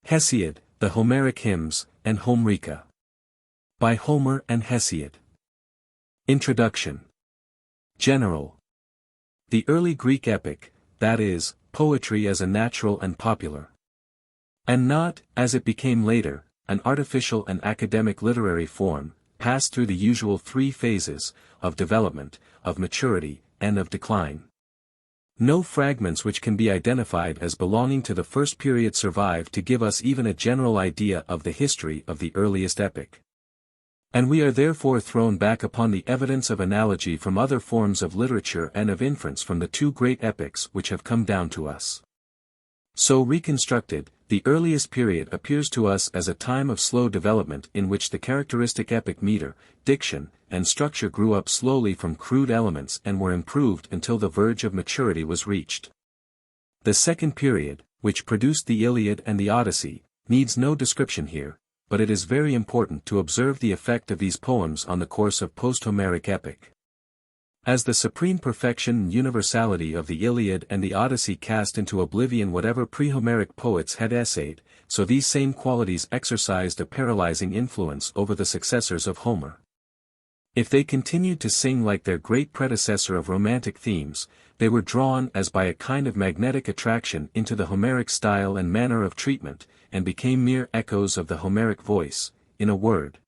Hesiod, the Homeric Hymns, and Homerica. By Homer and Hesiod. Introduction. General. The early Greek epic, that is, poetry as a natural and popular. And not, as it became later, an artificial and academic literary form, passed through the usual three phases, of development, of maturity, and of decline. No fragments which can be identified as belonging to the first period survive to give us even a general idea of the history of the earliest epic. And we are therefore thrown back upon the evidence of analogy from other forms of literature and of inference from the two great epics which have come down to us. So reconstructed, the earliest period appears to us as a time of slow development in which the characteristic epic meter, diction, and structure grew up slowly from crude elements and were improved until the verge of maturity was reached. The second period, which produced the Iliad and the Odyssey, needs no description here, but it is very important to observe the effect of these poems on the course of post-Homeric epic. As the supreme perfection and universality of the Iliad and the Odyssey cast into oblivion whatever pre-Homeric poets had essayed, so these same qualities exercised a paralyzing influence over the successors of Homer. If they continued to sing like their great predecessor of romantic themes, they were drawn as by a kind of magnetic attraction into the Homeric style and manner of treatment, and became mere echoes of the Homeric voice. In a word,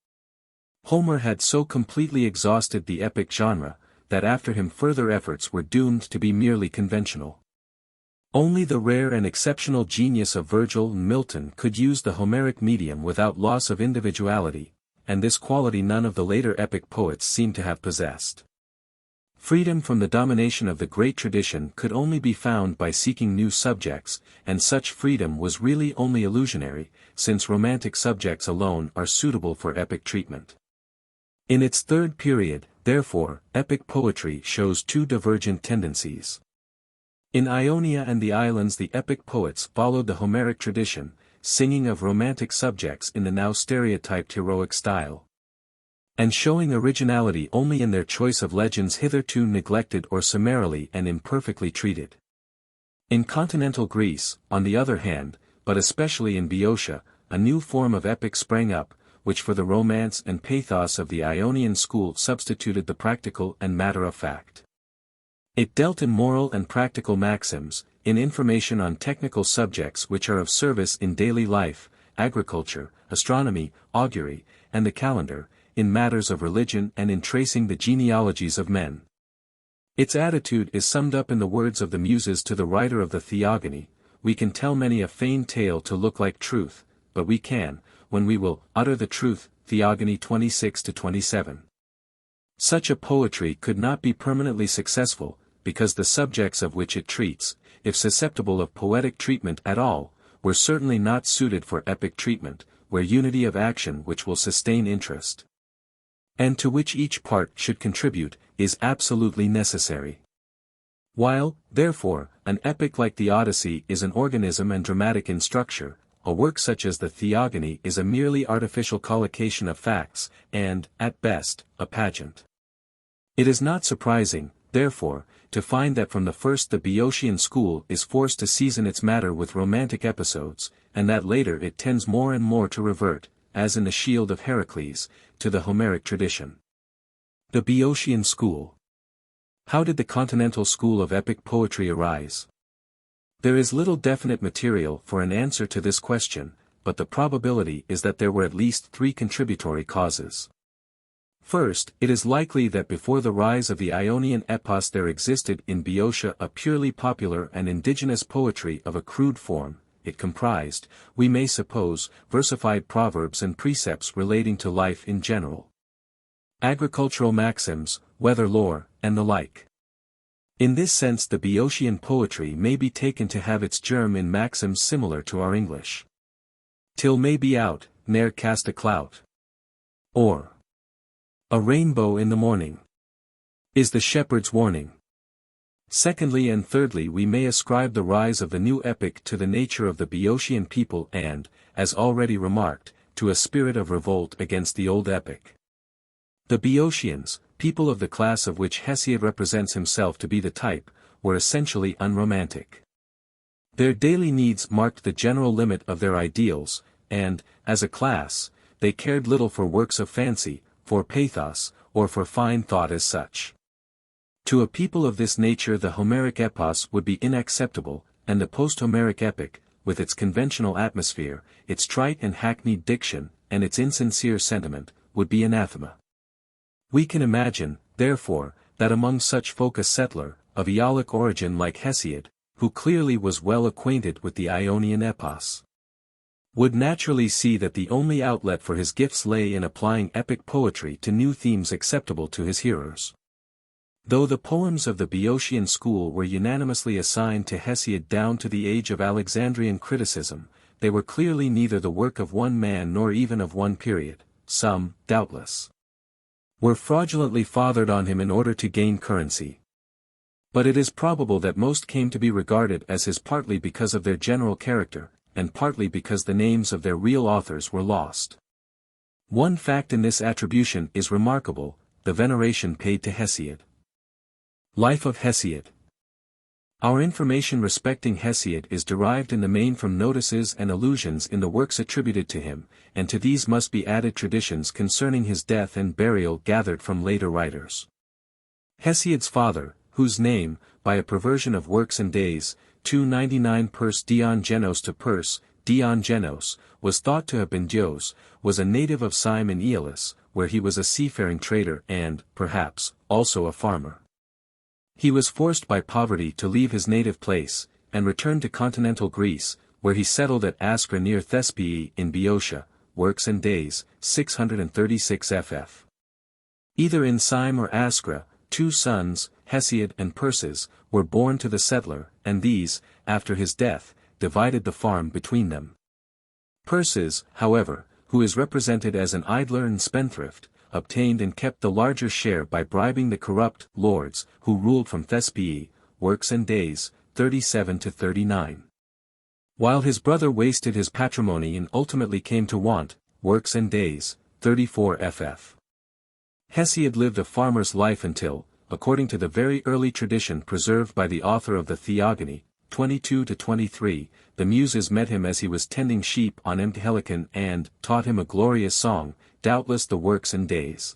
Homer had so completely exhausted the epic genre, that after him further efforts were doomed to be merely conventional. Only the rare and exceptional genius of Virgil and Milton could use the Homeric medium without loss of individuality, and this quality none of the later epic poets seem to have possessed. Freedom from the domination of the great tradition could only be found by seeking new subjects, and such freedom was really only illusionary, since romantic subjects alone are suitable for epic treatment. In its third period, therefore, epic poetry shows two divergent tendencies. In Ionia and the islands the epic poets followed the Homeric tradition, singing of romantic subjects in the now stereotyped heroic style, and showing originality only in their choice of legends hitherto neglected or summarily and imperfectly treated. In continental Greece, on the other hand, but especially in Boeotia, a new form of epic sprang up, which for the romance and pathos of the Ionian school substituted the practical and matter-of-fact. It dealt in moral and practical maxims, in information on technical subjects which are of service in daily life, agriculture, astronomy, augury, and the calendar, in matters of religion and in tracing the genealogies of men. Its attitude is summed up in the words of the Muses to the writer of the Theogony: "We can tell many a feigned tale to look like truth, but we can, when we will, utter the truth." Theogony 26-27. Such a poetry could not be permanently successful, because the subjects of which it treats, if susceptible of poetic treatment at all, were certainly not suited for epic treatment, where unity of action which will sustain interest, and to which each part should contribute, is absolutely necessary. While, therefore, an epic like the Odyssey is an organism and dramatic in structure, a work such as the Theogony is a merely artificial collocation of facts, and, at best, a pageant. It is not surprising, therefore, to find that from the first the Boeotian school is forced to season its matter with romantic episodes, and that later it tends more and more to revert, as in the Shield of Heracles, to the Homeric tradition. The Boeotian school. How did the continental school of epic poetry arise? There is little definite material for an answer to this question, but the probability is that there were at least three contributory causes. First, it is likely that before the rise of the Ionian epos there existed in Boeotia a purely popular and indigenous poetry of a crude form. It comprised, we may suppose, versified proverbs and precepts relating to life in general, agricultural maxims, weather lore, and the like. In this sense the Boeotian poetry may be taken to have its germ in maxims similar to our English. "Till may be out, ne'er cast a clout," or "A rainbow in the morning," is the shepherd's warning. Secondly and thirdly we may ascribe the rise of the new epic to the nature of the Boeotian people and, as already remarked, to a spirit of revolt against the old epic. The Boeotians, people of the class of which Hesiod represents himself to be the type, were essentially unromantic. Their daily needs marked the general limit of their ideals, and, as a class, they cared little for works of fancy, for pathos, or for fine thought as such. To a people of this nature the Homeric epos would be unacceptable, and the post-Homeric epic, with its conventional atmosphere, its trite and hackneyed diction, and its insincere sentiment, would be anathema. We can imagine, therefore, that among such folk a settler, of Aeolic origin like Hesiod, who clearly was well acquainted with the Ionian epos, would naturally see that the only outlet for his gifts lay in applying epic poetry to new themes acceptable to his hearers. Though the poems of the Boeotian school were unanimously assigned to Hesiod down to the age of Alexandrian criticism, they were clearly neither the work of one man nor even of one period. Some, doubtless, were fraudulently fathered on him in order to gain currency. But it is probable that most came to be regarded as his partly because of their general character, and partly because the names of their real authors were lost. One fact in this attribution is remarkable: the veneration paid to Hesiod. Life of Hesiod. Our information respecting Hesiod is derived in the main from notices and allusions in the works attributed to him, and to these must be added traditions concerning his death and burial gathered from later writers. Hesiod's father, whose name, by a perversion of works and days, 299 Pers Dion Genos to Pers, Dion Genos, was thought to have been Dios, was a native of Syme in Aeolis, where he was a seafaring trader and, perhaps, also a farmer. He was forced by poverty to leave his native place, and returned to continental Greece, where he settled at Askra near Thespiae in Boeotia, Works and Days, 636 ff. Either in Syme or Askra, 2 sons, Hesiod and Perses, were born to the settler, and these, after his death, divided the farm between them. Perses, however, who is represented as an idler and spendthrift, obtained and kept the larger share by bribing the corrupt lords who ruled from Thespiae, Works and Days, 37-39. While his brother wasted his patrimony and ultimately came to want, Works and Days, 34 ff. Hesiod lived a farmer's life until, according to the very early tradition preserved by the author of the Theogony, 22-23, the Muses met him as he was tending sheep on Helicon and taught him a glorious song, doubtless the Works and Days.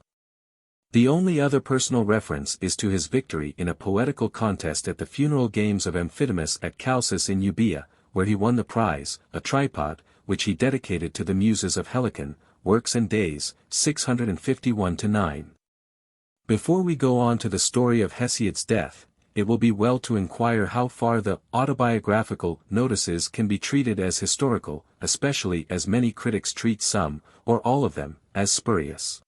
The only other personal reference is to his victory in a poetical contest at the funeral games of Amphidamas at Chalcis in Euboea, where he won the prize, a tripod, which he dedicated to the Muses of Helicon, Works and Days, 651-9. Before we go on to the story of Hesiod's death, it will be well to inquire how far the autobiographical notices can be treated as historical, especially as many critics treat some, or all of them, as spurious.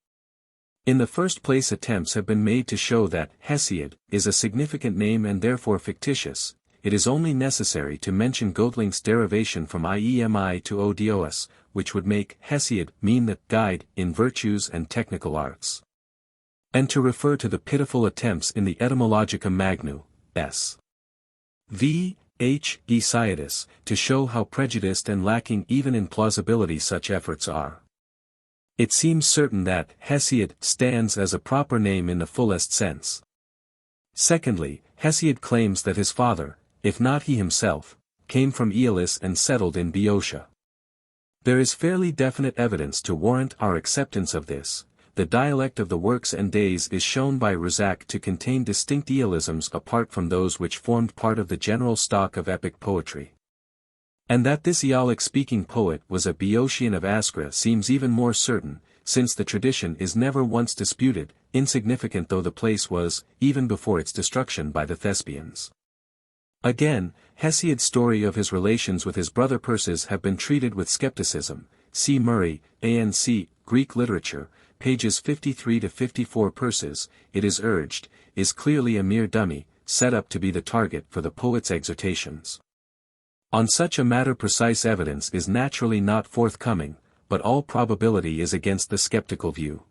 In the first place, attempts have been made to show that Hesiod is a significant name and therefore fictitious. It is only necessary to mention Göttling's derivation from iemi to odios, which would make Hesiod mean the guide in virtues and technical arts, and to refer to the pitiful attempts in the Etymologica Magnu, S. V. H. Hesiodus, to show how prejudiced and lacking even in plausibility such efforts are. It seems certain that Hesiod stands as a proper name in the fullest sense. Secondly, Hesiod claims that his father, if not he himself, came from Aeolis and settled in Boeotia. There is fairly definite evidence to warrant our acceptance of this. The dialect of the Works and Days is shown by Rizak to contain distinct Aeolisms apart from those which formed part of the general stock of epic poetry. And that this Aeolic-speaking poet was a Boeotian of Askra seems even more certain, since the tradition is never once disputed, insignificant though the place was, even before its destruction by the Thespians. Again, Hesiod's story of his relations with his brother Perses have been treated with skepticism. C. Murray, A.N.C., Greek Literature, pages 53-54. Perses, it is urged, is clearly a mere dummy, set up to be the target for the poet's exhortations. On such a matter precise evidence is naturally not forthcoming, but all probability is against the skeptical view.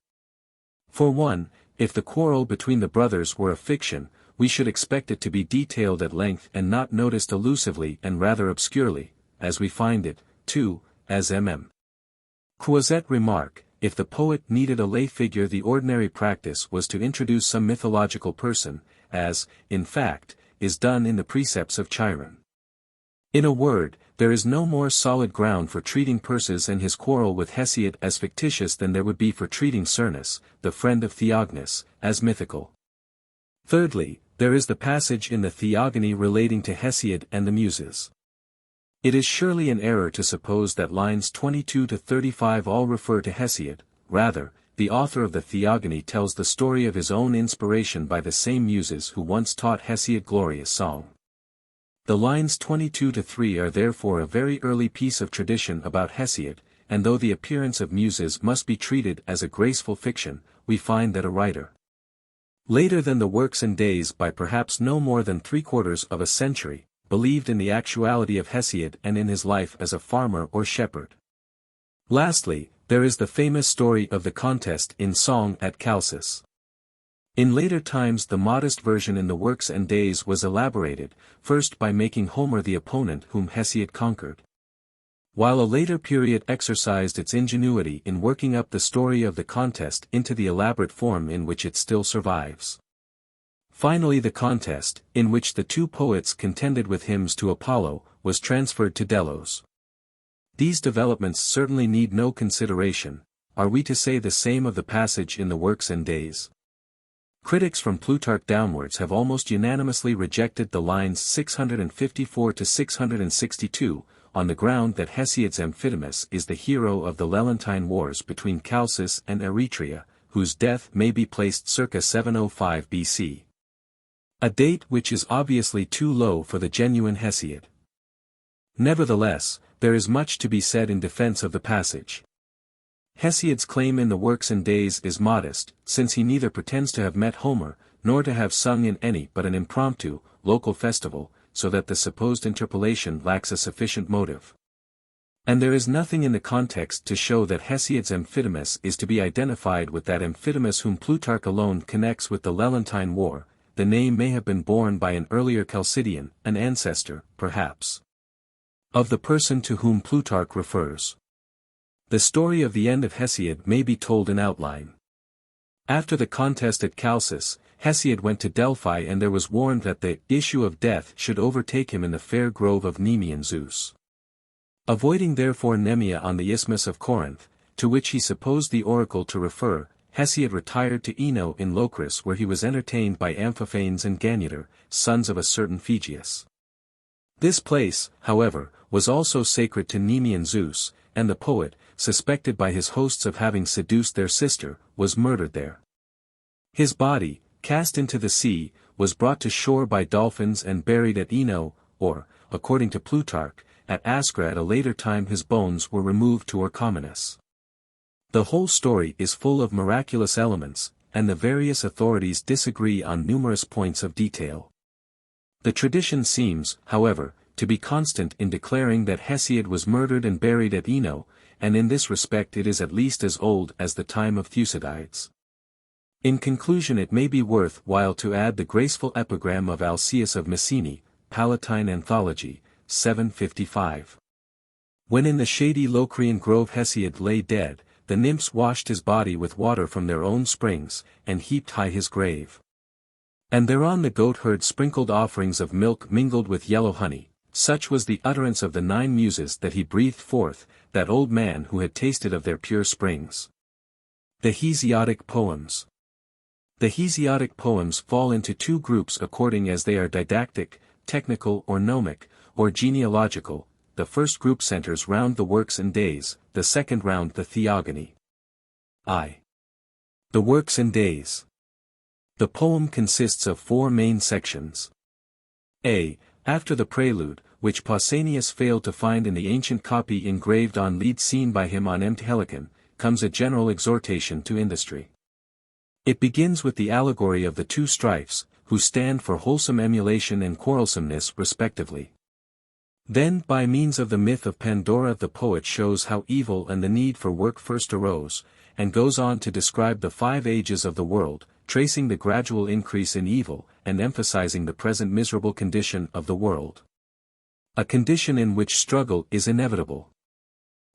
For one, if the quarrel between the brothers were a fiction, we should expect it to be detailed at length and not noticed elusively and rather obscurely, as we find it. 2, as M.M. Croizet remark, if the poet needed a lay figure, the ordinary practice was to introduce some mythological person, as, in fact, is done in the precepts of Chiron. In a word, there is no more solid ground for treating Perses and his quarrel with Hesiod as fictitious than there would be for treating Cernus, the friend of Theognis, as mythical. Thirdly, there is the passage in the Theogony relating to Hesiod and the Muses. It is surely an error to suppose that lines 22 to 35 all refer to Hesiod. Rather, the author of the Theogony tells the story of his own inspiration by the same Muses who once taught Hesiod glorious song. The lines 22 to 3 are therefore a very early piece of tradition about Hesiod, and though the appearance of Muses must be treated as a graceful fiction, we find that a writer later than the Works and Days by perhaps no more than 3/4 of a century, believed in the actuality of Hesiod and in his life as a farmer or shepherd. Lastly, there is the famous story of the contest in song at Chalcis. In later times the modest version in the Works and Days was elaborated, first by making Homer the opponent whom Hesiod conquered, while a later period exercised its ingenuity in working up the story of the contest into the elaborate form in which it still survives. Finally the contest, in which the two poets contended with hymns to Apollo, was transferred to Delos. These developments certainly need no consideration. Are we to say the same of the passage in the Works and Days? Critics from Plutarch downwards have almost unanimously rejected the lines 654 to 662, on the ground that Hesiod's Amphidamas is the hero of the Lelantine Wars between Chalcis and Eretria, whose death may be placed circa 705 BC. A date which is obviously too low for the genuine Hesiod. Nevertheless, there is much to be said in defense of the passage. Hesiod's claim in the Works and Days is modest, since he neither pretends to have met Homer, nor to have sung in any but an impromptu, local festival, so that the supposed interpolation lacks a sufficient motive. And there is nothing in the context to show that Hesiod's Amphidamas is to be identified with that Amphidamas whom Plutarch alone connects with the Lelantine War. The name may have been borne by an earlier Chalcidian, an ancestor, perhaps, of the person to whom Plutarch refers. The story of the end of Hesiod may be told in outline. After the contest at Chalcis, Hesiod went to Delphi and there was warned that the issue of death should overtake him in the fair grove of Nemean Zeus. Avoiding therefore Nemea on the isthmus of Corinth, to which he supposed the oracle to refer, Hesiod retired to Eno in Locris where he was entertained by Amphiphanes and Ganymeter, sons of a certain Phegeus. This place, however, was also sacred to Nemean Zeus, and the poet, suspected by his hosts of having seduced their sister, was murdered there. His body, cast into the sea, was brought to shore by dolphins and buried at Eno, or, according to Plutarch, at Ascra. At a later time his bones were removed to Orchomenus. The whole story is full of miraculous elements, and the various authorities disagree on numerous points of detail. The tradition seems, however, to be constant in declaring that Hesiod was murdered and buried at Eno, and in this respect it is at least as old as the time of Thucydides. In conclusion, it may be worth while to add the graceful epigram of Alcaeus of Messene, Palatine Anthology, 755. When in the shady Locrian grove Hesiod lay dead, the nymphs washed his body with water from their own springs, and heaped high his grave. And thereon the goatherd sprinkled offerings of milk mingled with yellow honey. Such was the utterance of the 9 muses that he breathed forth, that old man who had tasted of their pure springs. The Hesiodic Poems. The Hesiodic poems fall into 2 groups according as they are didactic, technical or gnomic, or genealogical. The first group centers round the Works and Days, the second round the Theogony. I. The Works and Days. The poem consists of 4 main sections. A. After the prelude, which Pausanias failed to find in the ancient copy engraved on lead seen by him on Mt. Helicon, comes a general exhortation to industry. It begins with the allegory of the 2 strifes, who stand for wholesome emulation and quarrelsomeness respectively. Then by means of the myth of Pandora the poet shows how evil and the need for work first arose, and goes on to describe the 5 ages of the world, tracing the gradual increase in evil, and emphasizing the present miserable condition of the world. A condition in which struggle is inevitable.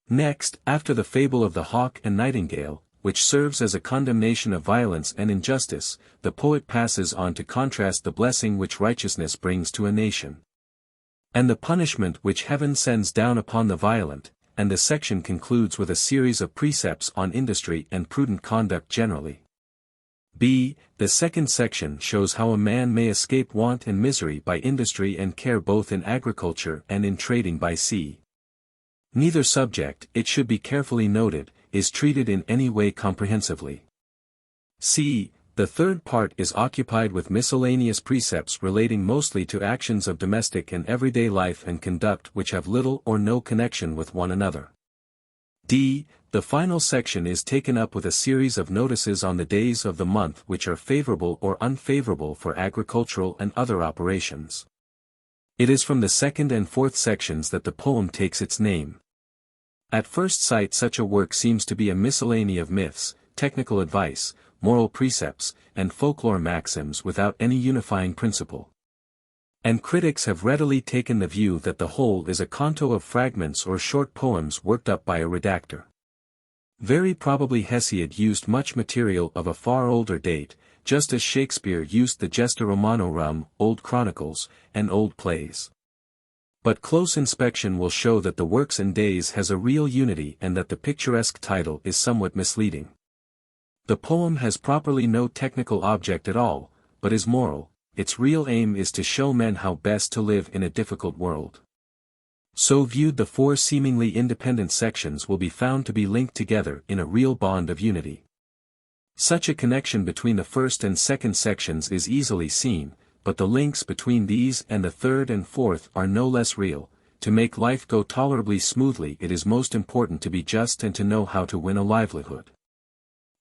Next, after the fable of the hawk and nightingale, which serves as a condemnation of violence and injustice, the poet passes on to contrast the blessing which righteousness brings to a nation. And the punishment which heaven sends down upon the violent, and the section concludes with a series of precepts on industry and prudent conduct generally. b. The second section shows how a man may escape want and misery by industry and care both in agriculture and in trading by sea. Neither subject, it should be carefully noted, is treated in any way comprehensively. c. The third part is occupied with miscellaneous precepts relating mostly to actions of domestic and everyday life and conduct which have little or no connection with one another. d. The final section is taken up with a series of notices on the days of the month which are favorable or unfavorable for agricultural and other operations. It is from the second and fourth sections that the poem takes its name. At first sight such a work seems to be a miscellany of myths, technical advice, moral precepts, and folklore maxims without any unifying principle. And critics have readily taken the view that the whole is a canto of fragments or short poems worked up by a redactor. Very probably Hesiod used much material of a far older date, just as Shakespeare used the Gesta Romanorum, Old Chronicles, and old plays. But close inspection will show that the Works and Days has a real unity and that the picturesque title is somewhat misleading. The poem has properly no technical object at all, but is moral. Its real aim is to show men how best to live in a difficult world. So viewed, the four seemingly independent sections will be found to be linked together in a real bond of unity. Such a connection between the first and second sections is easily seen, but the links between these and the third and fourth are no less real. To make life go tolerably smoothly, it is most important to be just and to know how to win a livelihood.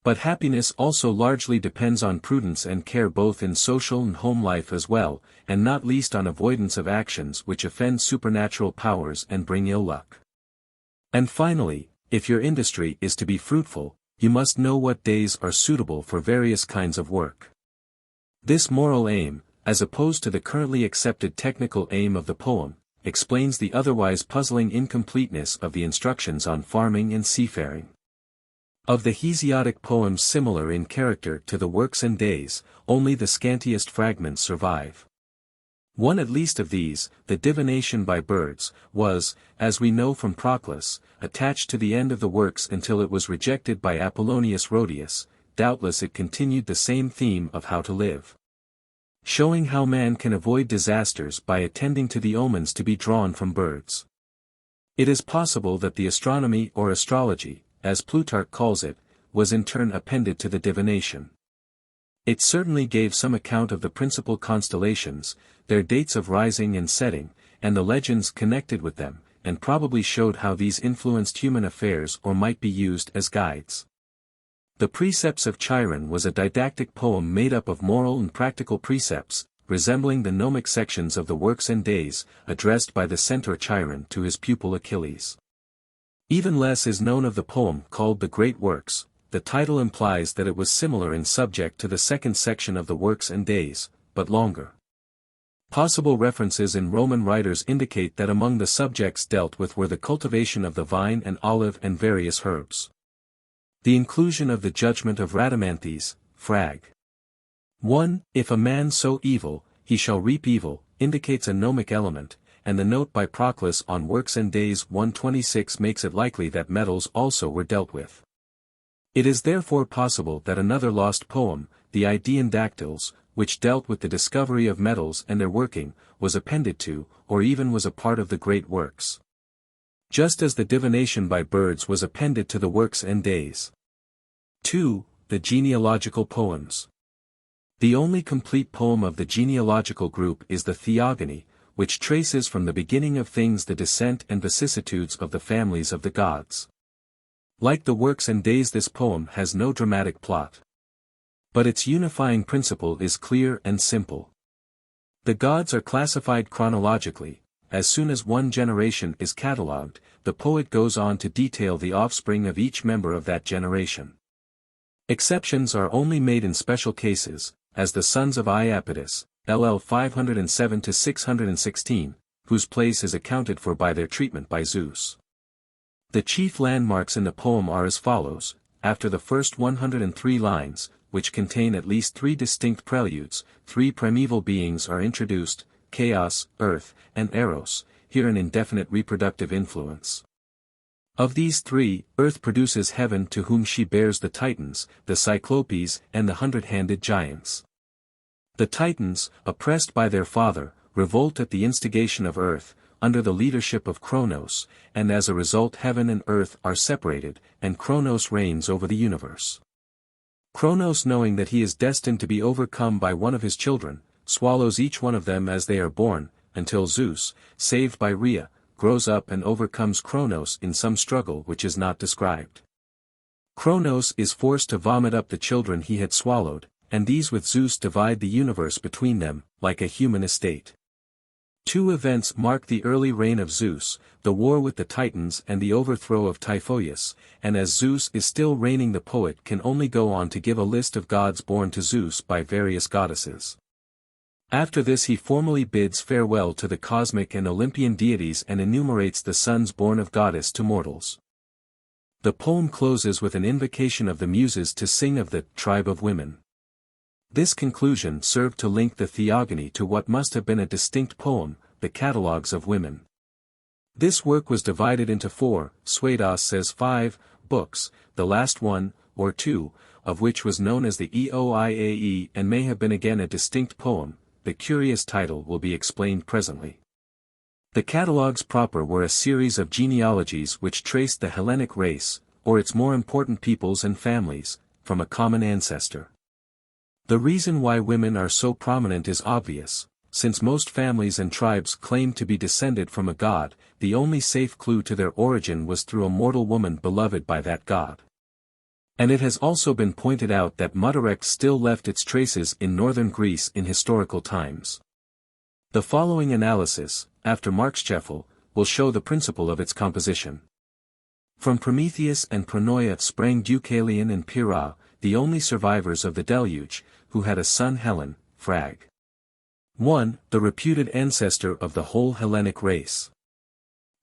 But happiness also largely depends on prudence and care both in social and home life as well, and not least on avoidance of actions which offend supernatural powers and bring ill luck. And finally, if your industry is to be fruitful, you must know what days are suitable for various kinds of work. This moral aim, as opposed to the currently accepted technical aim of the poem, explains the otherwise puzzling incompleteness of the instructions on farming and seafaring. Of the Hesiodic poems similar in character to the Works and Days, only the scantiest fragments survive. One at least of these, the divination by birds, was, as we know from Proclus, attached to the end of the works until it was rejected by Apollonius Rhodius. Doubtless it continued the same theme of how to live, showing how man can avoid disasters by attending to the omens to be drawn from birds. It is possible that the astronomy or astrology, as Plutarch calls it, was in turn appended to the divination. It certainly gave some account of the principal constellations, their dates of rising and setting, and the legends connected with them, and probably showed how these influenced human affairs or might be used as guides. The Precepts of Chiron was a didactic poem made up of moral and practical precepts, resembling the gnomic sections of the Works and Days, addressed by the centaur Chiron to his pupil Achilles. Even less is known of the poem called the Great Works. The title implies that it was similar in subject to the second section of the Works and Days, but longer. Possible references in Roman writers indicate that among the subjects dealt with were the cultivation of the vine and olive and various herbs. The inclusion of the judgment of Rhadamanthys, Frag. 1. If a man sow evil, he shall reap evil, indicates a gnomic element, and the note by Proclus on Works and Days 126 makes it likely that metals also were dealt with. It is therefore possible that another lost poem, the Idaean Dactyls, which dealt with the discovery of metals and their working, was appended to, or even was a part of the Great Works. Just as the divination by birds was appended to the Works and Days. 2. The genealogical poems. The only complete poem of the genealogical group is the Theogony, which traces from the beginning of things the descent and vicissitudes of the families of the gods. Like the Works and Days, this poem has no dramatic plot. But its unifying principle is clear and simple. The gods are classified chronologically. As soon as one generation is catalogued, the poet goes on to detail the offspring of each member of that generation. Exceptions are only made in special cases, as the sons of Iapetus, LL 507-616, whose place is accounted for by their treatment by Zeus. The chief landmarks in the poem are as follows. After the first 103 lines, which contain at least 3 distinct preludes, 3 primeval beings are introduced, chaos, earth, and eros, here an indefinite reproductive influence. Of these three, earth produces heaven, to whom she bears the Titans, the Cyclopes, and the hundred-handed giants. The Titans, oppressed by their father, revolt at the instigation of earth, under the leadership of Kronos, and as a result heaven and earth are separated, and Kronos reigns over the universe. Kronos, knowing that he is destined to be overcome by one of his children, swallows each one of them as they are born, until Zeus, saved by Rhea, grows up and overcomes Kronos in some struggle which is not described. Kronos is forced to vomit up the children he had swallowed, and these with Zeus divide the universe between them, like a human estate. Two events mark the early reign of Zeus, the war with the Titans and the overthrow of Typhoeus, and as Zeus is still reigning, the poet can only go on to give a list of gods born to Zeus by various goddesses. After this he formally bids farewell to the cosmic and Olympian deities and enumerates the sons born of goddess to mortals. The poem closes with an invocation of the Muses to sing of the tribe of women. This conclusion served to link the Theogony to what must have been a distinct poem, the Catalogues of Women. This work was divided into 4, Suedas says 5, books, the last one, or 2, of which was known as the Eoiae and may have been again a distinct poem. The curious title will be explained presently. The catalogues proper were a series of genealogies which traced the Hellenic race, or its more important peoples and families, from a common ancestor. The reason why women are so prominent is obvious, since most families and tribes claim to be descended from a god. The only safe clue to their origin was through a mortal woman beloved by that god. And it has also been pointed out that Mutterect still left its traces in northern Greece in historical times. The following analysis, after Marxcheffel, will show the principle of its composition. From Prometheus and Pronoia sprang Deucalion and Pyrrha, the only survivors of the deluge, who had a son Helen, Frag. 1. The reputed ancestor of the whole Hellenic race.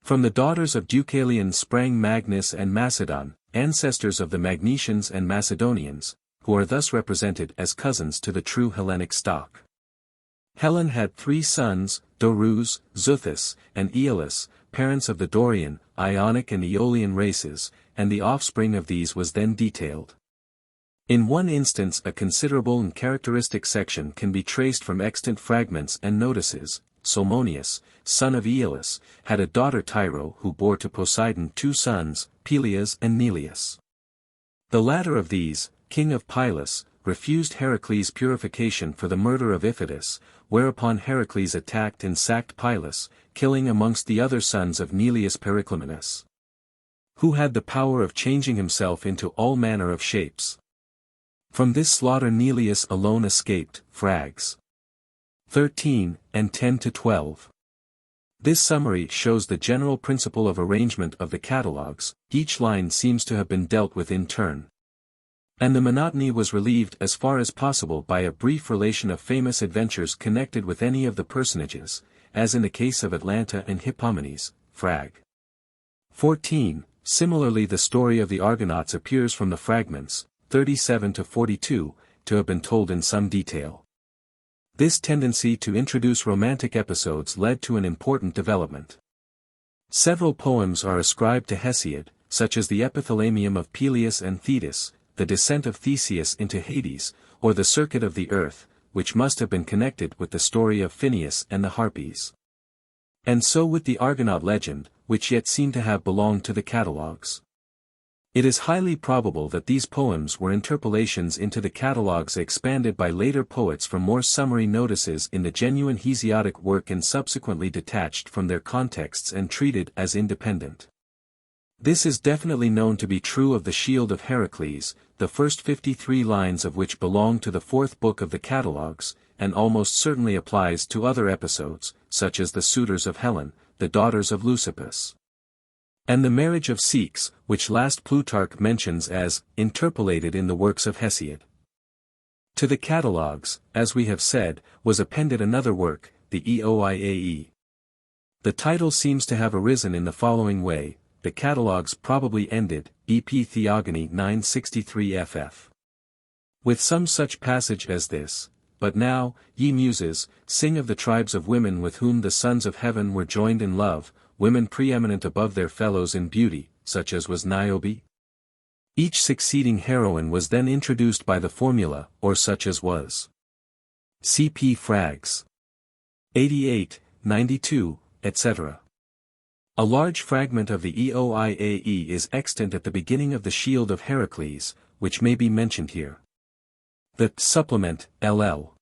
From the daughters of Deucalion sprang Magnus and Macedon, ancestors of the Magnesians and Macedonians, who are thus represented as cousins to the true Hellenic stock. Helen had 3 sons, Dorus, Xuthus, and Aeolus, parents of the Dorian, Ionic and Aeolian races, and the offspring of these was then detailed. In one instance a considerable and characteristic section can be traced from extant fragments and notices. Solmonius, son of Aeolus, had a daughter Tyro who bore to Poseidon 2 sons, Peleus and Neleus. The latter of these, king of Pylos, refused Heracles' purification for the murder of Iphitus, whereupon Heracles attacked and sacked Pylos, killing amongst the other sons of Neleus Periclymenus, who had the power of changing himself into all manner of shapes. From this slaughter Neleus alone escaped. Frags 13, and 10-12. This summary shows the general principle of arrangement of the catalogues. Each line seems to have been dealt with in turn. And the monotony was relieved as far as possible by a brief relation of famous adventures connected with any of the personages, as in the case of Atlanta and Hippomenes. Frag 14. Similarly the story of the Argonauts appears from the fragments, 37-42, to have been told in some detail. This tendency to introduce romantic episodes led to an important development. Several poems are ascribed to Hesiod, such as the Epithalamium of Peleus and Thetis, the descent of Theseus into Hades, or the circuit of the earth, which must have been connected with the story of Phineus and the Harpies. And so with the Argonaut legend, which yet seem to have belonged to the catalogues. It is highly probable that these poems were interpolations into the catalogues expanded by later poets from more summary notices in the genuine Hesiodic work and subsequently detached from their contexts and treated as independent. This is definitely known to be true of the Shield of Heracles, the first 53 lines of which belong to the 4th book of the catalogues, and almost certainly applies to other episodes, such as the suitors of Helen, the daughters of Leucippus, and the marriage of Ceyx, which last Plutarch mentions as interpolated in the works of Hesiod. To the catalogues, as we have said, was appended another work, the Eoiae. The title seems to have arisen in the following way: the catalogues probably ended, EP Theogony 963 ff. With some such passage as this: But now, ye muses, sing of the tribes of women with whom the sons of heaven were joined in love, women preeminent above their fellows in beauty, such as was Niobe. Each succeeding heroine was then introduced by the formula, or such as was. C.P. Frags. 88, 92, etc. A large fragment of the Eoiae is extant at the beginning of the Shield of Heracles, which may be mentioned here. The supplement, LL.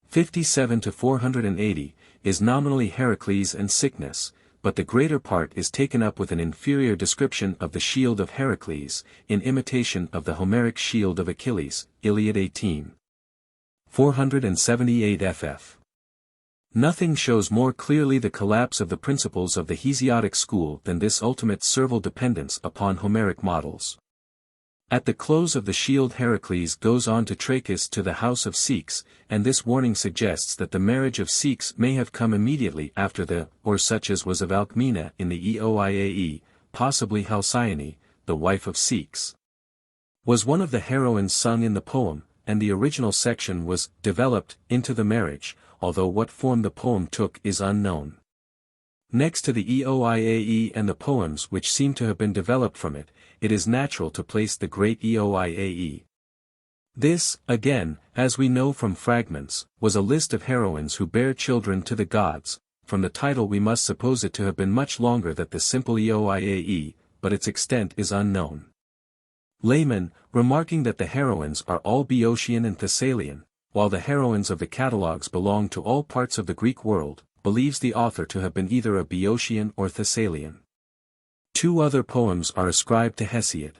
57 to 480, is nominally Heracles and sickness, but the greater part is taken up with an inferior description of the shield of Heracles, in imitation of the Homeric shield of Achilles, Iliad 18. 478 ff. Nothing shows more clearly the collapse of the principles of the Hesiodic school than this ultimate servile dependence upon Homeric models. At the close of the shield Heracles goes on to Trachis to the house of Ceyx, and this warning suggests that the marriage of Ceyx may have come immediately after the, or such as was of Alcmena in the Eoiae, possibly Halcyone, the wife of Ceyx. Was one of the heroines sung in the poem, and the original section was developed into the marriage, although what form the poem took is unknown. Next to the Eoiae and the poems which seem to have been developed from it, it is natural to place the great Eoiae. This, again, as we know from fragments, was a list of heroines who bare children to the gods. From the title we must suppose it to have been much longer than the simple Eoiae, but its extent is unknown. Layman, remarking that the heroines are all Boeotian and Thessalian, while the heroines of the catalogues belong to all parts of the Greek world, believes the author to have been either a Boeotian or Thessalian. Two other poems are ascribed to Hesiod.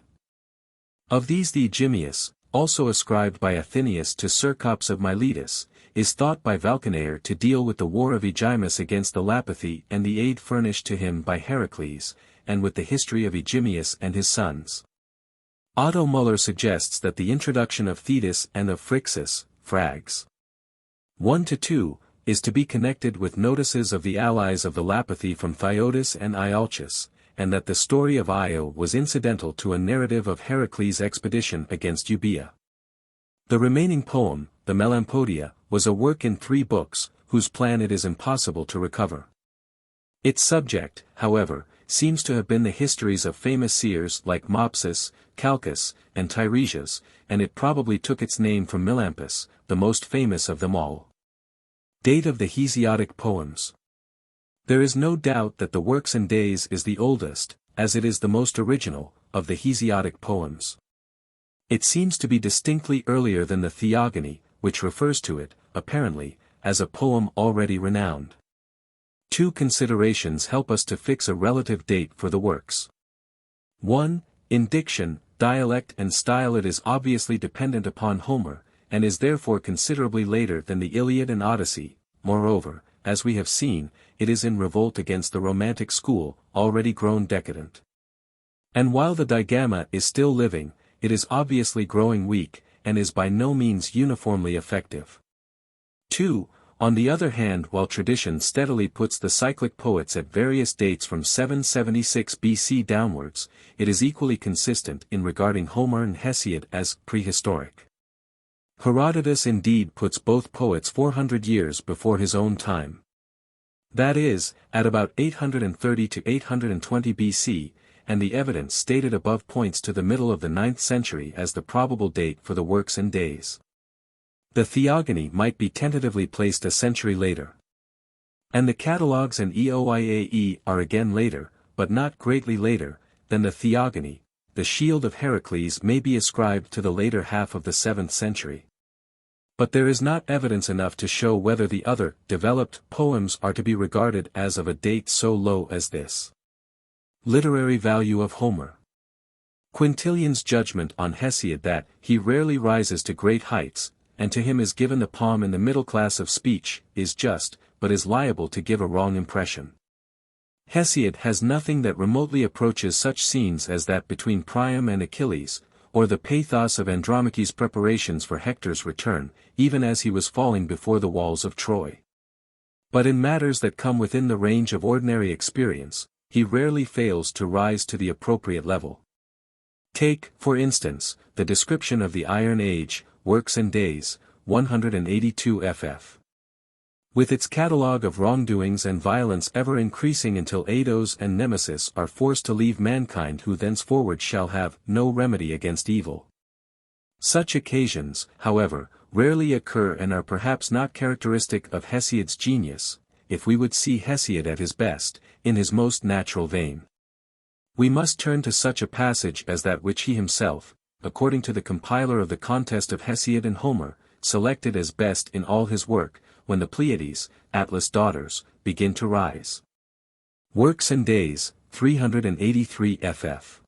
Of these the Aegimeus, also ascribed by Athenaeus to Cercops of Miletus, is thought by Vulcanaer to deal with the war of Aegimus against the Lapithae and the aid furnished to him by Heracles, and with the history of Aegimeus and his sons. Otto Müller suggests that the introduction of Thetis and of Phrixus, Frags. 1-2, is to be connected with notices of the allies of the Lapithae from Thyotis and Iolcus, and that the story of Io was incidental to a narrative of Heracles' expedition against Euboea. The remaining poem, the Melampodia, was a work in 3 books, whose plan it is impossible to recover. Its subject, however, seems to have been the histories of famous seers like Mopsus, Calchas, and Tiresias, and it probably took its name from Melampus, the most famous of them all. Date of the Hesiodic poems. There is no doubt that the Works and Days is the oldest, as it is the most original, of the Hesiodic poems. It seems to be distinctly earlier than the Theogony, which refers to it, apparently, as a poem already renowned. 2 considerations help us to fix a relative date for the works. 1. In diction, dialect and style it is obviously dependent upon Homer, and is therefore considerably later than the Iliad and Odyssey. Moreover, as we have seen, it is in revolt against the Romantic school, already grown decadent. And while the digamma is still living, it is obviously growing weak, and is by no means uniformly effective. 2. On the other hand, while tradition steadily puts the cyclic poets at various dates from 776 BC downwards, it is equally consistent in regarding Homer and Hesiod as prehistoric. Herodotus indeed puts both poets 400 years before his own time. That is, at about 830 to 820 BC, and the evidence stated above points to the middle of the 9th century as the probable date for the Works and Days. The Theogony might be tentatively placed a century later. And the catalogues and Eoiae are again later, but not greatly later, than the Theogony. The Shield of Heracles may be ascribed to the later half of the 7th century. But there is not evidence enough to show whether the other, developed, poems are to be regarded as of a date so low as this. Literary value of Homer. Quintilian's judgment on Hesiod that he rarely rises to great heights, and to him is given the palm in the middle class of speech, is just, but is liable to give a wrong impression. Hesiod has nothing that remotely approaches such scenes as that between Priam and Achilles, or the pathos of Andromache's preparations for Hector's return, even as he was falling before the walls of Troy. But in matters that come within the range of ordinary experience, he rarely fails to rise to the appropriate level. Take, for instance, the description of the Iron Age, Works and Days, 182 ff. With its catalogue of wrongdoings and violence ever increasing until Eidos and Nemesis are forced to leave mankind, who thenceforward shall have no remedy against evil. Such occasions, however, rarely occur and are perhaps not characteristic of Hesiod's genius, if we would see Hesiod at his best, in his most natural vein. We must turn to such a passage as that which he himself, according to the compiler of the contest of Hesiod and Homer, selected as best in all his work, when the Pleiades, Atlas' daughters, begin to rise. Works and Days, 383 ff.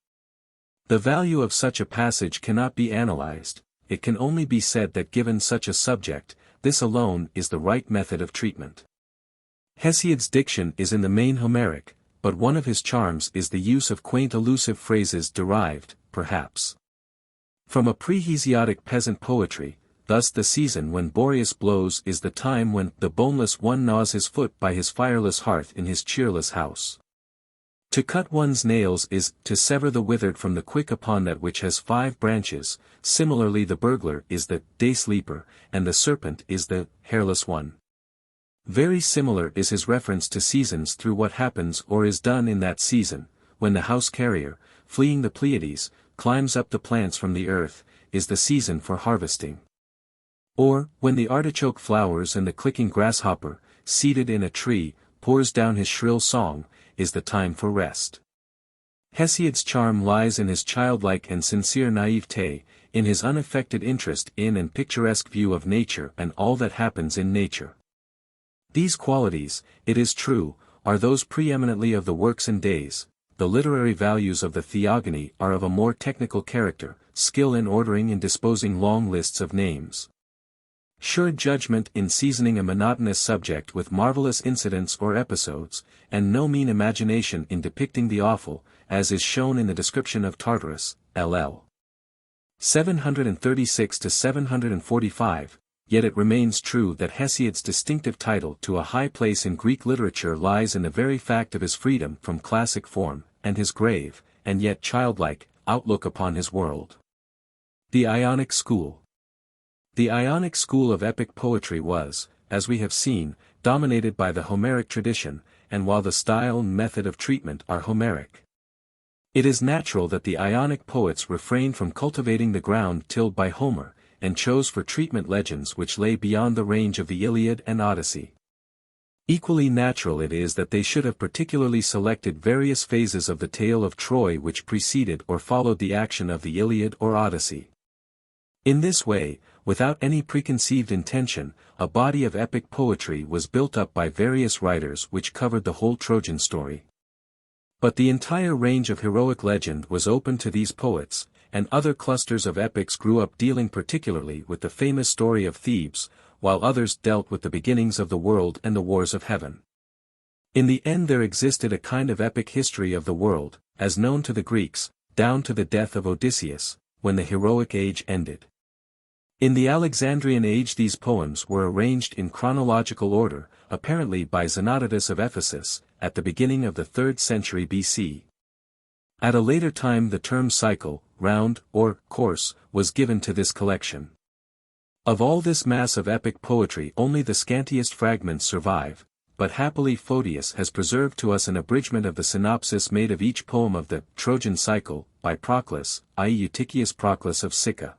The value of such a passage cannot be analyzed, it can only be said that given such a subject, this alone is the right method of treatment. Hesiod's diction is in the main Homeric, but one of his charms is the use of quaint elusive phrases derived, perhaps, from a pre-Hesiodic peasant poetry. Thus the season when Boreas blows is the time when the boneless one gnaws his foot by his fireless hearth in his cheerless house. To cut one's nails is to sever the withered from the quick upon that which has 5 branches. Similarly the burglar is the day sleeper, and the serpent is the hairless one. Very similar is his reference to seasons through what happens or is done in that season, when the house carrier, fleeing the Pleiades, climbs up the plants from the earth, is the season for harvesting. Or, when the artichoke flowers and the clicking grasshopper, seated in a tree, pours down his shrill song, is the time for rest. Hesiod's charm lies in his childlike and sincere naivete, in his unaffected interest in and picturesque view of nature and all that happens in nature. These qualities, it is true, are those preeminently of the Works and Days. The literary values of the Theogony are of a more technical character, skill in ordering and disposing long lists of names, sure judgment in seasoning a monotonous subject with marvelous incidents or episodes, and no mean imagination in depicting the awful, as is shown in the description of Tartarus, ll. 736 to 745, yet it remains true that Hesiod's distinctive title to a high place in Greek literature lies in the very fact of his freedom from classic form, and his grave, and yet childlike, outlook upon his world. The Ionic School. The Ionic school of epic poetry was, as we have seen, dominated by the Homeric tradition, and while the style and method of treatment are Homeric, it is natural that the Ionic poets refrained from cultivating the ground tilled by Homer, and chose for treatment legends which lay beyond the range of the Iliad and Odyssey. Equally natural it is that they should have particularly selected various phases of the tale of Troy which preceded or followed the action of the Iliad or Odyssey. In this way, without any preconceived intention, a body of epic poetry was built up by various writers which covered the whole Trojan story. But the entire range of heroic legend was open to these poets, and other clusters of epics grew up dealing particularly with the famous story of Thebes, while others dealt with the beginnings of the world and the wars of heaven. In the end there existed a kind of epic history of the world, as known to the Greeks, down to the death of Odysseus, when the heroic age ended. In the Alexandrian age these poems were arranged in chronological order, apparently by Xenodotus of Ephesus, at the beginning of the 3rd century BC. At a later time the term cycle, round, or course, was given to this collection. Of all this mass of epic poetry only the scantiest fragments survive, but happily Photius has preserved to us an abridgment of the synopsis made of each poem of the Trojan cycle, by Proclus, i.e. Eutychius Proclus of Sicca.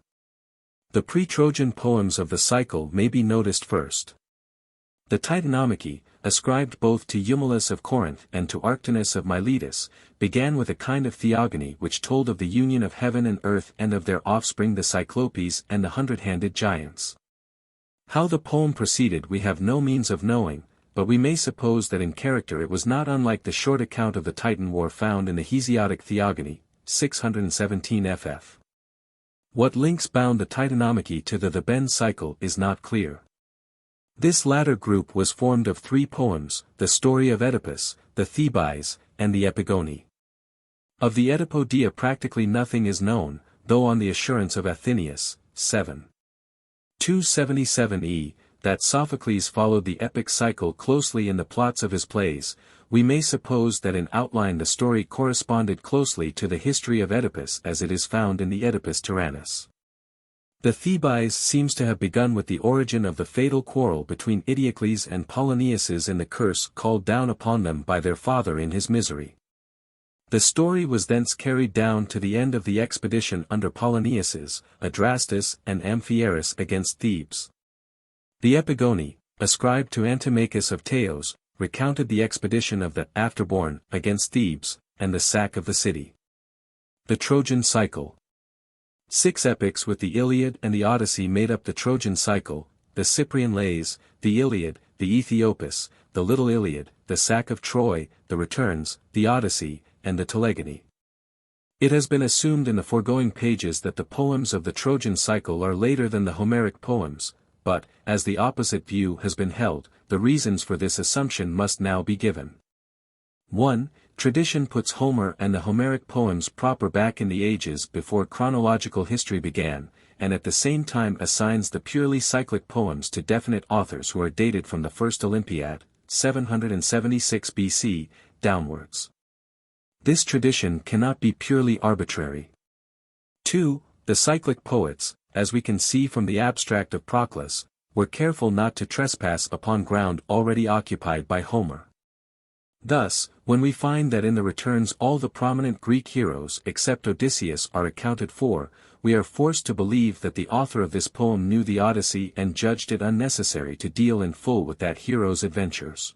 The pre-Trojan poems of the cycle may be noticed first. The Titanomachy, ascribed both to Eumelus of Corinth and to Arctinus of Miletus, began with a kind of theogony which told of the union of heaven and earth and of their offspring the Cyclopes and the 100-handed giants. How the poem proceeded we have no means of knowing, but we may suppose that in character it was not unlike the short account of the Titan war found in the Hesiodic Theogony, 617 ff. What links bound the Titanomachy to the Theban cycle is not clear. This latter group was formed of 3 poems, the story of Oedipus, the Thebais, and the Epigoni. Of the Oedipodia practically nothing is known, though on the assurance of Athenaeus, 7. 277 that Sophocles followed the epic cycle closely in the plots of his plays, we may suppose that in outline the story corresponded closely to the history of Oedipus as it is found in the Oedipus Tyrannus. The Thebais seems to have begun with the origin of the fatal quarrel between Idiocles and Polynices in the curse called down upon them by their father in his misery. The story was thence carried down to the end of the expedition under Polynices, Adrastus and Amphiaraus against Thebes. The Epigoni, ascribed to Antimachus of Teos, recounted the expedition of the afterborn against Thebes, and the sack of the city. The Trojan Cycle. 6 epics with the Iliad and the Odyssey made up the Trojan Cycle: the Cyprian Lays, the Iliad, the Aethiopus, the Little Iliad, the Sack of Troy, the Returns, the Odyssey, and the Theogony. It has been assumed in the foregoing pages that the poems of the Trojan Cycle are later than the Homeric poems, but, as the opposite view has been held, the reasons for this assumption must now be given. 1. Tradition puts Homer and the Homeric poems proper back in the ages before chronological history began, and at the same time assigns the purely cyclic poems to definite authors who are dated from the First Olympiad, 776 BC, downwards. This tradition cannot be purely arbitrary. 2. The cyclic poets, as we can see from the abstract of Proclus, were careful not to trespass upon ground already occupied by Homer. Thus, when we find that in the Returns all the prominent Greek heroes except Odysseus are accounted for, we are forced to believe that the author of this poem knew the Odyssey and judged it unnecessary to deal in full with that hero's adventures.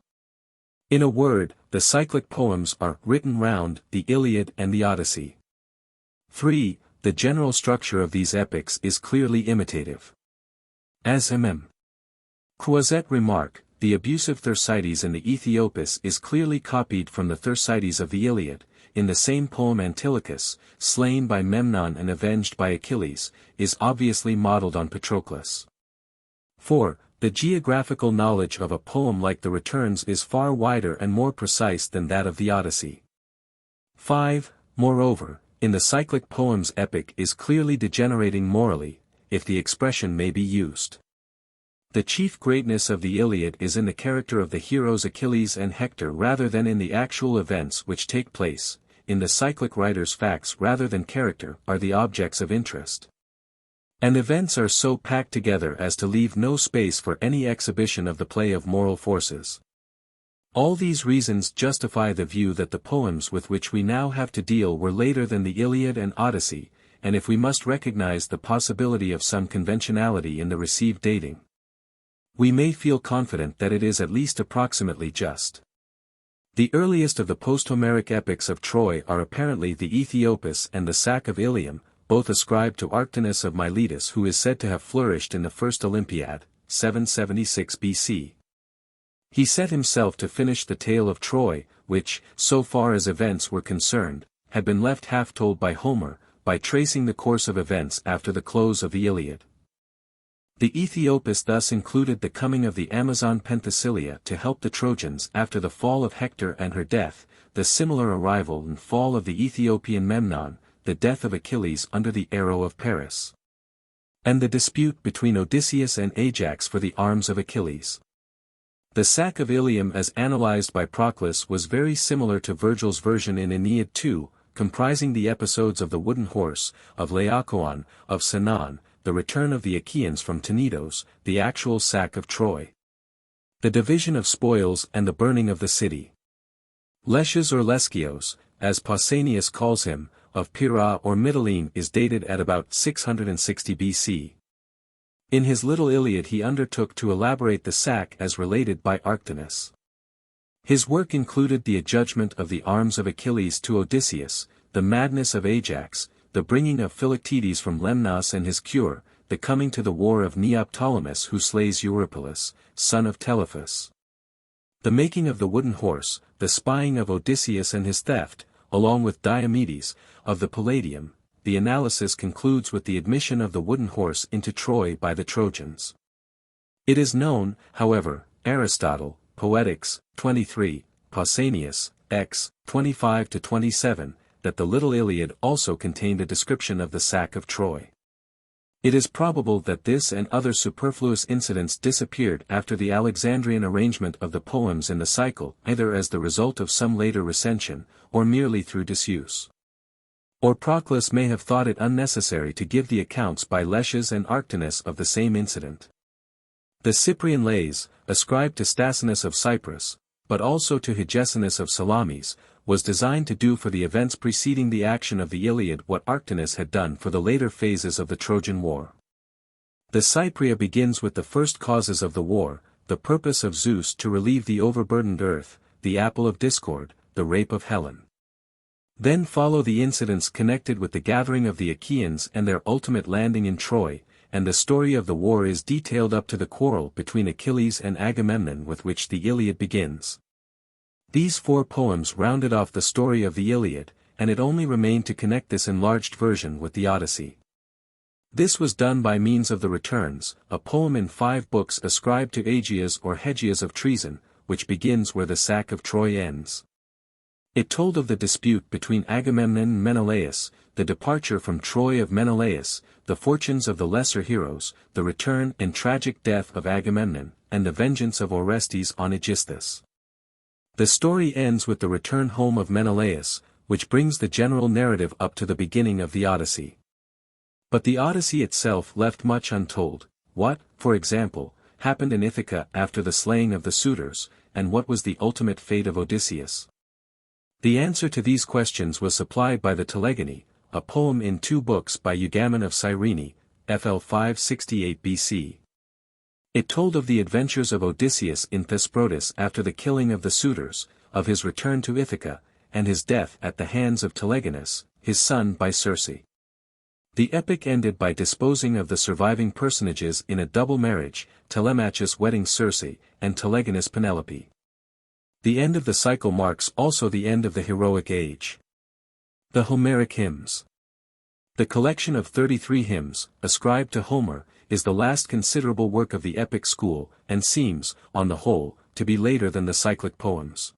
In a word, the cyclic poems are written round the Iliad and the Odyssey. 3. The general structure of these epics is clearly imitative. As Croizet remark, the abusive Thersites in the Aethiopus is clearly copied from the Thersites of the Iliad. In the same poem Antilochus, slain by Memnon and avenged by Achilles, is obviously modeled on Patroclus. 4. The geographical knowledge of a poem like the Returns is far wider and more precise than that of the Odyssey. 5. Moreover, in the cyclic poems epic is clearly degenerating morally, if the expression may be used. The chief greatness of the Iliad is in the character of the heroes Achilles and Hector rather than in the actual events which take place. In the cyclic writers facts rather than character are the objects of interest. And events are so packed together as to leave no space for any exhibition of the play of moral forces. All these reasons justify the view that the poems with which we now have to deal were later than the Iliad and Odyssey, and if we must recognize the possibility of some conventionality in the received dating, we may feel confident that it is at least approximately just. The earliest of the post-Homeric epics of Troy are apparently the Aethiopus and the Sack of Ilium, both ascribed to Arctinus of Miletus, who is said to have flourished in the First Olympiad, 776 BC. He set himself to finish the tale of Troy, which, so far as events were concerned, had been left half told by Homer, by tracing the course of events after the close of the Iliad. The Aethiopus thus included the coming of the Amazon Penthesilea to help the Trojans after the fall of Hector and her death, the similar arrival and fall of the Ethiopian Memnon, the death of Achilles under the arrow of Paris, and the dispute between Odysseus and Ajax for the arms of Achilles. The Sack of Ilium as analyzed by Proclus was very similar to Virgil's version in Aeneid 2, comprising the episodes of the wooden horse, of Laocoon, of Sinon, the return of the Achaeans from Tenedos, the actual sack of Troy, the division of spoils and the burning of the city. Lesches or Leschios, as Pausanias calls him, of Pyrrha or Mytilene is dated at about 660 BC. In his Little Iliad he undertook to elaborate the sack as related by Arctinus. His work included the adjudgment of the arms of Achilles to Odysseus, the madness of Ajax, the bringing of Philoctetes from Lemnos and his cure, the coming to the war of Neoptolemus who slays Eurypylus, son of Telephus, the making of the wooden horse, the spying of Odysseus and his theft, along with Diomedes, of the Palladium. The analysis concludes with the admission of the wooden horse into Troy by the Trojans. It is known, however, Aristotle, Poetics, 23, Pausanias, X, 25-27, that the Little Iliad also contained a description of the sack of Troy. It is probable that this and other superfluous incidents disappeared after the Alexandrian arrangement of the poems in the cycle, either as the result of some later recension, or merely through disuse. Or Proclus may have thought it unnecessary to give the accounts by Lesches and Arctinus of the same incident. The Cyprian lays, ascribed to Stasinus of Cyprus, but also to Hegesippus of Salamis, was designed to do for the events preceding the action of the Iliad what Arctinus had done for the later phases of the Trojan War. The Cypria begins with the first causes of the war, the purpose of Zeus to relieve the overburdened earth, the apple of discord, the rape of Helen. Then follow the incidents connected with the gathering of the Achaeans and their ultimate landing in Troy, and the story of the war is detailed up to the quarrel between Achilles and Agamemnon with which the Iliad begins. These 4 poems rounded off the story of the Iliad, and it only remained to connect this enlarged version with the Odyssey. This was done by means of the Returns, a poem in 5 books ascribed to Aegeas or Hegias of Treason, which begins where the sack of Troy ends. It told of the dispute between Agamemnon and Menelaus, the departure from Troy of Menelaus, the fortunes of the lesser heroes, the return and tragic death of Agamemnon, and the vengeance of Orestes on Aegisthus. The story ends with the return home of Menelaus, which brings the general narrative up to the beginning of the Odyssey. But the Odyssey itself left much untold. What, for example, happened in Ithaca after the slaying of the suitors, and what was the ultimate fate of Odysseus? The answer to these questions was supplied by the Theogony, a poem in 2 books by Eugamon of Cyrene, FL 568 BC. It told of the adventures of Odysseus in Thesprotis after the killing of the suitors, of his return to Ithaca, and his death at the hands of Telegonus, his son by Circe. The epic ended by disposing of the surviving personages in a double marriage, Telemachus wedding Circe, and Telegonus Penelope. The end of the cycle marks also the end of the heroic age. The Homeric Hymns. The collection of 33 hymns, ascribed to Homer, is the last considerable work of the epic school, and seems, on the whole, to be later than the cyclic poems.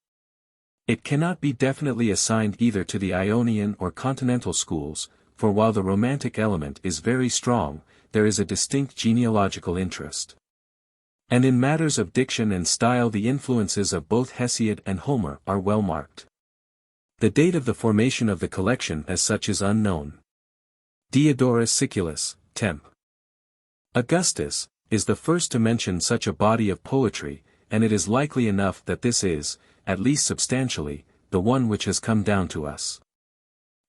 It cannot be definitely assigned either to the Ionian or Continental schools, for while the romantic element is very strong, there is a distinct genealogical interest. And in matters of diction and style the influences of both Hesiod and Homer are well marked. The date of the formation of the collection as such is unknown. Diodorus Siculus, Temp. Augustus, is the first to mention such a body of poetry, and it is likely enough that this is, at least substantially, the one which has come down to us.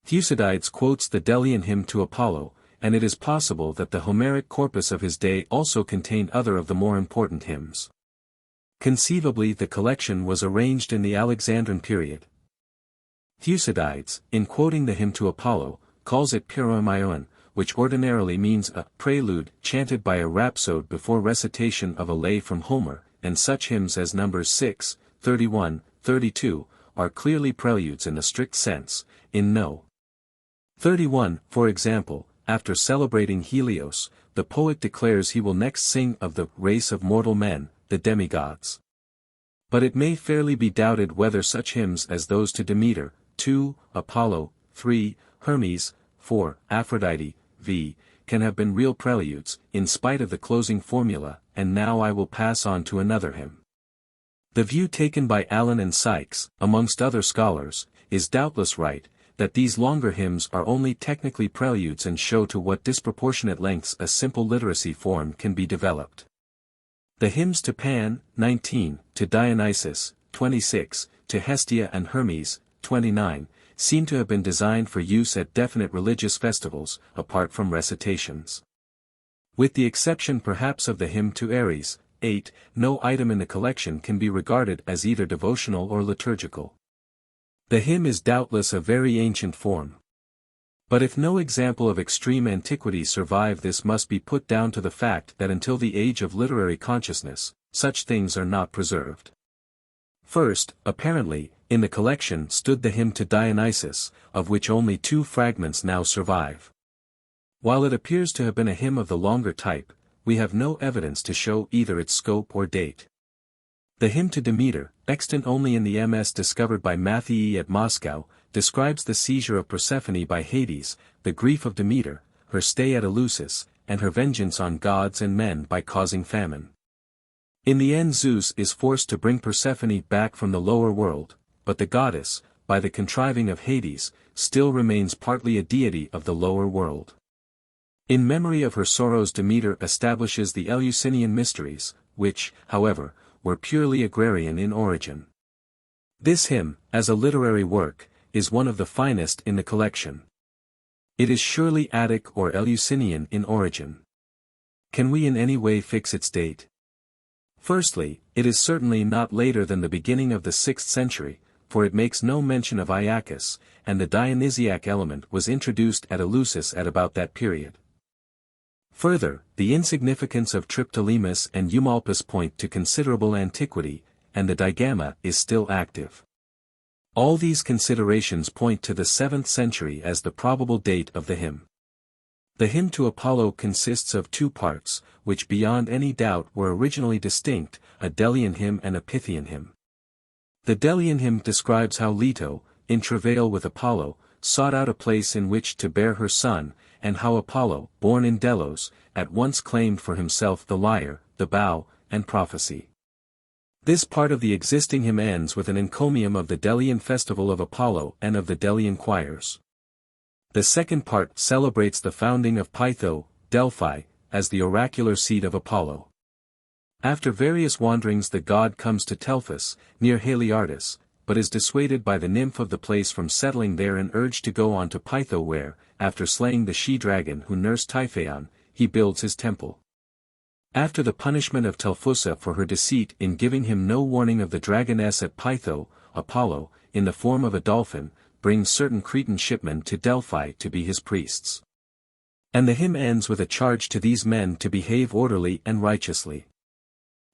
Thucydides quotes the Delian hymn to Apollo, and it is possible that the Homeric corpus of his day also contained other of the more important hymns. Conceivably the collection was arranged in the Alexandrine period. Thucydides, in quoting the hymn to Apollo, calls it Pyroemaion, which ordinarily means a prelude chanted by a rhapsode before recitation of a lay from Homer, and such hymns as Numbers 6, 31, 32, are clearly preludes in the strict sense, in no. 31, for example, after celebrating Helios, the poet declares he will next sing of the race of mortal men, the demigods. But it may fairly be doubted whether such hymns as those to Demeter, 2, Apollo, 3, Hermes, 4, Aphrodite, v, can have been real preludes, in spite of the closing formula, and now I will pass on to another hymn. The view taken by Allen and Sykes, amongst other scholars, is doubtless right, that these longer hymns are only technically preludes and show to what disproportionate lengths a simple literacy form can be developed. The hymns to Pan, 19, to Dionysus, 26, to Hestia and Hermes, 29, seem to have been designed for use at definite religious festivals, apart from recitations. With the exception perhaps of the hymn to Ares, 8, no item in the collection can be regarded as either devotional or liturgical. The hymn is doubtless a very ancient form. But if no example of extreme antiquity survive, this must be put down to the fact that until the age of literary consciousness, such things are not preserved. First, apparently, in the collection stood the hymn to Dionysus, of which only 2 fragments now survive. While it appears to have been a hymn of the longer type, we have no evidence to show either its scope or date. The hymn to Demeter, extant only in the MS discovered by Matthei at Moscow, describes the seizure of Persephone by Hades, the grief of Demeter, her stay at Eleusis, and her vengeance on gods and men by causing famine. In the end Zeus is forced to bring Persephone back from the lower world, but the goddess, by the contriving of Hades, still remains partly a deity of the lower world. In memory of her sorrows Demeter establishes the Eleusinian mysteries, which, however, were purely agrarian in origin. This hymn, as a literary work, is one of the finest in the collection. It is surely Attic or Eleusinian in origin. Can we in any way fix its date? Firstly, it is certainly not later than the beginning of the 6th century, for it makes no mention of Iacchus, and the Dionysiac element was introduced at Eleusis at about that period. Further, the insignificance of Triptolemus and Eumolpus point to considerable antiquity, and the digamma is still active. All these considerations point to the 7th century as the probable date of the hymn. The hymn to Apollo consists of 2 parts, which beyond any doubt were originally distinct, a Delian hymn and a Pythian hymn. The Delian hymn describes how Leto, in travail with Apollo, sought out a place in which to bear her son, and how Apollo, born in Delos, at once claimed for himself the lyre, the bow, and prophecy. This part of the existing hymn ends with an encomium of the Delian festival of Apollo and of the Delian choirs. The second part celebrates the founding of Pytho, Delphi, as the oracular seat of Apollo. After various wanderings the god comes to Telephus, near Haliartus, but is dissuaded by the nymph of the place from settling there and urged to go on to Pytho where, after slaying the she-dragon who nursed Typhaon, he builds his temple. After the punishment of Telphusa for her deceit in giving him no warning of the dragoness at Pytho, Apollo, in the form of a dolphin, brings certain Cretan shipmen to Delphi to be his priests. And the hymn ends with a charge to these men to behave orderly and righteously.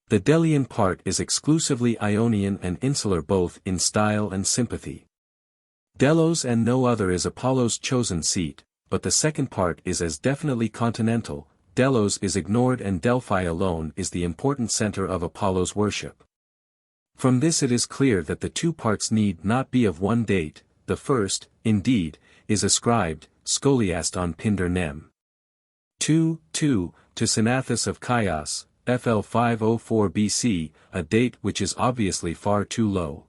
The Delian part is exclusively Ionian and insular both in style and sympathy. Delos and no other is Apollo's chosen seat, but the second part is as definitely continental. Delos is ignored and Delphi alone is the important center of Apollo's worship. From this it is clear that the 2 parts need not be of one date. The first, indeed, is ascribed, scholiast on Pindar Nem. 2 to Synathus of Chios, FL 504 BC, a date which is obviously far too low.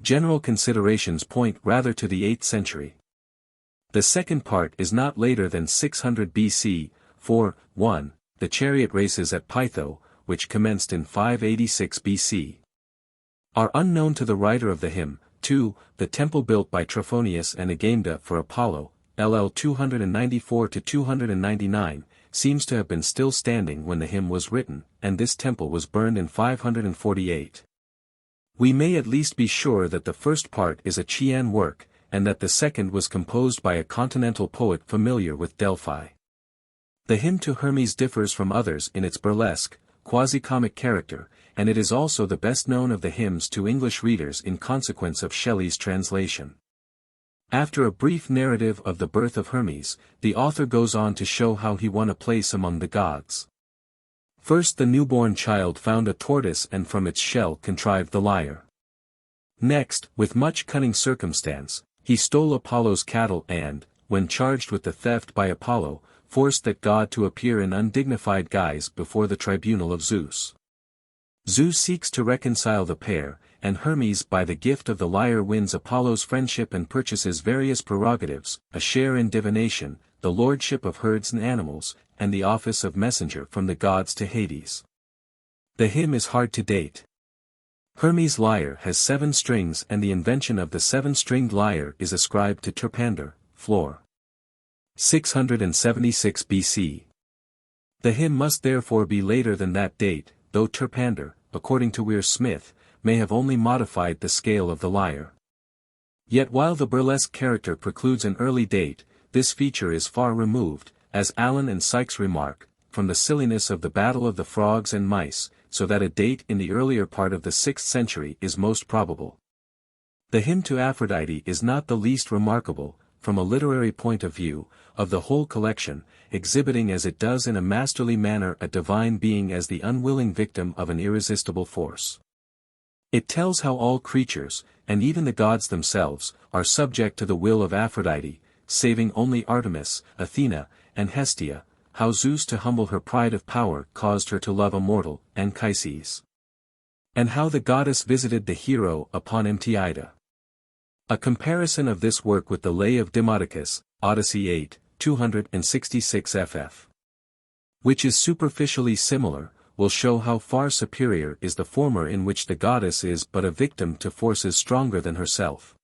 General considerations point rather to the 8th century. The second part is not later than 600 BC, for, 1, the chariot races at Pytho, which commenced in 586 BC. Are unknown to the writer of the hymn. 2, the temple built by Trophonius and Agamda for Apollo, LL 294-299, seems to have been still standing when the hymn was written, and this temple was burned in 548. We may at least be sure that the first part is a Chian work, and that the second was composed by a continental poet familiar with Delphi. The hymn to Hermes differs from others in its burlesque, quasi-comic character, and it is also the best known of the hymns to English readers in consequence of Shelley's translation. After a brief narrative of the birth of Hermes, the author goes on to show how he won a place among the gods. First the newborn child found a tortoise and from its shell contrived the lyre. Next, with much cunning circumstance, he stole Apollo's cattle and, when charged with the theft by Apollo, forced that god to appear in undignified guise before the tribunal of Zeus. Zeus seeks to reconcile the pair, and Hermes by the gift of the lyre wins Apollo's friendship and purchases various prerogatives, a share in divination, the lordship of herds and animals, and the office of messenger from the gods to Hades. The hymn is hard to date. Hermes' lyre has 7 strings and the invention of the 7-stringed lyre is ascribed to Terpander, Flor. 676 BC. The hymn must therefore be later than that date, though Terpander, according to Weir Smith, may have only modified the scale of the lyre. Yet while the burlesque character precludes an early date, this feature is far removed, as Allen and Sykes remark, from the silliness of the battle of the frogs and mice, so that a date in the earlier part of the 6th century is most probable. The hymn to Aphrodite is not the least remarkable, from a literary point of view, of the whole collection, exhibiting as it does in a masterly manner a divine being as the unwilling victim of an irresistible force. It tells how all creatures, and even the gods themselves, are subject to the will of Aphrodite, saving only Artemis, Athena, and Hestia, how Zeus to humble her pride of power caused her to love a mortal, Anchises. And how the goddess visited the hero upon empty Ida. A comparison of this work with the Lay of Demodocus, Odyssey 8, 266 ff. Which is superficially similar, will show how far superior is the former, in which the goddess is but a victim to forces stronger than herself.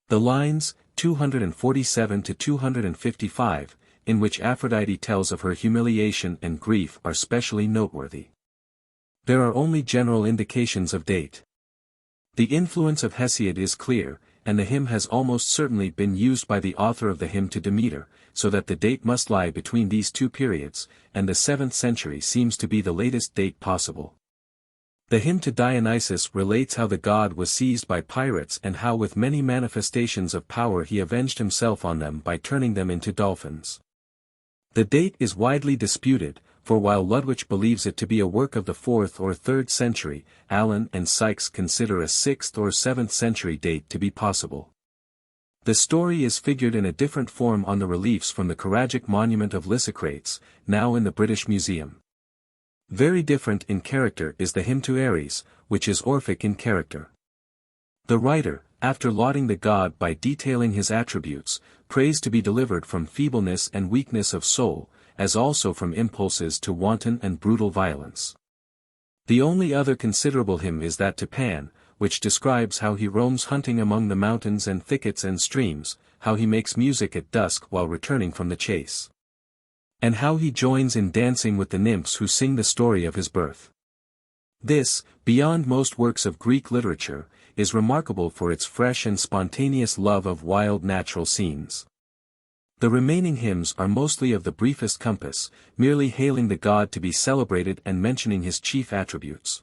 The lines, 247 to 255, in which Aphrodite tells of her humiliation and grief are specially noteworthy. There are only general indications of date. The influence of Hesiod is clear, and the hymn has almost certainly been used by the author of the hymn to Demeter, so that the date must lie between these two periods, and the 7th century seems to be the latest date possible. The hymn to Dionysus relates how the god was seized by pirates and how with many manifestations of power he avenged himself on them by turning them into dolphins. The date is widely disputed, for while Ludwig believes it to be a work of the 4th or 3rd century, Allen and Sykes consider a 6th or 7th century date to be possible. The story is figured in a different form on the reliefs from the Karagic monument of Lysicrates, now in the British Museum. Very different in character is the hymn to Ares, which is Orphic in character. The writer, after lauding the god by detailing his attributes, prays to be delivered from feebleness and weakness of soul, as also from impulses to wanton and brutal violence. The only other considerable hymn is that to Pan, which describes how he roams hunting among the mountains and thickets and streams, how he makes music at dusk while returning from the chase, and how he joins in dancing with the nymphs who sing the story of his birth. This, beyond most works of Greek literature, is remarkable for its fresh and spontaneous love of wild natural scenes. The remaining hymns are mostly of the briefest compass, merely hailing the god to be celebrated and mentioning his chief attributes.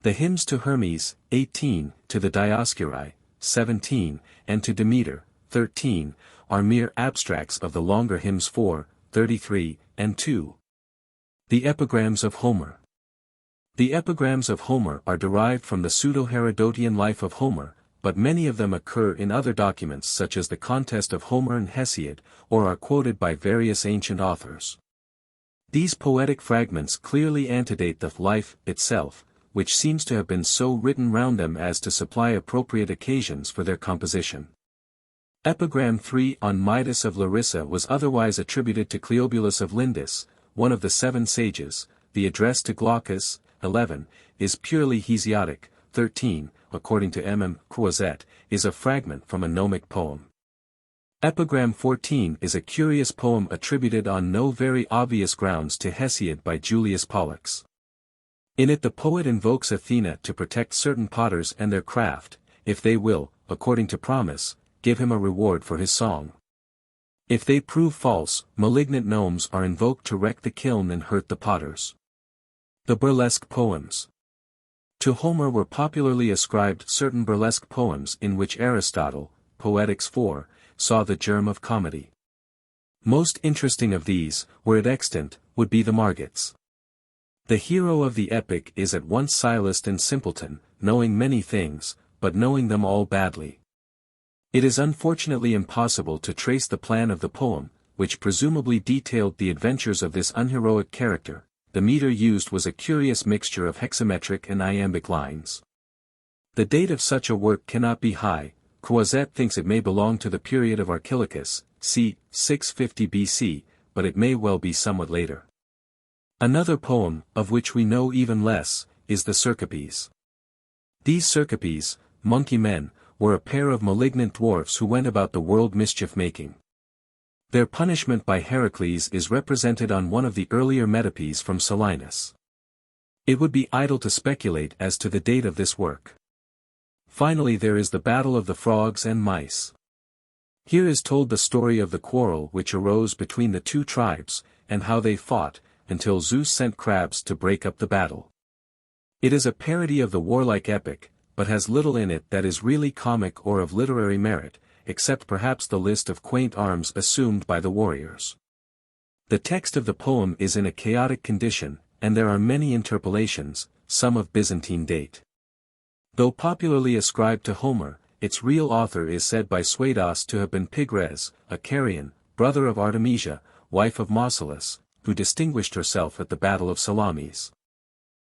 The hymns to Hermes, 18, to the Dioscuri, 17, and to Demeter, 13, are mere abstracts of the longer hymns 4, 33, and 2. The epigrams of Homer. The epigrams of Homer are derived from the pseudo-Herodotian life of Homer, but many of them occur in other documents such as the Contest of Homer and Hesiod, or are quoted by various ancient authors. These poetic fragments clearly antedate the life itself, which seems to have been so written round them as to supply appropriate occasions for their composition. Epigram 3 on Midas of Larissa was otherwise attributed to Cleobulus of Lindus, one of the 7 sages. The address to Glaucus, 11, is purely Hesiodic. 13, according to M. Croizet, is a fragment from a gnomic poem. Epigram 14 is a curious poem attributed on no very obvious grounds to Hesiod by Julius Pollux. In it the poet invokes Athena to protect certain potters and their craft, if they will, according to promise, give him a reward for his song. If they prove false, malignant gnomes are invoked to wreck the kiln and hurt the potters. The burlesque poems. To Homer were popularly ascribed certain burlesque poems in which Aristotle, Poetics 4, saw the germ of comedy. Most interesting of these, were it extant, would be the Margits. The hero of the epic is at once sciolist and simpleton, knowing many things, but knowing them all badly. It is unfortunately impossible to trace the plan of the poem, which presumably detailed the adventures of this unheroic character. The meter used was a curious mixture of hexametric and iambic lines. The date of such a work cannot be high. Croizet thinks it may belong to the period of Archilochus, c. 650 BC, but it may well be somewhat later. Another poem, of which we know even less, is the Cercopes. These Cercopes, monkey men, were a pair of malignant dwarfs who went about the world mischief-making. Their punishment by Heracles is represented on one of the earlier metopes from Silenus. It would be idle to speculate as to the date of this work. Finally there is the battle of the frogs and mice. Here is told the story of the quarrel which arose between the two tribes, and how they fought, until Zeus sent crabs to break up the battle. It is a parody of the warlike epic, but has little in it that is really comic or of literary merit, except perhaps the list of quaint arms assumed by the warriors. The text of the poem is in a chaotic condition, and there are many interpolations, some of Byzantine date. Though popularly ascribed to Homer, its real author is said by Suidas to have been Pygres, a Carian, brother of Artemisia, wife of Mausolus, who distinguished herself at the Battle of Salamis.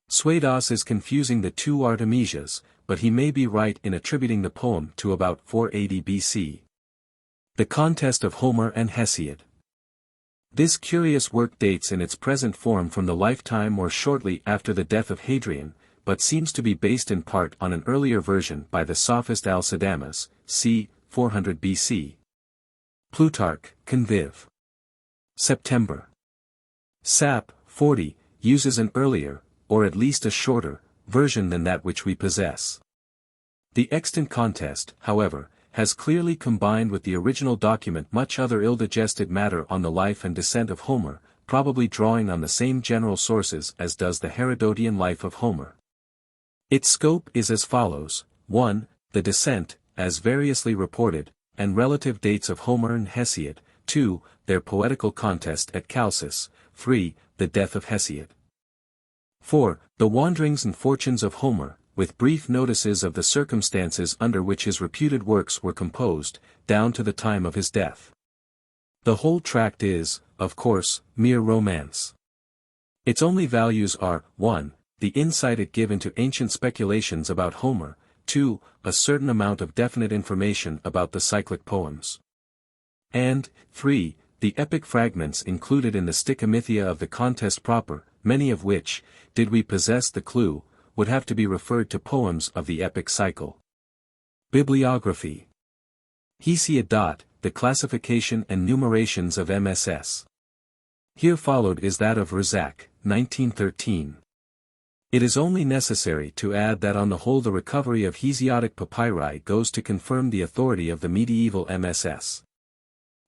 Suedas is confusing the two Artemisias, but he may be right in attributing the poem to about 480 BC. The Contest of Homer and Hesiod. This curious work dates in its present form from the lifetime or shortly after the death of Hadrian, but seems to be based in part on an earlier version by the sophist Alcidamas, c. 400 BC. Plutarch, Conviv. September. Sap. 40, uses an earlier, or at least a shorter, version than that which we possess. The extant contest, however, has clearly combined with the original document much other ill-digested matter on the life and descent of Homer, probably drawing on the same general sources as does the Herodotian life of Homer. Its scope is as follows: 1. The descent, as variously reported, and relative dates of Homer and Hesiod; 2. Their poetical contest at Chalcis; 3. The death of Hesiod. 4. The wanderings and fortunes of Homer, with brief notices of the circumstances under which his reputed works were composed, down to the time of his death. The whole tract is, of course, mere romance. Its only values are, 1. The insight it gives into ancient speculations about Homer; 2. A certain amount of definite information about the cyclic poems. And, 3. The epic fragments included in the Stichomythia of the contest proper, many of which, did we possess the clue, would have to be referred to poems of the epic cycle. Bibliography. Hesiod. The classification and numerations of MSS. Here followed is that of Rzak, 1913. It is only necessary to add that on the whole the recovery of Hesiodic papyri goes to confirm the authority of the medieval MSS.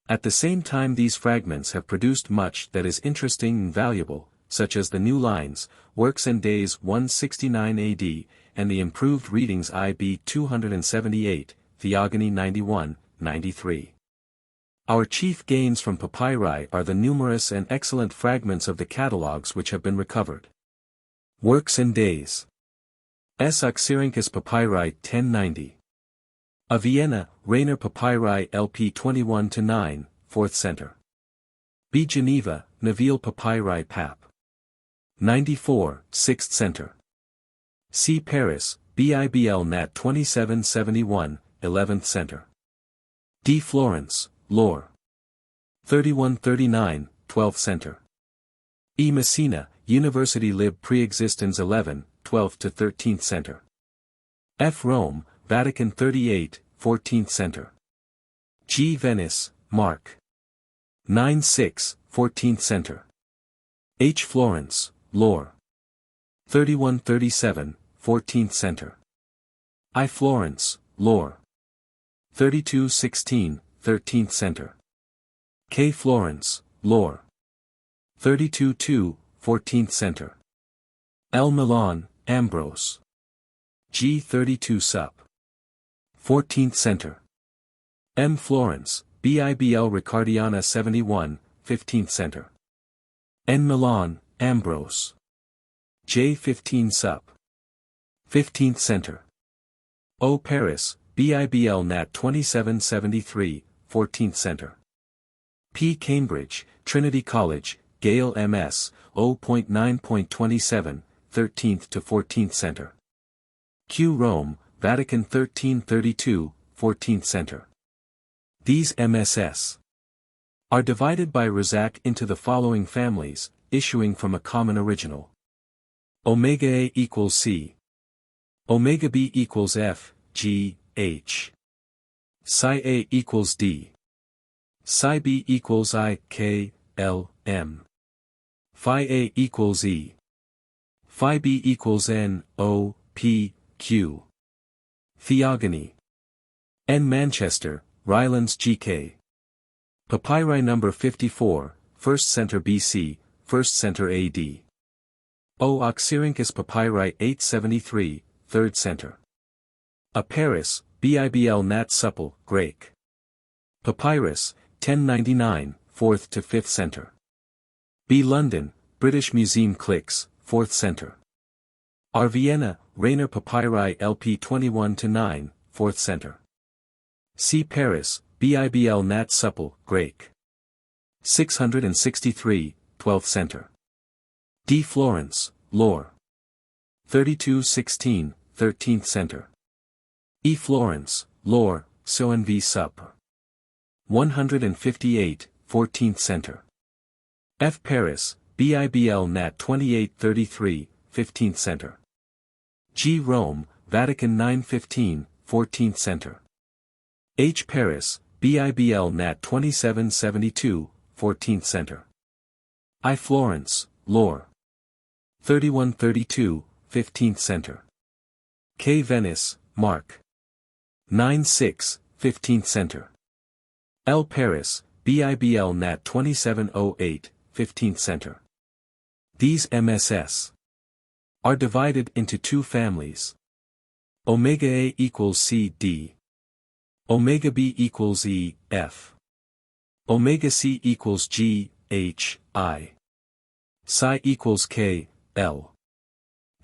At the same time these fragments have produced much that is interesting and valuable, such as the new lines, Works and Days 169 AD, and the improved readings IB 278, Theogony 91, 93. Our chief gains from papyri are the numerous and excellent fragments of the catalogues which have been recovered. Works and Days. S. Oxyrhynchus Papyri 1090. A Vienna, Rainer Papyri LP 21-9, 4th Center. B. Geneva, Naville Papyri Pap. 94, 6th Center. C. Paris, BIBL Nat 2771, 11th Center. D. Florence, Lore. 3139, 12th Center. E. Messina, University Lib Preexistens 11, 12th to 13th Center. F. Rome, Vatican 38, 14th Center. G. Venice, Mark. 9-6, 14th Center. H. Florence, Lore. 3137, 14th Center. I. Florence, Lore. 3216, 13th Center. K. Florence, Lore. 32-2, 14th Center. L. Milan, Ambrose. G. 32 Sup. 14th Center. M. Florence, BIBL Ricardiana 71, 15th Center. N. Milan, Ambrose. J. 15 Sup. 15th Center. O. Paris, BIBL Nat 2773, 14th Center. P. Cambridge, Trinity College, Gale MS, 0.9.27, 13th to 14th Center. Q. Rome, Vatican 1332, 14th Center. These MSS are divided by Rzak into the following families, issuing from a common original. Omega A equals C. Omega B equals F, G, H. Psi A equals D. Psi B equals I, K, L, M. Phi A equals E. Phi B equals N, O, P, Q. Theogony. N. Manchester, Rylands GK. Papyri number 54, 1st Center BC, 1st Center AD. O. Oxyrhynchus Papyri 873, 3rd Center. A. Paris, BIBL Nat Supple, Greek. Papyrus, 1099, 4th to 5th Center. B. London, British Museum Clicks, 4th Center. R. Vienna, Rainer Papyri LP 21-9, 4th Center. C. Paris, BIBL Nat Supple, Greek. 663, 12th Center. D. Florence, Lore. 3216, 13th center. E. Florence, Lore, So and V. Sup. 158, 14th center. F. Paris, BIBL Nat 2833, 15th center. G. Rome, Vatican 915, 14th center. H. Paris, BIBL Nat 2772, 14th center. I. Florence, Lore. 3132, 15th center. K. Venice, Mark. 96, 15th center. L. Paris, BIBL Nat 2708, 15th center. These MSS are divided into two families. Omega A equals C D. Omega B equals E F. Omega C equals G H I. Psi equals K L.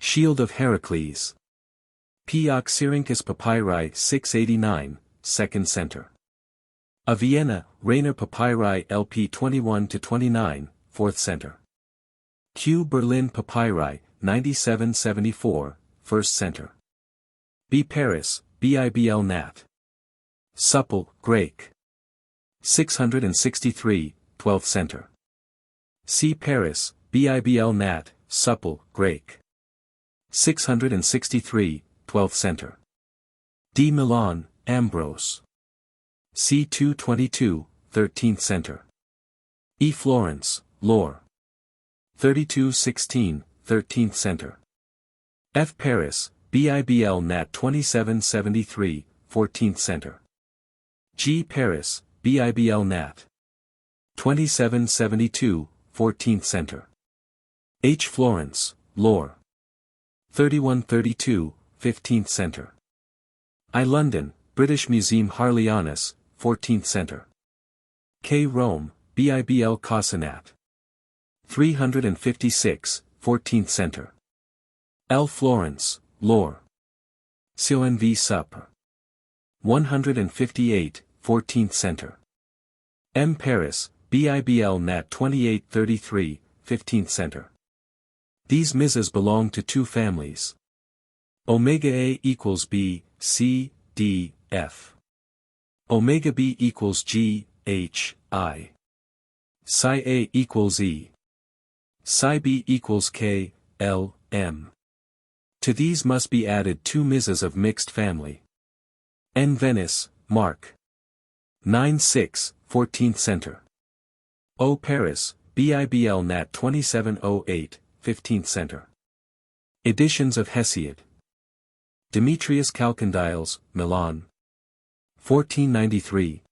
Shield of Heracles. P. Oxyrhynchus papyri 689, 2nd center. A. Vienna, Rainer papyri LP 21-29, 4th center. Q. Berlin papyri 9774, 1st center. B. Paris, BIBL Nat. Supple, Greek. 663, 12th center. C. Paris, BIBL Nat. Supple, Greek. 663, 12th center. D. Milan, Ambrose. C. 222, 13th center. E. Florence, Lore. 3216, 13th center. F. Paris, BIBL Nat 2773, 14th center. G. Paris, BIBL Nat. 2772, 14th center. H. Florence, Lore. 3132, 15th center. I. London, British Museum Harleianus, 14th center. K. Rome, BIBL Cosinat. 356, 14th center. L. Florence, Lore. So and V. Sup. 158, 14th center. M. Paris, BIBL Nat 2833, 15th center. These misas belong to two families. Omega A equals B, C, D, F. Omega B equals G, H, I. Psi A equals E. Psi B equals K, L, M. To these must be added two misas of mixed family. N. Venice, Mark. 96, 14th center. O. Paris, BIBL Nat 2708, 15th center. Editions of Hesiod. Demetrius Chalcondyles, Milan. 1493.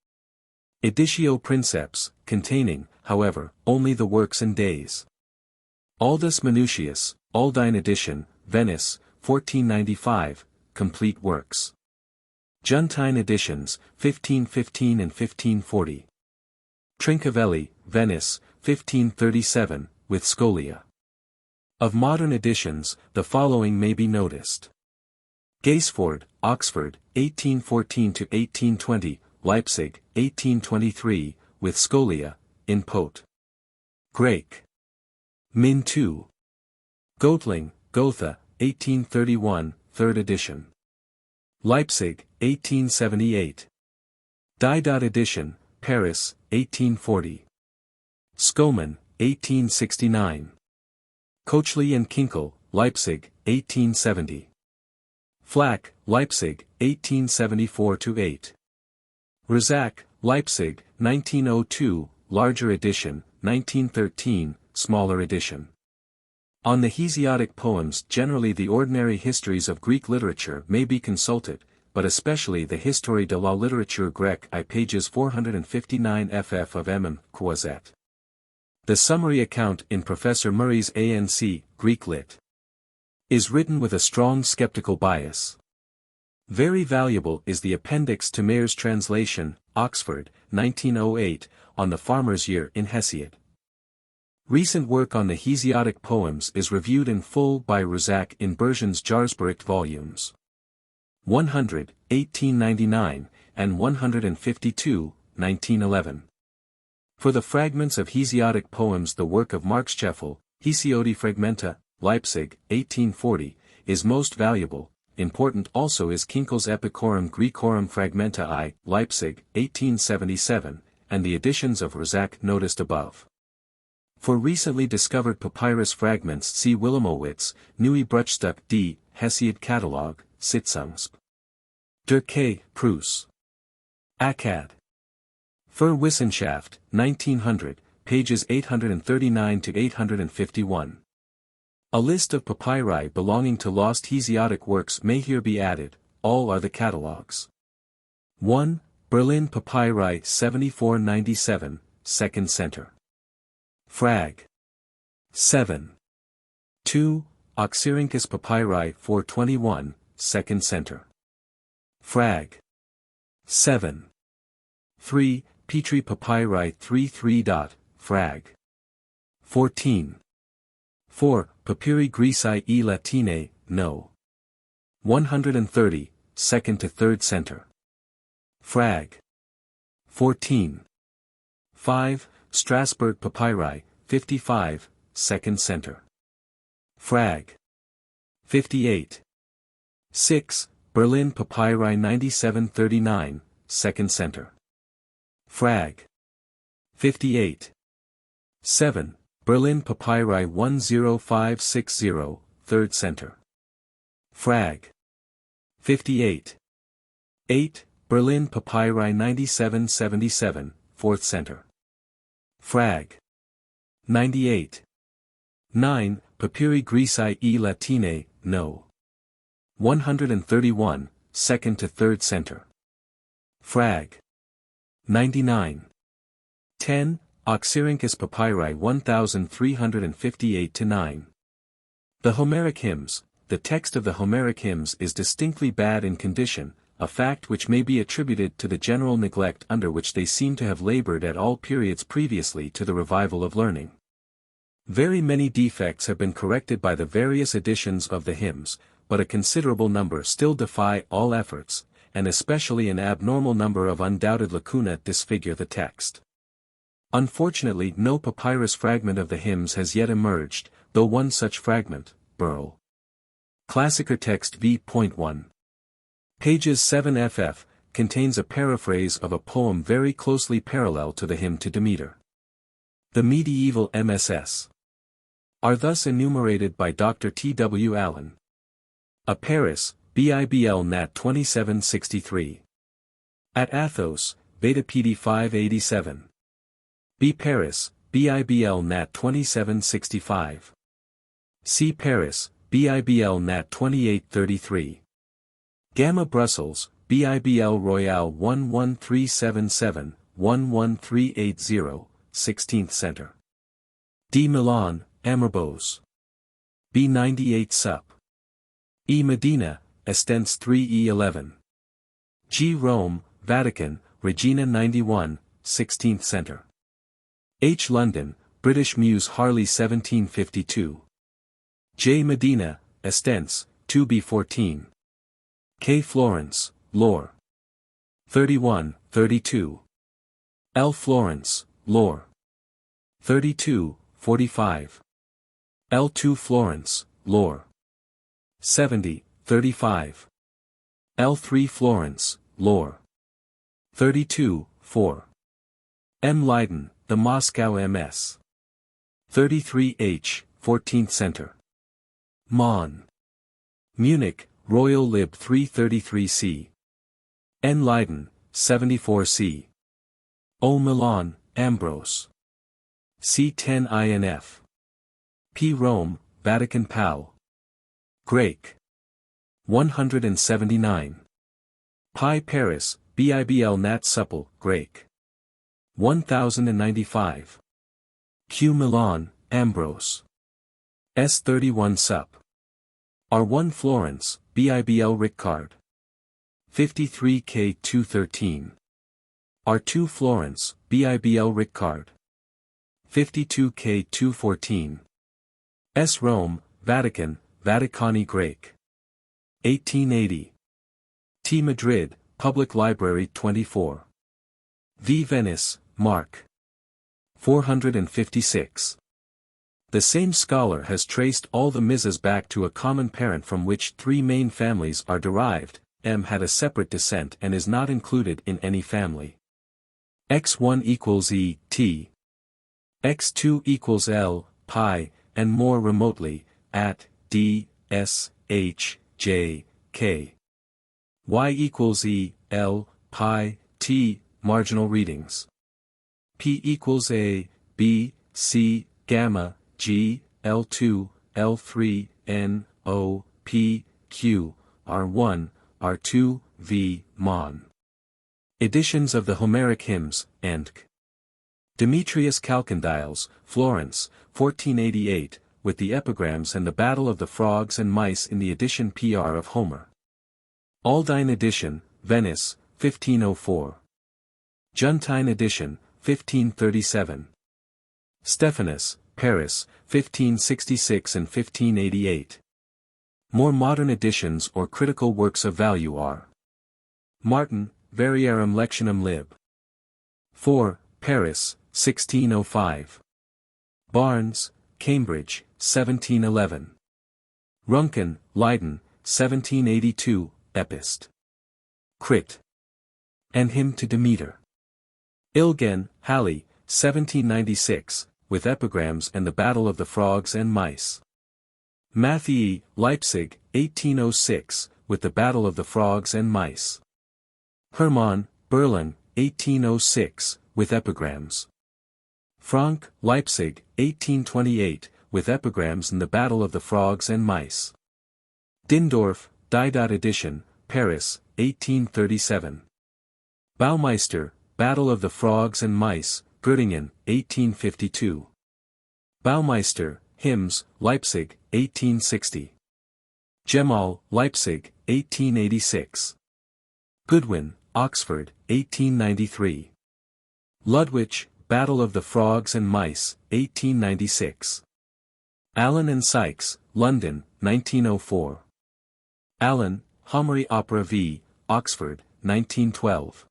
Editio Princeps, containing, however, only the works and days. Aldus Manutius, Aldine edition, Venice, 1495, complete works. Juntine editions, 1515 and 1540. Trincavelli, Venice, 1537, with scholia. Of modern editions, the following may be noticed. Gaisford, Oxford, 1814-1820, Leipzig, 1823, with scholia, in Pot. Grake. Min 2. Goetling, Gotha, 1831, 3rd edition. Leipzig, 1878. Didot edition, Paris, 1840. Skoman, 1869. Koechley and Kinkel, Leipzig, 1870. Flack, Leipzig, 1874-8. Rizak, Leipzig, 1902, larger edition, 1913, smaller edition. On the Hesiodic poems, generally the ordinary histories of Greek literature may be consulted, but especially the Histoire de la littérature grecque I pages 459 ff of MM. Croizet. The summary account in Professor Murray's ANC, Greek Lit. is written with a strong skeptical bias. Very valuable is the appendix to Mayer's translation, Oxford, 1908, on the Farmer's Year in Hesiod. Recent work on the Hesiodic poems is reviewed in full by Rizak in Bergen's Jarsbericht volumes 100, 1899, and 152, 1911. For the fragments of Hesiodic poems, the work of Marxcheffel, Hesiodi Fragmenta, Leipzig, 1840, is most valuable. Important also is Kinkel's Epicorum Graecorum Fragmenta I, Leipzig, 1877, and the editions of Rezac noticed above. For recently discovered papyrus fragments see Willemowitz, Neue Bruchstück D. Hesiod Catalogue, Sitzungsb. Der K. Prus. Akkad. Für Wissenschaft, 1900, pages 839 to 851. A list of papyri belonging to lost Hesiodic works may here be added, all are the catalogues. 1. Berlin Papyri 7497, 2nd Center. Frag. 7. 2. Oxyrhynchus Papyri 421, 2nd Center. Frag. 7. 3. Petri Papyri 33. Frag. 14. 4. Papyri Greci e Latinae, No. 130, 2nd to 3rd Center. Frag. 14. 5. Strasbourg Papyri, 55, 2nd Center. Frag. 58. 6. Berlin Papyri 9739, 2nd Center. Frag. 58. 7. Berlin Papyri 10560, 3rd Center. Frag. 58. 8. Berlin Papyri 9777, 4th Center. Frag. 98. 9. Papyri Greci e Latinae, No. 131, 2nd to 3rd Center. Frag. 99. 10. Oxyrhynchus Papyri 1358-9. The Homeric Hymns. The text of the Homeric Hymns is distinctly bad in condition, a fact which may be attributed to the general neglect under which they seem to have labored at all periods previously to the revival of learning. Very many defects have been corrected by the various editions of the hymns, but a considerable number still defy all efforts, and especially an abnormal number of undoubted lacunae disfigure the text. Unfortunately, no papyrus fragment of the hymns has yet emerged, though one such fragment, Burl. Klassiker Text v.1. Pages 7 ff, contains a paraphrase of a poem very closely parallel to the hymn to Demeter. The medieval MSS are thus enumerated by Dr. T. W. Allen. A Paris, BIBL Nat 2763. At Athos, Beta PD 587. B. Paris, BIBL Nat 2765. C. Paris, BIBL Nat 2833. Gamma Brussels, BIBL Royale 11377, 11380, 16th Center. D. Milan, Amorbos. B. 98 Sup. E. Medina, Estents 3E11. G. Rome, Vatican, Regina 91, 16th Center. H. London, British Muse Harley 1752. J. Medina, Estents, 2B14. K. Florence, Lore. 31, 32. L. Florence, Lore. 32, 45. L2 Florence, Lore. 70, 35. L3 Florence, Lore. 32, 4. M. Leiden, the Moscow MS. 33H, 14th Center. Mon. Munich, Royal Lib 333C. N. Leiden, 74C. O. Milan, Ambrose. C10 INF. P. Rome, Vatican Pal. Grake. 179. Pi Paris, BIBL Nat Supple, Grake. 1095. Q. Milan, Ambrose. S31 Sup. R1 Florence, BIBL Rickard. 53K 213. R2 Florence, BIBL Rickard. 52K 214. S. Rome, Vatican, Vaticani Grake. 1880. T. Madrid, Public Library 24. V. Venice, Mark. 456. The same scholar has traced all the myths back to a common parent from which three main families are derived. M had a separate descent and is not included in any family. X1 equals E, T. X2 equals L, pi, and more remotely, at, D, S, H, J, K. Y equals E, L, pi, T, marginal readings. P equals A, B, C, gamma, G, L2, L3, N, O, P, Q, R1, R2, V, Mon. Editions of the Homeric Hymns, Enc. Demetrius Chalcondyles, Florence, 1488, with the epigrams and the Battle of the Frogs and Mice in the edition PR of Homer. Aldine edition, Venice, 1504. Juntine edition, 1537. Stephanus, Paris, 1566 and 1588. More modern editions or critical works of value are Martin, Variarum Lectionum Lib. 4, Paris, 1605. Barnes, Cambridge, 1711. Runken, Leiden, 1782, Epist. Crit. An Hymn to Demeter. Ilgen, Halley, 1796, with epigrams and the Battle of the Frogs and Mice. Matthei, Leipzig, 1806, with the Battle of the Frogs and Mice. Hermann, Berlin, 1806, with epigrams. Frank, Leipzig, 1828, with epigrams and the Battle of the Frogs and Mice. Dindorf, Didot edition, Paris, 1837. Baumeister, Battle of the Frogs and Mice, Göttingen, 1852. Baumeister, Hymns, Leipzig, 1860. Gemal, Leipzig, 1886. Goodwin, Oxford, 1893. Ludwig, Battle of the Frogs and Mice, 1896. Allen and Sykes, London, 1904. Allen, Homeric Opera v. Oxford, 1912.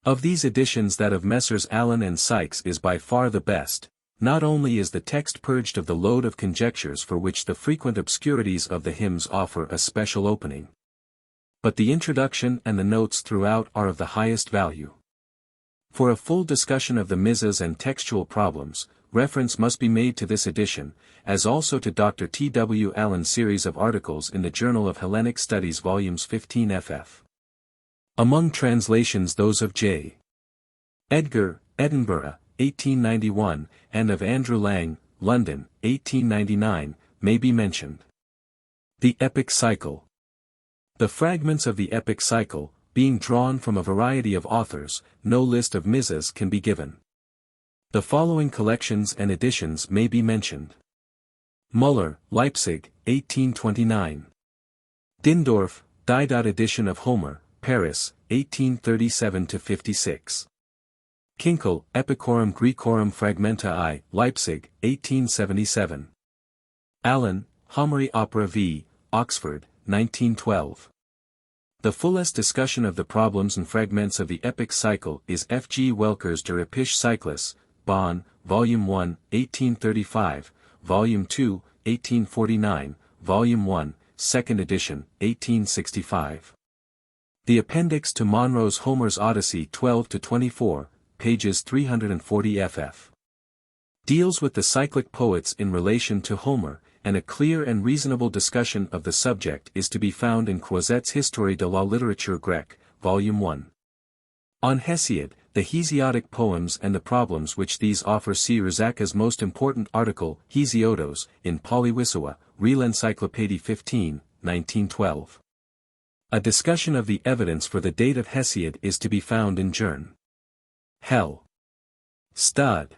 Of these editions that of Messrs. Allen and Sykes is by far the best. Not only is the text purged of the load of conjectures for which the frequent obscurities of the hymns offer a special opening, but the introduction and the notes throughout are of the highest value. For a full discussion of the myths and textual problems, reference must be made to this edition, as also to Dr. T. W. Allen's series of articles in the Journal of Hellenic Studies Volumes 15 ff. Among translations those of J. Edgar, Edinburgh, 1891, and of Andrew Lang, London, 1899, may be mentioned. The Epic Cycle. The fragments of the Epic Cycle, being drawn from a variety of authors, no list of myths can be given. The following collections and editions may be mentioned. Muller, Leipzig, 1829. Dindorf, Didot edition of Homer, Paris, 1837-56. Kinkel, Epicorum Graecorum Fragmenta I, Leipzig, 1877. Allen, Homeric Opera v. Oxford, 1912. The fullest discussion of the problems and fragments of the epic cycle is F. G. Welker's Der Epische Cyklus, Bonn, Volume 1, 1835, Volume 2, 1849, Volume 1, 2nd edition, 1865. The appendix to Monroe's Homer's Odyssey 12-24, pages 340 ff. Deals with the cyclic poets in relation to Homer, and a clear and reasonable discussion of the subject is to be found in Croiset's Histoire de la littérature grecque, Volume 1. On Hesiod, the Hesiodic poems and the problems which these offer see Rizaka's most important article, Hesiodos, in Polywissowa, Real Encyclopédie 15, 1912. A discussion of the evidence for the date of Hesiod is to be found in Journ. Hell. Stud.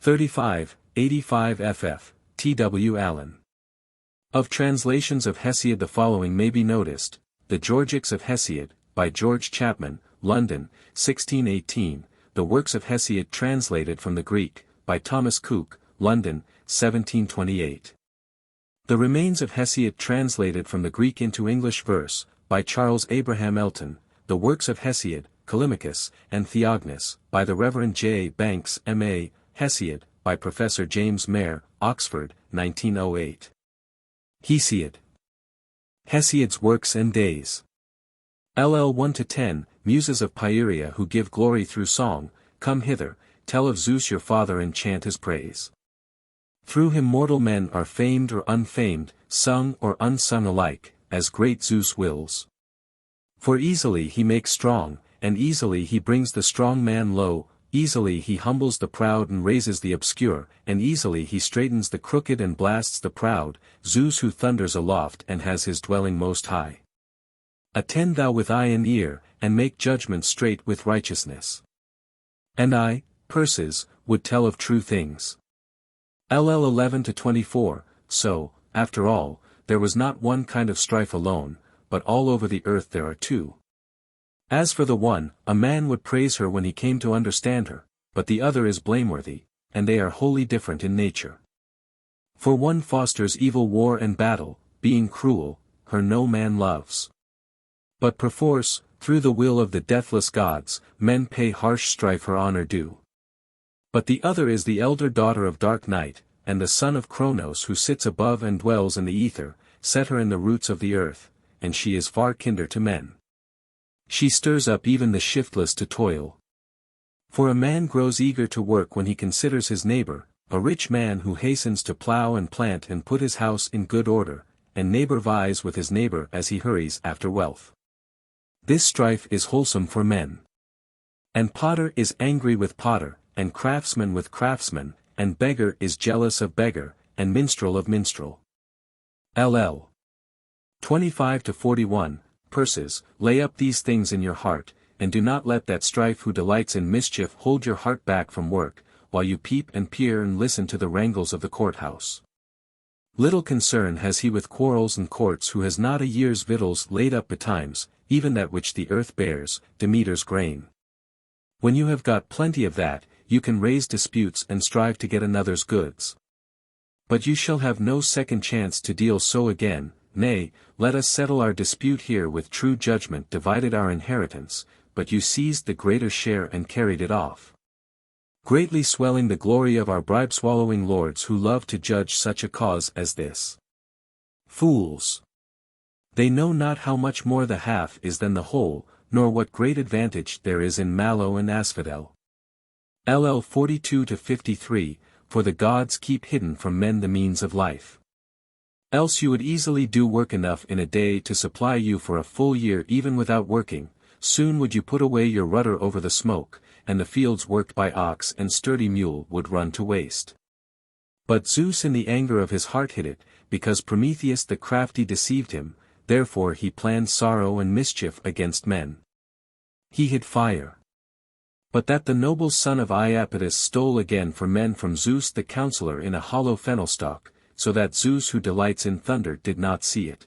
35, 85 ff, T. W. Allen. Of translations of Hesiod the following may be noticed: The Georgics of Hesiod, by George Chapman, London, 1618, The Works of Hesiod translated from the Greek, by Thomas Cook, London, 1728. The Remains of Hesiod translated from the Greek into English verse, by Charles Abraham Elton, The Works of Hesiod, Callimachus, and Theognis, by the Reverend J. Banks, M.A., Hesiod, by Professor James Mayer, Oxford, 1908. Hesiod. Hesiod's Works and Days. LL 1-10, Muses of Pieria who give glory through song, come hither, tell of Zeus your father and chant his praise. Through him mortal men are famed or unfamed, sung or unsung alike, as great Zeus wills. For easily he makes strong, and easily he brings the strong man low, easily he humbles the proud and raises the obscure, and easily he straightens the crooked and blasts the proud, Zeus who thunders aloft and has his dwelling most high. Attend thou with eye and ear, and make judgment straight with righteousness. And I, Perses, would tell of true things. LL 11-24, so, after all, there was not one kind of strife alone, but all over the earth there are two. As for the one, a man would praise her when he came to understand her, but the other is blameworthy, and they are wholly different in nature. For one fosters evil war and battle, being cruel, her no man loves. But perforce, through the will of the deathless gods, men pay harsh strife her honor due. But the other is the elder daughter of dark night, and the son of Cronos who sits above and dwells in the ether, set her in the roots of the earth, and she is far kinder to men. She stirs up even the shiftless to toil. For a man grows eager to work when he considers his neighbor, a rich man who hastens to plow and plant and put his house in good order, and neighbor vies with his neighbor as he hurries after wealth. This strife is wholesome for men. And potter is angry with potter, and craftsman with craftsman, and beggar is jealous of beggar, and minstrel of minstrel. LL 25-41, Perses, lay up these things in your heart, and do not let that strife who delights in mischief hold your heart back from work, while you peep and peer and listen to the wrangles of the courthouse. Little concern has he with quarrels and courts who has not a year's victuals laid up betimes, even that which the earth bears, Demeter's grain. When you have got plenty of that, you can raise disputes and strive to get another's goods. But you shall have no second chance to deal so again, nay, let us settle our dispute here with true judgment divided our inheritance, but you seized the greater share and carried it off. Greatly swelling the glory of our bribe-swallowing lords who love to judge such a cause as this. Fools! They know not how much more the half is than the whole, nor what great advantage there is in mallow and asphodel. LL 42-53, for the gods keep hidden from men the means of life. Else you would easily do work enough in a day to supply you for a full year even without working, soon would you put away your rudder over the smoke, and the fields worked by ox and sturdy mule would run to waste. But Zeus in the anger of his heart hid it, because Prometheus the crafty deceived him, therefore he planned sorrow and mischief against men. He hid fire. But that the noble son of Iapetus stole again for men from Zeus the counselor in a hollow fennel stalk, so that Zeus who delights in thunder did not see it.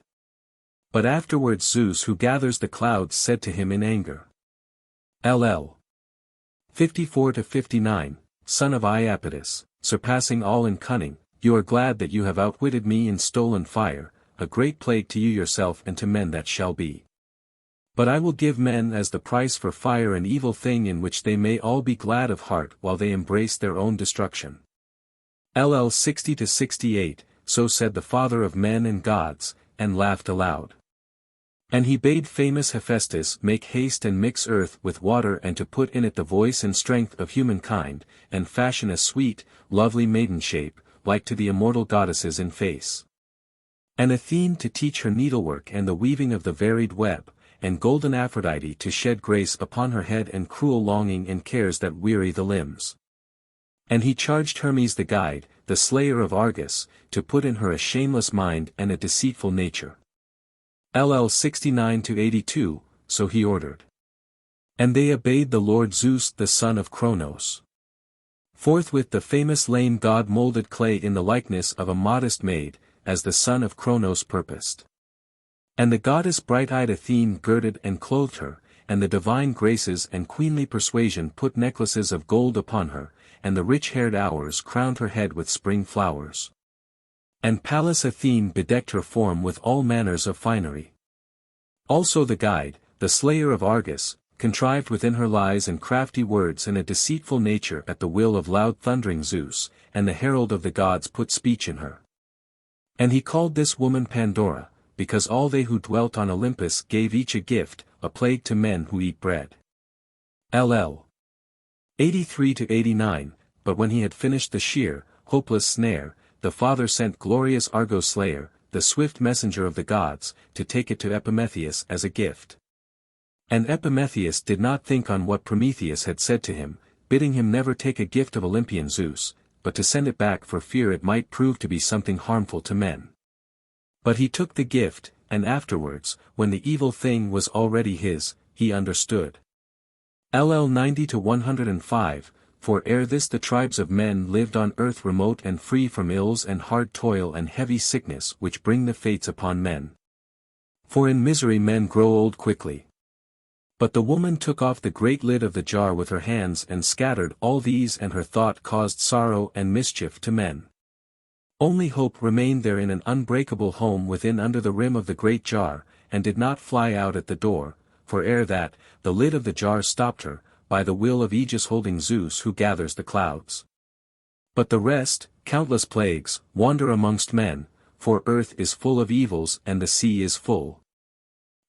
But afterwards Zeus who gathers the clouds said to him in anger. LL 54-59, son of Iapetus, surpassing all in cunning, you are glad that you have outwitted me in stolen fire, a great plague to you yourself and to men that shall be. But I will give men as the price for fire an evil thing in which they may all be glad of heart while they embrace their own destruction. LL 60-68, so said the father of men and gods, and laughed aloud. And he bade famous Hephaestus make haste and mix earth with water and to put in it the voice and strength of humankind, and fashion a sweet, lovely maiden shape, like to the immortal goddesses in face. And Athene to teach her needlework and the weaving of the varied web, and golden Aphrodite to shed grace upon her head and cruel longing and cares that weary the limbs. And he charged Hermes the guide, the slayer of Argus, to put in her a shameless mind and a deceitful nature. LL 69-82, so he ordered. And they obeyed the Lord Zeus the son of Cronos. Forthwith the famous lame god molded clay in the likeness of a modest maid, as the son of Cronos purposed. And the goddess bright-eyed Athene girded and clothed her, and the divine graces and queenly persuasion put necklaces of gold upon her, and the rich-haired Hours crowned her head with spring flowers. And Pallas Athene bedecked her form with all manners of finery. Also the guide, the slayer of Argus, contrived within her lies and crafty words and a deceitful nature at the will of loud thundering Zeus, and the herald of the gods put speech in her. And he called this woman Pandora, because all they who dwelt on Olympus gave each a gift, a plague to men who eat bread. LL. 83-89, but when he had finished the sheer, hopeless snare, the father sent glorious Argo's slayer, the swift messenger of the gods, to take it to Epimetheus as a gift. And Epimetheus did not think on what Prometheus had said to him, bidding him never take a gift of Olympian Zeus, but to send it back for fear it might prove to be something harmful to men. But he took the gift, and afterwards, when the evil thing was already his, he understood. LL 90-105, for ere this the tribes of men lived on earth remote and free from ills and hard toil and heavy sickness which bring the fates upon men. For in misery men grow old quickly. But the woman took off the great lid of the jar with her hands and scattered all these, and her thought caused sorrow and mischief to men. Only hope remained there in an unbreakable home within under the rim of the great jar, and did not fly out at the door, for ere that, the lid of the jar stopped her, by the will of aegis-holding Zeus who gathers the clouds. But the rest, countless plagues, wander amongst men, for earth is full of evils and the sea is full.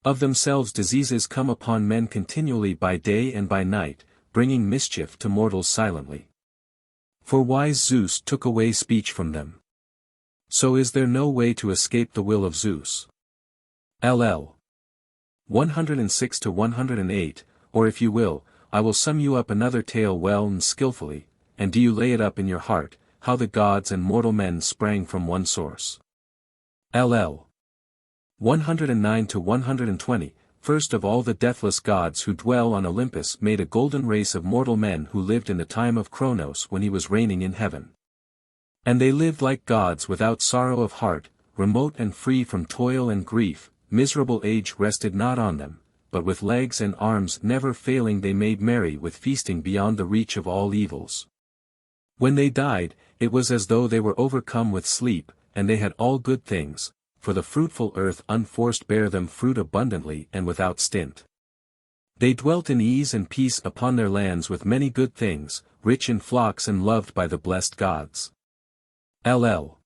Of themselves diseases come upon men continually by day and by night, bringing mischief to mortals silently. For wise Zeus took away speech from them. So is there no way to escape the will of Zeus. LL. 106-108, or if you will, I will sum you up another tale well and skillfully, and do you lay it up in your heart, how the gods and mortal men sprang from one source. LL. 109-120, first of all the deathless gods who dwell on Olympus made a golden race of mortal men who lived in the time of Kronos when he was reigning in heaven. And they lived like gods without sorrow of heart, remote and free from toil and grief, miserable age rested not on them, but with legs and arms never failing they made merry with feasting beyond the reach of all evils. When they died, it was as though they were overcome with sleep, and they had all good things, for the fruitful earth unforced bare them fruit abundantly and without stint. They dwelt in ease and peace upon their lands with many good things, rich in flocks and loved by the blessed gods. LL.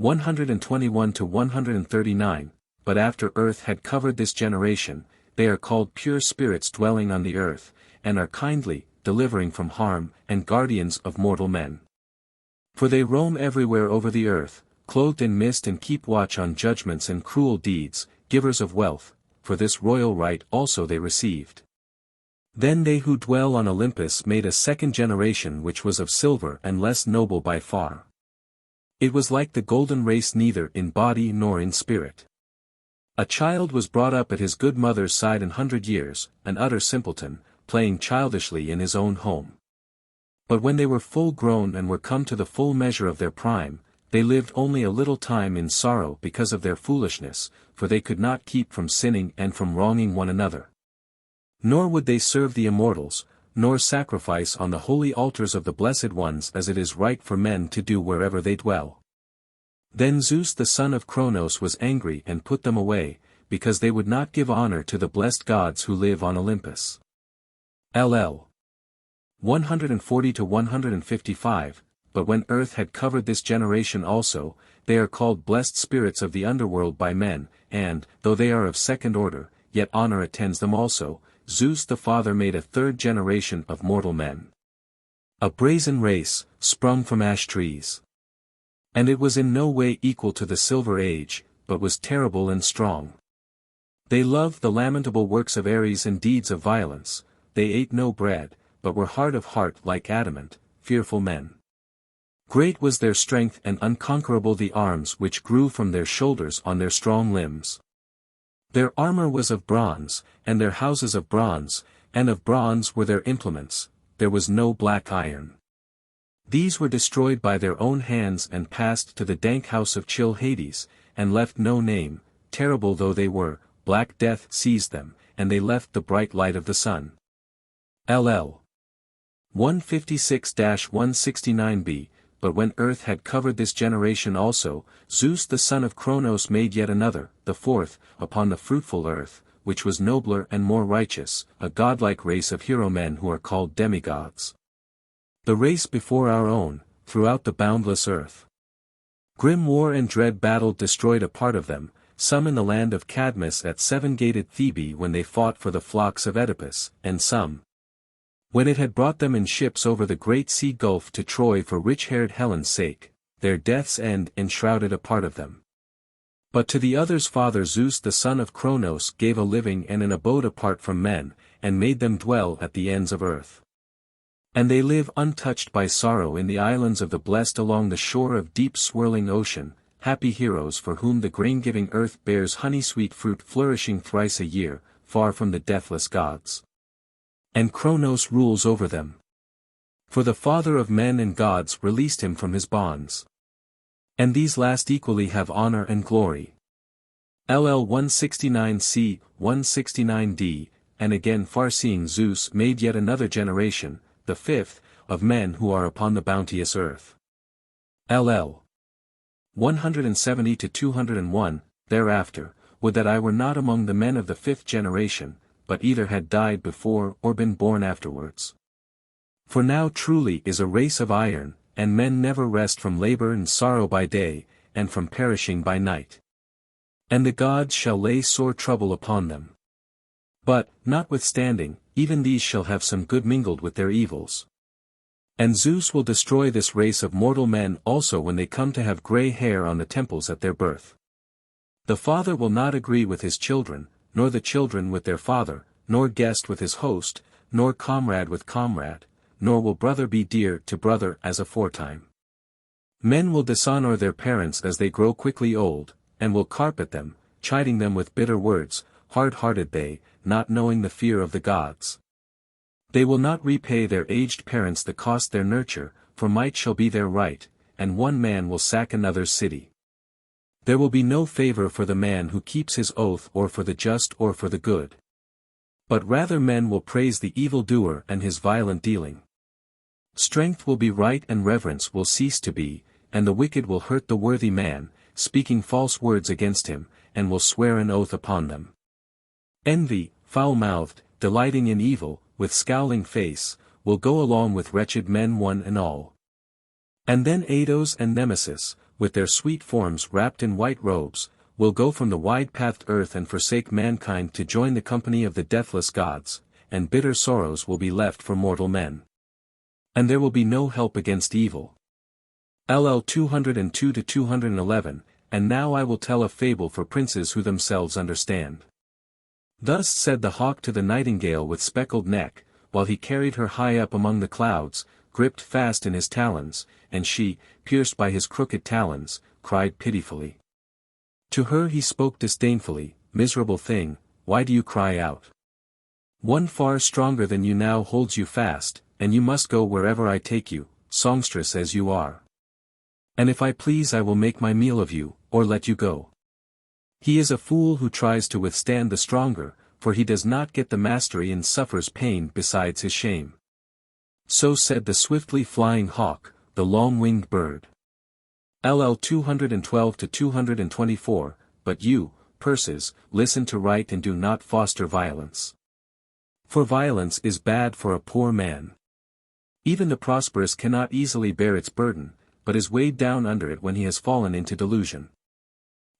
121-139, but after earth had covered this generation, they are called pure spirits dwelling on the earth, and are kindly, delivering from harm, and guardians of mortal men. For they roam everywhere over the earth, clothed in mist and keep watch on judgments and cruel deeds, givers of wealth, for this royal right also they received. Then they who dwell on Olympus made a second generation which was of silver and less noble by far. It was like the golden race neither in body nor in spirit. A child was brought up at his good mother's side 100 years, an utter simpleton, playing childishly in his own home. But when they were full grown and were come to the full measure of their prime, they lived only a little time in sorrow because of their foolishness, for they could not keep from sinning and from wronging one another. Nor would they serve the immortals, nor sacrifice on the holy altars of the blessed ones as it is right for men to do wherever they dwell. Then Zeus the son of Kronos was angry and put them away, because they would not give honor to the blessed gods who live on Olympus. LL. 140-155, but when earth had covered this generation also, they are called blessed spirits of the underworld by men, and, though they are of second order, yet honor attends them also. Zeus the father made a third generation of mortal men. A brazen race, sprung from ash trees. And it was in no way equal to the Silver Age, but was terrible and strong. They loved the lamentable works of Ares and deeds of violence, they ate no bread, but were hard of heart like adamant, fearful men. Great was their strength and unconquerable the arms which grew from their shoulders on their strong limbs. Their armor was of bronze, and their houses of bronze, and of bronze were their implements, there was no black iron. These were destroyed by their own hands and passed to the dank house of chill Hades, and left no name, terrible though they were, black death seized them, and they left the bright light of the sun. LL. 156-169b, but when earth had covered this generation also, Zeus the son of Kronos made yet another, the fourth, upon the fruitful earth, which was nobler and more righteous, a godlike race of hero men who are called demigods. The race before our own, throughout the boundless earth. Grim war and dread battle destroyed a part of them, some in the land of Cadmus at seven-gated Thebe when they fought for the flocks of Oedipus, and some when it had brought them in ships over the great sea gulf to Troy for rich-haired Helen's sake, their death's end enshrouded a part of them. But to the others father Zeus the son of Cronos gave a living and an abode apart from men, and made them dwell at the ends of earth. And they live untouched by sorrow in the islands of the blessed along the shore of deep swirling ocean, happy heroes for whom the grain-giving earth bears honey-sweet fruit flourishing thrice a year, far from the deathless gods. And Cronos rules over them. For the Father of men and gods released him from his bonds. And these last equally have honor and glory. LL 169c, 169d, and again far-seeing Zeus made yet another generation, the fifth, of men who are upon the bounteous earth. LL 170-201, thereafter, would that I were not among the men of the fifth generation, but either had died before or been born afterwards. For now truly is a race of iron, and men never rest from labor and sorrow by day, and from perishing by night. And the gods shall lay sore trouble upon them. But, notwithstanding, even these shall have some good mingled with their evils. And Zeus will destroy this race of mortal men also when they come to have grey hair on the temples at their birth. The father will not agree with his children, nor the children with their father, nor guest with his host, nor comrade with comrade, nor will brother be dear to brother as aforetime. Men will dishonor their parents as they grow quickly old, and will carp at them, chiding them with bitter words, hard-hearted they, not knowing the fear of the gods. They will not repay their aged parents the cost their nurture, for might shall be their right, and one man will sack another's city. There will be no favor for the man who keeps his oath or for the just or for the good. But rather men will praise the evildoer and his violent dealing. Strength will be right and reverence will cease to be, and the wicked will hurt the worthy man, speaking false words against him, and will swear an oath upon them. Envy, foul-mouthed, delighting in evil, with scowling face, will go along with wretched men one and all. And then Eidos and Nemesis, with their sweet forms wrapped in white robes, will go from the wide-pathed earth and forsake mankind to join the company of the deathless gods, and bitter sorrows will be left for mortal men. And there will be no help against evil. LL 202-211, and now I will tell a fable for princes who themselves understand. Thus said the hawk to the nightingale with speckled neck, while he carried her high up among the clouds, gripped fast in his talons, and she, pierced by his crooked talons, cried pitifully. To her he spoke disdainfully, miserable thing, why do you cry out? One far stronger than you now holds you fast, and you must go wherever I take you, songstress as you are. And if I please I will make my meal of you, or let you go. He is a fool who tries to withstand the stronger, for he does not get the mastery and suffers pain besides his shame. So said the swiftly flying hawk, the long-winged bird. LL 212-224, but you, purses, listen to right and do not foster violence. For violence is bad for a poor man. Even the prosperous cannot easily bear its burden, but is weighed down under it when he has fallen into delusion.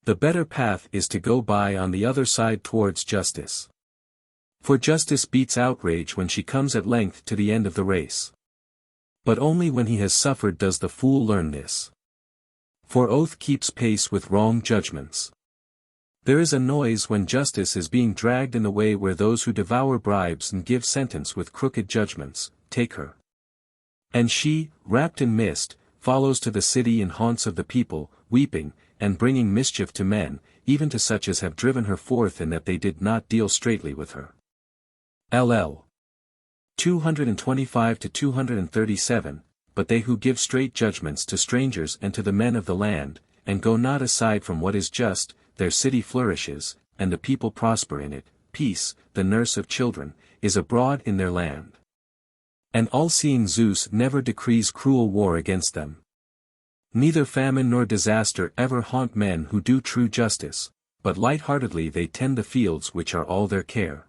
The better path is to go by on the other side towards justice. For justice beats outrage when she comes at length to the end of the race. But only when he has suffered does the fool learn this. For oath keeps pace with wrong judgments. There is a noise when justice is being dragged in the way where those who devour bribes and give sentence with crooked judgments, take her. And she, wrapped in mist, follows to the city and haunts of the people, weeping, and bringing mischief to men, even to such as have driven her forth in that they did not deal straightly with her. LL 225-237, but they who give straight judgments to strangers and to the men of the land, and go not aside from what is just, their city flourishes, and the people prosper in it, peace, the nurse of children, is abroad in their land. And all-seeing Zeus never decrees cruel war against them. Neither famine nor disaster ever haunt men who do true justice, but light-heartedly they tend the fields which are all their care.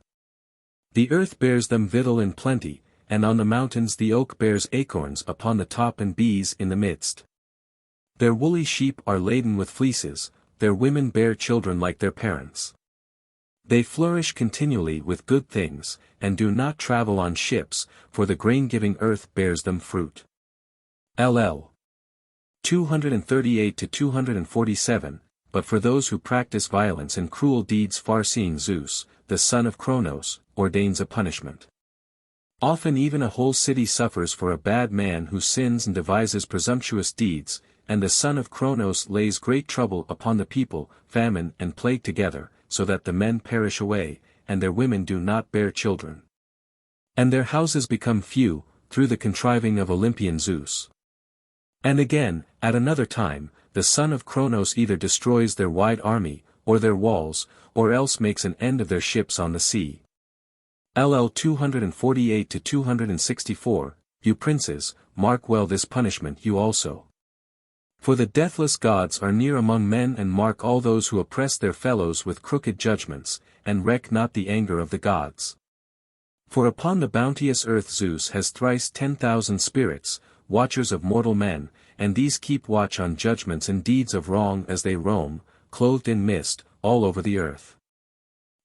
The earth bears them victual in plenty, and on the mountains the oak bears acorns upon the top and bees in the midst. Their woolly sheep are laden with fleeces, their women bear children like their parents. They flourish continually with good things, and do not travel on ships, for the grain-giving earth bears them fruit. LL 238-247, but for those who practice violence and cruel deeds far-seeing Zeus, the son of Cronos, ordains a punishment. Often even a whole city suffers for a bad man who sins and devises presumptuous deeds, and the son of Cronos lays great trouble upon the people, famine and plague together, so that the men perish away, and their women do not bear children. And their houses become few, through the contriving of Olympian Zeus. And again, at another time, the son of Cronos either destroys their wide army, or their walls, or else makes an end of their ships on the sea. LL 248-264, you princes, mark well this punishment you also. For the deathless gods are near among men, and mark all those who oppress their fellows with crooked judgments, and reck not the anger of the gods. For upon the bounteous earth Zeus has thrice 10,000 spirits, watchers of mortal men, and these keep watch on judgments and deeds of wrong as they roam, clothed in mist, all over the earth.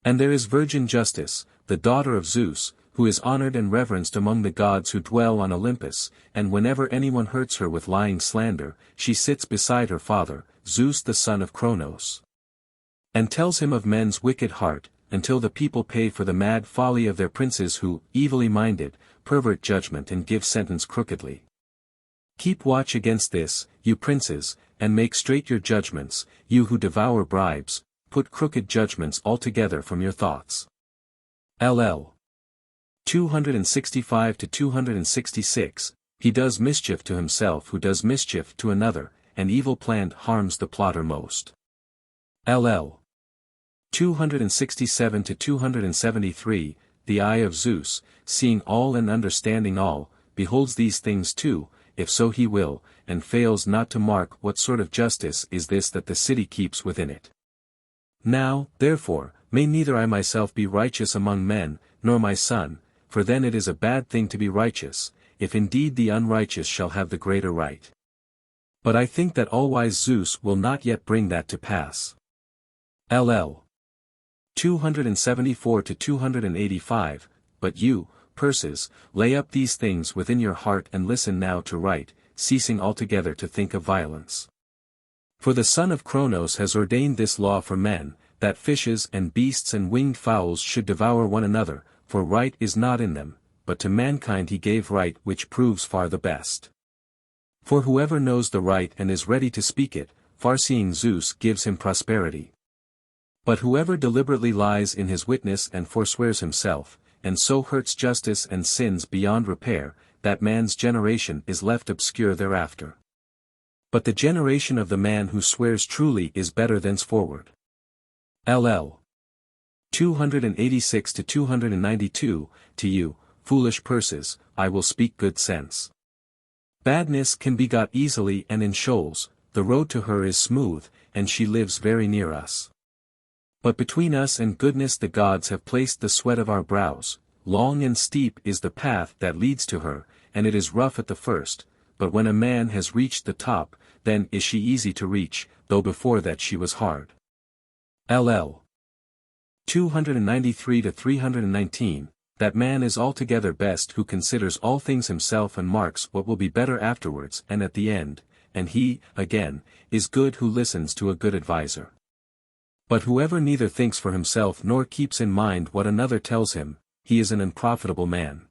And there is Virgin Justice, the daughter of Zeus, who is honored and reverenced among the gods who dwell on Olympus, and whenever anyone hurts her with lying slander, she sits beside her father, Zeus the son of Cronos, and tells him of men's wicked heart, until the people pay for the mad folly of their princes who, evilly minded, pervert judgment and give sentence crookedly. Keep watch against this, you princes, and make straight your judgments, you who devour bribes, put crooked judgments altogether from your thoughts. LL 265-266, he does mischief to himself who does mischief to another, and evil planned harms the plotter most. LL 267-273, the eye of Zeus, seeing all and understanding all, beholds these things too, if so he will, and fails not to mark what sort of justice is this that the city keeps within it. Now, therefore, may neither I myself be righteous among men, nor my son, for then it is a bad thing to be righteous, if indeed the unrighteous shall have the greater right. But I think that all-wise Zeus will not yet bring that to pass. LL 274-285, but you, Perses, lay up these things within your heart and listen now to right, ceasing altogether to think of violence. For the son of Cronos has ordained this law for men, that fishes and beasts and winged fowls should devour one another, for right is not in them, but to mankind he gave right which proves far the best. For whoever knows the right and is ready to speak it, far-seeing Zeus gives him prosperity. But whoever deliberately lies in his witness and forswears himself, and so hurts justice and sins beyond repair, that man's generation is left obscure thereafter. But the generation of the man who swears truly is better thenceforward. LL 286-292, to you, foolish Perses, I will speak good sense. Badness can be got easily and in shoals, the road to her is smooth, and she lives very near us. But between us and goodness the gods have placed the sweat of our brows, long and steep is the path that leads to her, and it is rough at the first, but when a man has reached the top, then is she easy to reach, though before that she was hard. LL 293-319, that man is altogether best who considers all things himself and marks what will be better afterwards and at the end, and he, again, is good who listens to a good adviser. But whoever neither thinks for himself nor keeps in mind what another tells him, he is an unprofitable man.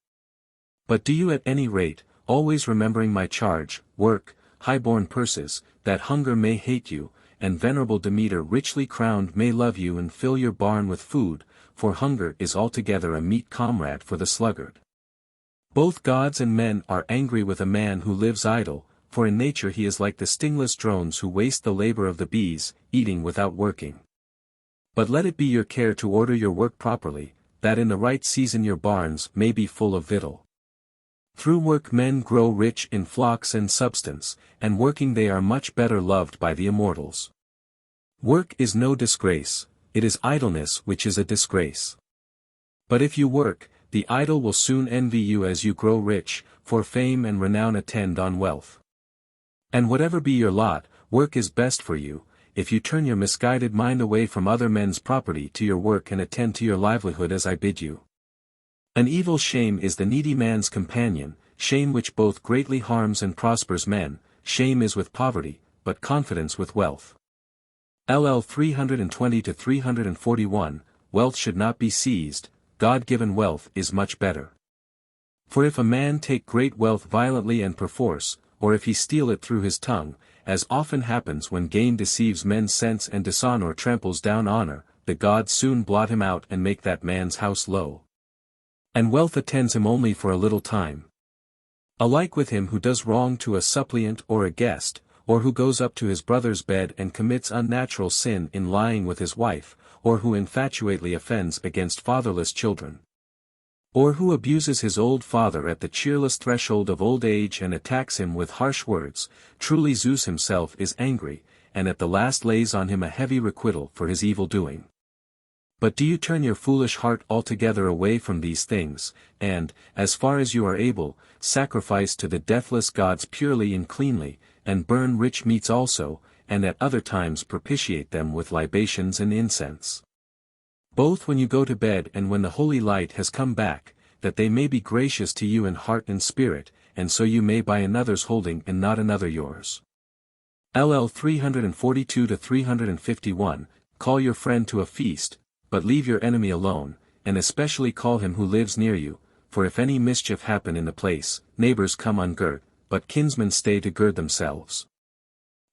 But do you at any rate, always remembering my charge, work, high-born Perses, that hunger may hate you, and venerable Demeter richly crowned may love you and fill your barn with food, for hunger is altogether a meet comrade for the sluggard. Both gods and men are angry with a man who lives idle, for in nature he is like the stingless drones who waste the labor of the bees, eating without working. But let it be your care to order your work properly, that in the right season your barns may be full of victual. Through work men grow rich in flocks and substance, and working they are much better loved by the immortals. Work is no disgrace, it is idleness which is a disgrace. But if you work, the idle will soon envy you as you grow rich, for fame and renown attend on wealth. And whatever be your lot, work is best for you, if you turn your misguided mind away from other men's property to your work and attend to your livelihood as I bid you. An evil shame is the needy man's companion, shame which both greatly harms and prospers men. Shame is with poverty, but confidence with wealth. LL 320-341, Wealth should not be seized, God-given wealth is much better. For if a man take great wealth violently and perforce, or if he steal it through his tongue, as often happens when gain deceives men's sense and dishonor tramples down honor, the gods soon blot him out and make that man's house low. And wealth attends him only for a little time. Alike with him who does wrong to a suppliant or a guest, or who goes up to his brother's bed and commits unnatural sin in lying with his wife, or who infatuately offends against fatherless children. Or who abuses his old father at the cheerless threshold of old age and attacks him with harsh words, truly Zeus himself is angry, and at the last lays on him a heavy requital for his evil doing. But do you turn your foolish heart altogether away from these things, and, as far as you are able, sacrifice to the deathless gods purely and cleanly, and burn rich meats also, and at other times propitiate them with libations and incense. Both when you go to bed and when the holy light has come back, that they may be gracious to you in heart and spirit, and so you may buy another's holding and not another yours. LL 342-351, Call your friend to a feast, but leave your enemy alone, and especially call him who lives near you, for if any mischief happen in the place, neighbors come ungirt, but kinsmen stay to gird themselves.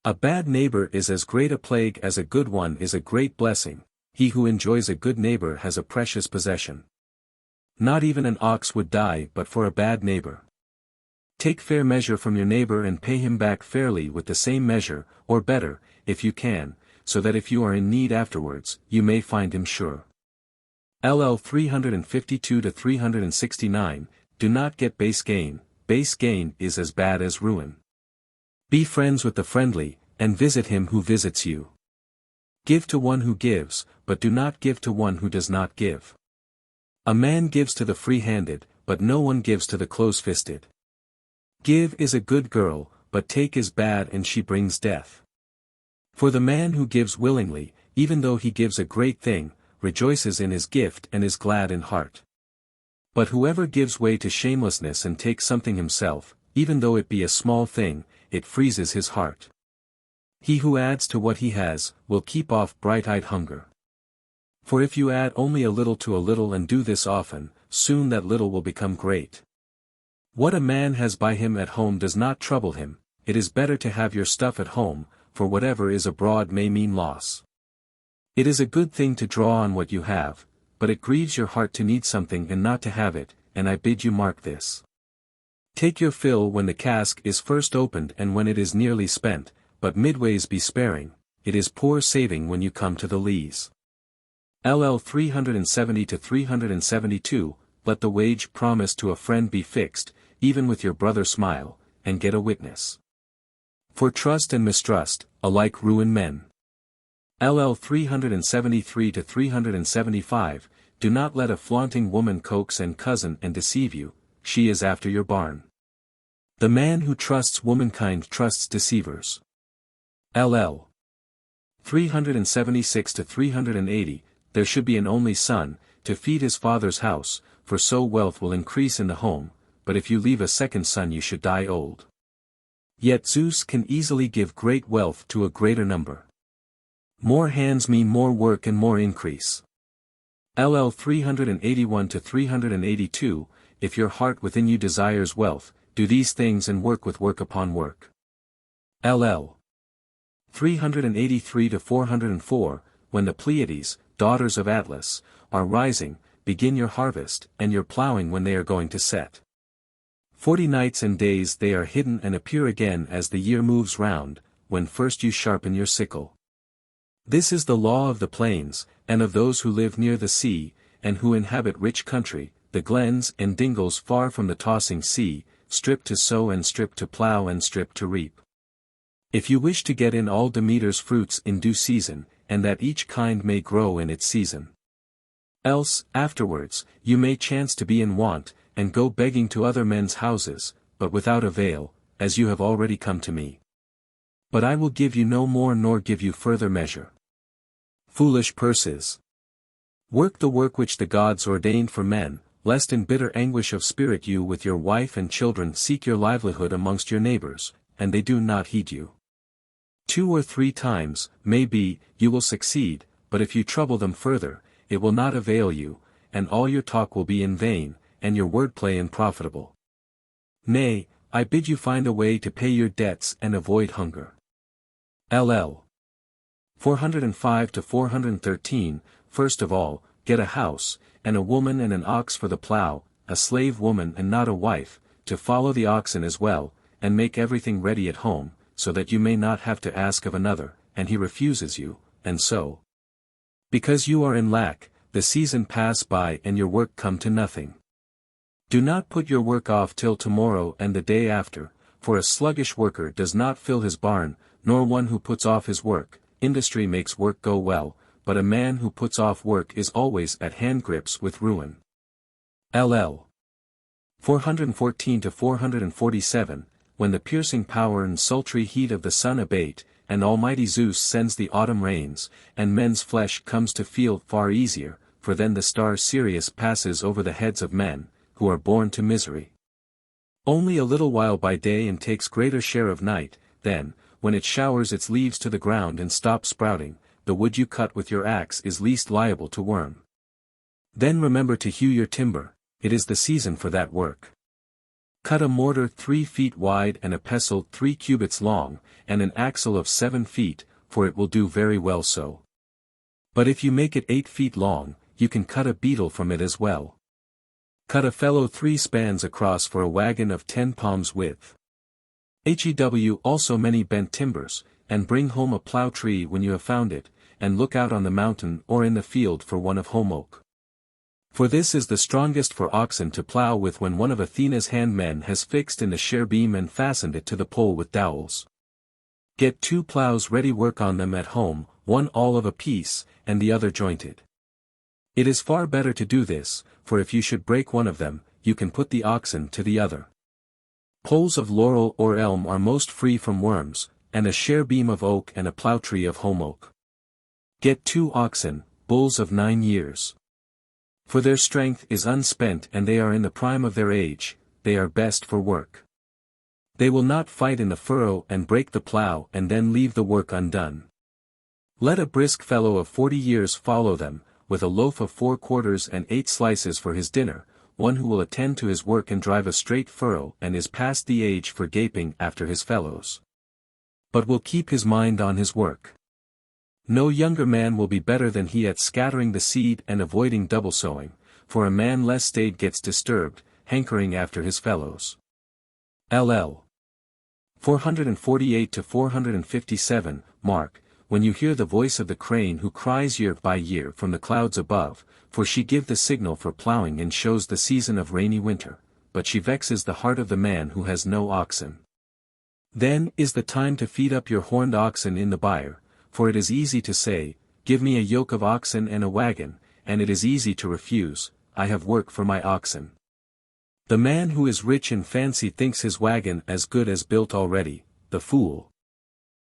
A bad neighbor is as great a plague as a good one is a great blessing. He who enjoys a good neighbor has a precious possession. Not even an ox would die but for a bad neighbor. Take fair measure from your neighbor and pay him back fairly with the same measure, or better, if you can, so that if you are in need afterwards, you may find him sure. LL 352-369, Do not get base gain is as bad as ruin. Be friends with the friendly, and visit him who visits you. Give to one who gives, but do not give to one who does not give. A man gives to the free-handed, but no one gives to the close-fisted. Give is a good girl, but take is bad and she brings death. For the man who gives willingly, even though he gives a great thing, rejoices in his gift and is glad in heart. But whoever gives way to shamelessness and takes something himself, even though it be a small thing, it freezes his heart. He who adds to what he has, will keep off bright-eyed hunger. For if you add only a little to a little and do this often, soon that little will become great. What a man has by him at home does not trouble him, it is better to have your stuff at home, for whatever is abroad may mean loss. It is a good thing to draw on what you have, but it grieves your heart to need something and not to have it, and I bid you mark this. Take your fill when the cask is first opened and when it is nearly spent, but midways be sparing, it is poor saving when you come to the lees. LL 370-372, Let the wage promised to a friend be fixed, even with your brother smile, and get a witness. For trust and mistrust, alike ruin men. LL 373-375, Do not let a flaunting woman coax and cozen and deceive you, she is after your barn. The man who trusts womankind trusts deceivers. LL 376-380, There should be an only son, to feed his father's house, for so wealth will increase in the home, but if you leave a second son you should die old. Yet Zeus can easily give great wealth to a greater number. More hands mean more work and more increase. LL 381-382, If your heart within you desires wealth, do these things and work with work upon work. LL 383-404, When the Pleiades, daughters of Atlas, are rising, begin your harvest, and your plowing when they are going to set. 40 nights and days they are hidden and appear again as the year moves round, when first you sharpen your sickle. This is the law of the plains, and of those who live near the sea, and who inhabit rich country, the glens and dingles far from the tossing sea, strip to sow and strip to plow and strip to reap. If you wish to get in all Demeter's fruits in due season, and that each kind may grow in its season. Else, afterwards, you may chance to be in want, and go begging to other men's houses, but without avail, as you have already come to me. But I will give you no more nor give you further measure. Foolish purses. Work the work which the gods ordained for men, lest in bitter anguish of spirit you with your wife and children seek your livelihood amongst your neighbors, and they do not heed you. 2 or 3 times, may be, you will succeed, but if you trouble them further, it will not avail you, and all your talk will be in vain, and your wordplay unprofitable. Nay, I bid you find a way to pay your debts and avoid hunger. LL. 405 to 413, First of all, get a house, and a woman and an ox for the plough, a slave woman and not a wife, to follow the oxen as well, and make everything ready at home, so that you may not have to ask of another, and he refuses you, and so. Because you are in lack, the season pass by and your work come to nothing. Do not put your work off till tomorrow and the day after, for a sluggish worker does not fill his barn, nor one who puts off his work. Industry makes work go well, but a man who puts off work is always at hand-grips with ruin. LL. 414 to 447, When the piercing power and sultry heat of the sun abate, and Almighty Zeus sends the autumn rains, and men's flesh comes to feel far easier, for then the star Sirius passes over the heads of men, who are born to misery. Only a little while by day and takes greater share of night, then, when it showers its leaves to the ground and stops sprouting, the wood you cut with your axe is least liable to worm. Then remember to hew your timber, it is the season for that work. Cut a mortar 3 feet wide and a pestle 3 cubits long, and an axle of 7 feet, for it will do very well so. But if you make it 8 feet long, you can cut a beetle from it as well. Cut a felloe 3 spans across for a wagon of 10 palms width. Hew also many bent timbers, and bring home a plough tree when you have found it, and look out on the mountain or in the field for one of home oak. For this is the strongest for oxen to plough with when one of Athena's handmen has fixed in the share beam and fastened it to the pole with dowels. Get 2 ploughs ready, work on them at home, one all of a piece, and the other jointed. It is far better to do this, for if you should break one of them, you can put the oxen to the other. Poles of laurel or elm are most free from worms, and a share beam of oak and a plough tree of home oak. Get 2 oxen, bulls of 9 years. For their strength is unspent and they are in the prime of their age, they are best for work. They will not fight in the furrow and break the plough and then leave the work undone. Let a brisk fellow of 40 years follow them, with a loaf of 4 quarters and 8 slices for his dinner, one who will attend to his work and drive a straight furrow and is past the age for gaping after his fellows, but will keep his mind on his work. No younger man will be better than he at scattering the seed and avoiding double sowing, for a man less staid gets disturbed, hankering after his fellows. LL. 448 to 457, Mark, when you hear the voice of the crane who cries year by year from the clouds above, for she give the signal for ploughing and shows the season of rainy winter, but she vexes the heart of the man who has no oxen. Then is the time to feed up your horned oxen in the byre, for it is easy to say, give me a yoke of oxen and a wagon, and it is easy to refuse, I have work for my oxen. The man who is rich in fancy thinks his wagon as good as built already, the fool.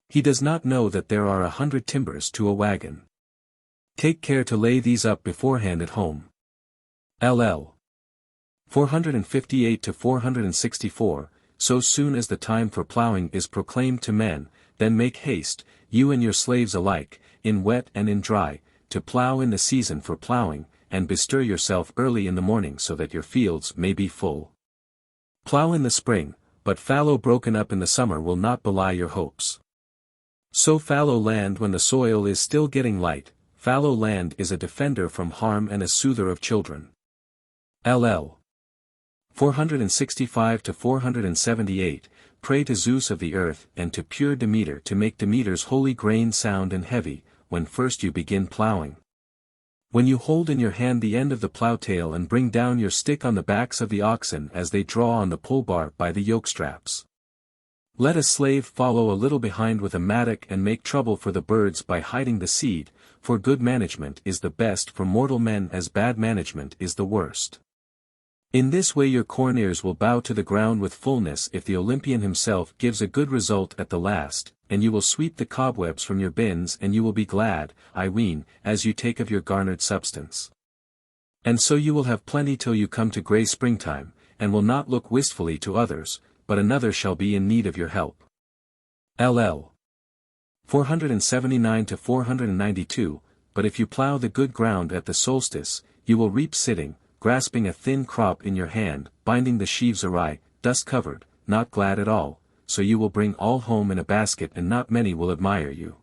He does not know that there are 100 timbers to a wagon. Take care to lay these up beforehand at home. LL. 458 to 464, So soon as the time for ploughing is proclaimed to men, then make haste, you and your slaves alike, in wet and in dry, to plough in the season for ploughing, and bestir yourself early in the morning so that your fields may be full. Plough in the spring, but fallow broken up in the summer will not belie your hopes. Sow fallow land when the soil is still getting light, fallow land is a defender from harm and a soother of children. LL. 465 to 478, Pray to Zeus of the earth and to pure Demeter to make Demeter's holy grain sound and heavy, when first you begin ploughing. When you hold in your hand the end of the plough-tail and bring down your stick on the backs of the oxen as they draw on the pole-bar by the yoke straps. Let a slave follow a little behind with a mattock and make trouble for the birds by hiding the seed, for good management is the best for mortal men as bad management is the worst. In this way your corn ears will bow to the ground with fullness if the Olympian himself gives a good result at the last, and you will sweep the cobwebs from your bins and you will be glad, I ween, as you take of your garnered substance. And so you will have plenty till you come to grey springtime, and will not look wistfully to others, but another shall be in need of your help. LL. 479 to 492, but if you plough the good ground at the solstice, you will reap sitting, grasping a thin crop in your hand, binding the sheaves awry, dust-covered, not glad at all, so you will bring all home in a basket and not many will admire you.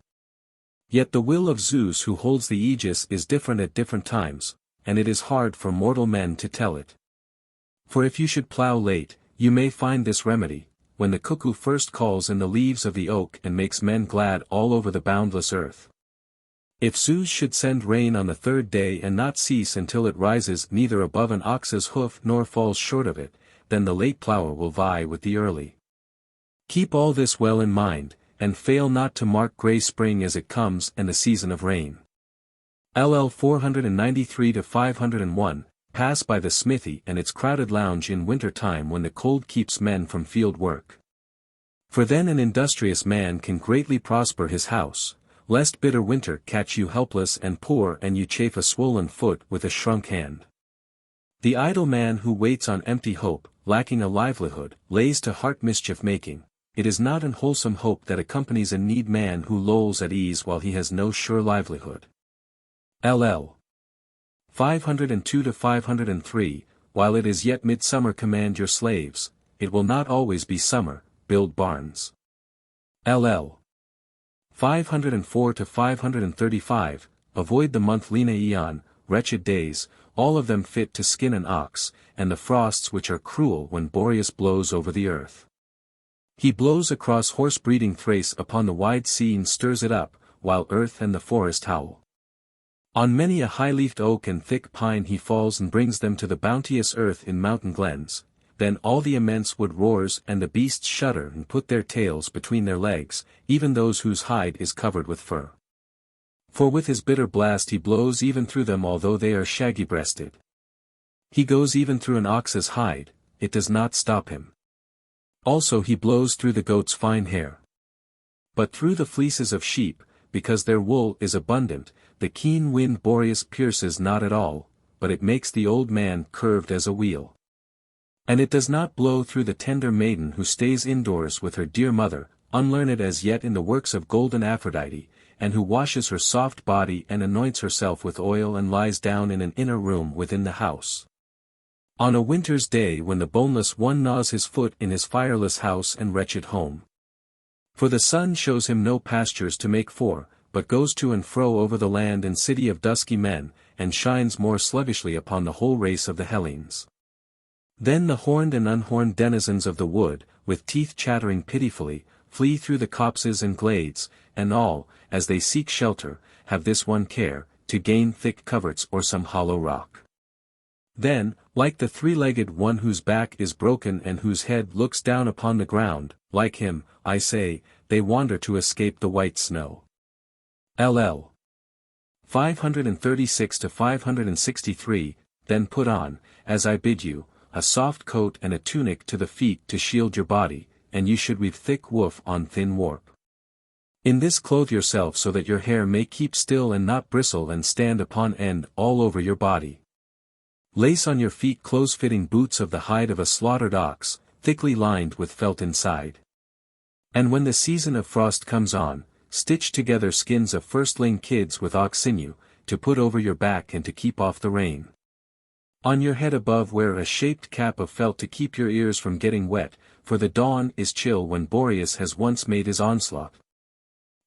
Yet the will of Zeus who holds the aegis is different at different times, and it is hard for mortal men to tell it. For if you should plough late, you may find this remedy, when the cuckoo first calls in the leaves of the oak and makes men glad all over the boundless earth. If Zeus should send rain on the third day and not cease until it rises neither above an ox's hoof nor falls short of it, then the late plougher will vie with the early. Keep all this well in mind, and fail not to mark grey spring as it comes and the season of rain. LL 493 to 501, pass by the smithy and its crowded lounge in winter time when the cold keeps men from field work. For then an industrious man can greatly prosper his house, lest bitter winter catch you helpless and poor and you chafe a swollen foot with a shrunk hand. The idle man who waits on empty hope, lacking a livelihood, lays to heart mischief making. It is not an wholesome hope that accompanies a need man who lolls at ease while he has no sure livelihood. LL. 502 to 503, while it is yet midsummer command your slaves, it will not always be summer, build barns. LL. 504 to 535, avoid the month Lena Aeon, wretched days, all of them fit to skin an ox, and the frosts which are cruel when Boreas blows over the earth. He blows across horse-breeding Thrace upon the wide sea and stirs it up, while earth and the forest howl. On many a high-leafed oak and thick pine he falls and brings them to the bounteous earth in mountain glens. Then all the immense wood roars and the beasts shudder and put their tails between their legs, even those whose hide is covered with fur. For with his bitter blast he blows even through them although they are shaggy-breasted. He goes even through an ox's hide, it does not stop him. Also he blows through the goat's fine hair. But through the fleeces of sheep, because their wool is abundant, the keen wind Boreas pierces not at all, but it makes the old man curved as a wheel. And it does not blow through the tender maiden who stays indoors with her dear mother, unlearned as yet in the works of golden Aphrodite, and who washes her soft body and anoints herself with oil and lies down in an inner room within the house. On a winter's day when the boneless one gnaws his foot in his fireless house and wretched home. For the sun shows him no pastures to make for, but goes to and fro over the land and city of dusky men, and shines more sluggishly upon the whole race of the Hellenes. Then the horned and unhorned denizens of the wood, with teeth chattering pitifully, flee through the copses and glades, and all, as they seek shelter, have this one care, to gain thick coverts or some hollow rock. Then, like the three-legged one whose back is broken and whose head looks down upon the ground, like him, I say, they wander to escape the white snow. LL. 536 to 563, then put on, as I bid you, a soft coat and a tunic to the feet to shield your body, and you should weave thick woof on thin warp. In this clothe yourself so that your hair may keep still and not bristle and stand upon end all over your body. Lace on your feet close-fitting boots of the hide of a slaughtered ox, thickly lined with felt inside. And when the season of frost comes on, stitch together skins of firstling kids with ox sinew, to put over your back and to keep off the rain. On your head above wear a shaped cap of felt to keep your ears from getting wet, for the dawn is chill when Boreas has once made his onslaught.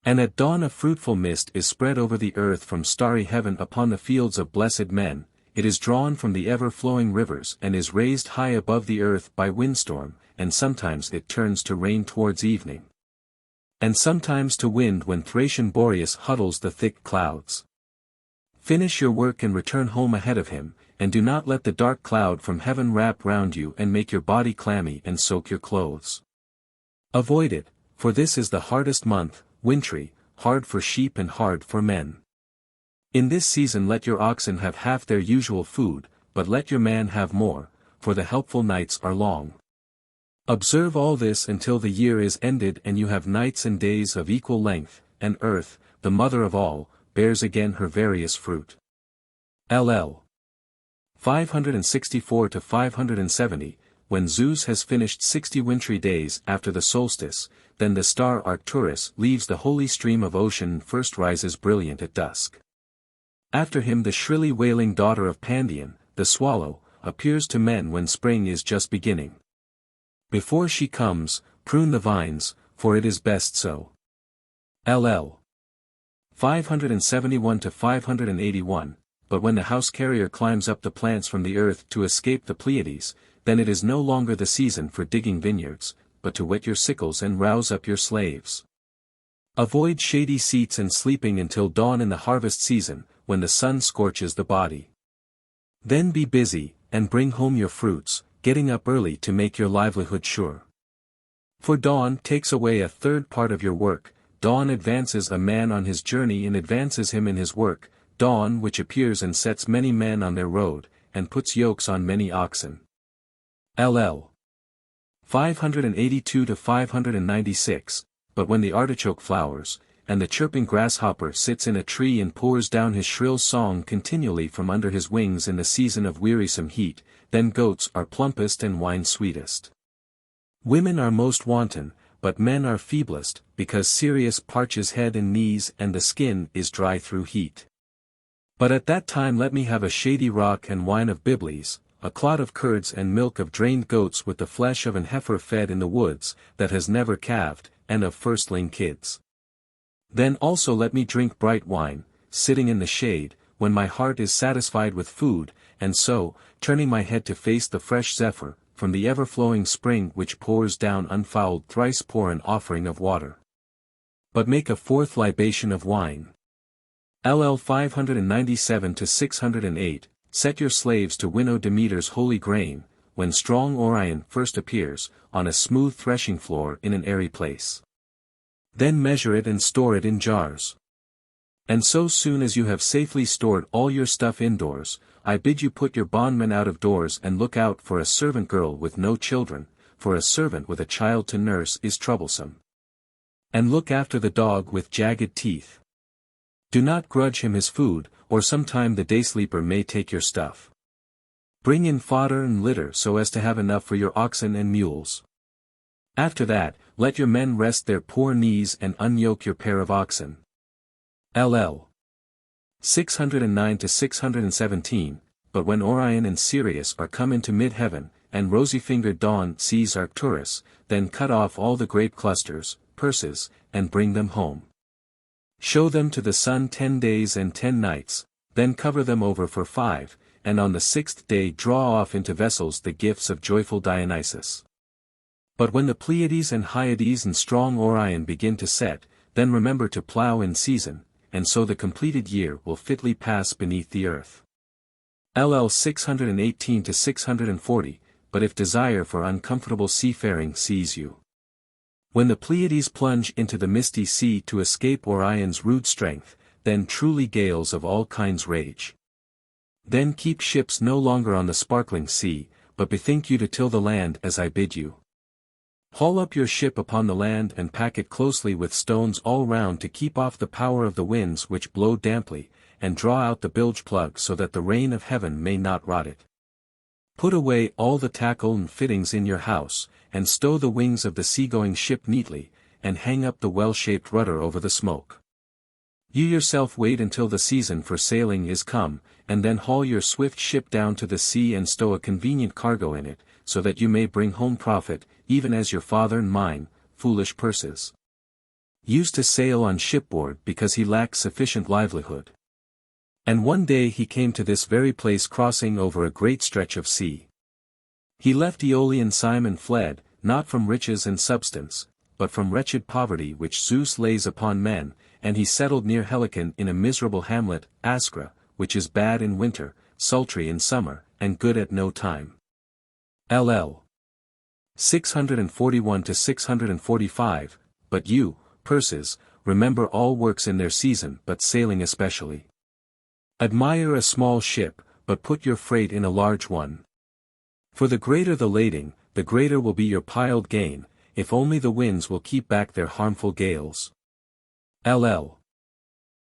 And at dawn a fruitful mist is spread over the earth from starry heaven upon the fields of blessed men, it is drawn from the ever-flowing rivers and is raised high above the earth by windstorm, and sometimes it turns to rain towards evening. And sometimes to wind when Thracian Boreas huddles the thick clouds. Finish your work and return home ahead of him, and do not let the dark cloud from heaven wrap round you and make your body clammy and soak your clothes. Avoid it, for this is the hardest month, wintry, hard for sheep and hard for men. In this season let your oxen have half their usual food, but let your man have more, for the helpful nights are long. Observe all this until the year is ended and you have nights and days of equal length, and earth, the mother of all, bears again her various fruit. LL 564 to 570, when Zeus has finished 60 wintry days after the solstice, then the star Arcturus leaves the holy stream of ocean and first rises brilliant at dusk. After him the shrilly wailing daughter of Pandion, the swallow, appears to men when spring is just beginning. Before she comes, prune the vines, for it is best so. LL 571 to 581, but when the house-carrier climbs up the plants from the earth to escape the Pleiades, then it is no longer the season for digging vineyards, but to whet your sickles and rouse up your slaves. Avoid shady seats and sleeping until dawn in the harvest season, when the sun scorches the body. Then be busy, and bring home your fruits, getting up early to make your livelihood sure. For dawn takes away a third part of your work, dawn advances a man on his journey and advances him in his work, dawn which appears and sets many men on their road, and puts yokes on many oxen. LL 582 to 596, but when the artichoke flowers, and the chirping grasshopper sits in a tree and pours down his shrill song continually from under his wings in the season of wearisome heat, then goats are plumpest and wine sweetest. Women are most wanton, but men are feeblest, because Sirius parches head and knees and the skin is dry through heat. But at that time let me have a shady rock and wine of Byblos, a clot of curds and milk of drained goats with the flesh of an heifer fed in the woods, that has never calved, and of firstling kids. Then also let me drink bright wine, sitting in the shade, when my heart is satisfied with food, and so, turning my head to face the fresh zephyr, from the ever-flowing spring which pours down unfouled thrice pour an offering of water. But make a fourth libation of wine. LL 597 to 608, set your slaves to winnow Demeter's holy grain, when strong Orion first appears, on a smooth threshing floor in an airy place. Then measure it and store it in jars. And so soon as you have safely stored all your stuff indoors, I bid you put your bondmen out of doors and look out for a servant girl with no children, for a servant with a child to nurse is troublesome. And look after the dog with jagged teeth. Do not grudge him his food, or sometime the daysleeper may take your stuff. Bring in fodder and litter so as to have enough for your oxen and mules. After that, let your men rest their poor knees and unyoke your pair of oxen. LL 609 to 617, but when Orion and Sirius are come into mid-heaven, and rosy-fingered dawn sees Arcturus, then cut off all the grape clusters, purses, and bring them home. Show them to the sun 10 days and 10 nights, then cover them over for 5, and on the 6th day draw off into vessels the gifts of joyful Dionysus. But when the Pleiades and Hyades and strong Orion begin to set, then remember to plough in season, and so the completed year will fitly pass beneath the earth. LL 618 to 640, but if desire for uncomfortable seafaring seize you. When the Pleiades plunge into the misty sea to escape Orion's rude strength, then truly gales of all kinds rage. Then keep ships no longer on the sparkling sea, but bethink you to till the land as I bid you. Haul up your ship upon the land and pack it closely with stones all round to keep off the power of the winds which blow damply, and draw out the bilge plug so that the rain of heaven may not rot it. Put away all the tackle and fittings in your house, and stow the wings of the seagoing ship neatly, and hang up the well-shaped rudder over the smoke. You yourself wait until the season for sailing is come, and then haul your swift ship down to the sea and stow a convenient cargo in it, so that you may bring home profit, even as your father and mine, foolish Perses, used to sail on shipboard because he lacked sufficient livelihood. And one day he came to this very place crossing over a great stretch of sea. He left Aeolian Cyme and fled, not from riches and substance, but from wretched poverty which Zeus lays upon men, and he settled near Helicon in a miserable hamlet, Ascra, which is bad in winter, sultry in summer, and good at no time. LL 641 to 645, but you, Perses, remember all works in their season but sailing especially. Admire a small ship, but put your freight in a large one. For the greater the lading, the greater will be your piled gain, if only the winds will keep back their harmful gales. LL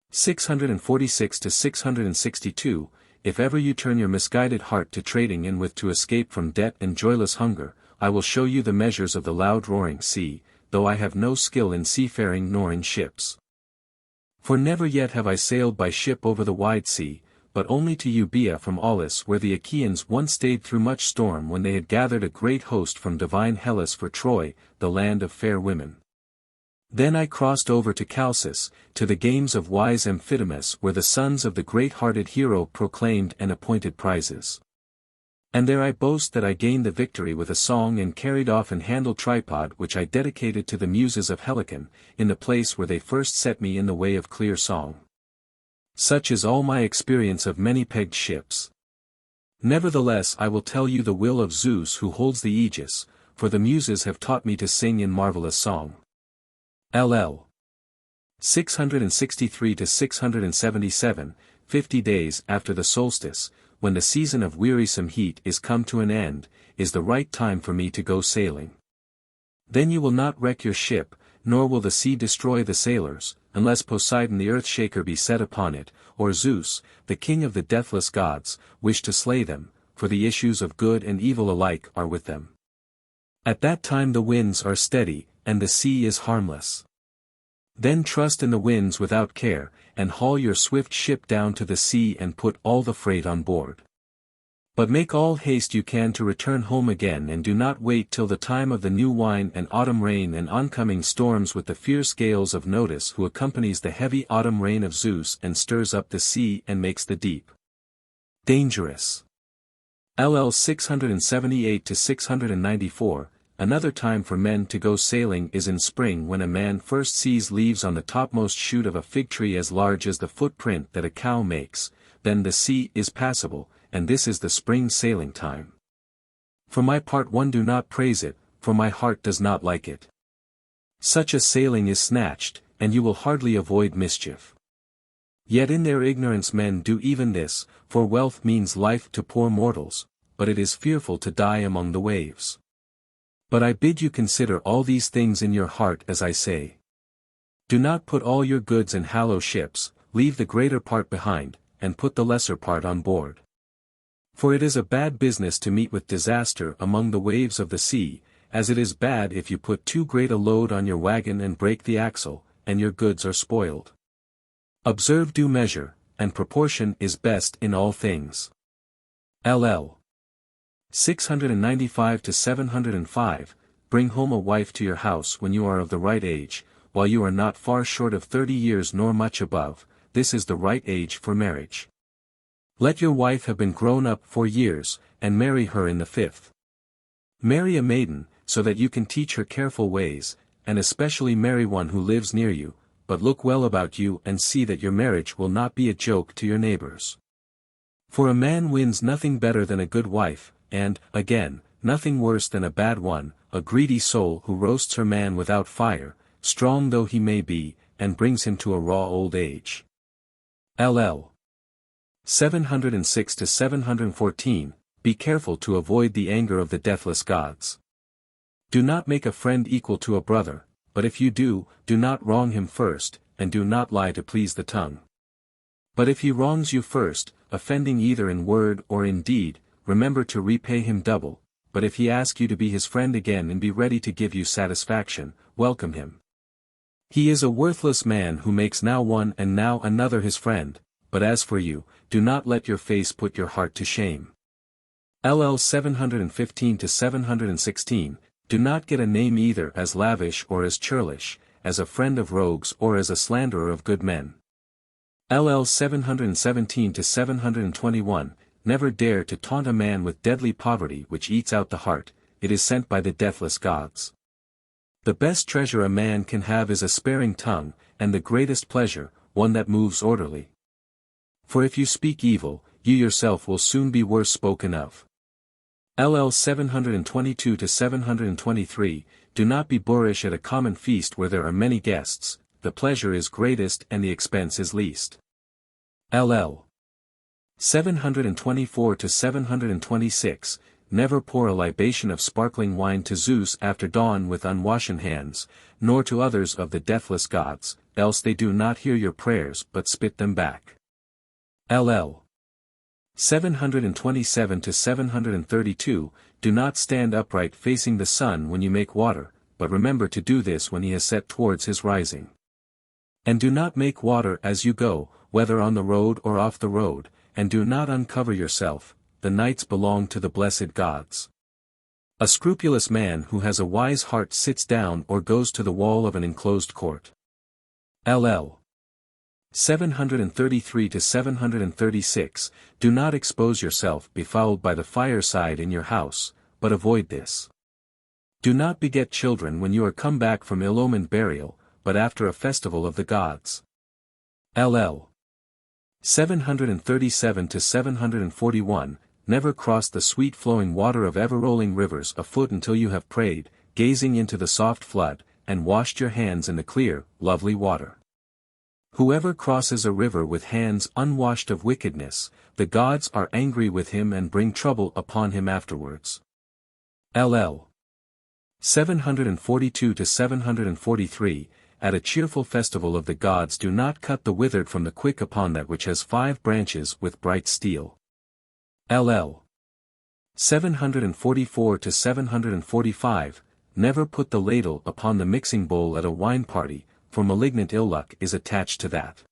646 to 662. If ever you turn your misguided heart to trading in with to escape from debt and joyless hunger, I will show you the measures of the loud roaring sea, though I have no skill in seafaring nor in ships. For never yet have I sailed by ship over the wide sea, but only to Euboea from Aulis, where the Achaeans once stayed through much storm when they had gathered a great host from divine Hellas for Troy, the land of fair women. Then I crossed over to Chalcis, to the games of wise Amphidamas, where the sons of the great-hearted hero proclaimed and appointed prizes. And there I boast that I gained the victory with a song and carried off an handled tripod which I dedicated to the muses of Helicon, in the place where they first set me in the way of clear song. Such is all my experience of many-pegged ships. Nevertheless I will tell you the will of Zeus who holds the aegis, for the muses have taught me to sing in marvelous song. LL 663 to 677, 50 days after the solstice, when the season of wearisome heat is come to an end, is the right time for me to go sailing. Then you will not wreck your ship, nor will the sea destroy the sailors, unless Poseidon the earth-shaker be set upon it, or Zeus, the king of the deathless gods, wish to slay them, for the issues of good and evil alike are with them. At that time the winds are steady, and the sea is harmless. Then trust in the winds without care, and haul your swift ship down to the sea and put all the freight on board. But make all haste you can to return home again, and do not wait till the time of the new wine and autumn rain and oncoming storms with the fierce gales of Notus, who accompanies the heavy autumn rain of Zeus and stirs up the sea and makes the deep dangerous. LL 678 to 694. Another time for men to go sailing is in spring, when a man first sees leaves on the topmost shoot of a fig tree as large as the footprint that a cow makes, then the sea is passable, and this is the spring sailing time. For my part one do not praise it, for my heart does not like it. Such a sailing is snatched, and you will hardly avoid mischief. Yet in their ignorance men do even this, for wealth means life to poor mortals, but it is fearful to die among the waves. But I bid you consider all these things in your heart as I say. Do not put all your goods in hollow ships, leave the greater part behind, and put the lesser part on board. For it is a bad business to meet with disaster among the waves of the sea, as it is bad if you put too great a load on your wagon and break the axle, and your goods are spoiled. Observe due measure, and proportion is best in all things. LL 695 to 705, bring home a wife to your house when you are of the right age, while you are not far short of 30 years nor much above, this is the right age for marriage. Let your wife have been grown up 4 years, and marry her in the 5th. Marry a maiden, so that you can teach her careful ways, and especially marry one who lives near you, but look well about you and see that your marriage will not be a joke to your neighbors. For a man wins nothing better than a good wife, and, again, nothing worse than a bad one, a greedy soul who roasts her man without fire, strong though he may be, and brings him to a raw old age. LL 706 to 714, be careful to avoid the anger of the deathless gods. Do not make a friend equal to a brother, but if you do, do not wrong him first, and do not lie to please the tongue. But if he wrongs you first, offending either in word or in deed, remember to repay him double, but if he ask you to be his friend again and be ready to give you satisfaction, welcome him. He is a worthless man who makes now one and now another his friend, but as for you, do not let your face put your heart to shame. LL 715 to 716, do not get a name either as lavish or as churlish, as a friend of rogues or as a slanderer of good men. LL 717 to 721, never dare to taunt a man with deadly poverty which eats out the heart, it is sent by the deathless gods. The best treasure a man can have is a sparing tongue, and the greatest pleasure, one that moves orderly. For if you speak evil, you yourself will soon be worse spoken of. LL 722 to 723, do not be boorish at a common feast where there are many guests, the pleasure is greatest and the expense is least. LL 724 to 726, never pour a libation of sparkling wine to Zeus after dawn with unwashen hands, nor to others of the deathless gods, else they do not hear your prayers but spit them back. LL. 727 to 732, do not stand upright facing the sun when you make water, but remember to do this when he has set towards his rising. And do not make water as you go, whether on the road or off the road, and do not uncover yourself, the nights belong to the blessed gods. A scrupulous man who has a wise heart sits down or goes to the wall of an enclosed court. LL. 733 to 736, do not expose yourself befouled by the fireside in your house, but avoid this. Do not beget children when you are come back from ill-omened burial, but after a festival of the gods. LL. 737 to 741, never cross the sweet flowing water of ever-rolling rivers afoot until you have prayed, gazing into the soft flood, and washed your hands in the clear, lovely water. Whoever crosses a river with hands unwashed of wickedness, the gods are angry with him and bring trouble upon him afterwards. LL. 742 to 743, at a cheerful festival of the gods do not cut the withered from the quick upon that which has 5 branches with bright steel. LL. 744 to 745, never put the ladle upon the mixing bowl at a wine party, for malignant ill luck is attached to that.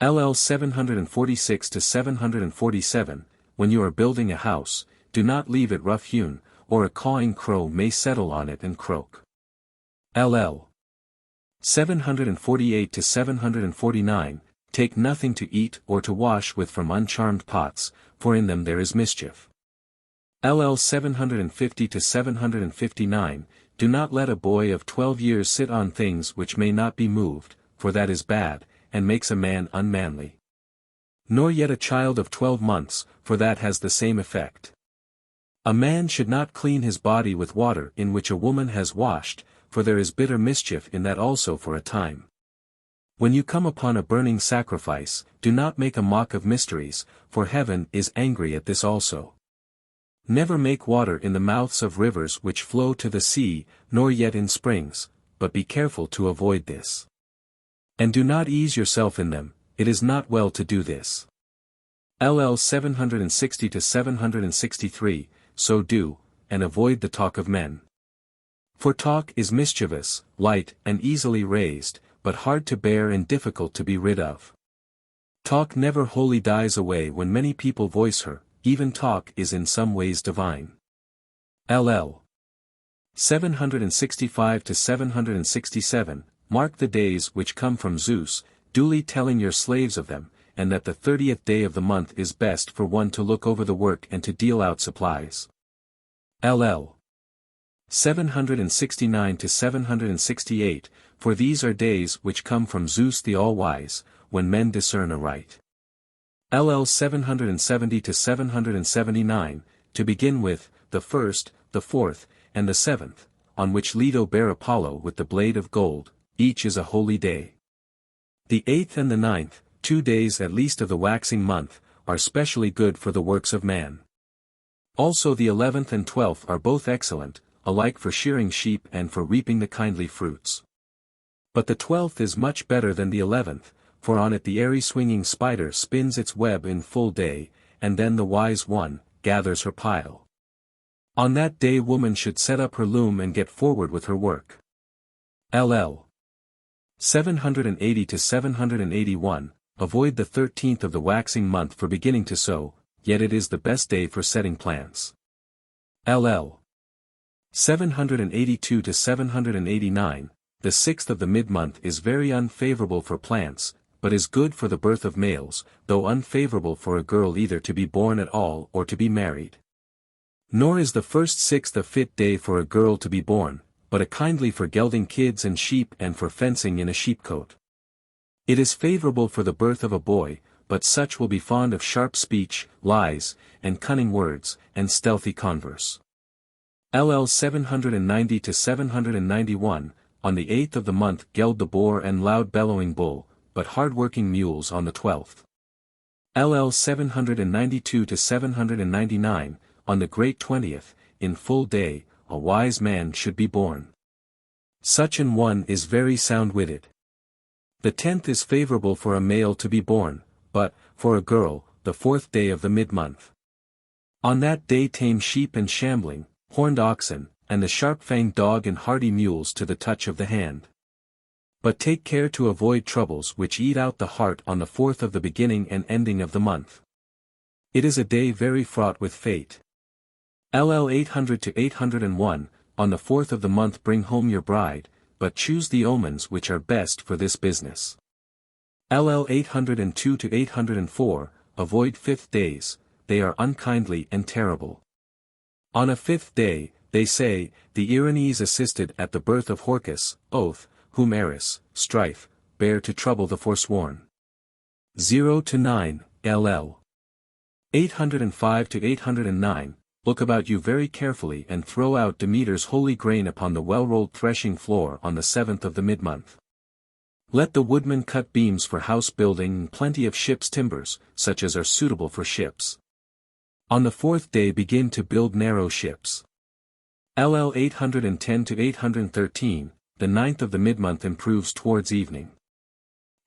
LL. 746 to 747, when you are building a house, do not leave it rough-hewn, or a cawing crow may settle on it and croak. LL. 748 to 749, take nothing to eat or to wash with from uncharmed pots, for in them there is mischief. LL. 750 to 759, do not let a boy of 12 years sit on things which may not be moved, for that is bad, and makes a man unmanly. Nor yet a child of 12 months, for that has the same effect. A man should not clean his body with water in which a woman has washed, for there is bitter mischief in that also for a time. When you come upon a burning sacrifice, do not make a mock of mysteries, for heaven is angry at this also. Never make water in the mouths of rivers which flow to the sea, nor yet in springs, but be careful to avoid this. And do not ease yourself in them, it is not well to do this. LL. 760 to 763, so do, and avoid the talk of men. For talk is mischievous, light and easily raised, but hard to bear and difficult to be rid of. Talk never wholly dies away when many people voice her, even talk is in some ways divine. LL. 765 to 767, mark the days which come from Zeus, duly telling your slaves of them, and that the 30th day of the month is best for one to look over the work and to deal out supplies. LL. 769 to 768, for these are days which come from Zeus the All-Wise, when men discern aright. LL. 770 to 779, to begin with, the 1st, the 4th, and the 7th, on which Leto bare Apollo with the blade of gold, each is a holy day. The 8th and the 9th, 2 days at least of the waxing month, are specially good for the works of man. Also the 11th and 12th are both excellent, alike for shearing sheep and for reaping the kindly fruits. But the 12th is much better than the 11th, for on it the airy swinging spider spins its web in full day, and then the wise one gathers her pile. On that day woman should set up her loom and get forward with her work. LL. 780 to 781, avoid the 13th of the waxing month for beginning to sow, yet it is the best day for setting plants. LL. 782 to 789, the 6th of the mid-month is very unfavorable for plants, but is good for the birth of males, though unfavorable for a girl either to be born at all or to be married. Nor is the first 6th a fit day for a girl to be born, but a kindly for gelding kids and sheep and for fencing in a sheepcote. It is favorable for the birth of a boy, but such will be fond of sharp speech, lies, and cunning words, and stealthy converse. LL. 790 to 791, on the 8th of the month geld the boar and loud bellowing bull, but hard-working mules on the 12th. LL 792 to 799, on the great 20th, in full day, a wise man should be born. Such an one is very sound-witted. The 10th is favorable for a male to be born, but, for a girl, the 4th day of the mid-month. On that day tame sheep and shambling, horned oxen, and the sharp-fanged dog and hardy mules to the touch of the hand. But take care to avoid troubles which eat out the heart on the 4th of the beginning and ending of the month. It is a day very fraught with fate. LL 800 to 801, on the 4th of the month bring home your bride, but choose the omens which are best for this business. LL 802 to 804, avoid 5th days, they are unkindly and terrible. On a 5th day, they say, the Erinyes assisted at the birth of Horcus, oath, Homeris, strife, bear to trouble the forsworn. 0 to 9, LL 805 to 809, look about you very carefully and throw out Demeter's holy grain upon the well-rolled threshing floor on the 7th of the mid-month. Let the woodman cut beams for house building and plenty of ship's timbers, such as are suitable for ships. On the 4th day begin to build narrow ships. LL 810 to 813, the 9th of the mid-month improves towards evening.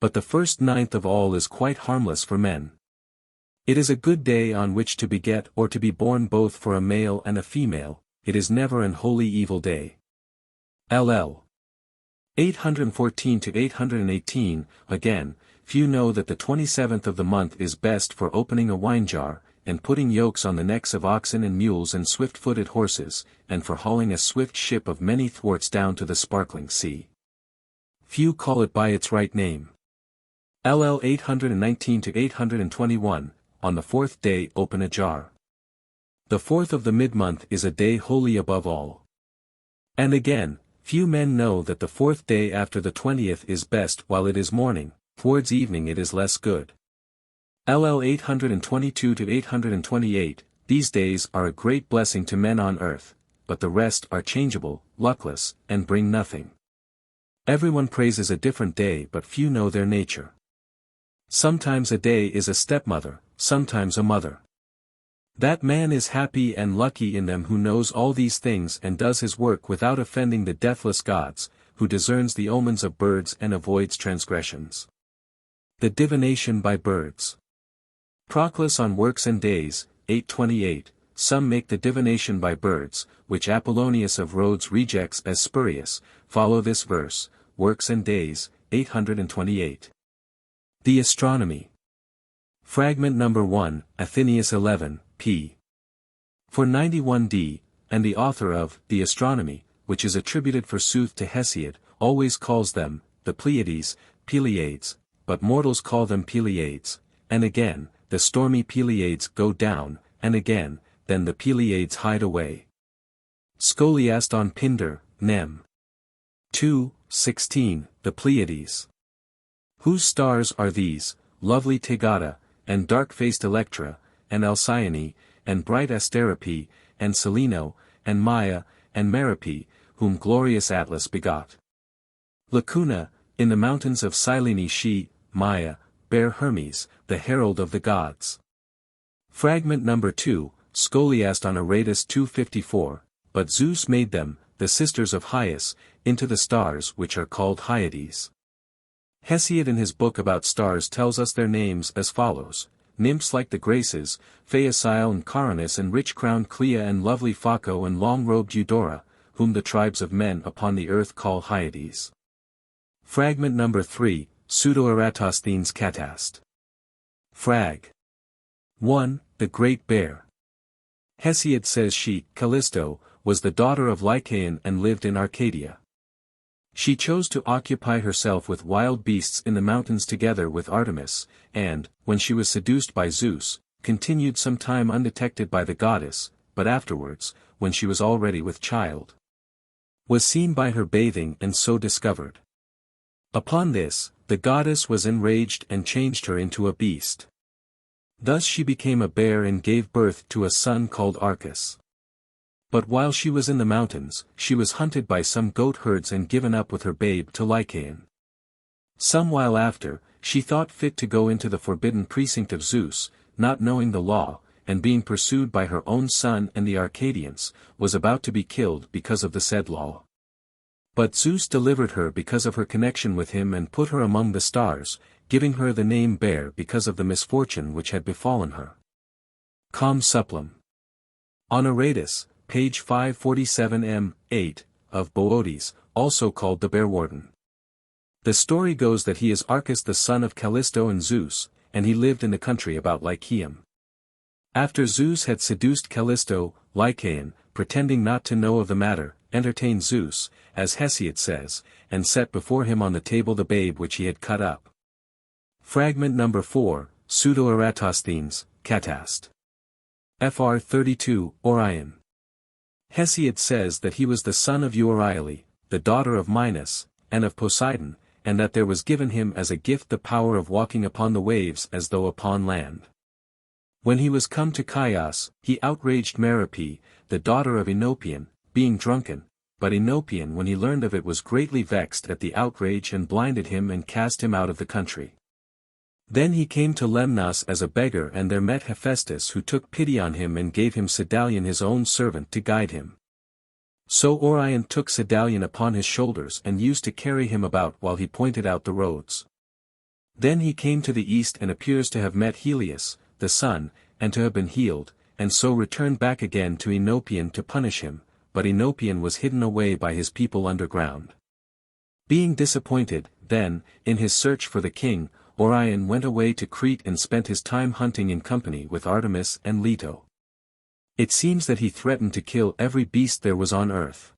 But the first 9th of all is quite harmless for men. It is a good day on which to beget or to be born both for a male and a female, it is never an wholly evil day. LL 814 to 818, again, few know that the 27th of the month is best for opening a wine jar, and putting yokes on the necks of oxen and mules and swift-footed horses, and for hauling a swift ship of many thwarts down to the sparkling sea. Few call it by its right name. LL 819 to 821, on the 4th day open a jar. The 4th of the mid-month is a day holy above all. And again, few men know that the 4th day after the 20th is best while it is morning, towards evening it is less good. LL 822 to 828, these days are a great blessing to men on earth, but the rest are changeable, luckless, and bring nothing. Everyone praises a different day but few know their nature. Sometimes a day is a stepmother, sometimes a mother. That man is happy and lucky in them who knows all these things and does his work without offending the deathless gods, who discerns the omens of birds and avoids transgressions. The divination by birds. Proclus on Works and Days, 828, some make the divination by birds, which Apollonius of Rhodes rejects as spurious, follow this verse, Works and Days, 828. The Astronomy. Fragment number 1, Athenaeus 11, p. 491d, and the author of The Astronomy, which is attributed forsooth to Hesiod, always calls them, the Pleiades, Pleiades, but mortals call them Pleiades, and again, the stormy Pleiades go down, and again, then the Pleiades hide away. Scholiast on Pindar, Nem. 2, 16, the Pleiades. Whose stars are these, lovely Tegata, and dark-faced Electra, and Alcyone, and bright Asterope, and Seleno, and Maia, and Merope, whom glorious Atlas begot. Lacuna, in the mountains of Cyllene she, Maia, bare Hermes, the herald of the gods. Fragment number 2, Scholiast on Aratus 254, but Zeus made them, the sisters of Hyas, into the stars which are called Hyades. Hesiod in his book about stars tells us their names as follows, nymphs like the Graces, Phaesile and Caranus and rich-crowned Clea and lovely Phaco and long-robed Eudora, whom the tribes of men upon the earth call Hyades. Fragment number 3, Pseudo-Eratosthenes Catast. Frag. 1. The Great Bear. Hesiod says she, Callisto, was the daughter of Lycaon and lived in Arcadia. She chose to occupy herself with wild beasts in the mountains together with Artemis, and, when she was seduced by Zeus, continued some time undetected by the goddess, but afterwards, when she was already with child, was seen by her bathing and so discovered. Upon this, the goddess was enraged and changed her into a beast. Thus she became a bear and gave birth to a son called Arcus. But while she was in the mountains, she was hunted by some goat herds and given up with her babe to Lycaon. Some while after, She thought fit to go into the forbidden precinct of Zeus, not knowing the law, and being pursued by her own son and the Arcadians, was about to be killed because of the said law. But Zeus delivered her because of her connection with him and put her among the stars, giving her the name Bear because of the misfortune which had befallen her. Com Supplem. On Narrates, page 547 m. 8, of Boötes, also called the Bear Warden. The story goes that he is Arcas the son of Callisto and Zeus, and he lived in the country about Lycaeum. After Zeus had seduced Callisto, Lycaean, pretending not to know of the matter, entertained Zeus, as Hesiod says, and set before him on the table the babe which he had cut up. Fragment number 4, Pseudo-Eratosthenes, Catast. Fr 32, Orion. Hesiod says that he was the son of Euryale, the daughter of Minos, and of Poseidon, and that there was given him as a gift the power of walking upon the waves as though upon land. When he was come to Chios, he outraged Merope, the daughter of Enopion, being drunken, but Enopion when he learned of it was greatly vexed at the outrage and blinded him and cast him out of the country. Then he came to Lemnos as a beggar and there met Hephaestus who took pity on him and gave him Sedalion his own servant to guide him. So Orion took Sedalion upon his shoulders and used to carry him about while he pointed out the roads. Then he came to the east and appears to have met Helios, the sun, and to have been healed, and so returned back again to Enopion to punish him, but Enopion was hidden away by his people underground. Being disappointed, then, in his search for the king, Orion went away to Crete and spent his time hunting in company with Artemis and Leto. It seems that he threatened to kill every beast there was on earth.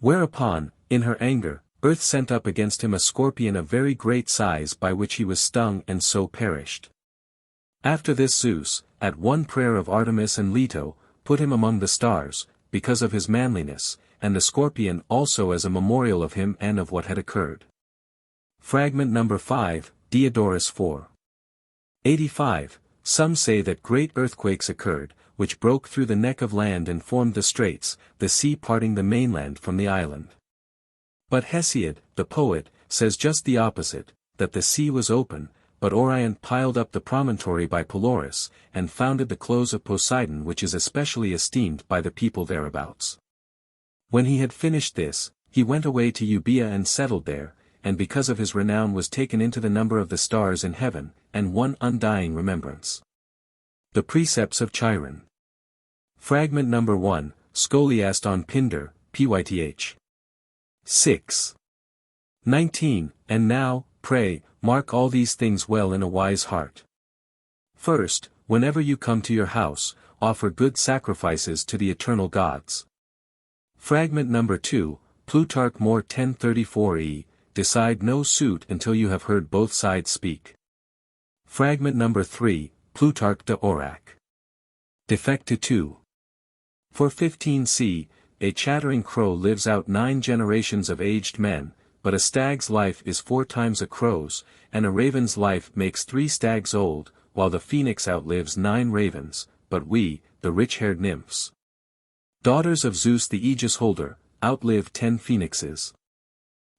Whereupon, in her anger, Earth sent up against him a scorpion of very great size by which he was stung and so perished. After this Zeus, at one prayer of Artemis and Leto, put him among the stars, because of his manliness, and the scorpion also as a memorial of him and of what had occurred. Fragment number 5, Diodorus 4. 85. Some say that great earthquakes occurred, which broke through the neck of land and formed the straits, the sea parting the mainland from the island. But Hesiod, the poet, says just the opposite, that the sea was open, but Orion piled up the promontory by Pelorus, and founded the close of Poseidon which is especially esteemed by the people thereabouts. When he had finished this, he went away to Euboea and settled there, and because of his renown was taken into the number of the stars in heaven, and won undying remembrance. The Precepts of Chiron. Fragment number 1, Scholiast on Pindar, Pyth. 6. 19. And now, pray, mark all these things well in a wise heart. First, whenever you come to your house, offer good sacrifices to the eternal gods. Fragment number 2, Plutarch More 1034e, decide no suit until you have heard both sides speak. Fragment number 3, Plutarch de Orac. Defecta 2. For 15c, a chattering crow lives out 9 generations of aged men, but a stag's life is 4 times a crow's, and a raven's life makes 3 stags old, while the phoenix outlives 9 ravens, but we, the rich-haired nymphs, daughters of Zeus the aegis-holder, outlive 10 phoenixes.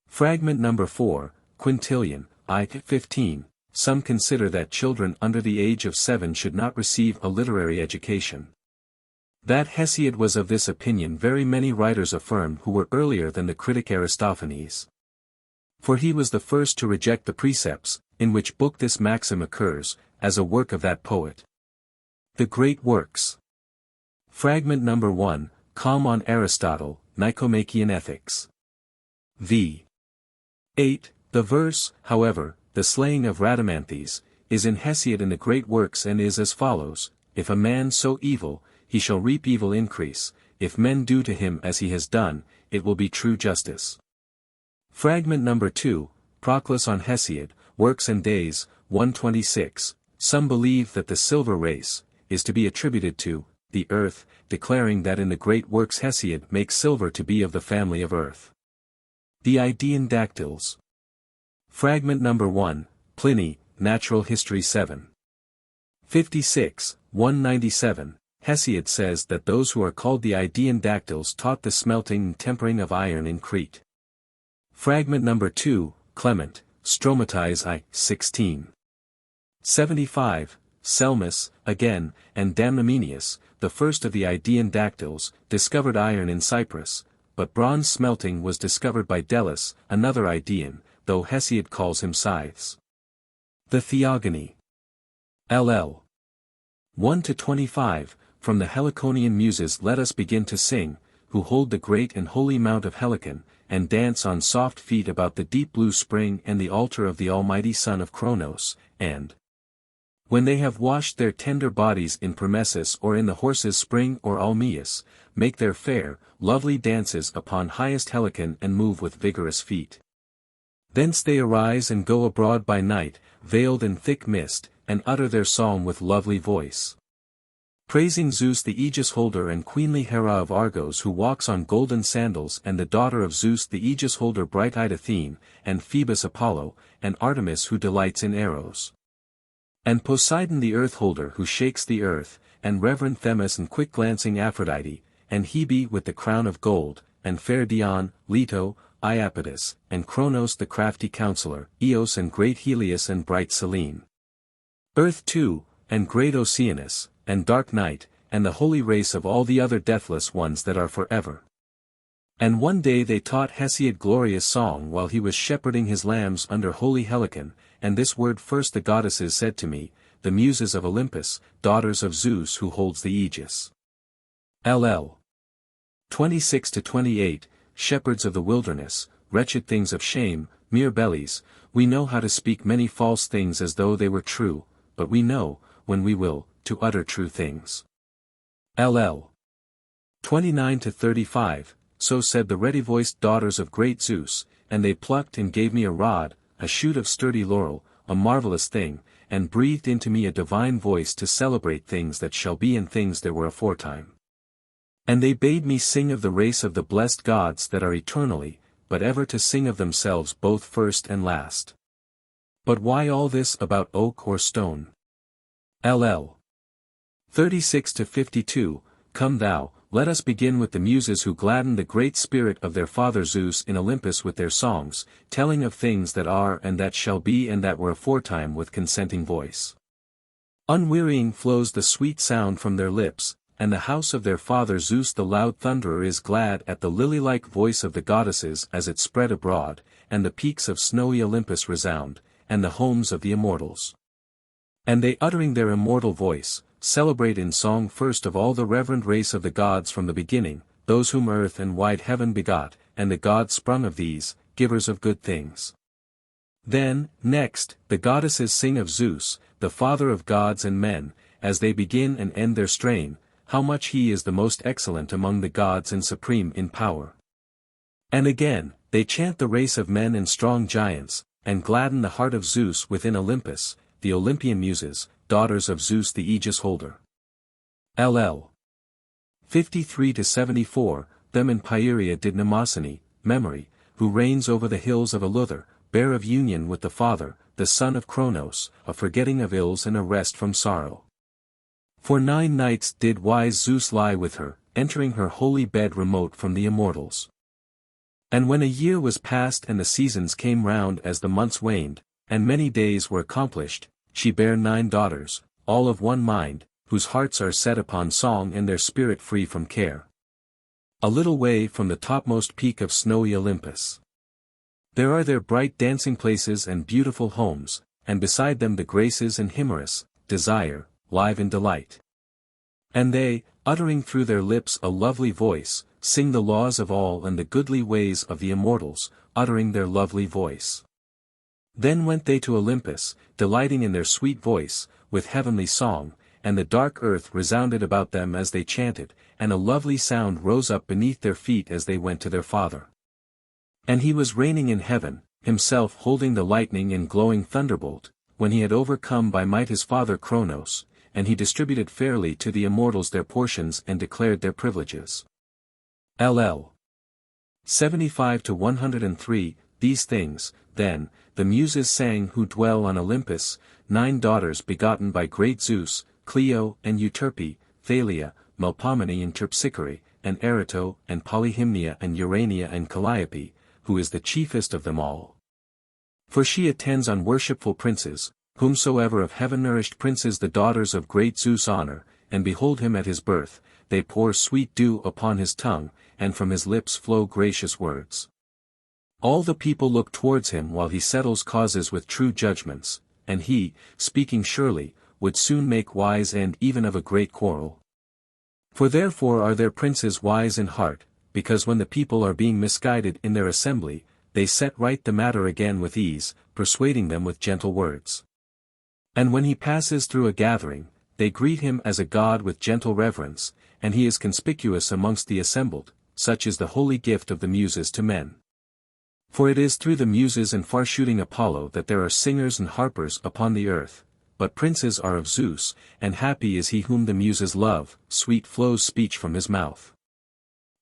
Fragment number 4, Quintilian, I. 15. Some consider that children under the age of 7 should not receive a literary education. That Hesiod was of this opinion very many writers affirm who were earlier than the critic Aristophanes. For he was the first to reject the Precepts, in which book this maxim occurs, as a work of that poet. The Great Works. Fragment number 1, Com on Aristotle, Nicomachean Ethics. v. 8. The verse, however, the slaying of Rhadamanthes, is in Hesiod in the Great Works and is as follows: If a man sow evil, he shall reap evil increase, if men do to him as he has done, it will be true justice. Fragment number 2, Proclus on Hesiod, Works and Days, 126. Some believe that the silver race is to be attributed to the earth, declaring that in the Great Works Hesiod makes silver to be of the family of earth. The Idaean dactyls. Fragment number 1, Pliny, Natural History 7. 56, 197. Hesiod says that those who are called the Idaean dactyls taught the smelting and tempering of iron in Crete. Fragment number 2, Clement, Stromatis I, 16. 75, Selmus, again, and Damnomenius, the first of the Idaean dactyls, discovered iron in Cyprus, but bronze smelting was discovered by Delis, another Idaean, though Hesiod calls him Scythes. The Theogony. LL. 1-25, from the Heliconian muses let us begin to sing, who hold the great and holy mount of Helicon, and dance on soft feet about the deep blue spring and the altar of the almighty son of Cronos, and when they have washed their tender bodies in Permessus or in the horses' spring or Almaeus, make their fair, lovely dances upon highest Helicon and move with vigorous feet. Thence they arise and go abroad by night, veiled in thick mist, and utter their psalm with lovely voice, praising Zeus the aegis-holder and queenly Hera of Argos who walks on golden sandals and the daughter of Zeus the aegis-holder bright-eyed Athene, and Phoebus Apollo, and Artemis who delights in arrows, and Poseidon the earth-holder who shakes the earth, and reverend Themis and quick-glancing Aphrodite, and Hebe with the crown of gold, and fair Dion, Leto, Iapetus, and Cronos the crafty counselor, Eos and great Helios and bright Selene. Earth too, and great Oceanus, and dark night, and the holy race of all the other deathless ones that are forever. And one day they taught Hesiod glorious song while he was shepherding his lambs under holy Helicon, and this word first the goddesses said to me, the muses of Olympus, daughters of Zeus who holds the aegis. LL. 26-28, shepherds of the wilderness, wretched things of shame, mere bellies, we know how to speak many false things as though they were true, but we know, when we will, to utter true things. LL. 29-35, so said the ready-voiced daughters of great Zeus, and they plucked and gave me a rod, a shoot of sturdy laurel, a marvelous thing, and breathed into me a divine voice to celebrate things that shall be and things that were aforetime. And they bade me sing of the race of the blessed gods that are eternally, but ever to sing of themselves both first and last. But why all this about oak or stone? LL. 36-52, come thou, let us begin with the muses who gladden the great spirit of their father Zeus in Olympus with their songs, telling of things that are and that shall be and that were aforetime with consenting voice. Unwearying flows the sweet sound from their lips, and the house of their father Zeus the loud thunderer is glad at the lily-like voice of the goddesses as it spread abroad, and the peaks of snowy Olympus resound, and the homes of the immortals. And they uttering their immortal voice, celebrate in song first of all the reverend race of the gods from the beginning, those whom earth and wide heaven begot, and the gods sprung of these, givers of good things. Then, next, the goddesses sing of Zeus, the father of gods and men, as they begin and end their strain, how much he is the most excellent among the gods and supreme in power. And again, they chant the race of men and strong giants, and gladden the heart of Zeus within Olympus, the Olympian muses, daughters of Zeus the aegis-holder. LL. 53-74, them in Pieria did Mnemosyne, memory, who reigns over the hills of Eleuthère, bear of union with the father, the son of Cronos, a forgetting of ills and a rest from sorrow. For 9 nights did wise Zeus lie with her, entering her holy bed remote from the immortals. And when a year was past and the seasons came round as the months waned, and many days were accomplished, she bare 9 daughters, all of one mind, whose hearts are set upon song and their spirit free from care. A little way from the topmost peak of snowy Olympus, there are their bright dancing places and beautiful homes, and beside them the Graces and Himmerus, desire, live in delight. And they, uttering through their lips a lovely voice, sing the laws of all and the goodly ways of the immortals, uttering their lovely voice. Then went they to Olympus, delighting in their sweet voice, with heavenly song, and the dark earth resounded about them as they chanted, and a lovely sound rose up beneath their feet as they went to their father. And he was reigning in heaven, himself holding the lightning and glowing thunderbolt, when he had overcome by might his father Cronos, and he distributed fairly to the immortals their portions and declared their privileges. LL. 75-103, these things, then, the muses sang who dwell on Olympus, 9 daughters begotten by great Zeus, Clio and Euterpe, Thalia, Melpomene and Terpsichore, and Erato and Polyhymnia and Urania and Calliope, who is the chiefest of them all. For she attends on worshipful princes, whomsoever of heaven-nourished princes the daughters of great Zeus honor, and behold him at his birth, they pour sweet dew upon his tongue, and from his lips flow gracious words. All the people look towards him while he settles causes with true judgments, and he, speaking surely, would soon make wise end even of a great quarrel. For therefore are their princes wise in heart, because when the people are being misguided in their assembly, they set right the matter again with ease, persuading them with gentle words. And when he passes through a gathering, they greet him as a god with gentle reverence, and he is conspicuous amongst the assembled, such is the holy gift of the Muses to men. For it is through the Muses and far-shooting Apollo that there are singers and harpers upon the earth, but princes are of Zeus, and happy is he whom the Muses love, sweet flows speech from his mouth.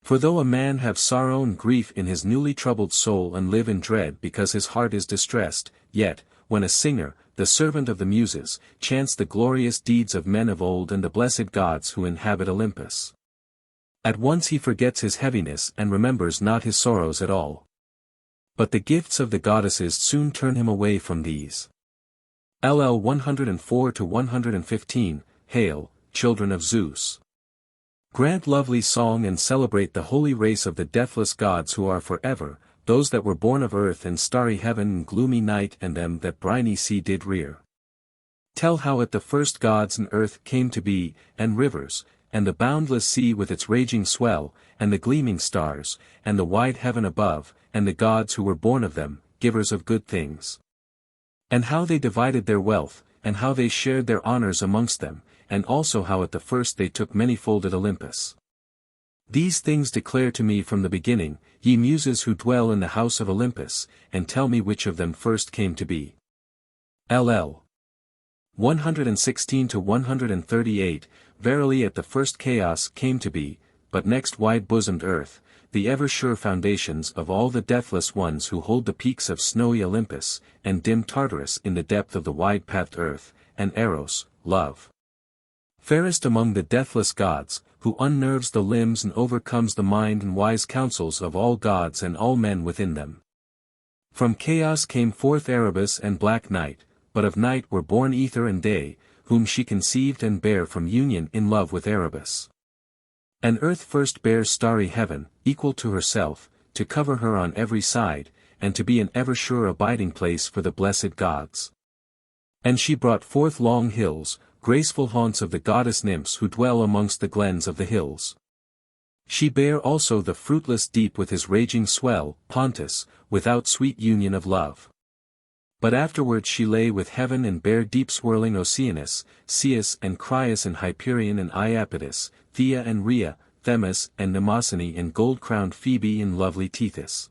For though a man have sorrow and grief in his newly troubled soul and live in dread because his heart is distressed, yet, when a singer, the servant of the Muses, chants the glorious deeds of men of old and the blessed gods who inhabit Olympus, at once he forgets his heaviness and remembers not his sorrows at all. But the gifts of the goddesses soon turn him away from these. LL 104-115, Hail, children of Zeus! Grant lovely song and celebrate the holy race of the deathless gods who are forever, those that were born of earth and starry heaven and gloomy night and them that briny sea did rear. Tell how at the first gods and earth came to be, and rivers, and the boundless sea with its raging swell, and the gleaming stars, and the wide heaven above, and the gods who were born of them, givers of good things. And how they divided their wealth, and how they shared their honors amongst them, and also how at the first they took many-folded Olympus. These things declare to me from the beginning, ye Muses who dwell in the house of Olympus, and tell me which of them first came to be. LL 116-138, Verily at the first chaos came to be, but next wide-bosomed earth, the ever-sure foundations of all the deathless ones who hold the peaks of snowy Olympus, and dim Tartarus in the depth of the wide-pathed earth, and Eros, love. Fairest among the deathless gods, who unnerves the limbs and overcomes the mind and wise counsels of all gods and all men within them. From chaos came forth Erebus and black night, but of night were born Ether and Day, whom she conceived and bare from union in love with Erebus. And earth first bears starry heaven, equal to herself, to cover her on every side, and to be an ever-sure abiding place for the blessed gods. And she brought forth long hills, graceful haunts of the goddess nymphs who dwell amongst the glens of the hills. She bare also the fruitless deep with his raging swell, Pontus, without sweet union of love. But afterwards she lay with heaven and bare deep-swirling Oceanus, Ceus and Crius and Hyperion and Iapetus, Thea and Rhea, Themis and Mnemosyne and gold-crowned Phoebe and lovely Tethys.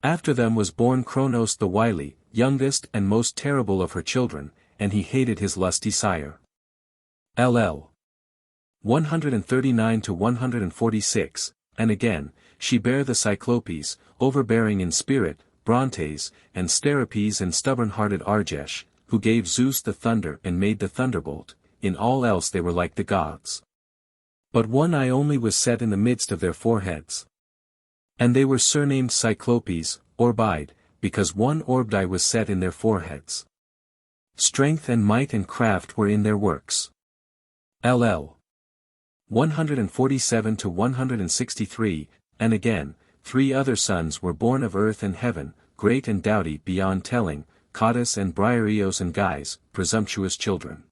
After them was born Cronos the wily, youngest and most terrible of her children, and he hated his lusty sire. LL 139-146, and again, she bare the Cyclopes, overbearing in spirit, Brontes, and Steropes and stubborn-hearted Argesh, who gave Zeus the thunder and made the thunderbolt, in all else they were like the gods. But one eye only was set in the midst of their foreheads. And they were surnamed Cyclopes, Orbide, because one orbed eye was set in their foreheads. Strength and might and craft were in their works. LL 147-163, and again, 3 other sons were born of earth and heaven, great and doughty beyond telling, Cottus and Briareos and Guys, presumptuous children.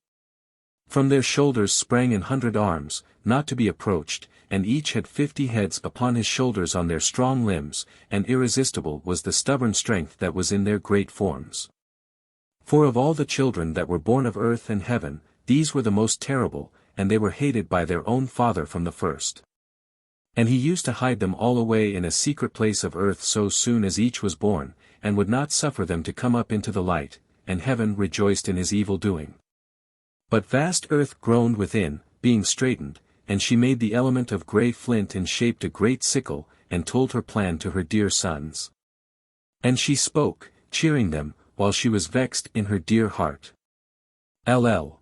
From their shoulders sprang 100 arms, not to be approached, and each had 50 heads upon his shoulders on their strong limbs, and irresistible was the stubborn strength that was in their great forms. For of all the children that were born of earth and heaven, these were the most terrible, and they were hated by their own father from the first. And he used to hide them all away in a secret place of earth so soon as each was born, and would not suffer them to come up into the light, and heaven rejoiced in his evil doing. But vast earth groaned within, being straitened, and she made the element of grey flint and shaped a great sickle, and told her plan to her dear sons. And she spoke, cheering them, while she was vexed in her dear heart. LL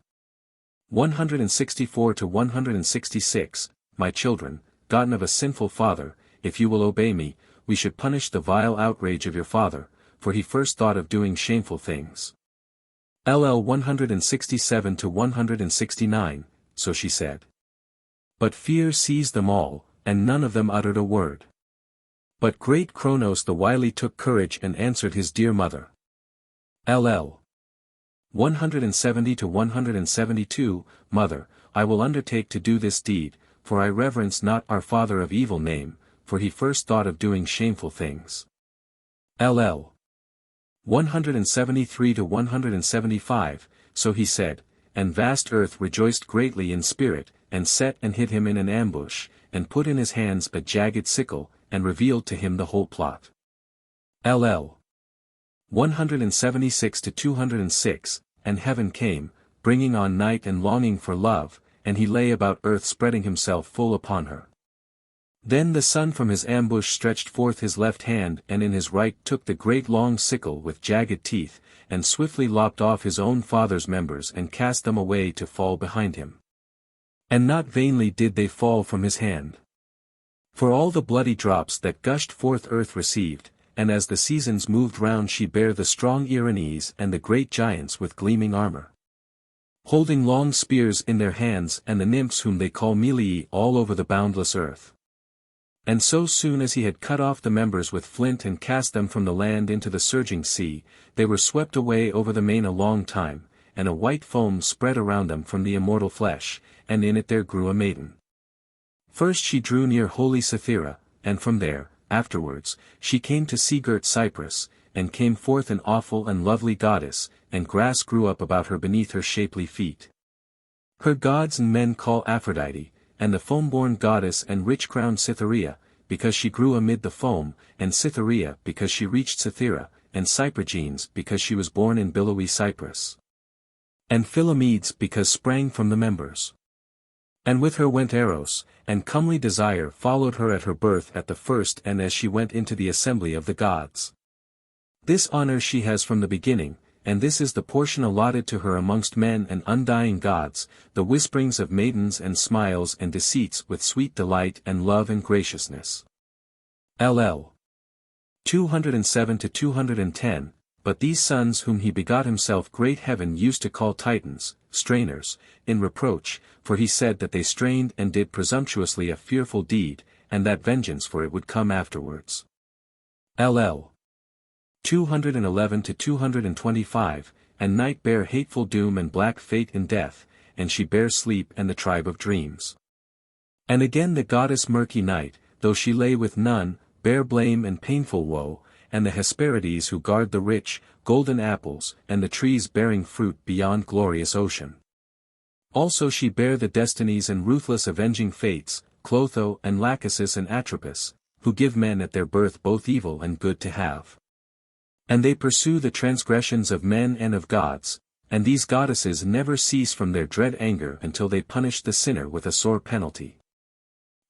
164-166, My children, gotten of a sinful father, if you will obey me, we should punish the vile outrage of your father, for he first thought of doing shameful things. LL 167 to 169, so she said. But fear seized them all, and none of them uttered a word. But great Cronos the wily took courage and answered his dear mother. LL 170 to 172, Mother, I will undertake to do this deed, for I reverence not our father of evil name, for he first thought of doing shameful things. LL 173 to 175, so he said, and vast earth rejoiced greatly in spirit, and set and hid him in an ambush, and put in his hands a jagged sickle, and revealed to him the whole plot. LL 176 to 206, and heaven came, bringing on night and longing for love, and he lay about earth spreading himself full upon her. Then the sun from his ambush stretched forth his left hand and in his right took the great long sickle with jagged teeth, and swiftly lopped off his own father's members and cast them away to fall behind him. And not vainly did they fall from his hand. For all the bloody drops that gushed forth earth received, and as the seasons moved round she bare the strong Erinyes and the great giants with gleaming armor, holding long spears in their hands and the nymphs whom they call Melii all over the boundless earth. And so soon as he had cut off the members with flint and cast them from the land into the surging sea, they were swept away over the main a long time, and a white foam spread around them from the immortal flesh, and in it there grew a maiden. First she drew near holy Cythera, and from there, afterwards, she came to sea-girt Cyprus, and came forth an awful and lovely goddess, and grass grew up about her beneath her shapely feet. Her gods and men call Aphrodite, and the foam-born goddess and rich-crowned Cytherea, because she grew amid the foam, and Cytherea because she reached Cythera, and Cyprogenes because she was born in billowy Cyprus. And Philomedes because sprang from the members. And with her went Eros, and comely Desire followed her at her birth at the first and as she went into the assembly of the gods. This honor she has from the beginning, and this is the portion allotted to her amongst men and undying gods, the whisperings of maidens and smiles and deceits with sweet delight and love and graciousness. LL 207 to 210, but these sons whom he begot himself great heaven used to call Titans, strainers, in reproach, for he said that they strained and did presumptuously a fearful deed, and that vengeance for it would come afterwards. LL 211 to 225, and night bare hateful doom and black fate in death, and she bare sleep and the tribe of dreams. And again the goddess murky night, though she lay with none, bare blame and painful woe, and the Hesperides who guard the rich, golden apples, and the trees bearing fruit beyond glorious ocean. Also she bare the destinies and ruthless avenging fates, Clotho and Lachesis and Atropos, who give men at their birth both evil and good to have. And they pursue the transgressions of men and of gods, and these goddesses never cease from their dread anger until they punish the sinner with a sore penalty.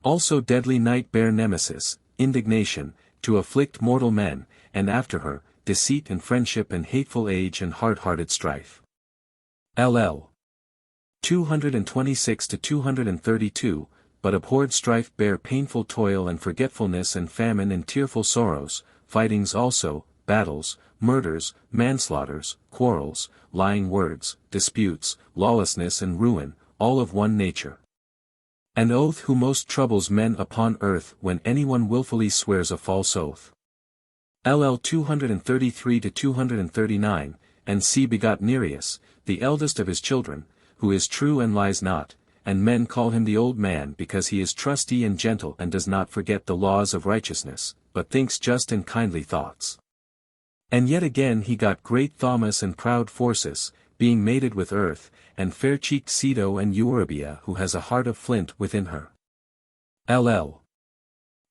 Also deadly night bare Nemesis, indignation, to afflict mortal men, and after her, deceit and friendship and hateful age and hard-hearted strife. LL 226 to 232, but abhorred strife bare painful toil and forgetfulness and famine and tearful sorrows, fightings also, battles, murders, manslaughters, quarrels, lying words, disputes, lawlessness and ruin, all of one nature. An oath who most troubles men upon earth when anyone willfully swears a false oath. LL 233 to 239, and C begot Nereus, the eldest of his children, who is true and lies not, and men call him the old man because he is trusty and gentle and does not forget the laws of righteousness, but thinks just and kindly thoughts. And yet again he got great Thaumas and proud Phorcys, being mated with earth, and fair-cheeked Ceto and Eurybia who has a heart of flint within her. LL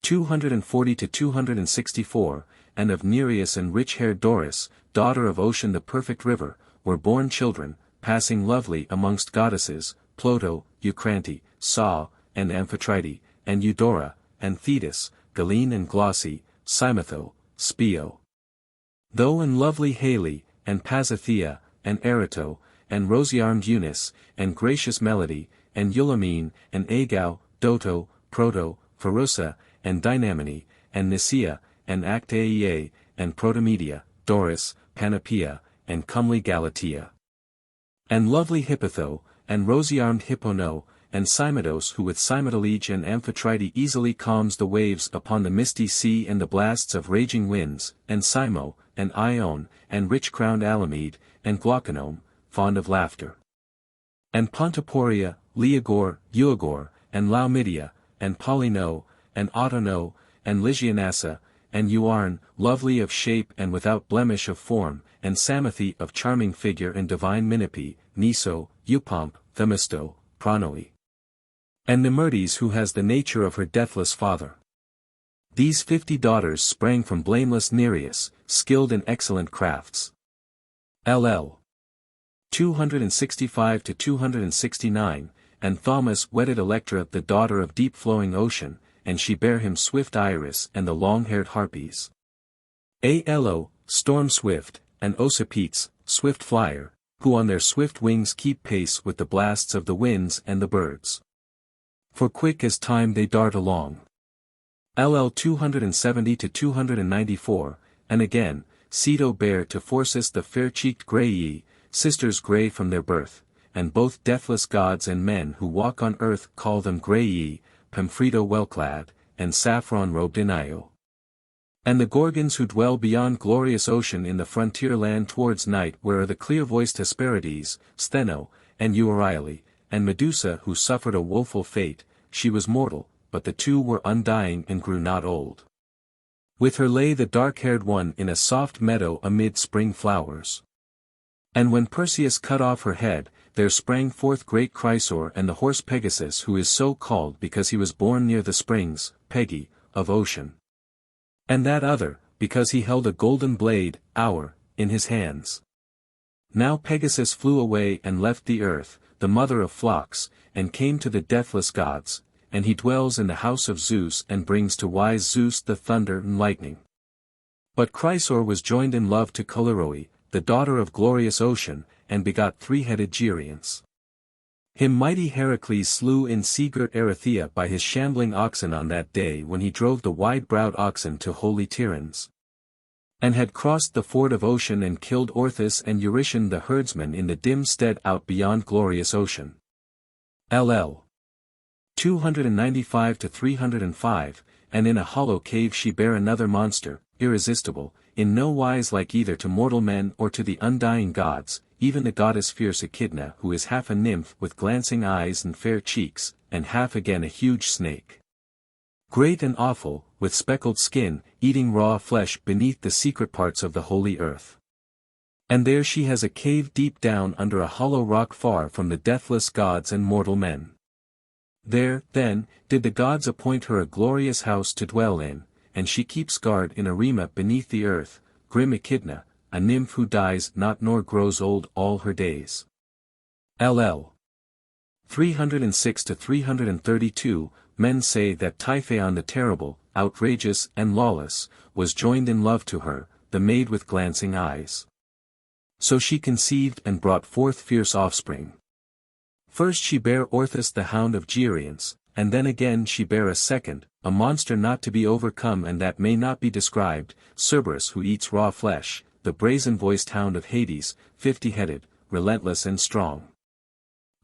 240 to 264, and of Nereus and rich-haired Doris, daughter of Ocean the perfect river, were born children, passing lovely amongst goddesses, Ploto, Eucrante, Saw, and Amphitrite, and Eudora, and Thetis, Galene and Glossy, Cymotho, Spio. Though and lovely Hale, and Pasithea, and Erato, and rosy-armed Eunice, and gracious Melody, and Eulamine, and Agau, Doto, Proto, Pharusa, and Dynamene, and Nicaea, and Actaea, and Protomedia, Doris, Panopea, and comely Galatea. And lovely Hippotho, and rosy-armed Hippono, and Cymodos who with Cymodolege and Amphitrite easily calms the waves upon the misty sea and the blasts of raging winds, and Cymo, and Ione, and rich-crowned Alamede, and Glauconome, fond of laughter. And Pontoporia, Leogor, Euagor, and Laumidia, and Polyno, and Autono, and Lygianassa, and Euarne, lovely of shape and without blemish of form, and Samathe of charming figure and divine Minope, Niso, Eupomp, Themisto, Pranoi. And Nemertes who has the nature of her deathless father. These 50 daughters sprang from blameless Nereus, skilled in excellent crafts. LL. 265 to 269, and Thaumas wedded Electra the daughter of deep-flowing ocean, and she bare him swift Iris and the long-haired Harpies. ALO, storm-swift, and Osipetes, swift flyer, who on their swift wings keep pace with the blasts of the winds and the birds. For quick as time they dart along. LL 270 to 294, and again, Ceto bare to Phorcys the fair-cheeked Graeae, sisters grey from their birth, and both deathless gods and men who walk on earth call them Graeae, Pamphredo well-clad, and saffron-robed in Io. And the Gorgons who dwell beyond glorious ocean in the frontier land towards night where are the clear-voiced Hesperides, Stheno, and Euryale, and Medusa who suffered a woeful fate, she was mortal, but the two were undying and grew not old. With her lay the dark-haired one in a soft meadow amid spring flowers. And when Perseus cut off her head, there sprang forth great Chrysor and the horse Pegasus who is so called because he was born near the springs, Pegi, of ocean. And that other, because he held a golden blade, Hour, in his hands. Now Pegasus flew away and left the earth, the mother of flocks, and came to the deathless gods, and he dwells in the house of Zeus and brings to wise Zeus the thunder and lightning. But Chrysor was joined in love to Callirrhoe, the daughter of glorious ocean, and begot three-headed Gerents. Him mighty Heracles slew in sea-girt Erythea by his shambling oxen on that day when he drove the wide-browed oxen to holy Tiryns. And had crossed the ford of ocean and killed Orthus and Eurytion the herdsman in the dim stead out beyond glorious ocean. LL. 295 to 305, and in a hollow cave she bare another monster, irresistible, in no wise like either to mortal men or to the undying gods, even the goddess fierce Echidna who is half a nymph with glancing eyes and fair cheeks, and half again a huge snake. Great and awful, with speckled skin, eating raw flesh beneath the secret parts of the holy earth. And there she has a cave deep down under a hollow rock far from the deathless gods and mortal men. There, then, did the gods appoint her a glorious house to dwell in, and she keeps guard in Arema beneath the earth, grim Echidna, a nymph who dies not nor grows old all her days. LL. 306 to 332, men say that Typhaon the terrible, outrageous and lawless, was joined in love to her, the maid with glancing eyes. So she conceived and brought forth fierce offspring. First she bare Orthus the hound of Gerents, and then again she bare a second, a monster not to be overcome and that may not be described, Cerberus who eats raw flesh, the brazen-voiced hound of Hades, 50-headed, relentless and strong.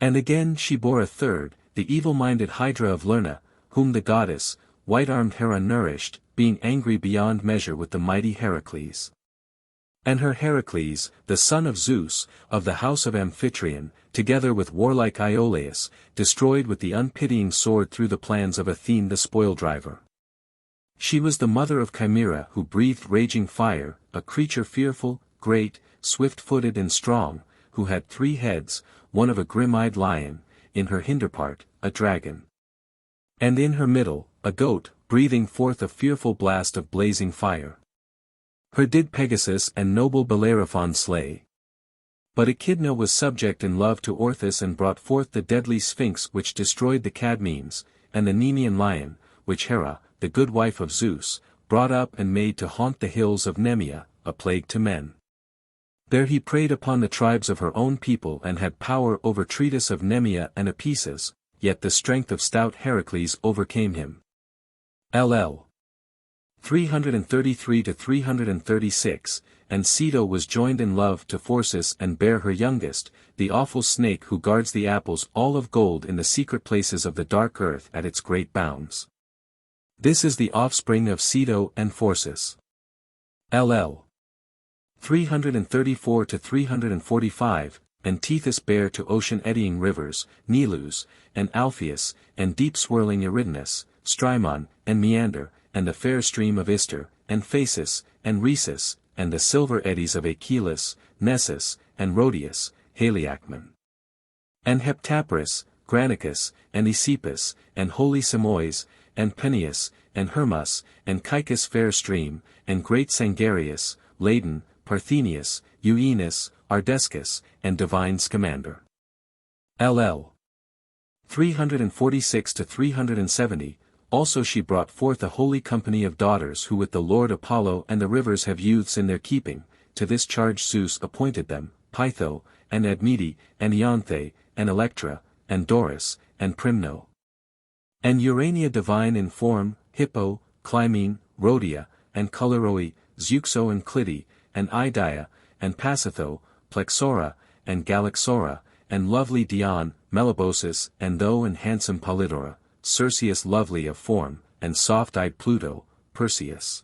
And again she bore a third, the evil-minded Hydra of Lerna, whom the goddess, white-armed Hera nourished, being angry beyond measure with the mighty Heracles. And her Heracles, the son of Zeus, of the house of Amphitryon, together with warlike Iolaus, destroyed with the unpitying sword through the plans of Athene the spoil-driver. She was the mother of Chimera who breathed raging fire, a creature fearful, great, swift-footed and strong, who had 3 heads, one of a grim-eyed lion, in her hinder part, a dragon. And in her middle, a goat, breathing forth a fearful blast of blazing fire. Her did Pegasus and noble Bellerophon slay. But Echidna was subject in love to Orthus and brought forth the deadly Sphinx which destroyed the Cadmeans, and the Nemean lion, which Hera, the good wife of Zeus, brought up and made to haunt the hills of Nemea, a plague to men. There he preyed upon the tribes of her own people and had power over Treatise of Nemea and Apesas, yet the strength of stout Heracles overcame him. LL. 333 to 336, and Ceto was joined in love to Phorcys and bare her youngest, the awful snake who guards the apples all of gold in the secret places of the dark earth at its great bounds. This is the offspring of Ceto and Phorcys. LL. 334 to 345, and Tethys bare to ocean eddying rivers, Nilus, and Alpheus, and deep swirling Eridanus, Strymon, and Meander, and the fair stream of Ister, and Phasis, and Rhesus, and the silver eddies of Achilles, Nessus, and Rhodius, Haliacmon. And Heptaporus, Granicus, and Aesepus, and holy Simois, and Peneus, and Hermas, and Caicus fair stream, and great Sangarius, Ladon, Parthenius, Euenus, Ardescus, and divine Scamander. LL. 346 to 370, also she brought forth a holy company of daughters who with the Lord Apollo and the rivers have youths in their keeping, to this charge Zeus appointed them, Pytho, and Admete, and Ianthe, and Electra, and Doris, and Primno. And Urania divine in form, Hippo, Clymene, Rhodia, and Callirrhoe, Zeuxo and Clytie, and Idia, and Pasitho, Plexora, and Galaxora, and lovely Dion, Melibosus, and Tho and handsome Polydora, Circeus lovely of form, and soft-eyed Pluto, Perseus.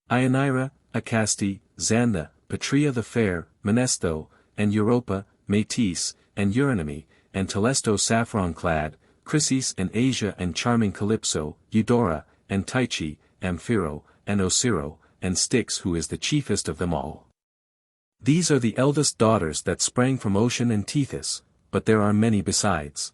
Ionira, Acaste, Xantha, Patria the fair, Menesto, and Europa, Metis, and Eurynome, and Telesto saffron-clad, Chrysis and Asia and charming Calypso, Eudora, and Tyche, Amphiro, and Osiro, and Styx who is the chiefest of them all. These are the eldest daughters that sprang from Ocean and Tethys, but there are many besides.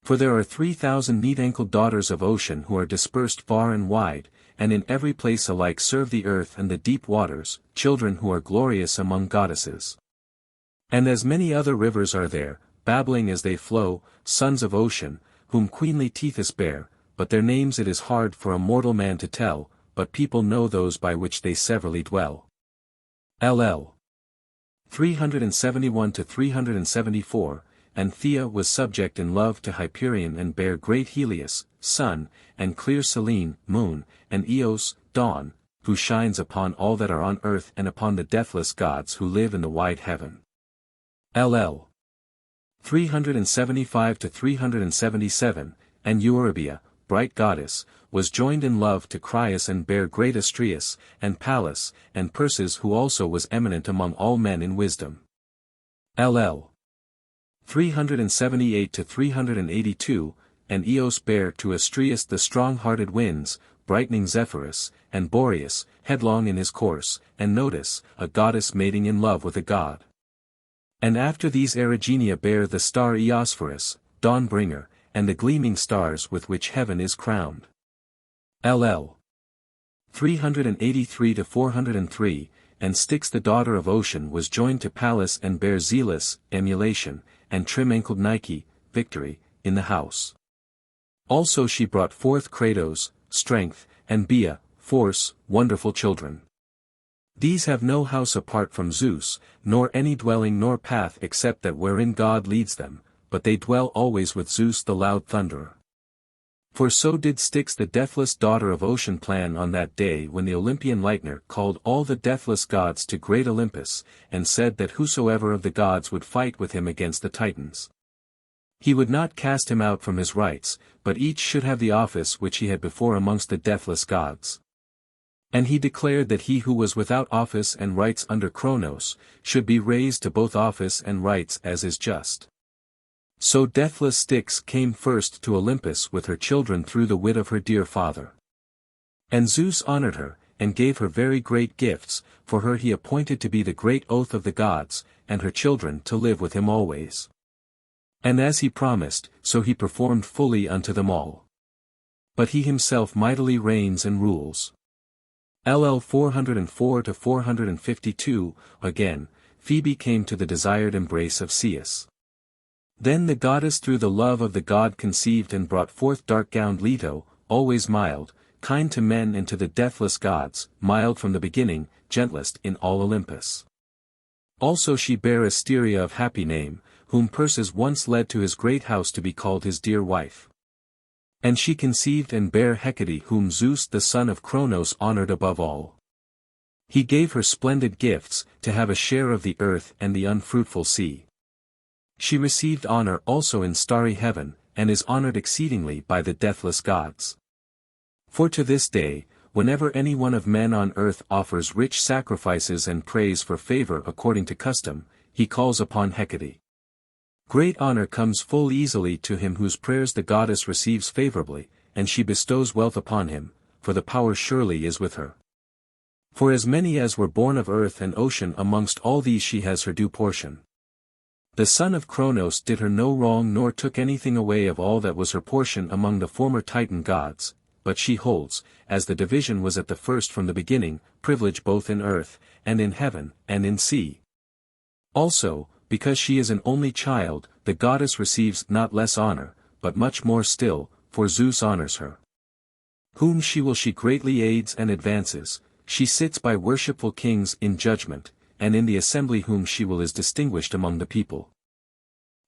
For there are 3,000 neat-ankled daughters of Ocean who are dispersed far and wide, and in every place alike serve the earth and the deep waters, children who are glorious among goddesses. And as many other rivers are there, babbling as they flow, sons of Ocean, whom queenly Tethys bare, but their names it is hard for a mortal man to tell, but people know those by which they severally dwell. LL. 371 to 374, and Thea was subject in love to Hyperion and bare great Helios, sun, and clear Selene, moon, and Eos, dawn, who shines upon all that are on earth and upon the deathless gods who live in the wide heaven. LL. 375 to 377, and Eurybia, bright goddess, was joined in love to Crius and bare great Astraeus, and Pallas, and Perses who also was eminent among all men in wisdom. LL. 378 to 382, and Eos bare to Astraeus the strong-hearted winds, brightening Zephyrus, and Boreas, headlong in his course, and Notus, a goddess mating in love with a god. And after these Erigenia bare the star Eosphorus, dawn-bringer, and the gleaming stars with which heaven is crowned. LL. 383 to 403, and Styx the daughter of Ocean was joined to Pallas and bare Zealous, emulation, and trim-ankled Nike, victory, in the house. Also she brought forth Kratos, strength, and Bia, force, wonderful children. These have no house apart from Zeus, nor any dwelling nor path except that wherein God leads them, but they dwell always with Zeus the loud thunderer. For so did Styx the deathless daughter of Ocean plan on that day when the Olympian Lightner called all the deathless gods to great Olympus, and said that whosoever of the gods would fight with him against the Titans, he would not cast him out from his rights, but each should have the office which he had before amongst the deathless gods. And he declared that he who was without office and rights under Cronos, should be raised to both office and rights as is just. So deathless Styx came first to Olympus with her children through the wit of her dear father. And Zeus honored her, and gave her very great gifts, for her he appointed to be the great oath of the gods, and her children to live with him always. And as he promised, so he performed fully unto them all. But he himself mightily reigns and rules. LL 404 to 452, again, Phoebe came to the desired embrace of Ceus. Then the goddess through the love of the god conceived and brought forth dark-gowned Leto, always mild, kind to men and to the deathless gods, mild from the beginning, gentlest in all Olympus. Also she bare Asteria of happy name, whom Perses once led to his great house to be called his dear wife. And she conceived and bare Hecate, whom Zeus the son of Cronos honored above all. He gave her splendid gifts, to have a share of the earth and the unfruitful sea. She received honor also in starry heaven, and is honored exceedingly by the deathless gods. For to this day, whenever any one of men on earth offers rich sacrifices and prays for favor according to custom, he calls upon Hecate. Great honor comes full easily to him whose prayers the goddess receives favorably, and she bestows wealth upon him, for the power surely is with her. For as many as were born of earth and ocean, amongst all these she has her due portion. The son of Cronos did her no wrong nor took anything away of all that was her portion among the former Titan gods, but she holds, as the division was at the first from the beginning, privilege both in earth, and in heaven, and in sea. Also, because she is an only child, the goddess receives not less honor, but much more still, for Zeus honors her. Whom she greatly aids and advances, she sits by worshipful kings in judgment, and in the assembly whom she is distinguished among the people.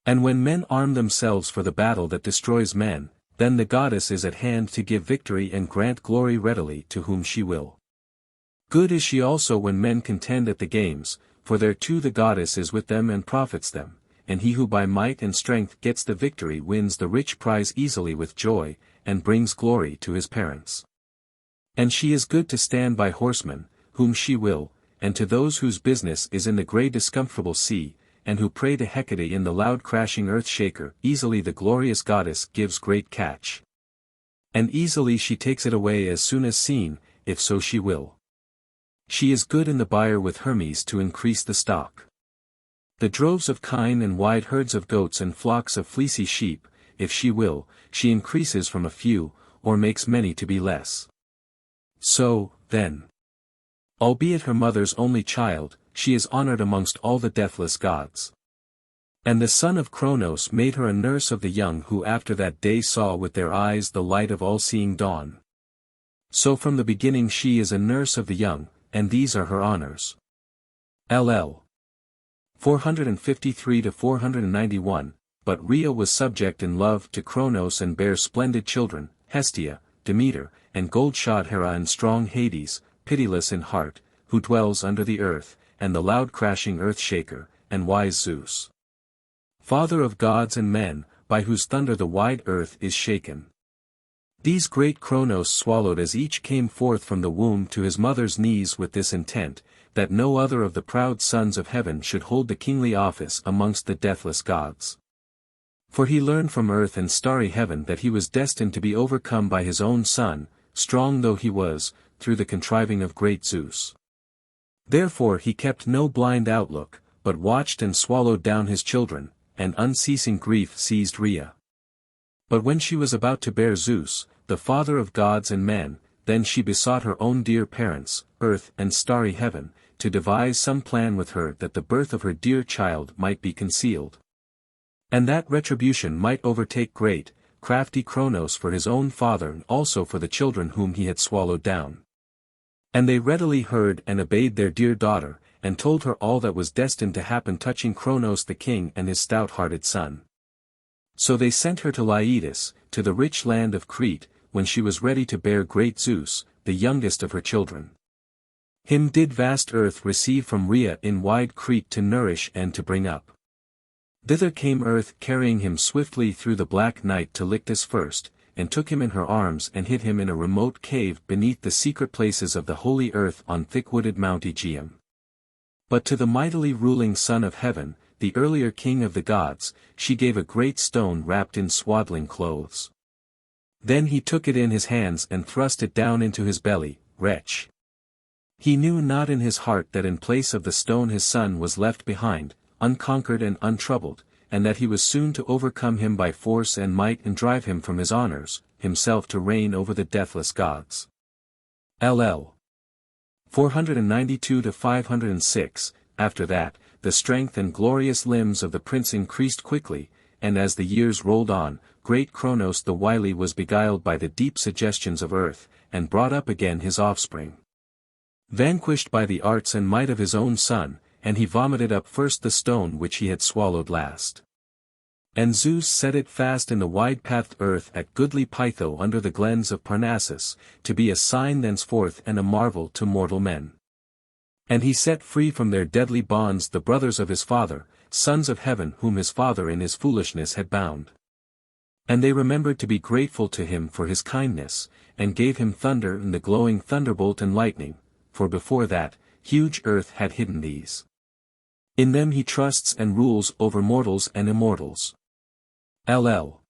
And when men arm themselves for the battle that destroys men, then the goddess is at hand to give victory and grant glory readily to whom she will. Good is she also when men contend at the games, for there too the goddess is with them and profits them, and he who by might and strength gets the victory wins the rich prize easily with joy, and brings glory to his parents. And she is good to stand by horsemen, whom she will, and to those whose business is in the grey discomfortable sea, and who pray to Hecate in the loud crashing earth shaker, easily the glorious goddess gives great catch. And easily she takes it away as soon as seen, if so she will. She is good in the byre with Hermes to increase the stock. The droves of kine and wide herds of goats and flocks of fleecy sheep, if she will, she increases from a few, or makes many to be less. So, then, albeit her mother's only child, she is honored amongst all the deathless gods. And the son of Cronos made her a nurse of the young who after that day saw with their eyes the light of all-seeing dawn. So from the beginning she is a nurse of the young, and these are her honors. LL 453 to 491. But Rhea was subject in love to Cronos and bare splendid children, Hestia, Demeter, and gold-shod Hera and strong Hades, pitiless in heart, who dwells under the earth, and the loud crashing earth-shaker, and wise Zeus. Father of gods and men, by whose thunder the wide earth is shaken. These great Cronos swallowed as each came forth from the womb to his mother's knees with this intent, that no other of the proud sons of heaven should hold the kingly office amongst the deathless gods. For he learned from earth and starry heaven that he was destined to be overcome by his own son, strong though he was, through the contriving of great Zeus. Therefore he kept no blind outlook, but watched and swallowed down his children, and unceasing grief seized Rhea. But when she was about to bear Zeus, the father of gods and men, then she besought her own dear parents, earth and starry heaven, to devise some plan with her that the birth of her dear child might be concealed. And that retribution might overtake great, crafty Cronos for his own father and also for the children whom he had swallowed down. And they readily heard and obeyed their dear daughter, and told her all that was destined to happen touching Cronos the king and his stout-hearted son. So they sent her to Laitis, to the rich land of Crete, when she was ready to bear great Zeus, the youngest of her children. Him did vast earth receive from Rhea in wide Crete to nourish and to bring up. Thither came earth carrying him swiftly through the black night to Lyctus first, and took him in her arms and hid him in a remote cave beneath the secret places of the holy earth on thick-wooded Mount Aegeum. But to the mightily ruling Son of Heaven, the earlier king of the gods, she gave a great stone wrapped in swaddling clothes. Then he took it in his hands and thrust it down into his belly, wretch. He knew not in his heart that in place of the stone his son was left behind, unconquered and untroubled, and that he was soon to overcome him by force and might and drive him from his honors, himself to reign over the deathless gods. LL 492 to 506. After that, the strength and glorious limbs of the prince increased quickly, and as the years rolled on, great Cronos the wily was beguiled by the deep suggestions of earth, and brought up again his offspring. Vanquished by the arts and might of his own son, and he vomited up first the stone which he had swallowed last. And Zeus set it fast in the wide-pathed earth at goodly Pytho under the glens of Parnassus, to be a sign thenceforth and a marvel to mortal men. And he set free from their deadly bonds the brothers of his father, sons of heaven whom his father in his foolishness had bound. And they remembered to be grateful to him for his kindness, and gave him thunder and the glowing thunderbolt and lightning, for before that, huge earth had hidden these. In them he trusts and rules over mortals and immortals. LL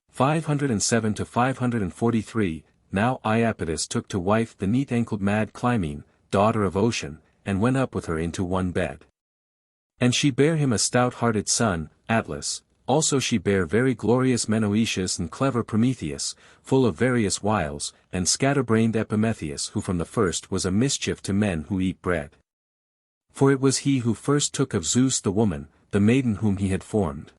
507 to 543. Now Iapetus took to wife the neat-ankled mad Clymene, daughter of Ocean, and went up with her into one bed. And she bare him a stout-hearted son, Atlas. Also she bare very glorious Menoetius and clever Prometheus, full of various wiles, and scatter-brained Epimetheus, who from the first was a mischief to men who eat bread. For it was he who first took of Zeus the woman, the maiden whom he had formed.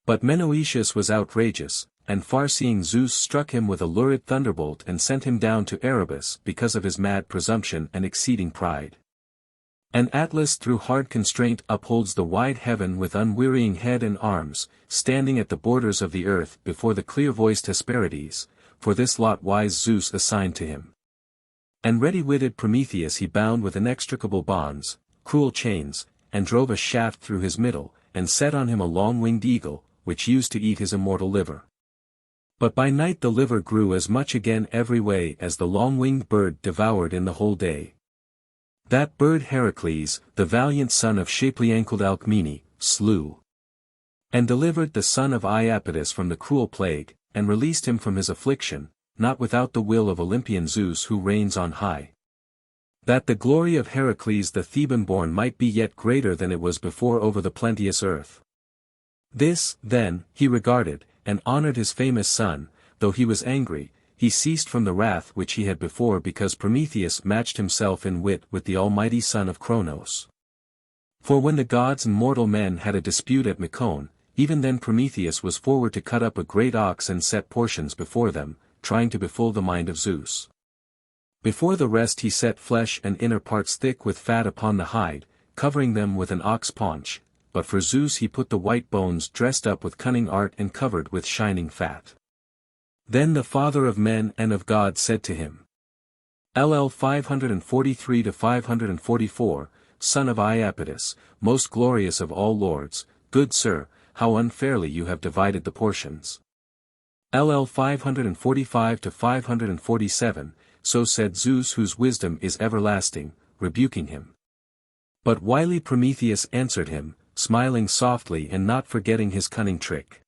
But Menoetius was outrageous, and far-seeing Zeus struck him with a lurid thunderbolt and sent him down to Erebus because of his mad presumption and exceeding pride. And Atlas through hard constraint upholds the wide heaven with unwearying head and arms, standing at the borders of the earth before the clear-voiced Hesperides, for this lot wise Zeus assigned to him. And ready-witted Prometheus he bound with inextricable bonds, cruel chains, and drove a shaft through his middle, and set on him a long-winged eagle, which used to eat his immortal liver. But by night the liver grew as much again every way as the long-winged bird devoured in the whole day. That bird Heracles, the valiant son of shapely-ankled Alcmene, slew. And delivered the son of Iapetus from the cruel plague, and released him from his affliction, not without the will of Olympian Zeus who reigns on high. That the glory of Heracles the Theban-born might be yet greater than it was before over the plenteous earth. This, then, he regarded, and honored his famous son, though he was angry, he ceased from the wrath which he had before because Prometheus matched himself in wit with the almighty son of Cronos. For when the gods and mortal men had a dispute at Mycone, even then Prometheus was forward to cut up a great ox and set portions before them, trying to befool the mind of Zeus. Before the rest he set flesh and inner parts thick with fat upon the hide, covering them with an ox paunch, but for Zeus he put the white bones dressed up with cunning art and covered with shining fat. Then the father of men and of God said to him, LL 543 to 544, son of Iapetus, most glorious of all lords, good sir, how unfairly you have divided the portions. LL 545 to 547, so said Zeus whose wisdom is everlasting, rebuking him. But wily Prometheus answered him, smiling softly and not forgetting his cunning trick.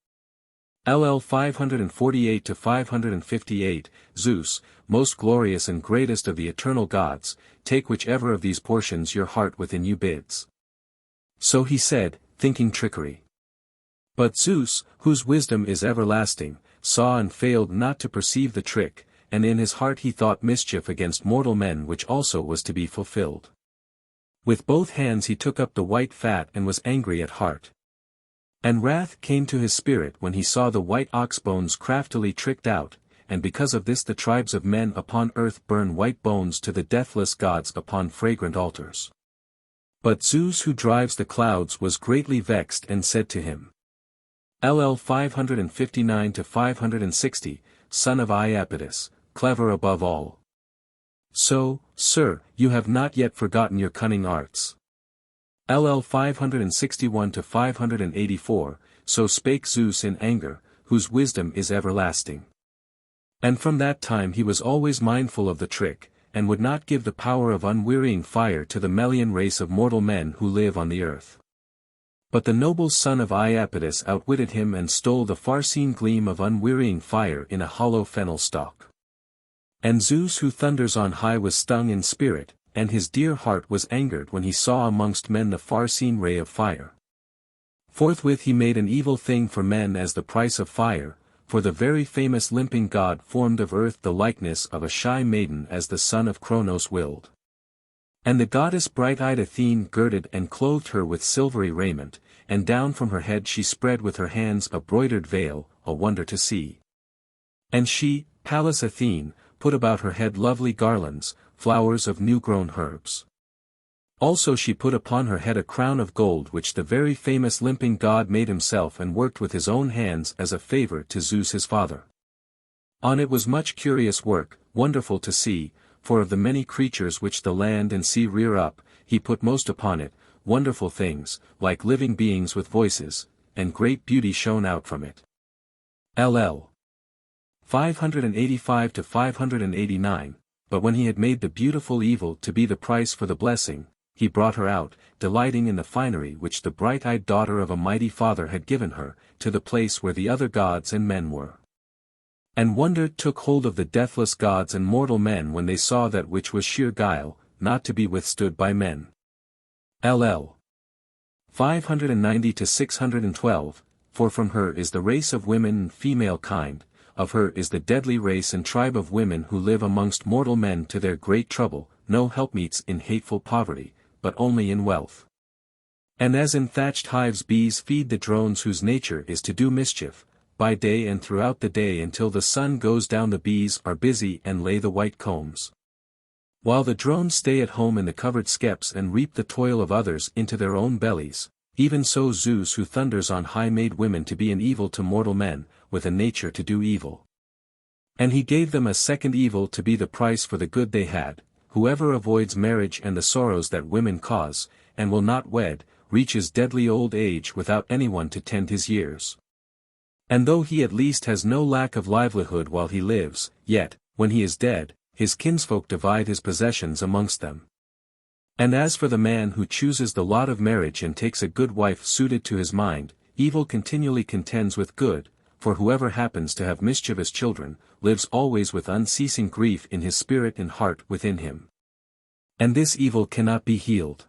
LL 548 to 558, Zeus, most glorious and greatest of the eternal gods, take whichever of these portions your heart within you bids. So he said, thinking trickery. But Zeus, whose wisdom is everlasting, saw and failed not to perceive the trick, and in his heart he thought mischief against mortal men which also was to be fulfilled. With both hands he took up the white fat and was angry at heart. And wrath came to his spirit when he saw the white ox bones craftily tricked out, and because of this the tribes of men upon earth burn white bones to the deathless gods upon fragrant altars. But Zeus who drives the clouds was greatly vexed and said to him, LL 559 to 560, son of Iapetus, clever above all. So, sir, you have not yet forgotten your cunning arts. LL 561 to 584, so spake Zeus in anger, whose wisdom is everlasting. And from that time he was always mindful of the trick, and would not give the power of unwearying fire to the Melian race of mortal men who live on the earth. But the noble son of Iapetus outwitted him and stole the far-seen gleam of unwearying fire in a hollow fennel stalk. And Zeus who thunders on high was stung in spirit, and his dear heart was angered when he saw amongst men the far-seen ray of fire. Forthwith he made an evil thing for men as the price of fire, for the very famous limping god formed of earth the likeness of a shy maiden as the son of Cronos willed. And the goddess bright-eyed Athene girded and clothed her with silvery raiment, and down from her head she spread with her hands a broidered veil, a wonder to see. And she, Pallas Athene, put about her head lovely garlands, flowers of new-grown herbs. Also she put upon her head a crown of gold which the very famous limping god made himself and worked with his own hands as a favor to Zeus his father. On it was much curious work, wonderful to see, for of the many creatures which the land and sea rear up, he put most upon it, wonderful things, like living beings with voices, and great beauty shone out from it. LL 585 to 589, but when he had made the beautiful evil to be the price for the blessing, he brought her out, delighting in the finery which the bright-eyed daughter of a mighty father had given her, to the place where the other gods and men were. And wonder took hold of the deathless gods and mortal men when they saw that which was sheer guile, not to be withstood by men. LL 590 to 612, for from her is the race of women and female kind, of her is the deadly race and tribe of women who live amongst mortal men to their great trouble, no helpmeets in hateful poverty, but only in wealth. And as in thatched hives bees feed the drones whose nature is to do mischief, by day and throughout the day until the sun goes down the bees are busy and lay the white combs. While the drones stay at home in the covered skeps and reap the toil of others into their own bellies, even so Zeus who thunders on high made women to be an evil to mortal men, with a nature to do evil. And he gave them a second evil to be the price for the good they had, whoever avoids marriage and the sorrows that women cause, and will not wed, reaches deadly old age without anyone to tend his years. And though he at least has no lack of livelihood while he lives, yet, when he is dead, his kinsfolk divide his possessions amongst them. And as for the man who chooses the lot of marriage and takes a good wife suited to his mind, evil continually contends with good, for whoever happens to have mischievous children, lives always with unceasing grief in his spirit and heart within him. And this evil cannot be healed.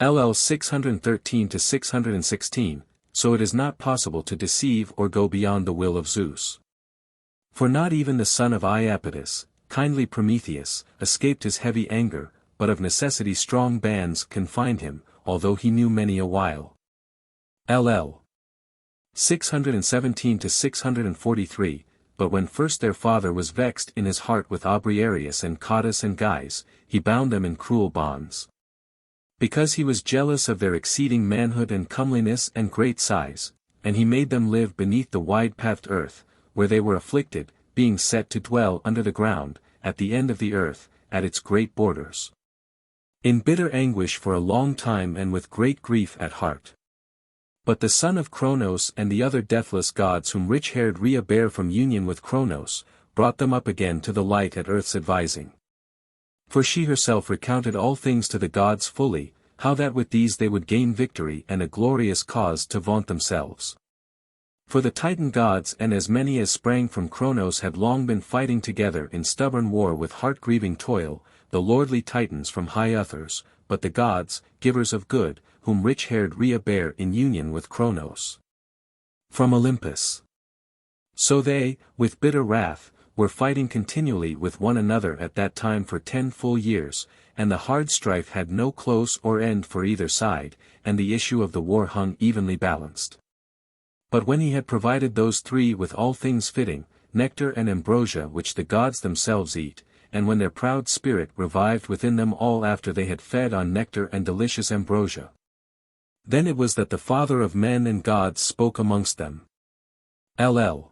LL 613 to 616, so it is not possible to deceive or go beyond the will of Zeus. For not even the son of Iapetus, kindly Prometheus, escaped his heavy anger, but of necessity strong bands confined him, although he knew many a while. LL 617 to 643, but when first their father was vexed in his heart with Abriarius and Cottus and Gyes, he bound them in cruel bonds. Because he was jealous of their exceeding manhood and comeliness and great size, and he made them live beneath the wide-pathed earth, where they were afflicted, being set to dwell under the ground, at the end of the earth, at its great borders. In bitter anguish for a long time and with great grief at heart. But the son of Cronos and the other deathless gods whom rich-haired Rhea bare from union with Cronos, brought them up again to the light at earth's advising. For she herself recounted all things to the gods fully, how that with these they would gain victory and a glorious cause to vaunt themselves. For the Titan gods and as many as sprang from Cronos had long been fighting together in stubborn war with heart-grieving toil, the lordly Titans from high Uthers, but the gods, givers of good, whom rich-haired Rhea bare in union with Cronos from Olympus. So they, with bitter wrath, were fighting continually with one another at that time for 10 full years, and the hard strife had no close or end for either side, and the issue of the war hung evenly balanced. But when he had provided those three with all things fitting, nectar and ambrosia which the gods themselves eat, and when their proud spirit revived within them all after they had fed on nectar and delicious ambrosia, then it was that the Father of men and gods spoke amongst them. LL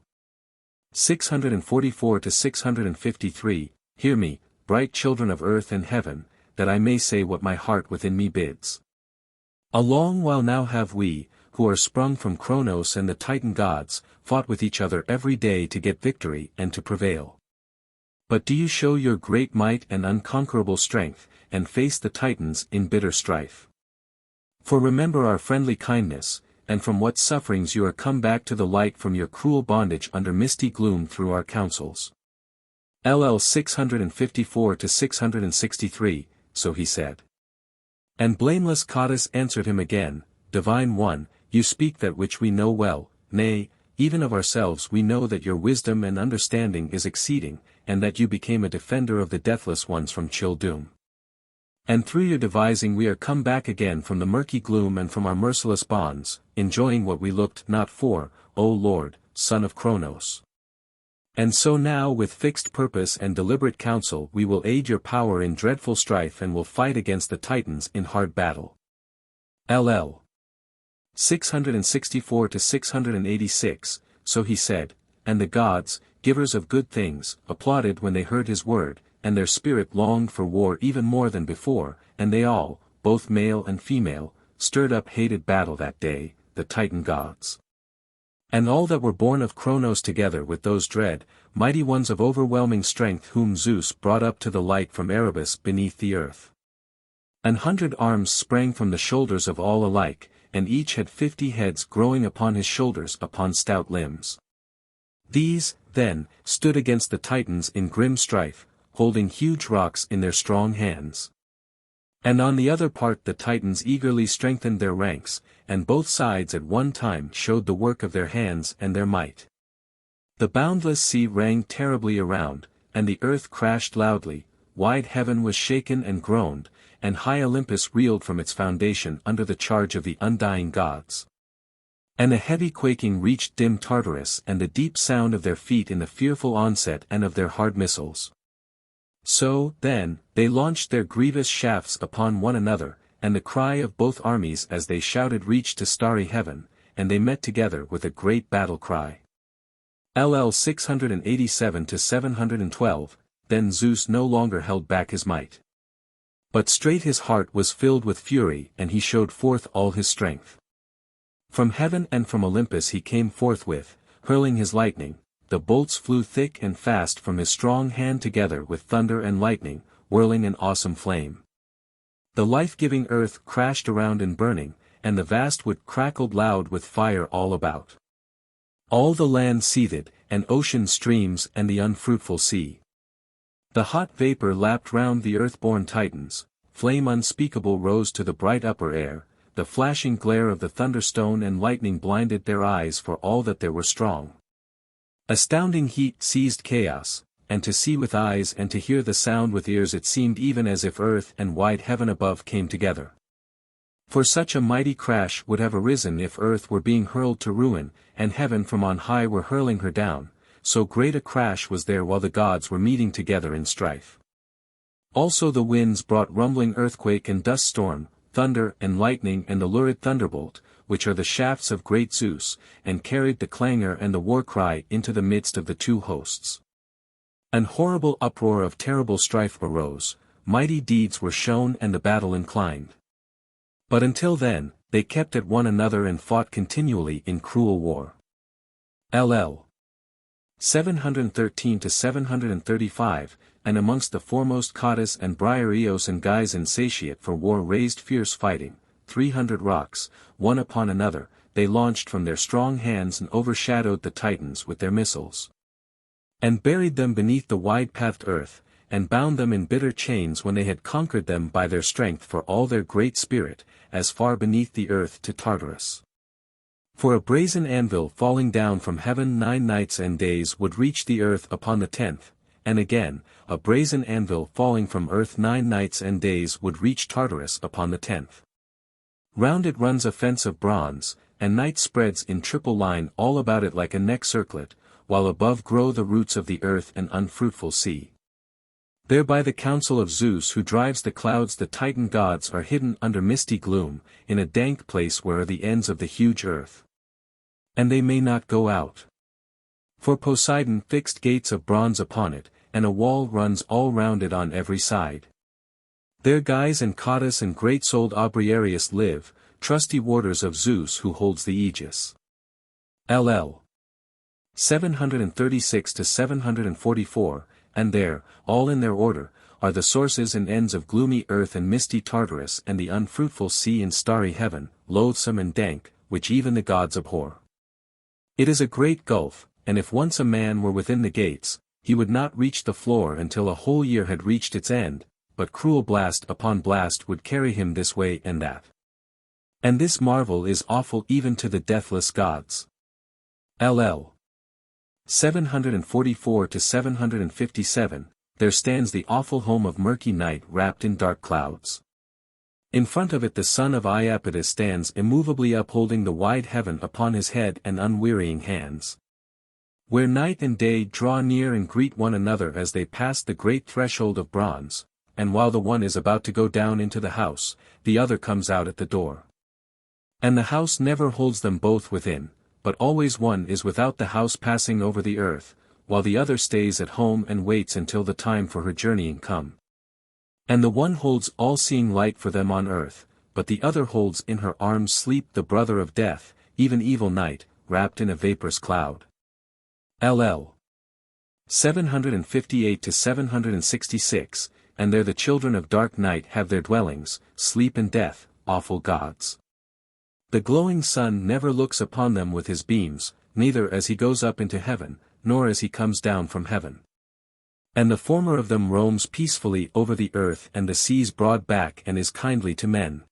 644 to 653, hear me, bright children of earth and heaven, that I may say what my heart within me bids. A long while now have we, who are sprung from Cronos and the Titan gods, fought with each other every day to get victory and to prevail. But do you show your great might and unconquerable strength, and face the Titans in bitter strife? For remember our friendly kindness, and from what sufferings you are come back to the light from your cruel bondage under misty gloom through our counsels. LL 654 to 663, so he said. And blameless Cottus answered him again, Divine One, you speak that which we know well, nay, even of ourselves we know that your wisdom and understanding is exceeding, and that you became a defender of the deathless ones from chill doom. And through your devising we are come back again from the murky gloom and from our merciless bonds, enjoying what we looked not for, O Lord, Son of Cronos. And so now with fixed purpose and deliberate counsel we will aid your power in dreadful strife and will fight against the Titans in hard battle. LL 664 to 686, so he said, and the gods, givers of good things, applauded when they heard his word, and their spirit longed for war even more than before, and they all, both male and female, stirred up hated battle that day, the Titan gods. And all that were born of Kronos together with those dread, mighty ones of overwhelming strength whom Zeus brought up to the light from Erebus beneath the earth. 100 arms sprang from the shoulders of all alike, and each had 50 heads growing upon his shoulders upon stout limbs. These, then, stood against the Titans in grim strife, holding huge rocks in their strong hands. And on the other part the Titans eagerly strengthened their ranks, and both sides at one time showed the work of their hands and their might. The boundless sea rang terribly around, and the earth crashed loudly, wide heaven was shaken and groaned, and high Olympus reeled from its foundation under the charge of the undying gods. And a heavy quaking reached dim Tartarus and the deep sound of their feet in the fearful onset and of their hard missiles. So, then, they launched their grievous shafts upon one another, and the cry of both armies as they shouted reached to starry heaven, and they met together with a great battle cry. LL 687 to 712, then Zeus no longer held back his might. But straight his heart was filled with fury and he showed forth all his strength. From heaven and from Olympus he came forthwith, hurling his lightning, the bolts flew thick and fast from his strong hand together with thunder and lightning, whirling an awesome flame. The life-giving earth crashed around in burning, and the vast wood crackled loud with fire all about. All the land seethed, and ocean streams and the unfruitful sea. The hot vapor lapped round the earth-born Titans, flame unspeakable rose to the bright upper air, the flashing glare of the thunderstone and lightning blinded their eyes for all that there were strong. Astounding heat seized chaos, and to see with eyes and to hear the sound with ears it seemed even as if earth and wide heaven above came together. For such a mighty crash would have arisen if earth were being hurled to ruin, and heaven from on high were hurling her down, so great a crash was there while the gods were meeting together in strife. Also the winds brought rumbling earthquake and dust storm, thunder and lightning and the lurid thunderbolt, which are the shafts of great Zeus, and carried the clangor and the war cry into the midst of the two hosts. An horrible uproar of terrible strife arose, mighty deeds were shown and the battle inclined. But until then, they kept at one another and fought continually in cruel war. LL 713 to 735, and amongst the foremost Cottus and Briareos and guys insatiate for war raised fierce fighting, 300 rocks, one upon another, they launched from their strong hands and overshadowed the Titans with their missiles. And buried them beneath the wide-pathed earth, and bound them in bitter chains when they had conquered them by their strength for all their great spirit, as far beneath the earth to Tartarus. For a brazen anvil falling down from heaven 9 nights and days would reach the earth upon the 10th, and again, a brazen anvil falling from earth 9 nights and days would reach Tartarus upon the 10th. Round it runs a fence of bronze, and night spreads in triple line all about it like a neck circlet, while above grow the roots of the earth and unfruitful sea. There by the counsel of Zeus who drives the clouds the Titan gods are hidden under misty gloom, in a dank place where are the ends of the huge earth. And they may not go out. For Poseidon fixed gates of bronze upon it, and a wall runs all round it on every side. There Gyes and Cottus and great-souled Briareus live, trusty warders of Zeus who holds the aegis. LL 736 to 744, and there, all in their order, are the sources and ends of gloomy earth and misty Tartarus and the unfruitful sea and starry heaven, loathsome and dank, which even the gods abhor. It is a great gulf, and if once a man were within the gates, he would not reach the floor until a whole year had reached its end, but cruel blast upon blast would carry him this way and that. And this marvel is awful even to the deathless gods. LL 744 to 757, there stands the awful home of murky night wrapped in dark clouds. In front of it the son of Iapetus stands immovably upholding the wide heaven upon his head and unwearying hands. Where night and day draw near and greet one another as they pass the great threshold of bronze, and while the one is about to go down into the house, the other comes out at the door. And the house never holds them both within, but always one is without the house passing over the earth, while the other stays at home and waits until the time for her journeying come. And the one holds all-seeing light for them on earth, but the other holds in her arms sleep the brother of death, even evil night, wrapped in a vaporous cloud. LL. 758 to 766, and there the children of dark night have their dwellings, sleep and death, awful gods. The glowing sun never looks upon them with his beams, neither as he goes up into heaven, nor as he comes down from heaven. And the former of them roams peacefully over the earth and the sea's broad back and is kindly to men.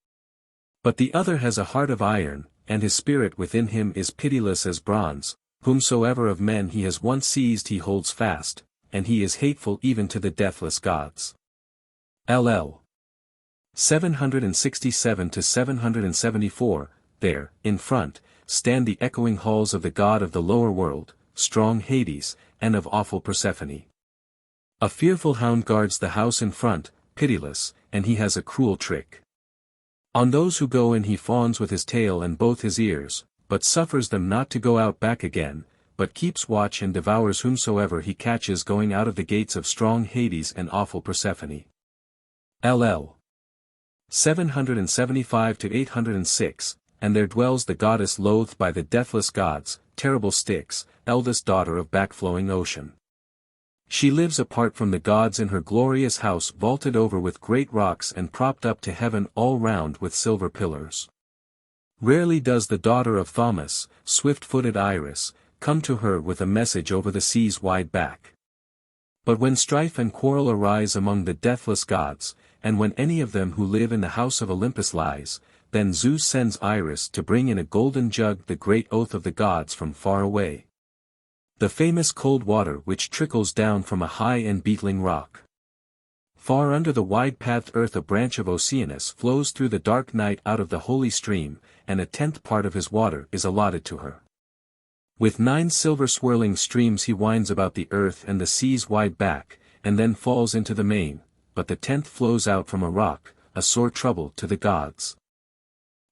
But the other has a heart of iron, and his spirit within him is pitiless as bronze, whomsoever of men he has once seized he holds fast, and he is hateful even to the deathless gods. LL. 767 to 774, there, in front, stand the echoing halls of the god of the lower world, strong Hades, and of awful Persephone. A fearful hound guards the house in front, pitiless, and he has a cruel trick. On those who go in he fawns with his tail and both his ears, but suffers them not to go out back again, but keeps watch and devours whomsoever he catches going out of the gates of strong Hades and awful Persephone. LL. 775 to 806, and there dwells the goddess loathed by the deathless gods, terrible Styx, eldest daughter of backflowing ocean. She lives apart from the gods in her glorious house vaulted over with great rocks and propped up to heaven all round with silver pillars. Rarely does the daughter of Thaumas, swift-footed Iris, come to her with a message over the sea's wide back. But when strife and quarrel arise among the deathless gods, and when any of them who live in the house of Olympus lies, then Zeus sends Iris to bring in a golden jug the great oath of the gods from far away. The famous cold water which trickles down from a high and beetling rock. Far under the wide-pathed earth a branch of Oceanus flows through the dark night out of the holy stream, and 1/10 part of his water is allotted to her. With 9 silver swirling streams he winds about the earth and the sea's wide back, and then falls into the main, but the 10th flows out from a rock, a sore trouble to the gods.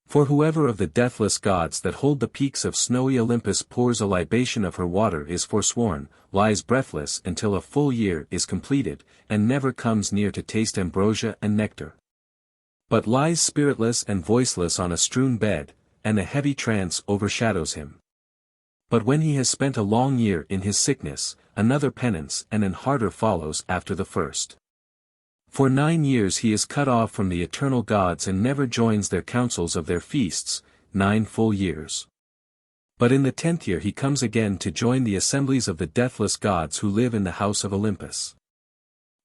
For whoever of the deathless gods that hold the peaks of snowy Olympus pours a libation of her water is forsworn, lies breathless until a full year is completed, and never comes near to taste ambrosia and nectar. But lies spiritless and voiceless on a strewn bed, and a heavy trance overshadows him. But when he has spent a long year in his sickness, another penance and an harder follows after the first. For 9 years he is cut off from the eternal gods and never joins their councils of their feasts, 9 full years. But in the 10th year he comes again to join the assemblies of the deathless gods who live in the house of Olympus.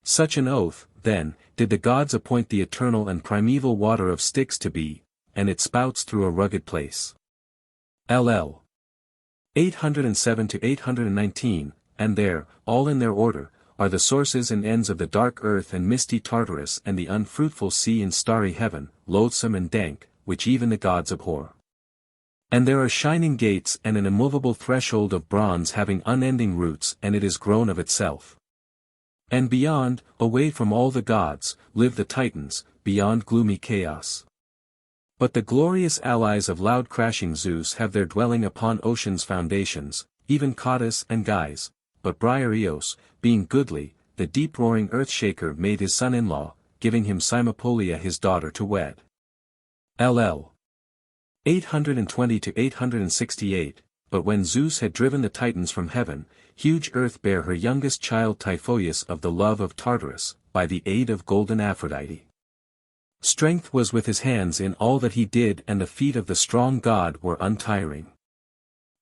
Such an oath, then, did the gods appoint the eternal and primeval water of Styx to be, and it spouts through a rugged place. LL. 807 to 819, and there, all in their order, are the sources and ends of the dark earth and misty Tartarus and the unfruitful sea and starry heaven, loathsome and dank, which even the gods abhor. And there are shining gates and an immovable threshold of bronze having unending roots and it is grown of itself. And beyond, away from all the gods, live the Titans, beyond gloomy chaos. But the glorious allies of loud crashing Zeus have their dwelling upon ocean's foundations, even Cottus and Gyes, but Briareos, being goodly, the deep-roaring earth-shaker made his son-in-law, giving him Cymopolia his daughter to wed. LL. 820 to 868, but when Zeus had driven the Titans from heaven, huge earth bare her youngest child Typhoeus of the love of Tartarus, by the aid of golden Aphrodite. Strength was with his hands in all that he did and the feet of the strong god were untiring.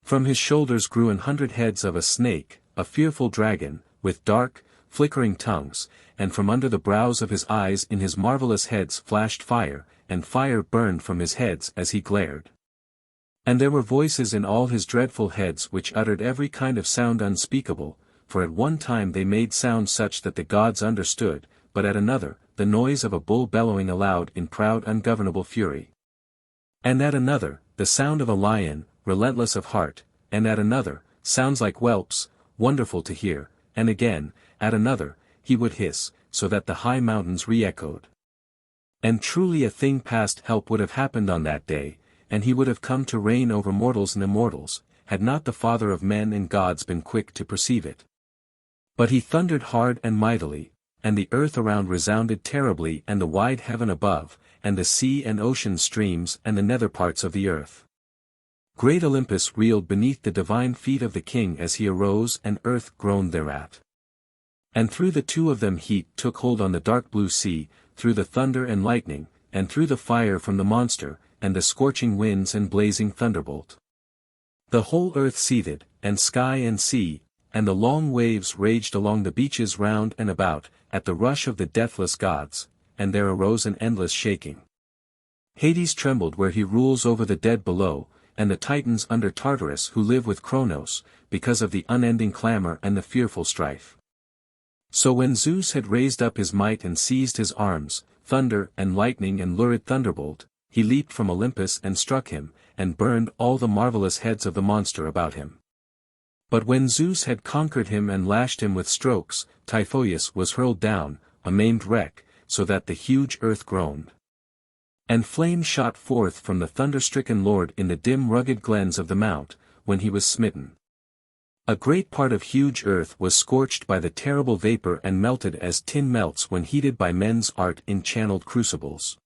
From his shoulders grew 100 heads of a snake, a fearful dragon, with dark, flickering tongues, and from under the brows of his eyes in his marvelous heads flashed fire, and fire burned from his heads as he glared. And there were voices in all his dreadful heads which uttered every kind of sound unspeakable, for at one time they made sound such that the gods understood, but at another, the noise of a bull bellowing aloud in proud ungovernable fury. And at another, the sound of a lion, relentless of heart, and at another, sounds like whelps, wonderful to hear, and again, at another, he would hiss, so that the high mountains re-echoed. And truly a thing past help would have happened on that day, and he would have come to reign over mortals and immortals, had not the Father of men and gods been quick to perceive it. But he thundered hard and mightily, and the earth around resounded terribly, and the wide heaven above, and the sea and ocean streams and the nether parts of the earth. Great Olympus reeled beneath the divine feet of the king as he arose, and earth groaned thereat. And through the two of them heat took hold on the dark blue sea, through the thunder and lightning, and through the fire from the monster, and the scorching winds and blazing thunderbolt. The whole earth seethed, and sky and sea, and the long waves raged along the beaches round and about, at the rush of the deathless gods, and there arose an endless shaking. Hades trembled where he rules over the dead below, and the Titans under Tartarus who live with Kronos, because of the unending clamor and the fearful strife. So when Zeus had raised up his might and seized his arms, thunder and lightning and lurid thunderbolt, he leaped from Olympus and struck him, and burned all the marvelous heads of the monster about him. But when Zeus had conquered him and lashed him with strokes, Typhoeus was hurled down, a maimed wreck, so that the huge earth groaned. And flame shot forth from the thunder-stricken lord in the dim rugged glens of the mount, when he was smitten. A great part of huge earth was scorched by the terrible vapor and melted as tin melts when heated by men's art in channeled crucibles.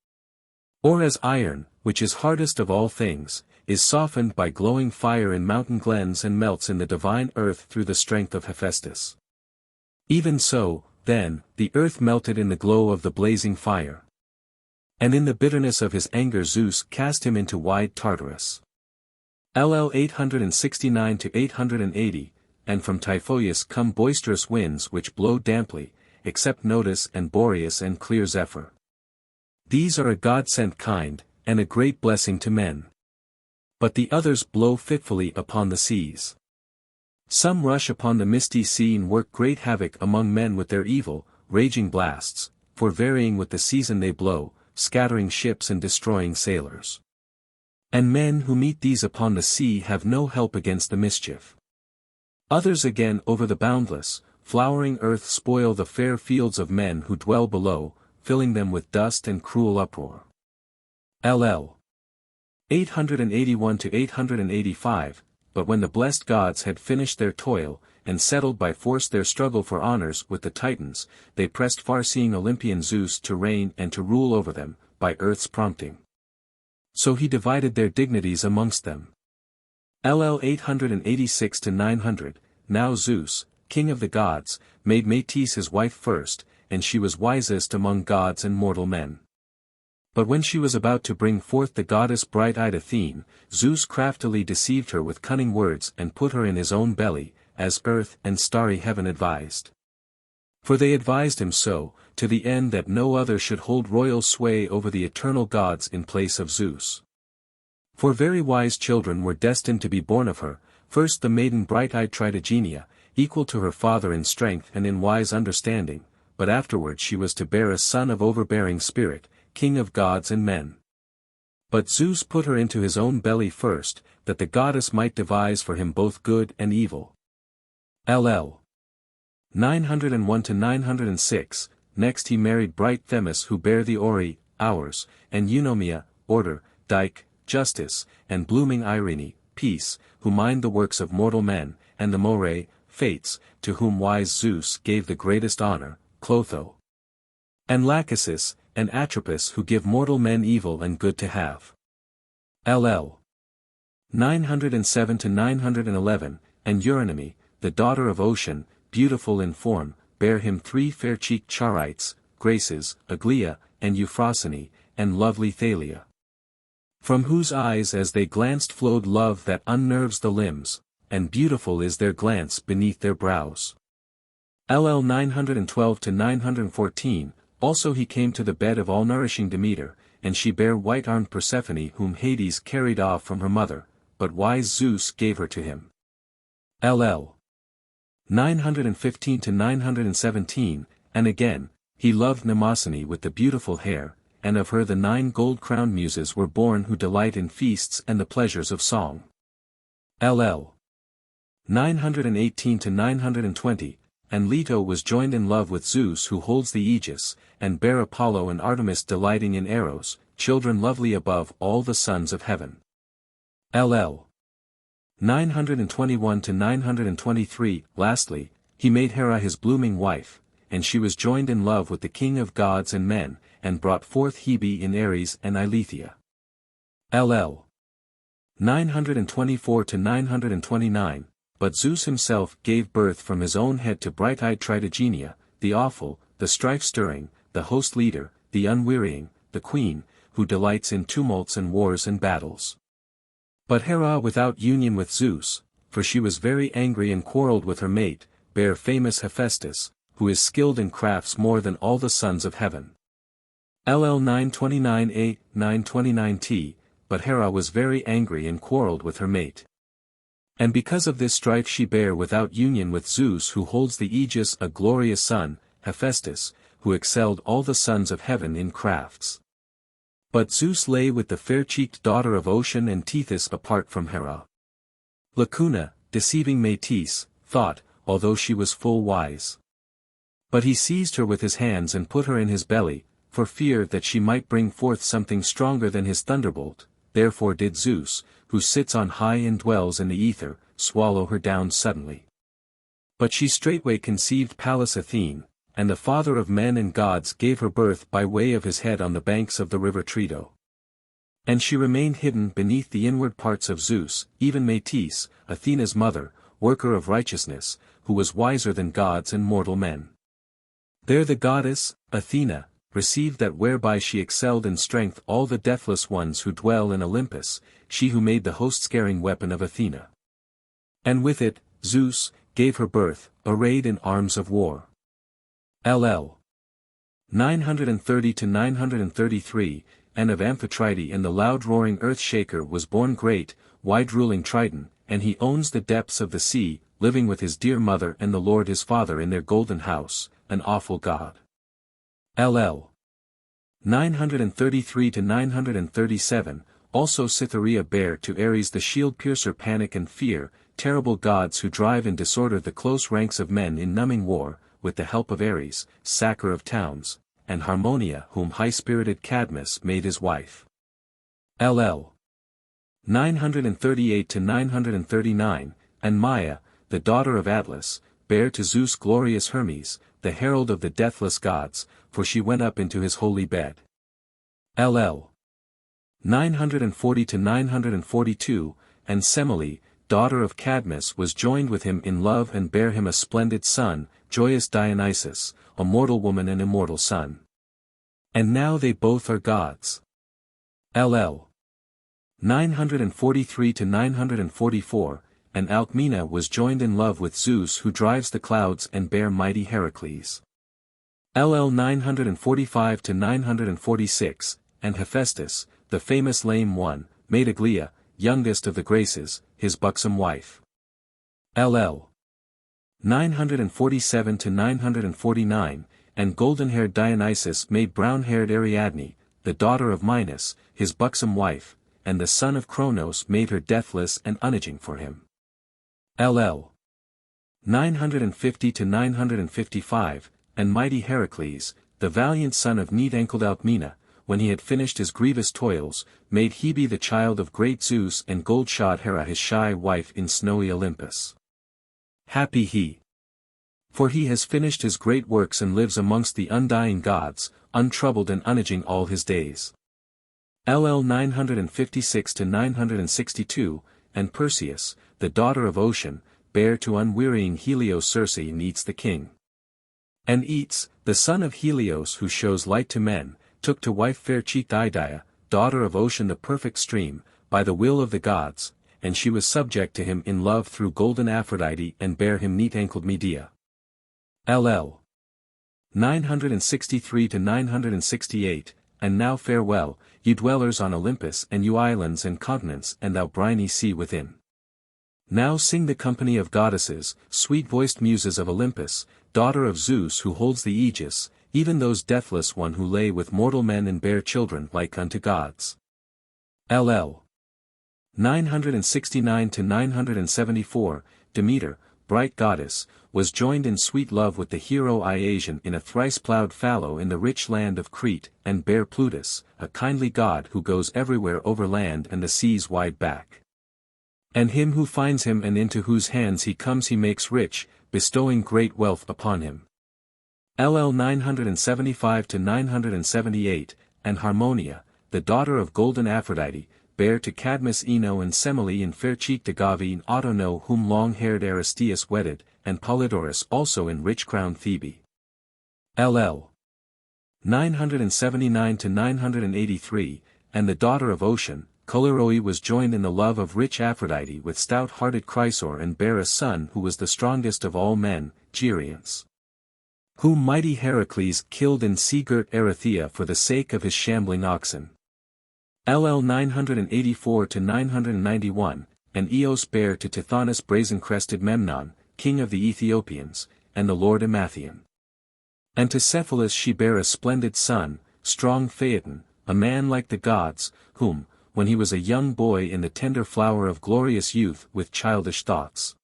Or as iron, which is hardest of all things, is softened by glowing fire in mountain glens and melts in the divine earth through the strength of Hephaestus. Even so, then, the earth melted in the glow of the blazing fire. And in the bitterness of his anger Zeus cast him into wide Tartarus. LL 869-880, and from Typhoeus come boisterous winds which blow damply, except Notus and Boreas and clear Zephyr. These are a God-sent kind, and a great blessing to men. But the others blow fitfully upon the seas. Some rush upon the misty sea and work great havoc among men with their evil, raging blasts, for varying with the season they blow, scattering ships and destroying sailors. And men who meet these upon the sea have no help against the mischief. Others again over the boundless, flowering earth spoil the fair fields of men who dwell below, filling them with dust and cruel uproar. LL 881-885, but when the blessed gods had finished their toil, and settled by force their struggle for honors with the Titans, they pressed far-seeing Olympian Zeus to reign and to rule over them, by earth's prompting. So he divided their dignities amongst them. LL 886-900, now Zeus, king of the gods, made Metis his wife first, and she was wisest among gods and mortal men. But when she was about to bring forth the goddess bright-eyed Athene, Zeus craftily deceived her with cunning words and put her in his own belly, as earth and starry heaven advised. For they advised him so, to the end that no other should hold royal sway over the eternal gods in place of Zeus. For very wise children were destined to be born of her, first the maiden bright-eyed Tritogenia, equal to her father in strength and in wise understanding, but afterward she was to bear a son of overbearing spirit, king of gods and men. But Zeus put her into his own belly first, that the goddess might devise for him both good and evil. LL 901-906, next he married bright Themis who bare the Ori, hours, and Eunomia, order, Dike, justice, and blooming Irene, peace, who mind the works of mortal men, and the Morae, fates, to whom wise Zeus gave the greatest honor, Clotho. And Lachesis, and Atropos who give mortal men evil and good to have. LL 907-911, and Eurynomé, the daughter of Ocean, beautiful in form, bare him three fair-cheeked Charites, Graces, Aglaea, and Euphrosyne, and lovely Thalia. From whose eyes as they glanced flowed love that unnerves the limbs, and beautiful is their glance beneath their brows. LL 912-914, also he came to the bed of all-nourishing Demeter, and she bare white-armed Persephone whom Hades carried off from her mother, but wise Zeus gave her to him. LL 915-917, and again, he loved Mnemosyne with the beautiful hair, and of her the 9 gold-crowned muses were born who delight in feasts and the pleasures of song. LL 918 to 920, and Leto was joined in love with Zeus who holds the aegis, and bare Apollo and Artemis delighting in arrows, children lovely above all the sons of heaven. LL. 921 to 923, lastly, he made Hera his blooming wife, and she was joined in love with the king of gods and men, and brought forth Hebe in Ares and Eileithyia. LL. 924 to 929, but Zeus himself gave birth from his own head to bright-eyed Tritogenia, the awful, the strife-stirring, the host-leader, the unwearying, the queen, who delights in tumults and wars and battles. But Hera without union with Zeus, for she was very angry and quarrelled with her mate, bare famous Hephaestus, who is skilled in crafts more than all the sons of heaven. LL 929a, 929t, but Hera was very angry and quarrelled with her mate. And because of this strife she bare without union with Zeus who holds the aegis a glorious son, Hephaestus, who excelled all the sons of heaven in crafts. But Zeus lay with the fair-cheeked daughter of Ocean and Tethys apart from Hera. Lacuna, deceiving Metis, thought, although she was full wise. But he seized her with his hands and put her in his belly, for fear that she might bring forth something stronger than his thunderbolt, therefore did Zeus, who sits on high and dwells in the ether, swallow her down suddenly. But she straightway conceived Pallas Athene, and the father of men and gods gave her birth by way of his head on the banks of the river Trito. And she remained hidden beneath the inward parts of Zeus, even Metis, Athena's mother, worker of righteousness, who was wiser than gods and mortal men. There the goddess, Athena, received that whereby she excelled in strength all the deathless ones who dwell in Olympus, she who made the host-scaring weapon of Athena. And with it, Zeus, gave her birth, arrayed in arms of war. LL. 930 to 933, and of Amphitrite and the loud-roaring earth-shaker was born great, wide-ruling Triton, and he owns the depths of the sea, living with his dear mother and the Lord his father in their golden house, an awful god. LL. 933 to 937, also Cytherea bare to Ares the shield-piercer panic and fear, terrible gods who drive in disorder the close ranks of men in numbing war, with the help of Ares, sacker of towns, and Harmonia whom high-spirited Cadmus made his wife. LL. 938 to 939, and Maia, the daughter of Atlas, bare to Zeus glorious Hermes, the herald of the deathless gods, for she went up into his holy bed. LL. 940 to 942, and Semele, daughter of Cadmus was joined with him in love and bare him a splendid son, joyous Dionysus, a mortal woman and immortal son. And now they both are gods. LL. 943 to 944, and Alcmena was joined in love with Zeus who drives the clouds and bare mighty Heracles. LL 945 to 946, and Hephaestus, the famous lame one, made Aglaea, youngest of the Graces, his buxom wife. LL. 947 to 949, and golden-haired Dionysus made brown-haired Ariadne, the daughter of Minos, his buxom wife, and the son of Cronos made her deathless and unaging for him. LL. 950 to 955, and mighty Heracles, the valiant son of neat-ankled Alcmena, when he had finished his grievous toils, made Hebe the child of great Zeus and gold-shod Hera his shy wife in snowy Olympus. Happy he! For he has finished his great works and lives amongst the undying gods, untroubled and unaging all his days. LL 956 to 962, and Perseus, the daughter of Ocean, bare to unwearying Helios Circe and Eats the king. And Eats, the son of Helios who shows light to men, took to wife fair-cheeked Idia, daughter of Ocean the perfect stream, by the will of the gods, and she was subject to him in love through golden Aphrodite and bare him neat-ankled Medea. LL. 963 to 968, and now farewell, ye dwellers on Olympus and you islands and continents and thou briny sea within. Now sing the company of goddesses, sweet-voiced muses of Olympus, daughter of Zeus who holds the aegis, even those deathless one who lay with mortal men and bare children like unto gods. LL. 969 to 974, Demeter, bright goddess, was joined in sweet love with the hero Iasion in a thrice-ploughed fallow in the rich land of Crete, and bare Plutus, a kindly god who goes everywhere over land and the sea's wide back. And him who finds him and into whose hands he comes he makes rich, bestowing great wealth upon him. LL 975-978, and Harmonia, the daughter of golden Aphrodite, bare to Cadmus Ino and Semele in fair-cheeked Agave and Autono whom long-haired Aristeus wedded, and Polydorus also in rich-crowned Thebe. LL 979-983, and the daughter of Ocean, Callirrhoe was joined in the love of rich Aphrodite with stout-hearted Chrysaor and bare a son who was the strongest of all men, Gereonus, whom mighty Heracles killed in sea-girt Erythea for the sake of his shambling oxen. LL 984-991, and Eos bare to Tithonus brazen-crested Memnon, king of the Ethiopians, and the lord Emathion. And to Cephalus she bare a splendid son, strong Phaeton, a man like the gods, whom, when he was a young boy in the tender flower of glorious youth with childish thoughts,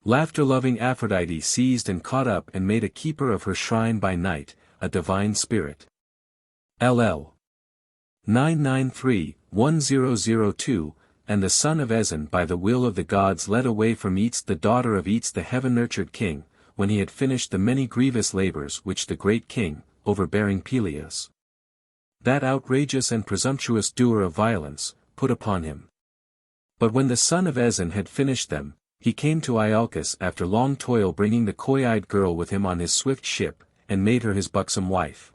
laughter-loving Aphrodite seized and caught up and made a keeper of her shrine by night, a divine spirit. LL 993-1002, and the son of Ezon by the will of the gods led away from Eets the daughter of Eets the heaven-nurtured king, when he had finished the many grievous labors which the great king, overbearing Peleus, that outrageous and presumptuous doer of violence, put upon him. But when the son of Ezon had finished them, he came to Iolcus after long toil bringing the coy-eyed girl with him on his swift ship, and made her his buxom wife.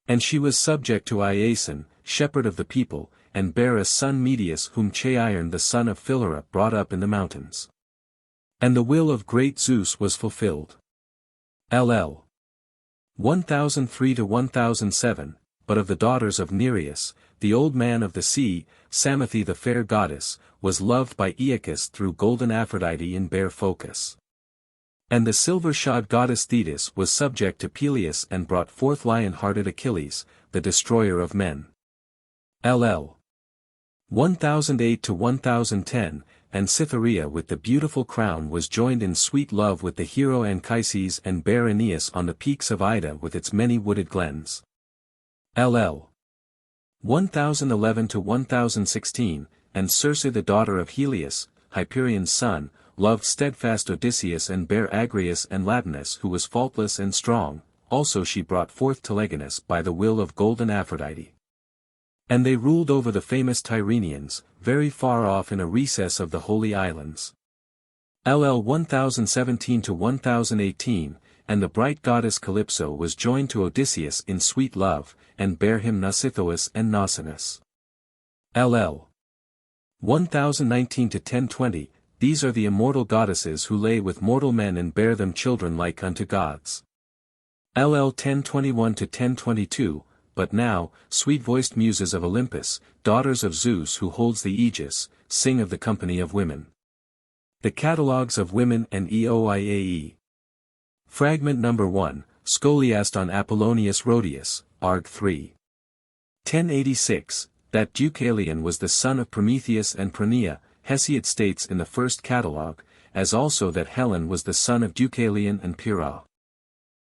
And she was subject to Iason, shepherd of the people, and bare a son Medius whom Cheiron the son of Philyra brought up in the mountains. And the will of great Zeus was fulfilled. LL 1003-1007, but of the daughters of Nereus, the old man of the sea, Psamathe the fair goddess, was loved by Aeacus through golden Aphrodite in bare Phocis. And the silver-shod goddess Thetis was subject to Peleus and brought forth lion-hearted Achilles, the destroyer of men. LL 1008-1010, and Cytherea with the beautiful crown was joined in sweet love with the hero Anchises and bare Aeneas on the peaks of Ida with its many wooded glens. LL 1011-1016, and Circe the daughter of Helios, Hyperion's son, loved steadfast Odysseus and bare Agrius and Latinus who was faultless and strong, also she brought forth Telegonus by the will of golden Aphrodite. And they ruled over the famous Tyrrhenians, very far off in a recess of the Holy Islands. LL 1017-1018, and the bright goddess Calypso was joined to Odysseus in sweet love, and bare him Nausithous and Nausinous. LL 1019-1020, these are the immortal goddesses who lay with mortal men and bear them children like unto gods. LL 1021-1022, but now, sweet-voiced muses of Olympus, daughters of Zeus who holds the aegis, sing of the company of women. The Catalogues of Women and Eoiae. Fragment number 1, Scholiast on Apollonius Rhodius, Arg 3. 1086, that Deucalion was the son of Prometheus and Pranea, Hesiod states in the first catalogue, as also that Helen was the son of Deucalion and Pyrrha.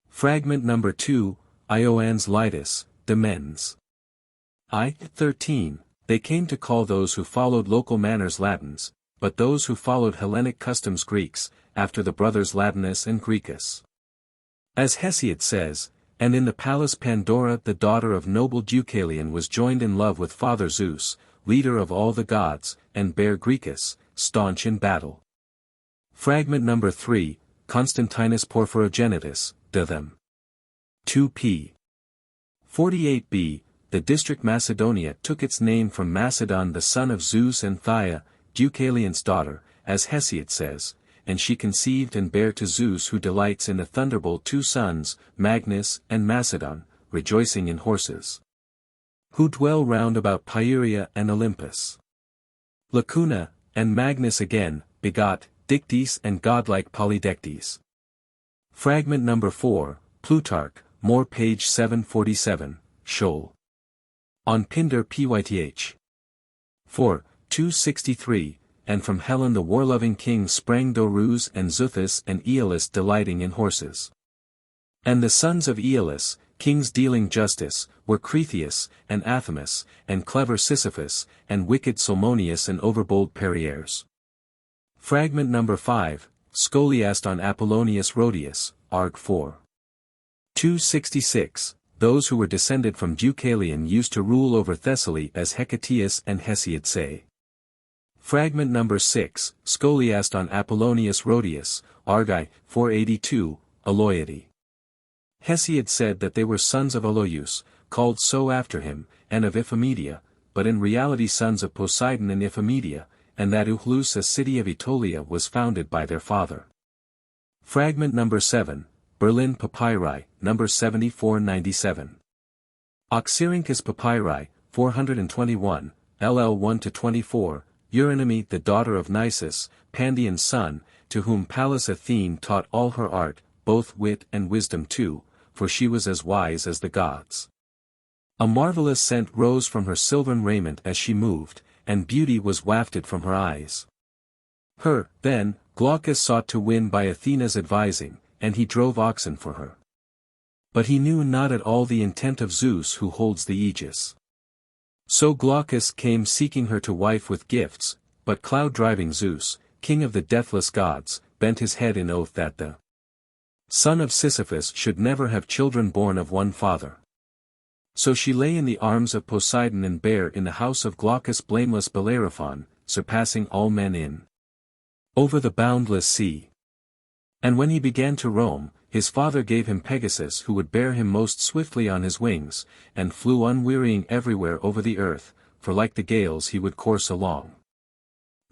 Fragment number 2, Ioannes Litus, de Mens. I. 13, they came to call those who followed local manners Latins, but those who followed Hellenic customs Greeks, after the brothers Latinus and Graecus. As Hesiod says, and in the palace Pandora the daughter of noble Deucalion was joined in love with Father Zeus, leader of all the gods, and bare Graecus, staunch in battle. Fragment number 3, Constantinus Porphyrogenitus, de them. 2p. 48b, the district Macedonia took its name from Macedon the son of Zeus and Thaia, Deucalion's daughter, as Hesiod says, and she conceived and bare to Zeus who delights in the thunderbolt 2 sons, Magnus and Macedon, rejoicing in horses, who dwell round about Pieria and Olympus. Lacuna, and Magnus again, begot, Dictys and godlike Polydectes. Fragment number 4, Plutarch, more page 747, Scholl. On Pindar Pyth. 4, 263, and from Helen the war-loving king sprang Dorus and Xuthus and Aeolus delighting in horses. And the sons of Aeolus, kings dealing justice, were Cretheus, and Athamas, and clever Sisyphus, and wicked Salmoneus and overbold Perieres. Fragment number 5, Scholiast on Apollonius Rhodius, Arg. 4. 266, those who were descended from Deucalion used to rule over Thessaly as Hecataeus and Hesiod say. Fragment number 6, Scholiast on Apollonius Rhodius, Argi, 482, Aloiadae. Hesiod said that they were sons of Aloeus, called so after him, and of Iphimedia, but in reality sons of Poseidon and Iphimedia, and that Uhlus, a city of Aetolia, was founded by their father. Fragment number 7, Berlin Papyri, number 7497. Oxyrhynchus Papyri, 421, LL 1-24, Eurynomé the daughter of Nisus, Pandion's son, to whom Pallas Athene taught all her art, both wit and wisdom too, for she was as wise as the gods. A marvelous scent rose from her silvern raiment as she moved, and beauty was wafted from her eyes. Her, then, Glaucus sought to win by Athena's advising, and he drove oxen for her. But he knew not at all the intent of Zeus who holds the aegis. So Glaucus came seeking her to wife with gifts, but cloud-driving Zeus, king of the deathless gods, bent his head in oath that the son of Sisyphus should never have children born of one father. So she lay in the arms of Poseidon and bare in the house of Glaucus blameless Bellerophon, surpassing all men in over the boundless sea. And when he began to roam, his father gave him Pegasus who would bear him most swiftly on his wings, and flew unwearying everywhere over the earth, for like the gales he would course along.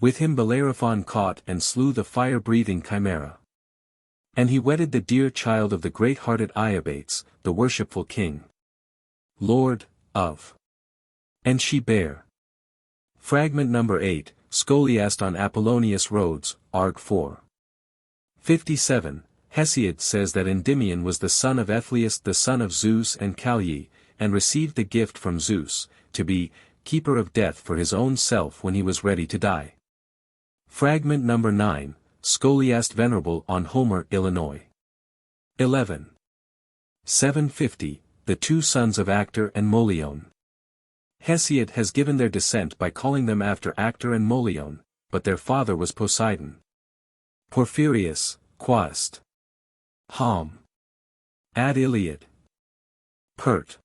With him Bellerophon caught and slew the fire-breathing Chimera. And he wedded the dear child of the great-hearted Iobates, the worshipful king, lord of. And she bare. Fragment number 8, Scholiast on Apollonius Rhodes, Arg. 4. 57, Hesiod says that Endymion was the son of Ethlius the son of Zeus and Callie, and received the gift from Zeus, to be keeper of death for his own self when he was ready to die. Fragment number 9, Scholiast Venerable on Homer, Illinois. 11. 750, the two sons of Actor and Molion. Hesiod has given their descent by calling them after Actor and Molion, but their father was Poseidon. Porphyrius, Quast. Hom. Ad Iliad. Pert.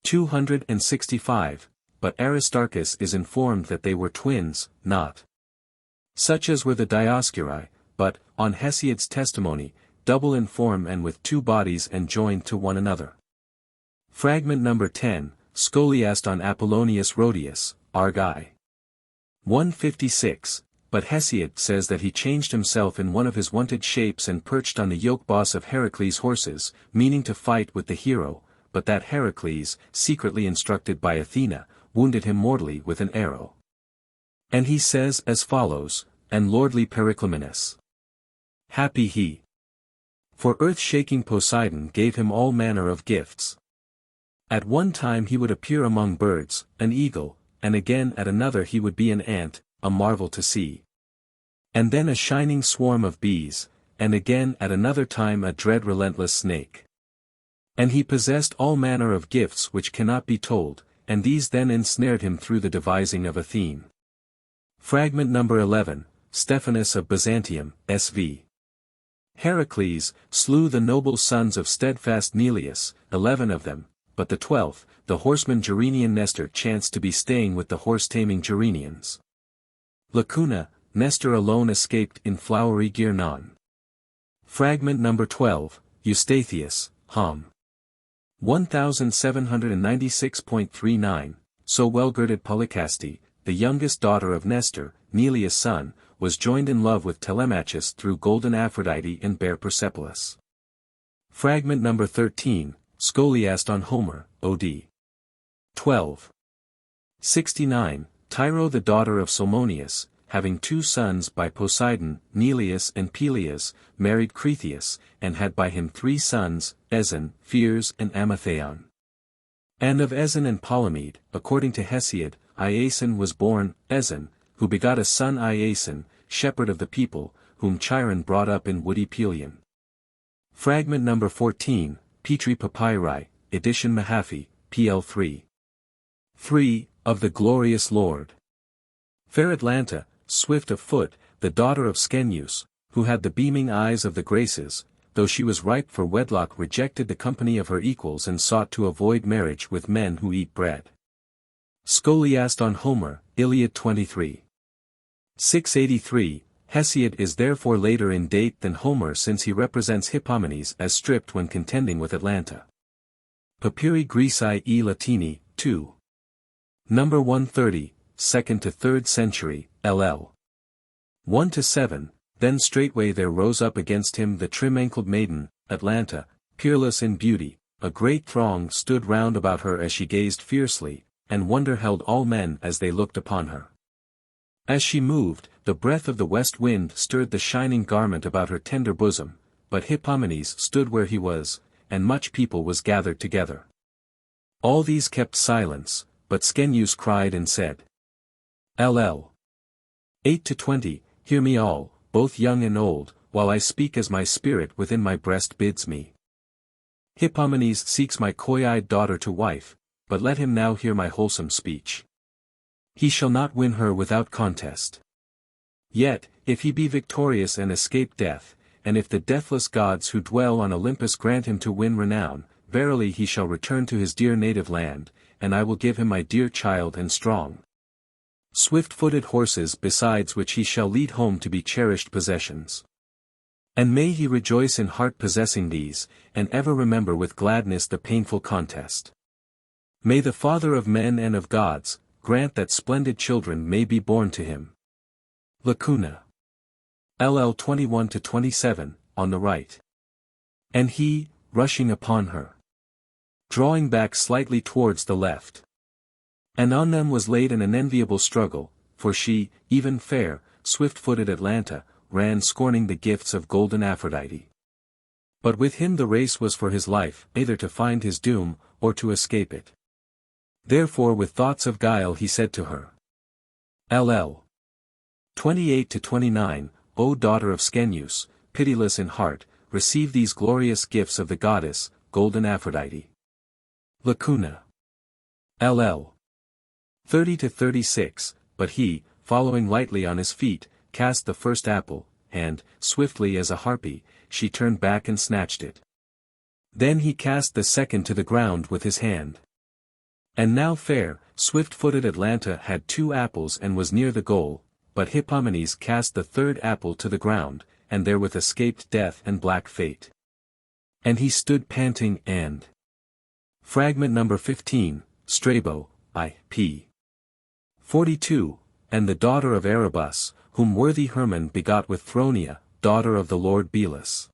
265, but Aristarchus is informed that they were twins, not such as were the Dioscuri, but, on Hesiod's testimony, double in form and with two bodies and joined to one another. Fragment number 10, Scholiast on Apollonius Rhodius, Argi. 156, but Hesiod says that he changed himself in one of his wonted shapes and perched on the yoke-boss of Heracles' horses, meaning to fight with the hero, but that Heracles, secretly instructed by Athena, wounded him mortally with an arrow. And he says as follows, and lordly Periclymenus. Happy he. For earth-shaking Poseidon gave him all manner of gifts. At one time he would appear among birds, an eagle, and again at another he would be an ant, a marvel to see. And then a shining swarm of bees, and again at another time a dread relentless snake. And he possessed all manner of gifts which cannot be told, and these then ensnared him through the devising of Athene. Fragment number 11, Stephanus of Byzantium, S.V. Heracles slew the noble sons of steadfast Neleus, 11 of them, but the 12th, the horseman Gerenian Nestor chanced to be staying with the horse-taming Gerenians. Lacuna, Nestor alone escaped in flowery Girnon. Fragment number 12, Eustathius, Hom. 1796.39, so well-girded Polycaste, the youngest daughter of Nestor, Neleus' son, was joined in love with Telemachus through golden Aphrodite and bare Persepolis. Fragment number 13, Scholiast on Homer, O.D. 12. 69, Tyro the daughter of Salmoneus, having two sons by Poseidon, Neleus and Peleus, married Cretheus, and had by him 3 sons, Ezon, Pheres and Amatheon. And of Ezon and Polymede, according to Hesiod, Iason was born, Ezon, who begot a son Iason, shepherd of the people, whom Chiron brought up in woody Pelion. Fragment number 14, Petri Papyri, edition Mahaffy, PL 3. 3. Of the glorious Lord. Fair Atlanta, swift of foot, the daughter of Skeneus, who had the beaming eyes of the Graces, though she was ripe for wedlock rejected the company of her equals and sought to avoid marriage with men who eat bread. Scholiast on Homer, Iliad 23. 683, Hesiod is therefore later in date than Homer since he represents Hippomenes as stripped when contending with Atlanta. Papyri Greci e Latini, 2. Number 130, 2nd to 3rd century, LL. 1-7, then straightway there rose up against him the trim-ankled maiden, Atlanta, peerless in beauty, a great throng stood round about her as she gazed fiercely, and wonder held all men as they looked upon her. As she moved, the breath of the west wind stirred the shining garment about her tender bosom, but Hippomenes stood where he was, and much people was gathered together. All these kept silence, but Skeneus cried and said, LL. 8-20, hear me all, both young and old, while I speak as my spirit within my breast bids me. Hippomenes seeks my coy-eyed daughter to wife, but let him now hear my wholesome speech. He shall not win her without contest. Yet, if he be victorious and escape death, and if the deathless gods who dwell on Olympus grant him to win renown, verily he shall return to his dear native land, and I will give him my dear child and strong swift-footed horses besides which he shall lead home to be cherished possessions. And may he rejoice in heart possessing these, and ever remember with gladness the painful contest. May the Father of men and of gods, grant that splendid children may be born to him. Lacuna. LL 21-27, on the right. And he, rushing upon her, drawing back slightly towards the left. And on them was laid an unenviable struggle, for she, even fair, swift-footed Atlanta, ran scorning the gifts of golden Aphrodite. But with him the race was for his life, either to find his doom, or to escape it. Therefore with thoughts of guile he said to her. LL. 28-29, O daughter of Skeneus, pitiless in heart, receive these glorious gifts of the goddess, golden Aphrodite. Lacuna. LL. 30-36, but he, following lightly on his feet, cast the first apple, and, swiftly as a harpy, she turned back and snatched it. Then he cast the second to the ground with his hand. And now fair, swift-footed Atlanta had 2 apples and was near the goal, but Hippomenes cast the third apple to the ground, and therewith escaped death and black fate. And he stood panting and. Fragment number 15, Strabo, I.P. 42, and the daughter of Erebus, whom worthy Hermann begot with Thronia, daughter of the lord Belus.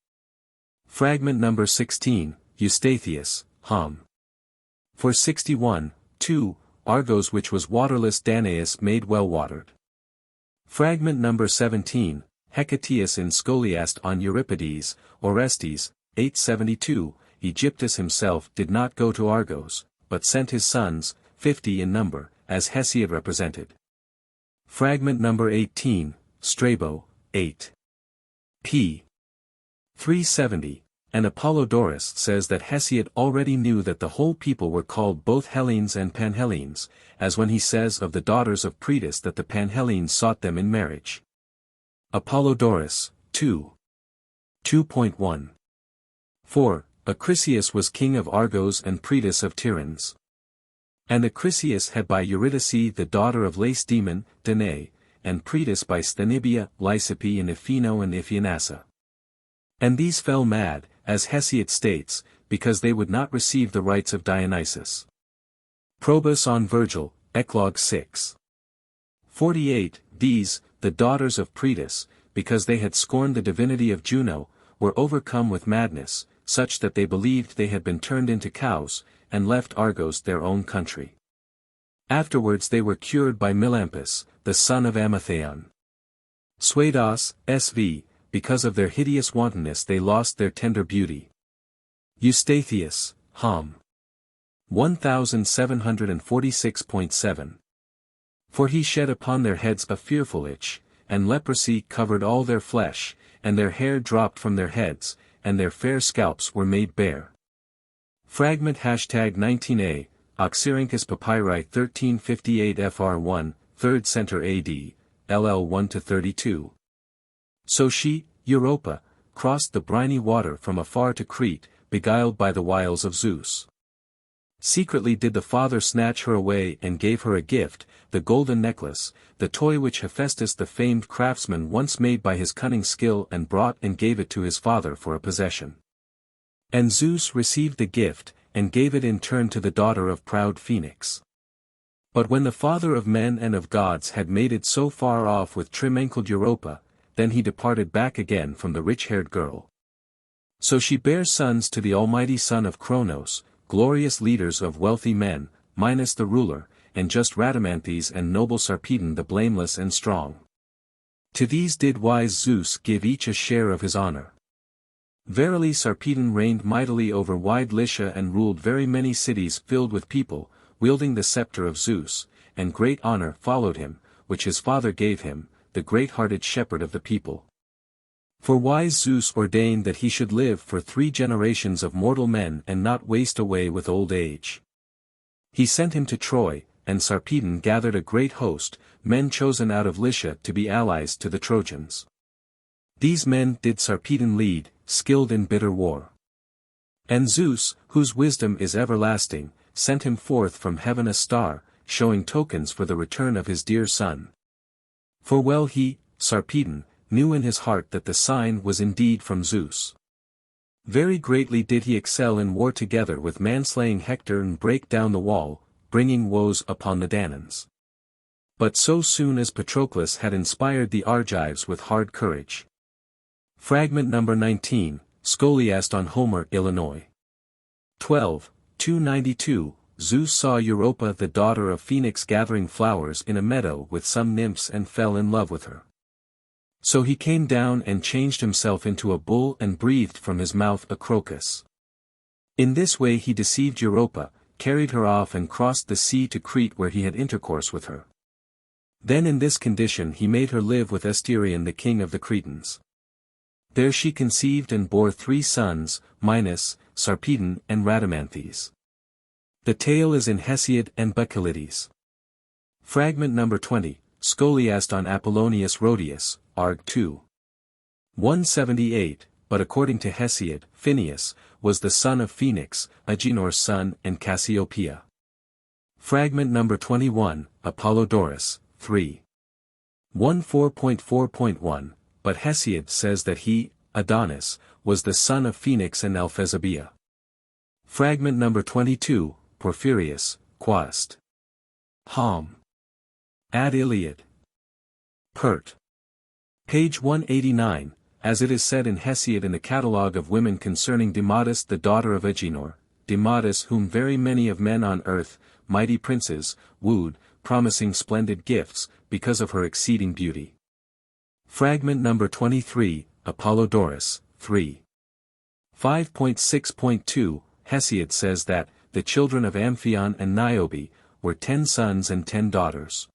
Fragment number 16, Eustathius, Hom. For 61, 2, Argos which was waterless Danaus made well-watered. Fragment number 17, Hecataeus in Scholiast on Euripides, Orestes, 872, Aegyptus himself did not go to Argos, but sent his sons, 50 in number, as Hesiod represented. Fragment number 18, Strabo, 8. p. 370, and Apollodorus says that Hesiod already knew that the whole people were called both Hellenes and Panhellenes, as when he says of the daughters of Proetus that the Panhellenes sought them in marriage. Apollodorus, 2. 2.1. 4. Acrisius was king of Argos and Proetus of Tiryns. And Acrisius had by Eurydice the daughter of Lacedaemon, Danae, and Proetus by Sthenibia, Lysippe and Iphino and Iphianassa. And these fell mad, as Hesiod states, because they would not receive the rites of Dionysus. Probus on Virgil, Eclogue 6. 48. These, the daughters of Proetus, because they had scorned the divinity of Juno, were overcome with madness, such that they believed they had been turned into cows, and left Argos their own country. Afterwards they were cured by Melampus, the son of Amathaon. Suedos, sv. Because of their hideous wantonness they lost their tender beauty. Eustathius, Hom. 1746.7. For he shed upon their heads a fearful itch, and leprosy covered all their flesh, and their hair dropped from their heads, and their fair scalps were made bare. Fragment #19a, Oxyrhynchus Papyri 1358 FR1, 3rd Center AD, LL 1-32. So she, Europa, crossed the briny water from afar to Crete, beguiled by the wiles of Zeus. Secretly did the father snatch her away and gave her a gift, the golden necklace, the toy which Hephaestus the famed craftsman once made by his cunning skill and brought and gave it to his father for a possession. And Zeus received the gift, and gave it in turn to the daughter of proud Phoenix. But when the father of men and of gods had made it so far off with trim-ankled Europa, then he departed back again from the rich-haired girl. So she bare sons to the almighty son of Cronos, glorious leaders of wealthy men, Minos the ruler, and just Rhadamanthys and noble Sarpedon the blameless and strong. To these did wise Zeus give each a share of his honor. Verily Sarpedon reigned mightily over wide Lycia and ruled very many cities filled with people, wielding the scepter of Zeus, and great honor followed him, which his father gave him, the great-hearted shepherd of the people. For wise Zeus ordained that he should live for 3 generations of mortal men and not waste away with old age. He sent him to Troy, and Sarpedon gathered a great host, men chosen out of Lycia to be allies to the Trojans. These men did Sarpedon lead, skilled in bitter war. And Zeus, whose wisdom is everlasting, sent him forth from heaven a star, showing tokens for the return of his dear son. For well he, Sarpedon, knew in his heart that the sign was indeed from Zeus. Very greatly did he excel in war together with manslaying Hector and break down the wall, bringing woes upon the Danaans. But so soon as Patroclus had inspired the Argives with hard courage. Fragment number 19, Scholiast on Homer, Illinois. 12, 292, Zeus saw Europa the daughter of Phoenix gathering flowers in a meadow with some nymphs and fell in love with her. So he came down and changed himself into a bull and breathed from his mouth a crocus. In this way he deceived Europa, carried her off and crossed the sea to Crete where he had intercourse with her. Then in this condition he made her live with Asterion the king of the Cretans. There she conceived and bore 3 sons, Minos, Sarpedon and Rhadamanthys. The tale is in Hesiod and Bacchylides. Fragment number 20, Scholiast on Apollonius Rhodius, Arg. 2. 178, but according to Hesiod, Phineus, was the son of Phoenix, Agenor's son and Cassiopeia. Fragment number 21, Apollodorus, 3. 14.4.1, but Hesiod says that he, Adonis, was the son of Phoenix and Alphesibia. Fragment number 22, Porphyrius, Quast. Hom. Ad Iliad. Pert. Page 189, as it is said in Hesiod in the catalogue of women concerning Demodus the daughter of Agenor, Demodus whom very many of men on earth, mighty princes, wooed, promising splendid gifts, because of her exceeding beauty. Fragment number 23, Apollodorus, 3. 5.6.2, Hesiod says that, the children of Amphion and Niobe, were 10 sons and 10 daughters.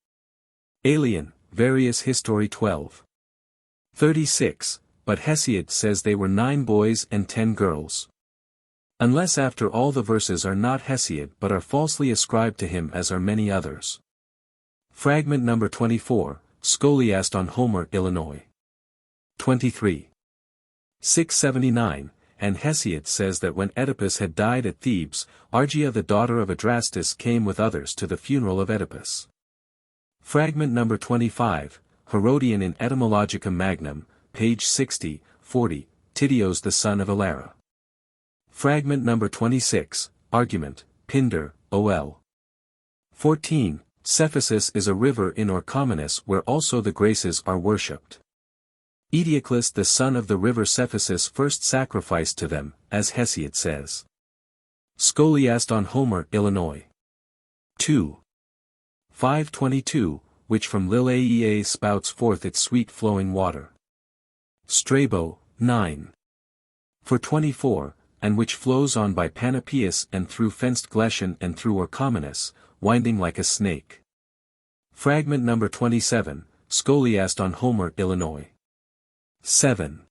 Alien, Various History 12. 36, but Hesiod says they were 9 boys and 10 girls. Unless after all the verses are not Hesiod but are falsely ascribed to him as are many others. Fragment number 24, Scholiast on Homer, Illinois. 23. 679, and Hesiod says that when Oedipus had died at Thebes, Argia the daughter of Adrastus came with others to the funeral of Oedipus. Fragment number 25, Herodian in Etymologica Magnum, page 60, 40, Tityos the son of Elara. Fragment number 26, Argument, Pindar, OL. 14, Cephissus is a river in Orchomenus where also the Graces are worshipped. Eteocles the son of the river Cephissus first sacrificed to them, as Hesiod says. Scholiast on Homer, Illinois. 2. 522, which from Lilaea spouts forth its sweet flowing water. Strabo, 9. For 24, and which flows on by Panopeus and through fenced Gletion and through Orchomenus, winding like a snake. Fragment number 27, Scholiast on Homer, Illinois. 7.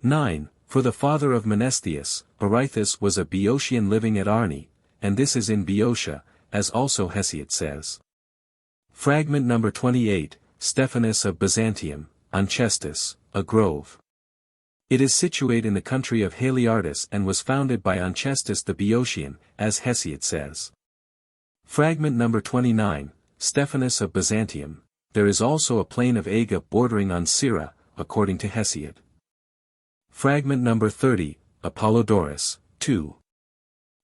9. For the father of Menestheus, Orythus was a Boeotian living at Arni, and this is in Boeotia, as also Hesiod says. Fragment number 28, Stephanus of Byzantium, Onchestus, a grove. It is situate in the country of Haliartus and was founded by Onchestus the Boeotian, as Hesiod says. Fragment number 29, Stephanus of Byzantium. There is also a plain of Aga bordering on Syra, according to Hesiod. Fragment number 30, Apollodorus, 2.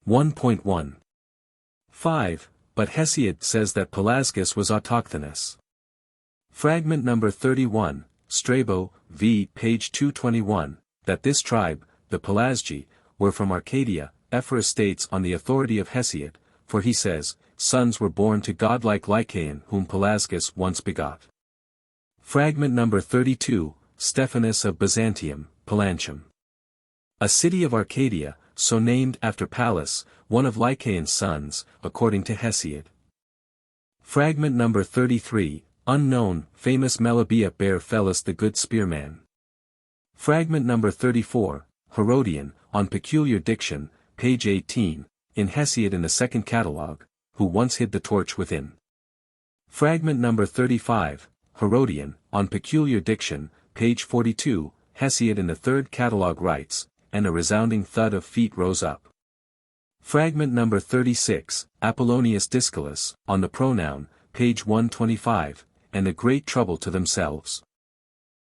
1.1. 5. But Hesiod says that Pelasgus was autochthonous. Fragment number 31, Strabo, v. page 221, that this tribe, the Pelasgi, were from Arcadia. Ephorus states on the authority of Hesiod, for he says, sons were born to godlike Lycaon whom Pelasgus once begot. Fragment number 32, Stephanus of Byzantium, Palantium. A city of Arcadia, so named after Pallas, one of Lycaon's sons, according to Hesiod. Fragment number 33, unknown, famous Melibea bare Phelus the good spearman. Fragment number 34, Herodian, on peculiar diction, page 18, in Hesiod in the second catalogue, who once hid the torch within. Fragment number 35, Herodian, on peculiar diction, page 42, Hesiod in the third catalogue writes, and a resounding thud of feet rose up. Fragment number 36, Apollonius Discalus, on the pronoun, page 125, and a great trouble to themselves.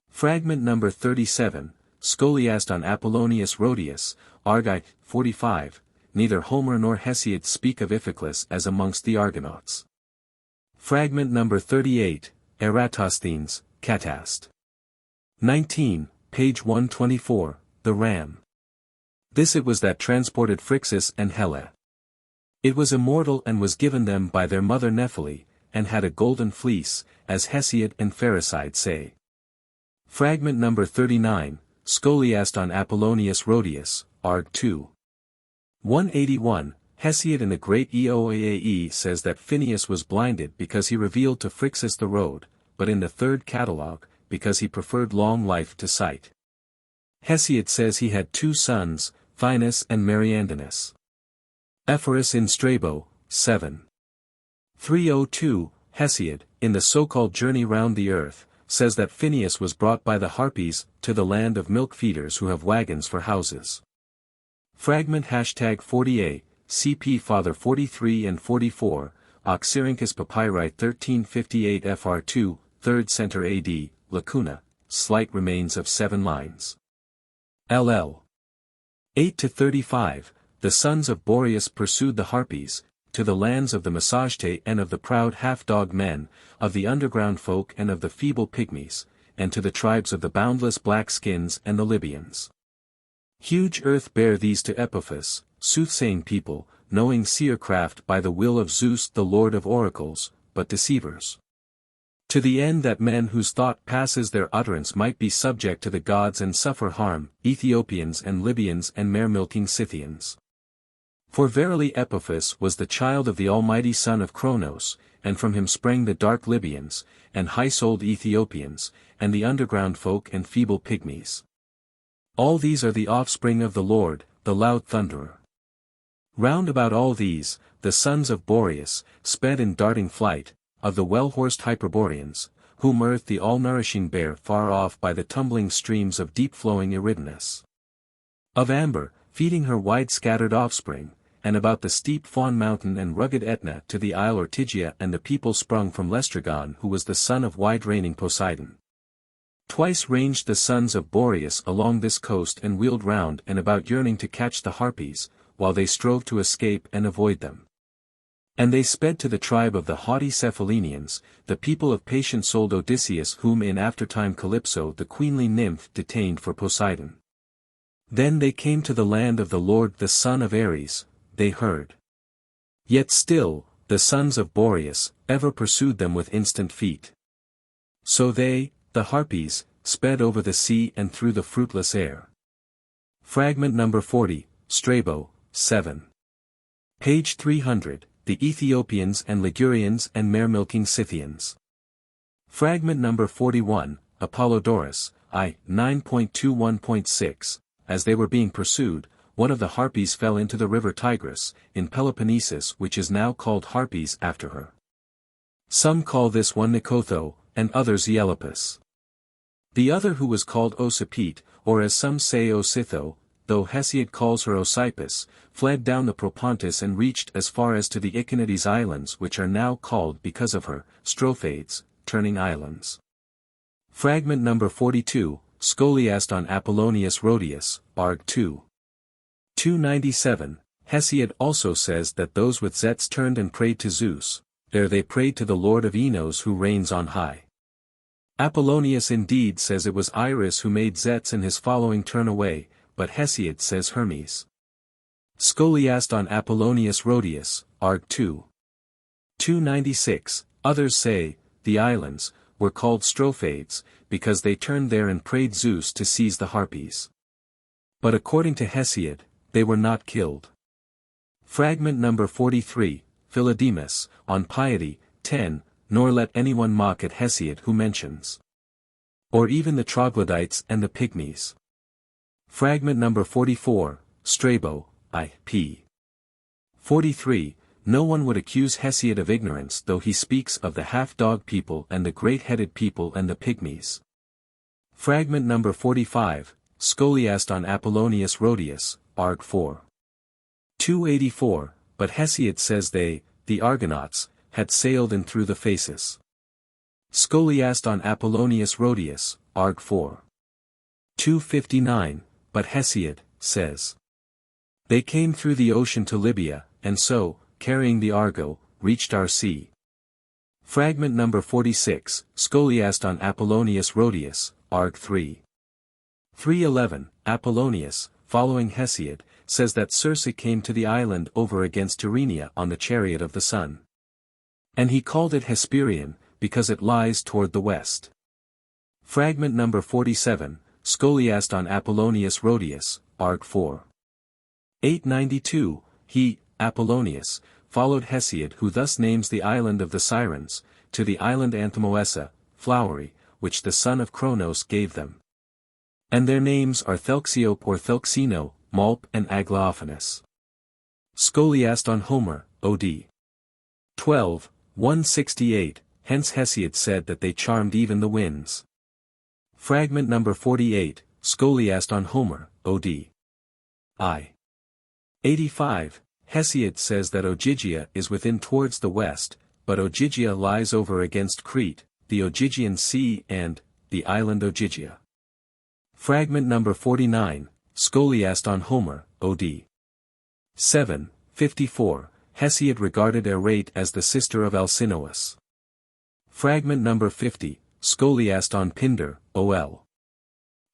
Fragment number 37, Scholiast on Apollonius Rhodius, Argi, 45, neither Homer nor Hesiod speak of Iphiclus as amongst the Argonauts. Fragment number 38, Eratosthenes, Catast. 19, page 124, the ram. This it was that transported Phrixus and Hele. It was immortal and was given them by their mother Nephele, and had a golden fleece, as Hesiod and Pherecide say. Fragment number 39, Scholiast on Apollonius Rhodius, Arg. 2. 181, Hesiod in the great Eoaae says that Phineus was blinded because he revealed to Phrixus the road, but in the third catalogue, because he preferred long life to sight. Hesiod says he had two sons, Thinus and Mariandanus. Ephorus in Strabo, 7. 302, Hesiod, in the so-called Journey Round the Earth, says that Phineus was brought by the Harpies to the land of milk feeders who have wagons for houses. Fragment #48, CP Father 43 and 44, Oxyrhynchus Papyri 1358 FR2, 3rd Center AD, Lacuna, slight remains of 7 lines. LL. 8-35, the sons of Boreas pursued the Harpies, to the lands of the Massagetes and of the proud half-dog men, of the underground folk and of the feeble pygmies, and to the tribes of the boundless black skins and the Libyans. Huge earth bare these to Epophus, soothsaying people, knowing seercraft by the will of Zeus the lord of oracles, but deceivers. To the end that men whose thought passes their utterance might be subject to the gods and suffer harm, Ethiopians and Libyans and mare-milking Scythians. For verily Epophus was the child of the almighty son of Cronos, and from him sprang the dark Libyans, and high-souled Ethiopians, and the underground folk and feeble pygmies. All these are the offspring of the Lord, the loud thunderer. Round about all these, the sons of Boreas, sped in darting flight, of the well-horsed Hyperboreans, whom earth the all-nourishing bare far off by the tumbling streams of deep-flowing Eridanus. Of Amber, feeding her wide-scattered offspring, and about the steep Fawn mountain and rugged Etna to the isle Ortygia and the people sprung from Lestragon who was the son of wide-reigning Poseidon. Twice ranged the sons of Boreas along this coast and wheeled round and about yearning to catch the Harpies, while they strove to escape and avoid them. And they sped to the tribe of the haughty Cephalenians, the people of patient-souled Odysseus whom in aftertime Calypso the queenly nymph detained for Poseidon. Then they came to the land of the Lord the son of Ares, they heard. Yet still, the sons of Boreas, ever pursued them with instant feet. So they, the Harpies, sped over the sea and through the fruitless air. Fragment number 40, Strabo, 7. Page 300, the Ethiopians and Ligurians and mare-milking Scythians. Fragment number 41, Apollodorus, I. 9.21.6, as they were being pursued, one of the Harpies fell into the river Tigris, in Peloponnesus, which is now called Harpies after her. Some call this one Nicotho, and others Aeolipus. The other, who was called Osipete, or as some say Ositho, though Hesiod calls her Osippus, fled down the Propontis and reached as far as to the Echinides Islands, which are now called because of her, Strophades, turning islands. Fragment number 42, Scholiast on Apollonius Rhodius, Arg. 2. 297, Hesiod also says that those with zets turned and prayed to Zeus, there they prayed to the Lord of Enos who reigns on high. Apollonius indeed says it was Iris who made zets and his following turn away, but Hesiod says Hermes. Scholiast on Apollonius Rhodius, Arg. 2. 296, others say, the islands, were called Strophades, because they turned there and prayed Zeus to seize the Harpies. But according to Hesiod, they were not killed. Fragment number 43, Philodemus, on piety, 10, nor let anyone mock at Hesiod who mentions. Or even the troglodytes and the pygmies. Fragment number 44, Strabo, I. p. 43, no one would accuse Hesiod of ignorance though he speaks of the half-dog people and the great-headed people and the pygmies. Fragment number 45, Scholiast on Apollonius Rhodius, Arg. 4. 284, but Hesiod says they, the Argonauts, had sailed in through the Phasis. Scholiast on Apollonius Rhodius, Arg. 4. 259, but Hesiod, says. They came through the ocean to Libya, and so, carrying the Argo, reached our sea. Fragment number 46, Scholiast on Apollonius Rhodius, Arg. 3. 311, Apollonius, following Hesiod, says that Circe came to the island over against Tyrrhenia on the chariot of the sun. And he called it Hesperion, because it lies toward the west. Fragment number 47, Scholiast on Apollonius Rhodius, Arg. 4. 892, he, Apollonius, followed Hesiod who thus names the island of the Sirens, to the island Anthemoessa, flowery, which the son of Cronos gave them. And their names are Thelxiope or Thelxino, Malp and Aglaophanes. Scholiast on Homer, OD. 12, 168, hence Hesiod said that they charmed even the winds. Fragment number 48, Scholiast on Homer, OD. I. 85, Hesiod says that Ogygia is within towards the west, but Ogygia lies over against Crete, the Ogygian Sea and, the island Ogygia. Fragment number 49, Scholiast on Homer, OD. 7, 54, Hesiod regarded Arete as the sister of Alcinous. Fragment number 50, Scholiast on Pindar, OL.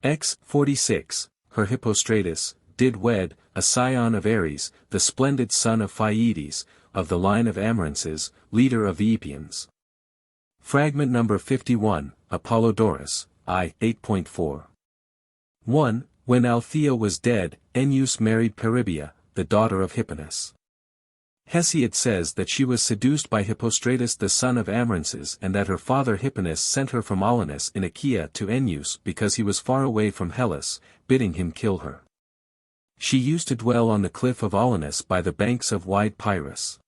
X. 46, her Hippostratus, did wed, a scion of Ares, the splendid son of Phaedes, of the line of Amarances, leader of the Epeans. Fragment number 51, Apollodorus, I. 8.4. 1. When Althea was dead, Ennius married Peribia, the daughter of Hipponus. Hesiod says that she was seduced by Hippostratus the son of Amarances and that her father Hipponus sent her from Aulinus in Achaea to Ennius because he was far away from Hellas, bidding him kill her. She used to dwell on the cliff of Aulinus by the banks of wide Pyrrhus.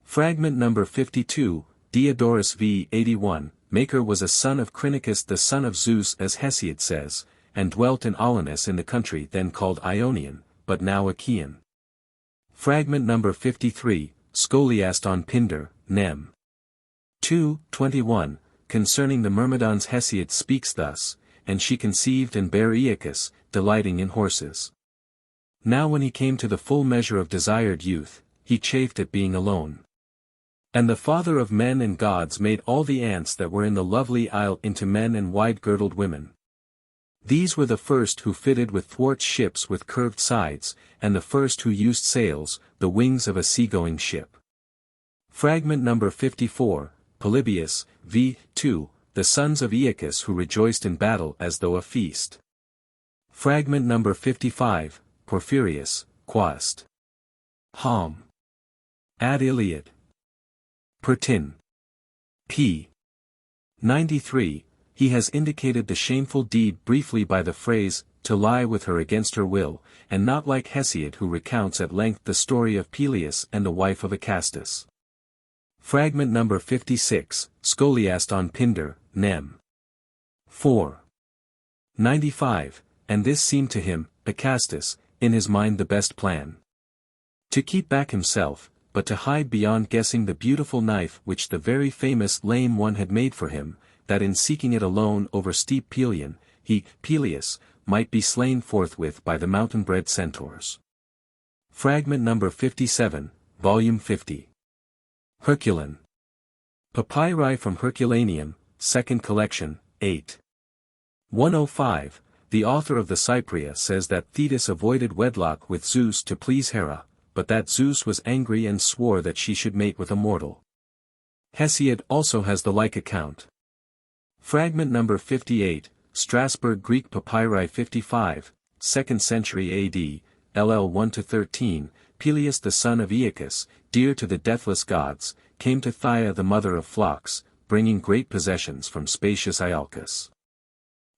Fragment number 52, Diodorus v. 81, Maker was a son of Crinicus the son of Zeus as Hesiod says, and dwelt in Aulinus in the country then called Ionian, but now Achaean. Fragment number 53, Scholiast on Pindar, Nem. 2, 21, concerning the Myrmidons Hesiod speaks thus, and she conceived and bare Aeacus, delighting in horses. Now when he came to the full measure of desired youth, he chafed at being alone. And the father of men and gods made all the ants that were in the lovely isle into men and wide-girdled women. These were the first who fitted with thwarts ships with curved sides, and the first who used sails, the wings of a sea-going ship. Fragment number 54, Polybius, v. 2, the sons of Aeacus who rejoiced in battle as though a feast. Fragment number 55, Porphyrius, Quast. Hom. Ad Iliad. Pertin. p. 93, he has indicated the shameful deed briefly by the phrase, to lie with her against her will, and not like Hesiod who recounts at length the story of Peleus and the wife of Acastus. Fragment number 56, Scholiast on Pindar, Nem. 4. 95, and this seemed to him, Acastus, in his mind the best plan. To keep back himself, but to hide beyond guessing the beautiful knife which the very famous lame one had made for him, that in seeking it alone over steep Pelion, he, Peleus, might be slain forthwith by the mountain-bred centaurs. Fragment number 57, Volume 50. Herculean. Papyri from Herculaneum, 2nd collection, 8. 105, the author of the Cypria says that Thetis avoided wedlock with Zeus to please Hera, but that Zeus was angry and swore that she should mate with a mortal. Hesiod also has the like account. Fragment number 58, Strasbourg Greek Papyri 55, 2nd century AD, LL 1-13, Peleus the son of Aeacus, dear to the deathless gods, came to Thyia the mother of flocks, bringing great possessions from spacious Iolcus.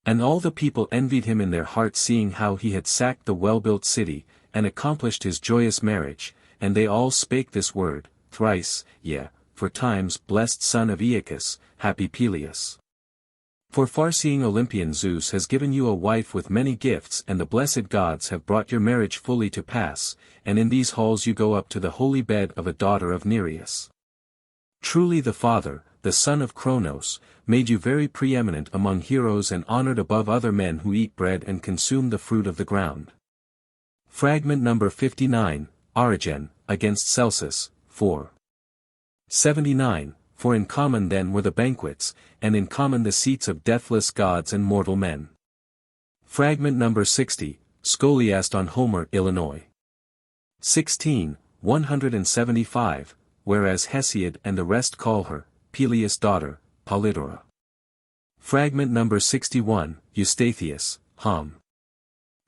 And all the people envied him in their hearts seeing how he had sacked the well-built city, and accomplished his joyous marriage, and they all spake this word, thrice, yea, for times blessed son of Aeacus, happy Peleus. For far-seeing Olympian Zeus has given you a wife with many gifts and the blessed gods have brought your marriage fully to pass, and in these halls you go up to the holy bed of a daughter of Nereus. Truly the Father, the Son of Cronos, made you very preeminent among heroes and honored above other men who eat bread and consume the fruit of the ground. Fragment number 59, Origen, against Celsus, 4. 79, for in common then were the banquets, and in common the seats of deathless gods and mortal men. Fragment number 60, Scholiast on Homer, Illinois. 16, 175, whereas Hesiod and the rest call her, Peleus' daughter, Polydora. Fragment number 61, Eustathius, Hom.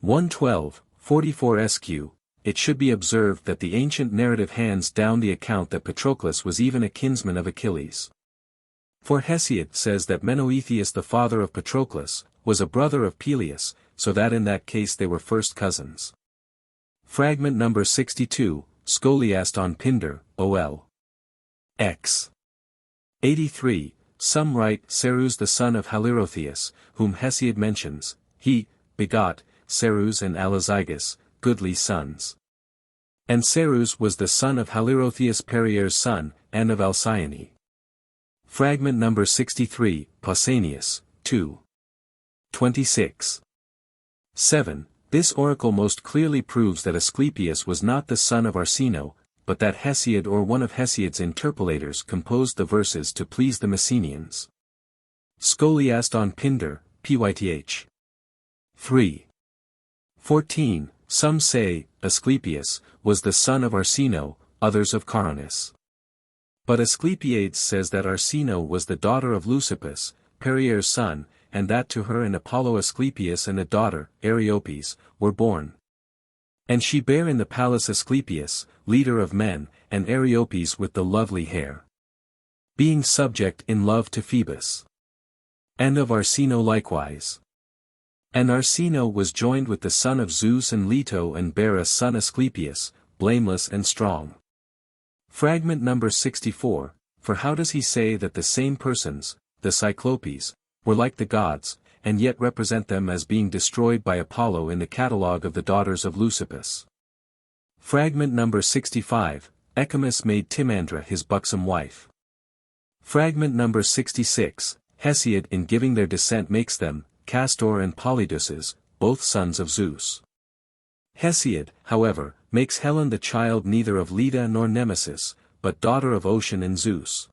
112, 44 SQ, it should be observed that the ancient narrative hands down the account that Patroclus was even a kinsman of Achilles. For Hesiod says that Menoetheus the father of Patroclus, was a brother of Peleus, so that in that case they were first cousins. Fragment number 62, Scholiast on Pindar, OL. X. 83, some write Cereus the son of Halirotheus, whom Hesiod mentions, he, begot, Cereus and Alazygus, goodly sons. And Cereus was the son of Halirotheus Perier's son, and of Alcyone. Fragment number 63, Pausanias, 2. 26. 7. This oracle most clearly proves that Asclepius was not the son of Arsinoe, but that Hesiod or one of Hesiod's interpolators composed the verses to please the Messenians. Scholiast on Pindar, Pyth. 3. 14. Some say, Asclepius, was the son of Arsinoe, others of Caronis. But Asclepiades says that Arsinoe was the daughter of Leucippus, Perier's son, and that to her and Apollo Asclepius and a daughter, Areopes, were born. And she bare in the palace Asclepius, leader of men, and Areopes with the lovely hair. Being subject in love to Phoebus. And of Arsinoe likewise. And Arsinoe was joined with the son of Zeus and Leto and bare a son Asclepius, blameless and strong. Fragment number 64, for how does he say that the same persons, the Cyclopes, were like the gods, and yet represent them as being destroyed by Apollo in the catalogue of the daughters of Leucippus? Fragment number 65, Echimus made Timandra his buxom wife. Fragment number 66, Hesiod in giving their descent makes them, Castor and Polydeuces, both sons of Zeus. Hesiod, however, makes Helen the child neither of Leda nor Nemesis, but daughter of Ocean and Zeus.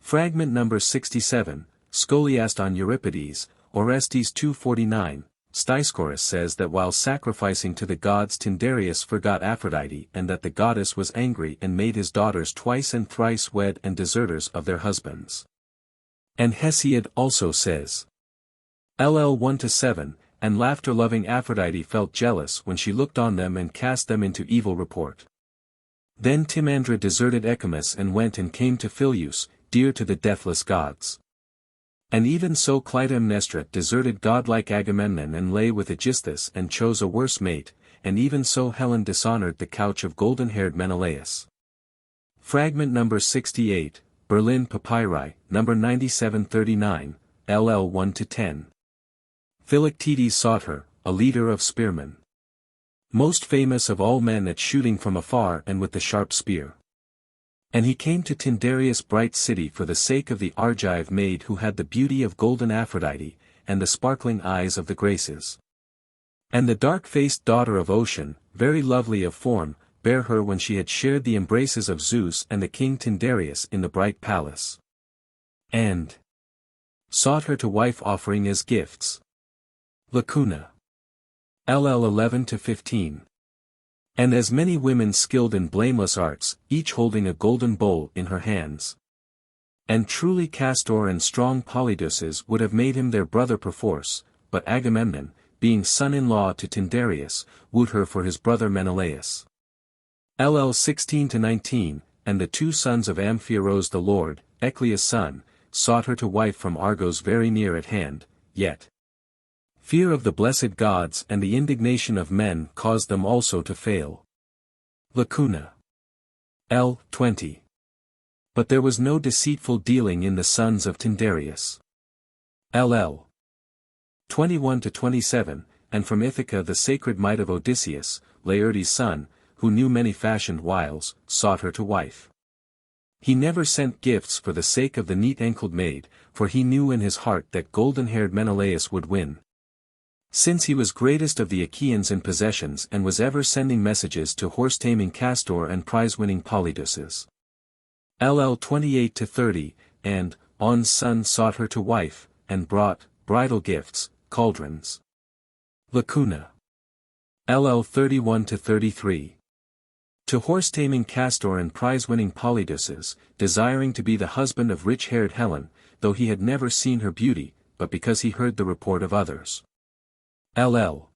Fragment number 67, Scholiast on Euripides, Orestes 249, Styscorus says that while sacrificing to the gods Tyndareus forgot Aphrodite and that the goddess was angry and made his daughters twice and thrice wed and deserters of their husbands. And Hesiod also says, LL 1-7, and laughter-loving Aphrodite felt jealous when she looked on them and cast them into evil report. Then Timandra deserted Echimus and went and came to Phyleus, dear to the deathless gods. And even so Clytemnestra deserted godlike Agamemnon and lay with Aegisthus and chose a worse mate, and even so Helen dishonored the couch of golden-haired Menelaus. Fragment number 68, Berlin Papyri, number 9739, LL 1-10. Philoctetes sought her, a leader of spearmen. Most famous of all men at shooting from afar and with the sharp spear. And he came to Tyndareus' bright city for the sake of the Argive maid who had the beauty of golden Aphrodite, and the sparkling eyes of the Graces. And the dark-faced daughter of Ocean, very lovely of form, bare her when she had shared the embraces of Zeus and the king Tyndareus in the bright palace. And sought her to wife offering as gifts. Lacuna. LL 11-15. And as many women skilled in blameless arts, each holding a golden bowl in her hands. And truly Castor and strong Polydeuces would have made him their brother perforce, but Agamemnon, being son-in-law to Tyndareus, wooed her for his brother Menelaus. LL 16-19, and the two sons of Amphiaraus the lord, Ecleus' son, sought her to wife from Argos very near at hand, yet fear of the blessed gods and the indignation of men caused them also to fail. Lacuna. L. 20. But there was no deceitful dealing in the sons of Tyndareus. LL 21-27, and from Ithaca the sacred might of Odysseus, Laertes' son, who knew many fashioned wiles, sought her to wife. He never sent gifts for the sake of the neat-ankled maid, for he knew in his heart that golden-haired Menelaus would win. Since he was greatest of the Achaeans in possessions and was ever sending messages to horse-taming Castor and prize-winning Polydeuces. LL 28-30, and, On's son sought her to wife, and brought, bridal gifts, cauldrons. Lacuna. LL 31-33. To horse-taming Castor and prize-winning Polydeuces, desiring to be the husband of rich-haired Helen, though he had never seen her beauty, but because he heard the report of others. LL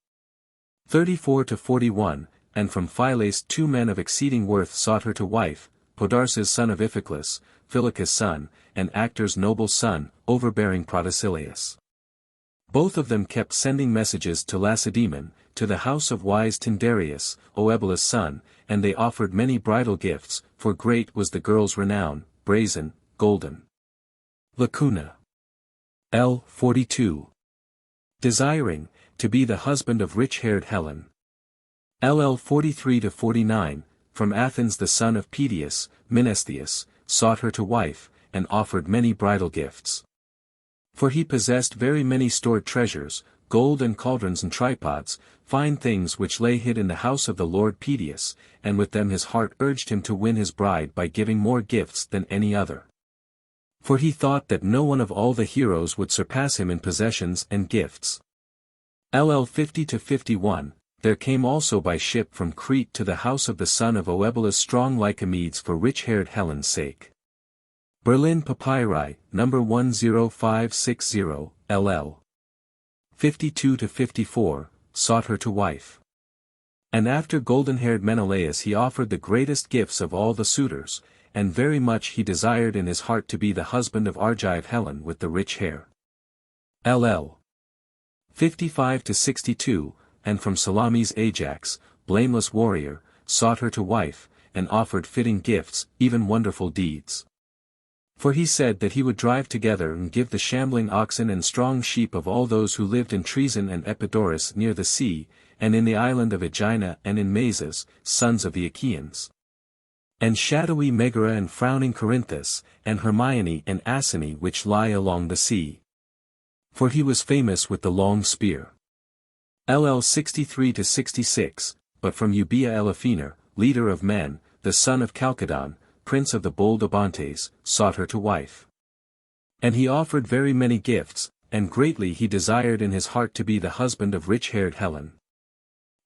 34-41, and from Phylace 2 men of exceeding worth sought her to wife, Podarces son of Iphiclus, Phylacus' son, and Actor's noble son, overbearing Protesilaus. Both of them kept sending messages to Lacedaemon, to the house of wise Tyndareus, Oebalus' son, and they offered many bridal gifts, for great was the girl's renown, brazen, golden. Lacuna. L. 42. Desiring to be the husband of rich-haired Helen. LL 43-49, from Athens the son of Peteus, Menestheus, sought her to wife, and offered many bridal gifts. For he possessed very many stored treasures, gold and cauldrons and tripods, fine things which lay hid in the house of the lord Peteus, and with them his heart urged him to win his bride by giving more gifts than any other. For he thought that no one of all the heroes would surpass him in possessions and gifts. LL 50-51, there came also by ship from Crete to the house of the son of Oebalus strong Lycomedes for rich-haired Helen's sake. Berlin Papyri, number 10560, LL 52-54, sought her to wife. And after golden-haired Menelaus he offered the greatest gifts of all the suitors, and very much he desired in his heart to be the husband of Argive Helen with the rich hair. LL 55-62, and from Salamis Ajax, blameless warrior, sought her to wife, and offered fitting gifts, even wonderful deeds. For he said that he would drive together and give the shambling oxen and strong sheep of all those who lived in Treason and Epidaurus near the sea, and in the island of Aegina and in Mazas, sons of the Achaeans. And shadowy Megara and frowning Corinthus, and Hermione and Asine which lie along the sea. For he was famous with the long spear. LL 63-66, but from Euboea Eliphaner, leader of men, the son of Chalcodon, prince of the bold Abantes, sought her to wife. And he offered very many gifts, and greatly he desired in his heart to be the husband of rich-haired Helen.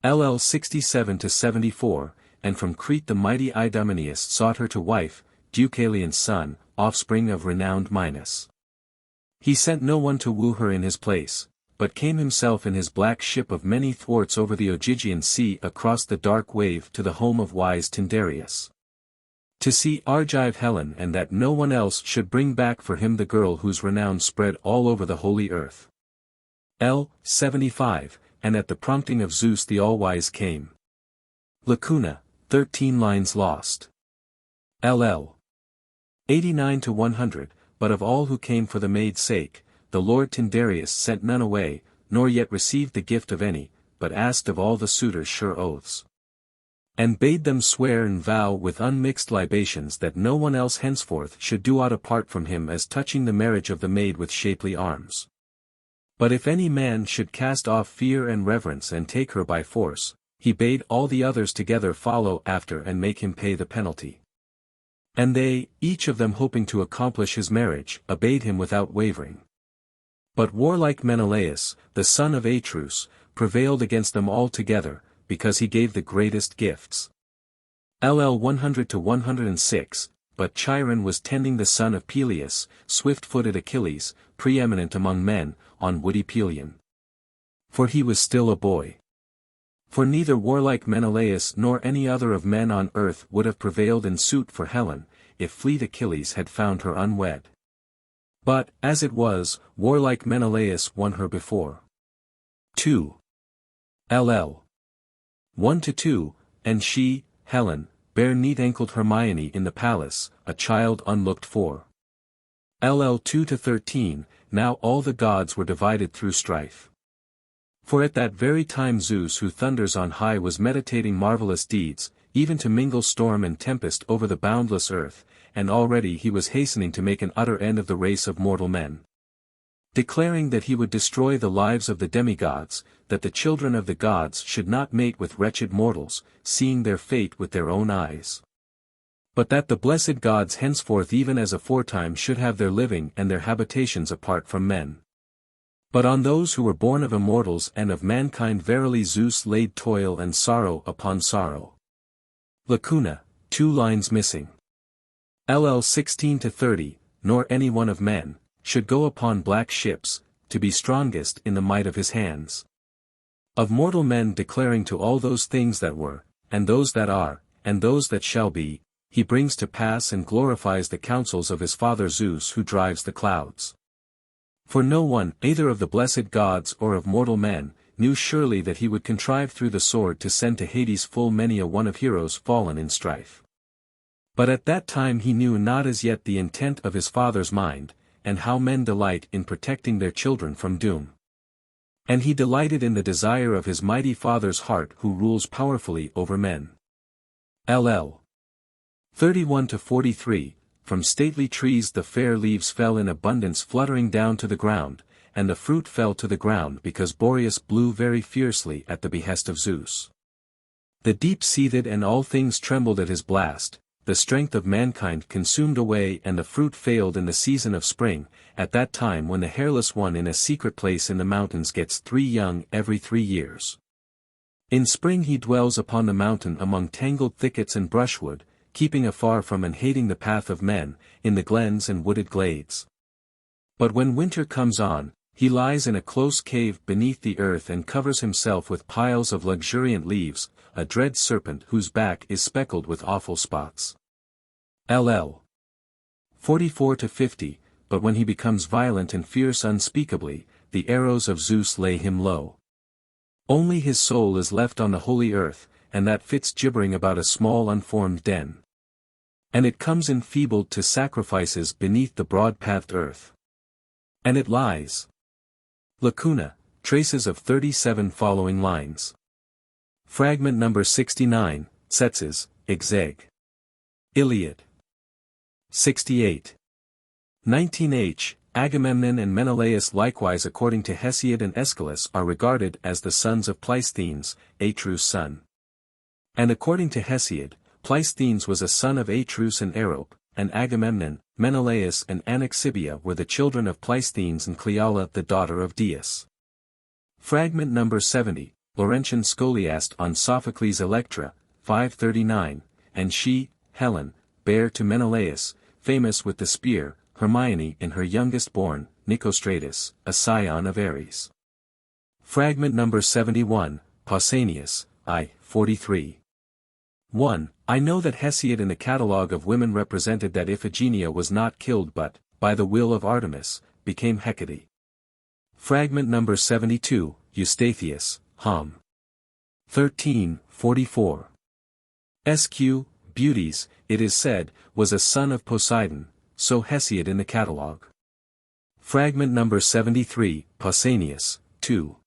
LL 67-74, and from Crete the mighty Idomeneus sought her to wife, Deucalion's son, offspring of renowned Minos. He sent no one to woo her in his place, but came himself in his black ship of many thwarts over the Ogygian sea across the dark wave to the home of wise Tyndareus. To see Argive Helen and that no one else should bring back for him the girl whose renown spread all over the holy earth. L. 75, and at the prompting of Zeus the All-Wise came. Lacuna, 13 lines lost. LL. 89 to 100, but of all who came for the maid's sake, the Lord Tyndareus sent none away, nor yet received the gift of any, but asked of all the suitors sure oaths. And bade them swear and vow with unmixed libations that no one else henceforth should do aught apart from him as touching the marriage of the maid with shapely arms. But if any man should cast off fear and reverence and take her by force, he bade all the others together follow after and make him pay the penalty. And they, each of them hoping to accomplish his marriage, obeyed him without wavering. But warlike Menelaus, the son of Atreus, prevailed against them all together, because he gave the greatest gifts. LL 100 to 106, but Chiron was tending the son of Peleus, swift-footed Achilles, preeminent among men, on woody Pelion. For he was still a boy. For neither warlike Menelaus nor any other of men on earth would have prevailed in suit for Helen, if fleet Achilles had found her unwed. But, as it was, warlike Menelaus won her before. 2. LL. 1 to 2, and she, Helen, bare neat-ankled Hermione in the palace, a child unlooked for. LL 2 to 13, now all the gods were divided through strife. For at that very time Zeus who thunders on high was meditating marvelous deeds, even to mingle storm and tempest over the boundless earth, and already he was hastening to make an utter end of the race of mortal men. Declaring that he would destroy the lives of the demigods, that the children of the gods should not mate with wretched mortals, seeing their fate with their own eyes. But that the blessed gods henceforth even as aforetime should have their living and their habitations apart from men. But on those who were born of immortals and of mankind verily Zeus laid toil and sorrow upon sorrow. Lacuna, 2 lines missing. LL 16 to 30, nor any one of men, should go upon black ships, to be strongest in the might of his hands. Of mortal men declaring to all those things that were, and those that are, and those that shall be, he brings to pass and glorifies the counsels of his father Zeus who drives the clouds. For no one, either of the blessed gods or of mortal men, knew surely that he would contrive through the sword to send to Hades full many a one of heroes fallen in strife. But at that time he knew not as yet the intent of his father's mind, and how men delight in protecting their children from doom. And he delighted in the desire of his mighty father's heart who rules powerfully over men. LL. 31 to 43, from stately trees the fair leaves fell in abundance fluttering down to the ground, and the fruit fell to the ground because Boreas blew very fiercely at the behest of Zeus. The deep seethed and all things trembled at his blast, the strength of mankind consumed away and the fruit failed in the season of spring, at that time when the hairless one in a secret place in the mountains gets 3 young every 3 years. In spring he dwells upon the mountain among tangled thickets and brushwood, keeping afar from and hating the path of men, in the glens and wooded glades. But when winter comes on, he lies in a close cave beneath the earth and covers himself with piles of luxuriant leaves, a dread serpent whose back is speckled with awful spots. LL. 44 to 50, but when he becomes violent and fierce unspeakably, the arrows of Zeus lay him low. Only his soul is left on the holy earth, and that fits gibbering about a small unformed den. And it comes enfeebled to sacrifices beneath the broad-pathed earth. And it lies. Lacuna, traces of 37 following lines. Fragment number 69, Tsetses, Exeg. Iliad. 68. 19h, Agamemnon and Menelaus likewise according to Hesiod and Aeschylus are regarded as the sons of Pleisthenes, Atreus' son. And according to Hesiod, Pleisthenes was a son of Atreus and Arope, and Agamemnon, Menelaus and Anaxibia were the children of Pleisthenes and Cleala the daughter of Dius. Fragment number 70, Laurentian Scholiast on Sophocles' Electra, 539, and she, Helen, bare to Menelaus, famous with the spear, Hermione and her youngest born, Nicostratus, a scion of Ares. Fragment number 71, Pausanias, I, 43. 1. I know that Hesiod in the catalogue of women represented that Iphigenia was not killed but, by the will of Artemis, became Hecate. Fragment number 72, Eustathius, Hom. 13, 44. Sq. Beauties, it is said, was a son of Poseidon, so Hesiod in the catalogue. Fragment number 73, Pausanias, 2.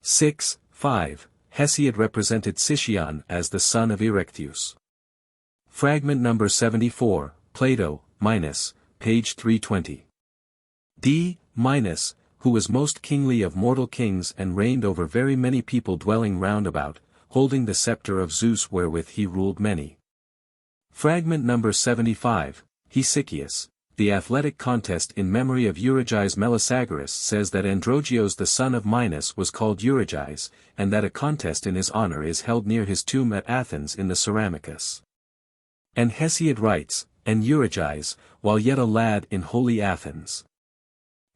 6, 5. Hesiod represented Sicyon as the son of Erechtheus. Fragment number 74, Plato, minus, page 320. D. Minus, who was most kingly of mortal kings and reigned over very many people dwelling round about, holding the scepter of Zeus wherewith he ruled many. Fragment number 75, Hesychius, the athletic contest in memory of Eurygies Melisagoras says that Androgeos the son of Minos was called Eurygies, and that a contest in his honor is held near his tomb at Athens in the Ceramicus. And Hesiod writes, and Eurygies, while yet a lad in holy Athens.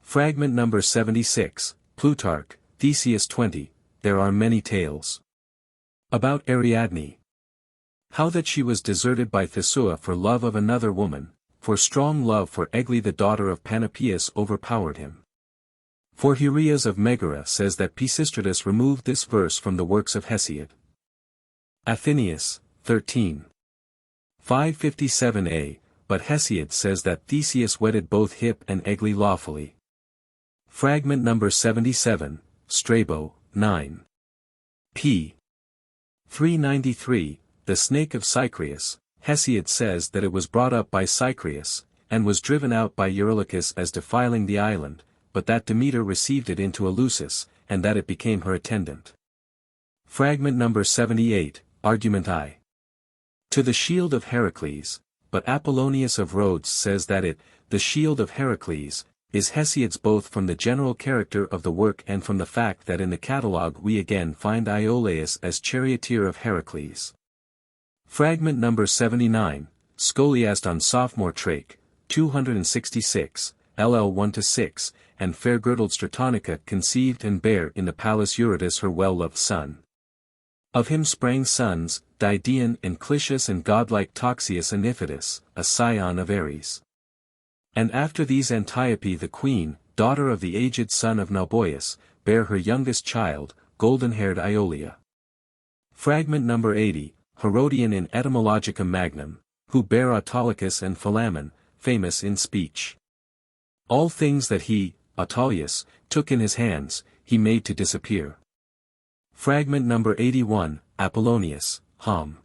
Fragment number 76, Plutarch, Theseus 20, there are many tales about Ariadne. How that she was deserted by Thesua for love of another woman, for strong love for Egle the daughter of Panopeus overpowered him. For Hurias of Megara says that Pisistratus removed this verse from the works of Hesiod. Athenaeus, 13. 557a, but Hesiod says that Theseus wedded both Hip and Egle lawfully. Fragment number 77, Strabo, 9. p. 393, the snake of Cycreus. Hesiod says that it was brought up by Cycreus, and was driven out by Eurylochus as defiling the island, but that Demeter received it into Eleusis, and that it became her attendant. Fragment number 78, Argument I. To the shield of Heracles, but Apollonius of Rhodes says that it, the shield of Heracles, is Hesiod's both from the general character of the work and from the fact that in the catalogue we again find Iolaus as charioteer of Heracles. Fragment number 79, Scholiast on sophomore trach, 266, ll 1-6, and fair-girdled Stratonica conceived and bare in the palace Eurytus her well-loved son. Of him sprang sons, Didion and Clitius and godlike Toxius and Iphitus, a scion of Ares. And after these Antiope the queen, daughter of the aged son of Nauboius, bare her youngest child, golden-haired Iolia. Fragment number 80, Herodian in Etymologica Magnum, who bare Autolycus and Philammon, famous in speech. All things that he, Autolycus, took in his hands, he made to disappear. Fragment number 81, Apollonius, Hom.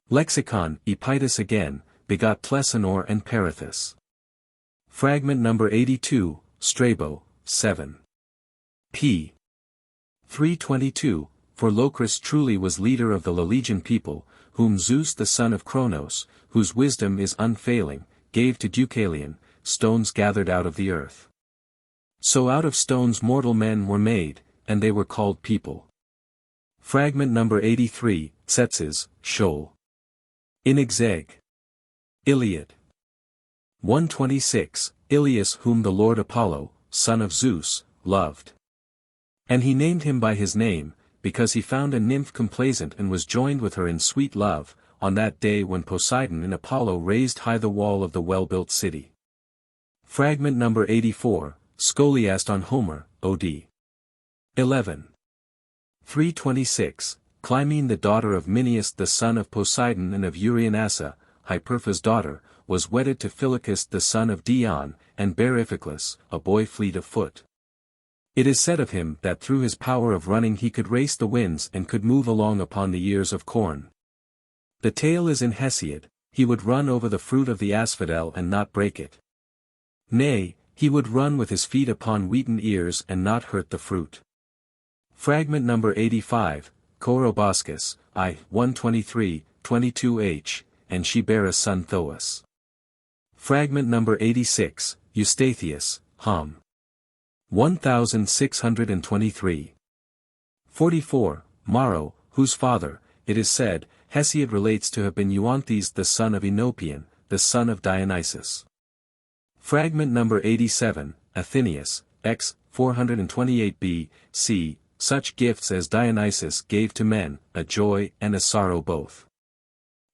Lexicon, Epitus again, begot Plesanor and Perithus. Fragment number 82, Strabo, 7. p. 322, for Locris truly was leader of the Lelegian people, whom Zeus the son of Cronos, whose wisdom is unfailing, gave to Deucalion, stones gathered out of the earth. So out of stones mortal men were made, and they were called people. Fragment number 83, Tzetzes, Shoal. In Exeg. Iliad. 126, Ilias whom the lord Apollo, son of Zeus, loved. And he named him by his name, because he found a nymph complaisant and was joined with her in sweet love, on that day when Poseidon and Apollo raised high the wall of the well-built city. Fragment number 84, Scholiast on Homer, OD. 11. 326, Clymene the daughter of Mineus the son of Poseidon and of Euryonassa, Hyperpha's daughter, was wedded to Phylacus the son of Dion, and bare Iphiclus, a boy fleet of foot. It is said of him that through his power of running he could race the winds and could move along upon the ears of corn. The tale is in Hesiod, he would run over the fruit of the asphodel and not break it. Nay, he would run with his feet upon wheaten ears and not hurt the fruit. Fragment number 85, Coroboscis, I. 123, 22h, and she bare a son Thoas. Fragment number 86, Eustathius, Hom. 1623. 44, Maro, whose father, it is said, Hesiod relates to have been Euanthes the son of Enopion, the son of Dionysus. Fragment number 87, Athenaeus, x. 428b, c. Such gifts as Dionysus gave to men, a joy and a sorrow both.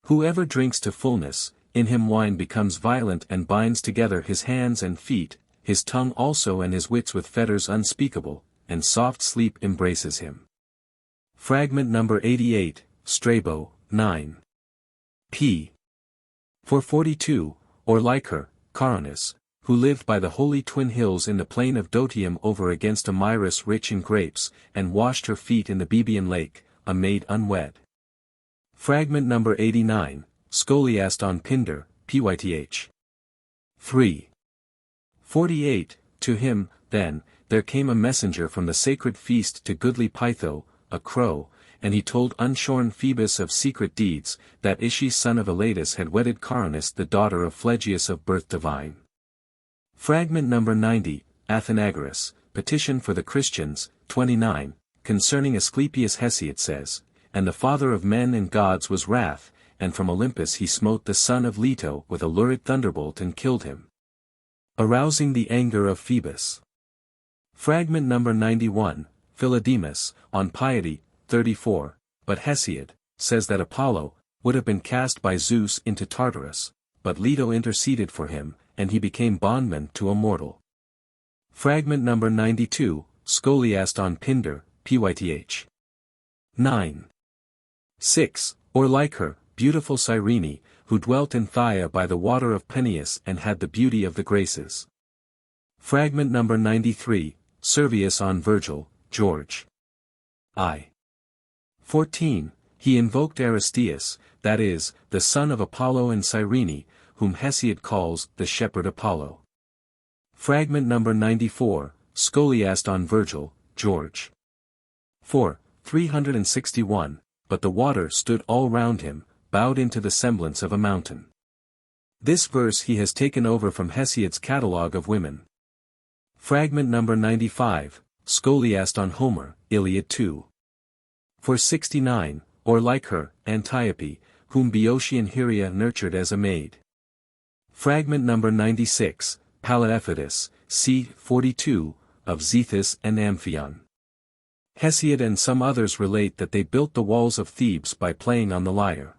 Whoever drinks to fullness, in him wine becomes violent and binds together his hands and feet, his tongue also and his wits with fetters unspeakable, and soft sleep embraces him. Fragment number 88, Strabo, 9. p. 442, or like her, Caronis, who lived by the holy twin hills in the plain of Dotium over against Amyrus rich in grapes, and washed her feet in the Bebian lake, a maid unwed. Fragment number 89, Scholiast on Pindar, pyth. 3. 48, To him, then, there came a messenger from the sacred feast to goodly Pytho, a crow, and he told unshorn Phoebus of secret deeds, that Ischys son of Elatus had wedded Caronis the daughter of Phlegyas of birth divine. Fragment number 90, Athenagoras, Petition for the Christians, 29, concerning Asclepius Hesiod says, And the father of men and gods was wrath, and from Olympus he smote the son of Leto with a lurid thunderbolt and killed him, arousing the anger of Phoebus. Fragment number 91, Philodemus, on piety, 34, but Hesiod, says that Apollo, would have been cast by Zeus into Tartarus, but Leto interceded for him, and he became bondman to a mortal. Fragment number 92, Scholiast on Pindar, pyth. 9. 6, Or like her, beautiful Cyrene, who dwelt in Phthia by the water of Peneus and had the beauty of the Graces. Fragment number 93, Servius on Virgil, George. I. 14, He invoked Aristeus, that is, the son of Apollo and Cyrene, whom Hesiod calls the shepherd Apollo. Fragment number 94, Scholiast on Virgil, George. 4. 361, But the water stood all round him, bowed into the semblance of a mountain. This verse he has taken over from Hesiod's catalogue of women. Fragment number 95, Scholiast on Homer, Iliad 2. 469, Or like her, Antiope, whom Boeotian Hyria nurtured as a maid. Fragment number 96, Palaephatus, c. 42, of Zethus and Amphion. Hesiod and some others relate that they built the walls of Thebes by playing on the lyre.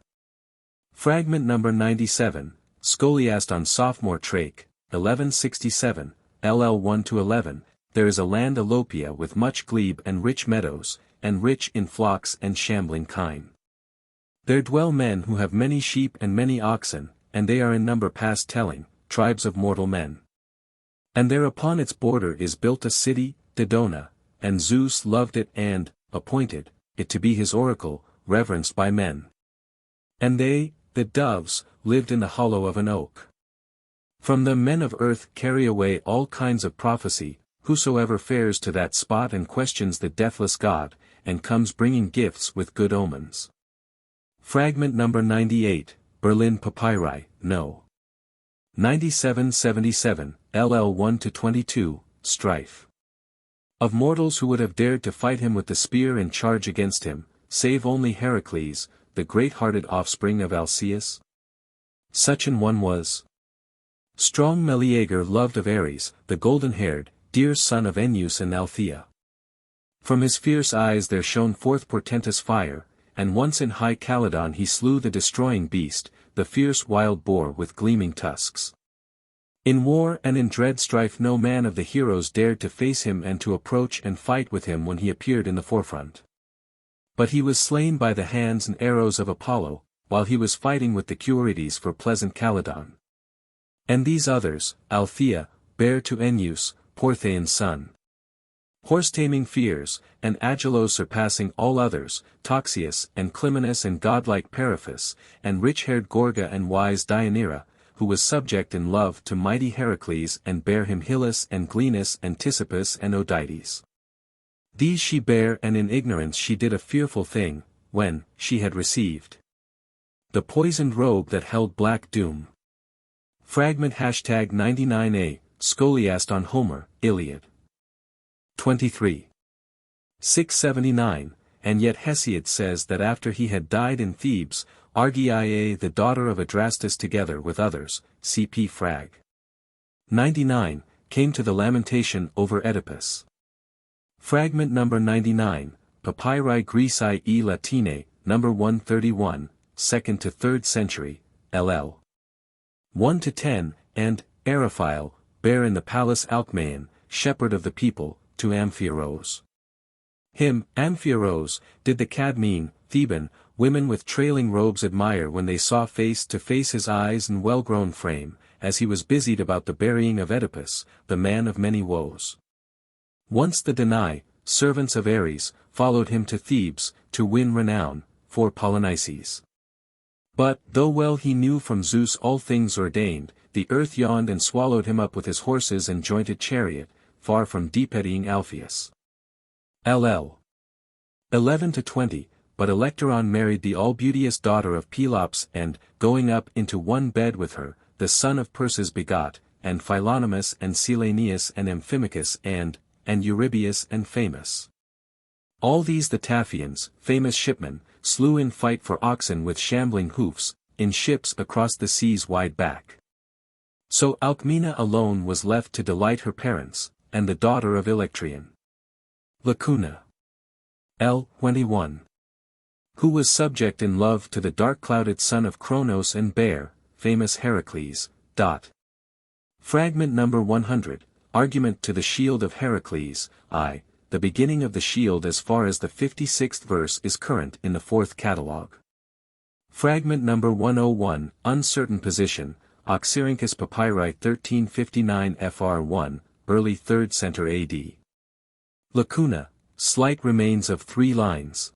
Fragment number 97, Scholiast on Sophomore Trach, 1167, ll 1-11, There is a land Elopia with much glebe and rich meadows, and rich in flocks and shambling kine. There dwell men who have many sheep and many oxen, and they are in number past telling, tribes of mortal men. And there upon its border is built a city, Dodona, and Zeus loved it and, appointed, it to be his oracle, reverenced by men. And they, the doves, lived in the hollow of an oak. From them men of earth carry away all kinds of prophecy, whosoever fares to that spot and questions the deathless god, and comes bringing gifts with good omens. Fragment number 98, Berlin Papyri, no. 9777, ll 1-22, Strife. Of mortals who would have dared to fight him with the spear and charge against him, save only Heracles, the great-hearted offspring of Alcaeus? Such an one was. Strong Meleager loved of Ares, the golden-haired, dear son of Enyeus and Althea. From his fierce eyes there shone forth portentous fire, and once in high Calydon he slew the destroying beast, the fierce wild boar with gleaming tusks. In war and in dread strife no man of the heroes dared to face him and to approach and fight with him when he appeared in the forefront. But he was slain by the hands and arrows of Apollo, while he was fighting with the Cuorites for pleasant Calydon. And these others, Althea, bare to Enyeus, Porthean's son. Horse-taming fears, and Agelos surpassing all others, Toxius and Clymenus and godlike Periphas, and rich-haired Gorga and wise Deianira, who was subject in love to mighty Heracles and bare him Hyllus and Glenus and Tisippus and Odites. These she bare and in ignorance she did a fearful thing, when she had received the poisoned robe that held black doom. Fragment #99a, Scholiast on Homer, Iliad. 23. 679, and yet Hesiod says that after he had died in Thebes, Argiae the daughter of Adrastus together with others, cp. Frag. 99, came to the lamentation over Oedipus. Fragment number 99, Papyri Greci e Latine, number 131, 2nd to 3rd century, LL. 1 to 10, and Eriphyle, bear in the palace Alcmaeon, shepherd of the people, to Amphiorus. Him, Amphiorus, did the Cadmean, Theban, women with trailing robes admire when they saw face to face his eyes and well-grown frame, as he was busied about the burying of Oedipus, the man of many woes. Once the Danai, servants of Ares, followed him to Thebes, to win renown, for Polynices. But, though well he knew from Zeus all things ordained, the earth yawned and swallowed him up with his horses and jointed chariot, far from deep-eddying Alpheus. LL. 11 to 20, but Electron married the all-beauteous daughter of Pelops and, going up into one bed with her, the son of Perses begot, and Philonomus and Celaneus and Amphimachus and Eurybius and Famous. All these the Taphians, famous shipmen, slew in fight for oxen with shambling hoofs, in ships across the sea's wide back. So Alcmena alone was left to delight her parents, and the daughter of Electrian. Lacuna. L. 21. Who was subject in love to the dark-clouded son of Cronos and bare, famous Heracles. Fragment number 100, Argument to the Shield of Heracles, I. The beginning of the shield as far as the 56th verse is current in the 4th catalogue. Fragment number 101, Uncertain Position, Oxyrhynchus Papyri 1359 Fr1, early 3rd century AD. Lacuna, slight remains of 3 lines.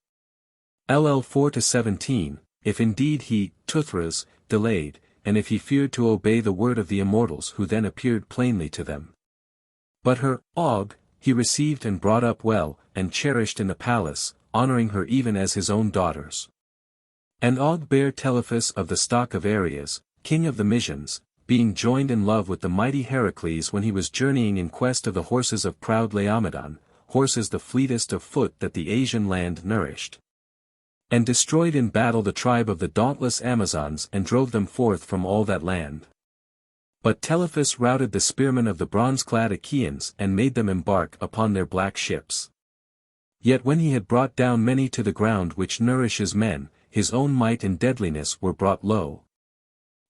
LL 4 to 17, if indeed he, Tuthras, delayed, and if he feared to obey the word of the immortals who then appeared plainly to them. But her, Og, he received and brought up well, and cherished in the palace, honoring her even as his own daughters. And Og bare Telephus of the stock of Ares, king of the Mysians, being joined in love with the mighty Heracles when he was journeying in quest of the horses of proud Laomedon, horses the fleetest of foot that the Asian land nourished. And destroyed in battle the tribe of the dauntless Amazons and drove them forth from all that land. But Telephus routed the spearmen of the bronze-clad Achaeans and made them embark upon their black ships. Yet when he had brought down many to the ground which nourishes men, his own might and deadliness were brought low.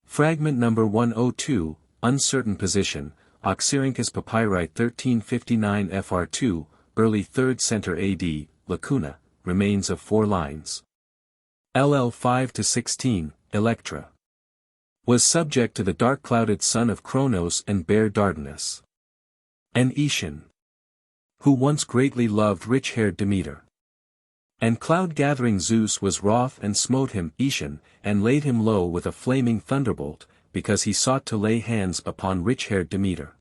Fragment number 102, Uncertain Position, Oxyrhynchus Papyri 1359 Fr2, early 3rd century AD, Lacuna, remains of 4 lines. LL 5 to 16, Electra. Was subject to the dark-clouded son of Cronos and bare Dardanus. And Aetion. Who once greatly loved rich-haired Demeter. And cloud-gathering Zeus was wroth and smote him, Aetion, and laid him low with a flaming thunderbolt, because he sought to lay hands upon rich-haired Demeter.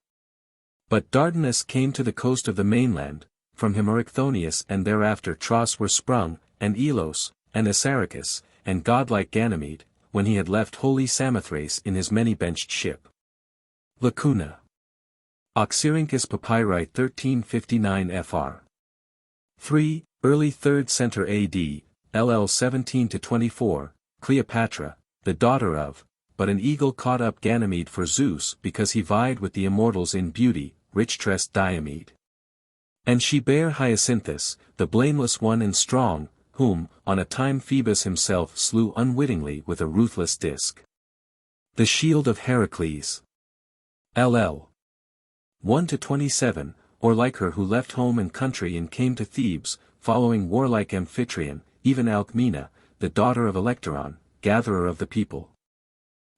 But Dardanus came to the coast of the mainland, from Himerichthonius and thereafter Tros were sprung, and Elos, and Assaracus, and godlike Ganymede, when he had left holy Samothrace in his many-benched ship. Lacuna. Oxyrhynchus Papyri 1359 Fr. 3, early 3rd century AD, LL 17 to 24, Cleopatra, the daughter of, but an eagle caught up Ganymede for Zeus because he vied with the immortals in beauty, rich-tressed Diomede. And she bare Hyacinthus, the blameless one and strong, whom, on a time Phoebus himself slew unwittingly with a ruthless disk. The Shield of Heracles. LL. 1 to 27, or like her who left home and country and came to Thebes, following warlike Amphitryon, even Alcmena, the daughter of Electron, gatherer of the people.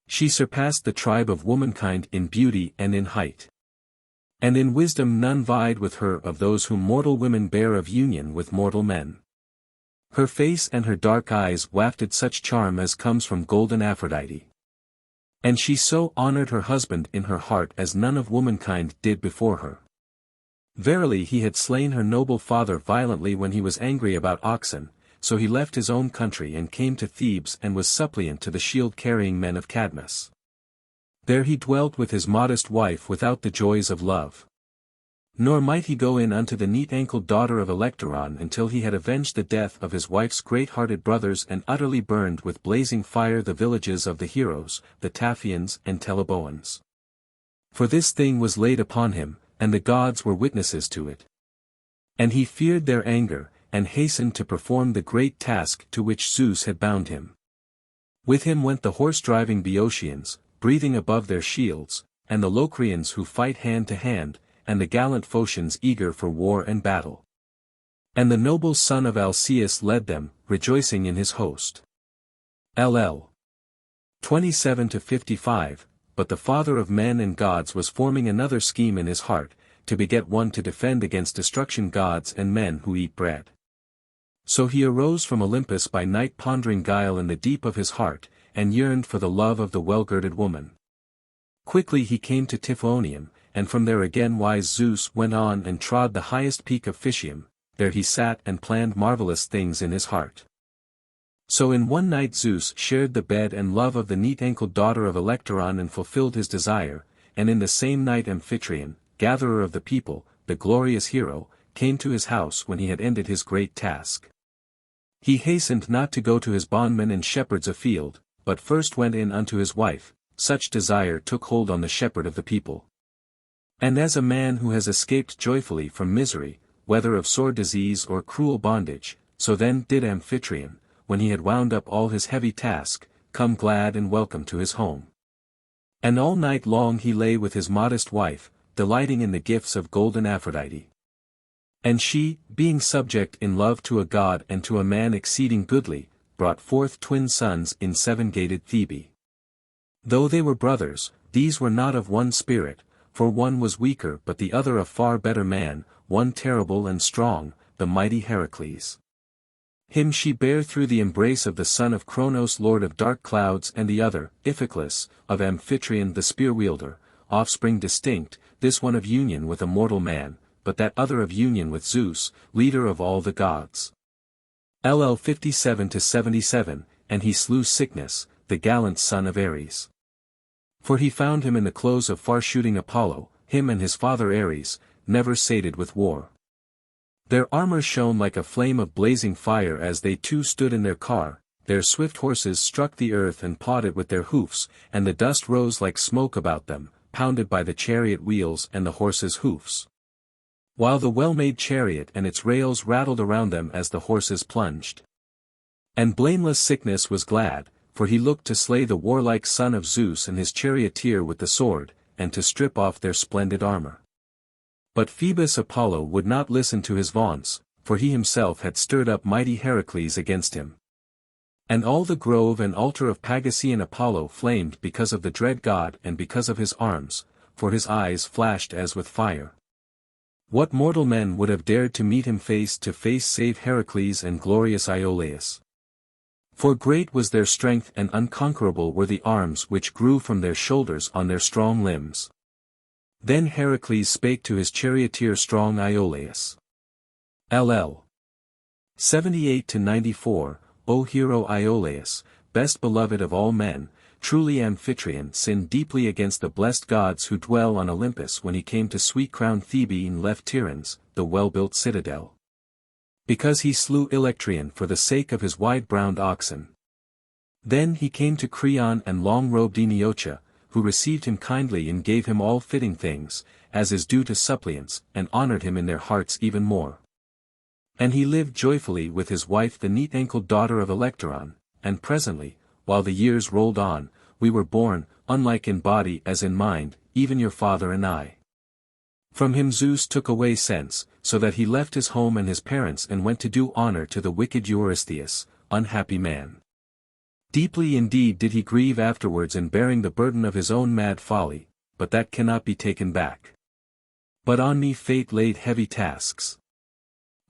She surpassed the tribe of womankind in beauty and in height. And in wisdom none vied with her of those whom mortal women bear of union with mortal men. Her face and her dark eyes wafted such charm as comes from golden Aphrodite. And she so honored her husband in her heart as none of womankind did before her. Verily he had slain her noble father violently when he was angry about oxen, so he left his own country and came to Thebes and was suppliant to the shield-carrying men of Cadmus. There he dwelt with his modest wife without the joys of love. Nor might he go in unto the neat-ankled daughter of Electron until he had avenged the death of his wife's great-hearted brothers and utterly burned with blazing fire the villages of the heroes, the Taphians and Teleboans. For this thing was laid upon him, and the gods were witnesses to it. And he feared their anger, and hastened to perform the great task to which Zeus had bound him. With him went the horse-driving Boeotians, breathing above their shields, and the Locrians who fight hand to hand, and the gallant Phocians eager for war and battle. And the noble son of Alcaeus led them, rejoicing in his host. LL 27-55, but the father of men and gods was forming another scheme in his heart, to beget one to defend against destruction gods and men who eat bread. So he arose from Olympus by night pondering guile in the deep of his heart, and yearned for the love of the well-girded woman. Quickly he came to Typhonium, and from there again wise Zeus went on and trod the highest peak of Phtium, there he sat and planned marvelous things in his heart. So in one night Zeus shared the bed and love of the neat-ankled daughter of Electron and fulfilled his desire, and in the same night Amphitryon, gatherer of the people, the glorious hero, came to his house when he had ended his great task. He hastened not to go to his bondmen and shepherds afield, but first went in unto his wife. Such desire took hold on the shepherd of the people. And as a man who has escaped joyfully from misery, whether of sore disease or cruel bondage, so then did Amphitryon, when he had wound up all his heavy task, come glad and welcome to his home. And all night long he lay with his modest wife, delighting in the gifts of golden Aphrodite. And she, being subject in love to a god and to a man exceeding goodly, brought forth twin sons in seven-gated Thebe. Though they were brothers, these were not of one spirit, for one was weaker but the other a far better man, one terrible and strong, the mighty Heracles. Him she bare through the embrace of the son of Cronos lord of dark clouds and the other, Iphiclus, of Amphitryon the spear-wielder, offspring distinct, this one of union with a mortal man, but that other of union with Zeus, leader of all the gods. LL 57-77, and he slew Sickness, the gallant son of Ares. For he found him in the close of far-shooting Apollo, him and his father Ares, never sated with war. Their armor shone like a flame of blazing fire as they two stood in their car, their swift horses struck the earth and pawed it with their hoofs, and the dust rose like smoke about them, pounded by the chariot wheels and the horses' hoofs. While the well-made chariot and its rails rattled around them as the horses plunged. And blameless Sickness was glad, for he looked to slay the warlike son of Zeus and his charioteer with the sword, and to strip off their splendid armor. But Phoebus Apollo would not listen to his vaunts, for he himself had stirred up mighty Heracles against him. And all the grove and altar of Pagasean Apollo flamed because of the dread god and because of his arms, for his eyes flashed as with fire. What mortal men would have dared to meet him face to face save Heracles and glorious Iolaus? For great was their strength and unconquerable were the arms which grew from their shoulders on their strong limbs. Then Heracles spake to his charioteer strong Iolaus. LL 78-94, O hero Iolaus, best beloved of all men, truly Amphitryon sinned deeply against the blessed gods who dwell on Olympus when he came to sweet-crowned Thebe and left Tiryns, the well-built citadel. Because he slew Electryon for the sake of his wide-browned oxen. Then he came to Creon and long-robed Neotia, who received him kindly and gave him all fitting things, as is due to suppliants, and honored him in their hearts even more. And he lived joyfully with his wife the neat-ankled daughter of Electron, and presently, while the years rolled on, we were born, unlike in body as in mind, even your father and I. From him Zeus took away sense, so that he left his home and his parents and went to do honor to the wicked Eurystheus, unhappy man. Deeply indeed did he grieve afterwards in bearing the burden of his own mad folly, but that cannot be taken back. But on me fate laid heavy tasks.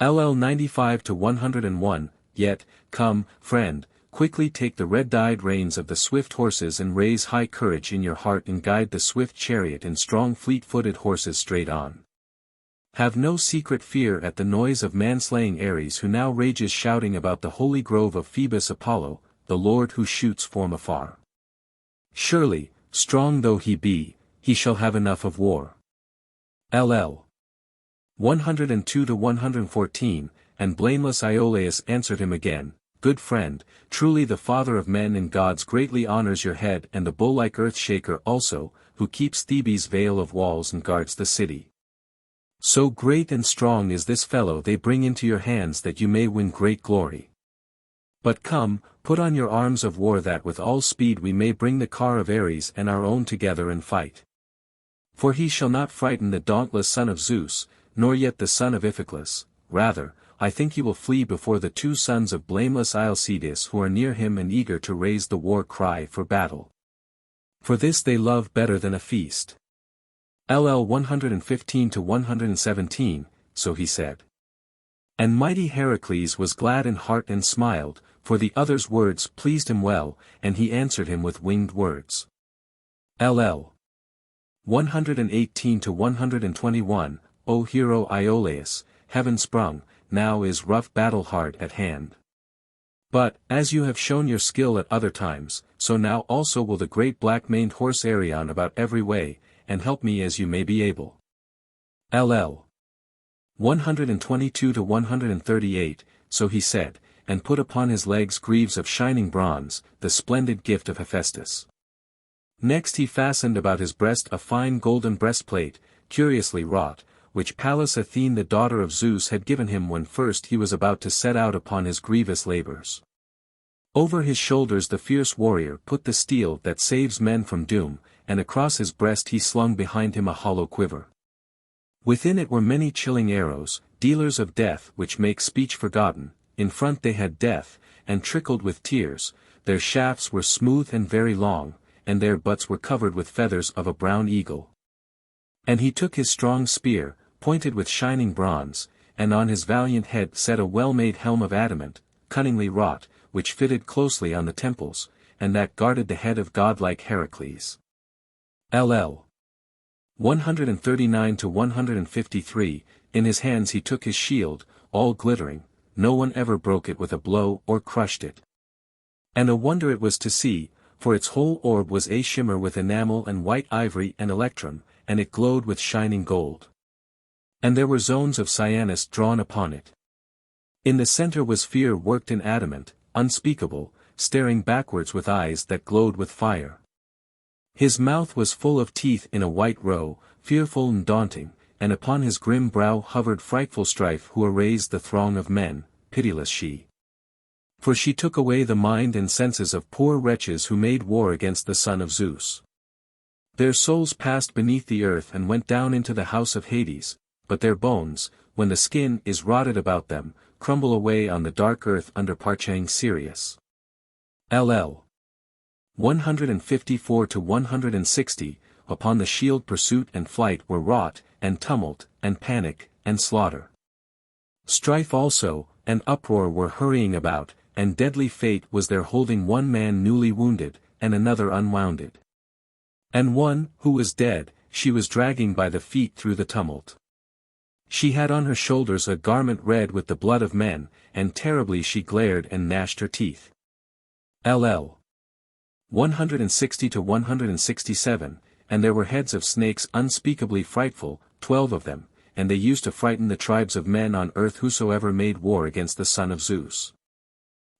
LL 95-101, yet, come, friend, quickly take the red-dyed reins of the swift horses and raise high courage in your heart and guide the swift chariot and strong fleet-footed horses straight on. Have no secret fear at the noise of man-slaying Ares who now rages shouting about the holy grove of Phoebus Apollo, the Lord who shoots from afar. Surely, strong though he be, he shall have enough of war. LL 102-114, and blameless Iolaus answered him again, Good friend, truly the father of men and gods greatly honors your head and the bull-like earth-shaker also, who keeps Thebe's veil of walls and guards the city. So great and strong is this fellow they bring into your hands that you may win great glory. But come, put on your arms of war that with all speed we may bring the car of Ares and our own together and fight. For he shall not frighten the dauntless son of Zeus, nor yet the son of Iphiclus, rather, I think he will flee before the two sons of blameless Alcides who are near him and eager to raise the war cry for battle. For this they love better than a feast. LL 115-117, so he said. And mighty Heracles was glad in heart and smiled, for the other's words pleased him well, and he answered him with winged words. LL 118-121, O hero Iolaus, heaven sprung, now is rough battle hard at hand. But, as you have shown your skill at other times, so now also will the great black-maned horse Arion about every way, and help me as you may be able. LL 122-138, so he said, and put upon his legs greaves of shining bronze, the splendid gift of Hephaestus. Next he fastened about his breast a fine golden breastplate, curiously wrought, which Pallas Athene the daughter of Zeus had given him when first he was about to set out upon his grievous labors. Over his shoulders the fierce warrior put the steel that saves men from doom, and across his breast he slung behind him a hollow quiver. Within it were many chilling arrows, dealers of death which make speech forgotten. In front they had death, and trickled with tears, their shafts were smooth and very long, and their butts were covered with feathers of a brown eagle. And he took his strong spear, pointed with shining bronze, and on his valiant head set a well-made helm of adamant, cunningly wrought, which fitted closely on the temples, and that guarded the head of godlike Heracles. LL 139-153, in his hands he took his shield, all glittering, no one ever broke it with a blow or crushed it. And a wonder it was to see, for its whole orb was a shimmer with enamel and white ivory and electrum, and it glowed with shining gold. And there were zones of cyanus drawn upon it. In the center was fear worked in adamant, unspeakable, staring backwards with eyes that glowed with fire. His mouth was full of teeth in a white row, fearful and daunting, and upon his grim brow hovered frightful strife who erased the throng of men, pitiless she. For she took away the mind and senses of poor wretches who made war against the son of Zeus. Their souls passed beneath the earth and went down into the house of Hades, but their bones, when the skin is rotted about them, crumble away on the dark earth under parching Sirius. LL 154-160, upon the shield pursuit and flight were wrought, and tumult, and panic, and slaughter. Strife also, and uproar were hurrying about, and deadly fate was there holding one man newly wounded, and another unwounded. And one, who was dead, she was dragging by the feet through the tumult. She had on her shoulders a garment red with the blood of men, and terribly she glared and gnashed her teeth. LL 160-167, and there were heads of snakes unspeakably frightful, 12 of them, and they used to frighten the tribes of men on earth whosoever made war against the son of Zeus.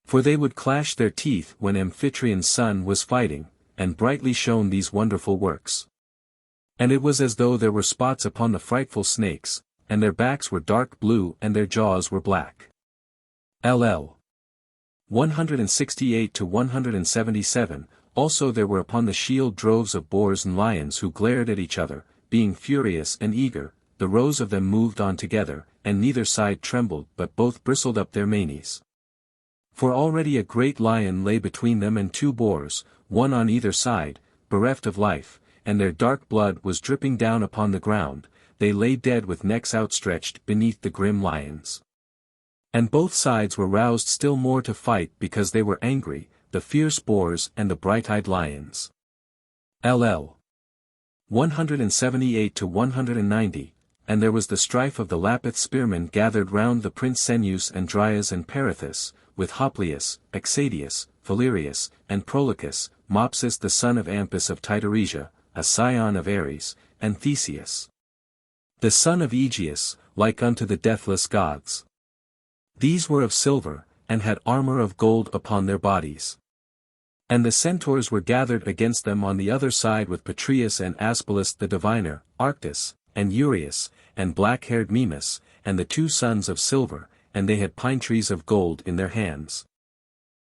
For they would clash their teeth when Amphitrion's son was fighting, and brightly shone these wonderful works. And it was as though there were spots upon the frightful snakes, and their backs were dark blue and their jaws were black. LL 168-177, also there were upon the shield droves of boars and lions who glared at each other, being furious and eager, the rows of them moved on together, and neither side trembled but both bristled up their manes. For already a great lion lay between them and two boars, one on either side, bereft of life, and their dark blood was dripping down upon the ground, they lay dead with necks outstretched beneath the grim lions. And both sides were roused still more to fight because they were angry, the fierce boars and the bright-eyed lions. LL 178-190, and there was the strife of the Lapith spearmen gathered round the prince Senus and Dryas and Perithous, with Hoplius, Exadius, Phalereus, and Prolachus, Mopsus the son of Ampus of Titaresia, a scion of Ares, and Theseus, the son of Aegeus, like unto the deathless gods. These were of silver, and had armor of gold upon their bodies. And the centaurs were gathered against them on the other side with Patreus and Aspolius the diviner, Arctus, and Urius, and black-haired Mimas, and the two sons of silver, and they had pine trees of gold in their hands.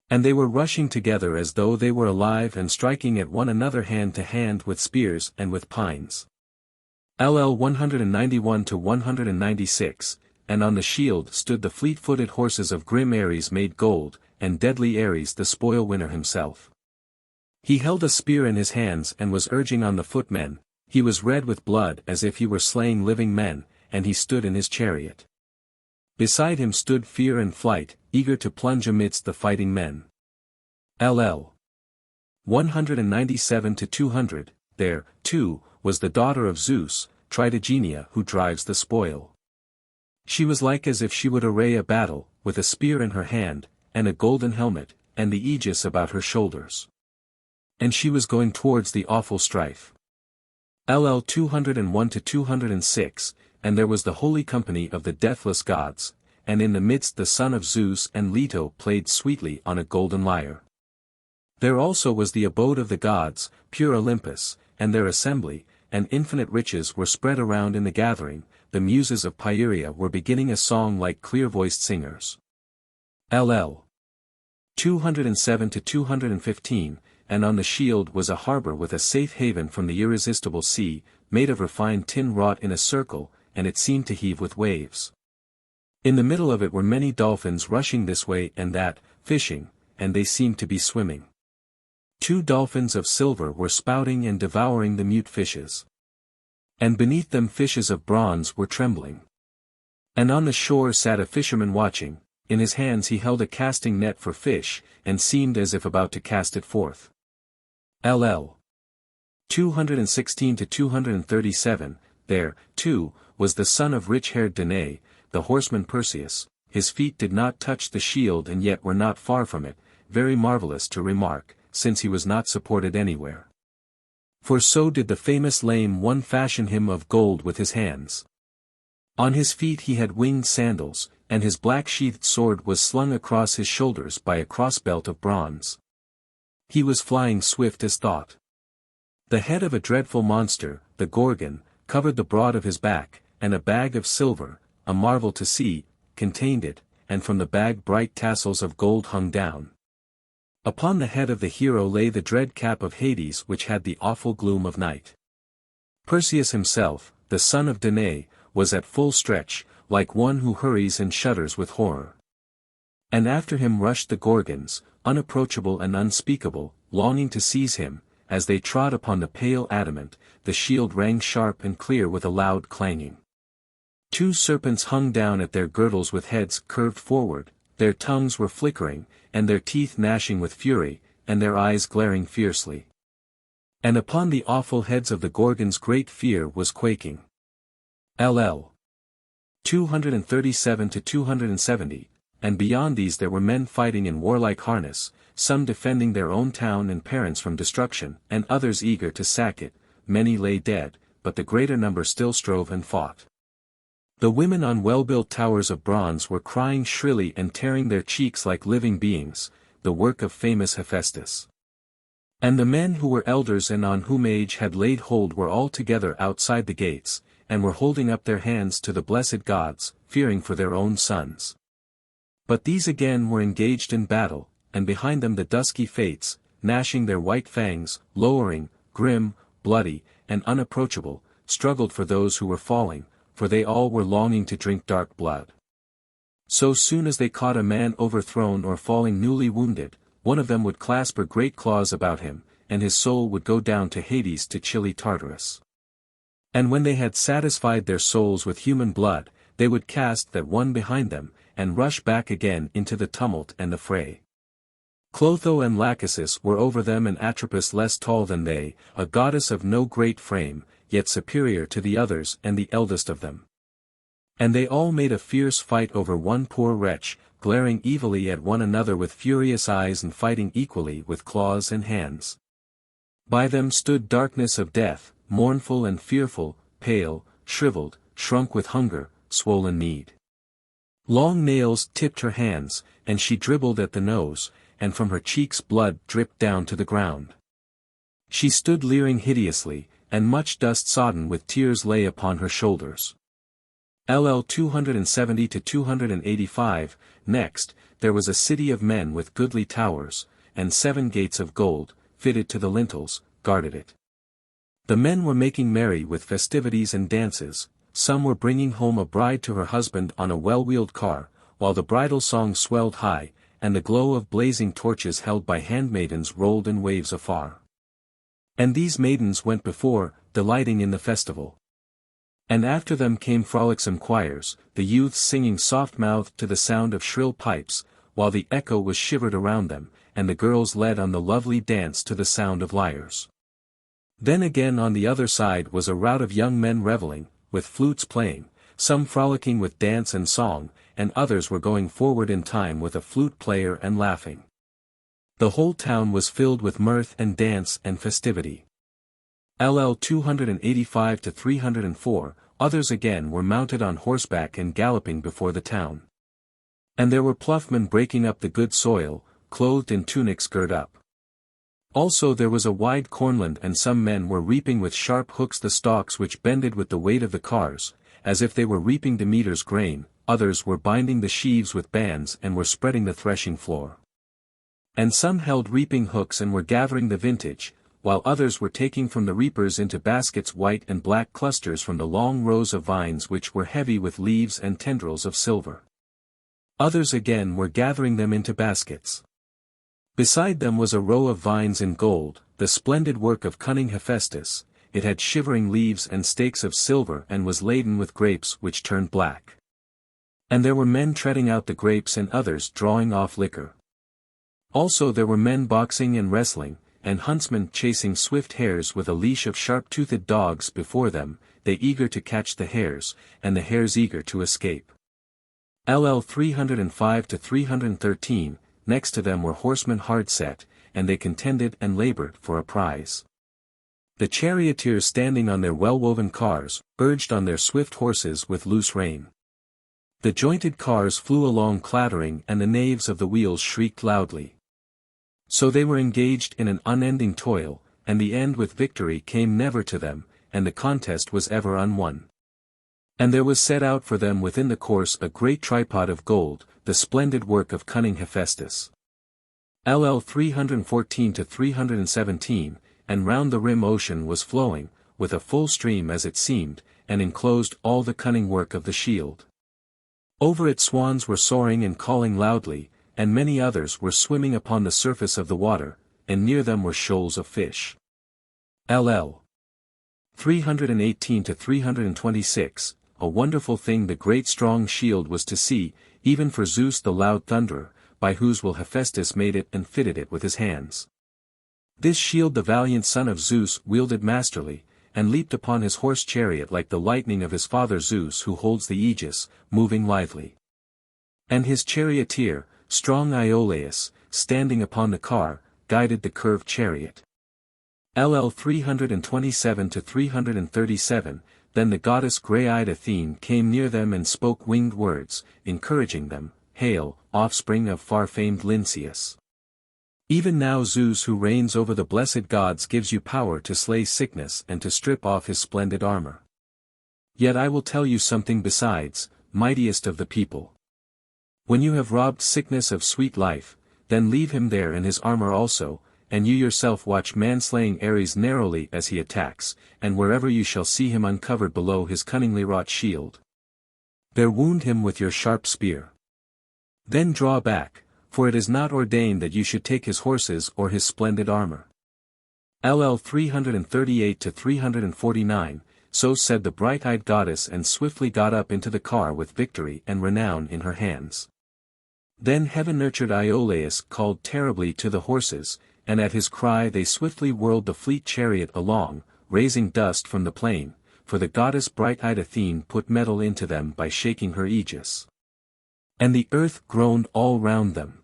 And they were rushing together as though they were alive and striking at one another hand to hand with spears and with pines. LL 191 to 196, and on the shield stood the fleet-footed horses of grim Ares made gold, and deadly Ares the spoil-winner himself. He held a spear in his hands and was urging on the footmen, he was red with blood as if he were slaying living men, and he stood in his chariot. Beside him stood Fear and Flight, eager to plunge amidst the fighting men. LL 197 to 200, there, too, was the daughter of Zeus, Tritogenia, who drives the spoil. She was like as if she would array a battle, with a spear in her hand, and a golden helmet, and the aegis about her shoulders. And she was going towards the awful strife. LL 201 to 206, and there was the holy company of the deathless gods, and in the midst the son of Zeus and Leto played sweetly on a golden lyre. There also was the abode of the gods, pure Olympus, and their assembly, and infinite riches were spread around in the gathering, the muses of Pieria were beginning a song like clear-voiced singers. LL 207 to 215, and on the shield was a harbor with a safe haven from the irresistible sea, made of refined tin wrought in a circle, and it seemed to heave with waves. In the middle of it were many dolphins rushing this way and that, fishing, and they seemed to be swimming. 2 dolphins of silver were spouting and devouring the mute fishes. And beneath them fishes of bronze were trembling. And on the shore sat a fisherman watching, in his hands he held a casting net for fish, and seemed as if about to cast it forth. LL 216 to 237, there, too, was the son of rich-haired Danae, the horseman Perseus, his feet did not touch the shield and yet were not far from it, very marvelous to remark, since he was not supported anywhere. For so did the famous lame one fashion him of gold with his hands. On his feet he had winged sandals, and his black-sheathed sword was slung across his shoulders by a cross-belt of bronze. He was flying swift as thought. The head of a dreadful monster, the Gorgon, covered the broad of his back, and a bag of silver, a marvel to see, contained it, and from the bag bright tassels of gold hung down. Upon the head of the hero lay the dread cap of Hades which had the awful gloom of night. Perseus himself, the son of Danae, was at full stretch, like one who hurries and shudders with horror. And after him rushed the Gorgons, unapproachable and unspeakable, longing to seize him, as they trod upon the pale adamant, the shield rang sharp and clear with a loud clanging. 2 serpents hung down at their girdles with heads curved forward, their tongues were flickering, and their teeth gnashing with fury, and their eyes glaring fiercely. And upon the awful heads of the Gorgons great fear was quaking. LL 237 to 270, and beyond these there were men fighting in warlike harness, some defending their own town and parents from destruction, and others eager to sack it, many lay dead, but the greater number still strove and fought. The women on well-built towers of bronze were crying shrilly and tearing their cheeks like living beings, the work of famous Hephaestus. And the men who were elders and on whom age had laid hold were all together outside the gates, and were holding up their hands to the blessed gods, fearing for their own sons. But these again were engaged in battle, and behind them the dusky fates, gnashing their white fangs, lowering, grim, bloody, and unapproachable, struggled for those who were falling, for they all were longing to drink dark blood. So soon as they caught a man overthrown or falling newly wounded, one of them would clasp her great claws about him, and his soul would go down to Hades to chilly Tartarus. And when they had satisfied their souls with human blood, they would cast that one behind them, and rush back again into the tumult and the fray. Clotho and Lachesis were over them and Atropos less tall than they, a goddess of no great frame, yet superior to the others and the eldest of them. And they all made a fierce fight over one poor wretch, glaring evilly at one another with furious eyes and fighting equally with claws and hands. By them stood darkness of death, mournful and fearful, pale, shriveled, shrunk with hunger, swollen need. Long nails tipped her hands, and she dribbled at the nose, and from her cheeks blood dripped down to the ground. She stood leering hideously, and much dust sodden with tears lay upon her shoulders. LL 270 to 285, next, there was a city of men with goodly towers, and 7 gates of gold, fitted to the lintels, guarded it. The men were making merry with festivities and dances, some were bringing home a bride to her husband on a well-wheeled car, while the bridal song swelled high, and the glow of blazing torches held by handmaidens rolled in waves afar. And these maidens went before, delighting in the festival. And after them came frolicsome choirs, the youths singing soft-mouthed to the sound of shrill pipes, while the echo was shivered around them, and the girls led on the lovely dance to the sound of lyres. Then again on the other side was a rout of young men revelling, with flutes playing, some frolicking with dance and song, and others were going forward in time with a flute player and laughing. The whole town was filled with mirth and dance and festivity. LL 285 to 304, others again were mounted on horseback and galloping before the town. And there were ploughmen breaking up the good soil, clothed in tunics girt up. Also there was a wide cornland, and some men were reaping with sharp hooks the stalks which bended with the weight of the cars, as if they were reaping Demeter's grain, others were binding the sheaves with bands and were spreading the threshing floor. And some held reaping hooks and were gathering the vintage, while others were taking from the reapers into baskets white and black clusters from the long rows of vines which were heavy with leaves and tendrils of silver. Others again were gathering them into baskets. Beside them was a row of vines in gold, the splendid work of cunning Hephaestus. It had shivering leaves and stakes of silver and was laden with grapes which turned black. And there were men treading out the grapes and others drawing off liquor. Also there were men boxing and wrestling, and huntsmen chasing swift hares with a leash of sharp-toothed dogs before them, they eager to catch the hares, and the hares eager to escape. LL 305 to 313, next to them were horsemen hard set, and they contended and labored for a prize. The charioteers standing on their well-woven cars, urged on their swift horses with loose rein. The jointed cars flew along clattering and the naves of the wheels shrieked loudly. So they were engaged in an unending toil, and the end with victory came never to them, and the contest was ever unwon. And there was set out for them within the course a great tripod of gold, the splendid work of cunning Hephaestus. LL 314 to 317, and round the rim ocean was flowing, with a full stream as it seemed, and enclosed all the cunning work of the shield. Over it swans were soaring and calling loudly, and many others were swimming upon the surface of the water, and near them were shoals of fish. LL 318 to 326, a wonderful thing the great strong shield was to see, even for Zeus the loud thunderer, by whose will Hephaestus made it and fitted it with his hands. This shield the valiant son of Zeus wielded masterly, and leaped upon his horse chariot like the lightning of his father Zeus who holds the aegis, moving lively. And his charioteer, strong Iolaus, standing upon the car, guided the curved chariot. LL 327 to 337, then the goddess grey-eyed Athene came near them and spoke winged words, encouraging them, "Hail, offspring of far-famed Lynceus. Even now Zeus who reigns over the blessed gods gives you power to slay sickness and to strip off his splendid armor. Yet I will tell you something besides, mightiest of the people. When you have robbed sickness of sweet life, then leave him there in his armor also, and you yourself watch manslaying Ares narrowly as he attacks, and wherever you shall see him uncovered below his cunningly wrought shield, there wound him with your sharp spear. Then draw back, for it is not ordained that you should take his horses or his splendid armor." LL 338 to 349, so said the bright-eyed goddess and swiftly got up into the car with victory and renown in her hands. Then heaven-nurtured Iolaus called terribly to the horses, and at his cry they swiftly whirled the fleet chariot along, raising dust from the plain, for the goddess bright-eyed Athene put metal into them by shaking her aegis. And the earth groaned all round them.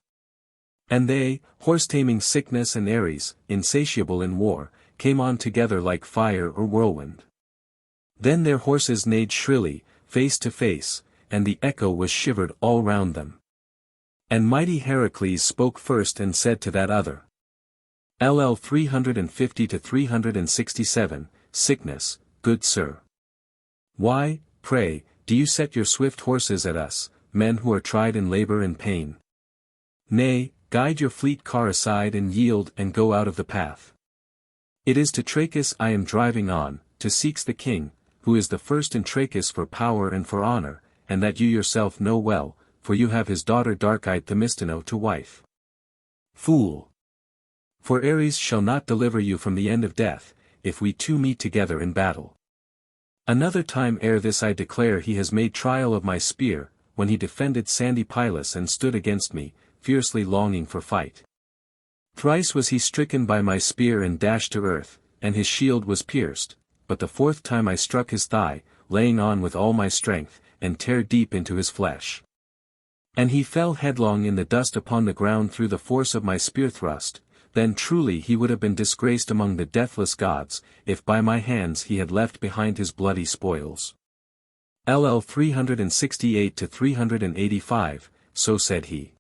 And they, horse-taming sickness and Ares, insatiable in war, came on together like fire or whirlwind. Then their horses neighed shrilly, face to face, and the echo was shivered all round them. And mighty Heracles spoke first and said to that other. LL 350 to 367, Sickness, good sir. Why, pray, do you set your swift horses at us, men who are tried in labor and pain? Nay, guide your fleet car aside and yield and go out of the path. It is to Trachis I am driving on, to seeks the king, who is the first in Trachis for power and for honor, and that you yourself know well, for you have his daughter dark-eyed Themistino to wife. Fool! For Ares shall not deliver you from the end of death, if we two meet together in battle. Another time ere this I declare he has made trial of my spear, when he defended sandy Pylus and stood against me, fiercely longing for fight. Thrice was he stricken by my spear and dashed to earth, and his shield was pierced, but the fourth time I struck his thigh, laying on with all my strength, and tear deep into his flesh. And he fell headlong in the dust upon the ground through the force of my spear thrust. Then truly he would have been disgraced among the deathless gods, if by my hands he had left behind his bloody spoils. LL 368-385, so said he.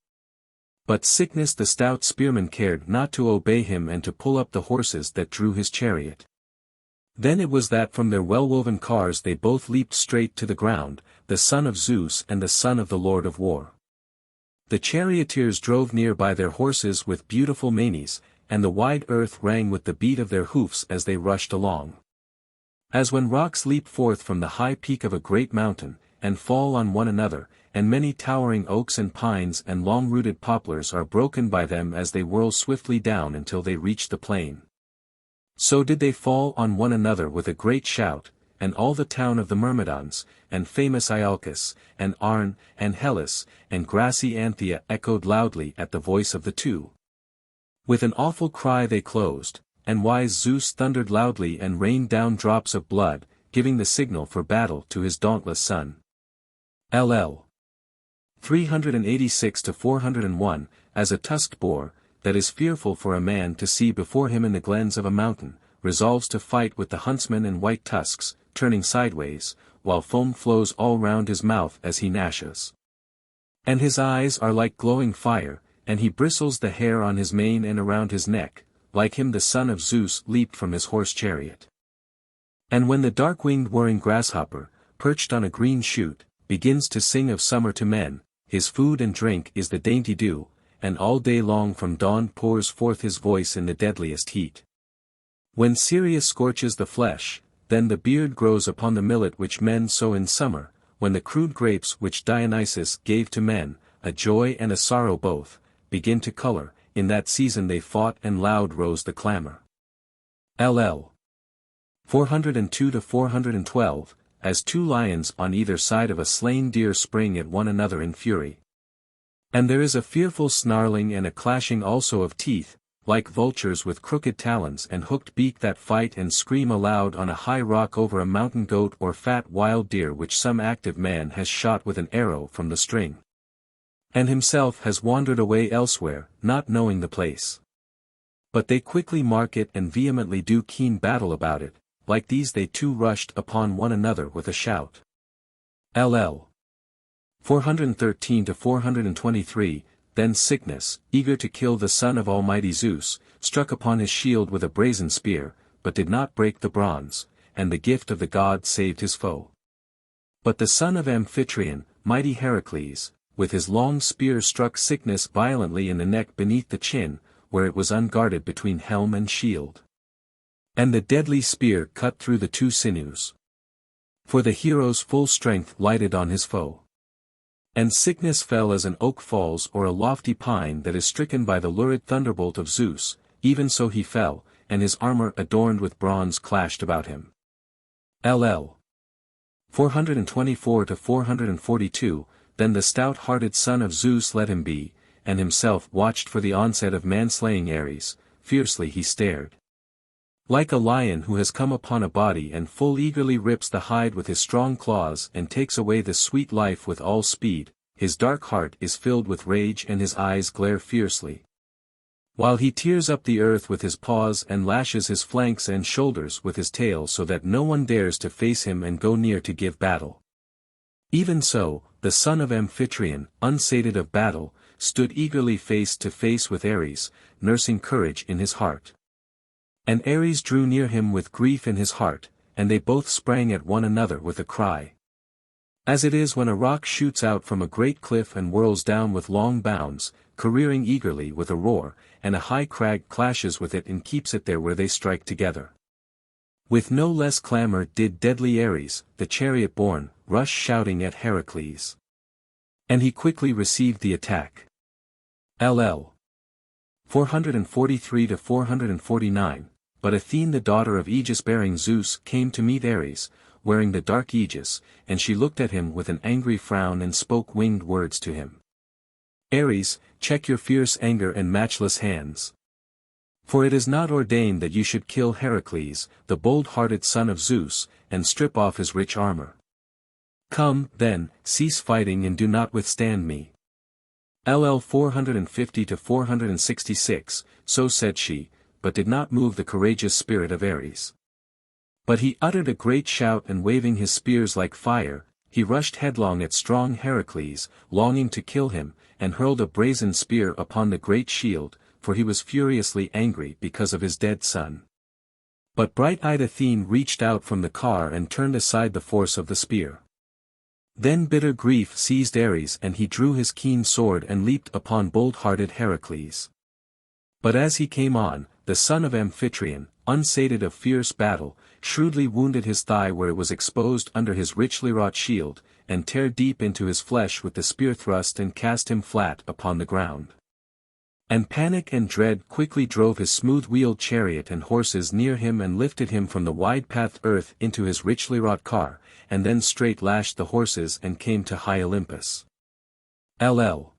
But Sickness the stout spearman cared not to obey him and to pull up the horses that drew his chariot. Then it was that from their well-woven cars they both leaped straight to the ground, the son of Zeus and the son of the Lord of War. The charioteers drove near by their horses with beautiful manes, and the wide earth rang with the beat of their hoofs as they rushed along. As when rocks leap forth from the high peak of a great mountain, and fall on one another, and many towering oaks and pines and long-rooted poplars are broken by them as they whirl swiftly down until they reach the plain. So did they fall on one another with a great shout, and all the town of the Myrmidons, and famous Iolcus, and Arne, and Hellas, and grassy Anthea echoed loudly at the voice of the two. With an awful cry they closed, and wise Zeus thundered loudly and rained down drops of blood, giving the signal for battle to his dauntless son. LL 386-401, as a tusked boar, that is fearful for a man to see before him in the glens of a mountain, resolves to fight with the huntsman and white tusks, turning sideways, while foam flows all round his mouth as he gnashes. And his eyes are like glowing fire, and he bristles the hair on his mane and around his neck, like him the son of Zeus leaped from his horse chariot. And when the dark-winged whirring grasshopper, perched on a green shoot, begins to sing of summer to men, his food and drink is the dainty dew, and all day long from dawn pours forth his voice in the deadliest heat. When Sirius scorches the flesh, then the beard grows upon the millet which men sow in summer, when the crude grapes which Dionysus gave to men, a joy and a sorrow both, begin to color, in that season they fought and loud rose the clamor. LL 402-412, as two lions on either side of a slain deer spring at one another in fury. And there is a fearful snarling and a clashing also of teeth, like vultures with crooked talons and hooked beak that fight and scream aloud on a high rock over a mountain goat or fat wild deer which some active man has shot with an arrow from the string. And himself has wandered away elsewhere, not knowing the place. But they quickly mark it and vehemently do keen battle about it, like these they too rushed upon one another with a shout. LL 413-423, then Sickness, eager to kill the son of almighty Zeus, struck upon his shield with a brazen spear, but did not break the bronze, and the gift of the god saved his foe. But the son of Amphitryon, mighty Heracles, with his long spear struck Sickness violently in the neck beneath the chin, where it was unguarded between helm and shield. And the deadly spear cut through the two sinews. For the hero's full strength lighted on his foe. And Sickness fell as an oak falls or a lofty pine that is stricken by the lurid thunderbolt of Zeus, even so he fell, and his armor adorned with bronze clashed about him. LL 424-442, then the stout-hearted son of Zeus let him be, and himself watched for the onset of man-slaying Ares, fiercely he stared. Like a lion who has come upon a body and full eagerly rips the hide with his strong claws and takes away the sweet life with all speed, his dark heart is filled with rage and his eyes glare fiercely. While he tears up the earth with his paws and lashes his flanks and shoulders with his tail so that no one dares to face him and go near to give battle. Even so, the son of Amphitryon, unsated of battle, stood eagerly face to face with Ares, nursing courage in his heart. And Ares drew near him with grief in his heart, and they both sprang at one another with a cry. As it is when a rock shoots out from a great cliff and whirls down with long bounds, careering eagerly with a roar, and a high crag clashes with it and keeps it there where they strike together. With no less clamor did deadly Ares, the chariot-born, rush shouting at Heracles. And he quickly received the attack. LL 443-449, but Athene the daughter of Aegis-bearing Zeus came to meet Ares, wearing the dark Aegis, and she looked at him with an angry frown and spoke winged words to him. Ares, check your fierce anger and matchless hands. For it is not ordained that you should kill Heracles, the bold-hearted son of Zeus, and strip off his rich armor. Come, then, cease fighting and do not withstand me. LL 450-466, so said she, but did not move the courageous spirit of Ares. But he uttered a great shout and waving his spears like fire, he rushed headlong at strong Heracles, longing to kill him, and hurled a brazen spear upon the great shield, for he was furiously angry because of his dead son. But bright-eyed Athene reached out from the car and turned aside the force of the spear. Then bitter grief seized Ares and he drew his keen sword and leaped upon bold-hearted Heracles. But as he came on, the son of Amphitryon, unsated of fierce battle, shrewdly wounded his thigh where it was exposed under his richly wrought shield, and teared deep into his flesh with the spear thrust and cast him flat upon the ground. And panic and dread quickly drove his smooth-wheeled chariot and horses near him and lifted him from the wide-pathed earth into his richly wrought car, and then straight lashed the horses and came to high Olympus. LL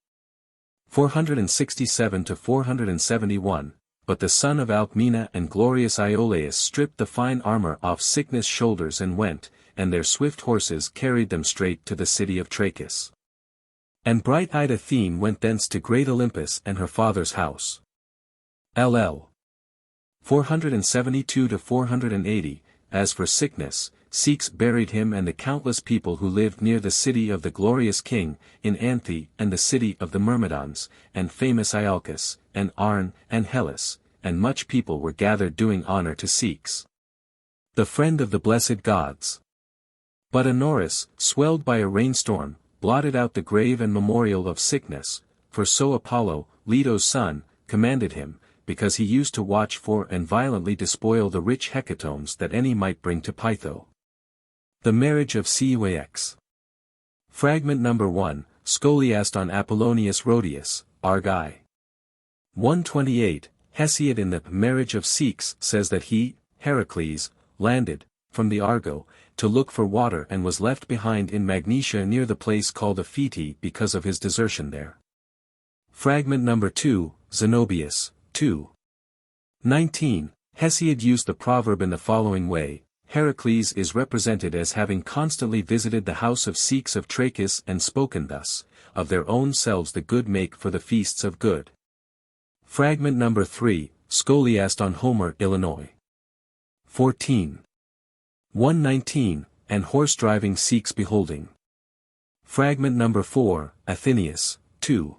467-471, but the son of Alcmena and glorious Iolaus stripped the fine armor off Sickness' shoulders and went, and their swift horses carried them straight to the city of Trachis. And bright-eyed Athene went thence to great Olympus and her father's house. LL 472-480, as for Sickness, Sikhs buried him and the countless people who lived near the city of the glorious king, in Anthe and the city of the Myrmidons, and famous Iolcus, and Arne, and Hellas, and much people were gathered doing honor to Sikhs, the friend of the blessed gods. But Honoris, swelled by a rainstorm, blotted out the grave and memorial of Sickness, for so Apollo, Leto's son, commanded him, because he used to watch for and violently despoil the rich hecatombs that any might bring to Pytho. The marriage of Ceuax. Fragment number 1, Scholiast on Apollonius Rhodius, Argi. 128, Hesiod in the Marriage of Sikhs says that he, Heracles, landed, from the Argo, to look for water and was left behind in Magnesia near the place called Aphete because of his desertion there. Fragment number 2, Zenobius, 2. 19, Hesiod used the proverb in the following way: Heracles is represented as having constantly visited the house of Sikhs of Trachis and spoken thus, of their own selves the good make for the feasts of good. Fragment number 3, Scholiast on Homer, Illinois. 14. 119, and horse-driving Sikhs beholding. Fragment number 4, Athenaeus, 2.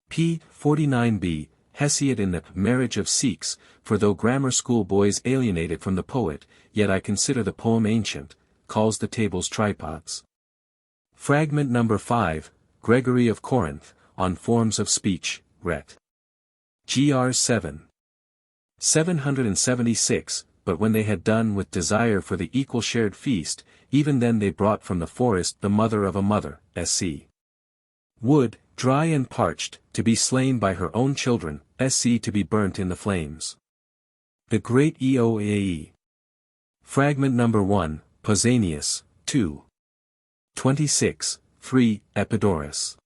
p. 49b, Hesiod in the Marriage of Sikhs, for though grammar school boys alienate it from the poet, yet I consider the poem ancient, calls the tables tripods. Fragment number 5, Gregory of Corinth, on Forms of Speech, Ret. Gr. 7. 776, but when they had done with desire for the equal shared feast, even then they brought from the forest the mother of a mother, sc. wood, dry and parched, to be slain by her own children, sc. to be burnt in the flames. The Great Eoae. Fragment number 1, Pausanias, 2. 26, 3, Epidaurus.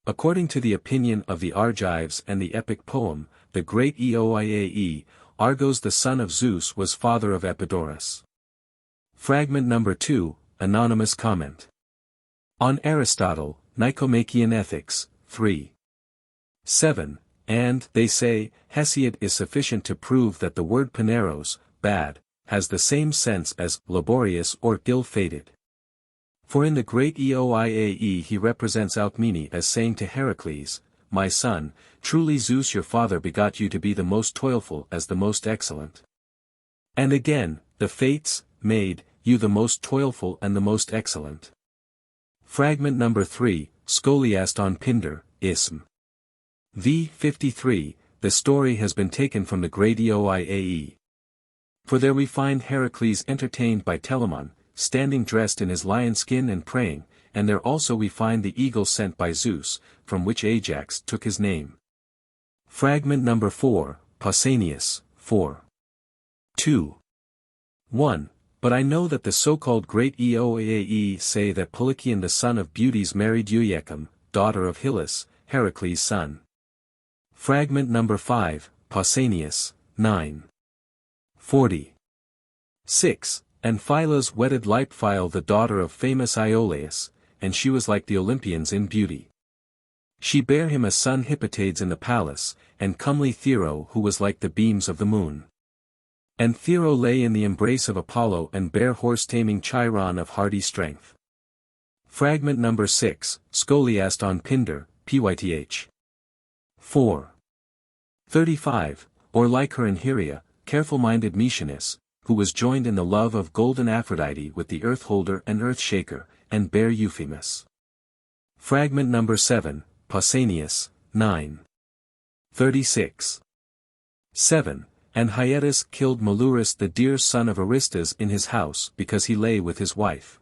According to the opinion of the Argives and the epic poem, the great Eoiae, Argos the son of Zeus was father of Epidaurus. Fragment number 2, Anonymous comment. On Aristotle, Nicomachean Ethics, 3. 7, and, they say, Hesiod is sufficient to prove that the word paneros, bad, has the same sense as laborious or ill-fated. For in the great Eoiae he represents Alcmene as saying to Heracles, My son, truly Zeus your father begot you to be the most toilful as the most excellent. And again, the Fates, made, you the most toilful and the most excellent. Fragment number 3, Scholiast on Pindar, Ism. v. 53, the story has been taken from the great Oiae. For there we find Heracles entertained by Telamon, standing dressed in his lion skin and praying, and there also we find the eagle sent by Zeus, from which Ajax took his name. Fragment number 4, Pausanias, 4. 2. 1. But I know that the so-called great Oiae say that Polychaeon the son of Beauties married Euiacum, daughter of Hylas, Heracles' son. Fragment number 5, Pausanias, 9. 40. 6. And Phylas wedded Leipphile the daughter of famous Iolaus, and she was like the Olympians in beauty. She bare him a son Hippotades in the palace, and comely Thero who was like the beams of the moon. And Thero lay in the embrace of Apollo and bare horse-taming Chiron of hardy strength. Fragment number 6, Scholiast on Pindar, Pyth. 4. 35, or like her in Hyria, careful-minded Mæcenas, who was joined in the love of golden Aphrodite with the earth-holder and earth-shaker, and bare Euphemus. Fragment number 7, Pausanias, 9. 36. 7. And Hyettus killed Malurus the dear son of Aristus in his house because he lay with his wife.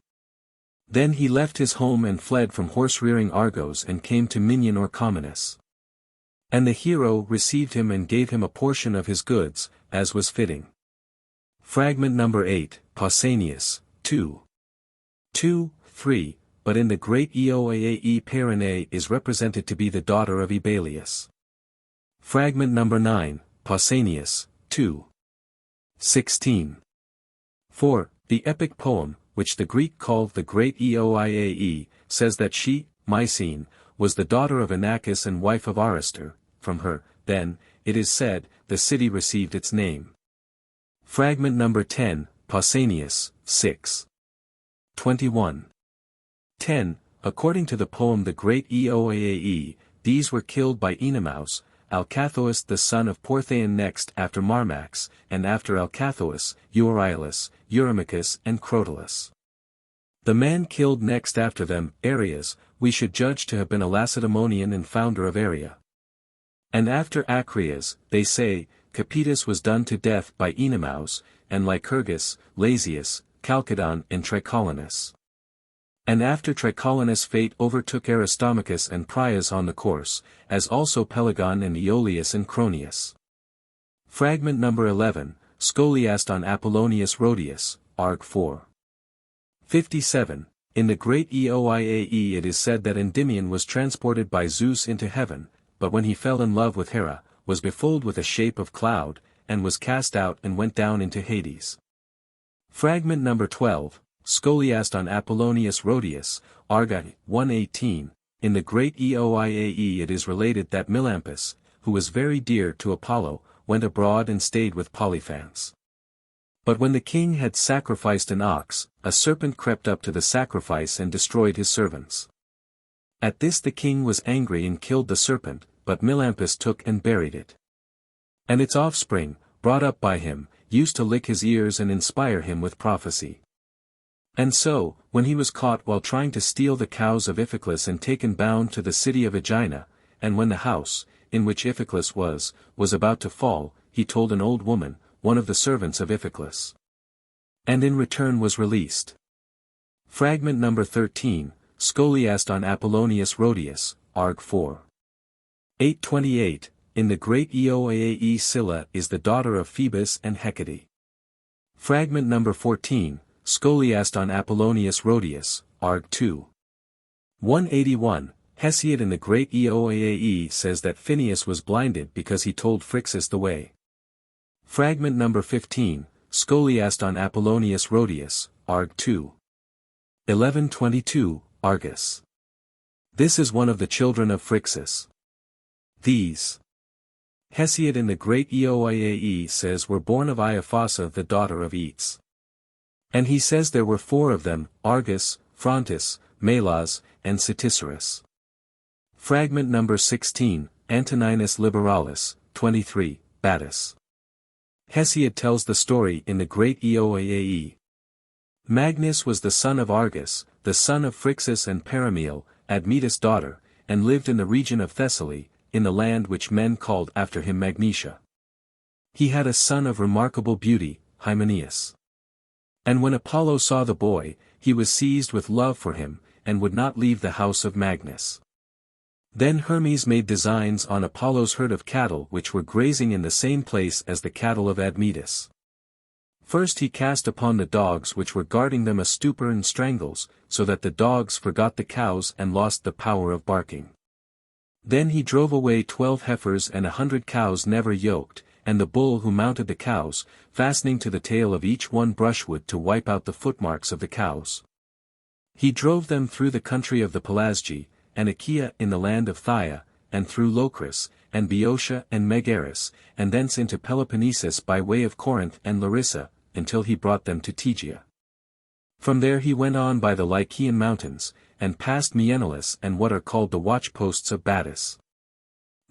Then he left his home and fled from horse-rearing Argos and came to Minion or Comenus. And the hero received him and gave him a portion of his goods, as was fitting. Fragment number 8, Pausanias, 2. 2, 3, but in the great Oiae Perine is represented to be the daughter of Ebalius. Fragment number 9, Pausanias, 2. 16. 4. The epic poem, which the Greek called the great Oiae, says that she, Mycene, was the daughter of Inachus and wife of Aristor. From her, then, it is said, the city received its name. Fragment number 10, Pausanias, 6. 21. 10. According to the poem The Great Oiae, these were killed by Oenomaus, Alcathous the son of Porthaon next after Marmax, and after Alcathous, Euryalus, Eurymachus and Crotalus. The man killed next after them, Areas, we should judge to have been a Lacedaemonian and founder of Area. And after Acreas, they say, Capitus was done to death by Oenomaus, and Lycurgus, Lasius, Chalcedon and Tricolonus. And after Tricolonus fate overtook Aristomachus and Prias on the course, as also Pelagon and Aeolus and Cronius. Fragment number 11, Scholiast on Apollonius Rhodius, Arg. 4. 57. In the great Oiae it is said that Endymion was transported by Zeus into heaven, but when he fell in love with Hera, was befooled with a shape of cloud, and was cast out and went down into Hades. Fragment number 12, Scholiast on Apollonius Rhodius, Arg. 118, in the great Oiae it is related that Melampus, who was very dear to Apollo, went abroad and stayed with Polyphants. But when the king had sacrificed an ox, a serpent crept up to the sacrifice and destroyed his servants. At this the king was angry and killed the serpent, but Melampus took and buried it. And its offspring, brought up by him, used to lick his ears and inspire him with prophecy. And so, when he was caught while trying to steal the cows of Iphiclus and taken bound to the city of Aegina, and when the house, in which Iphiclus was about to fall, he told an old woman, one of the servants of Iphiclus. And in return was released. Fragment number 13, Scholiast on Apollonius Rhodius, Arg. 4. 828, in the great Oiae Scylla is the daughter of Phoebus and Hecate. Fragment number 14, Scholiast on Apollonius Rhodius, Arg. 2. 181, Hesiod in the great Oiae says that Phineus was blinded because he told Phrixus the way. Fragment number 15, Scholiast on Apollonius Rhodius, Arg. 2. 1122, Argus. This is one of the children of Phrixus. These, Hesiod in the great Oiae says were born of Iaphosa the daughter of Aetes. And he says there were 4 of them, Argus, Phrontis, Melas, and Citicerus. Fragment number 16, Antoninus Liberalis, 23, Battus. Hesiod tells the story in the great Oiae. Magnus was the son of Argus, the son of Phrixus and Paramele, Admetus' daughter, and lived in the region of Thessaly, in the land which men called after him Magnesia. He had a son of remarkable beauty, Hymenaeus. And when Apollo saw the boy, he was seized with love for him, and would not leave the house of Magnus. Then Hermes made designs on Apollo's herd of cattle which were grazing in the same place as the cattle of Admetus. First he cast upon the dogs which were guarding them a stupor and strangles, so that the dogs forgot the cows and lost the power of barking. Then he drove away 12 heifers and 100 cows never yoked, and the bull who mounted the cows, fastening to the tail of each one brushwood to wipe out the footmarks of the cows. He drove them through the country of the Pelasgi, and Achaea in the land of Phthia, and through Locris, and Boeotia and Megaris, and thence into Peloponnesus by way of Corinth and Larissa, until he brought them to Tegea. From there he went on by the Lycaean mountains, and past Maenalus and what are called the watchposts of Battus.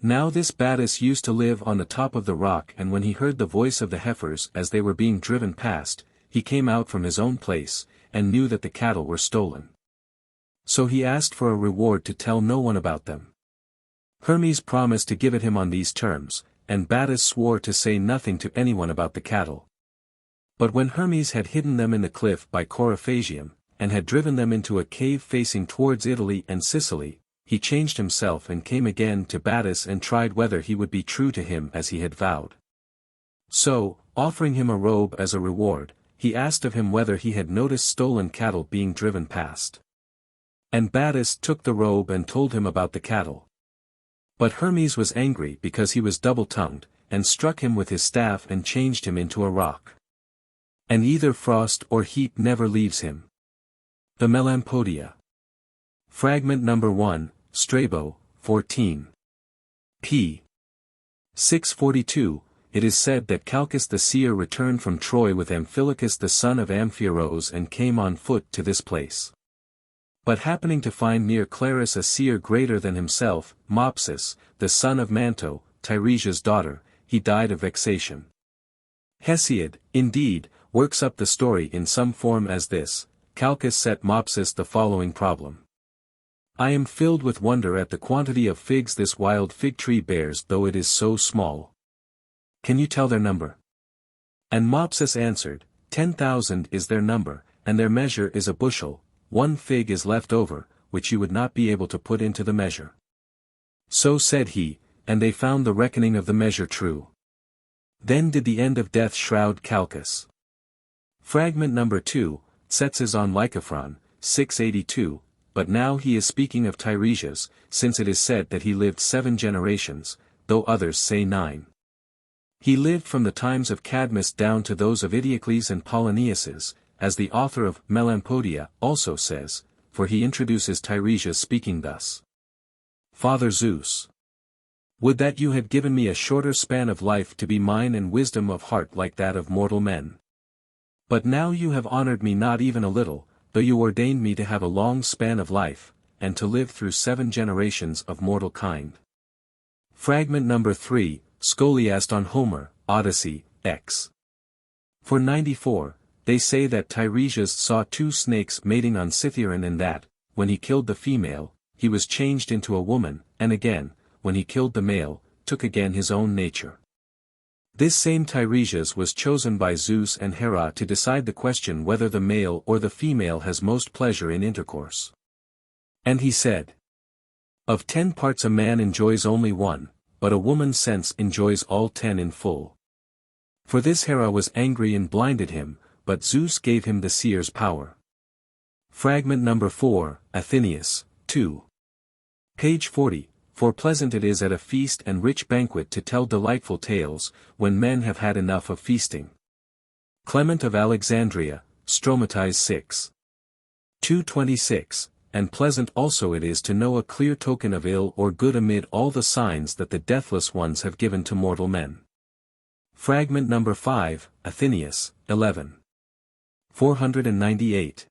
Now this Battus used to live on the top of the rock, and when he heard the voice of the heifers as they were being driven past, he came out from his own place, and knew that the cattle were stolen. So he asked for a reward to tell no one about them. Hermes promised to give it him on these terms, and Battus swore to say nothing to anyone about the cattle. But when Hermes had hidden them in the cliff by Coryphagium, and had driven them into a cave facing towards Italy and Sicily, he changed himself and came again to Battus and tried whether he would be true to him as he had vowed. So, offering him a robe as a reward, he asked of him whether he had noticed stolen cattle being driven past. And Battus took the robe and told him about the cattle. But Hermes was angry because he was double-tongued, and struck him with his staff and changed him into a rock. And either frost or heat never leaves him. The Melampodia. Fragment number 1, Strabo, 14. p. 642, it is said that Calchas the seer returned from Troy with Amphilochus the son of Amphiaraus and came on foot to this place. But happening to find near Clarus a seer greater than himself, Mopsus, the son of Manto, Tiresias' daughter, he died of vexation. Hesiod, indeed, works up the story in some form as this: Calchas set Mopsus the following problem. I am filled with wonder at the quantity of figs this wild fig tree bears, though it is so small. Can you tell their number? And Mopsus answered, 10,000 is their number, and their measure is a bushel, 1 fig is left over, which you would not be able to put into the measure. So said he, and they found the reckoning of the measure true. Then did the end of death shroud Calchas. Fragment number 2, Tzetzes on Lycophron, 682, but now he is speaking of Tiresias, since it is said that he lived 7 generations, though others say 9. He lived from the times of Cadmus down to those of Eteocles and Polynices, as the author of Melampodia also says, for he introduces Tiresias speaking thus. Father Zeus, would that you had given me a shorter span of life to be mine and wisdom of heart like that of mortal men. But now you have honored me not even a little, though you ordained me to have a long span of life, and to live through 7 generations of mortal kind. Fragment number 3, Scholiast on Homer, Odyssey, X. For 94, they say that Tiresias saw 2 snakes mating on Cytheron and that, when he killed the female, he was changed into a woman, and again, when he killed the male, took again his own nature. This same Tiresias was chosen by Zeus and Hera to decide the question whether the male or the female has most pleasure in intercourse. And he said, of 10 parts a man enjoys only 1, but a woman's sense enjoys all 10 in full. For this Hera was angry and blinded him, but Zeus gave him the seer's power. Fragment number 4, Athenaeus, 2. Page 40. For pleasant it is at a feast and rich banquet to tell delightful tales, when men have had enough of feasting. Clement of Alexandria, Stromatise 6. 226, and pleasant also it is to know a clear token of ill or good amid all the signs that the deathless ones have given to mortal men. Fragment number 5, Athenaeus, 11. 498.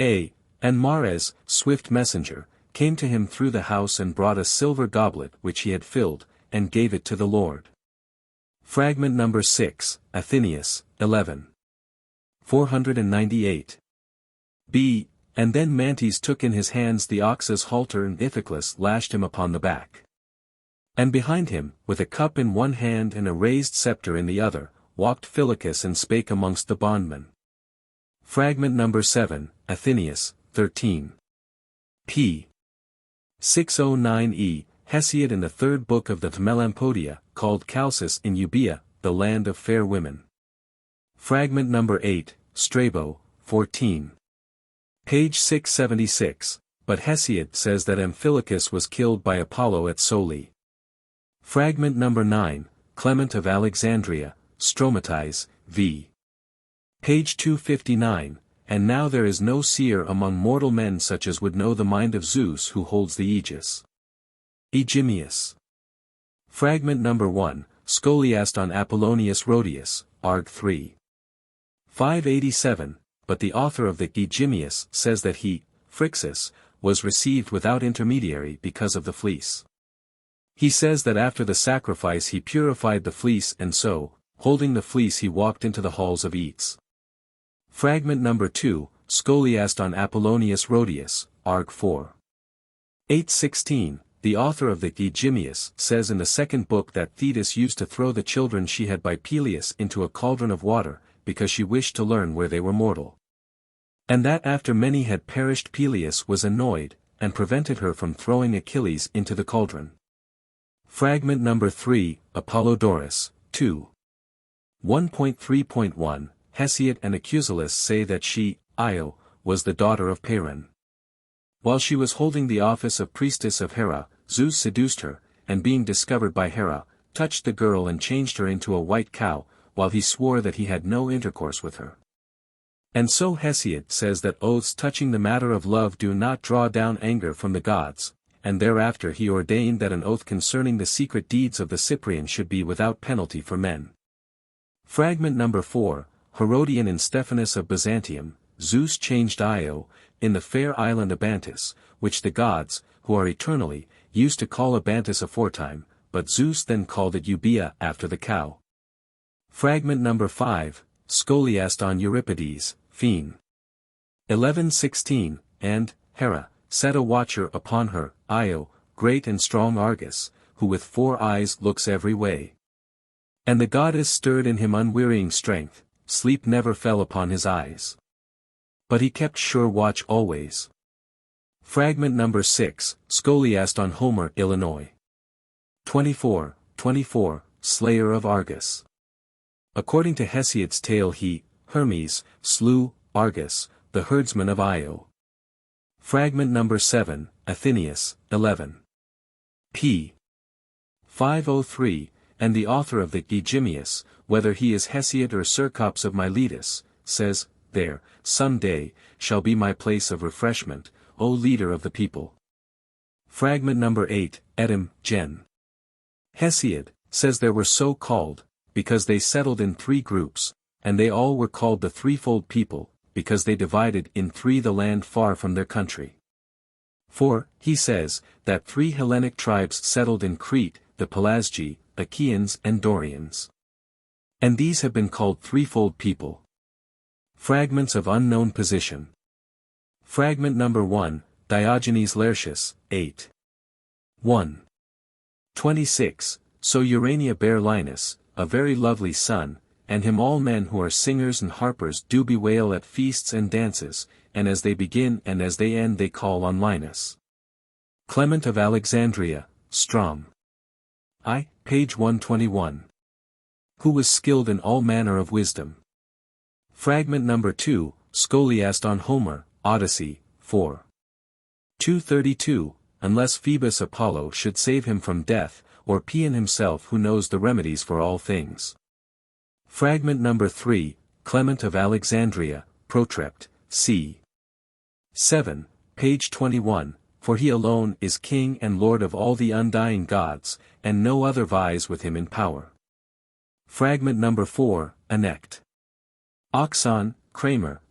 And Mares, swift messenger, came to him through the house and brought a silver goblet which he had filled, and gave it to the Lord. Fragment number 6, Athenaeus, 11. 498. And then Mantes took in his hands the ox's halter and Iphiclus lashed him upon the back. And behind him, with a cup in one hand and a raised scepter in the other, walked Phylacus and spake amongst the bondmen. Fragment number 7, Athenaeus, 13. p. 609e, Hesiod in the third book of the Melampodia, called Chalcis in Euboea, the land of fair women. Fragment number 8, Strabo, 14. Page 676, but Hesiod says that Amphilochus was killed by Apollo at Soli. Fragment number 9, Clement of Alexandria, Stromatis, v. Page 259, and now there is no seer among mortal men such as would know the mind of Zeus who holds the aegis. Aegimius. Fragment number 1, Scholiast on Apollonius Rhodius, Arg 3. 587, but the author of the Aegimius says that he, Phrixus, was received without intermediary because of the fleece. He says that after the sacrifice he purified the fleece and so, holding the fleece he walked into the halls of eats. Fragment number 2, Scholiast on Apollonius Rhodius, Arg 4. 816, the author of the Aegimius says in the second book that Thetis used to throw the children she had by Peleus into a cauldron of water, because she wished to learn where they were mortal. And that after many had perished Peleus was annoyed, and prevented her from throwing Achilles into the cauldron. Fragment number 3, Apollodorus, 2. 1.3.1, Hesiod and Acusilus say that she, Io, was the daughter of Peiron. While she was holding the office of priestess of Hera, Zeus seduced her, and being discovered by Hera, touched the girl and changed her into a white cow, while he swore that he had no intercourse with her. And so Hesiod says that oaths touching the matter of love do not draw down anger from the gods, and thereafter he ordained that an oath concerning the secret deeds of the Cyprian should be without penalty for men. Fragment number 4, Herodian in Stephanus of Byzantium, Zeus changed Io, in the fair island Abantus, which the gods, who are eternally, used to call Abantus aforetime, but Zeus then called it Euboea after the cow. Fragment number 5, Scholiast on Euripides, Phene. 1116, and, Hera, set a watcher upon her, Io, great and strong Argus, who with 4 eyes looks every way. And the goddess stirred in him unwearying strength, sleep never fell upon his eyes. But he kept sure watch always. Fragment number 6, Scholiast on Homer, Illinois. 24, Slayer of Argus. According to Hesiod's tale he, Hermes, slew, Argus, the herdsman of Io. Fragment number 7, Athenaeus, 11. p. 503, and the author of the Aegimius, whether he is Hesiod or Cercops of Miletus, says, there, some day, shall be my place of refreshment, O leader of the people. Fragment number 8, Edom, Gen. Hesiod, says there were so called, because they settled in 3 groups, and they all were called the threefold people, because they divided in 3 the land far from their country. For, he says, that 3 Hellenic tribes settled in Crete, the Pelasgi, Achaeans and Dorians. And these have been called threefold people. Fragments of unknown position. Fragment number 1, Diogenes Laertius, 8. 1. 26, so Urania bare Linus, a very lovely son, and him all men who are singers and harpers do bewail at feasts and dances, and as they begin and as they end they call on Linus. Clement of Alexandria, Strom. Page 121. Who was skilled in all manner of wisdom. Fragment number 2, Scholiast on Homer, Odyssey, 4. 232, unless Phoebus Apollo should save him from death, or Paeon himself who knows the remedies for all things. Fragment number 3, Clement of Alexandria, Protrept, c. 7, page 21, for he alone is king and lord of all the undying gods, and no other vies with him in power. Fragment number 4, Anect. Oxon, Kramer,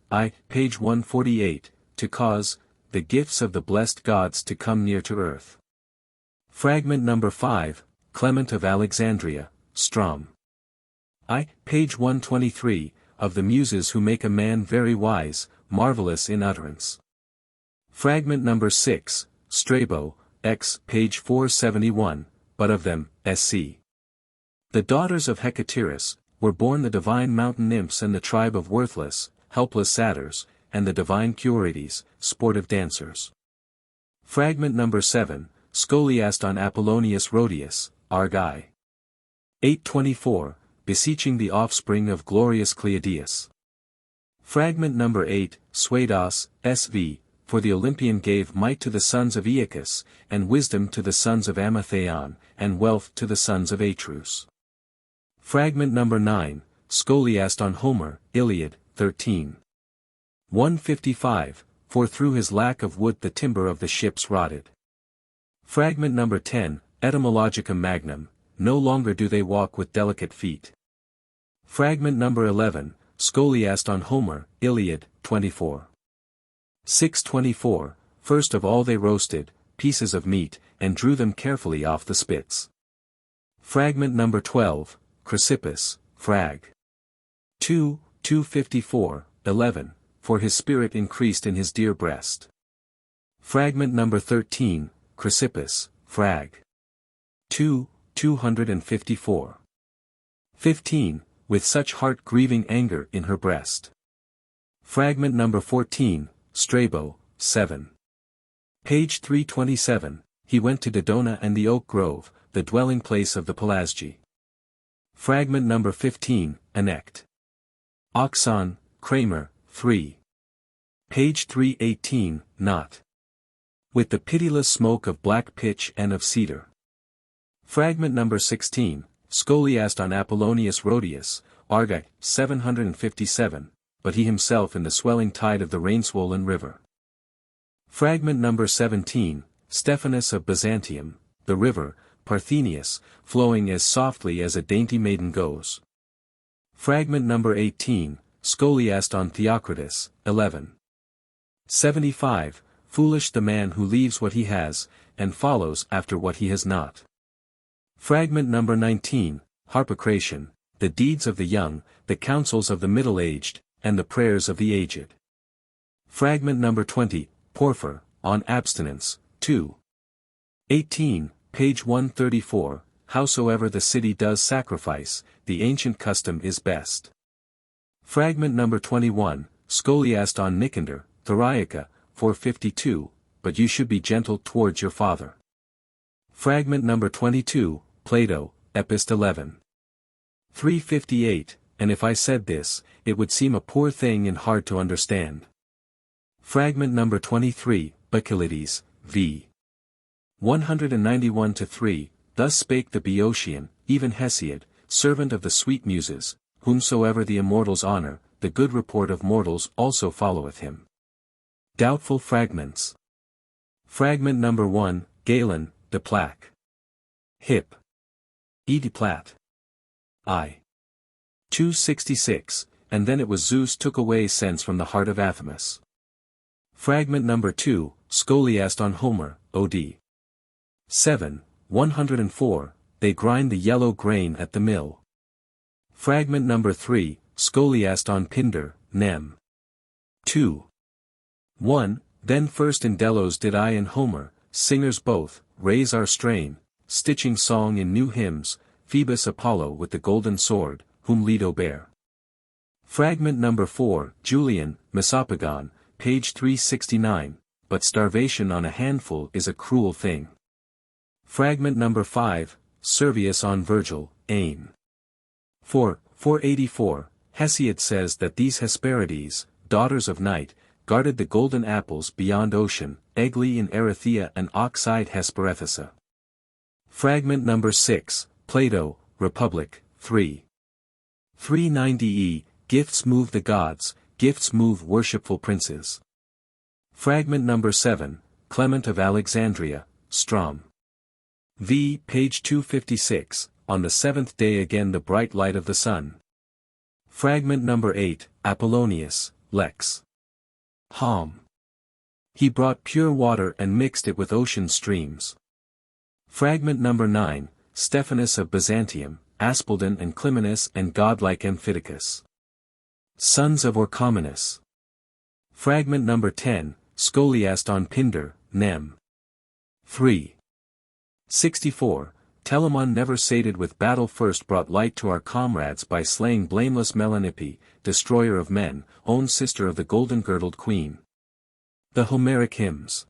page 148, to cause the gifts of the blessed gods to come near to earth. Fragment number 5, Clement of Alexandria, Strom. Page 123, of the muses who make a man very wise, marvelous in utterance. Fragment number 6, Strabo, page 471, but of them, sc. The daughters of Hecatyrus, were born the divine mountain nymphs and the tribe of worthless, helpless satyrs, and the divine Curetes, sportive dancers. Fragment number 7, Scholiast on Apollonius Rhodius, Argai. 824, beseeching the offspring of glorious Cleodeus. Fragment number 8, Suedos, sv, for the Olympian gave might to the sons of Aeacus, and wisdom to the sons of Amathaon, and wealth to the sons of Atreus. Fragment number 9, Scholiast on Homer, Iliad, 13. 155, for through his lack of wood the timber of the ships rotted. Fragment number 10, Etymologicum Magnum, no longer do they walk with delicate feet. Fragment number 11, Scholiast on Homer, Iliad, 24. 624, first of all they roasted pieces of meat, and drew them carefully off the spits. Fragment number 12, Chrysippus, Frag. 2, 254, 11, for his spirit increased in his dear breast. Fragment number 13, Chrysippus, Frag. 2, 254. 15, with such heart-grieving anger in her breast. Fragment number 14, Strabo, 7. Page 327, he went to Dodona and the oak grove, the dwelling place of the Pelasgi. Fragment number 15, Anect. Oxon, Kramer, 3. Page 318, Not. With the pitiless smoke of black pitch and of cedar. Fragment number 16, Scholiast on Apollonius Rhodius, Argai, 757, but he himself in the swelling tide of the rain-swollen river. Fragment number 17, Stephanus of Byzantium, the river, Parthenius, flowing as softly as a dainty maiden goes. Fragment number 18, Scholiast on Theocritus, 11. 75, foolish the man who leaves what he has, and follows after what he has not. Fragment number 19, Harpocration, the deeds of the young, the counsels of the middle-aged, and the prayers of the aged. Fragment number 20, Porphyr, on abstinence, 2. 18, page 134, howsoever the city does sacrifice, the ancient custom is best. Fragment number 21, Scholiast on Nicander, Thoraica, 452, but you should be gentle towards your father. Fragment number 22, Plato, Epist 11. 358, and if I said this, it would seem a poor thing and hard to understand. Fragment number 23, Bacchylides, v. 191-3, thus spake the Boeotian, even Hesiod, servant of the sweet Muses, whomsoever the immortals honor, the good report of mortals also followeth him. Doubtful fragments. Fragment number 1, Galen, de Plaque. Hip. E. de Plat. I. 266, and then it was Zeus took away sense from the heart of Athamas. Fragment number 2, Scholiast on Homer, OD. 7, 104, they grind the yellow grain at the mill. Fragment number 3, Scholiast on Pindar, Nem. 2. 1, then first in Delos did I and Homer, singers both, raise our strain, stitching song in new hymns, Phoebus Apollo with the golden sword, whom Leto bare. Fragment number 4, Julian, Mesopogon, page 369, but starvation on a handful is a cruel thing. Fragment number 5, Servius on Virgil, Ain. 4, 484, Hesiod says that these Hesperides, daughters of night, guarded the golden apples beyond ocean, Egli in Erythea and ox-eyed Hesperethesa. Fragment number 6, Plato, Republic, 3. 390e, gifts move the gods, gifts move worshipful princes. Fragment number 7, Clement of Alexandria, Strom. V. page 256, on the seventh day again the bright light of the sun. Fragment number 8, Apollonius, Lex. Hom. He brought pure water and mixed it with ocean streams. Fragment number 9, Stephanus of Byzantium, Aspaldon and Clymenus and godlike Amphidicus. Sons of Orchomenus. Fragment number 10, Scholiast on Pindar, Nem. 3. 64, Telamon never sated with battle first brought light to our comrades by slaying blameless Melanippe, destroyer of men, own sister of the golden-girdled queen. The Homeric Hymns.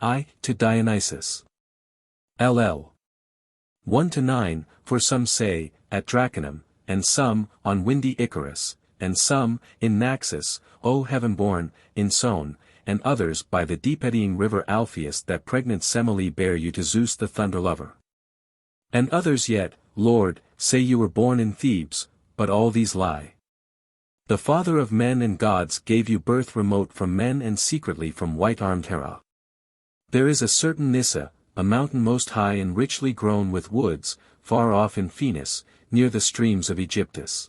I, to Dionysus. LL. 1-9, for some say, at Draconum, and some, on windy Icarus, and some, in Naxos, O heaven-born, in Sown, and others by the deep-eddying river Alpheus that pregnant Semele bare you to Zeus the thunder-lover. And others yet, Lord, say you were born in Thebes, but all these lie. The father of men and gods gave you birth remote from men and secretly from white-armed Hera. There is a certain Nyssa, a mountain most high and richly grown with woods, far off in Phoenix, near the streams of Aegyptus.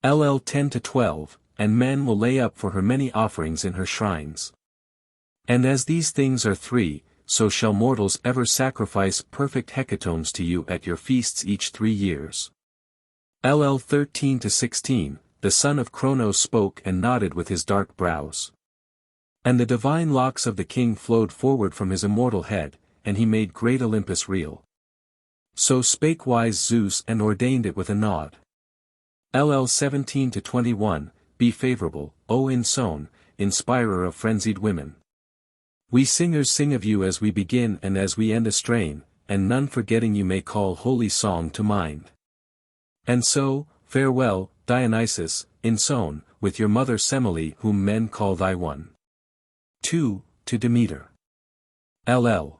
LL 10-12, and men will lay up for her many offerings in her shrines. And as these things are three, so shall mortals ever sacrifice perfect hecatombs to you at your feasts each 3 years. LL 13-16, the son of Cronos spoke and nodded with his dark brows. And the divine locks of the king flowed forward from his immortal head, and he made great Olympus reel. So spake wise Zeus and ordained it with a nod. LL 17-21, be favorable, O Insown, inspirer of frenzied women. We singers sing of you as we begin and as we end a strain, and none forgetting you may call holy song to mind. And so, farewell, Dionysus, Insown, with your mother Semele whom men call thy one. 2, to Demeter. LL.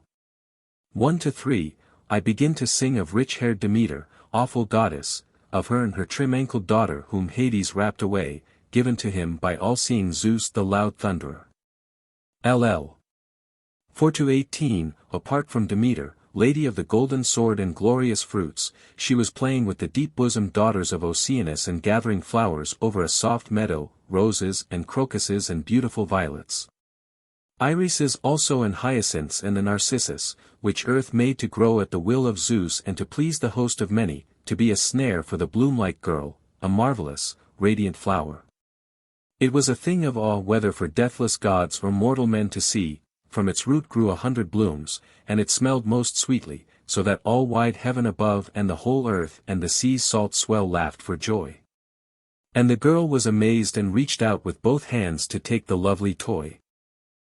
1-3, I begin to sing of rich-haired Demeter, awful goddess, of her and her trim-ankled daughter whom Hades rapt away, given to him by all-seeing Zeus the loud thunderer. LL. 4-18, apart from Demeter, lady of the golden sword and glorious fruits, she was playing with the deep-bosomed daughters of Oceanus and gathering flowers over a soft meadow, roses and crocuses and beautiful violets. Irises also and hyacinths and the narcissus, which earth made to grow at the will of Zeus and to please the host of many, to be a snare for the bloom-like girl, a marvelous, radiant flower. It was a thing of awe whether for deathless gods or mortal men to see, from its root grew 100 blooms, and it smelled most sweetly, so that all wide heaven above and the whole earth and the sea's salt swell laughed for joy. And the girl was amazed and reached out with both hands to take the lovely toy.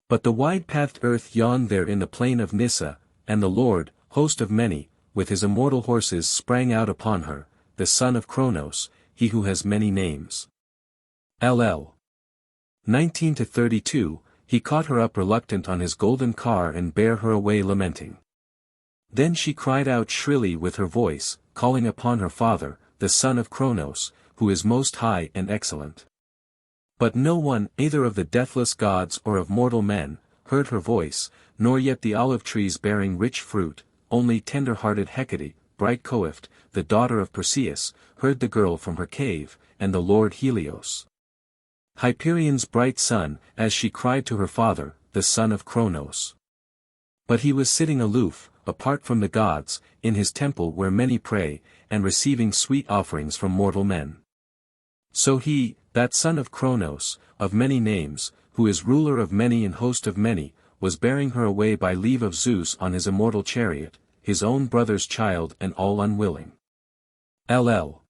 But the wide-pathed earth yawned there in the plain of Nyssa, and the Lord, host of many, with his immortal horses sprang out upon her, the son of Cronos, he who has many names. LL. 19-32, he caught her up reluctant on his golden car and bare her away lamenting. Then she cried out shrilly with her voice, calling upon her father, the son of Cronos, who is most high and excellent. But no one, either of the deathless gods or of mortal men, heard her voice, nor yet the olive trees bearing rich fruit, only tender-hearted Hecate, bright Coift, the daughter of Perseus, heard the girl from her cave, and the lord Helios, Hyperion's bright son, as she cried to her father, the son of Cronos. But he was sitting aloof, apart from the gods, in his temple where many pray, and receiving sweet offerings from mortal men. So he, that son of Cronos, of many names, who is ruler of many and host of many, was bearing her away by leave of Zeus on his immortal chariot, his own brother's child and all unwilling. LL.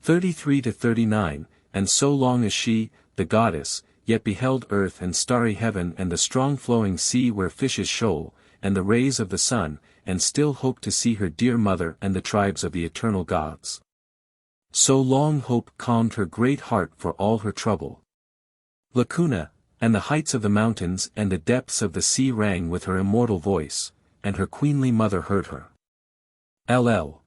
33-39, and so long as she, the goddess, yet beheld earth and starry heaven and the strong flowing sea where fishes shoal, and the rays of the sun, and still hoped to see her dear mother and the tribes of the eternal gods. So long hope calmed her great heart for all her trouble. Lacuna, and the heights of the mountains and the depths of the sea rang with her immortal voice, and her queenly mother heard her. LL.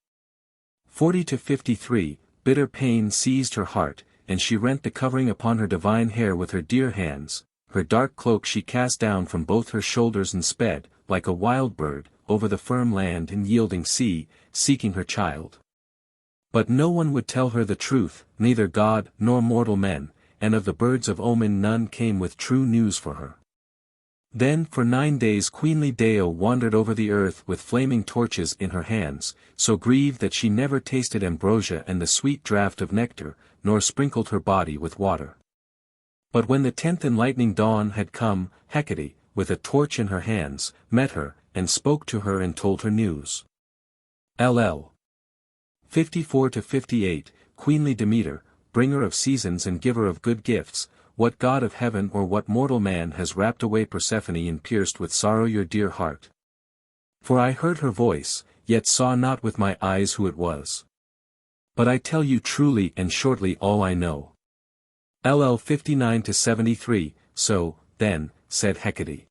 40-53, bitter pain seized her heart, and she rent the covering upon her divine hair with her dear hands, her dark cloak she cast down from both her shoulders and sped, like a wild bird, over the firm land and yielding sea, seeking her child. But no one would tell her the truth, neither god nor mortal men, and of the birds of omen none came with true news for her. Then for 9 days queenly Deo wandered over the earth with flaming torches in her hands, so grieved that she never tasted ambrosia and the sweet draught of nectar, nor sprinkled her body with water. But when the 10th enlightening dawn had come, Hecate, with a torch in her hands, met her, and spoke to her and told her news. LL. 54-58, Queenly Demeter, bringer of seasons and giver of good gifts, what god of heaven or what mortal man has rapt away Persephone and pierced with sorrow your dear heart? For I heard her voice, yet saw not with my eyes who it was. But I tell you truly and shortly all I know. LL 59-73, so, then, said Hecate.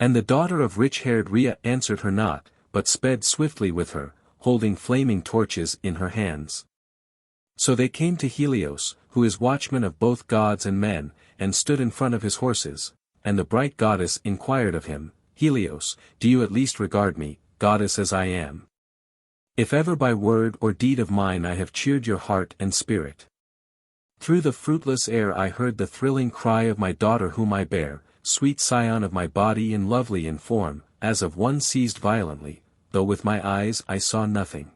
And the daughter of rich-haired Rhea answered her not, but sped swiftly with her, holding flaming torches in her hands. So they came to Helios, who is watchman of both gods and men, and stood in front of his horses, and the bright goddess inquired of him, Helios, do you at least regard me, goddess as I am? If ever by word or deed of mine I have cheered your heart and spirit. Through the fruitless air I heard the thrilling cry of my daughter whom I bear, sweet scion of my body and lovely in form, as of one seized violently, though with my eyes I saw nothing.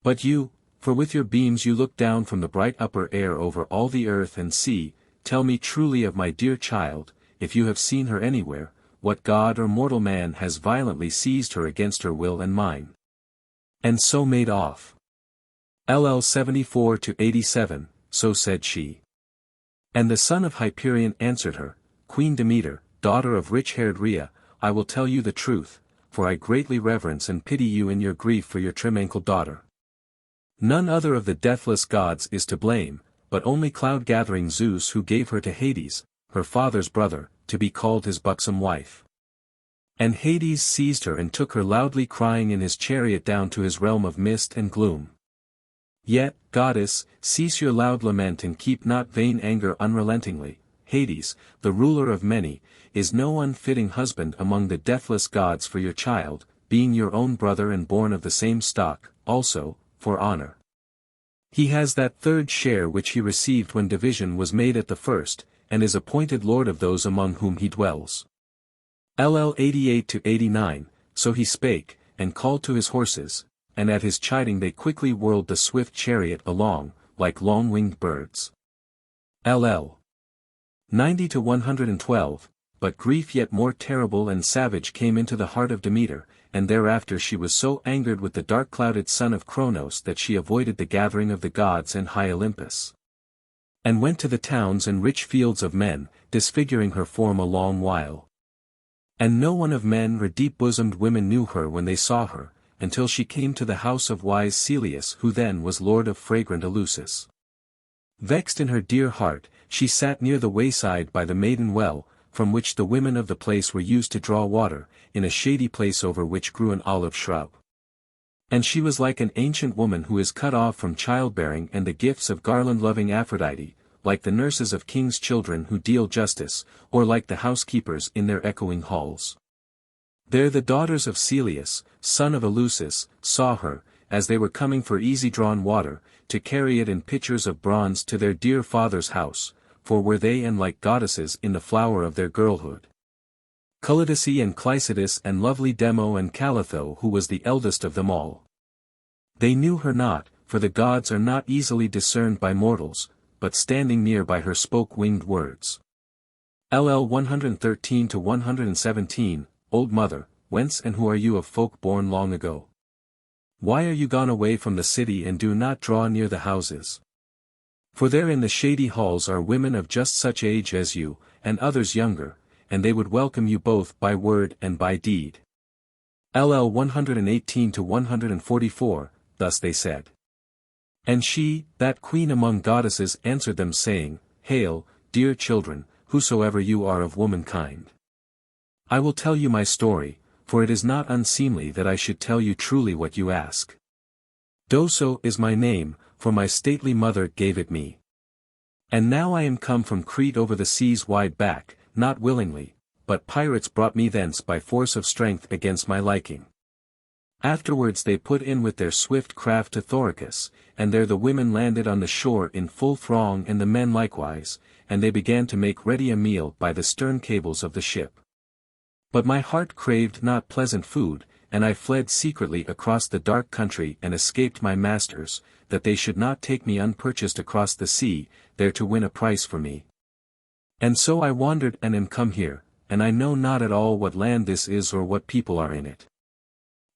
But you, for with your beams you look down from the bright upper air over all the earth and sea, tell me truly of my dear child, if you have seen her anywhere, what god or mortal man has violently seized her against her will and mine. And so made off. LL 74-87, so said she. And the son of Hyperion answered her, Queen Demeter, daughter of rich-haired Rhea, I will tell you the truth, for I greatly reverence and pity you in your grief for your trim-ankled daughter. None other of the deathless gods is to blame, but only cloud-gathering Zeus who gave her to Hades, her father's brother, to be called his buxom wife. And Hades seized her and took her loudly crying in his chariot down to his realm of mist and gloom. Yet, goddess, cease your loud lament and keep not vain anger unrelentingly. Hades, the ruler of many, is no unfitting husband among the deathless gods for your child, being your own brother and born of the same stock, also, for honor. He has that third share which he received when division was made at the first, and is appointed lord of those among whom he dwells. LL 88-89, so he spake, and called to his horses, and at his chiding they quickly whirled the swift chariot along, like long-winged birds. LL 90-112, but grief yet more terrible and savage came into the heart of Demeter, and thereafter she was so angered with the dark-clouded son of Cronos that she avoided the gathering of the gods and high Olympus. And went to the towns and rich fields of men, disfiguring her form a long while. And no one of men or deep-bosomed women knew her when they saw her, until she came to the house of wise Celeus who then was lord of fragrant Eleusis. Vexed in her dear heart, she sat near the wayside by the maiden well, from which the women of the place were used to draw water, in a shady place over which grew an olive shrub. And she was like an ancient woman who is cut off from childbearing and the gifts of garland-loving Aphrodite, like the nurses of kings' children who deal justice, or like the housekeepers in their echoing halls. There the daughters of Celeus, son of Eleusis, saw her, as they were coming for easy-drawn water, to carry it in pitchers of bronze to their dear father's house, for were they and like goddesses in the flower of their girlhood. Callidice and Clycidas and lovely Demo and Calitho who was the eldest of them all. They knew her not, for the gods are not easily discerned by mortals, but standing near by her spoke winged words. LL 113-117, Old Mother, whence and who are you of folk born long ago? Why are you gone away from the city and do not draw near the houses? For there in the shady halls are women of just such age as you, and others younger, and they would welcome you both by word and by deed. LL 118-144, thus they said. And she, that queen among goddesses answered them saying, Hail, dear children, whosoever you are of womankind. I will tell you my story, for it is not unseemly that I should tell you truly what you ask. Doso is my name, for my stately mother gave it me. And now I am come from Crete over the sea's wide back, not willingly, but pirates brought me thence by force of strength against my liking. Afterwards they put in with their swift craft to Thoricus, and there the women landed on the shore in full throng and the men likewise, and they began to make ready a meal by the stern cables of the ship. But my heart craved not pleasant food, and I fled secretly across the dark country and escaped my masters, that they should not take me unpurchased across the sea, there to win a price for me. And so I wandered and am come here, and I know not at all what land this is or what people are in it.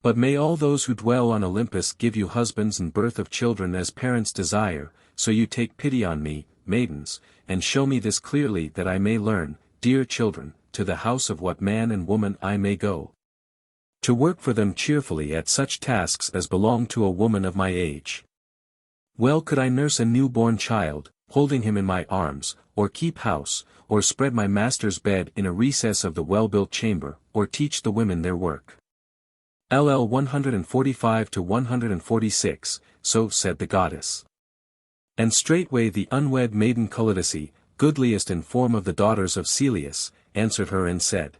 But may all those who dwell on Olympus give you husbands and birth of children as parents desire, so you take pity on me, maidens, and show me this clearly that I may learn, dear children, to the house of what man and woman I may go. To work for them cheerfully at such tasks as belong to a woman of my age. Well could I nurse a newborn child, holding him in my arms, or keep house, or spread my master's bed in a recess of the well-built chamber, or teach the women their work. LL 145-146, so said the goddess. And straightway the unwed maiden Callidice, goodliest in form of the daughters of Celeus, answered her and said.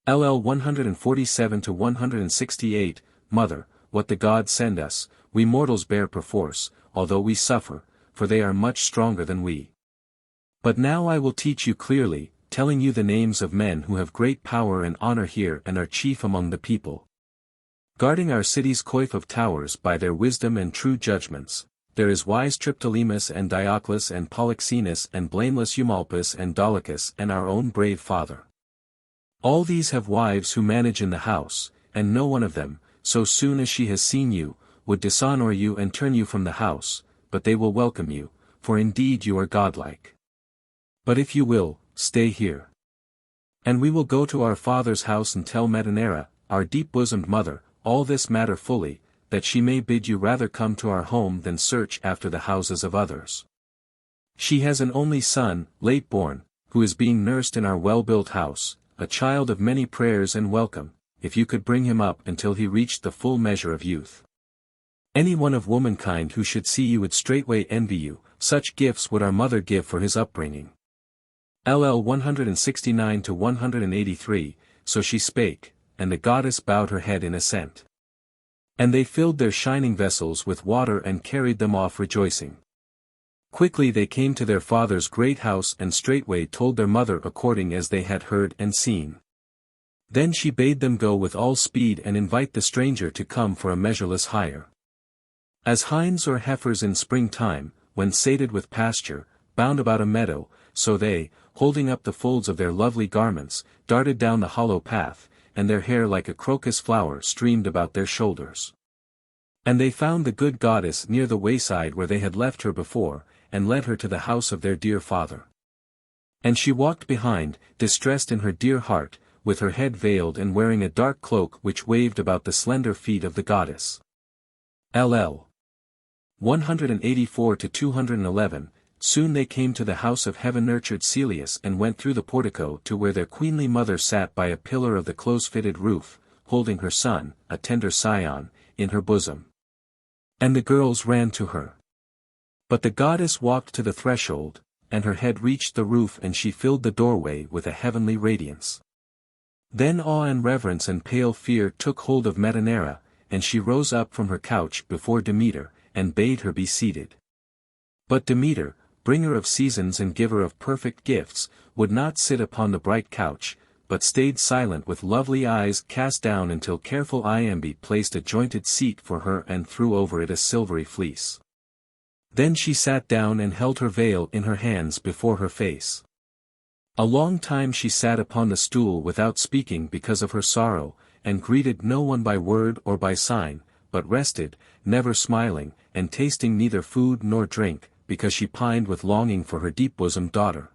LL 147-168, Mother, what the gods send us, we mortals bear perforce, although we suffer, for they are much stronger than we. But now I will teach you clearly, telling you the names of men who have great power and honor here and are chief among the people. Guarding our city's coif of towers by their wisdom and true judgments, there is wise Triptolemus and Dioclus and Polyxenus and blameless Eumolpus and Dolichus and our own brave father. All these have wives who manage in the house, and no one of them, so soon as she has seen you, would dishonor you and turn you from the house, but they will welcome you, for indeed you are godlike. But if you will, stay here. And we will go to our father's house and tell Metaneira, our deep-bosomed mother, all this matter fully, that she may bid you rather come to our home than search after the houses of others. She has an only son, late born, who is being nursed in our well-built house, a child of many prayers and welcome, if you could bring him up until he reached the full measure of youth. Any one of womankind who should see you would straightway envy you, such gifts would our mother give for his upbringing. LL 169-183, so she spake, and the goddess bowed her head in assent. And they filled their shining vessels with water and carried them off rejoicing. Quickly they came to their father's great house and straightway told their mother according as they had heard and seen. Then she bade them go with all speed and invite the stranger to come for a measureless hire. As hinds or heifers in spring-time, when sated with pasture, bound about a meadow, so they, holding up the folds of their lovely garments, darted down the hollow path, and their hair like a crocus flower streamed about their shoulders. And they found the good goddess near the wayside where they had left her before, and led her to the house of their dear father. And she walked behind, distressed in her dear heart, with her head veiled and wearing a dark cloak which waved about the slender feet of the goddess. LL 184-211, soon they came to the house of heaven-nurtured Celeus and went through the portico to where their queenly mother sat by a pillar of the close-fitted roof, holding her son, a tender scion, in her bosom. And the girls ran to her. But the goddess walked to the threshold, and her head reached the roof and she filled the doorway with a heavenly radiance. Then awe and reverence and pale fear took hold of Metaneira, and she rose up from her couch before Demeter, and bade her be seated. But Demeter, bringer of seasons and giver of perfect gifts, would not sit upon the bright couch, but stayed silent with lovely eyes cast down until careful Iambe placed a jointed seat for her and threw over it a silvery fleece. Then she sat down and held her veil in her hands before her face. A long time she sat upon the stool without speaking because of her sorrow, and greeted no one by word or by sign, but rested, never smiling, and tasting neither food nor drink, because she pined with longing for her deep-bosomed daughter.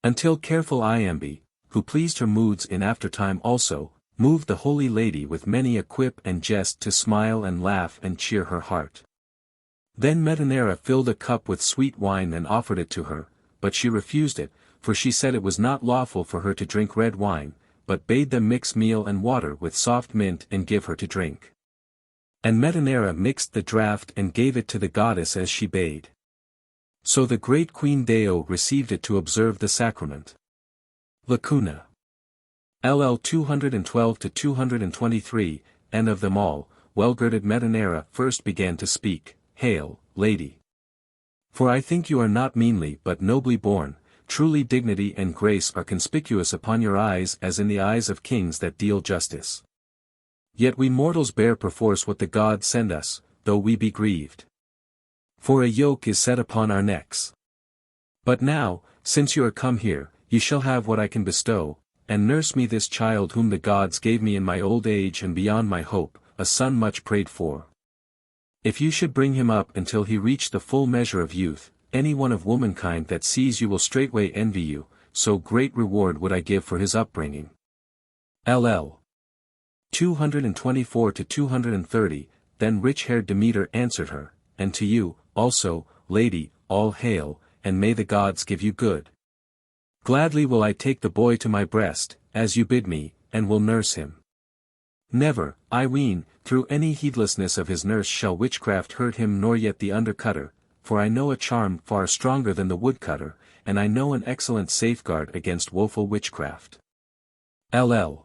Until careful Iambe, who pleased her moods in aftertime also, moved the holy lady with many a quip and jest to smile and laugh and cheer her heart. Then Metaneira filled a cup with sweet wine and offered it to her, but she refused it, for she said it was not lawful for her to drink red wine, but bade them mix meal and water with soft mint and give her to drink. And Metaneira mixed the draught and gave it to the goddess as she bade. So the great Queen Deo received it to observe the sacrament. Lacuna. LL 212-223, and of them all, well-girded Metaneira first began to speak, Hail, Lady! For I think you are not meanly but nobly born, truly dignity and grace are conspicuous upon your eyes as in the eyes of kings that deal justice. Yet we mortals bear perforce what the gods send us, though we be grieved. For a yoke is set upon our necks. But now, since you are come here, ye shall have what I can bestow, and nurse me this child whom the gods gave me in my old age and beyond my hope, a son much prayed for. If you should bring him up until he reach the full measure of youth, any one of womankind that sees you will straightway envy you, so great reward would I give for his upbringing. LL 224-230. Then rich-haired Demeter answered her, and to you, also, lady, all hail, and may the gods give you good. Gladly will I take the boy to my breast, as you bid me, and will nurse him. Never, I ween, through any heedlessness of his nurse shall witchcraft hurt him nor yet the undercutter, for I know a charm far stronger than the woodcutter, and I know an excellent safeguard against woeful witchcraft. LL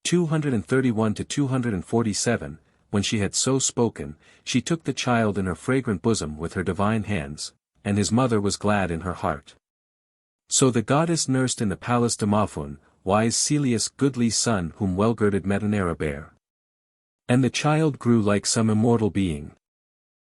231-247. When she had so spoken, she took the child in her fragrant bosom with her divine hands, and his mother was glad in her heart. So the goddess nursed in the palace Demophoon, wise Celeus' goodly son whom well-girded Metanera bare. And the child grew like some immortal being.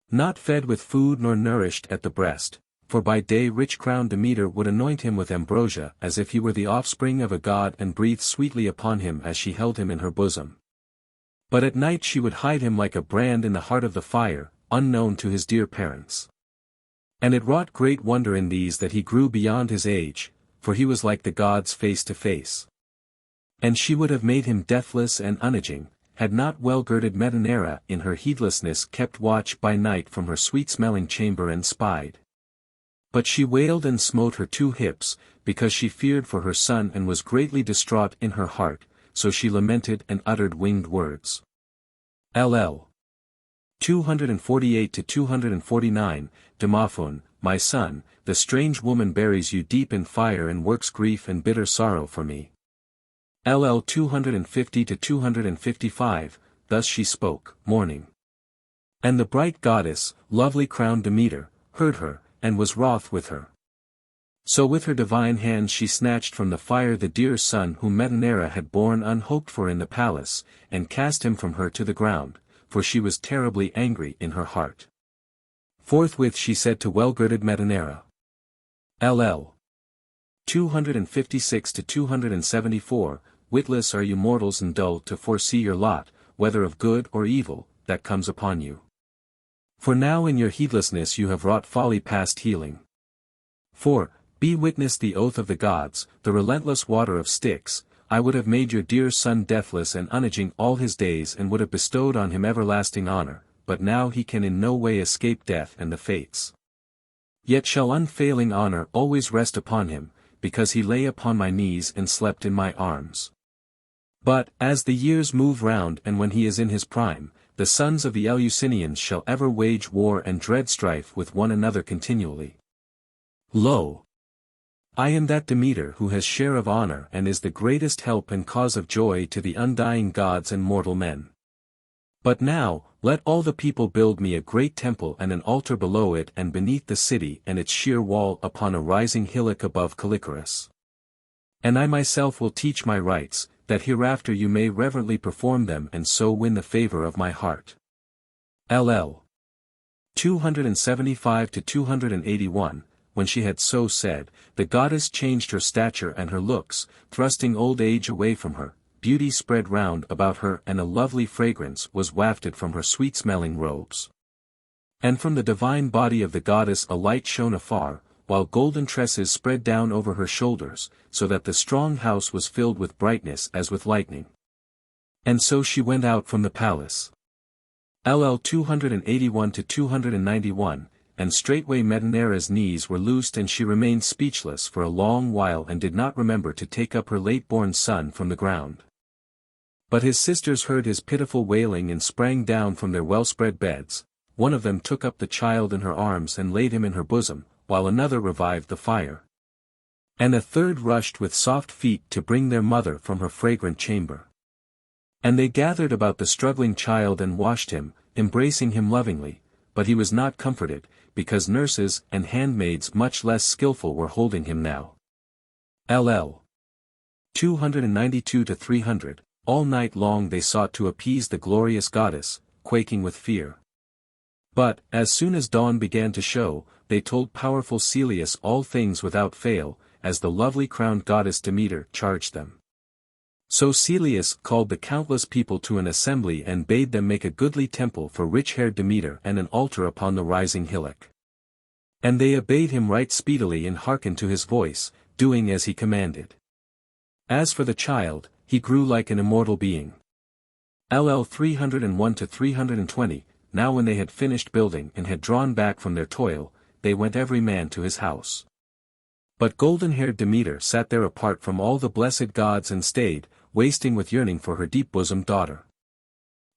Not fed with food nor nourished at the breast, for by day rich-crowned Demeter would anoint him with ambrosia as if he were the offspring of a god and breathe sweetly upon him as she held him in her bosom. But at night she would hide him like a brand in the heart of the fire, unknown to his dear parents. And it wrought great wonder in these that he grew beyond his age, for he was like the gods face to face. And she would have made him deathless and unaging, had not well-girded Metanera in her heedlessness kept watch by night from her sweet-smelling chamber and spied. But she wailed and smote her 2 hips, because she feared for her son and was greatly distraught in her heart, so she lamented and uttered winged words. LL 248-249. Demophoon, my son, the strange woman buries you deep in fire and works grief and bitter sorrow for me. LL 250-255. Thus she spoke, mourning. And the bright goddess, lovely crowned Demeter, heard her, and was wroth with her. So with her divine hands she snatched from the fire the dear son whom Metanera had borne unhoped for in the palace, and cast him from her to the ground, for she was terribly angry in her heart. Forthwith she said to well-girded Metanera. LL 256-274. Witless are you mortals and dull to foresee your lot, whether of good or evil, that comes upon you. For now in your heedlessness you have wrought folly past healing. For, be witness the oath of the gods, the relentless water of Styx, I would have made your dear son deathless and unaging all his days and would have bestowed on him everlasting honor, but now he can in no way escape death and the fates. Yet shall unfailing honor always rest upon him, because he lay upon my knees and slept in my arms. But, as the years move round and when he is in his prime, the sons of the Eleusinians shall ever wage war and dread strife with one another continually. Lo! I am that Demeter who has share of honor and is the greatest help and cause of joy to the undying gods and mortal men. But now, let all the people build me a great temple and an altar below it and beneath the city and its sheer wall upon a rising hillock above Callichorus. And I myself will teach my rites, that hereafter you may reverently perform them and so win the favor of my heart. LL 275-281. When she had so said, the goddess changed her stature and her looks, thrusting old age away from her, beauty spread round about her and a lovely fragrance was wafted from her sweet-smelling robes. And from the divine body of the goddess a light shone afar, while golden tresses spread down over her shoulders, so that the strong house was filled with brightness as with lightning. And so she went out from the palace. LL 281-291. And straightway Metanera's knees were loosed and she remained speechless for a long while and did not remember to take up her late-born son from the ground. But his sisters heard his pitiful wailing and sprang down from their well-spread beds. One of them took up the child in her arms and laid him in her bosom, while another revived the fire. And a third rushed with soft feet to bring their mother from her fragrant chamber. And they gathered about the struggling child and washed him, embracing him lovingly, but he was not comforted, because nurses and handmaids much less skillful were holding him now. LL 292-300. All night long they sought to appease the glorious goddess, quaking with fear. But, as soon as dawn began to show, they told powerful Celeus all things without fail, as the lovely crowned goddess Demeter charged them. So Celeus called the countless people to an assembly and bade them make a goodly temple for rich-haired Demeter and an altar upon the rising hillock. And they obeyed him right speedily and hearkened to his voice, doing as he commanded. As for the child, he grew like an immortal being. LL 301-320. Now when they had finished building and had drawn back from their toil, they went every man to his house. But golden-haired Demeter sat there apart from all the blessed gods and stayed, wasting with yearning for her deep-bosomed daughter.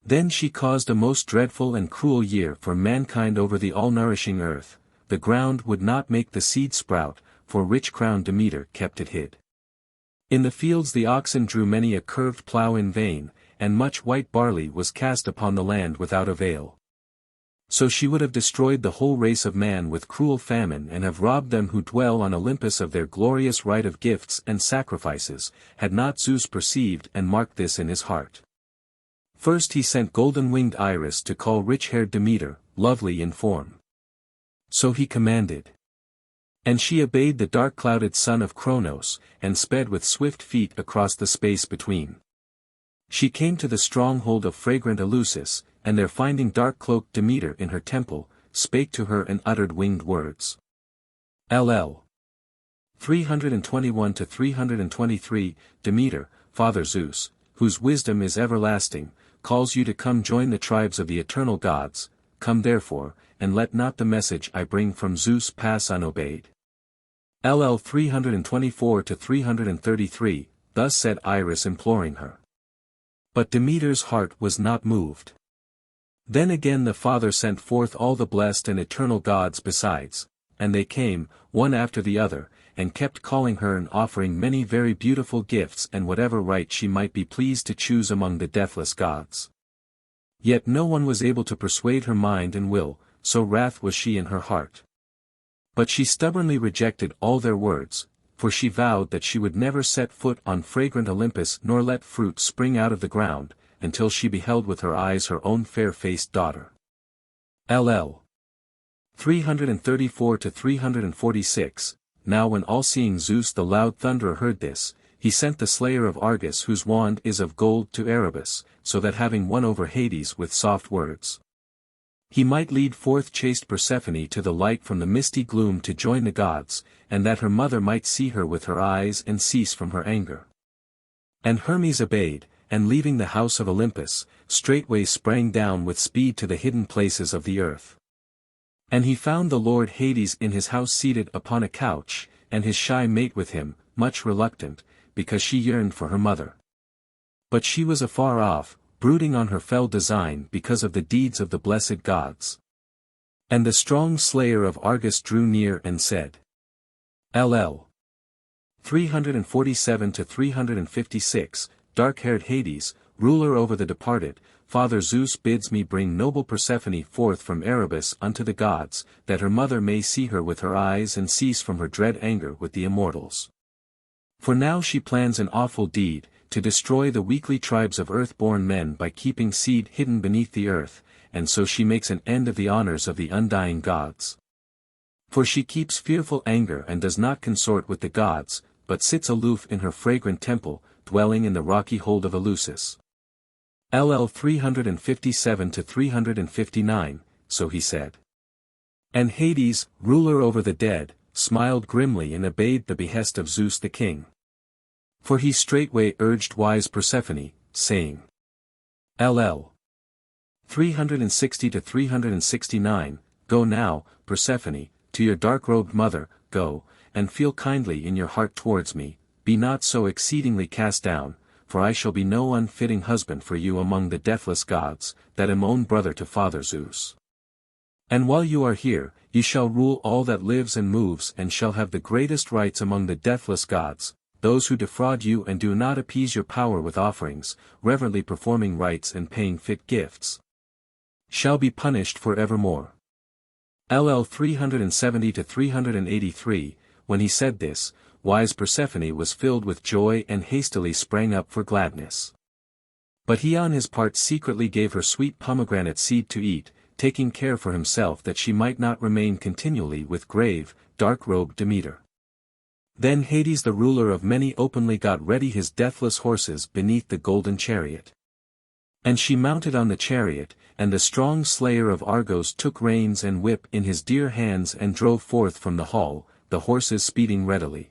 Then she caused a most dreadful and cruel year for mankind over the all-nourishing earth. The ground would not make the seed sprout, for rich-crowned Demeter kept it hid. In the fields the oxen drew many a curved plough in vain, and much white barley was cast upon the land without avail. So she would have destroyed the whole race of man with cruel famine and have robbed them who dwell on Olympus of their glorious right of gifts and sacrifices, had not Zeus perceived and marked this in his heart. First he sent golden-winged Iris to call rich-haired Demeter, lovely in form. So he commanded. And she obeyed the dark-clouded son of Cronos, and sped with swift feet across the space between. She came to the stronghold of fragrant Eleusis, and there finding dark-cloaked Demeter in her temple, spake to her and uttered winged words. LL 321-323. Demeter, Father Zeus, whose wisdom is everlasting, calls you to come join the tribes of the eternal gods. Come therefore, and let not the message I bring from Zeus pass unobeyed. LL 324-333. Thus said Iris imploring her. But Demeter's heart was not moved. Then again the Father sent forth all the blessed and eternal gods besides, and they came, one after the other, and kept calling her and offering many very beautiful gifts and whatever right she might be pleased to choose among the deathless gods. Yet no one was able to persuade her mind and will, so wrath was she in her heart. But she stubbornly rejected all their words, for she vowed that she would never set foot on fragrant Olympus nor let fruit spring out of the ground, until she beheld with her eyes her own fair-faced daughter. LL 334-346. Now when all-seeing Zeus the loud thunderer heard this, he sent the slayer of Argus whose wand is of gold to Erebus, so that having won over Hades with soft words, he might lead forth chaste Persephone to the light from the misty gloom to join the gods, and that her mother might see her with her eyes and cease from her anger. And Hermes obeyed, and leaving the house of Olympus, straightway sprang down with speed to the hidden places of the earth. And he found the lord Hades in his house seated upon a couch, and his shy mate with him, much reluctant, because she yearned for her mother. But she was afar off, brooding on her fell design because of the deeds of the blessed gods. And the strong slayer of Argus drew near and said. LL 347-356. Dark-haired Hades, ruler over the departed, Father Zeus bids me bring noble Persephone forth from Erebus unto the gods, that her mother may see her with her eyes and cease from her dread anger with the immortals. For now she plans an awful deed, to destroy the weakly tribes of earth-born men by keeping seed hidden beneath the earth, and so she makes an end of the honors of the undying gods. For she keeps fearful anger and does not consort with the gods, but sits aloof in her fragrant temple, dwelling in the rocky hold of Eleusis. LL 357-359, so he said. And Hades, ruler over the dead, smiled grimly and obeyed the behest of Zeus the king. For he straightway urged wise Persephone, saying. LL 360-369, Go now, Persephone, to your dark-robed mother, go, and feel kindly in your heart towards me, be not so exceedingly cast down, for I shall be no unfitting husband for you among the deathless gods, that am own brother to Father Zeus. And while you are here, you shall rule all that lives and moves and shall have the greatest rights among the deathless gods, those who defraud you and do not appease your power with offerings, reverently performing rites and paying fit gifts, shall be punished for evermore. LL 370-383, when he said this, wise Persephone was filled with joy and hastily sprang up for gladness. But he on his part secretly gave her sweet pomegranate seed to eat, taking care for himself that she might not remain continually with grave, dark-robed Demeter. Then Hades the ruler of many openly got ready his deathless horses beneath the golden chariot. And she mounted on the chariot, and the strong slayer of Argos took reins and whip in his dear hands and drove forth from the hall, the horses speeding readily.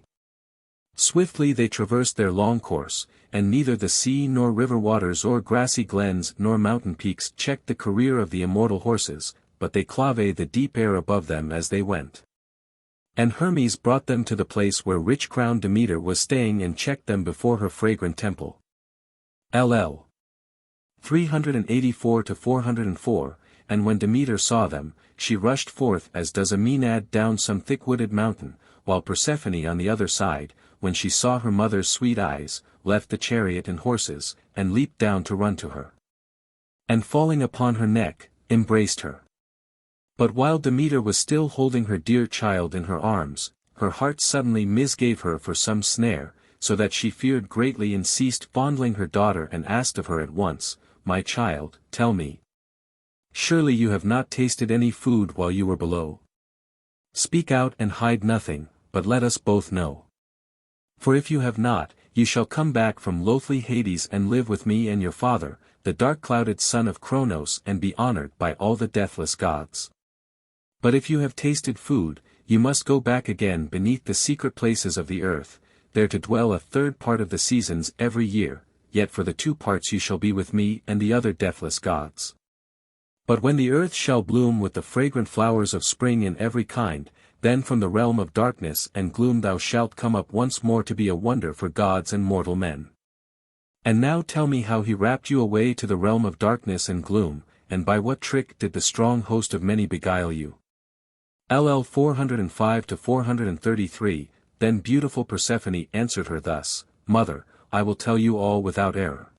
Swiftly they traversed their long course, and neither the sea nor river waters or grassy glens nor mountain peaks checked the career of the immortal horses, but they clave the deep air above them as they went. And Hermes brought them to the place where rich-crowned Demeter was staying and checked them before her fragrant temple. LL 384-404, and when Demeter saw them, she rushed forth as does a Maenad down some thick-wooded mountain, while Persephone on the other side, when she saw her mother's sweet eyes, left the chariot and horses, and leaped down to run to her. And falling upon her neck, embraced her. But while Demeter was still holding her dear child in her arms, her heart suddenly misgave her for some snare, so that she feared greatly and ceased fondling her daughter and asked of her at once, "My child, tell me. Surely you have not tasted any food while you were below? Speak out and hide nothing, but let us both know. For if you have not, you shall come back from loathly Hades and live with me and your father, the dark-clouded son of Cronos, and be honored by all the deathless gods. But if you have tasted food, you must go back again beneath the secret places of the earth, there to dwell a third part of the seasons every year, yet for the 2 parts you shall be with me and the other deathless gods. But when the earth shall bloom with the fragrant flowers of spring in every kind, then from the realm of darkness and gloom thou shalt come up once more to be a wonder for gods and mortal men. And now tell me how he rapt you away to the realm of darkness and gloom, and by what trick did the strong host of many beguile you?" LL 405-433, Then beautiful Persephone answered her thus, "Mother, I will tell you all without error.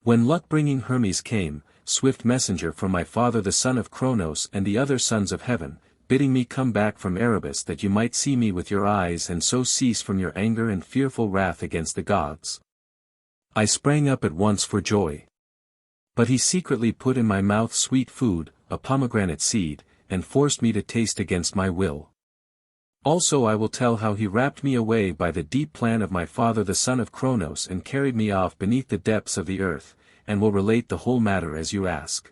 When luck-bringing Hermes came, swift messenger from my father the son of Cronos and the other sons of heaven, bidding me come back from Erebus that you might see me with your eyes and so cease from your anger and fearful wrath against the gods. I sprang up at once for joy. But he secretly put in my mouth sweet food, a pomegranate seed, and forced me to taste against my will. Also I will tell how he rapt me away by the deep plan of my father the son of Cronos and carried me off beneath the depths of the earth, and will relate the whole matter as you ask.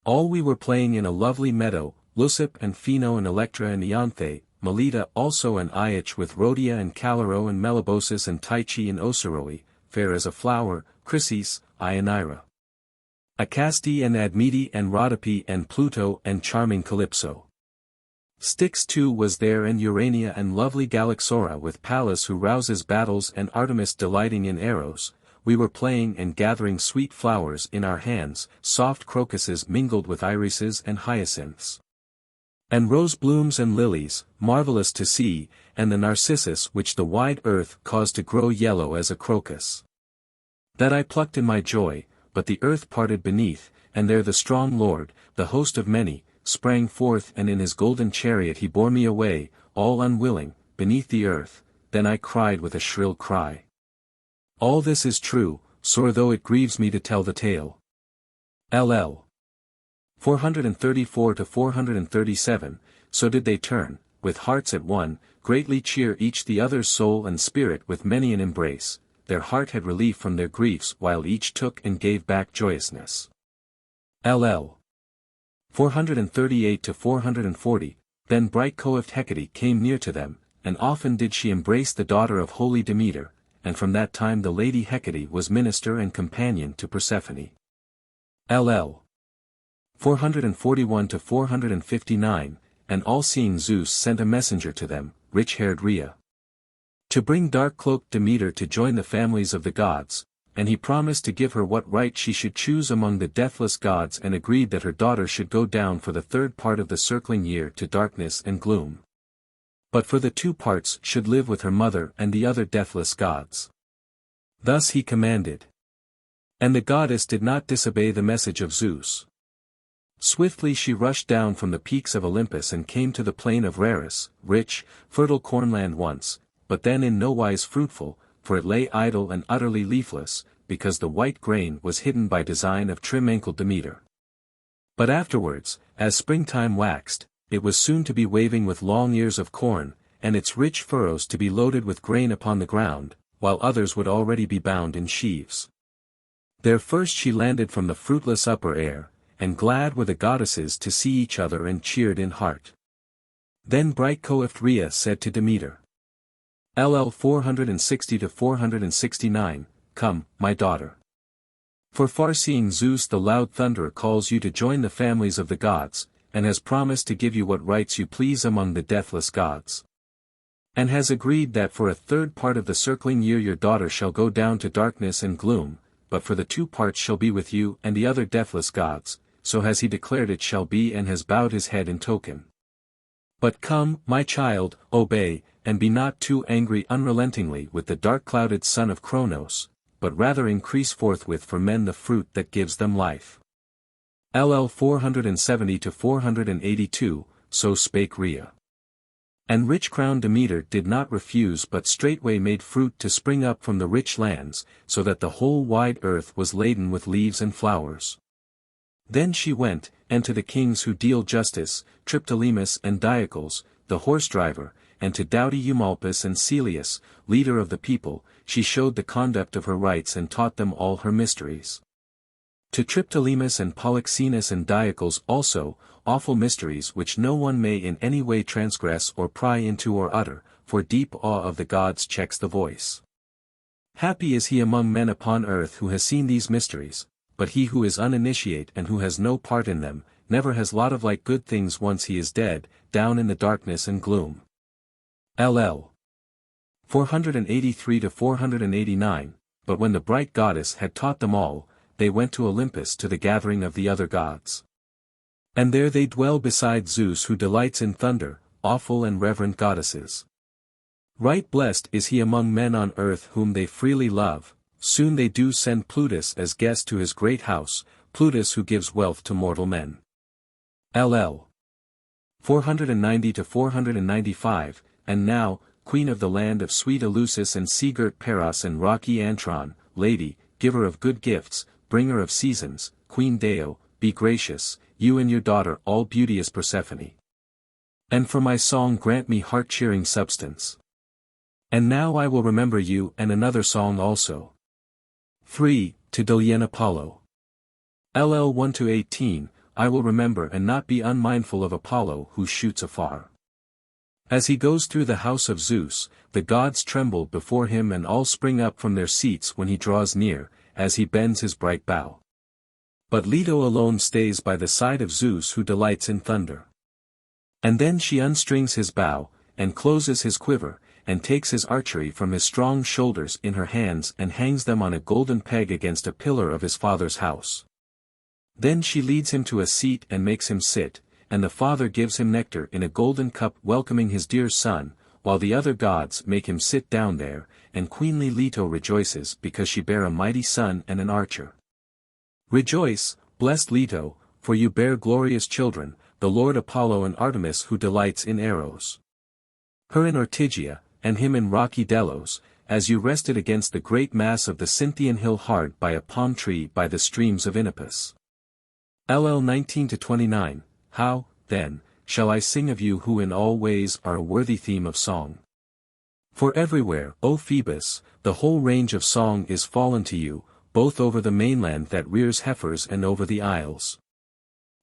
All we were playing in a lovely meadow, Leucippe and Phino and Electra and Ianthe, Melita also and Iach with Rhodia and Calero and Melibosus and Tyche and Oceroi, fair as a flower, Chrysis, Ionira. Acaste and Admete and Rhodope and Pluto and charming Calypso. Styx too was there and Urania and lovely Galaxora with Pallas who rouses battles and Artemis delighting in arrows. We were playing and gathering sweet flowers in our hands, soft crocuses mingled with irises and hyacinths. And rose blooms and lilies, marvelous to see, and the narcissus which the wide earth caused to grow yellow as a crocus. That I plucked in my joy, but the earth parted beneath, and there the strong lord, the host of many, sprang forth and in his golden chariot he bore me away, all unwilling, beneath the earth. Then I cried with a shrill cry. All this is true, sore though it grieves me to tell the tale. LL 434-437, So did they turn, with hearts at one, greatly cheer each the other's soul and spirit with many an embrace, their heart had relief from their griefs while each took and gave back joyousness. LL 438-440, Then bright coiffed Hecate came near to them, and often did she embrace the daughter of holy Demeter, and from that time the lady Hecate was minister and companion to Persephone. LL 441-459, And all-seeing Zeus sent a messenger to them, rich-haired Rhea, to bring dark-cloaked Demeter to join the families of the gods, and he promised to give her what right she should choose among the deathless gods and agreed that her daughter should go down for the third part of the circling year to darkness and gloom. But for the 2 parts should live with her mother and the other deathless gods. Thus he commanded. And the goddess did not disobey the message of Zeus. Swiftly she rushed down from the peaks of Olympus and came to the plain of Raris, rich, fertile cornland once, but then in no wise fruitful, for it lay idle and utterly leafless, because the white grain was hidden by design of trim-ankled Demeter. But afterwards, as springtime waxed, it was soon to be waving with long ears of corn, and its rich furrows to be loaded with grain upon the ground, while others would already be bound in sheaves. There first she landed from the fruitless upper air, and glad were the goddesses to see each other and cheered in heart. Then bright coiffed Rhea said to Demeter, LL 460-469, Come, my daughter. For far-seeing Zeus the loud thunderer calls you to join the families of the gods, and has promised to give you what rights you please among the deathless gods. And has agreed that for a third part of the circling year your daughter shall go down to darkness and gloom, but for the 2 parts shall be with you and the other deathless gods, so has he declared it shall be and has bowed his head in token. But come, my child, obey, and be not too angry unrelentingly with the dark-clouded son of Cronos, but rather increase forthwith for men the fruit that gives them life. LL 470-482, so spake Rhea. And rich-crowned Demeter did not refuse but straightway made fruit to spring up from the rich lands, so that the whole wide earth was laden with leaves and flowers. Then she went, and to the kings who deal justice, Triptolemus and Diocles, the horse-driver, and to doughty Eumolpus and Celius, leader of the people, she showed the conduct of her rites and taught them all her mysteries. To Triptolemus and Polyxenus and Diocles also, awful mysteries which no one may in any way transgress or pry into or utter, for deep awe of the gods checks the voice. Happy is he among men upon earth who has seen these mysteries, but he who is uninitiate and who has no part in them, never has lot of like good things once he is dead, down in the darkness and gloom. LL 483-489, But when the bright goddess had taught them all, they went to Olympus to the gathering of the other gods. And there they dwell beside Zeus who delights in thunder, awful and reverent goddesses. Right blessed is he among men on earth whom they freely love, soon they do send Plutus as guest to his great house, Plutus who gives wealth to mortal men. LL 490-495, And now, queen of the land of sweet Eleusis and sea-girt Paros and rocky Antron, lady, giver of good gifts, bringer of seasons, Queen Deo, be gracious, you and your daughter all beauteous Persephone. And for my song grant me heart-cheering substance. And now I will remember you and another song also. 3. To Delian Apollo. LL 1-18, I will remember and not be unmindful of Apollo who shoots afar. As he goes through the house of Zeus, the gods tremble before him and all spring up from their seats when he draws near, as he bends his bright bow. But Leto alone stays by the side of Zeus who delights in thunder. And then she unstrings his bow, and closes his quiver, and takes his archery from his strong shoulders in her hands and hangs them on a golden peg against a pillar of his father's house. Then she leads him to a seat and makes him sit, and the father gives him nectar in a golden cup welcoming his dear son, while the other gods make him sit down there, and queenly Leto rejoices because she bare a mighty son and an archer. Rejoice, blessed Leto, for you bear glorious children, the Lord Apollo and Artemis who delights in arrows. Her in Ortygia, and him in rocky Delos, as you rested against the great mass of the Cynthian hill hard by a palm tree by the streams of Inopus. LL 19-29, How, then, shall I sing of you who in all ways are a worthy theme of song? For everywhere, O Phoebus, the whole range of song is fallen to you, both over the mainland that rears heifers and over the isles.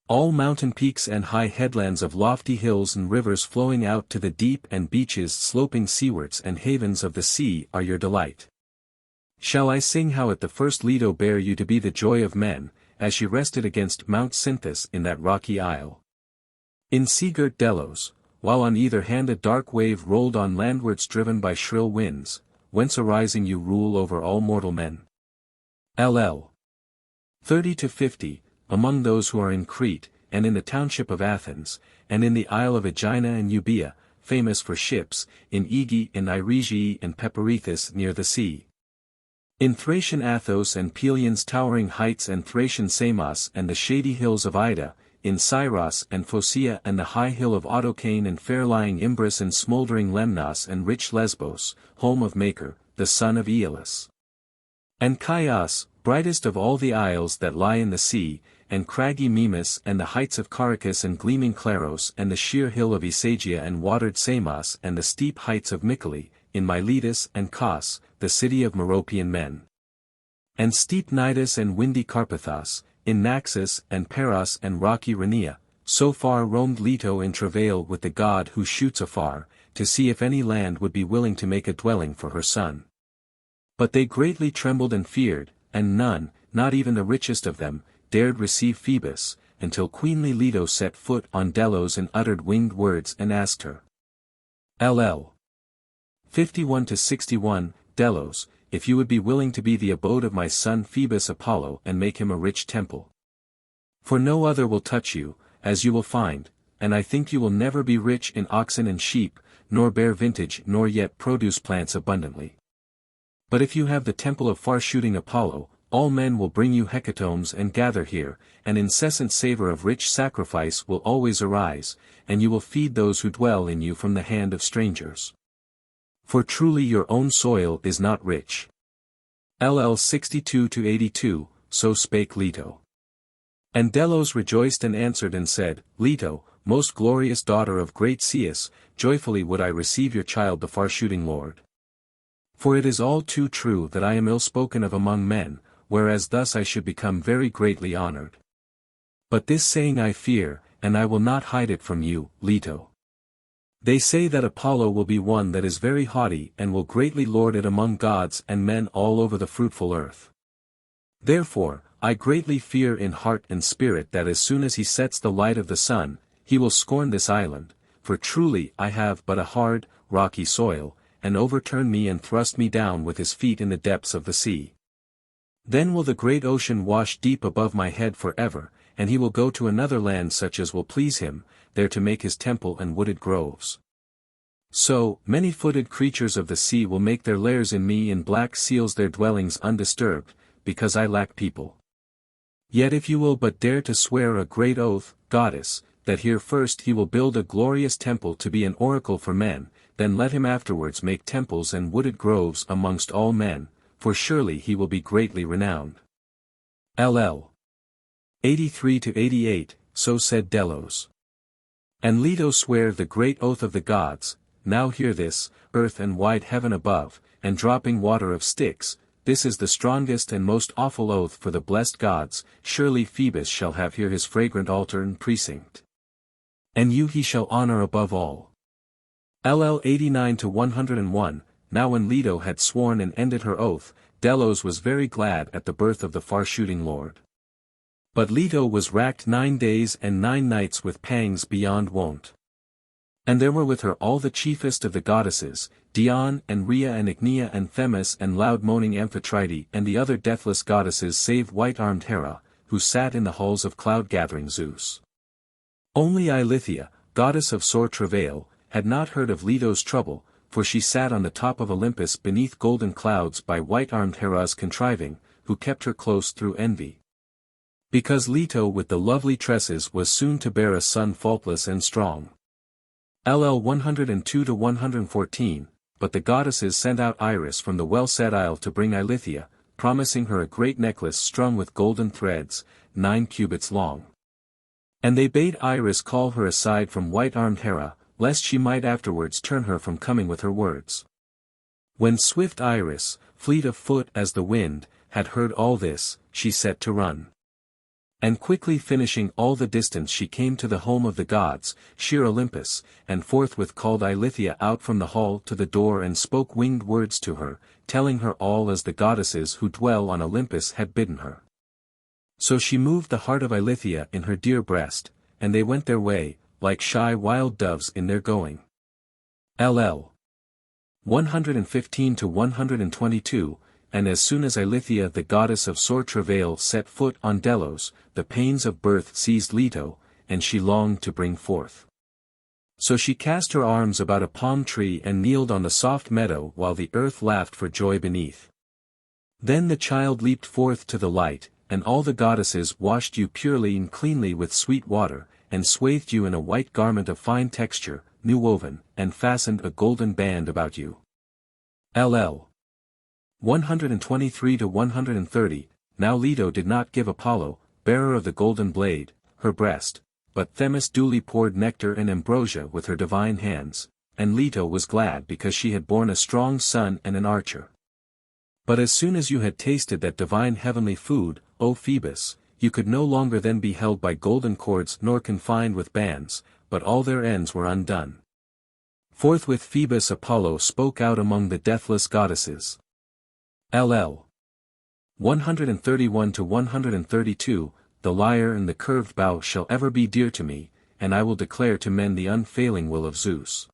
All mountain peaks and high headlands of lofty hills and rivers flowing out to the deep and beaches sloping seawards and havens of the sea are your delight. Shall I sing how at the first Leto bare you to be the joy of men, as she rested against Mount Cynthus in that rocky isle? In sea-girt Delos, while on either hand a dark wave rolled on landwards driven by shrill winds, whence arising you rule over all mortal men. LL 30-50, among those who are in Crete, and in the township of Athens, and in the isle of Aegina and Euboea, famous for ships, in Aegae and Irigii and Peparethus near the sea. In Thracian Athos and Pelion's towering heights and Thracian Samos and the shady hills of Ida, in Syros and Phocea and the high hill of Autocane and fair-lying Imbris and smouldering Lemnos and rich Lesbos, home of Maker, the son of Aeolus. And Chios, brightest of all the isles that lie in the sea, and craggy Mimas and the heights of Caracas and gleaming Claros and the sheer hill of Isagia and watered Samos and the steep heights of Mycale, in Miletus and Kos, the city of Meropian men. And steep Cnidus and windy Carpathos, in Naxos and Paros and rocky Rhenea, so far roamed Leto in travail with the god who shoots afar, to see if any land would be willing to make a dwelling for her son. But they greatly trembled and feared, and none, not even the richest of them, dared receive Phoebus, until queenly Leto set foot on Delos and uttered winged words and asked her. LL 51-61, Delos, if you would be willing to be the abode of my son Phoebus Apollo and make him a rich temple. For no other will touch you, as you will find, and I think you will never be rich in oxen and sheep, nor bear vintage nor yet produce plants abundantly. But if you have the temple of far-shooting Apollo, all men will bring you hecatombs and gather here, an incessant savor of rich sacrifice will always arise, and you will feed those who dwell in you from the hand of strangers. For truly your own soil is not rich. LL 62-82, so spake Leto. And Delos rejoiced and answered and said, Leto, most glorious daughter of great Ceus, joyfully would I receive your child the far-shooting lord. For it is all too true that I am ill-spoken of among men, whereas thus I should become very greatly honored. But this saying I fear, and I will not hide it from you, Leto. They say that Apollo will be one that is very haughty and will greatly lord it among gods and men all over the fruitful earth. Therefore, I greatly fear in heart and spirit that as soon as he sets the light of the sun, he will scorn this island, for truly I have but a hard, rocky soil, and overturn me and thrust me down with his feet in the depths of the sea. Then will the great ocean wash deep above my head forever, and he will go to another land such as will please him, there to make his temple and wooded groves. So, many-footed creatures of the sea will make their lairs in me and black seals their dwellings undisturbed, because I lack people. Yet if you will but dare to swear a great oath, goddess, that here first he will build a glorious temple to be an oracle for men, then let him afterwards make temples and wooded groves amongst all men, for surely he will be greatly renowned. LL 83-88, so said Delos. And Leto sware the great oath of the gods, now hear this, earth and wide heaven above, and dropping water of Styx, this is the strongest and most awful oath for the blessed gods, surely Phoebus shall have here his fragrant altar and precinct. And you he shall honor above all. LL 89-101, now when Leto had sworn and ended her oath, Delos was very glad at the birth of the far-shooting lord. But Leto was racked 9 days and 9 nights with pangs beyond wont. And there were with her all the chiefest of the goddesses, Dione and Rhea and Ichnia and Themis and loud-moaning Amphitrite and the other deathless goddesses save white-armed Hera, who sat in the halls of cloud-gathering Zeus. Only Eilithyia, goddess of sore travail, had not heard of Leto's trouble, for she sat on the top of Olympus beneath golden clouds by white-armed Hera's contriving, who kept her close through envy. Because Leto with the lovely tresses was soon to bear a son faultless and strong. LL 102-114, but the goddesses sent out Iris from the well-set isle to bring Eilithyia, promising her a great necklace strung with golden threads, 9 cubits long. And they bade Iris call her aside from white-armed Hera, lest she might afterwards turn her from coming with her words. When swift Iris, fleet of foot as the wind, had heard all this, she set to run. And quickly finishing all the distance she came to the home of the gods, sheer Olympus, and forthwith called Eilithyia out from the hall to the door and spoke winged words to her, telling her all as the goddesses who dwell on Olympus had bidden her. So she moved the heart of Eilithyia in her dear breast, and they went their way, like shy wild doves in their going. LL 115-122, and as soon as Eilithyia the goddess of sore travail set foot on Delos, the pains of birth seized Leto, and she longed to bring forth. So she cast her arms about a palm tree and kneeled on the soft meadow while the earth laughed for joy beneath. Then the child leaped forth to the light, and all the goddesses washed you purely and cleanly with sweet water, and swathed you in a white garment of fine texture, new woven, and fastened a golden band about you. LL 123-130, Now Leto did not give Apollo, bearer of the golden blade, her breast, but Themis duly poured nectar and ambrosia with her divine hands, and Leto was glad because she had borne a strong son and an archer. But as soon as you had tasted that divine heavenly food, O Phoebus, you could no longer then be held by golden cords nor confined with bands, but all their ends were undone. Forthwith Phoebus Apollo spoke out among the deathless goddesses. LL 131-132, the lyre and the curved bow shall ever be dear to me, and I will declare to men the unfailing will of Zeus.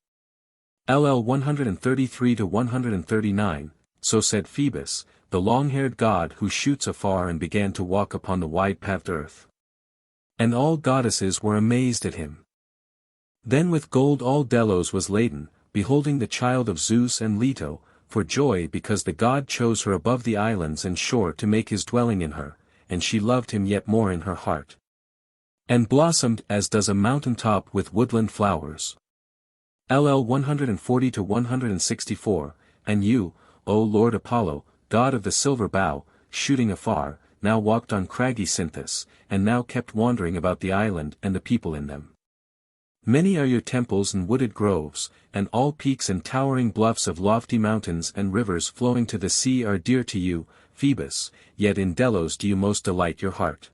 LL 133-139, so said Phoebus, the long-haired god who shoots afar and began to walk upon the wide-pathed earth. And all goddesses were amazed at him. Then with gold all Delos was laden, beholding the child of Zeus and Leto, for joy because the god chose her above the islands and shore to make his dwelling in her, and she loved him yet more in her heart. And blossomed as does a mountain top with woodland flowers. LL 140-164, and you, O Lord Apollo, god of the silver bow, shooting afar, now walked on craggy Cynthus, and now kept wandering about the island and the people in them. Many are your temples and wooded groves, and all peaks and towering bluffs of lofty mountains and rivers flowing to the sea are dear to you, Phoebus, yet in Delos do you most delight your heart.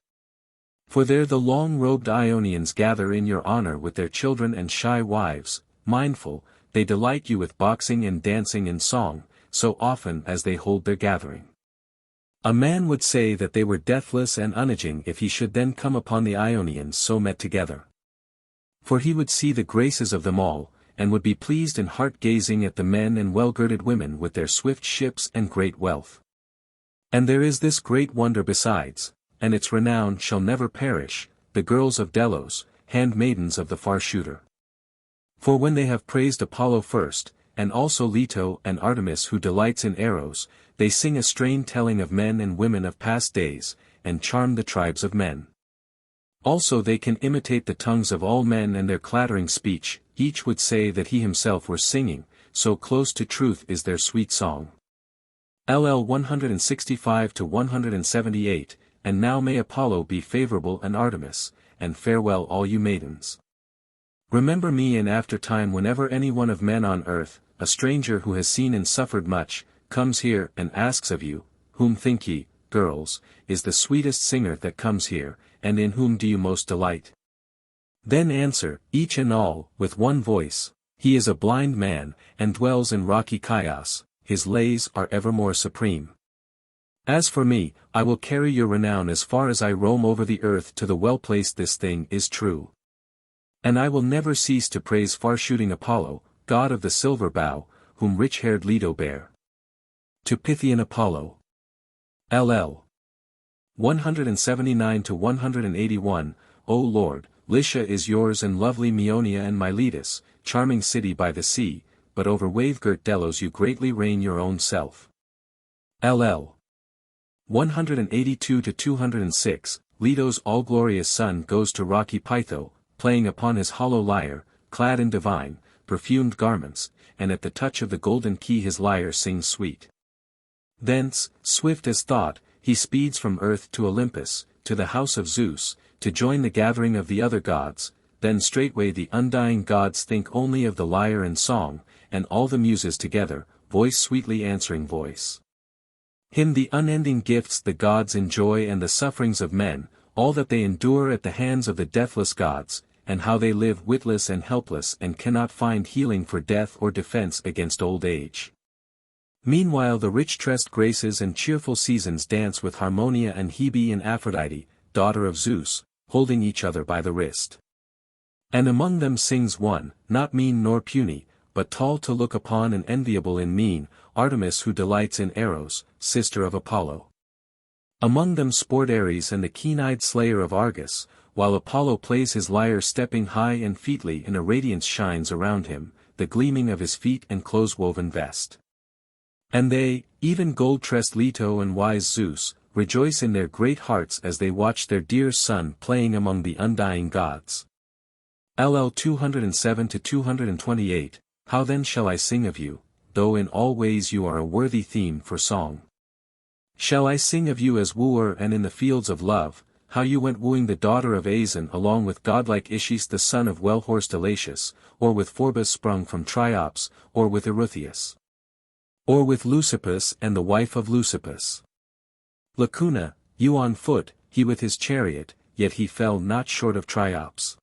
For there the long-robed Ionians gather in your honor with their children and shy wives, mindful, they delight you with boxing and dancing and song, so often as they hold their gathering. A man would say that they were deathless and unaging if he should then come upon the Ionians so met together. For he would see the graces of them all, and would be pleased in heart gazing at the men and well-girded women with their swift ships and great wealth. And there is this great wonder besides, and its renown shall never perish, the girls of Delos, handmaidens of the far shooter. For when they have praised Apollo first, and also Leto and Artemis who delights in arrows, they sing a strain telling of men and women of past days, and charm the tribes of men. Also they can imitate the tongues of all men and their clattering speech, each would say that he himself were singing, so close to truth is their sweet song. LL 165-178, and now may Apollo be favorable and Artemis, and farewell all you maidens. Remember me in after time whenever any one of men on earth, a stranger who has seen and suffered much, comes here and asks of you, whom think ye, girls, is the sweetest singer that comes here, and in whom do you most delight? Then answer, each and all, with one voice, he is a blind man, and dwells in rocky Chios, his lays are evermore supreme. As for me, I will carry your renown as far as I roam over the earth to the well-placed this thing is true. And I will never cease to praise far-shooting Apollo, god of the silver bow, whom rich-haired Leto bare. To Pythian Apollo. LL 179-181, O Lord, Lycia is yours and lovely Maeonia and Miletus, charming city by the sea, but over wave-girt Delos you greatly reign your own self. LL 182-206, Leto's all-glorious son goes to rocky Pytho, playing upon his hollow lyre, clad in divine, perfumed garments, and at the touch of the golden key his lyre sings sweet. Thence, swift as thought, he speeds from earth to Olympus, to the house of Zeus, to join the gathering of the other gods, then straightway the undying gods think only of the lyre and song, and all the muses together, voice sweetly answering voice. Him the unending gifts the gods enjoy and the sufferings of men, all that they endure at the hands of the deathless gods, and how they live witless and helpless and cannot find healing for death or defense against old age. Meanwhile the rich-tressed Graces and cheerful Seasons dance with Harmonia and Hebe and Aphrodite, daughter of Zeus, holding each other by the wrist. And among them sings one, not mean nor puny, but tall to look upon and enviable in mien, Artemis who delights in arrows, sister of Apollo. Among them sport Ares and the keen-eyed slayer of Argus, while Apollo plays his lyre stepping high and featly and a radiance shines around him, the gleaming of his feet and close-woven vest. And they, even gold-tressed Leto and wise Zeus, rejoice in their great hearts as they watch their dear son playing among the undying gods. LL 207-228, how then shall I sing of you, though in all ways you are a worthy theme for song? Shall I sing of you as wooer and in the fields of love, how you went wooing the daughter of Aeson along with godlike Ischys the son of well-horsed Elatius, or with Phorbas sprung from Triops, or with Ereutheus? Or with Leucippus and the wife of Leucippus? Lacuna, you on foot, he with his chariot, yet he fell not short of Triops.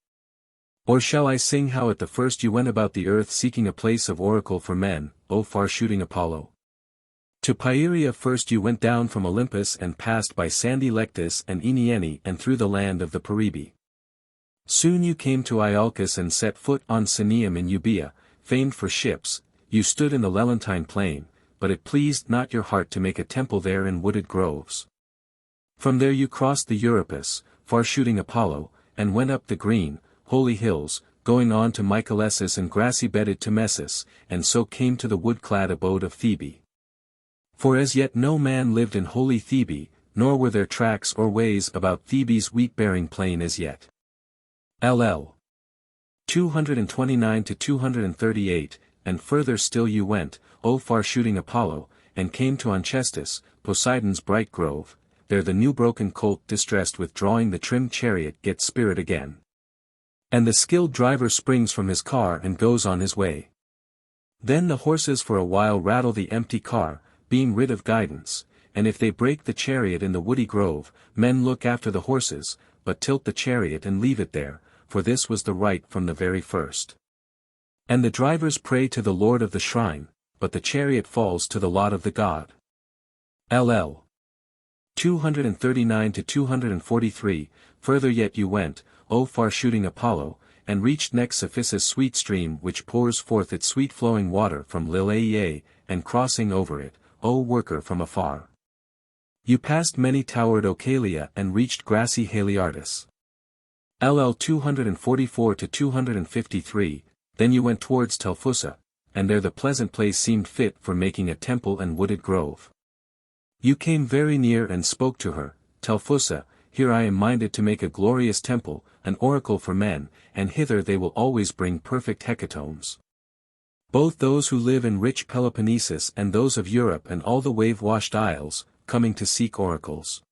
Or shall I sing how at the first you went about the earth seeking a place of oracle for men, O far-shooting Apollo? To Pieria first you went down from Olympus and passed by sandy Lectus and Eniene and through the land of the Peribi. Soon you came to Iolcus and set foot on Sinium in Euboea, famed for ships. You stood in the Lelantine plain, but it pleased not your heart to make a temple there in wooded groves. From there you crossed the Euripus, far-shooting Apollo, and went up the green, holy hills, going on to Mycalessus and grassy-bedded Timessus, and so came to the wood-clad abode of Thebe. For as yet no man lived in holy Thebe, nor were there tracks or ways about Thebe's wheat-bearing plain as yet. LL. 229-238, and further still you went, O far-shooting Apollo, and came to Onchestus, Poseidon's bright grove. There the new broken colt distressed with drawing the trim chariot gets spirit again. And the skilled driver springs from his car and goes on his way. Then the horses for a while rattle the empty car, being rid of guidance, and if they break the chariot in the woody grove, men look after the horses, but tilt the chariot and leave it there, for this was the right from the very first. And the drivers pray to the Lord of the shrine, but the chariot falls to the lot of the god. LL. 239-243, further yet you went, O far-shooting Apollo, and reached next Cephissus' sweet stream which pours forth its sweet-flowing water from Lilaea, and crossing over it, O worker from afar. You passed many towered Ocalia and reached grassy Haliartus. LL 244-253, then you went towards Telphusa, and there the pleasant place seemed fit for making a temple and wooded grove. You came very near and spoke to her, Telphusa, here I am minded to make a glorious temple, an oracle for men, and hither they will always bring perfect hecatombs. Both those who live in rich Peloponnesus and those of Europe and all the wave-washed isles, coming to seek oracles.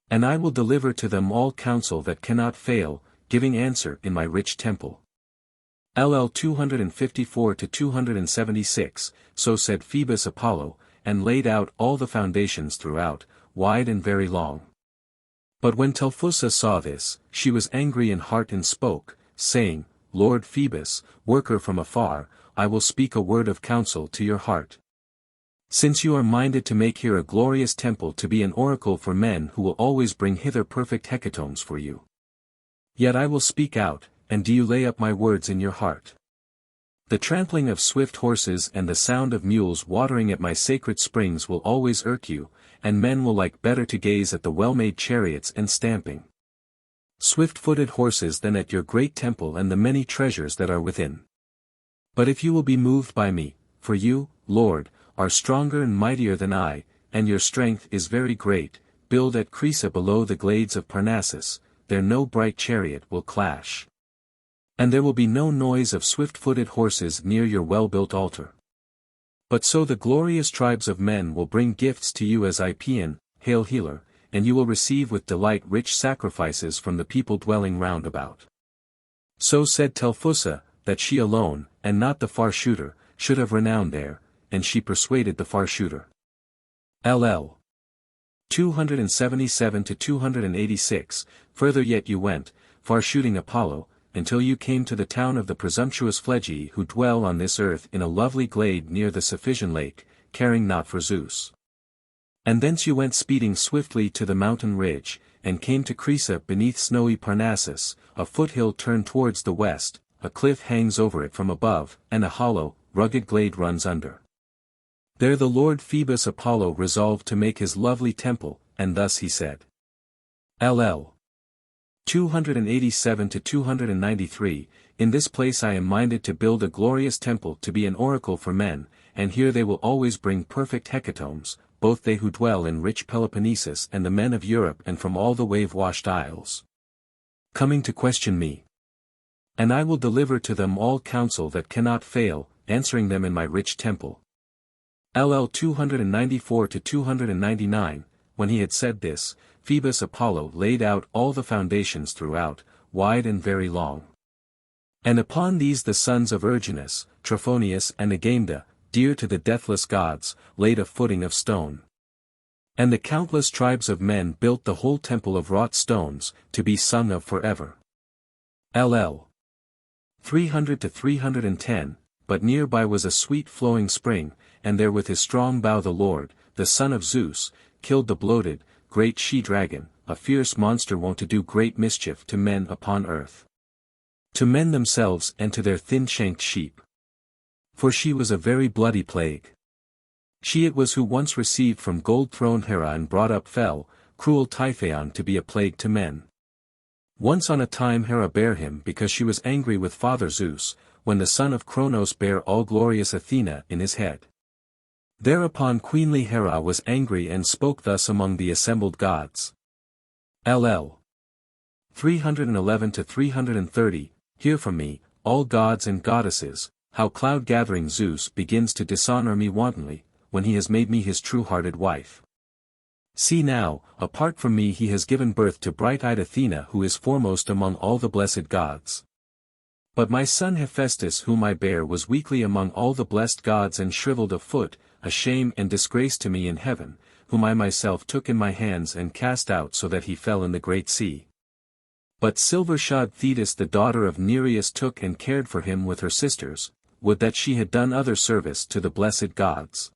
And I will deliver to them all counsel that cannot fail, giving answer in my rich temple. LL 254-276, so said Phoebus Apollo, and laid out all the foundations throughout, wide and very long. But when Telphusa saw this, she was angry in heart and spoke, saying, Lord Phoebus, worker from afar, I will speak a word of counsel to your heart. Since you are minded to make here a glorious temple to be an oracle for men who will always bring hither perfect hecatombs for you. Yet I will speak out, and do you lay up my words in your heart. The trampling of swift horses and the sound of mules watering at my sacred springs will always irk you, and men will like better to gaze at the well-made chariots and stamping swift-footed horses than at your great temple and the many treasures that are within. But if you will be moved by me, for you, Lord, are stronger and mightier than I, and your strength is very great, build at Crisa below the glades of Parnassus, there no bright chariot will clash. And there will be no noise of swift-footed horses near your well-built altar. But so the glorious tribes of men will bring gifts to you as Ipaean, hail healer, and you will receive with delight rich sacrifices from the people dwelling round about. So said Telphusa, that she alone, and not the far shooter, should have renown there, and she persuaded the far shooter. LL. 277-286, further yet you went, far shooting Apollo, until you came to the town of the presumptuous Phlegi who dwell on this earth in a lovely glade near the Cephisian lake, caring not for Zeus. And thence you went speeding swiftly to the mountain ridge, and came to Crisa beneath snowy Parnassus, a foothill turned towards the west, a cliff hangs over it from above, and a hollow, rugged glade runs under. There the Lord Phoebus Apollo resolved to make his lovely temple, and thus he said. LL. 287-293, in this place I am minded to build a glorious temple to be an oracle for men, and here they will always bring perfect hecatombs, both they who dwell in rich Peloponnesus and the men of Europe and from all the wave-washed isles, coming to question me. And I will deliver to them all counsel that cannot fail, answering them in my rich temple. LL 294 to 299, when he had said this, Phoebus Apollo laid out all the foundations throughout, wide and very long. And upon these the sons of Erginus, Trophonius and Agamemnon, dear to the deathless gods, laid a footing of stone. And the countless tribes of men built the whole temple of wrought stones, to be sung of forever. LL 300 to 310, but near by was a sweet flowing spring, and there with his strong bow the Lord, the son of Zeus, killed the bloated, great she-dragon, a fierce monster wont to do great mischief to men upon earth. To men themselves and to their thin-shanked sheep. For she was a very bloody plague. She it was who once received from gold-throned Hera and brought up fell, cruel Typhaon to be a plague to men. Once on a time Hera bare him because she was angry with father Zeus, when the son of Cronos bare all-glorious Athena in his head. Thereupon queenly Hera was angry and spoke thus among the assembled gods. LL 311 to 330, hear from me, all gods and goddesses, how cloud-gathering Zeus begins to dishonor me wantonly, when he has made me his true-hearted wife. See now, apart from me he has given birth to bright-eyed Athena who is foremost among all the blessed gods. But my son Hephaestus whom I bare was weakly among all the blessed gods and shriveled of foot, a shame and disgrace to me in heaven, whom I myself took in my hands and cast out so that he fell in the great sea. But silver-shod Thetis the daughter of Nereus took and cared for him with her sisters, would that she had done other service to the blessed gods.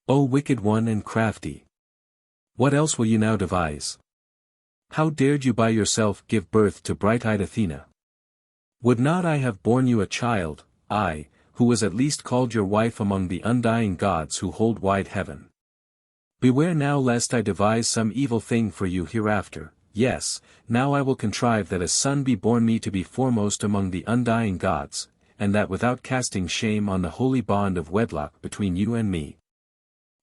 O wicked one and crafty! What else will you now devise? How dared you by yourself give birth to bright-eyed Athena? Would not I have borne you a child, I, who was at least called your wife among the undying gods who hold wide heaven? Beware now lest I devise some evil thing for you hereafter. Yes, now I will contrive that a son be born me to be foremost among the undying gods, and that without casting shame on the holy bond of wedlock between you and me.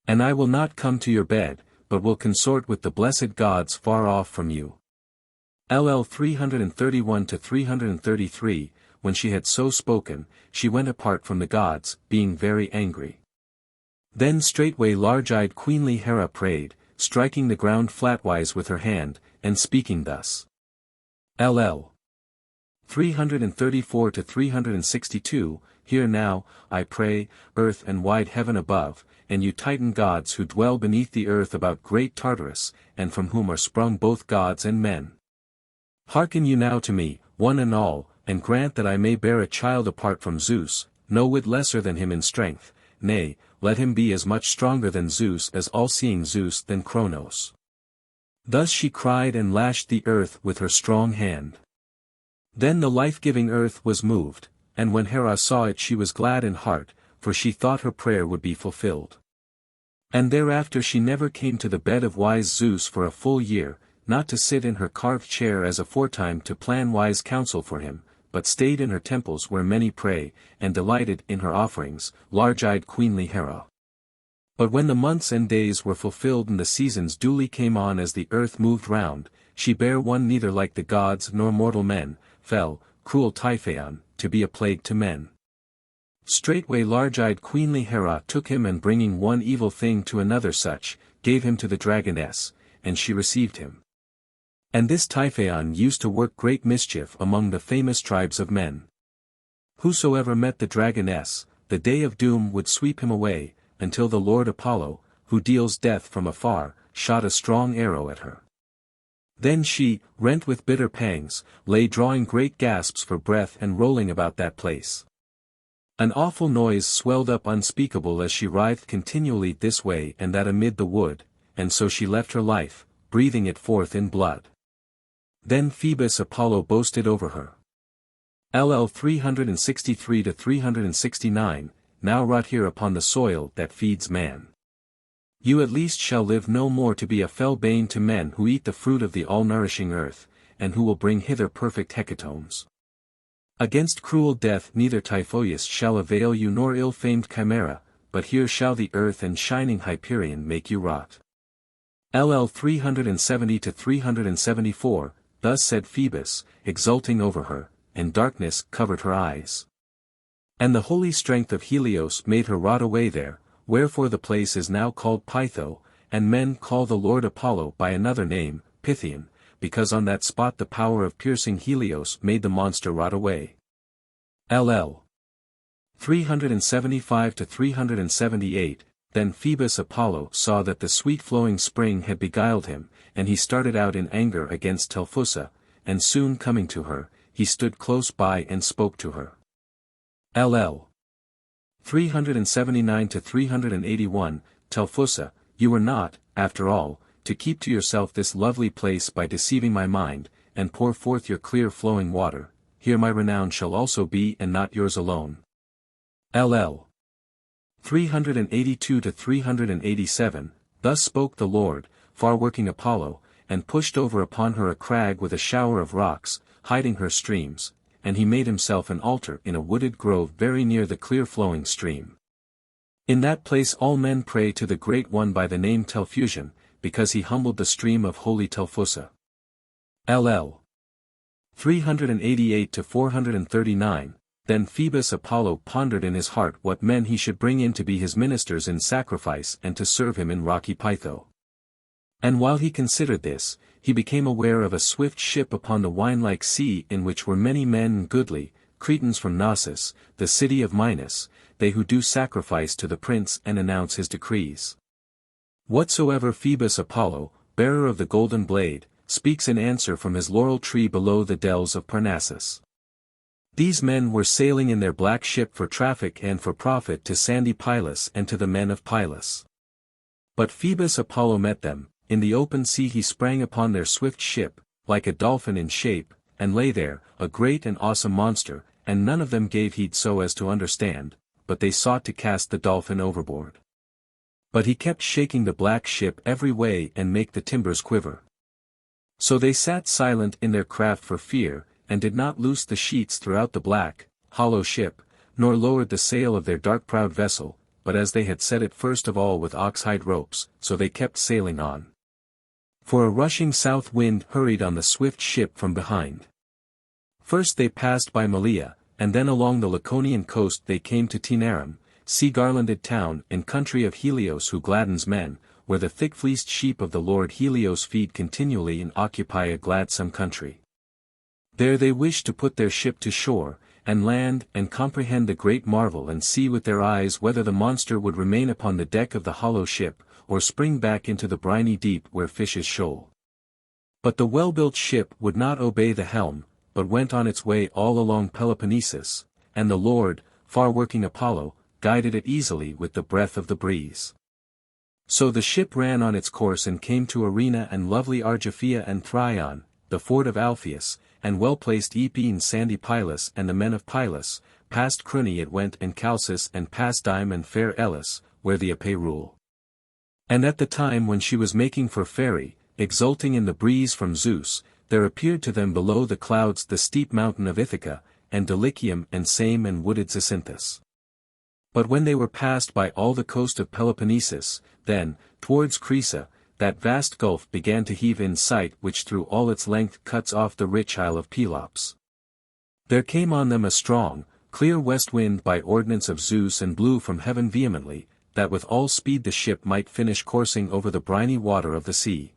And I will not come to your bed, but will consort with the blessed gods far off from you. LL 331 to 333, when she had so spoken, she went apart from the gods, being very angry. Then straightway large-eyed queenly Hera prayed, striking the ground flatwise with her hand, and speaking thus. LL 334 to 362, hear now, I pray, earth and wide heaven above, and you Titan gods who dwell beneath the earth about great Tartarus, and from whom are sprung both gods and men. Hearken you now to me, one and all, and grant that I may bear a child apart from Zeus, no whit lesser than him in strength, nay, let him be as much stronger than Zeus as all-seeing Zeus than Cronos. Thus she cried and lashed the earth with her strong hand. Then the life-giving earth was moved, and when Hera saw it she was glad in heart, for she thought her prayer would be fulfilled. And thereafter she never came to the bed of wise Zeus for a full year, not to sit in her carved chair as aforetime to plan wise counsel for him, but stayed in her temples where many pray, and delighted in her offerings, large-eyed queenly Hera. But when the months and days were fulfilled and the seasons duly came on as the earth moved round, she bare one neither like the gods nor mortal men, fell, cruel Typhaon, to be a plague to men. Straightway large-eyed queenly Hera took him and bringing one evil thing to another such, gave him to the dragoness, and she received him. And this Typhaon used to work great mischief among the famous tribes of men. Whosoever met the dragoness, the day of doom would sweep him away, until the Lord Apollo, who deals death from afar, shot a strong arrow at her. Then she, rent with bitter pangs, lay drawing great gasps for breath and rolling about that place. An awful noise swelled up unspeakable as she writhed continually this way and that amid the wood, and so she left her life, breathing it forth in blood. Then Phoebus Apollo boasted over her. LL 363 to 369, now rot here upon the soil that feeds man. You at least shall live no more to be a fell bane to men who eat the fruit of the all-nourishing earth, and who will bring hither perfect hecatombs. Against cruel death neither Typhoeus shall avail you nor ill-famed Chimera, but here shall the earth and shining Hyperion make you rot. LL 370 to 374, thus said Phoebus, exulting over her, and darkness covered her eyes. And the holy strength of Helios made her rot away there, wherefore the place is now called Pytho, and men call the lord Apollo by another name, Pythian, because on that spot the power of piercing Helios made the monster rot away. LL 375 to 378. Then Phoebus Apollo saw that the sweet flowing spring had beguiled him, and he started out in anger against Telphusa, and soon coming to her, he stood close by and spoke to her. LL 379 to 381. Telphusa, you are not, after all, to keep to yourself this lovely place by deceiving my mind, and pour forth your clear flowing water. Here my renown shall also be, and not yours alone. LL 382 to 387. Thus spoke the Lord, far-working Apollo, and pushed over upon her a crag with a shower of rocks, hiding her streams, and he made himself an altar in a wooded grove very near the clear-flowing stream. In that place all men pray to the Great One by the name Telphusian, because he humbled the stream of holy Telphusa. LL 388 to 439. Then Phoebus Apollo pondered in his heart what men he should bring in to be his ministers in sacrifice and to serve him in rocky Pytho. And while he considered this, he became aware of a swift ship upon the wine-like sea in which were many men and goodly, Cretans from Knossos, the city of Minos, they who do sacrifice to the prince and announce his decrees. Whatsoever Phoebus Apollo, bearer of the golden blade, speaks in answer from his laurel tree below the dells of Parnassus. These men were sailing in their black ship for traffic and for profit to sandy Pylos and to the men of Pylos. But Phoebus Apollo met them, in the open sea he sprang upon their swift ship, like a dolphin in shape, and lay there, a great and awesome monster, and none of them gave heed so as to understand, but they sought to cast the dolphin overboard. But he kept shaking the black ship every way and make the timbers quiver. So they sat silent in their craft for fear, and did not loose the sheets throughout the black, hollow ship, nor lowered the sail of their dark-prowed vessel, but as they had set it first of all with ox-hide ropes, so they kept sailing on. For a rushing south wind hurried on the swift ship from behind. First they passed by Malea, and then along the Laconian coast they came to Taenarum, sea-garlanded town and country of Helios who gladdens men, where the thick-fleeced sheep of the Lord Helios feed continually and occupy a gladsome country. There they wished to put their ship to shore, and land and comprehend the great marvel and see with their eyes whether the monster would remain upon the deck of the hollow ship, or spring back into the briny deep where fishes shoal. But the well-built ship would not obey the helm, but went on its way all along Peloponnesus, and the Lord, far-working Apollo, guided it easily with the breath of the breeze. So the ship ran on its course and came to Arena and lovely Argiphea and Thryon, the fort of Alpheus, and well-placed Epean sandy Pylos and the men of Pylos, past Cruni it went and Chalcis and past Dyme and fair Elis, where the Epei rule. And at the time when she was making for Phaerae, exulting in the breeze from Zeus, there appeared to them below the clouds the steep mountain of Ithaca, and Dulichium and Same and wooded Zacynthus. But when they were passed by all the coast of Peloponnesus, then, towards Crisa, that vast gulf began to heave in sight which through all its length cuts off the rich isle of Pelops. There came on them a strong, clear west wind by ordinance of Zeus and blew from heaven vehemently, that with all speed the ship might finish coursing over the briny water of the sea.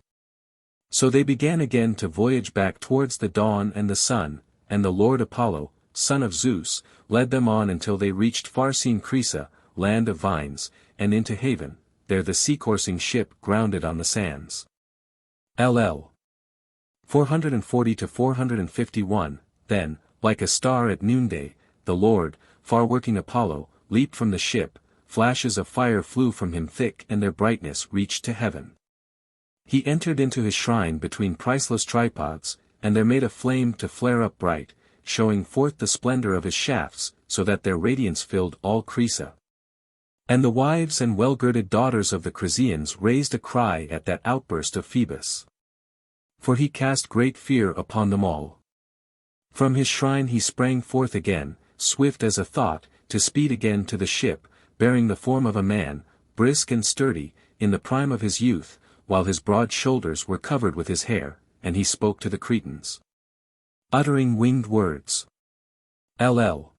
So they began again to voyage back towards the dawn and the sun, and the Lord Apollo, son of Zeus, led them on until they reached far-seen Crisa, land of vines, and into haven. There the sea-coursing ship grounded on the sands. LL 440 to 451. Then, like a star at noonday, the Lord, far-working Apollo, leaped from the ship, flashes of fire flew from him thick and their brightness reached to heaven. He entered into his shrine between priceless tripods, and there made a flame to flare up bright, showing forth the splendor of his shafts, so that their radiance filled all Crisa. And the wives and well-girded daughters of the Chryseans raised a cry at that outburst of Phoebus. For he cast great fear upon them all. From his shrine he sprang forth again, swift as a thought, to speed again to the ship, bearing the form of a man, brisk and sturdy, in the prime of his youth, while his broad shoulders were covered with his hair, and he spoke to the Cretans, uttering winged words. LL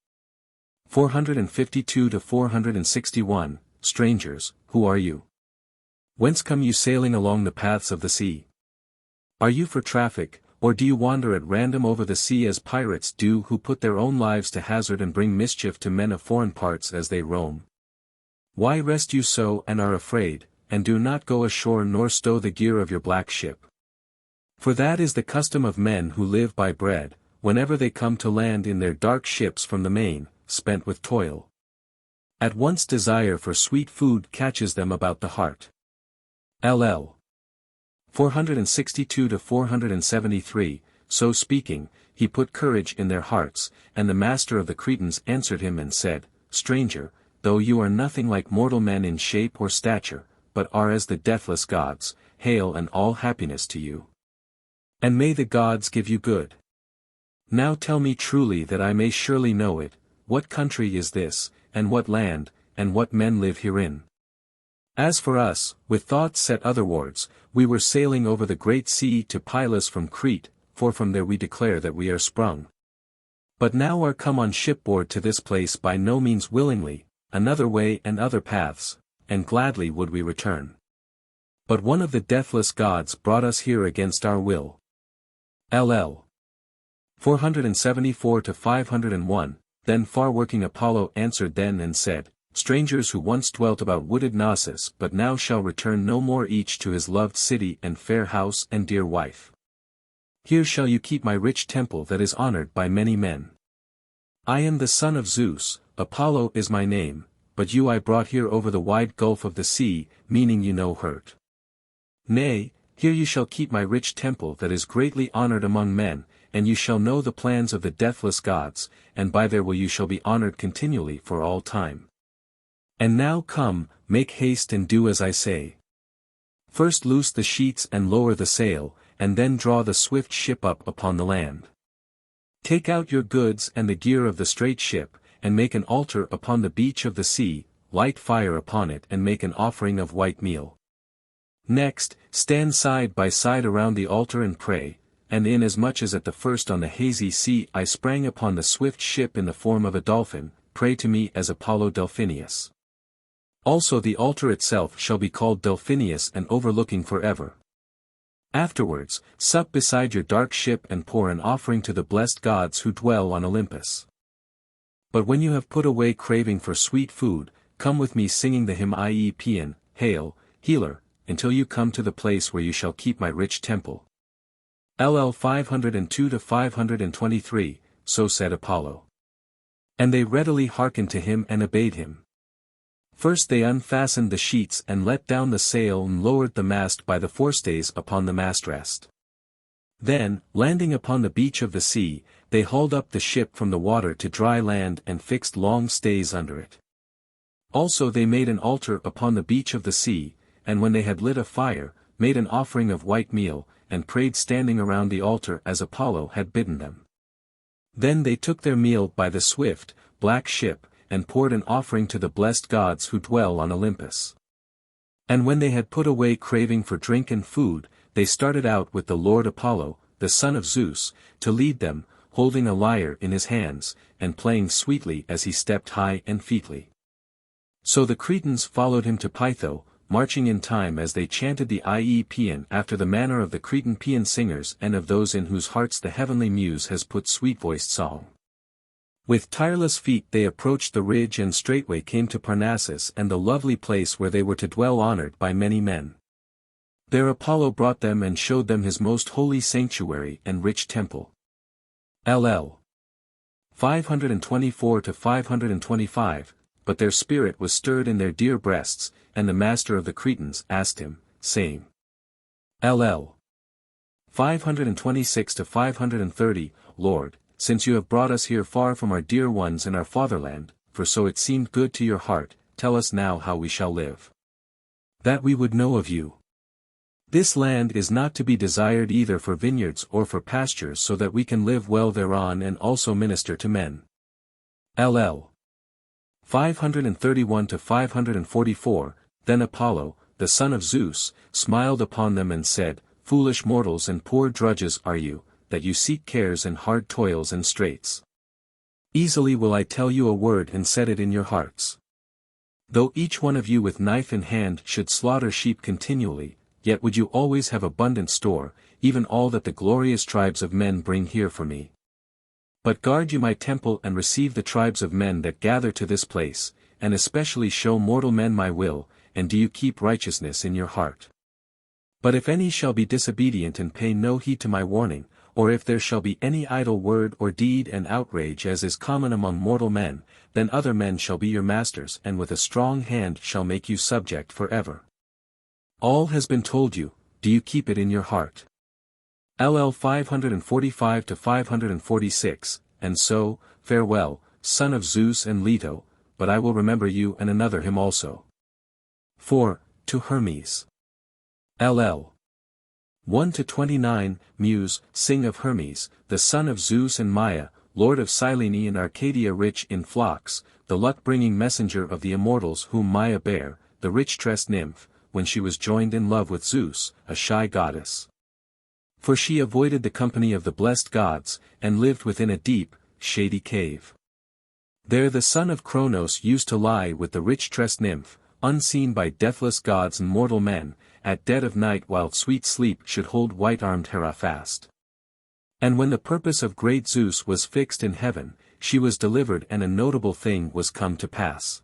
452 to 461. strangers, who are you? Whence come you sailing along the paths of the sea? Are you for traffic, or do you wander at random over the sea as pirates do who put their own lives to hazard and bring mischief to men of foreign parts as they roam? Why rest you so and are afraid, and do not go ashore nor stow the gear of your black ship? For that is the custom of men who live by bread, whenever they come to land in their dark ships from the main, spent with toil. At once desire for sweet food catches them about the heart. LL. 462 to 473, so speaking, he put courage in their hearts, and the master of the Cretans answered him and said, Stranger, though you are nothing like mortal men in shape or stature, but are as the deathless gods, hail and all happiness to you. And may the gods give you good. Now tell me truly that I may surely know it, what country is this, and what land, and what men live herein? As for us, with thoughts set otherwards, we were sailing over the great sea to Pylos from Crete, for from there we declare that we are sprung. But now are come on shipboard to this place by no means willingly, another way and other paths, and gladly would we return. But one of the deathless gods brought us here against our will. LL. 474 to 501, then far-working Apollo answered then and said, Strangers who once dwelt about wooded Knossos but now shall return no more each to his loved city and fair house and dear wife. Here shall you keep my rich temple that is honored by many men. I am the son of Zeus, Apollo is my name, but you I brought here over the wide gulf of the sea, meaning you no hurt. Nay, here you shall keep my rich temple that is greatly honored among men, and you shall know the plans of the deathless gods, and by their will you shall be honored continually for all time. And now come, make haste and do as I say. First loose the sheets and lower the sail, and then draw the swift ship up upon the land. Take out your goods and the gear of the straight ship, and make an altar upon the beach of the sea, light fire upon it and make an offering of white meal. Next, stand side by side around the altar and pray, and inasmuch as at the first on the hazy sea I sprang upon the swift ship in the form of a dolphin, pray to me as Apollo Delphinius. Also the altar itself shall be called Delphinius and overlooking forever. Afterwards, sup beside your dark ship and pour an offering to the blessed gods who dwell on Olympus. But when you have put away craving for sweet food, come with me singing the hymn Iepian, Hail, Healer, until you come to the place where you shall keep my rich temple. LL 502 to 523, so said Apollo. And they readily hearkened to him and obeyed him. First they unfastened the sheets and let down the sail and lowered the mast by the forestays upon the mastrest. Then, landing upon the beach of the sea, they hauled up the ship from the water to dry land and fixed long stays under it. Also they made an altar upon the beach of the sea, and when they had lit a fire, made an offering of white meal, and prayed standing around the altar as Apollo had bidden them. Then they took their meal by the swift, black ship, and poured an offering to the blessed gods who dwell on Olympus. And when they had put away craving for drink and food, they started out with the Lord Apollo, the son of Zeus, to lead them, holding a lyre in his hands, and playing sweetly as he stepped high and featly. So the Cretans followed him to Pytho, marching in time as they chanted the Iepian after the manner of the Cretan paean singers and of those in whose hearts the heavenly muse has put sweet-voiced song. With tireless feet they approached the ridge and straightway came to Parnassus and the lovely place where they were to dwell honored by many men. There Apollo brought them and showed them his most holy sanctuary and rich temple. LL. 524 to 525, but their spirit was stirred in their dear breasts, and the master of the Cretans asked him, saying, LL. 526 to 530, Lord, since you have brought us here far from our dear ones and our fatherland, for so it seemed good to your heart, tell us now how we shall live. That we would know of you. This land is not to be desired either for vineyards or for pastures so that we can live well thereon and also minister to men. LL. 531 to 544, then Apollo, the son of Zeus, smiled upon them and said, Foolish mortals and poor drudges are you, that you seek cares and hard toils and straits. Easily will I tell you a word and set it in your hearts. Though each one of you with knife in hand should slaughter sheep continually, yet would you always have abundant store, even all that the glorious tribes of men bring here for me. But guard you my temple and receive the tribes of men that gather to this place, and especially show mortal men my will, and do you keep righteousness in your heart. But if any shall be disobedient and pay no heed to my warning, or if there shall be any idle word or deed and outrage as is common among mortal men, then other men shall be your masters and with a strong hand shall make you subject forever. All has been told you, do you keep it in your heart? LL 545 to 546, and so, farewell, son of Zeus and Leto, but I will remember you and another hymn also. 4. To Hermes. LL 1 to 29, Muse, sing of Hermes, the son of Zeus and Maia, lord of Cyllene and Arcadia rich in flocks, the luck-bringing messenger of the immortals whom Maia bare, the rich-tressed nymph, when she was joined in love with Zeus, a shy goddess. For she avoided the company of the blessed gods, and lived within a deep, shady cave. There the son of Cronos used to lie with the rich-tressed nymph, unseen by deathless gods and mortal men, at dead of night while sweet sleep should hold white-armed Hera fast. And when the purpose of great Zeus was fixed in heaven, she was delivered and a notable thing was come to pass.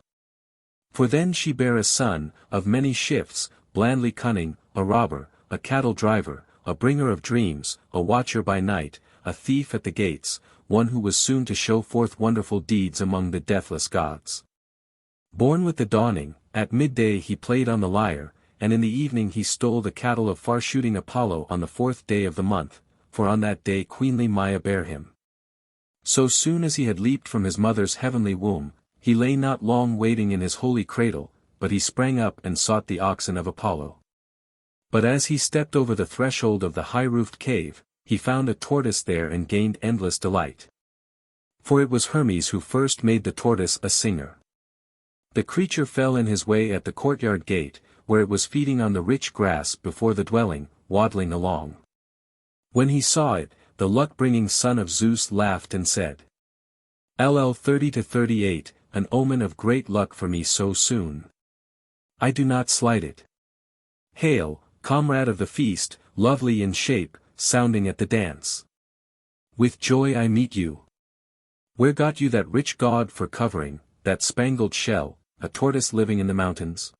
For then she bare a son, of many shifts, blandly cunning, a robber, a cattle driver, a bringer of dreams, a watcher by night, a thief at the gates, one who was soon to show forth wonderful deeds among the deathless gods. Born with the dawning, at midday he played on the lyre, and in the evening he stole the cattle of far-shooting Apollo on the 4th day of the month, for on that day queenly Maia bare him. So soon as he had leaped from his mother's heavenly womb, he lay not long waiting in his holy cradle, but he sprang up and sought the oxen of Apollo. But as he stepped over the threshold of the high-roofed cave, he found a tortoise there and gained endless delight. For it was Hermes who first made the tortoise a singer. The creature fell in his way at the courtyard gate, where it was feeding on the rich grass before the dwelling, waddling along. When he saw it, the luck-bringing son of Zeus laughed and said, LL 30 to 38, an omen of great luck for me so soon. I do not slight it. Hail, comrade of the feast, lovely in shape, sounding at the dance. With joy I meet you. Where got you that rich gaud for covering, that spangled shell, a tortoise living in the mountains?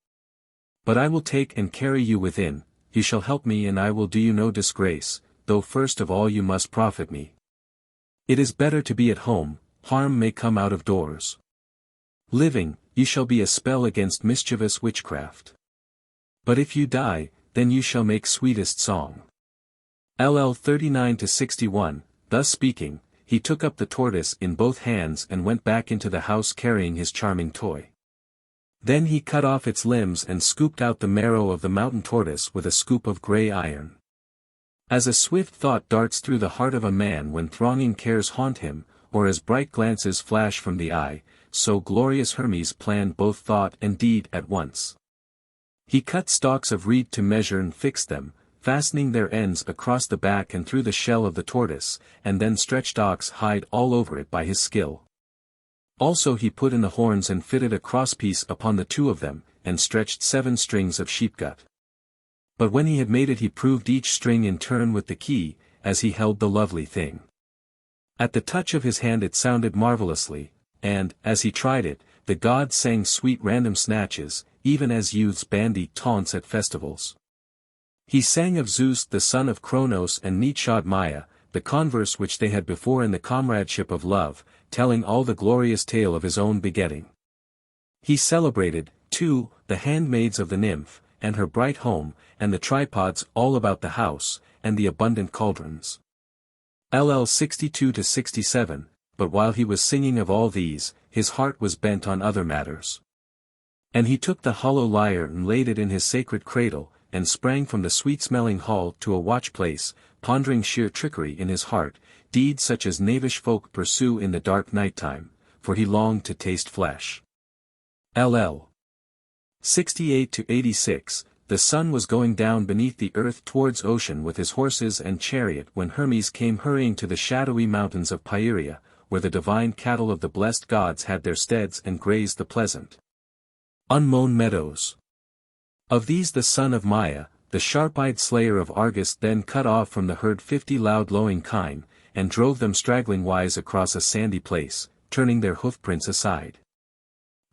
But I will take and carry you within, you shall help me and I will do you no disgrace, though first of all you must profit me. It is better to be at home, harm may come out of doors. Living, you shall be a spell against mischievous witchcraft. But if you die, then you shall make sweetest song. LL 39 to 61, thus speaking, he took up the tortoise in both hands and went back into the house carrying his charming toy. Then he cut off its limbs and scooped out the marrow of the mountain tortoise with a scoop of grey iron. As a swift thought darts through the heart of a man when thronging cares haunt him, or as bright glances flash from the eye, so glorious Hermes planned both thought and deed at once. He cut stalks of reed to measure and fixed them, fastening their ends across the back and through the shell of the tortoise, and then stretched ox hide all over it by his skill. Also he put in the horns and fitted a crosspiece upon the two of them, and stretched 7 strings of sheepgut. But when he had made it he proved each string in turn with the key, as he held the lovely thing. At the touch of his hand it sounded marvelously, and, as he tried it, the god sang sweet random snatches, even as youths bandy taunts at festivals. He sang of Zeus the son of Cronos and neat-shod Maia, the converse which they had before in the comradeship of love, telling all the glorious tale of his own begetting. He celebrated, too, the handmaids of the nymph, and her bright home, and the tripods all about the house, and the abundant cauldrons. LL 62 to 67, but while he was singing of all these, his heart was bent on other matters. And he took the hollow lyre and laid it in his sacred cradle, and sprang from the sweet-smelling hall to a watch-place, pondering sheer trickery in his heart, deeds such as knavish folk pursue in the dark night-time, for he longed to taste flesh. LL 68 to 86, the sun was going down beneath the earth towards ocean with his horses and chariot when Hermes came hurrying to the shadowy mountains of Pieria, where the divine cattle of the blessed gods had their steads and grazed the pleasant Unmown meadows. Of these the son of Maia, the sharp-eyed slayer of Argus, then cut off from the herd 50 loud lowing kine, and drove them straggling wise across a sandy place, turning their hoofprints aside.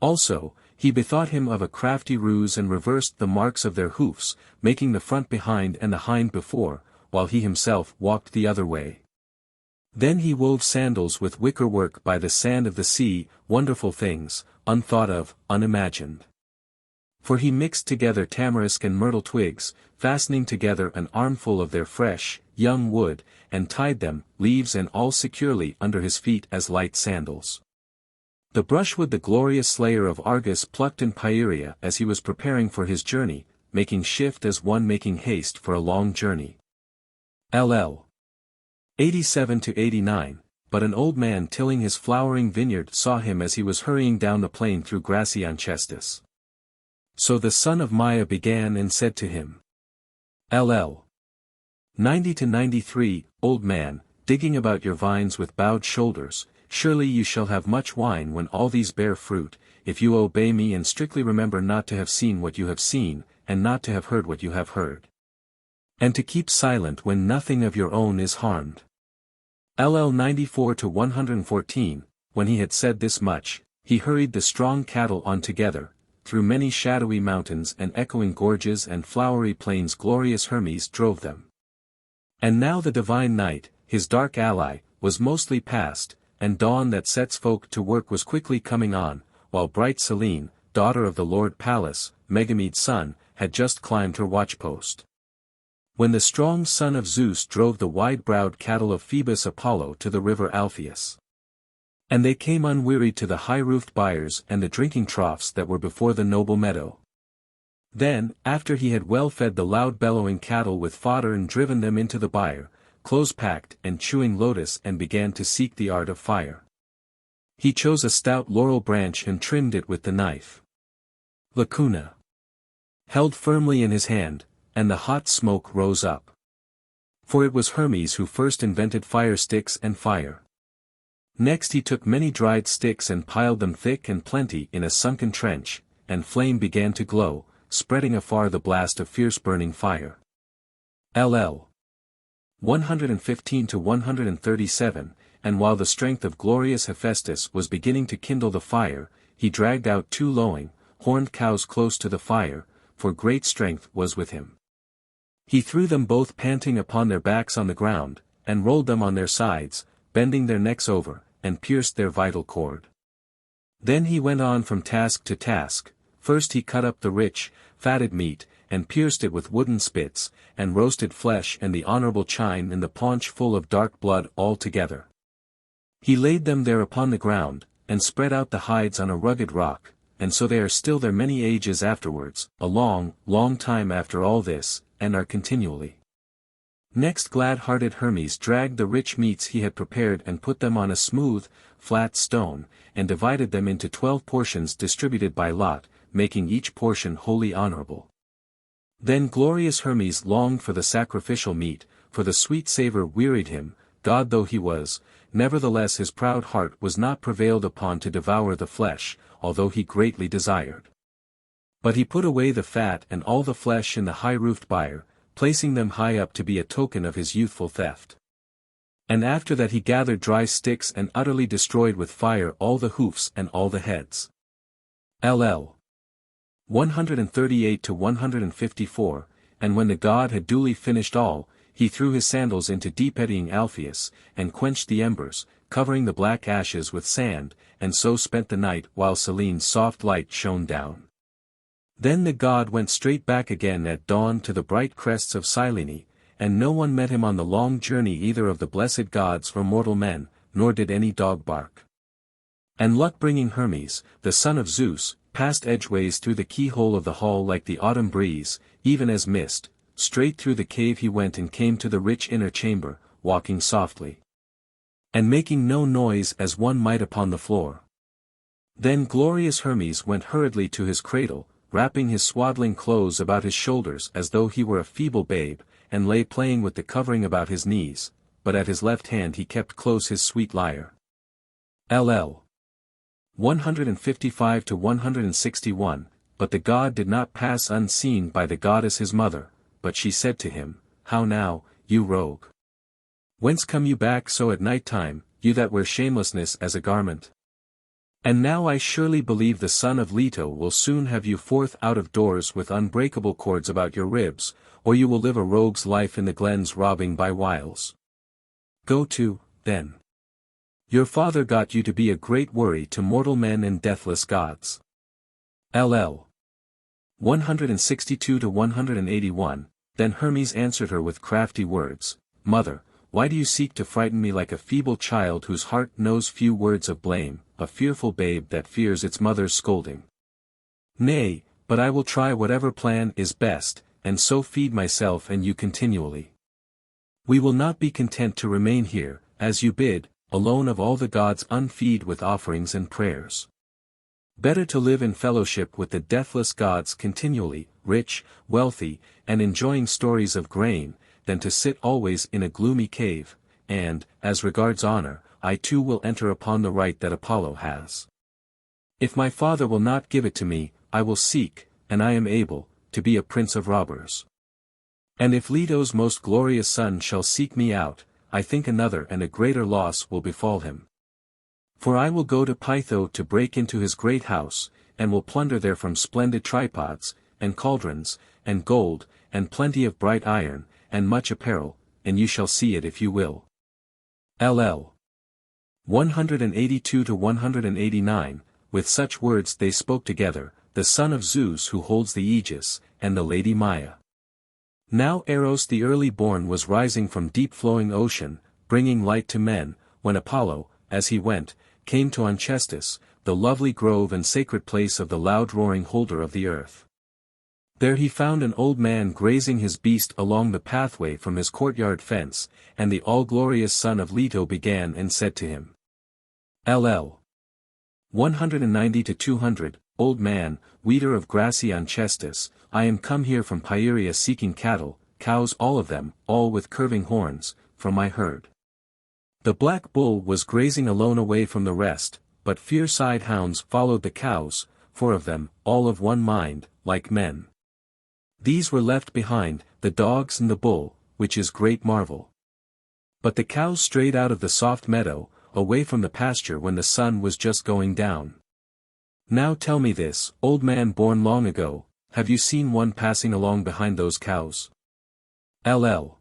Also, he bethought him of a crafty ruse and reversed the marks of their hoofs, making the front behind and the hind before, while he himself walked the other way. Then he wove sandals with wickerwork by the sand of the sea, wonderful things, unthought of, unimagined. For he mixed together tamarisk and myrtle twigs, fastening together an armful of their fresh, young wood, and tied them, leaves and all securely under his feet as light sandals. The brushwood the glorious slayer of Argus plucked in Pieria as he was preparing for his journey, making shift as one making haste for a long journey. LL. 87-89, but an old man tilling his flowering vineyard saw him as he was hurrying down the plain through grassy Alcestis. So the son of Maia began and said to him. LL. 90-93, old man, digging about your vines with bowed shoulders, surely you shall have much wine when all these bear fruit, if you obey me and strictly remember not to have seen what you have seen, and not to have heard what you have heard. And to keep silent when nothing of your own is harmed. LL 94-114, when he had said this much, he hurried the strong cattle on together, through many shadowy mountains and echoing gorges and flowery plains glorious Hermes drove them. And now the divine night, his dark ally, was mostly past, and dawn that sets folk to work was quickly coming on, while bright Selene, daughter of the Lord Pallas, Megamede's son, had just climbed her watchpost. When the strong son of Zeus drove the wide-browed cattle of Phoebus Apollo to the river Alpheus. And they came unwearied to the high-roofed byres and the drinking troughs that were before the noble meadow. Then, after he had well fed the loud bellowing cattle with fodder and driven them into the byre, close-packed and chewing lotus and began to seek the art of fire. He chose a stout laurel branch and trimmed it with the knife. Lacuna. Held firmly in his hand, and the hot smoke rose up. For it was Hermes who first invented fire sticks and fire. Next he took many dried sticks and piled them thick and plenty in a sunken trench, and flame began to glow, spreading afar the blast of fierce burning fire. LL. 115-137, and while the strength of glorious Hephaestus was beginning to kindle the fire, he dragged out 2 lowing, horned cows close to the fire, for great strength was with him. He threw them both panting upon their backs on the ground, and rolled them on their sides, bending their necks over, and pierced their vital cord. Then he went on from task to task. First he cut up the rich, fatted meat, and pierced it with wooden spits, and roasted flesh and the honorable chine in the paunch full of dark blood all together. He laid them there upon the ground, and spread out the hides on a rugged rock, and so they are still there many ages afterwards, a long, long time after all this, and are continually. Next glad-hearted Hermes dragged the rich meats he had prepared and put them on a smooth, flat stone, and divided them into 12 portions distributed by lot, making each portion wholly honorable. Then glorious Hermes longed for the sacrificial meat, for the sweet savor wearied him, god though he was, nevertheless his proud heart was not prevailed upon to devour the flesh, although he greatly desired. But he put away the fat and all the flesh in the high-roofed byre, placing them high up to be a token of his youthful theft. And after that he gathered dry sticks and utterly destroyed with fire all the hoofs and all the heads. LL. 138-154, and when the god had duly finished all, he threw his sandals into deep-eddying Alpheus, and quenched the embers, covering the black ashes with sand, and so spent the night while Selene's soft light shone down. Then the god went straight back again at dawn to the bright crests of Cyllene, and no one met him on the long journey either of the blessed gods or mortal men, nor did any dog bark. And luck-bringing Hermes, the son of Zeus, passed edgeways through the keyhole of the hall like the autumn breeze, even as mist, straight through the cave he went and came to the rich inner chamber, walking softly, and making no noise as one might upon the floor. Then glorious Hermes went hurriedly to his cradle, wrapping his swaddling clothes about his shoulders as though he were a feeble babe, and lay playing with the covering about his knees, but at his left hand he kept close his sweet lyre. LL. 155-161, but the god did not pass unseen by the goddess his mother, but she said to him, "How now, you rogue? Whence come you back so at night time, you that wear shamelessness as a garment? And now I surely believe the son of Leto will soon have you forth out of doors with unbreakable cords about your ribs, or you will live a rogue's life in the glens robbing by wiles. Go to, then. Your father got you to be a great worry to mortal men and deathless gods." LL 162-181. Then Hermes answered her with crafty words, "Mother, why do you seek to frighten me like a feeble child whose heart knows few words of blame, a fearful babe that fears its mother's scolding? Nay, but I will try whatever plan is best, and so feed myself and you continually. We will not be content to remain here, as you bid, alone of all the gods unfeed with offerings and prayers. Better to live in fellowship with the deathless gods continually, rich, wealthy, and enjoying stories of grain, than to sit always in a gloomy cave, and, as regards honor, I too will enter upon the right that Apollo has. If my father will not give it to me, I will seek, and I am able, to be a prince of robbers. And if Leto's most glorious son shall seek me out, I think another and a greater loss will befall him. For I will go to Pytho to break into his great house, and will plunder there from splendid tripods, and cauldrons, and gold, and plenty of bright iron, and much apparel, and you shall see it if you will." LL 182-189. With such words they spoke together, the son of Zeus who holds the aegis, and the lady Maia. Now Eros the early born was rising from deep-flowing ocean, bringing light to men, when Apollo, as he went, came to Onchestus, the lovely grove and sacred place of the loud-roaring holder of the earth. There he found an old man grazing his beast along the pathway from his courtyard fence, and the all-glorious son of Leto began and said to him. LL 190-200, Old man, weeder of grassy Onchestus, I am come here from Pieria seeking cattle, cows all of them, all with curving horns, from my herd. The black bull was grazing alone away from the rest, but fierce-eyed hounds followed the cows, 4 of them, all of one mind, like men. These were left behind, the dogs and the bull, which is great marvel. But the cows strayed out of the soft meadow, away from the pasture when the sun was just going down. Now tell me this, old man born long ago, have you seen one passing along behind those cows? LL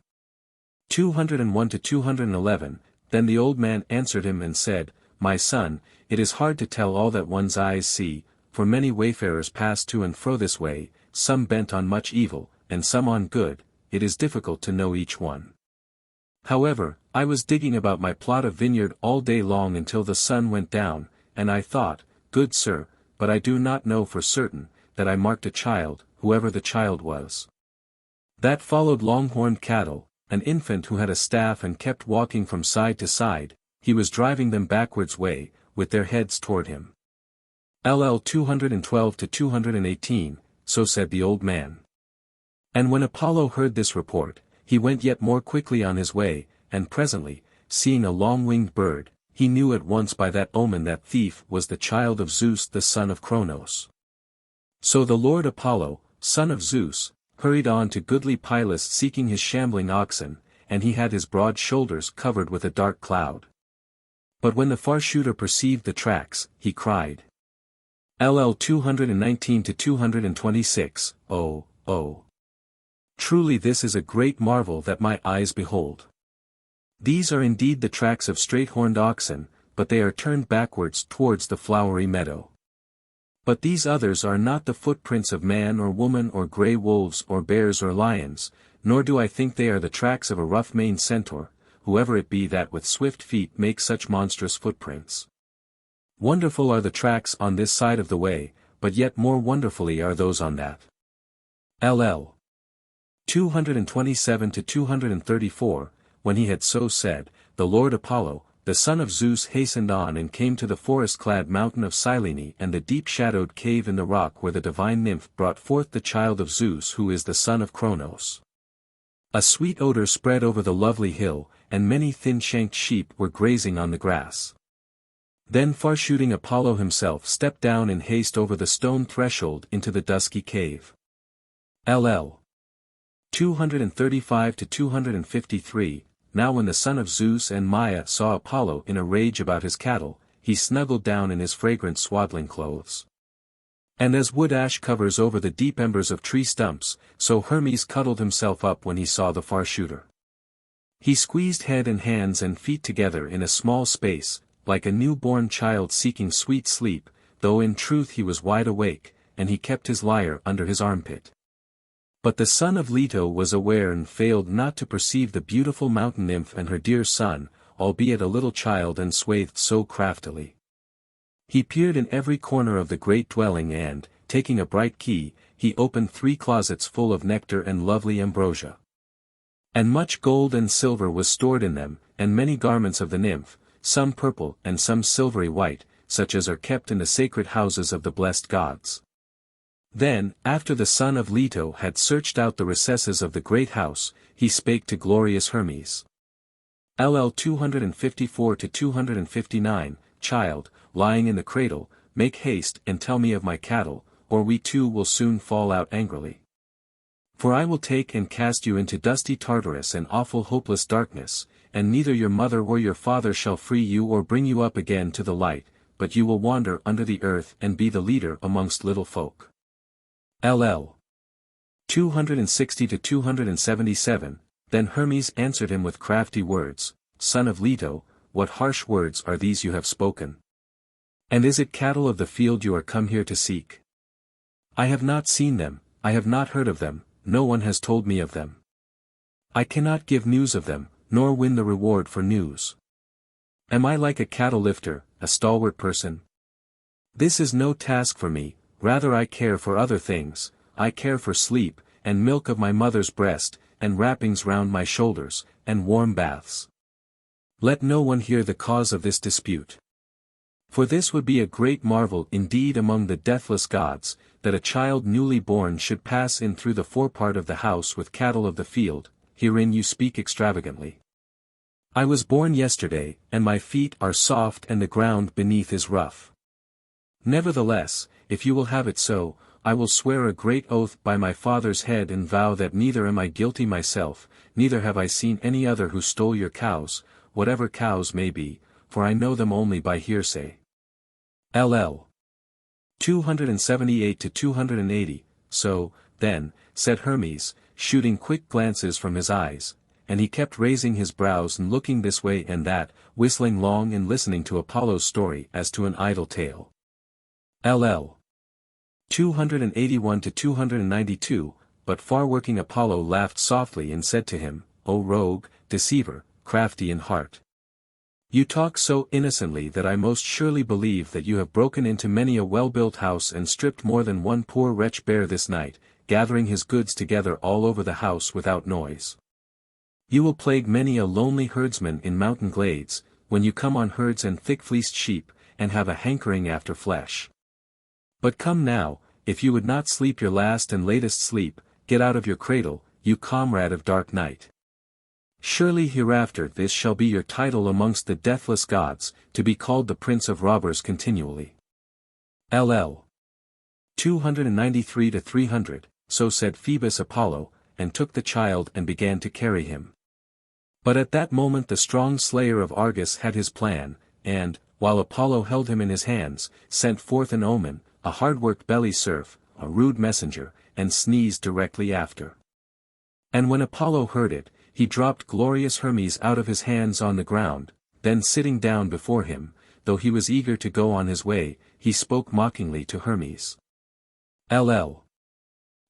201-211. Then the old man answered him and said, My son, it is hard to tell all that one's eyes see, for many wayfarers pass to and fro this way, some bent on much evil, and some on good, it is difficult to know each one. However, I was digging about my plot of vineyard all day long until the sun went down, and I thought, good sir, but I do not know for certain, that I marked a child, whoever the child was. That followed long-horned cattle, an infant who had a staff and kept walking from side to side, he was driving them backwards way, with their heads toward him. LL 212-218, so said the old man. And when Apollo heard this report, he went yet more quickly on his way, and presently, seeing a long-winged bird, he knew at once by that omen that thief was the child of Zeus the son of Cronos. So the lord Apollo, son of Zeus, hurried on to goodly Pylus seeking his shambling oxen, and he had his broad shoulders covered with a dark cloud. But when the far shooter perceived the tracks, he cried. LL 219-226, Oh, oh! Truly this is a great marvel that my eyes behold. These are indeed the tracks of straight-horned oxen, but they are turned backwards towards the flowery meadow. But these others are not the footprints of man or woman or grey wolves or bears or lions, nor do I think they are the tracks of a rough-maned centaur, whoever it be that with swift feet makes such monstrous footprints. Wonderful are the tracks on this side of the way, but yet more wonderfully are those on that. LL 227-234, when he had so said, the lord Apollo, the son of Zeus hastened on and came to the forest-clad mountain of Cyllene and the deep-shadowed cave in the rock where the divine nymph brought forth the child of Zeus who is the son of Cronos. A sweet odor spread over the lovely hill, and many thin-shanked sheep were grazing on the grass. Then far-shooting Apollo himself stepped down in haste over the stone threshold into the dusky cave. LL 235–253. Now when the son of Zeus and Maia saw Apollo in a rage about his cattle, he snuggled down in his fragrant swaddling clothes. And as wood ash covers over the deep embers of tree stumps, so Hermes cuddled himself up when he saw the far-shooter. He squeezed head and hands and feet together in a small space, like a newborn child seeking sweet sleep, though in truth he was wide awake, and he kept his lyre under his armpit. But the son of Leto was aware and failed not to perceive the beautiful mountain nymph and her dear son, albeit a little child and swathed so craftily. He peered in every corner of the great dwelling and, taking a bright key, he opened 3 closets full of nectar and lovely ambrosia. And much gold and silver was stored in them, and many garments of the nymph, some purple and some silvery white, such as are kept in the sacred houses of the blessed gods. Then, after the son of Leto had searched out the recesses of the great house, he spake to glorious Hermes. LL 254–259, Child, lying in the cradle, make haste and tell me of my cattle, or we too will soon fall out angrily. For I will take and cast you into dusty Tartarus and awful hopeless darkness, and neither your mother or your father shall free you or bring you up again to the light, but you will wander under the earth and be the leader amongst little folk. LL 260–277. Then Hermes answered him with crafty words, Son of Leto, what harsh words are these you have spoken? And is it cattle of the field you are come here to seek? I have not seen them, I have not heard of them, no one has told me of them. I cannot give news of them, nor win the reward for news. Am I like a cattle lifter, a stalwart person? This is no task for me, rather I care for other things, I care for sleep, and milk of my mother's breast, and wrappings round my shoulders, and warm baths. Let no one hear the cause of this dispute. For this would be a great marvel indeed among the deathless gods, that a child newly born should pass in through the forepart of the house with cattle of the field, herein you speak extravagantly. I was born yesterday, and my feet are soft and the ground beneath is rough. Nevertheless, if you will have it so, I will swear a great oath by my father's head and vow that neither am I guilty myself, neither have I seen any other who stole your cows, whatever cows may be, for I know them only by hearsay. LL 278–280. So, then, said Hermes, shooting quick glances from his eyes, and he kept raising his brows and looking this way and that, whistling long and listening to Apollo's story as to an idle tale. LL 281–292. But far-working Apollo laughed softly and said to him, O rogue, deceiver, crafty in heart. You talk so innocently that I most surely believe that you have broken into many a well-built house and stripped more than one poor wretch bare this night, gathering his goods together all over the house without noise. You will plague many a lonely herdsman in mountain glades, when you come on herds and thick-fleeced sheep, and have a hankering after flesh. But come now, if you would not sleep your last and latest sleep, get out of your cradle, you comrade of dark night. Surely hereafter this shall be your title amongst the deathless gods, to be called the prince of robbers continually. LL 293–300. So said Phoebus Apollo, and took the child and began to carry him. But at that moment the strong slayer of Argus had his plan, and, while Apollo held him in his hands, sent forth an omen, a hard-worked belly serf, a rude messenger, and sneezed directly after. And when Apollo heard it, he dropped glorious Hermes out of his hands on the ground, then sitting down before him, though he was eager to go on his way, he spoke mockingly to Hermes. LL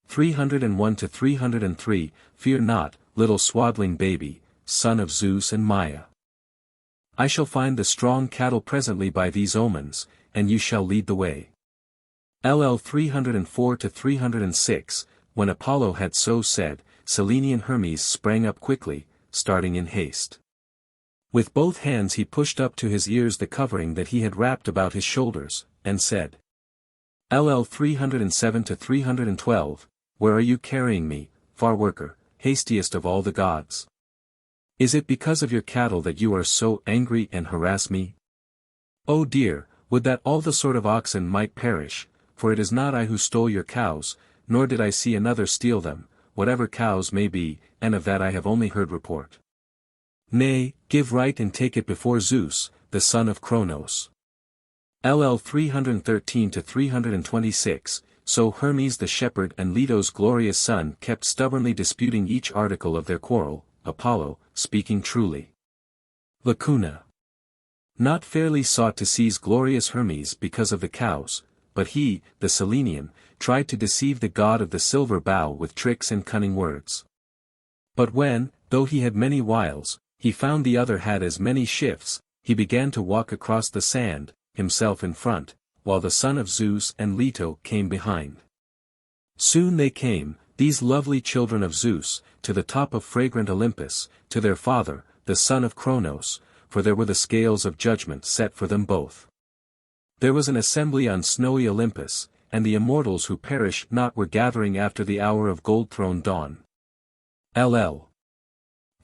301–303. Fear not, little swaddling baby, son of Zeus and Maia. I shall find the strong cattle presently by these omens, and you shall lead the way. LL 304–306. When Apollo had so said, Selenian Hermes sprang up quickly, starting in haste. With both hands he pushed up to his ears the covering that he had wrapped about his shoulders, and said, LL 307–312. Where are you carrying me, far worker, hastiest of all the gods? Is it because of your cattle that you are so angry and harass me? Oh dear, would that all the sort of oxen might perish, for it is not I who stole your cows, nor did I see another steal them, whatever cows may be, and of that I have only heard report. Nay, give right and take it before Zeus, the son of Cronos. LL 313-326, so Hermes the shepherd and Leto's glorious son kept stubbornly disputing each article of their quarrel, Apollo, speaking truly. Lacuna. Not fairly sought to seize glorious Hermes because of the cows, but he, the Selenian, tried to deceive the god of the silver bow with tricks and cunning words. But when, though he had many wiles, he found the other had as many shifts, he began to walk across the sand, himself in front, while the son of Zeus and Leto came behind. Soon they came, these lovely children of Zeus, to the top of fragrant Olympus, to their father, the son of Cronos, for there were the scales of judgment set for them both. There was an assembly on snowy Olympus, and the immortals who perish not were gathering after the hour of gold-throned dawn. LL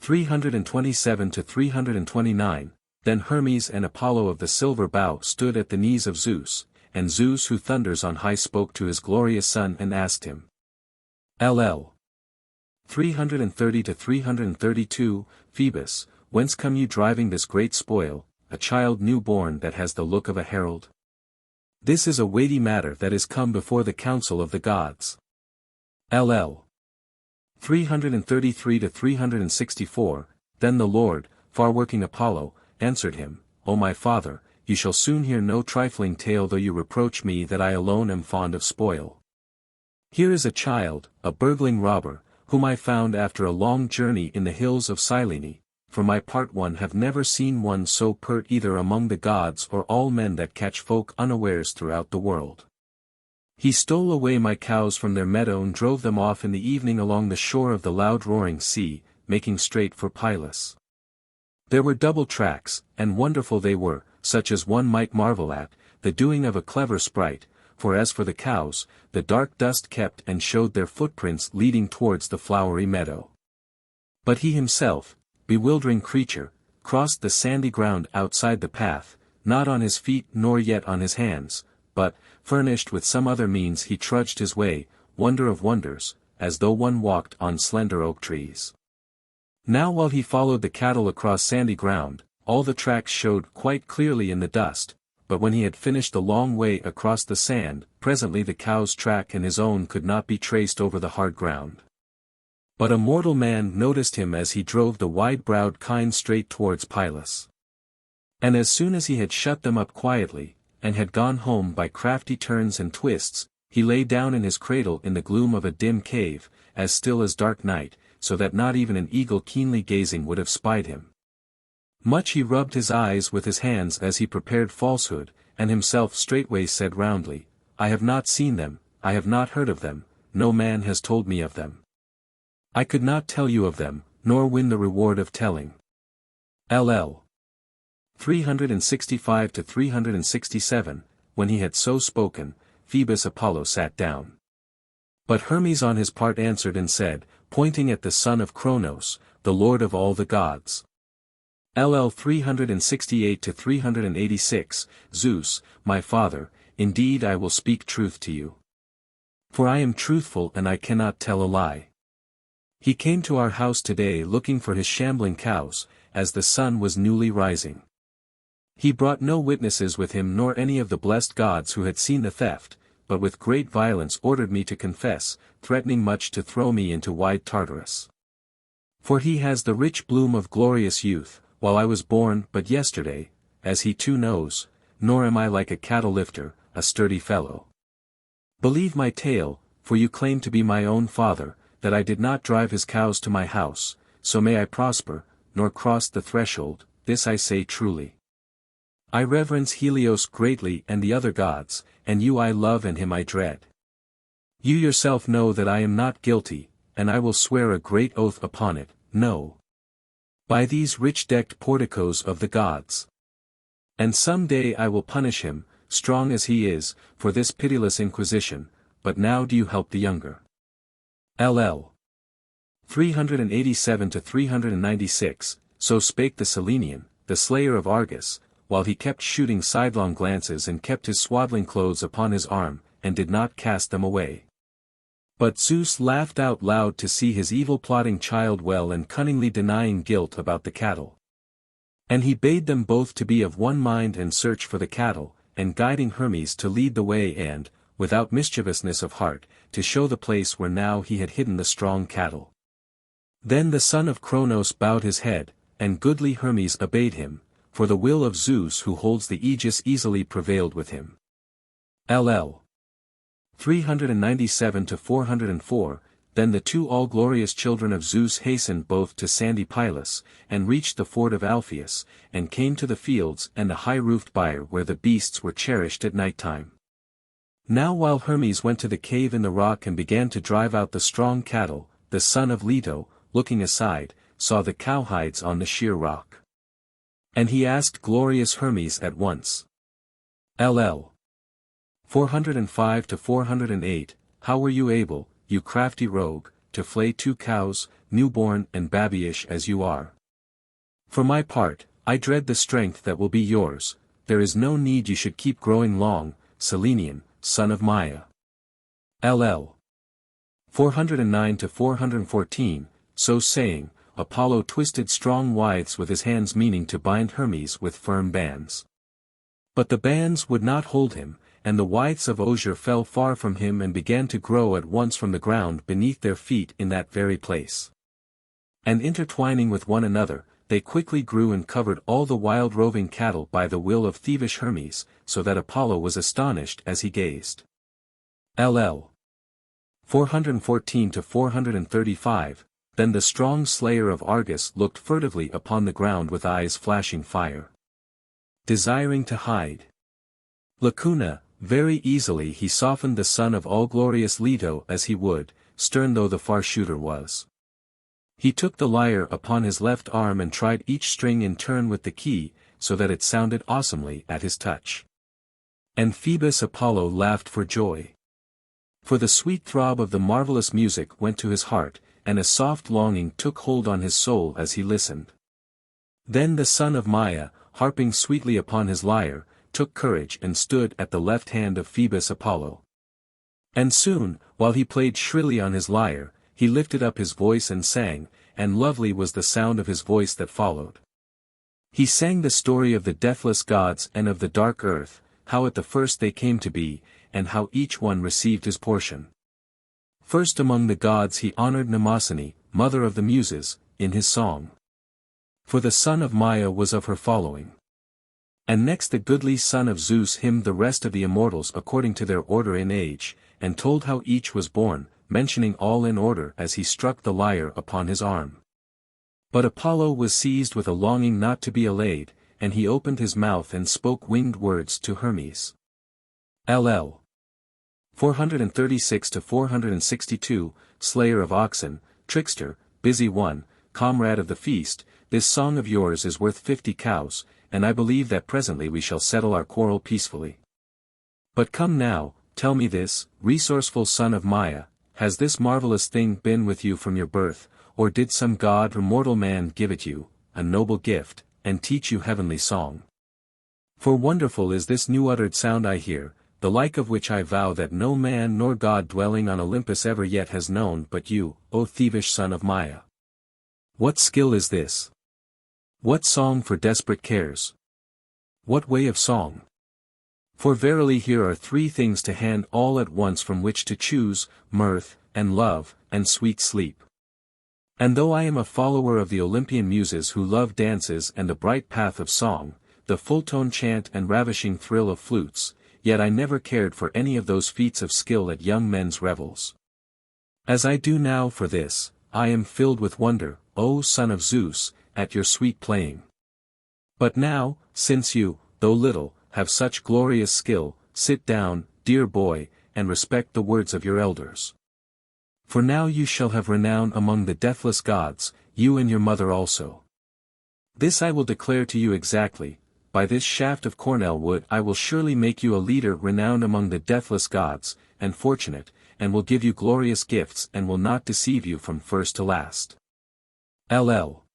327-329, Then Hermes and Apollo of the silver bow stood at the knees of Zeus, and Zeus who thunders on high spoke to his glorious son and asked him. LL 330-332, Phoebus, whence come you driving this great spoil, a child new born that has the look of a herald? This is a weighty matter that is come before the council of the gods. LL 333-364, Then the Lord, far-working Apollo, answered him, O my father, you shall soon hear no trifling tale though you reproach me that I alone am fond of spoil. Here is a child, a burgling robber, whom I found after a long journey in the hills of Cyllene. For my part one have never seen one so pert either among the gods or all men that catch folk unawares throughout the world. He stole away my cows from their meadow and drove them off in the evening along the shore of the loud roaring sea, making straight for Pylos. There were double tracks, and wonderful they were, such as one might marvel at, the doing of a clever sprite, for as for the cows, the dark dust kept and showed their footprints leading towards the flowery meadow. But he himself, bewildering creature, crossed the sandy ground outside the path, not on his feet nor yet on his hands, but, furnished with some other means he trudged his way, wonder of wonders, as though one walked on slender oak trees. Now while he followed the cattle across sandy ground, all the tracks showed quite clearly in the dust, but when he had finished the long way across the sand, presently the cow's track and his own could not be traced over the hard ground. But a mortal man noticed him as he drove the wide-browed kine straight towards Pylos. And as soon as he had shut them up quietly, and had gone home by crafty turns and twists, he lay down in his cradle in the gloom of a dim cave, as still as dark night, so that not even an eagle keenly gazing would have spied him. Much he rubbed his eyes with his hands as he prepared falsehood, and himself straightway said roundly, I have not seen them, I have not heard of them, no man has told me of them. I could not tell you of them, nor win the reward of telling. LL 365-367, When he had so spoken, Phoebus Apollo sat down. But Hermes on his part answered and said, pointing at the son of Cronos, the lord of all the gods. LL 368-386, Zeus, my father, indeed I will speak truth to you. For I am truthful and I cannot tell a lie. He came to our house today looking for his shambling cows, as the sun was newly rising. He brought no witnesses with him nor any of the blessed gods who had seen the theft, but with great violence ordered me to confess, threatening much to throw me into wide Tartarus. For he has the rich bloom of glorious youth, while I was born but yesterday, as he too knows, nor am I like a cattle lifter, a sturdy fellow. Believe my tale, for you claim to be my own father, that I did not drive his cows to my house, so may I prosper, nor cross the threshold, this I say truly. I reverence Helios greatly and the other gods, and you I love and him I dread. You yourself know that I am not guilty, and I will swear a great oath upon it, no. By these rich-decked porticos of the gods. And some day I will punish him, strong as he is, for this pitiless inquisition, but now do you help the younger. LL 387-396, So spake the Selenian, the slayer of Argus, while he kept shooting sidelong glances and kept his swaddling clothes upon his arm, and did not cast them away. But Zeus laughed out loud to see his evil plotting child well and cunningly denying guilt about the cattle. And he bade them both to be of one mind and search for the cattle, and guiding Hermes to lead the way and, without mischievousness of heart, to show the place where now he had hidden the strong cattle. Then the son of Cronos bowed his head, and goodly Hermes obeyed him, for the will of Zeus who holds the aegis easily prevailed with him. LL 397-404. Then the two all-glorious children of Zeus hastened both to sandy Pylus, and reached the ford of Alpheus, and came to the fields and the high-roofed byre where the beasts were cherished at night time. Now while Hermes went to the cave in the rock and began to drive out the strong cattle, the son of Leto, looking aside, saw the cowhides on the sheer rock. And he asked glorious Hermes at once. LL 405-408, how were you able, you crafty rogue, to flay 2 cows, newborn and babyish as you are? For my part, I dread the strength that will be yours, there is no need you should keep growing long, Selenian, son of Maia. LL 409-414, so saying, Apollo twisted strong withes with his hands meaning to bind Hermes with firm bands. But the bands would not hold him, and the withes of osier fell far from him and began to grow at once from the ground beneath their feet in that very place. And intertwining with one another, they quickly grew and covered all the wild roving cattle by the will of thievish Hermes, so that Apollo was astonished as he gazed. LL 414-435, then the strong slayer of Argus looked furtively upon the ground with eyes flashing fire, desiring to hide. Lacuna, very easily he softened the son of all-glorious Leto as he would, stern though the far shooter was. He took the lyre upon his left arm and tried each string in turn with the key, so that it sounded awesomely at his touch. And Phoebus Apollo laughed for joy. For the sweet throb of the marvelous music went to his heart, and a soft longing took hold on his soul as he listened. Then the son of Maia, harping sweetly upon his lyre, took courage and stood at the left hand of Phoebus Apollo. And soon, while he played shrilly on his lyre, he lifted up his voice and sang, and lovely was the sound of his voice that followed. He sang the story of the deathless gods and of the dark earth, how at the first they came to be, and how each one received his portion. First among the gods he honored Mnemosyne, mother of the Muses, in his song. For the son of Maia was of her following. And next the goodly son of Zeus hymned the rest of the immortals according to their order in age, and told how each was born, mentioning all in order as he struck the lyre upon his arm. But Apollo was seized with a longing not to be allayed, and he opened his mouth and spoke winged words to Hermes. LL 436-462, slayer of oxen, trickster, busy one, comrade of the feast, this song of yours is worth 50 cows, and I believe that presently we shall settle our quarrel peacefully. But come now, tell me this, resourceful son of Maia, has this marvelous thing been with you from your birth, or did some god or mortal man give it you, a noble gift, and teach you heavenly song? For wonderful is this new uttered sound I hear, the like of which I vow that no man nor god dwelling on Olympus ever yet has known but you, O thievish son of Maia. What skill is this? What song for desperate cares? What way of song? For verily here are 3 things to hand all at once from which to choose, mirth, and love, and sweet sleep. And though I am a follower of the Olympian muses who love dances and the bright path of song, the full-tone chant and ravishing thrill of flutes, yet I never cared for any of those feats of skill at young men's revels. As I do now for this, I am filled with wonder, O son of Zeus, at your sweet playing. But now, since you, though little, have such glorious skill, sit down, dear boy, and respect the words of your elders. For now you shall have renown among the deathless gods, you and your mother also. This I will declare to you exactly, by this shaft of cornel wood I will surely make you a leader renowned among the deathless gods, and fortunate, and will give you glorious gifts and will not deceive you from first to last. LL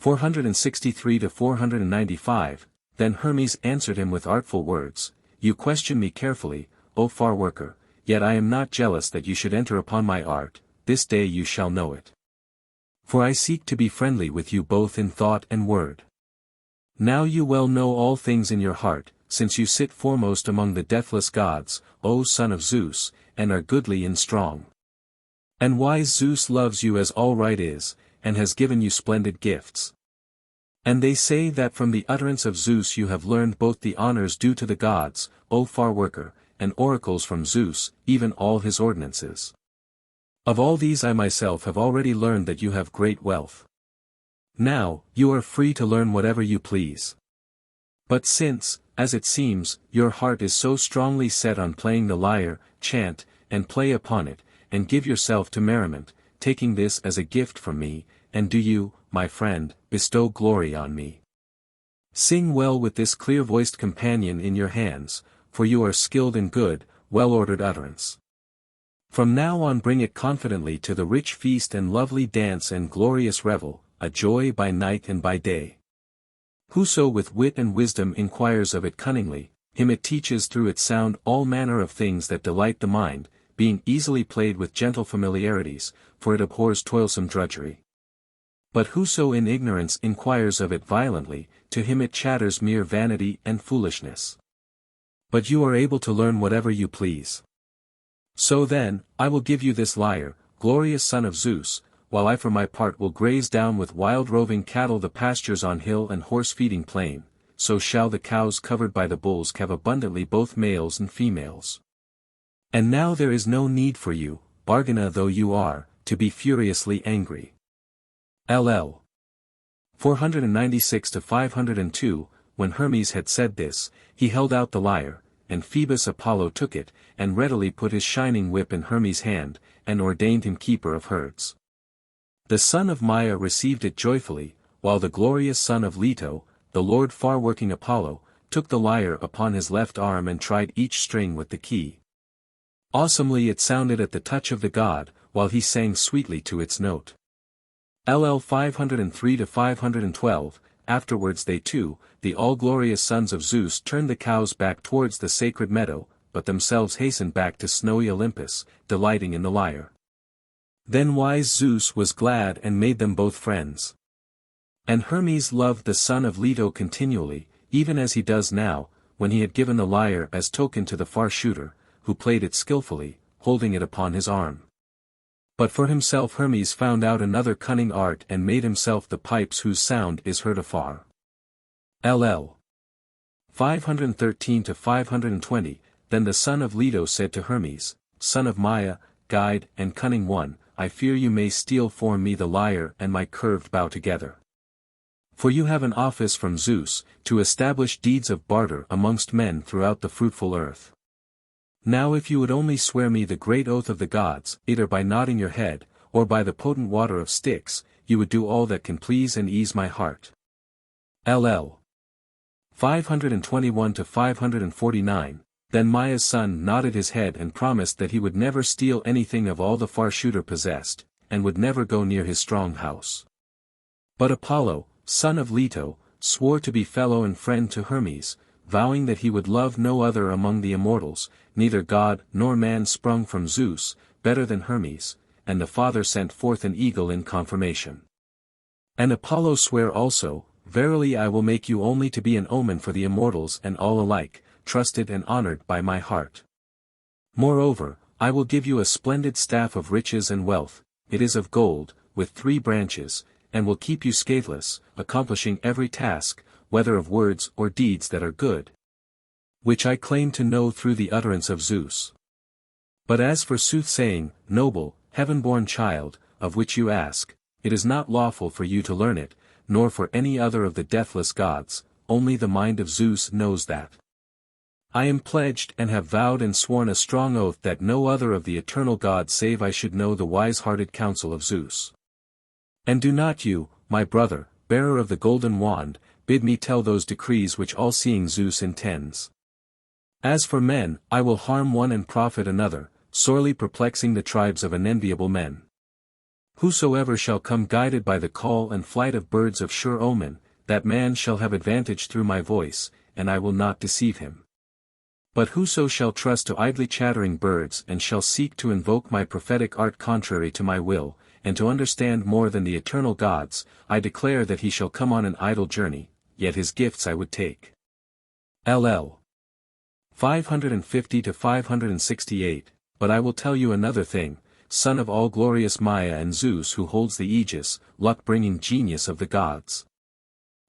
463-495, Then Hermes answered him with artful words, You question me carefully, O far worker, yet I am not jealous that you should enter upon my art, this day you shall know it. For I seek to be friendly with you both in thought and word. Now you well know all things in your heart, since you sit foremost among the deathless gods, O son of Zeus, and are goodly and strong. And wise Zeus loves you as all right is, and has given you splendid gifts. And they say that from the utterance of Zeus you have learned both the honors due to the gods, O far worker, and oracles from Zeus, even all his ordinances. Of all these I myself have already learned that you have great wealth. Now, you are free to learn whatever you please. But since, as it seems, your heart is so strongly set on playing the lyre, chant, and play upon it, and give yourself to merriment, taking this as a gift from me, and do you, my friend, bestow glory on me. Sing well with this clear-voiced companion in your hands, for you are skilled in good, well-ordered utterance. From now on bring it confidently to the rich feast and lovely dance and glorious revel, a joy by night and by day. Whoso with wit and wisdom inquires of it cunningly, him it teaches through its sound all manner of things that delight the mind, being easily played with gentle familiarities, for it abhors toilsome drudgery. But whoso in ignorance inquires of it violently, to him it chatters mere vanity and foolishness. But you are able to learn whatever you please. So then, I will give you this lyre, glorious son of Zeus, while I for my part will graze down with wild roving cattle the pastures on hill and horse-feeding plain, so shall the cows covered by the bulls have abundantly both males and females. And now there is no need for you, bargainer though you are, to be furiously angry. LL. 496-502, when Hermes had said this, he held out the lyre, and Phoebus Apollo took it, and readily put his shining whip in Hermes' hand, and ordained him keeper of herds. The son of Maia received it joyfully, while the glorious son of Leto, the lord far-working Apollo, took the lyre upon his left arm and tried each string with the key. Awesomely it sounded at the touch of the god, while he sang sweetly to its note. LL 503-512, afterwards they two, the all-glorious sons of Zeus turned the cows back towards the sacred meadow, but themselves hastened back to snowy Olympus, delighting in the lyre. Then wise Zeus was glad and made them both friends. And Hermes loved the son of Leto continually, even as he does now, when he had given the lyre as token to the far shooter, who played it skillfully, holding it upon his arm. But for himself Hermes found out another cunning art and made himself the pipes whose sound is heard afar. LL. 513-520, Then the son of Leto said to Hermes, Son of Maia, guide and cunning one, I fear you may steal for me the lyre and my curved bow together. For you have an office from Zeus, to establish deeds of barter amongst men throughout the fruitful earth. Now if you would only swear me the great oath of the gods, either by nodding your head, or by the potent water of Styx, you would do all that can please and ease my heart. LL. 521-549, Then Maia's son nodded his head and promised that he would never steal anything of all the far shooter possessed, and would never go near his strong house. But Apollo, son of Leto, swore to be fellow and friend to Hermes, vowing that he would love no other among the immortals, neither god nor man sprung from Zeus, better than Hermes, and the father sent forth an eagle in confirmation. And Apollo sware also, Verily I will make you only to be an omen for the immortals and all alike, trusted and honored by my heart. Moreover, I will give you a splendid staff of riches and wealth, it is of gold, with 3 branches, and will keep you scatheless, accomplishing every task, whether of words or deeds that are good, which I claim to know through the utterance of Zeus. But as for soothsaying, noble, heaven-born child, of which you ask, it is not lawful for you to learn it, nor for any other of the deathless gods, only the mind of Zeus knows that. I am pledged and have vowed and sworn a strong oath that no other of the eternal gods save I should know the wise-hearted counsel of Zeus. And do not you, my brother, bearer of the golden wand, bid me tell those decrees which all-seeing Zeus intends. As for men, I will harm one and profit another, sorely perplexing the tribes of unenviable men. Whosoever shall come guided by the call and flight of birds of sure omen, that man shall have advantage through my voice, and I will not deceive him. But whoso shall trust to idly chattering birds and shall seek to invoke my prophetic art contrary to my will, and to understand more than the eternal gods, I declare that he shall come on an idle journey, yet his gifts I would take. LL 550 to 568, but I will tell you another thing, son of all glorious Maya and Zeus who holds the aegis, luck-bringing genius of the gods.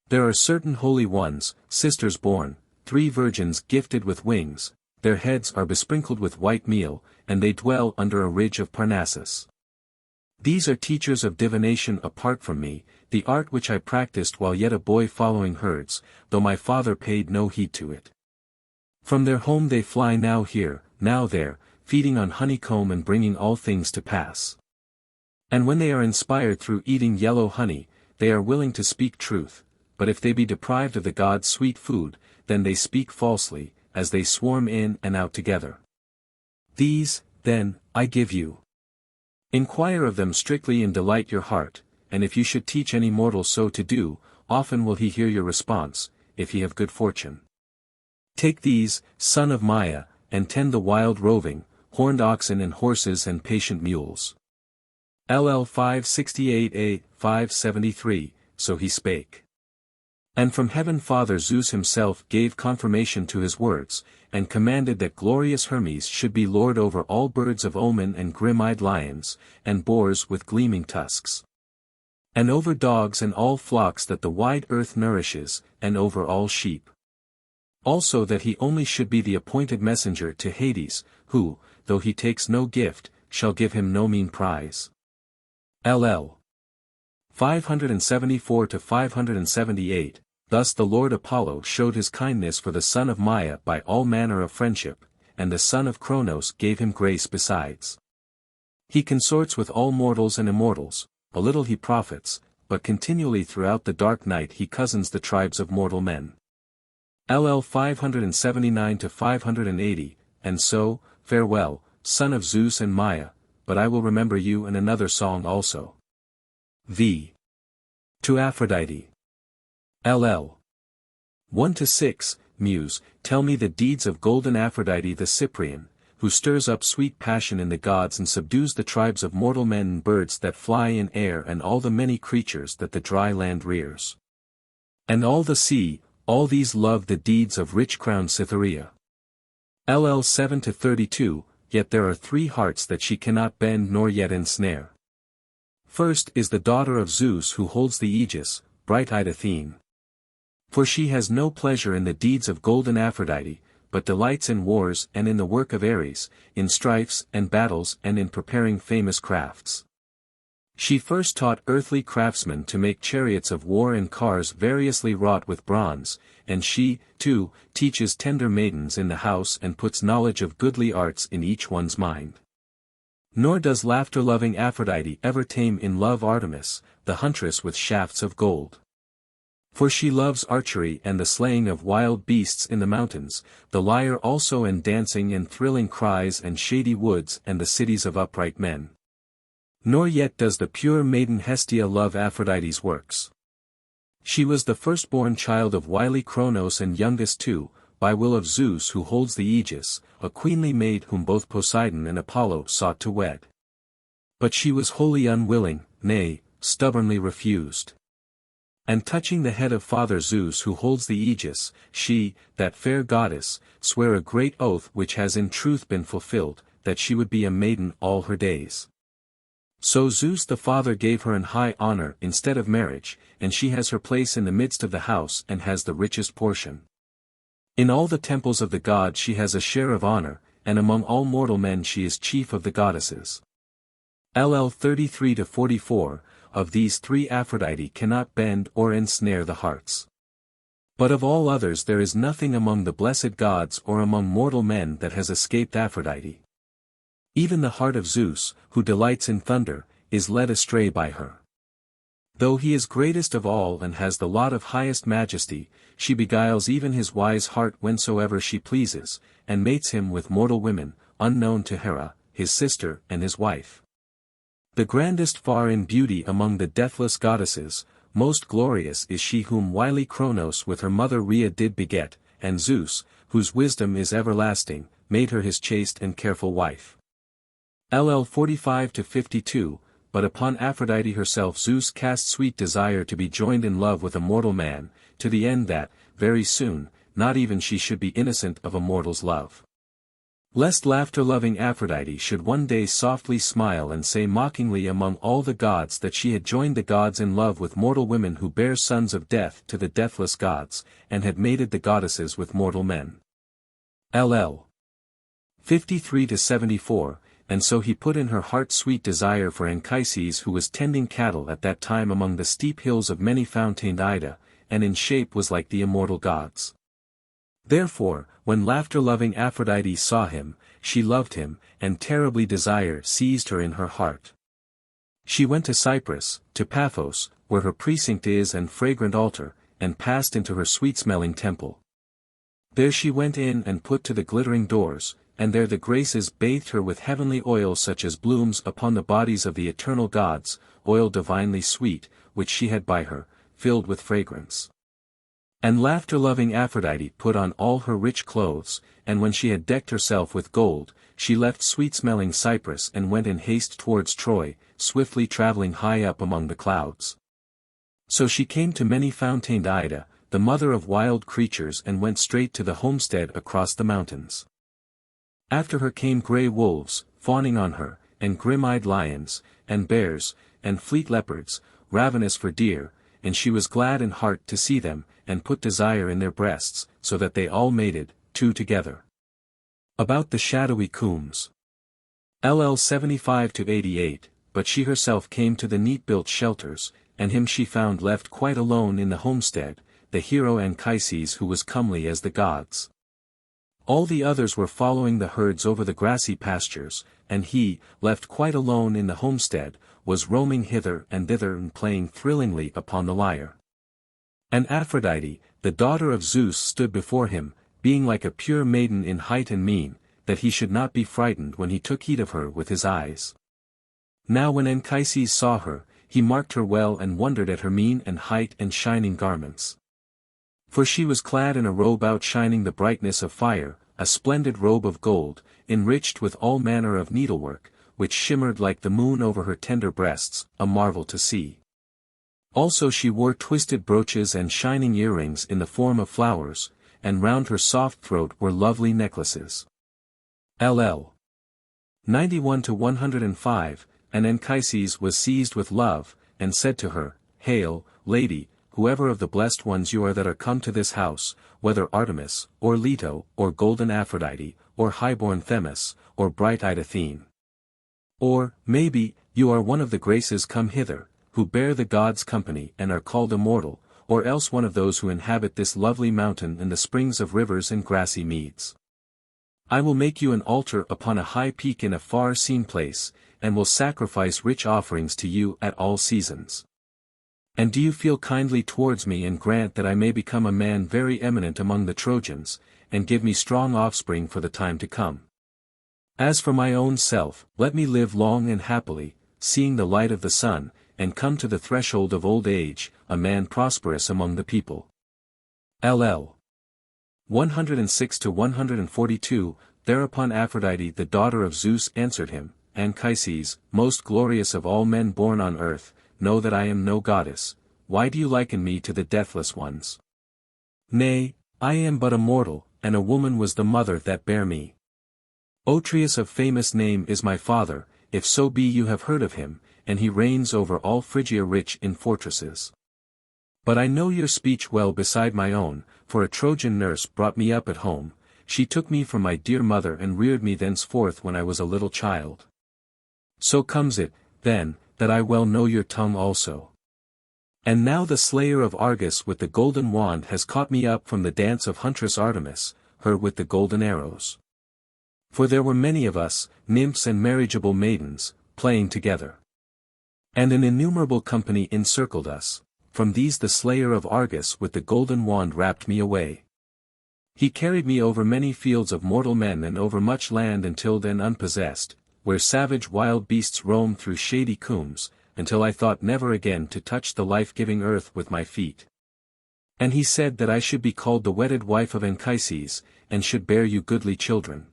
There are certain holy ones, sisters born, 3 virgins gifted with wings, their heads are besprinkled with white meal, and they dwell under a ridge of Parnassus. These are teachers of divination apart from me, the art which I practiced while yet a boy following herds, though my father paid no heed to it. From their home they fly now here, now there, feeding on honeycomb and bringing all things to pass. And when they are inspired through eating yellow honey, they are willing to speak truth, but if they be deprived of the gods' sweet food, then they speak falsely, as they swarm in and out together. These, then, I give you. Inquire of them strictly and delight your heart, and if you should teach any mortal so to do, often will he hear your response, if he have good fortune. Take these, son of Maya, and tend the wild roving, horned oxen and horses and patient mules. LL 568a, 573, so he spake. And from heaven Father Zeus himself gave confirmation to his words, and commanded that glorious Hermes should be lord over all birds of omen and grim-eyed lions, and boars with gleaming tusks. And over dogs and all flocks that the wide earth nourishes, and over all sheep. Also that he only should be the appointed messenger to Hades, who, though he takes no gift, shall give him no mean prize. LL 574 to 578, thus the Lord Apollo showed his kindness for the son of Maia by all manner of friendship, and the son of Cronos gave him grace besides. He consorts with all mortals and immortals, a little he profits, but continually throughout the dark night he cousins the tribes of mortal men. LL 579 to 580, and so, farewell, son of Zeus and Maia, but I will remember you in another song also. V. To Aphrodite. LL 1 to 6, Muse, tell me the deeds of golden Aphrodite the Cyprian, who stirs up sweet passion in the gods and subdues the tribes of mortal men and birds that fly in air and all the many creatures that the dry land rears. And all the sea, all these love the deeds of rich-crowned Cytherea. LL 7 to 32, yet there are 3 hearts that she cannot bend nor yet ensnare. First is the daughter of Zeus who holds the aegis, bright-eyed Athene. For she has no pleasure in the deeds of golden Aphrodite, but delights in wars and in the work of Ares, in strifes and battles and in preparing famous crafts. She first taught earthly craftsmen to make chariots of war and cars variously wrought with bronze, and she, too, teaches tender maidens in the house and puts knowledge of goodly arts in each one's mind. Nor does laughter-loving Aphrodite ever tame in love Artemis, the huntress with shafts of gold. For she loves archery and the slaying of wild beasts in the mountains, the lyre also and dancing and thrilling cries and shady woods and the cities of upright men. Nor yet does the pure maiden Hestia love Aphrodite's works. She was the firstborn child of wily Cronos and youngest too, by will of Zeus who holds the aegis, a queenly maid whom both Poseidon and Apollo sought to wed. But she was wholly unwilling, nay, stubbornly refused. And touching the head of Father Zeus who holds the aegis, she, that fair goddess, sware a great oath which has in truth been fulfilled, that she would be a maiden all her days. So Zeus the Father gave her in high honor instead of marriage, and she has her place in the midst of the house and has the richest portion. In all the temples of the god she has a share of honor, and among all mortal men she is chief of the goddesses. LL 33 to 44, of these 3 Aphrodite cannot bend or ensnare the hearts. But of all others there is nothing among the blessed gods or among mortal men that has escaped Aphrodite. Even the heart of Zeus, who delights in thunder, is led astray by her. Though he is greatest of all and has the lot of highest majesty, she beguiles even his wise heart whensoever she pleases, and mates him with mortal women, unknown to Hera, his sister and his wife. The grandest far in beauty among the deathless goddesses, most glorious is she whom wily Cronos with her mother Rhea did beget, and Zeus, whose wisdom is everlasting, made her his chaste and careful wife. LL 45-52, but upon Aphrodite herself Zeus cast sweet desire to be joined in love with a mortal man, to the end that, very soon, not even she should be innocent of a mortal's love. Lest laughter-loving Aphrodite should one day softly smile and say mockingly among all the gods that she had joined the gods in love with mortal women who bear sons of death to the deathless gods, and had mated the goddesses with mortal men. LL 53-74, and so he put in her heart sweet desire for Anchises who was tending cattle at that time among the steep hills of many-fountained Ida, and in shape was like the immortal gods. Therefore, when laughter-loving Aphrodite saw him, she loved him, and terribly desire seized her in her heart. She went to Cyprus, to Paphos, where her precinct is and fragrant altar, and passed into her sweet-smelling temple. There she went in and put to the glittering doors, and there the Graces bathed her with heavenly oil such as blooms upon the bodies of the eternal gods, oil divinely sweet, which she had by her, filled with fragrance. And laughter-loving Aphrodite put on all her rich clothes, and when she had decked herself with gold, she left sweet-smelling Cyprus and went in haste towards Troy, swiftly traveling high up among the clouds. So she came to many-fountained Ida, the mother of wild creatures, and went straight to the homestead across the mountains. After her came grey wolves, fawning on her, and grim-eyed lions, and bears, and fleet leopards, ravenous for deer, and she was glad in heart to see them, and put desire in their breasts, so that they all mated, two together. About the shadowy combs. LL 75-88, but she herself came to the neat-built shelters, and him she found left quite alone in the homestead, the hero Anchises who was comely as the gods. All the others were following the herds over the grassy pastures, and he, left quite alone in the homestead, was roaming hither and thither and playing thrillingly upon the lyre. And Aphrodite, the daughter of Zeus, stood before him, being like a pure maiden in height and mien, that he should not be frightened when he took heed of her with his eyes. Now when Anchises saw her, he marked her well and wondered at her mien and height and shining garments. For she was clad in a robe outshining the brightness of fire, a splendid robe of gold, enriched with all manner of needlework, which shimmered like the moon over her tender breasts, a marvel to see. Also she wore twisted brooches and shining earrings in the form of flowers, and round her soft throat were lovely necklaces. LL 91-105, and Anchises was seized with love, and said to her, Hail, lady, whoever of the blessed ones you are that are come to this house, whether Artemis, or Leto, or golden Aphrodite, or high-born Themis, or bright-eyed Athene. Or, maybe, you are one of the Graces come hither, who bear the gods company and are called immortal, or else one of those who inhabit this lovely mountain and the springs of rivers and grassy meads. I will make you an altar upon a high peak in a far-seen place, and will sacrifice rich offerings to you at all seasons. And do you feel kindly towards me and grant that I may become a man very eminent among the Trojans, and give me strong offspring for the time to come. As for my own self, let me live long and happily, seeing the light of the sun, and come to the threshold of old age, a man prosperous among the people. LL 106-142, Thereupon Aphrodite the daughter of Zeus answered him, Anchises, most glorious of all men born on earth, know that I am no goddess. Why do you liken me to the deathless ones? Nay, I am but a mortal, and a woman was the mother that bare me. Atreus of famous name is my father, if so be you have heard of him, and he reigns over all Phrygia rich in fortresses. But I know your speech well beside my own, for a Trojan nurse brought me up at home, she took me from my dear mother and reared me thenceforth when I was a little child. So comes it, then, that I well know your tongue also. And now the slayer of Argus with the golden wand has caught me up from the dance of huntress Artemis, her with the golden arrows. For there were many of us, nymphs and marriageable maidens, playing together. And an innumerable company encircled us, from these the slayer of Argus with the golden wand rapt me away. He carried me over many fields of mortal men and over much land until then unpossessed, where savage wild beasts roam through shady combes, until I thought never again to touch the life-giving earth with my feet. And he said that I should be called the wedded wife of Anchises, and should bear you goodly children.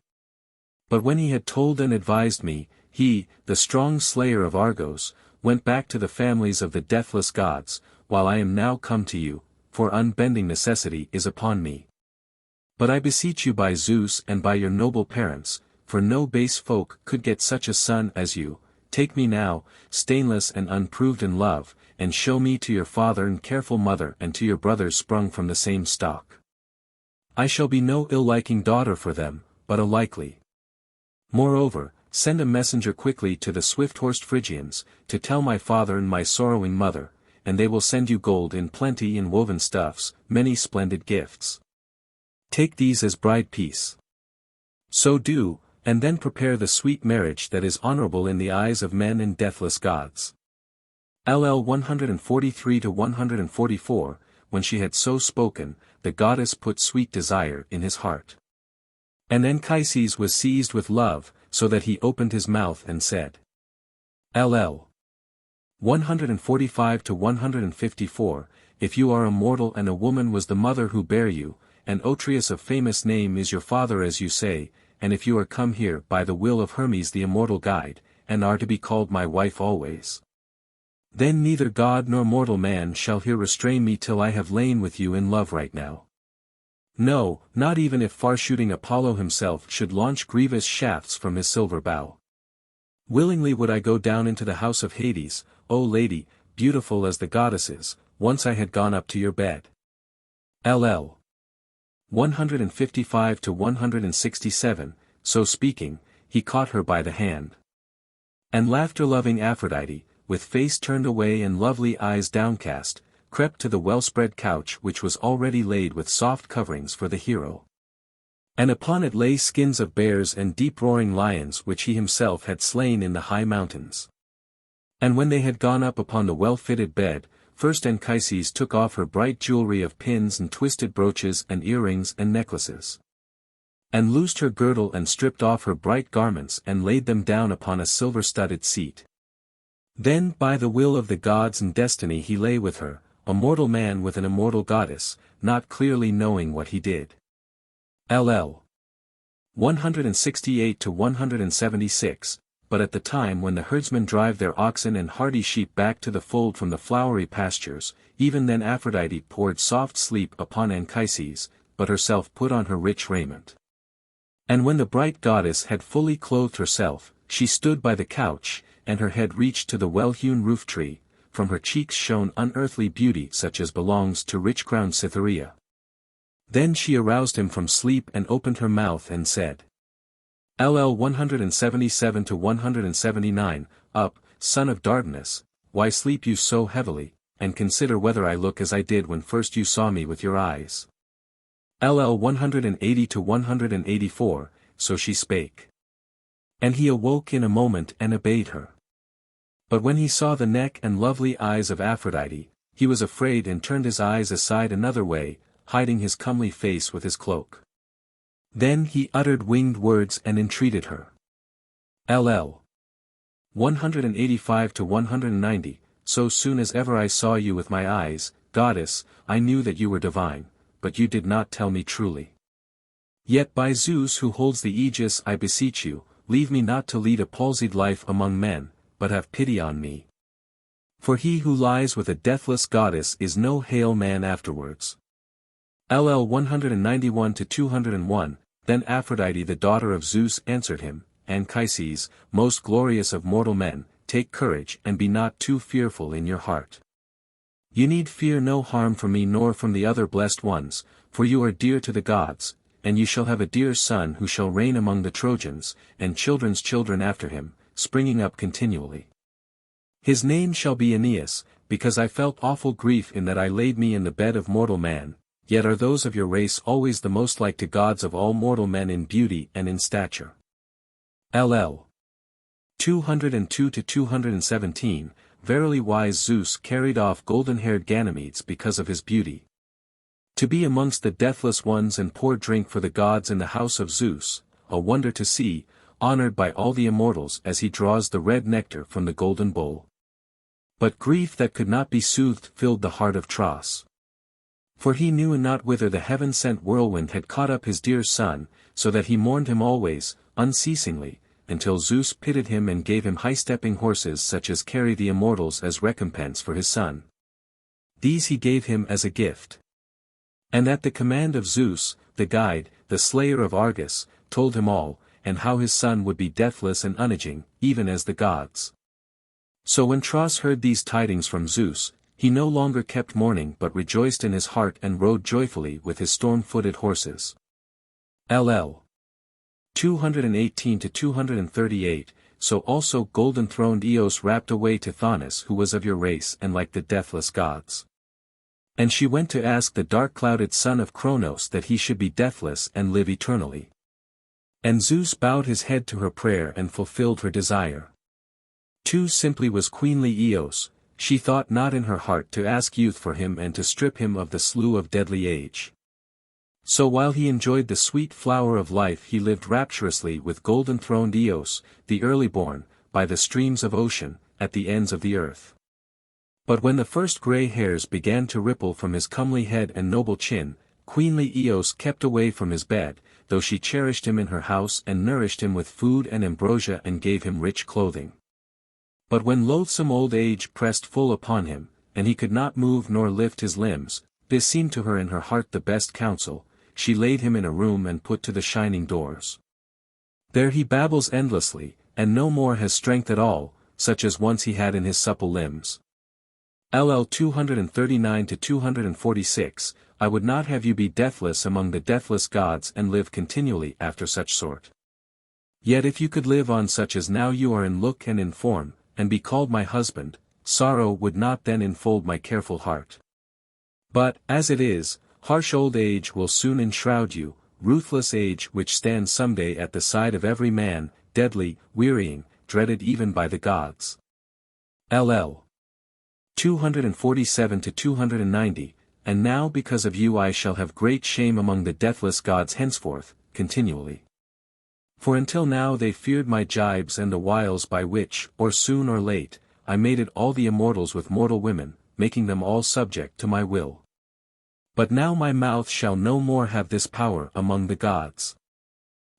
But when he had told and advised me, he, the strong slayer of Argos, went back to the families of the deathless gods, while I am now come to you, for unbending necessity is upon me. But I beseech you by Zeus and by your noble parents, for no base folk could get such a son as you, take me now, stainless and unproved in love, and show me to your father and careful mother and to your brothers sprung from the same stock. I shall be no ill-liking daughter for them, but a likely. Moreover, send a messenger quickly to the swift-horsed Phrygians, to tell my father and my sorrowing mother, and they will send you gold in plenty and woven stuffs, many splendid gifts. Take these as bride piece. So do, and then prepare the sweet marriage that is honorable in the eyes of men and deathless gods. LL 143-144, when she had so spoken, the goddess put sweet desire in his heart. And Anchises was seized with love, so that he opened his mouth and said. LL 145-154, if you are a mortal and a woman was the mother who bare you, and Otreus of famous name is your father as you say, and if you are come here by the will of Hermes the immortal guide, and are to be called my wife always, then neither god nor mortal man shall here restrain me till I have lain with you in love right now. No, not even if far-shooting Apollo himself should launch grievous shafts from his silver bow. Willingly would I go down into the house of Hades, O lady, beautiful as the goddesses, once I had gone up to your bed. LL 155-167, so speaking, he caught her by the hand. And laughter-loving Aphrodite, with face turned away and lovely eyes downcast, crept to the well-spread couch which was already laid with soft coverings for the hero. And upon it lay skins of bears and deep-roaring lions which he himself had slain in the high mountains. And when they had gone up upon the well-fitted bed, first Anchises took off her bright jewelry of pins and twisted brooches and earrings and necklaces. And loosed her girdle and stripped off her bright garments and laid them down upon a silver-studded seat. Then by the will of the gods and destiny he lay with her, a mortal man with an immortal goddess, not clearly knowing what he did. LL 168-176, but at the time when the herdsmen drive their oxen and hardy sheep back to the fold from the flowery pastures, even then Aphrodite poured soft sleep upon Anchises, but herself put on her rich raiment. And when the bright goddess had fully clothed herself, she stood by the couch, and her head reached to the well-hewn roof-tree, from her cheeks shone unearthly beauty such as belongs to rich-crowned Cytherea. Then she aroused him from sleep and opened her mouth and said. LL 177-179, Up, son of Dardanus, why sleep you so heavily, and consider whether I look as I did when first you saw me with your eyes. LL 180-184, so she spake. And he awoke in a moment and obeyed her. But when he saw the neck and lovely eyes of Aphrodite, he was afraid and turned his eyes aside another way, hiding his comely face with his cloak. Then he uttered winged words and entreated her. LL 185-190, so soon as ever I saw you with my eyes, goddess, I knew that you were divine, but you did not tell me truly. Yet by Zeus who holds the aegis I beseech you, leave me not to lead a palsied life among men, but have pity on me. For he who lies with a deathless goddess is no hale man afterwards. LL 191-201, then Aphrodite the daughter of Zeus answered him, Anchises, most glorious of mortal men, take courage and be not too fearful in your heart. You need fear no harm from me nor from the other blessed ones, for you are dear to the gods, and you shall have a dear son who shall reign among the Trojans, and children's children after him, springing up continually. His name shall be Aeneas, because I felt awful grief in that I laid me in the bed of mortal man, yet are those of your race always the most like to gods of all mortal men in beauty and in stature. LL 202-217, verily wise Zeus carried off golden-haired Ganymedes because of his beauty. To be amongst the deathless ones and pour drink for the gods in the house of Zeus, a wonder to see, honored by all the immortals as he draws the red nectar from the golden bowl. But grief that could not be soothed filled the heart of Tros. For he knew not whither the heaven-sent whirlwind had caught up his dear son, so that he mourned him always, unceasingly, until Zeus pitied him and gave him high-stepping horses such as carry the immortals as recompense for his son. These he gave him as a gift. And at the command of Zeus, the guide, the slayer of Argus, told him all, and how his son would be deathless and unaging, even as the gods. So when Tros heard these tidings from Zeus, he no longer kept mourning but rejoiced in his heart and rode joyfully with his storm-footed horses. LL 218-238, so also golden-throned Eos rapt away to Thanos, who was of your race and like the deathless gods. And she went to ask the dark-clouded son of Cronos that he should be deathless and live eternally. And Zeus bowed his head to her prayer and fulfilled her desire. Too simply was queenly Eos, she thought not in her heart to ask youth for him and to strip him of the slough of deadly age. So while he enjoyed the sweet flower of life he lived rapturously with golden-throned Eos, the early-born, by the streams of ocean, at the ends of the earth. But when the first grey hairs began to ripple from his comely head and noble chin, queenly Eos kept away from his bed, though she cherished him in her house and nourished him with food and ambrosia and gave him rich clothing. But when loathsome old age pressed full upon him, and he could not move nor lift his limbs, this seemed to her in her heart the best counsel, she laid him in a room and put to the shining doors. There he babbles endlessly, and no more has strength at all, such as once he had in his supple limbs. LL 239-246, I would not have you be deathless among the deathless gods and live continually after such sort. Yet if you could live on such as now you are in look and in form, and be called my husband, sorrow would not then enfold my careful heart. But, as it is, harsh old age will soon enshroud you, ruthless age which stands someday at the side of every man, deadly, wearying, dreaded even by the gods. LL 247-290, and now because of you I shall have great shame among the deathless gods henceforth, continually. For until now they feared my gibes and the wiles by which, or soon or late, I mated all the immortals with mortal women, making them all subject to my will. But now my mouth shall no more have this power among the gods.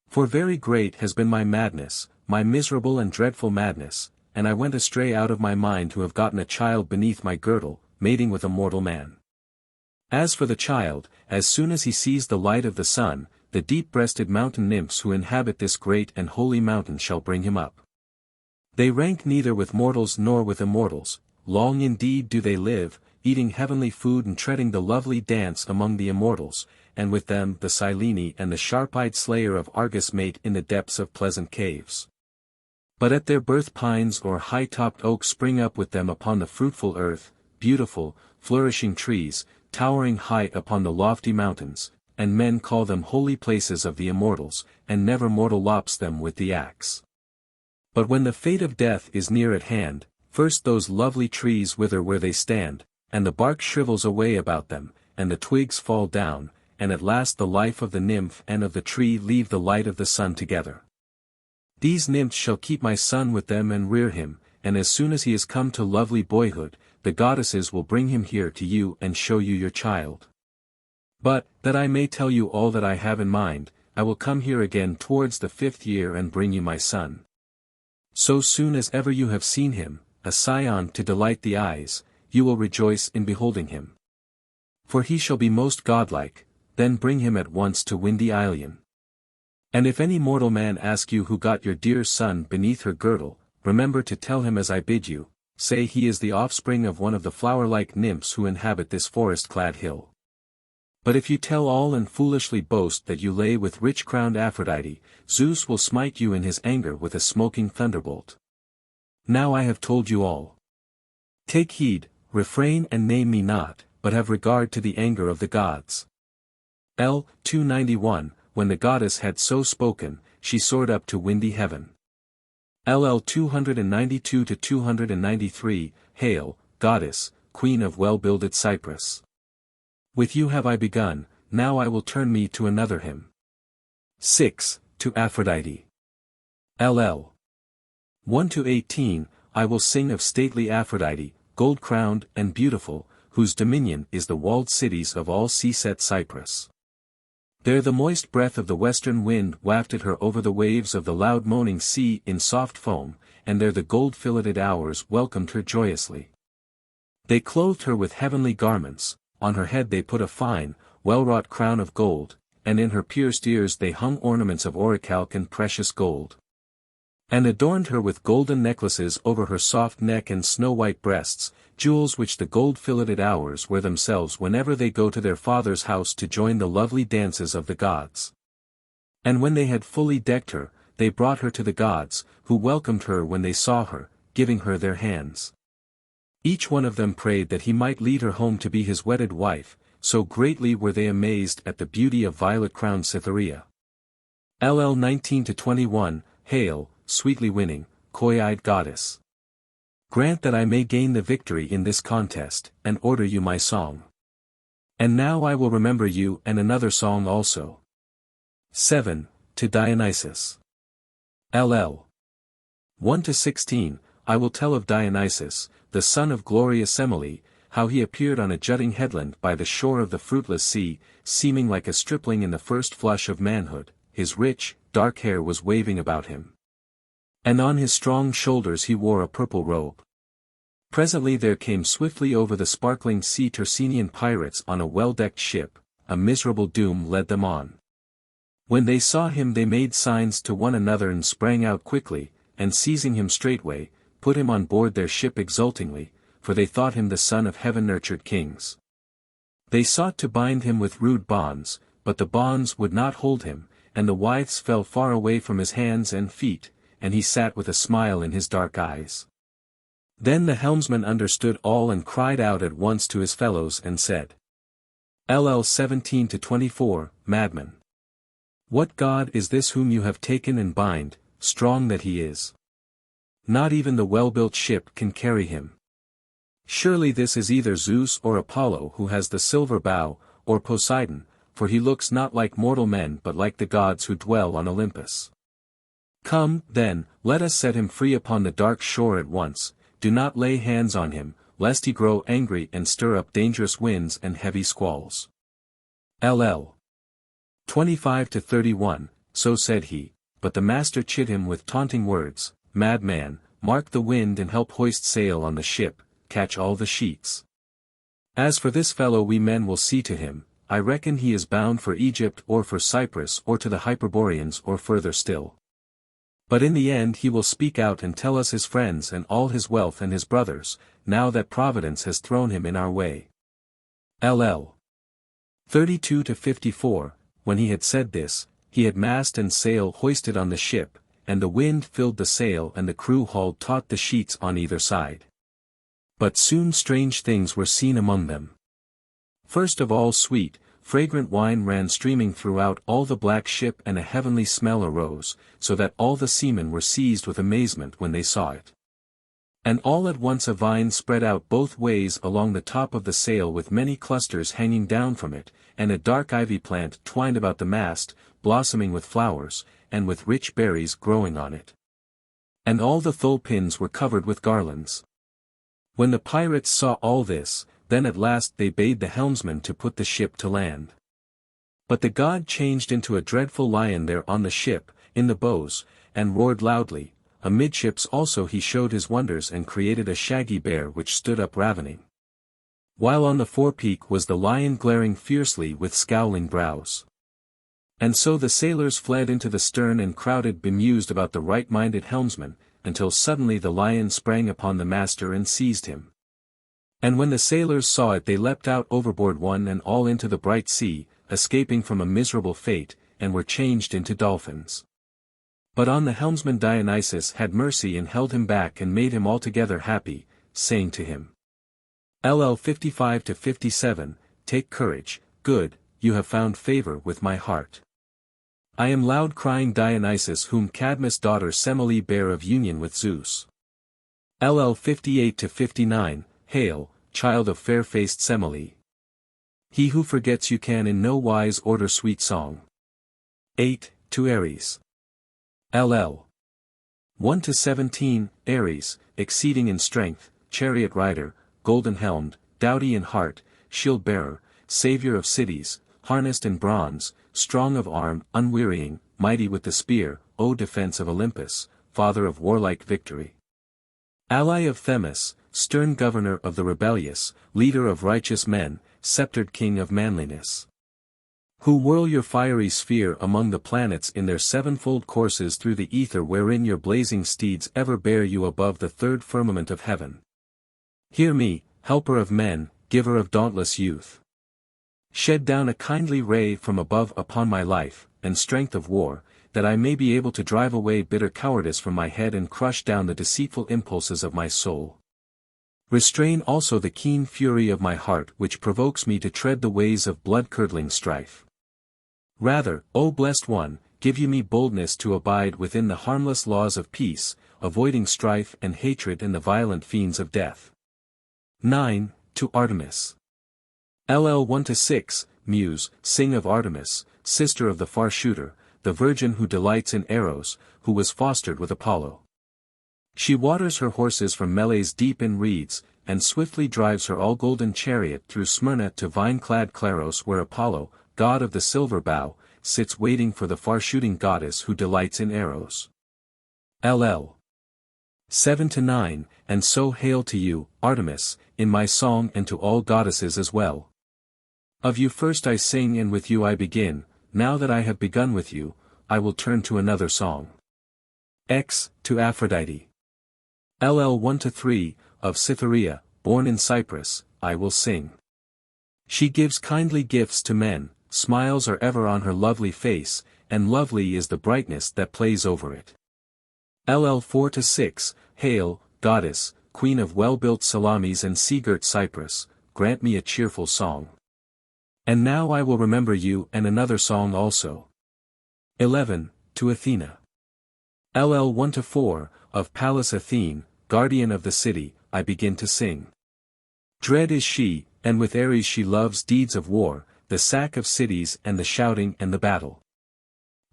For very great has been my madness, my miserable and dreadful madness, and I went astray out of my mind to have gotten a child beneath my girdle, mating with a mortal man. As for the child, as soon as he sees the light of the sun, the deep-breasted mountain nymphs who inhabit this great and holy mountain shall bring him up. They rank neither with mortals nor with immortals, long indeed do they live, eating heavenly food and treading the lovely dance among the immortals, and with them the Silene and the sharp-eyed slayer of Argus mate in the depths of pleasant caves. But at their birth pines or high-topped oaks spring up with them upon the fruitful earth, beautiful, flourishing trees, towering high upon the lofty mountains, and men call them holy places of the immortals, and never mortal lops them with the axe. But when the fate of death is near at hand, first those lovely trees wither where they stand, and the bark shrivels away about them, and the twigs fall down, and at last the life of the nymph and of the tree leave the light of the sun together. These nymphs shall keep my son with them and rear him, and as soon as he is come to lovely boyhood, the goddesses will bring him here to you and show you your child. But, that I may tell you all that I have in mind, I will come here again towards the 5th year and bring you my son. So soon as ever you have seen him, a scion to delight the eyes, you will rejoice in beholding him. For he shall be most godlike, then bring him at once to windy Ilion. And if any mortal man ask you who got your dear son beneath her girdle, remember to tell him as I bid you, say he is the offspring of one of the flower-like nymphs who inhabit this forest-clad hill. But if you tell all and foolishly boast that you lay with rich-crowned Aphrodite, Zeus will smite you in his anger with a smoking thunderbolt. Now I have told you all. Take heed, refrain and name me not, but have regard to the anger of the gods. L. 291, when the goddess had so spoken, she soared up to windy heaven. LL 292-293, Hail, goddess, queen of well-builded Cyprus. With you have I begun, now I will turn me to another hymn. 6. To Aphrodite. LL 1-18, I will sing of stately Aphrodite, gold-crowned and beautiful, whose dominion is the walled cities of all sea-set Cyprus. There the moist breath of the western wind wafted her over the waves of the loud moaning sea in soft foam, and there the gold-filleted hours welcomed her joyously. They clothed her with heavenly garments, on her head they put a fine, well-wrought crown of gold, and in her pierced ears they hung ornaments of orichalc and precious gold. And adorned her with golden necklaces over her soft neck and snow-white breasts, jewels which the gold-filleted hours wear themselves whenever they go to their father's house to join the lovely dances of the gods. And when they had fully decked her, they brought her to the gods, who welcomed her when they saw her, giving her their hands. Each one of them prayed that he might lead her home to be his wedded wife, so greatly were they amazed at the beauty of violet-crowned Cytherea. LL 19-21, Hail, sweetly winning, coy-eyed goddess. Grant that I may gain the victory in this contest, and order you my song. And now I will remember you and another song also. 7. To Dionysus. LL 1-16, I will tell of Dionysus, the son of glorious Semele, how he appeared on a jutting headland by the shore of the fruitless sea, seeming like a stripling in the first flush of manhood, his rich, dark hair was waving about him. And on his strong shoulders he wore a purple robe. Presently there came swiftly over the sparkling sea Tersenian pirates on a well-decked ship, a miserable doom led them on. When they saw him they made signs to one another and sprang out quickly, and seizing him straightway, put him on board their ship exultingly, for they thought him the son of heaven-nurtured kings. They sought to bind him with rude bonds, but the bonds would not hold him, and the withes fell far away from his hands and feet, and he sat with a smile in his dark eyes. Then the helmsman understood all and cried out at once to his fellows and said, LL 17-24, Madmen. What god is this whom you have taken and bind, strong that he is? Not even the well-built ship can carry him. Surely this is either Zeus or Apollo who has the silver bow, or Poseidon, for he looks not like mortal men but like the gods who dwell on Olympus. Come, then, let us set him free upon the dark shore at once, do not lay hands on him, lest he grow angry and stir up dangerous winds and heavy squalls. LL 25-31, so said he, but the master chid him with taunting words, Madman, mark the wind and help hoist sail on the ship, catch all the sheets. As for this fellow we men will see to him, I reckon he is bound for Egypt or for Cyprus or to the Hyperboreans or further still. But in the end he will speak out and tell us his friends and all his wealth and his brothers, now that Providence has thrown him in our way. LL 32-54, when he had said this, he had mast and sail hoisted on the ship, and the wind filled the sail and the crew hauled taut the sheets on either side. But soon strange things were seen among them. First of all sweet, fragrant wine ran streaming throughout all the black ship and a heavenly smell arose, so that all the seamen were seized with amazement when they saw it. And all at once a vine spread out both ways along the top of the sail with many clusters hanging down from it, and a dark ivy plant twined about the mast, blossoming with flowers, and with rich berries growing on it. And all the thole pins were covered with garlands. When the pirates saw all this, then at last they bade the helmsman to put the ship to land. But the god changed into a dreadful lion there on the ship, in the bows, and roared loudly. Amidships also he showed his wonders and created a shaggy bear which stood up ravening. While on the forepeak was the lion glaring fiercely with scowling brows. And so the sailors fled into the stern and crowded bemused about the right-minded helmsman, until suddenly the lion sprang upon the master and seized him. And when the sailors saw it they leapt out overboard one and all into the bright sea, escaping from a miserable fate, and were changed into dolphins. But on the helmsman Dionysus had mercy and held him back and made him altogether happy, saying to him, LL 55-57, Take courage, good, you have found favor with my heart. I am loud-crying Dionysus whom Cadmus' daughter Semele bare of union with Zeus. LL 58-59, Hail, child of fair-faced Semele. He who forgets you can in no wise order sweet song. 8. To Ares. LL 1-17, Ares, exceeding in strength, chariot rider, golden-helmed, doughty in heart, shield-bearer, saviour of cities, harnessed in bronze, strong of arm, unwearying, mighty with the spear, O defence of Olympus, father of warlike victory. Ally of Themis, stern governor of the rebellious, leader of righteous men, sceptred king of manliness. Who whirl your fiery sphere among the planets in their sevenfold courses through the ether wherein your blazing steeds ever bear you above the third firmament of heaven. Hear me, helper of men, giver of dauntless youth. Shed down a kindly ray from above upon my life, and strength of war, that I may be able to drive away bitter cowardice from my head and crush down the deceitful impulses of my soul. Restrain also the keen fury of my heart which provokes me to tread the ways of blood-curdling strife. Rather, O blessed one, give you me boldness to abide within the harmless laws of peace, avoiding strife and hatred and the violent fiends of death. 9. To Artemis. LL 1-6, Muse, sing of Artemis, sister of the far shooter, the virgin who delights in arrows, who was fostered with Apollo. She waters her horses from melees deep in reeds, and swiftly drives her all-golden chariot through Smyrna to vine-clad Claros where Apollo, god of the silver bow, sits waiting for the far-shooting goddess who delights in arrows. LL 7-9, and so hail to you, Artemis, in my song and to all goddesses as well. Of you first I sing and with you I begin, now that I have begun with you, I will turn to another song. X. To Aphrodite. LL 1-3, of Cytherea, born in Cyprus, I will sing. She gives kindly gifts to men, smiles are ever on her lovely face, and lovely is the brightness that plays over it. LL 4-6, Hail, goddess, queen of well-built Salamis and sea-girt Cyprus, grant me a cheerful song. And now I will remember you and another song also. 11. To Athena. LL 1-4, of Pallas Athene, guardian of the city, I begin to sing. Dread is she, and with Ares she loves deeds of war, the sack of cities and the shouting and the battle.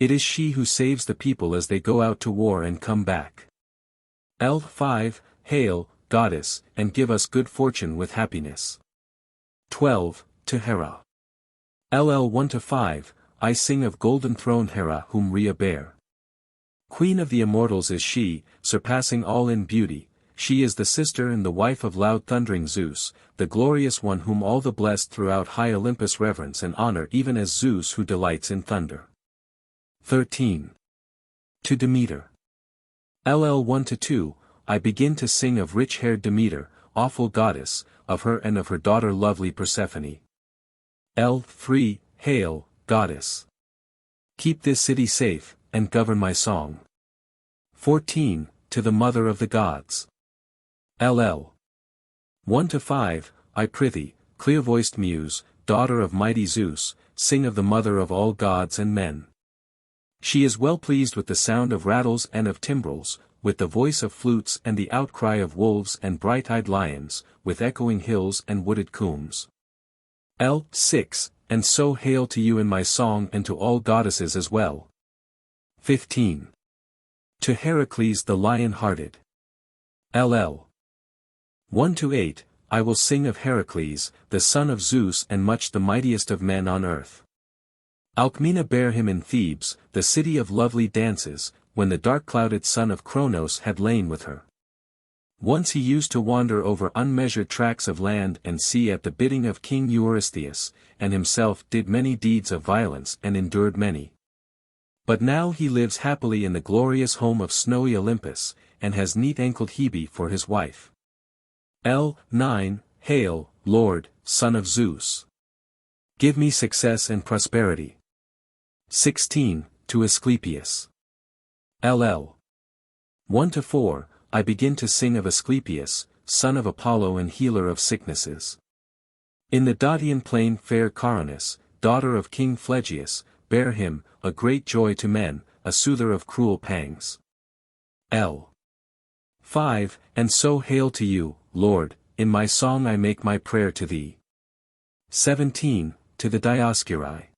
It is she who saves the people as they go out to war and come back. L 5, Hail, goddess, and give us good fortune with happiness. 12. To Hera. LL 1-5, I sing of golden-throned Hera whom Rhea bare. Queen of the immortals is she, surpassing all in beauty, she is the sister and the wife of loud thundering Zeus, the glorious one whom all the blessed throughout high Olympus reverence and honor even as Zeus who delights in thunder. 13. To Demeter. LL 1-2, I begin to sing of rich-haired Demeter, awful goddess, of her and of her daughter lovely Persephone. L 3, Hail, goddess. Keep this city safe, and govern my song. 14. To the mother of the gods. LL 1-5, I prithee, clear-voiced muse, daughter of mighty Zeus, sing of the mother of all gods and men. She is well pleased with the sound of rattles and of timbrels, with the voice of flutes and the outcry of wolves and bright-eyed lions, with echoing hills and wooded combs. L 6, and so hail to you in my song and to all goddesses as well. 15. To Heracles the lion-hearted. LL 1-8, I will sing of Heracles, the son of Zeus and much the mightiest of men on earth. Alcmena bare him in Thebes, the city of lovely dances, when the dark-clouded son of Cronos had lain with her. Once he used to wander over unmeasured tracts of land and sea at the bidding of King Eurystheus, and himself did many deeds of violence and endured many. But now he lives happily in the glorious home of snowy Olympus, and has neat-ankled Hebe for his wife. L 9, Hail, Lord, son of Zeus. Give me success and prosperity. 16. To Asclepius. LL 1-4, I begin to sing of Asclepius, son of Apollo and healer of sicknesses. In the Dacian plain fair Caranus, daughter of King Phlegyas, bare him, a great joy to men, a soother of cruel pangs. L 5, and so hail to you, Lord, in my song I make my prayer to thee. 17. To the Dioscuri.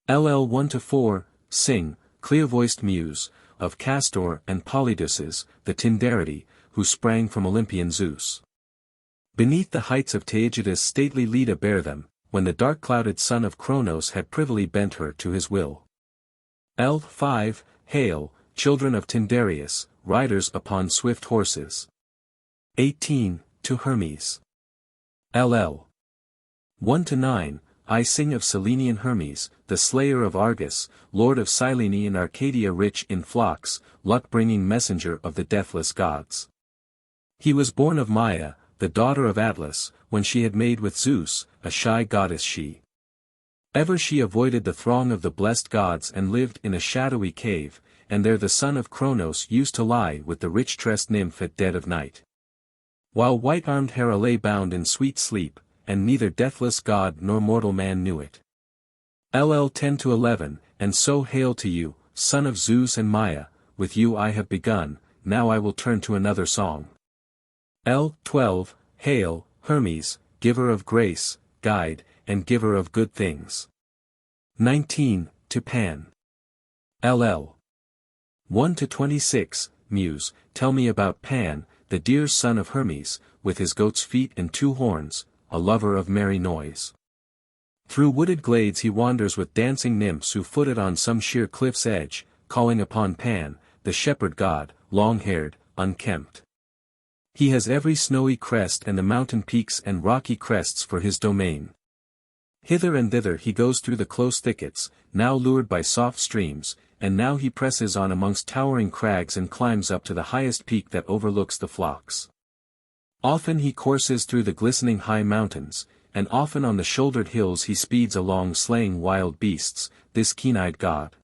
LL 1-4, sing, clear-voiced muse, of Castor and Polydeuces, the Tyndarete, who sprang from Olympian Zeus. Beneath the heights of Taygetus stately Leda bare them, when the dark-clouded son of Cronos had privily bent her to his will. L5, Hail, children of Tyndareus, riders upon swift horses. 18, to Hermes. LL. 1-9, I sing of Selenian Hermes, the slayer of Argus, lord of Cyllene and Arcadia rich in flocks, luck-bringing messenger of the deathless gods. He was born of Maia, the daughter of Atlas, when she had made with Zeus, a shy goddess she. Ever she avoided the throng of the blessed gods and lived in a shadowy cave, and there the son of Cronos used to lie with the rich-tressed nymph at dead of night. While white-armed Hera lay bound in sweet sleep, and neither deathless god nor mortal man knew it. LL 10-11, and so hail to you, son of Zeus and Maia, with you I have begun, now I will turn to another song. L 12, Hail, Hermes, giver of grace, guide, and giver of good things. 19, to Pan. LL. 1-26, Muse, tell me about Pan, the dear son of Hermes, with his goat's feet and 2 horns, a lover of merry noise. Through wooded glades he wanders with dancing nymphs who footed on some sheer cliff's edge, calling upon Pan, the shepherd god, long-haired, unkempt. He has every snowy crest and the mountain peaks and rocky crests for his domain. Hither and thither he goes through the close thickets, now lured by soft streams, and now he presses on amongst towering crags and climbs up to the highest peak that overlooks the flocks. Often he courses through the glistening high mountains, and often on the shouldered hills he speeds along slaying wild beasts, this keen-eyed god.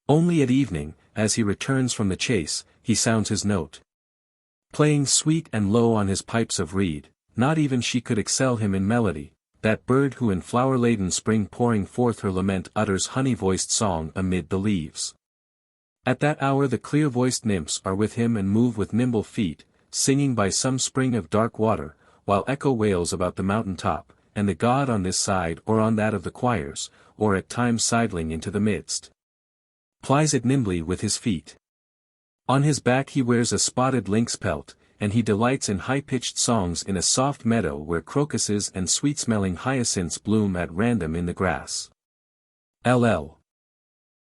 Only at evening, as he returns from the chase, he sounds his note. Playing sweet and low on his pipes of reed, not even she could excel him in melody, that bird who in flower-laden spring pouring forth her lament utters honey-voiced song amid the leaves. At that hour the clear-voiced nymphs are with him and move with nimble feet, singing by some spring of dark water, while echo wails about the mountain top, and the god on this side or on that of the choirs, or at times sidling into the midst, plies it nimbly with his feet. On his back he wears a spotted lynx pelt, and he delights in high-pitched songs in a soft meadow where crocuses and sweet-smelling hyacinths bloom at random in the grass. LL.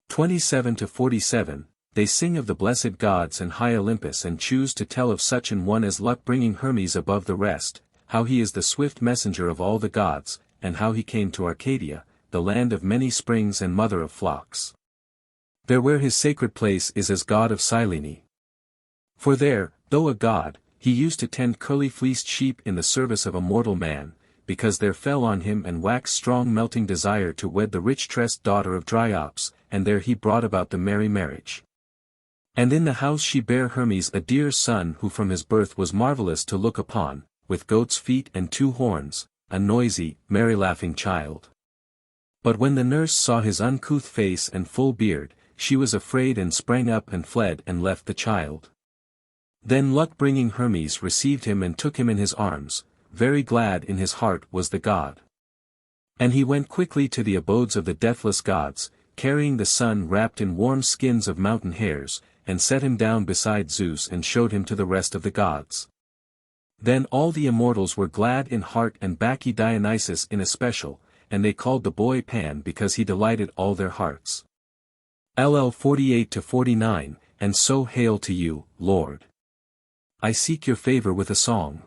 27-47, they sing of the blessed gods and high Olympus and choose to tell of such an one as luck-bringing Hermes above the rest, how he is the swift messenger of all the gods, and how he came to Arcadia, the land of many springs and mother of flocks. There where his sacred place is as god of Cyllene. For there, though a god, he used to tend curly-fleeced sheep in the service of a mortal man, because there fell on him and waxed strong melting desire to wed the rich-tressed daughter of Dryops, and there he brought about the merry marriage. And in the house she bare Hermes a dear son who from his birth was marvellous to look upon, with goat's feet and 2 horns, a noisy, merry-laughing child. But when the nurse saw his uncouth face and full beard, she was afraid and sprang up and fled and left the child. Then luck-bringing Hermes received him and took him in his arms, very glad in his heart was the god. And he went quickly to the abodes of the deathless gods, carrying the son wrapped in warm skins of mountain hares, and set him down beside Zeus and showed him to the rest of the gods. Then all the immortals were glad in heart and Bacchae Dionysus in especial, and they called the boy Pan because he delighted all their hearts. LL 48-49, and so hail to you, Lord. I seek your favor with a song.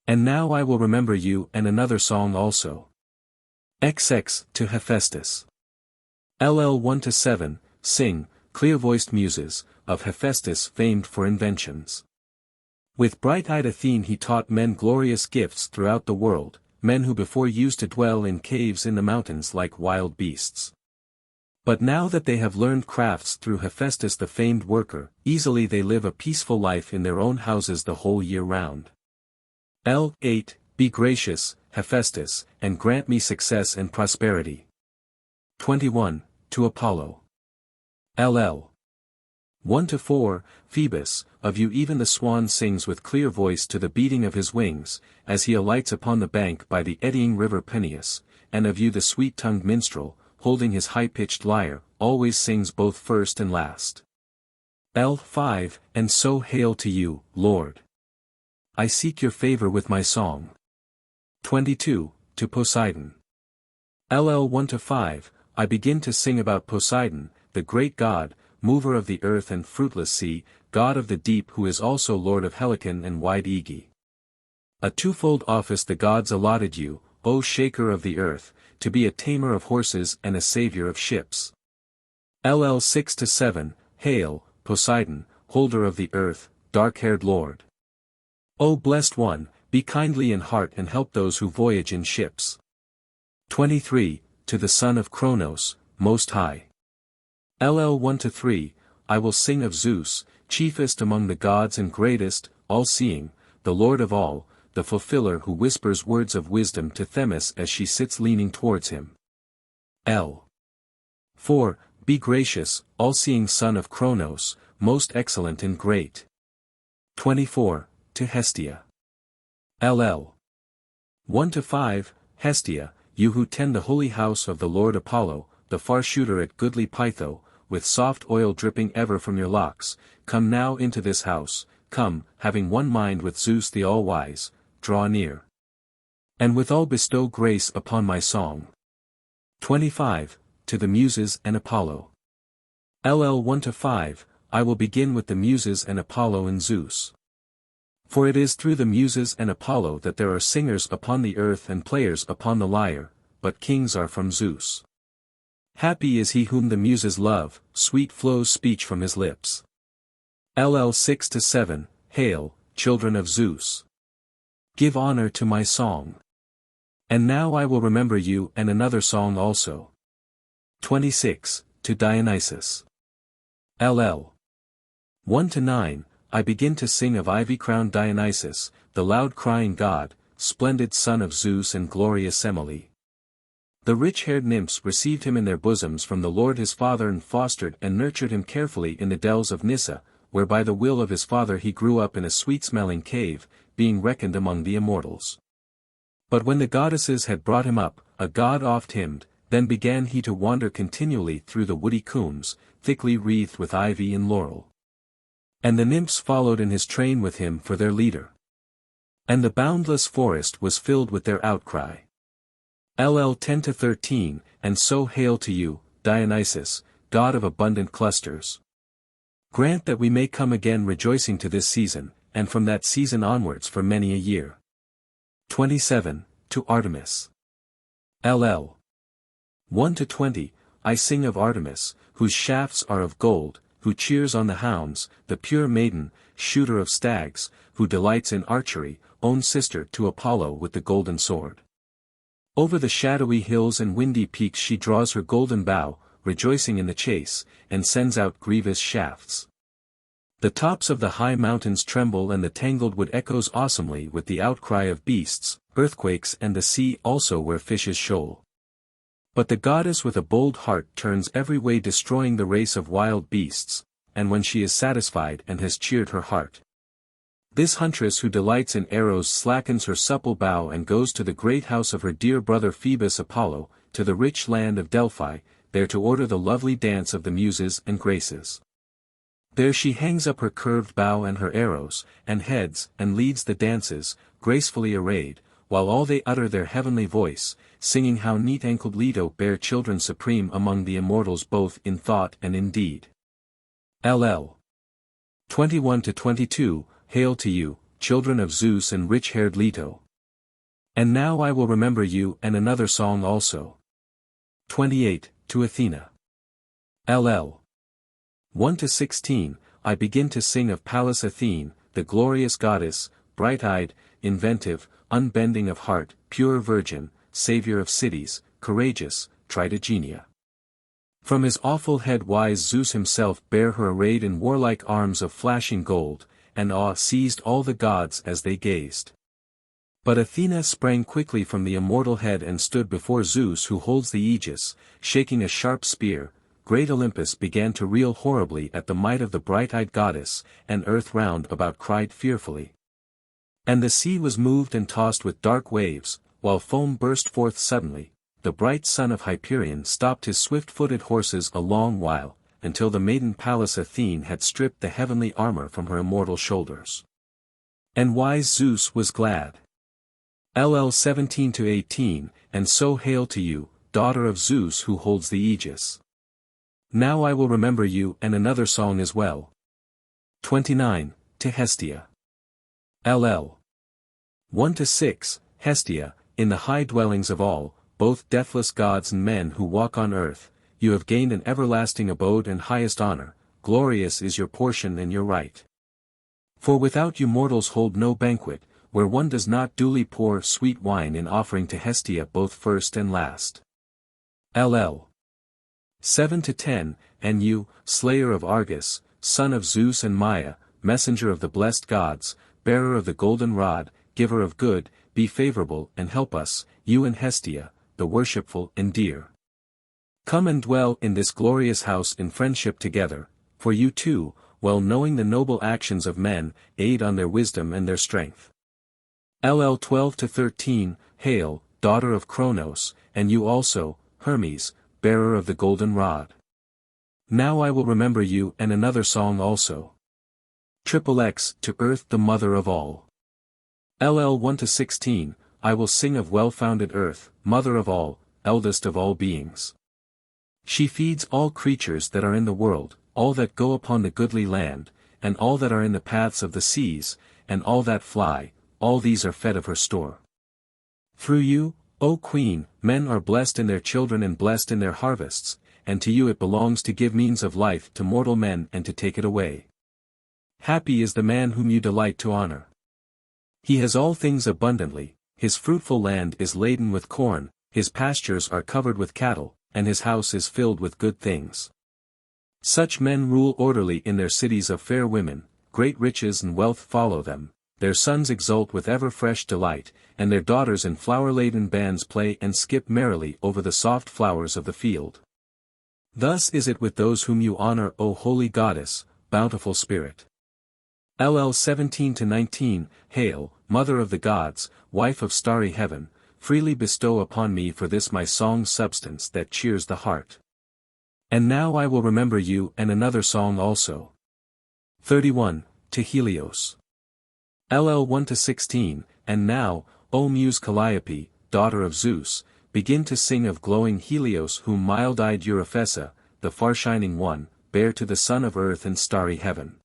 And now I will remember you and another song also. XX, to Hephaestus. LL 1-7, sing, clear-voiced muses, of Hephaestus famed for inventions. With bright-eyed Athene he taught men glorious gifts throughout the world, men who before used to dwell in caves in the mountains like wild beasts. But now that they have learned crafts through Hephaestus the famed worker, easily they live a peaceful life in their own houses the whole year round. L 8, be gracious, Hephaestus, and grant me success and prosperity. 21, to Apollo. LL. 1-4, Phoebus, of you even the swan sings with clear voice to the beating of his wings, as he alights upon the bank by the eddying river Peneus, and of you the sweet-tongued minstrel, holding his high-pitched lyre, always sings both first and last. L 5, and so hail to you, Lord. I seek your favor with my song. 22, to Poseidon. LL 1-5, I begin to sing about Poseidon, the great god, mover of the earth and fruitless sea, god of the deep who is also lord of Helicon and wide Aegae. A twofold office the gods allotted you, O shaker of the earth, to be a tamer of horses and a savior of ships. LL 6-7, Hail, Poseidon, holder of the earth, dark-haired lord. O blessed one, be kindly in heart and help those who voyage in ships. 23, to the son of Kronos, most high. LL 1-3, I will sing of Zeus, chiefest among the gods and greatest, all-seeing, the Lord of all, the fulfiller who whispers words of wisdom to Themis as she sits leaning towards him. L. 4, be gracious, all-seeing son of Kronos, most excellent and great. 24, to Hestia. LL 1-5, Hestia, you who tend the holy house of the Lord Apollo, the far shooter at goodly Pytho, with soft oil dripping ever from your locks, come now into this house, come, having one mind with Zeus the all-wise, draw near. And withal bestow grace upon my song. 25, to the Muses and Apollo. LL 1-5, I will begin with the Muses and Apollo and Zeus. For it is through the Muses and Apollo that there are singers upon the earth and players upon the lyre, but kings are from Zeus. Happy is he whom the Muses love, sweet flows speech from his lips. LL 6-7, Hail, children of Zeus. Give honor to my song. And now I will remember you and another song also. 26, to Dionysus. LL 1-9, I begin to sing of ivy-crowned Dionysus, the loud-crying god, splendid son of Zeus and glorious Semele. The rich-haired nymphs received him in their bosoms from the Lord his father and fostered and nurtured him carefully in the dells of Nyssa, where by the will of his father he grew up in a sweet-smelling cave, being reckoned among the immortals. But when the goddesses had brought him up, a god oft-hymned, then began he to wander continually through the woody combes, thickly wreathed with ivy and laurel. And the nymphs followed in his train with him for their leader. And the boundless forest was filled with their outcry. LL 10-13, and so hail to you, Dionysus, god of abundant clusters. Grant that we may come again rejoicing to this season, and from that season onwards for many a year. 27, to Artemis. LL 1-20, I sing of Artemis, whose shafts are of gold, who cheers on the hounds, the pure maiden, shooter of stags, who delights in archery, own sister to Apollo with the golden sword. Over the shadowy hills and windy peaks she draws her golden bow, rejoicing in the chase, and sends out grievous shafts. The tops of the high mountains tremble and the tangled wood echoes awesomely with the outcry of beasts, earthquakes and the sea also where fishes shoal. But the goddess with a bold heart turns every way destroying the race of wild beasts, and when she is satisfied and has cheered her heart. This huntress who delights in arrows slackens her supple bow and goes to the great house of her dear brother Phoebus Apollo, to the rich land of Delphi, there to order the lovely dance of the Muses and Graces. There she hangs up her curved bow and her arrows, and heads, and leads the dances, gracefully arrayed, while all they utter their heavenly voice, singing how neat-ankled Leto bare children supreme among the immortals both in thought and in deed. LL 21-22, Hail to you, children of Zeus and rich-haired Leto. And now I will remember you and another song also. 28, to Athena. LL 1-16, I begin to sing of Pallas Athene, the glorious goddess, bright-eyed, inventive, unbending of heart, pure virgin, savior of cities, courageous, Tritogenia. From his awful head wise Zeus himself bare her arrayed in warlike arms of flashing gold, and awe seized all the gods as they gazed. But Athena sprang quickly from the immortal head and stood before Zeus who holds the aegis, shaking a sharp spear. Great Olympus began to reel horribly at the might of the bright-eyed goddess, and earth round about cried fearfully. And the sea was moved and tossed with dark waves, while foam burst forth suddenly. The bright son of Hyperion stopped his swift-footed horses a long while, until the maiden Pallas Athene had stripped the heavenly armor from her immortal shoulders. And wise Zeus was glad. LL 17-18, and so hail to you, daughter of Zeus who holds the aegis. Now I will remember you and another song as well. 29, to Hestia. LL 1-6, Hestia, in the high dwellings of all, both deathless gods and men who walk on earth, you have gained an everlasting abode and highest honor, glorious is your portion and your right. For without you mortals hold no banquet, where one does not duly pour sweet wine in offering to Hestia both first and last. LL 7-10, and you, slayer of Argus, son of Zeus and Maia, messenger of the blessed gods, bearer of the golden rod, giver of good, be favorable and help us, you and Hestia, the worshipful and dear. Come and dwell in this glorious house in friendship together, for you too, well knowing the noble actions of men, aid on their wisdom and their strength. LL 12-13, hail, daughter of Cronos, and you also, Hermes, bearer of the golden rod. Now I will remember you and another song also. XXX to earth the mother of all. LL 1-16, I will sing of well-founded earth, mother of all, eldest of all beings. She feeds all creatures that are in the world, all that go upon the goodly land, and all that are in the paths of the seas, and all that fly, all these are fed of her store. Through you, O Queen, men are blessed in their children and blessed in their harvests, and to you it belongs to give means of life to mortal men and to take it away. Happy is the man whom you delight to honor. He has all things abundantly, his fruitful land is laden with corn, his pastures are covered with cattle, and his house is filled with good things. Such men rule orderly in their cities of fair women, great riches and wealth follow them, their sons exult with ever-fresh delight, and their daughters in flower-laden bands play and skip merrily over the soft flowers of the field. Thus is it with those whom you honor, O holy goddess, bountiful spirit. LL 17-19, hail, mother of the gods, wife of starry heaven, freely bestow upon me for this my song's substance that cheers the heart. And now I will remember you and another song also. 31, to Helios. LL 1-16, and now, O Muse Calliope, daughter of Zeus, begin to sing of glowing Helios whom mild-eyed Euryphessa, the far-shining one, bare to the son of earth and starry heaven.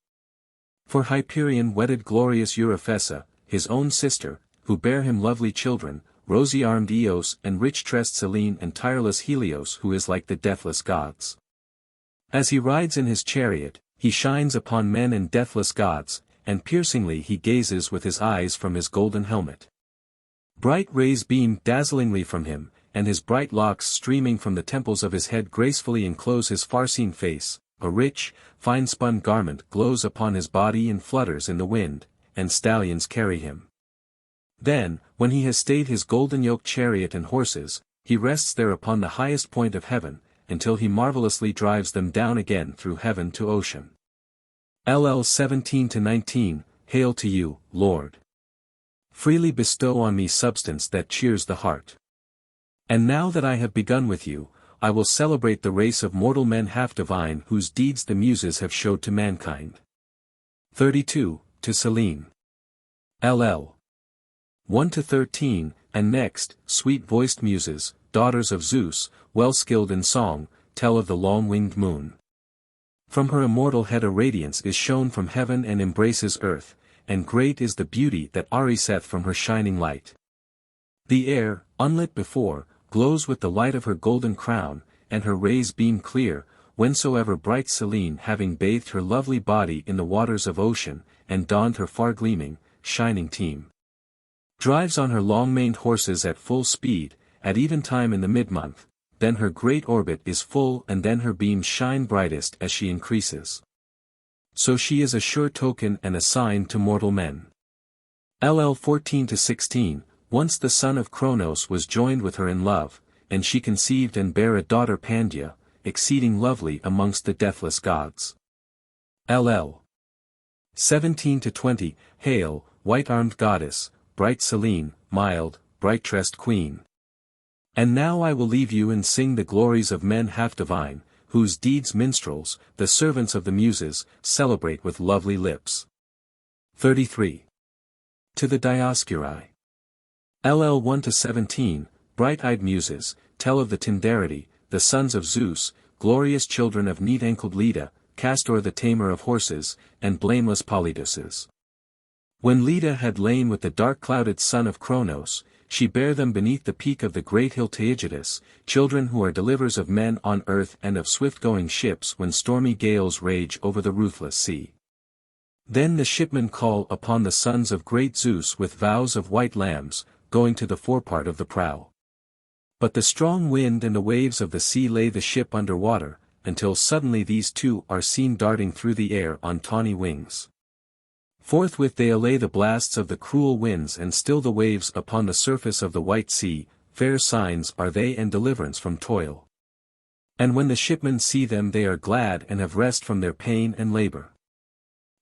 For Hyperion wedded glorious Euryphessa, his own sister, who bare him lovely children, rosy-armed Eos and rich-tressed Selene and tireless Helios who is like the deathless gods. As he rides in his chariot, he shines upon men and deathless gods, and piercingly he gazes with his eyes from his golden helmet. Bright rays beam dazzlingly from him, and his bright locks streaming from the temples of his head gracefully enclose his far-seen face, a rich, fine-spun garment glows upon his body and flutters in the wind, and stallions carry him. Then, when he has stayed his golden-yoked chariot and horses, he rests there upon the highest point of heaven, until he marvelously drives them down again through heaven to ocean. LL 17-19, hail to you, Lord. Freely bestow on me substance that cheers the heart. And now that I have begun with you, I will celebrate the race of mortal men half divine whose deeds the muses have showed to mankind. 32, to Selene. LL 1-13, and next, sweet-voiced muses, daughters of Zeus, well-skilled in song, tell of the long-winged moon. From her immortal head a radiance is shown from heaven and embraces earth, and great is the beauty that ariseth from her shining light. The air, unlit before, glows with the light of her golden crown, and her rays beam clear, whensoever bright Selene having bathed her lovely body in the waters of ocean, and donned her far-gleaming, shining team, drives on her long-maned horses at full speed, at eventime in the mid-month, then her great orbit is full and then her beams shine brightest as she increases. So she is a sure token and a sign to mortal men. LL 14-16, once the son of Cronos was joined with her in love, and she conceived and bare a daughter Pandya, exceeding lovely amongst the deathless gods. LL 17-20, hail, white-armed goddess, bright Selene, mild, bright-tressed queen. And now I will leave you and sing the glories of men half divine, whose deeds minstrels, the servants of the muses, celebrate with lovely lips. 33. To the Dioscuri. LL 1-17, bright-eyed muses, tell of the Tyndareti, the sons of Zeus, glorious children of neat-ankled Leda, Castor the tamer of horses, and blameless Polydeuces. When Leda had lain with the dark-clouded son of Cronos, she bare them beneath the peak of the great hill Taygetus, children who are delivers of men on earth and of swift-going ships when stormy gales rage over the ruthless sea. Then the shipmen call upon the sons of great Zeus with vows of white lambs, going to the forepart of the prow. But the strong wind and the waves of the sea lay the ship under water, until suddenly these two are seen darting through the air on tawny wings. Forthwith they allay the blasts of the cruel winds and still the waves upon the surface of the white sea, fair signs are they and deliverance from toil. And when the shipmen see them they are glad and have rest from their pain and labor.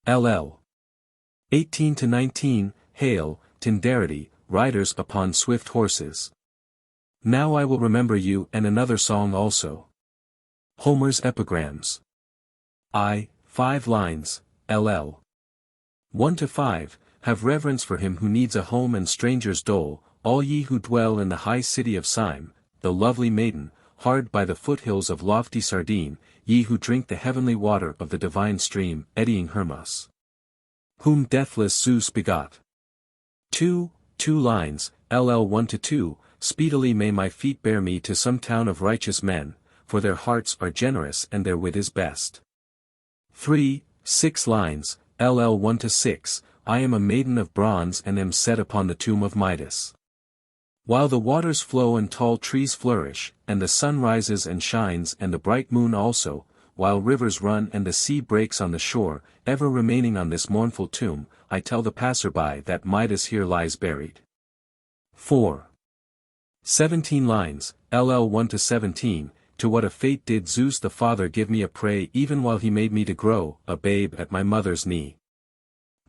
LL 18-19, Hail, Tyndareti, riders upon swift horses. Now I will remember you and another song also. Homer's Epigrams. 5 lines, LL 1-5, Have reverence for him who needs a home and stranger's dole, all ye who dwell in the high city of Cyme, the lovely maiden, hard by the foothills of lofty Sardine, ye who drink the heavenly water of the divine stream, eddying Hermus. Whom deathless Zeus begot. 2 lines, LL 1-2, Speedily may my feet bear me to some town of righteous men, for their hearts are generous and their wit is best. 6 lines, LL 1-6, I am a maiden of bronze and am set upon the tomb of Midas. While the waters flow and tall trees flourish, and the sun rises and shines and the bright moon also, while rivers run and the sea breaks on the shore, ever remaining on this mournful tomb, I tell the passerby that Midas here lies buried. 17 lines, LL 1-17, To what a fate did Zeus the Father give me a prey even while he made me to grow, a babe at my mother's knee.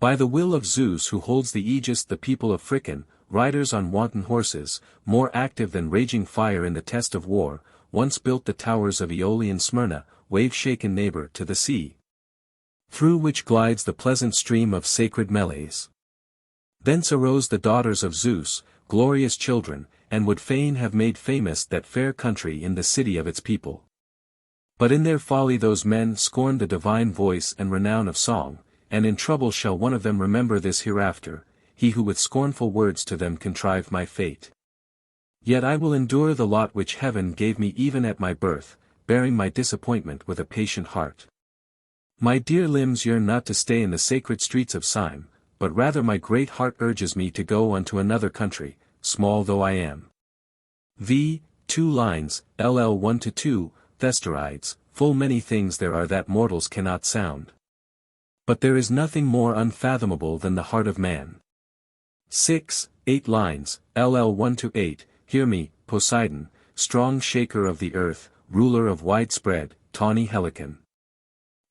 By the will of Zeus who holds the aegis the people of Phrycon, riders on wanton horses, more active than raging fire in the test of war, once built the towers of Aeolian Smyrna, wave-shaken neighbor to the sea, through which glides the pleasant stream of sacred Meles. Thence arose the daughters of Zeus, glorious children, and would fain have made famous that fair country in the city of its people. But in their folly those men scorned the divine voice and renown of song, and in trouble shall one of them remember this hereafter, he who with scornful words to them contrived my fate. Yet I will endure the lot which heaven gave me even at my birth, bearing my disappointment with a patient heart. My dear limbs yearn not to stay in the sacred streets of Cyme, but rather my great heart urges me to go unto another country, small though I am. 2 lines, LL 1-2, Thesterides, full many things there are that mortals cannot sound. But there is nothing more unfathomable than the heart of man. 8 lines, LL 1-8, Hear me, Poseidon, strong shaker of the earth, ruler of widespread, tawny Helicon.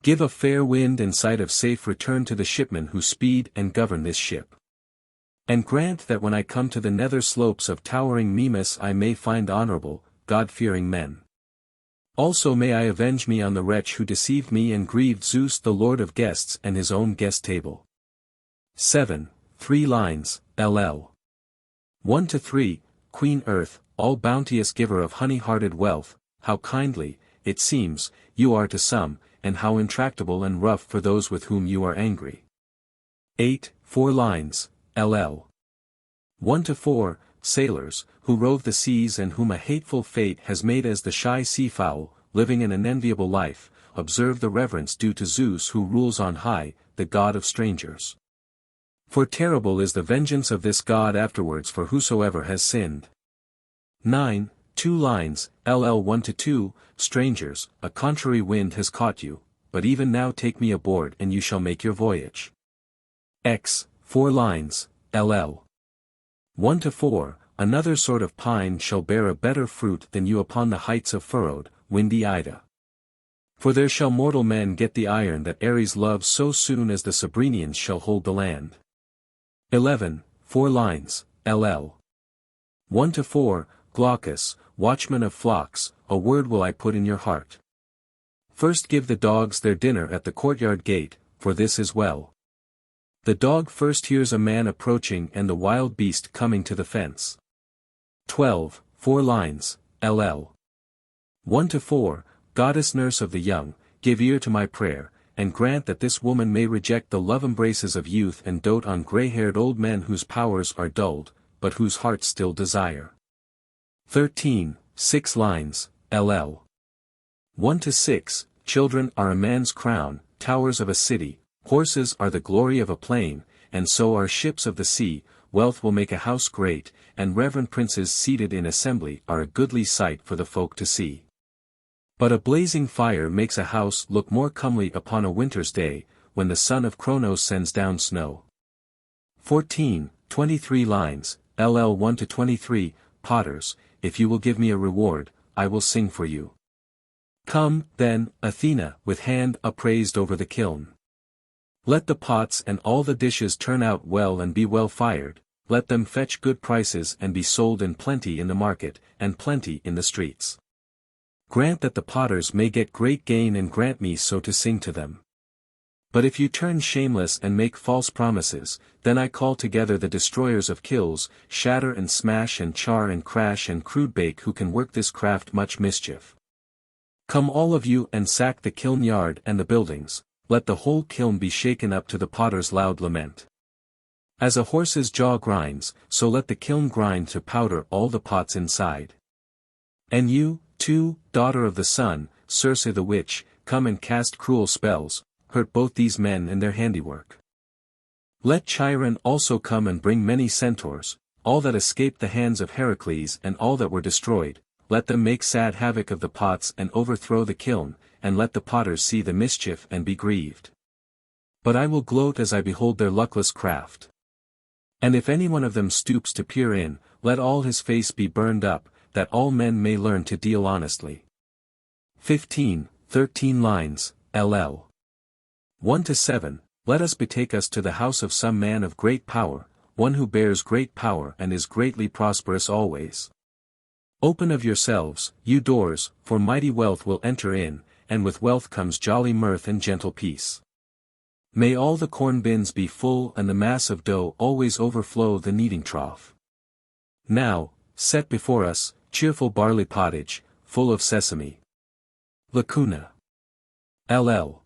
Give a fair wind and sight of safe return to the shipmen who speed and govern this ship. And grant that when I come to the nether slopes of towering Mimas I may find honorable, God-fearing men. Also may I avenge me on the wretch who deceived me and grieved Zeus the lord of guests and his own guest table. 3 lines, LL 1-3, Queen Earth, all bounteous giver of honey-hearted wealth, how kindly, it seems, you are to some, and how intractable and rough for those with whom you are angry. 4 lines, LL 1-4, Sailors, who rove the seas and whom a hateful fate has made as the shy seafowl, living an unenviable life, observe the reverence due to Zeus who rules on high, the god of strangers. For terrible is the vengeance of this god afterwards for whosoever has sinned. 2 lines, LL 1-2, Strangers, a contrary wind has caught you, but even now take me aboard and you shall make your voyage. 4 lines, LL 1-4, Another sort of pine shall bear a better fruit than you upon the heights of furrowed, windy Ida. For there shall mortal men get the iron that Ares loves so soon as the Cebrenians shall hold the land. 4 lines, LL 1-4, Glaucus, watchman of flocks, a word will I put in your heart. First give the dogs their dinner at the courtyard gate, for this is well. The dog first hears a man approaching and the wild beast coming to the fence. 12, 4 lines, LL. 1-4, Goddess nurse of the young, give ear to my prayer, and grant that this woman may reject the love embraces of youth and dote on gray-haired old men whose powers are dulled, but whose hearts still desire. 13, 6 lines, LL. 1-6, children are a man's crown, towers of a city, horses are the glory of a plain, and so are ships of the sea, wealth will make a house great, and reverend princes seated in assembly are a goodly sight for the folk to see. But a blazing fire makes a house look more comely upon a winter's day, when the son of Cronos sends down snow. 14, 23 lines, LL. 1-23, potters, if you will give me a reward, I will sing for you. Come, then, Athena, with hand upraised over the kiln. Let the pots and all the dishes turn out well and be well fired, let them fetch good prices and be sold in plenty in the market, and plenty in the streets. Grant that the potters may get great gain and grant me so to sing to them. But if you turn shameless and make false promises, then I call together the destroyers of kills, shatter and smash and char and crash and crude bake who can work this craft much mischief. Come all of you and sack the kiln yard and the buildings, let the whole kiln be shaken up to the potter's loud lament. As a horse's jaw grinds, so let the kiln grind to powder all the pots inside. And you, too, daughter of the sun, Circe the witch, come and cast cruel spells, hurt both these men and their handiwork. Let Chiron also come and bring many centaurs, all that escaped the hands of Heracles and all that were destroyed, let them make sad havoc of the pots and overthrow the kiln, and let the potters see the mischief and be grieved. But I will gloat as I behold their luckless craft. And if any one of them stoops to peer in, let all his face be burned up, that all men may learn to deal honestly. 15, 13 lines, LL. 1-7, let us betake us to the house of some man of great power, one who bears great power and is greatly prosperous always. Open of yourselves, you doors, for mighty wealth will enter in, and with wealth comes jolly mirth and gentle peace. May all the corn bins be full and the mass of dough always overflow the kneading trough. Now, set before us, cheerful barley pottage, full of sesame. Lacuna. LL.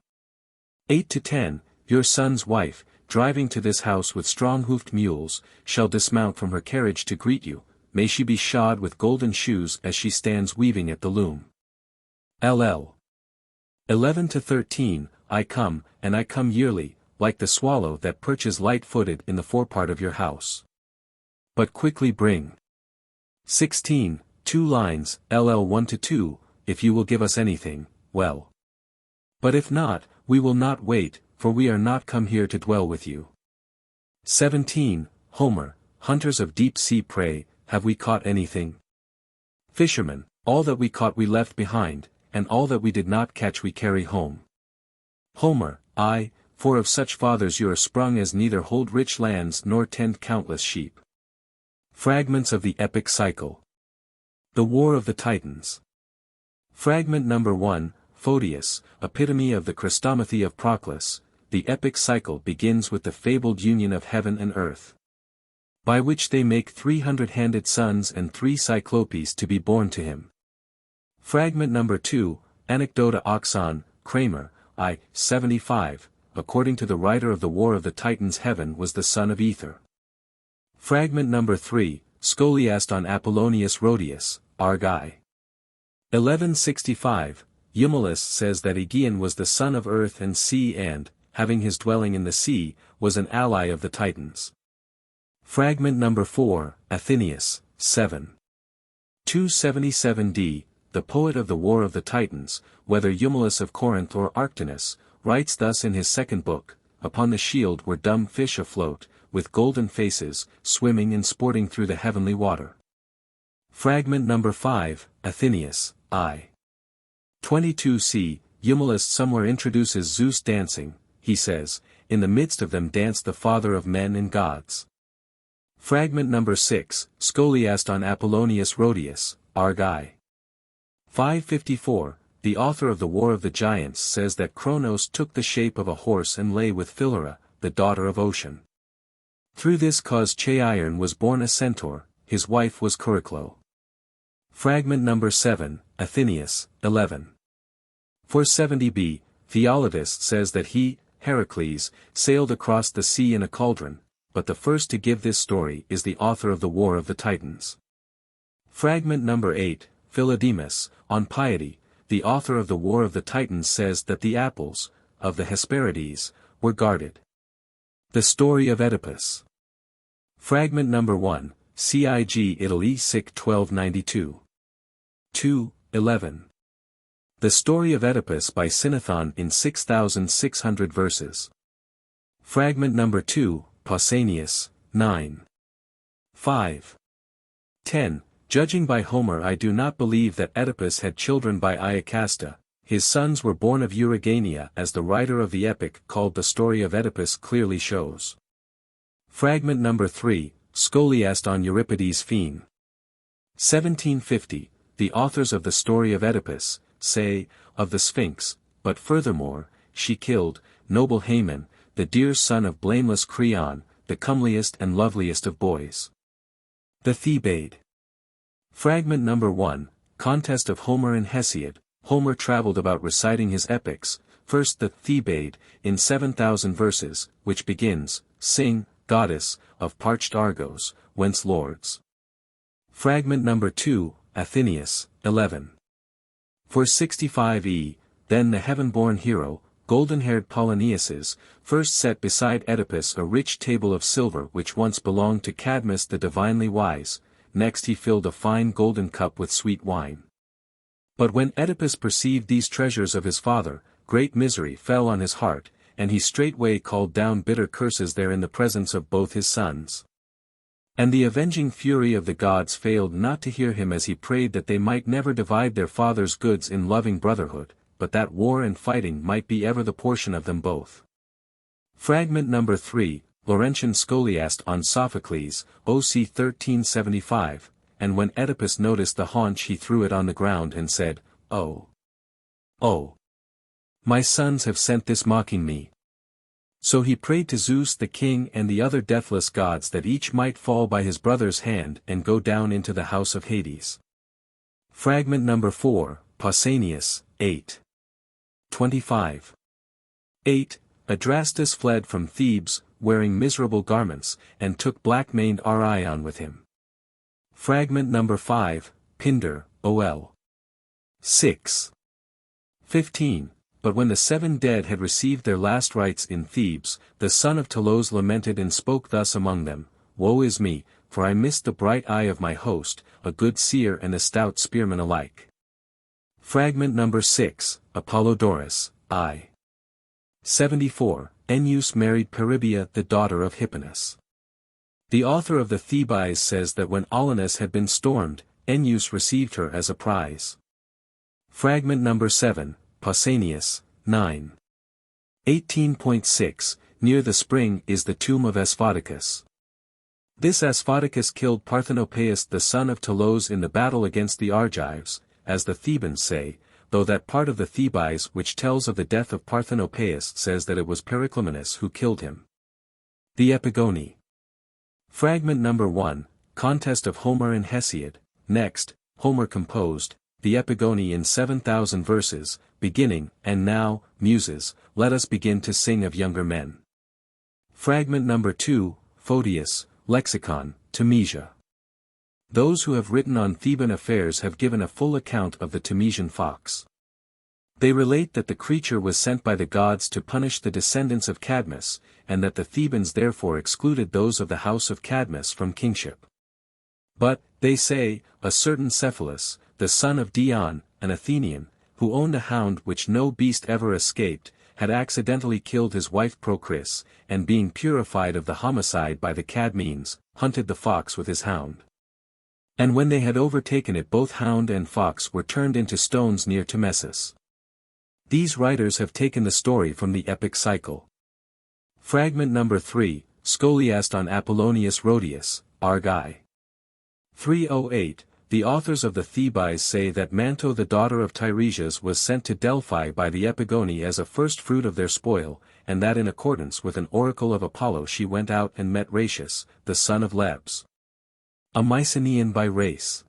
8-10, your son's wife, driving to this house with strong-hoofed mules, shall dismount from her carriage to greet you, may she be shod with golden shoes as she stands weaving at the loom. LL. 11-13, I come, and I come yearly, like the swallow that perches light-footed in the forepart of your house. But quickly bring. 16, 2 lines, LL. 1-2, if you will give us anything, well. But if not, we will not wait, for we are not come here to dwell with you. 17, Homer, hunters of deep-sea prey, have we caught anything? Fishermen, all that we caught we left behind, and all that we did not catch we carry home. Homer, I, for of such fathers you are sprung as neither hold rich lands nor tend countless sheep. Fragments of the epic cycle. The War of the Titans. Fragment number 1, Photius, epitome of the Chrestomathy of Proclus. The epic cycle begins with the fabled union of heaven and earth, by which they make 300-handed sons and 3 Cyclopes to be born to him. Fragment number 2, Anecdota Oxon, Kramer, I, 75, according to the writer of the War of the Titans, heaven was the son of Ether. Fragment number 3, Scholiast on Apollonius Rhodius, Argai. 1165, Eumelus says that Aegeon was the son of earth and sea and, having his dwelling in the sea, was an ally of the Titans. Fragment number 4, Athenaeus, 7. 277d, the poet of the War of the Titans, whether Eumelus of Corinth or Arctinus, writes thus in his second book, upon the shield were dumb fish afloat, with golden faces, swimming and sporting through the heavenly water. Fragment number 5, Athenaeus, I. 22c, Eumelus somewhere introduces Zeus dancing, he says, in the midst of them danced the father of men and gods. Fragment number 6, Scholiast on Apollonius Rhodius, Argai. 554, the author of the War of the Giants says that Cronos took the shape of a horse and lay with Philyra, the daughter of Ocean. Through this cause Cheiron was born a centaur, his wife was Curiclo. Fragment number 7, Athenaeus, 11. 470b, Theodotus says that he, Heracles, sailed across the sea in a cauldron, but the first to give this story is the author of the War of the Titans. Fragment number 8, Philodemus, on piety, the author of the War of the Titans says that the apples, of the Hesperides, were guarded. The story of Oedipus. Fragment number 1, Cig Italy Sic 1292. 2, 11. The story of Oedipus by Xenophon in 6,600 verses. Fragment number 2, Pausanias, 9. 5. 10. Judging by Homer, I do not believe that Oedipus had children by Iacasta. His sons were born of Eurygania, as the writer of the epic called the story of Oedipus clearly shows. Fragment number 3, Scholiast on Euripides' Phene. 1750, the authors of the story of Oedipus, say, of the Sphinx, but furthermore, she killed, noble Haman, the dear son of blameless Creon, the comeliest and loveliest of boys. The Thebaid. Fragment number 1, Contest of Homer and Hesiod. Homer traveled about reciting his epics, first the Thebaid, in 7,000 verses, which begins, Sing, goddess, of parched Argos, whence lords. Fragment number 2, Athenaeus, 11. 465e, then the heaven-born hero, golden-haired Polynices, first set beside Oedipus a rich table of silver which once belonged to Cadmus the divinely wise, next he filled a fine golden cup with sweet wine. But when Oedipus perceived these treasures of his father, great misery fell on his heart, and he straightway called down bitter curses there in the presence of both his sons. And the avenging fury of the gods failed not to hear him as he prayed that they might never divide their father's goods in loving brotherhood, but that war and fighting might be ever the portion of them both. Fragment number 3, Laurentian Scholiast on Sophocles, OC 1375, and when Oedipus noticed the haunch he threw it on the ground and said, Oh! Oh! My sons have sent this mocking me. So he prayed to Zeus the king and the other deathless gods that each might fall by his brother's hand and go down into the house of Hades. Fragment number 4, Pausanias, 8. 25. 8. Adrastus fled from Thebes, wearing miserable garments, and took black-maned Arion with him. Fragment number 5, Pindar, OL. 6. 15. But when the 7 dead had received their last rites in Thebes, the son of Telos lamented and spoke thus among them, Woe is me, for I missed the bright eye of my host, a good seer and a stout spearman alike. Fragment number 6, Apollodorus, I. 74, Ennius married Peribia the daughter of Hipponus. The author of the Thebais says that when Olynis had been stormed, Ennius received her as a prize. Fragment number 7, Pausanias, 9. 18.6, near the spring is the tomb of Asphodicus. This Asphodicus killed Parthenopaeus the son of Telos in the battle against the Argives, as the Thebans say, though that part of the Thebais which tells of the death of Parthenopaeus says that it was Periclymenus who killed him. The Epigoni. Fragment number 1, Contest of Homer and Hesiod. Next, Homer composed, the Epigoni in 7,000 verses, beginning, And now, Muses, let us begin to sing of younger men. Fragment number 2, Photius, Lexicon, Temesia. Those who have written on Theban affairs have given a full account of the Temesian fox. They relate that the creature was sent by the gods to punish the descendants of Cadmus, and that the Thebans therefore excluded those of the house of Cadmus from kingship. But, they say, a certain Cephalus, the son of Dion, an Athenian, who owned a hound which no beast ever escaped, had accidentally killed his wife Procris, and being purified of the homicide by the Cadmeans, hunted the fox with his hound. And when they had overtaken it, both hound and fox were turned into stones near Temessus. These writers have taken the story from the epic cycle. Fragment number 3, Scholiast on Apollonius Rhodius, Argai. 308, the authors of the Thebais say that Manto the daughter of Tiresias was sent to Delphi by the Epigoni as a first fruit of their spoil, and that in accordance with an oracle of Apollo she went out and met Ratius, the son of Lebs, a Mycenaean by race.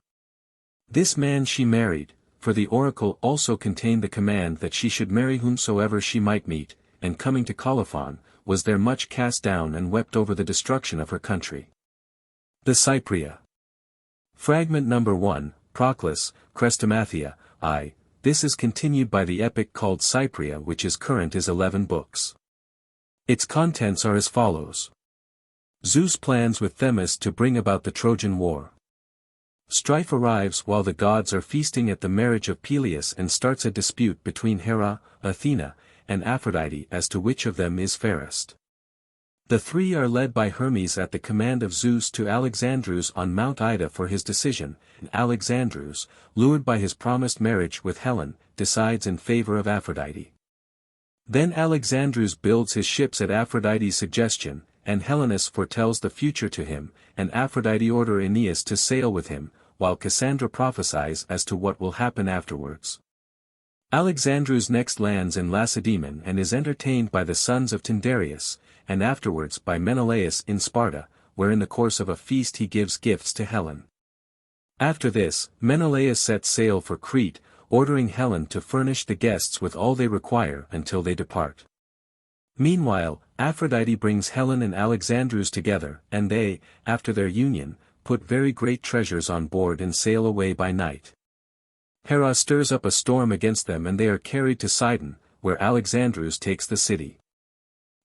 This man she married, for the oracle also contained the command that she should marry whomsoever she might meet, and coming to Colophon, was there much cast down and wept over the destruction of her country. The Cypria. Fragment number 1, Proclus, Chrestomathia, I. This is continued by the epic called Cypria, which is current as 11 books. Its contents are as follows. Zeus plans with Themis to bring about the Trojan War. Strife arrives while the gods are feasting at the marriage of Peleus and starts a dispute between Hera, Athena, and Aphrodite as to which of them is fairest. The three are led by Hermes at the command of Zeus to Alexandrus on Mount Ida for his decision, and Alexandrus, lured by his promised marriage with Helen, decides in favor of Aphrodite. Then Alexandrus builds his ships at Aphrodite's suggestion, and Helenus foretells the future to him, and Aphrodite orders Aeneas to sail with him, while Cassandra prophesies as to what will happen afterwards. Alexandrus next lands in Lacedaemon and is entertained by the sons of Tyndareus, and afterwards by Menelaus in Sparta, where in the course of a feast he gives gifts to Helen. After this, Menelaus sets sail for Crete, ordering Helen to furnish the guests with all they require until they depart. Meanwhile, Aphrodite brings Helen and Alexandrus together, and they, after their union, put very great treasures on board and sail away by night. Hera stirs up a storm against them and they are carried to Sidon, where Alexandrus takes the city.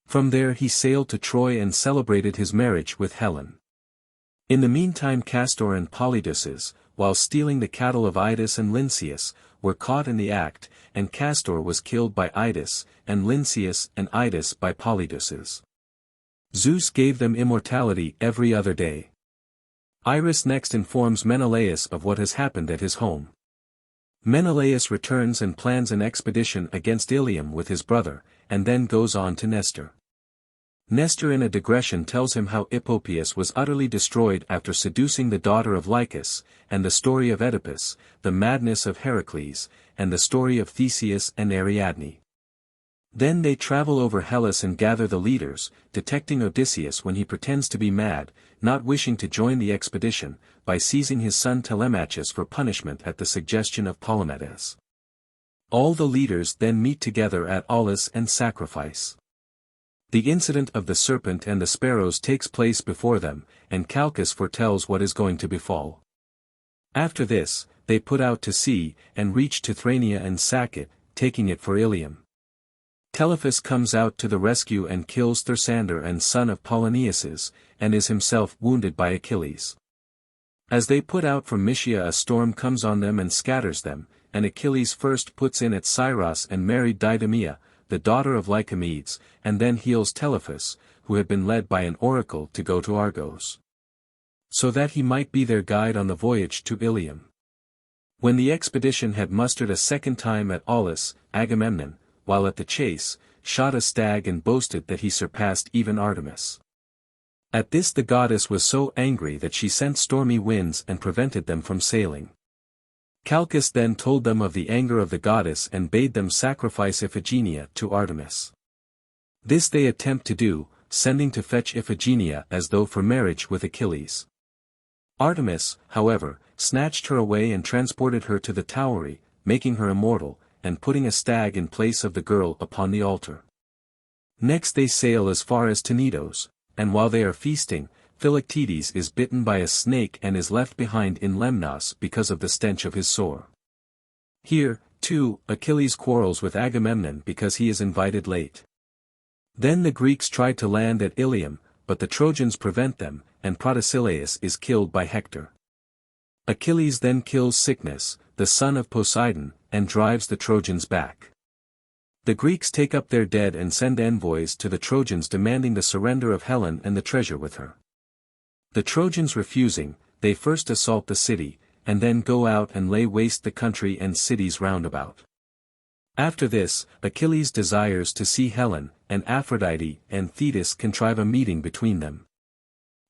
From there he sailed to Troy and celebrated his marriage with Helen. In the meantime Castor and Polydeuces, while stealing the cattle of Idas and Lynceus, were caught in the act, and Castor was killed by Idas, and Lynceus and Idas by Polydeuces. Zeus gave them immortality every other day. Iris next informs Menelaus of what has happened at his home. Menelaus returns and plans an expedition against Ilium with his brother, and then goes on to Nestor. Nestor in a digression tells him how Hippopius was utterly destroyed after seducing the daughter of Lycus, and the story of Oedipus, the madness of Heracles, and the story of Theseus and Ariadne. Then they travel over Hellas and gather the leaders, detecting Odysseus when he pretends to be mad, not wishing to join the expedition, by seizing his son Telemachus for punishment at the suggestion of Polymedes. All the leaders then meet together at Aulis and sacrifice. The incident of the serpent and the sparrows takes place before them, and Calchas foretells what is going to befall. After this, they put out to sea, and reach Tithrania and sack it, taking it for Ilium. Telephus comes out to the rescue and kills Thersander and son of Polynices, and is himself wounded by Achilles. As they put out from Mysia a storm comes on them and scatters them, and Achilles first puts in at Scyros and married Didymaea, the daughter of Lycomedes, and then heals Telephus, who had been led by an oracle to go to Argos, so that he might be their guide on the voyage to Ilium. When the expedition had mustered a second time at Aulis, Agamemnon, while at the chase, shot a stag and boasted that he surpassed even Artemis. At this the goddess was so angry that she sent stormy winds and prevented them from sailing. Calchas then told them of the anger of the goddess and bade them sacrifice Iphigenia to Artemis. This they attempt to do, sending to fetch Iphigenia as though for marriage with Achilles. Artemis, however, snatched her away and transported her to the Towery, making her immortal, and putting a stag in place of the girl upon the altar. Next they sail as far as Tenedos, and while they are feasting, Philoctetes is bitten by a snake and is left behind in Lemnos because of the stench of his sore. Here, too, Achilles quarrels with Agamemnon because he is invited late. Then the Greeks try to land at Ilium, but the Trojans prevent them, and Protesilaus is killed by Hector. Achilles then kills Cycnus, the son of Poseidon, and drives the Trojans back. The Greeks take up their dead and send envoys to the Trojans demanding the surrender of Helen and the treasure with her. The Trojans refusing, they first assault the city, and then go out and lay waste the country and cities round about. After this, Achilles desires to see Helen, and Aphrodite and Thetis contrive a meeting between them.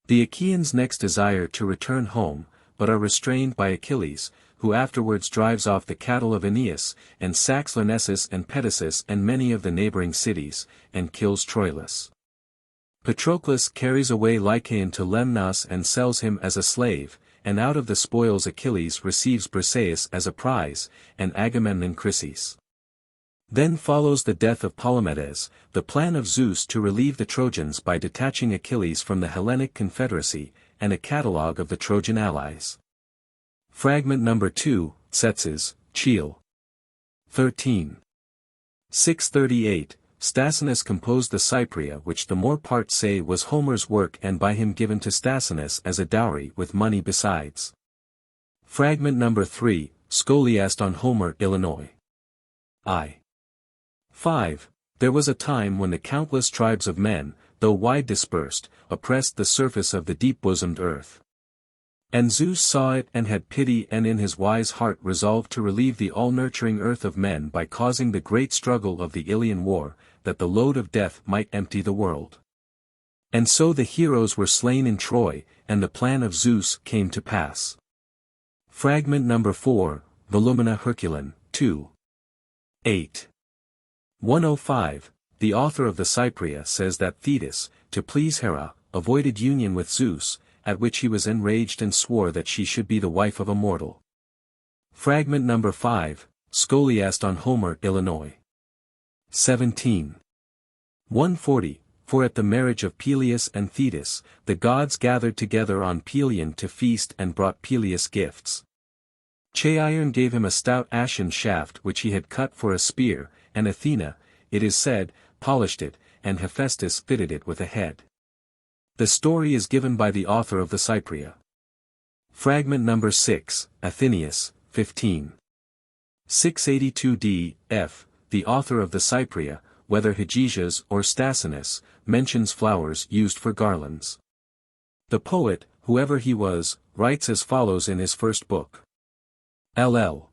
The Achaeans next desire to return home, but are restrained by Achilles, who afterwards drives off the cattle of Aeneas, and sacks Lyrnessus and Pedasus and many of the neighboring cities, and kills Troilus. Patroclus carries away Lycaon to Lemnos and sells him as a slave, and out of the spoils Achilles receives Briseis as a prize, and Agamemnon Chryses. Then follows the death of Palamedes, the plan of Zeus to relieve the Trojans by detaching Achilles from the Hellenic Confederacy, and a catalogue of the Trojan allies. Fragment number 2, Tsetses, Chil. 13. 638, Stasinus composed the Cypria, which the more parts say was Homer's work and by him given to Stasinus as a dowry with money besides. Fragment number 3, Scholiast on Homer, Illinois. I. 5. There was a time when the countless tribes of men, though wide dispersed, oppressed the surface of the deep-bosomed earth. And Zeus saw it and had pity, and in his wise heart resolved to relieve the all-nurturing earth of men by causing the great struggle of the Ilian war, that the load of death might empty the world. And so the heroes were slain in Troy, and the plan of Zeus came to pass. Fragment number 4, Volumina Herculean, 2. 8. 105, the author of the Cypria says that Thetis, to please Hera, avoided union with Zeus, at which he was enraged and swore that she should be the wife of a mortal. Fragment number 5, Scholiast on Homer, Illinois. 17. 140, for at the marriage of Peleus and Thetis, the gods gathered together on Pelion to feast and brought Peleus gifts. Cheiron gave him a stout ashen shaft which he had cut for a spear, and Athena, it is said, polished it, and Hephaestus fitted it with a head. The story is given by the author of the Cypria. Fragment number 6, Athenaeus, 15. 682d, f, the author of the Cypria, whether Hegesias or Stasinus, mentions flowers used for garlands. The poet, whoever he was, writes as follows in his first book. LL.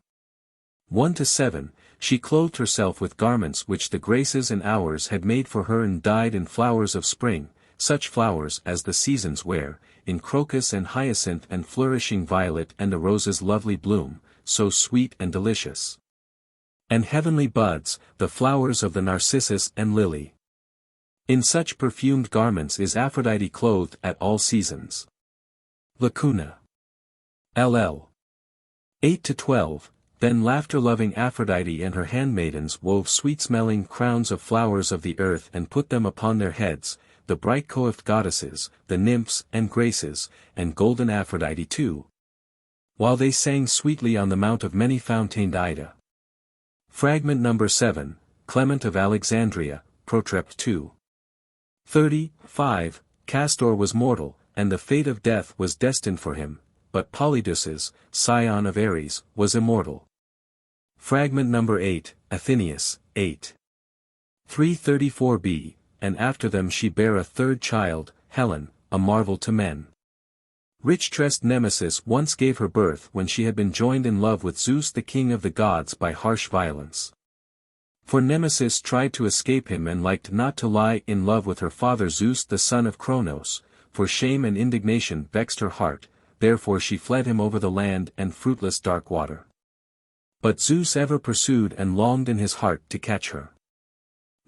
1-7, she clothed herself with garments which the Graces and Hours had made for her and dyed in flowers of spring, such flowers as the seasons wear, in crocus and hyacinth and flourishing violet and the rose's lovely bloom, so sweet and delicious. And heavenly buds, the flowers of the narcissus and lily. In such perfumed garments is Aphrodite clothed at all seasons. Lacuna. LL. 8-12, then laughter-loving Aphrodite and her handmaidens wove sweet-smelling crowns of flowers of the earth and put them upon their heads, the bright coiffed goddesses, the nymphs and graces, and golden Aphrodite too, while they sang sweetly on the mount of many-fountained Ida. Fragment number 7, Clement of Alexandria, Protrept 2. 35, Castor was mortal, and the fate of death was destined for him, but Polydeuces, scion of Ares, was immortal. Fragment number 8, Athenaeus, 8. 334b, and after them she bare a third child, Helen, a marvel to men. Rich-tressed Nemesis once gave her birth when she had been joined in love with Zeus the king of the gods by harsh violence. For Nemesis tried to escape him and liked not to lie in love with her father Zeus the son of Cronos, for shame and indignation vexed her heart, therefore she fled him over the land and fruitless dark water. But Zeus ever pursued and longed in his heart to catch her.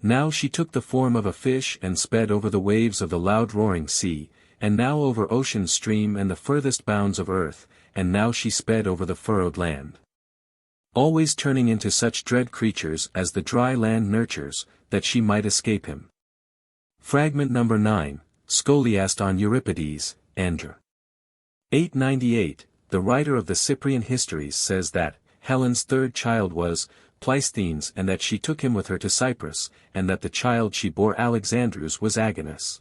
Now she took the form of a fish and sped over the waves of the loud roaring sea, and now over ocean's stream and the furthest bounds of earth, and now she sped over the furrowed land. Always turning into such dread creatures as the dry land nurtures, that she might escape him. Fragment number 9, Scholiast on Euripides, Andr. 898, the writer of the Cyprian Histories says that, Helen's third child was, Pleisthenes, and that she took him with her to Cyprus, and that the child she bore Alexandrus was Agonis.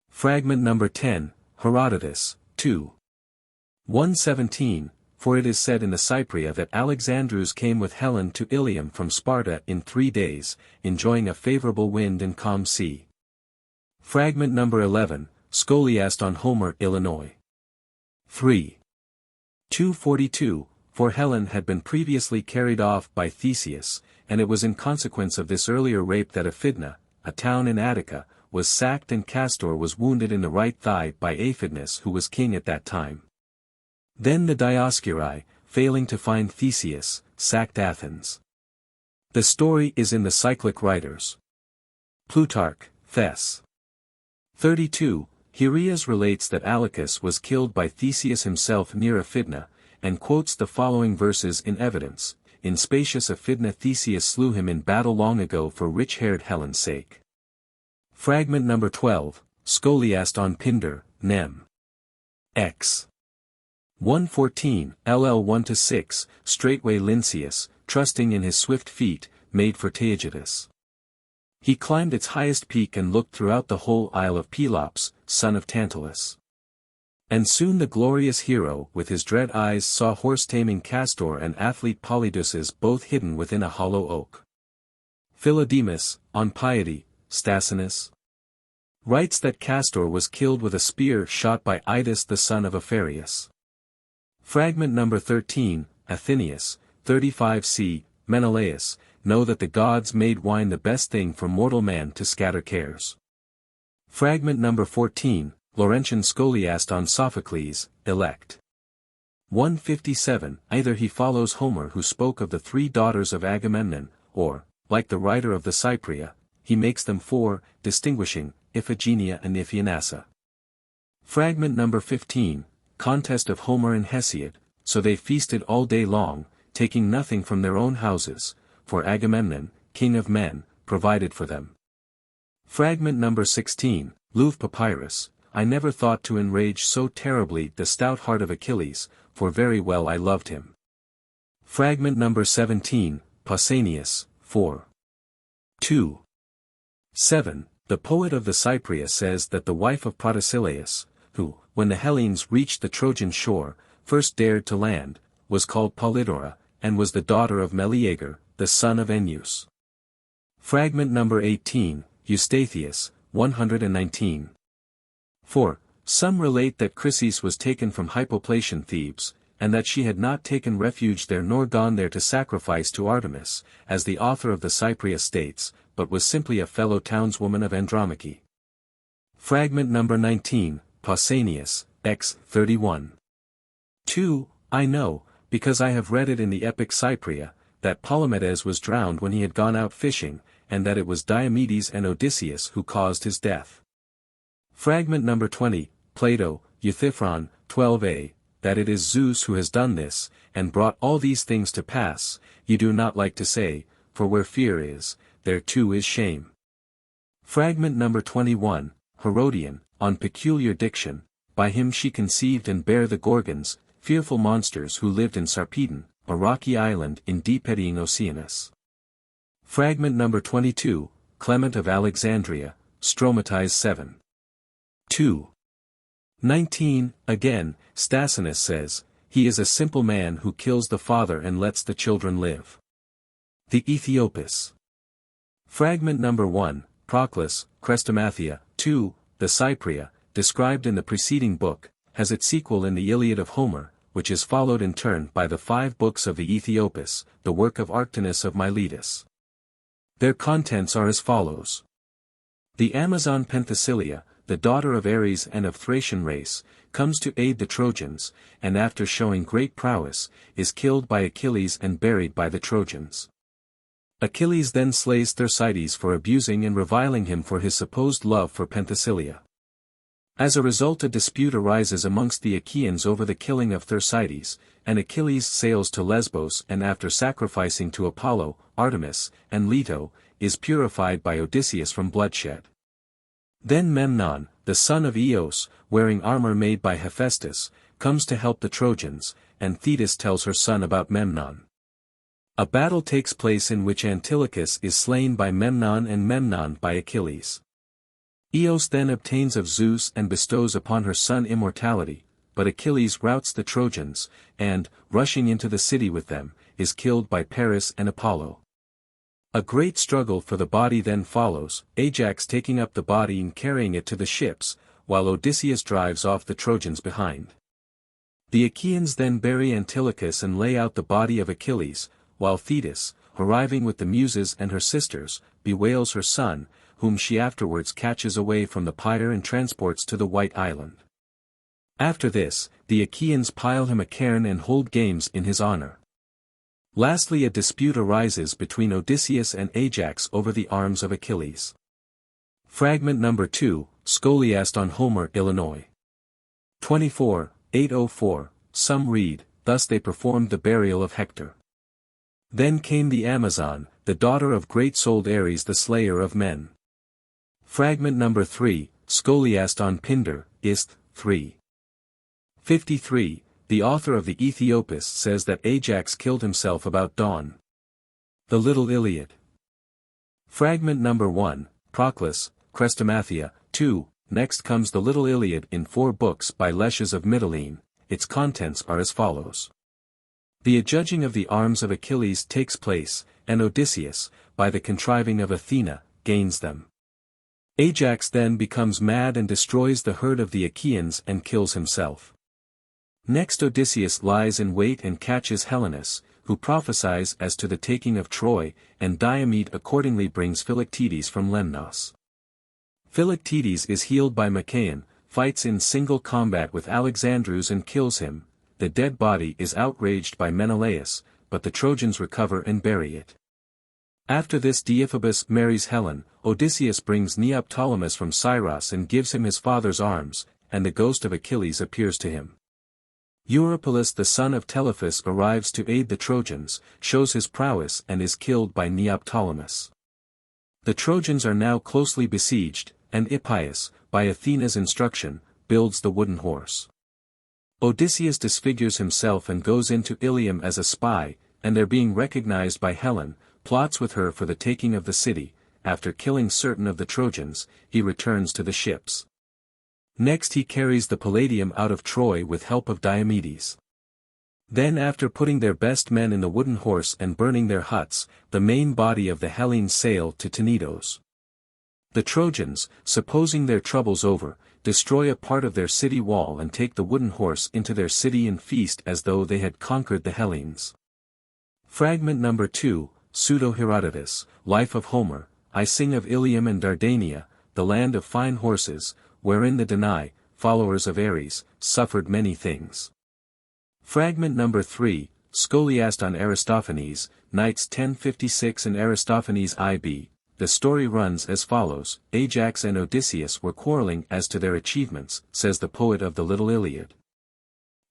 Fragment number 10, Herodotus, 2. 117, for it is said in the Cypria that Alexandrus came with Helen to Ilium from Sparta in 3 days, enjoying a favorable wind and calm sea. Fragment number 11, Scholiast on Homer, Illinois. 3. 242, for Helen had been previously carried off by Theseus, and it was in consequence of this earlier rape that Aphidna, a town in Attica, was sacked and Castor was wounded in the right thigh by Aphidnus who was king at that time. Then the Dioscuri, failing to find Theseus, sacked Athens. The story is in the Cyclic Writers. Plutarch, Thes. 32, Herias relates that Alacus was killed by Theseus himself near Aphidna, and quotes the following verses in evidence: "In spacious Aphidna Theseus slew him in battle long ago for rich-haired Helen's sake." Fragment number 12, Scholiast on Pindar, Nem. X. 114, LL 1-6, straightway Lynceus, trusting in his swift feet, made for Taygetus. He climbed its highest peak and looked throughout the whole isle of Pelops, son of Tantalus. And soon the glorious hero with his dread eyes saw horse-taming Castor and athlete Polydeuces both hidden within a hollow oak. Philodemus, on piety, Stasinus, writes that Castor was killed with a spear shot by Idas the son of Apharius. Fragment number 13, Athenaeus, 35c, Menelaus, know that the gods made wine the best thing for mortal man to scatter cares. Fragment number 14, Laurentian Scholiast on Sophocles, elect. 157, either he follows Homer who spoke of the three daughters of Agamemnon, or, like the writer of the Cypria, he makes them four, distinguishing, Iphigenia and Iphianassa. Fragment number 15, contest of Homer and Hesiod, so they feasted all day long, taking nothing from their own houses, for Agamemnon, king of men, provided for them. Fragment number 16, Louvre Papyrus, I never thought to enrage so terribly the stout heart of Achilles, for very well I loved him. Fragment number 17, Pausanias, 4. 2. 7. The poet of the Cypria says that the wife of Protesilaus, who, when the Hellenes reached the Trojan shore, first dared to land, was called Polydora, and was the daughter of Meleager, the son of Ennius. Fragment number 18, Eustathius, 119. 4. Some relate that Chrysis was taken from Hypoplatian Thebes, and that she had not taken refuge there nor gone there to sacrifice to Artemis, as the author of the Cypria states, but was simply a fellow townswoman of Andromache. Fragment number 19, Pausanias, X. 31. 2. I know, because I have read it in the epic Cypria, that Palamedes was drowned when he had gone out fishing, and that it was Diomedes and Odysseus who caused his death. Fragment number 20, Plato, Euthyphron, 12a, that it is Zeus who has done this, and brought all these things to pass, you do not like to say, for where fear is, there too is shame. Fragment number 21, Herodian, on peculiar diction, by him she conceived and bare the Gorgons, fearful monsters who lived in Sarpedon, a rocky island in deep eddying Oceanus. Fragment number 22, Clement of Alexandria, Stromatize 7. 2. 19, again, Stasinus says, he is a simple man who kills the father and lets the children live. The Aethiopus. Fragment number 1, Proclus, Chrestomathia, 2, the Cypria, described in the preceding book, has its sequel in the Iliad of Homer, which is followed in turn by the 5 books of the Aethiopus, the work of Arctinus of Miletus. Their contents are as follows. The Amazon Penthesilea, the daughter of Ares and of Thracian race, comes to aid the Trojans, and after showing great prowess, is killed by Achilles and buried by the Trojans. Achilles then slays Thersites for abusing and reviling him for his supposed love for Penthesilea. As a result, a dispute arises amongst the Achaeans over the killing of Thersites, and Achilles sails to Lesbos and after sacrificing to Apollo, Artemis, and Leto, is purified by Odysseus from bloodshed. Then Memnon, the son of Eos, wearing armor made by Hephaestus, comes to help the Trojans, and Thetis tells her son about Memnon. A battle takes place in which Antilochus is slain by Memnon and Memnon by Achilles. Eos then obtains of Zeus and bestows upon her son immortality, but Achilles routs the Trojans, and, rushing into the city with them, is killed by Paris and Apollo. A great struggle for the body then follows, Ajax taking up the body and carrying it to the ships, while Odysseus drives off the Trojans behind. The Achaeans then bury Antilochus and lay out the body of Achilles, while Thetis, arriving with the Muses and her sisters, bewails her son, whom she afterwards catches away from the pyre and transports to the White Island. After this, the Achaeans pile him a cairn and hold games in his honor. Lastly, a dispute arises between Odysseus and Ajax over the arms of Achilles. Fragment number 2, Scholiast on Homer, Illinois. 24, 804, some read, thus they performed the burial of Hector. Then came the Amazon, the daughter of great-souled Ares the slayer of men. Fragment number 3, Scholiast on Pindar, Ist. 3. 53, the author of the Aethiopus says that Ajax killed himself about dawn. The Little Iliad. Fragment number 1, Proclus, Chrestomathia. 2, next comes the Little Iliad in 4 books by Lesches of Mytilene. Its contents are as follows. The adjudging of the arms of Achilles takes place, and Odysseus, by the contriving of Athena, gains them. Ajax then becomes mad and destroys the herd of the Achaeans and kills himself. Next Odysseus lies in wait and catches Helenus, who prophesies as to the taking of Troy, and Diomed accordingly brings Philoctetes from Lemnos. Philoctetes is healed by Machaon, fights in single combat with Alexandrus and kills him. The dead body is outraged by Menelaus, but the Trojans recover and bury it. After this Deiphobus marries Helen, Odysseus brings Neoptolemus from Scyros and gives him his father's arms, and the ghost of Achilles appears to him. Eurypylus the son of Telephus arrives to aid the Trojans, shows his prowess and is killed by Neoptolemus. The Trojans are now closely besieged, and Hippias, by Athena's instruction, builds the wooden horse. Odysseus disfigures himself and goes into Ilium as a spy, and there being recognized by Helen, plots with her for the taking of the city. After killing certain of the Trojans, he returns to the ships. Next he carries the Palladium out of Troy with help of Diomedes. Then after putting their best men in the wooden horse and burning their huts, the main body of the Hellenes sail to Tenedos. The Trojans, supposing their troubles over, destroy a part of their city wall and take the wooden horse into their city and feast as though they had conquered the Hellenes. Fragment number 2, Pseudo-Herodotus, Life of Homer. I sing of Ilium and Dardania, the land of fine horses, wherein the Danai, followers of Ares, suffered many things. Fragment number 3, Scholiast on Aristophanes, Knights 1056 and Aristophanes IB. The story runs as follows: Ajax and Odysseus were quarreling as to their achievements, says the poet of the Little Iliad.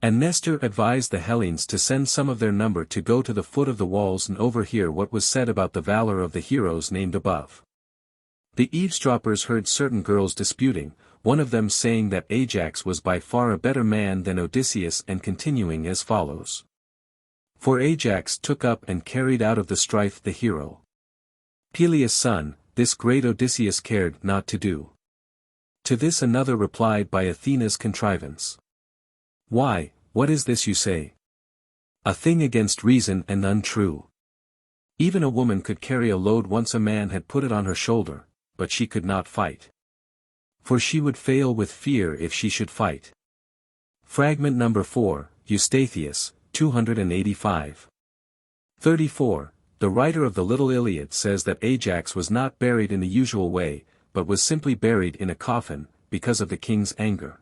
And Nestor advised the Hellenes to send some of their number to go to the foot of the walls and overhear what was said about the valor of the heroes named above. The eavesdroppers heard certain girls disputing, one of them saying that Ajax was by far a better man than Odysseus and continuing as follows. For Ajax took up and carried out of the strife the hero Peleus' son, this great Odysseus cared not to do. To this another replied by Athena's contrivance. Why, what is this you say? A thing against reason and untrue. Even a woman could carry a load once a man had put it on her shoulder, but she could not fight. For she would fail with fear if she should fight. Fragment number 4, Eustathius, 285. 34. The writer of the Little Iliad says that Ajax was not buried in the usual way, but was simply buried in a coffin, because of the king's anger.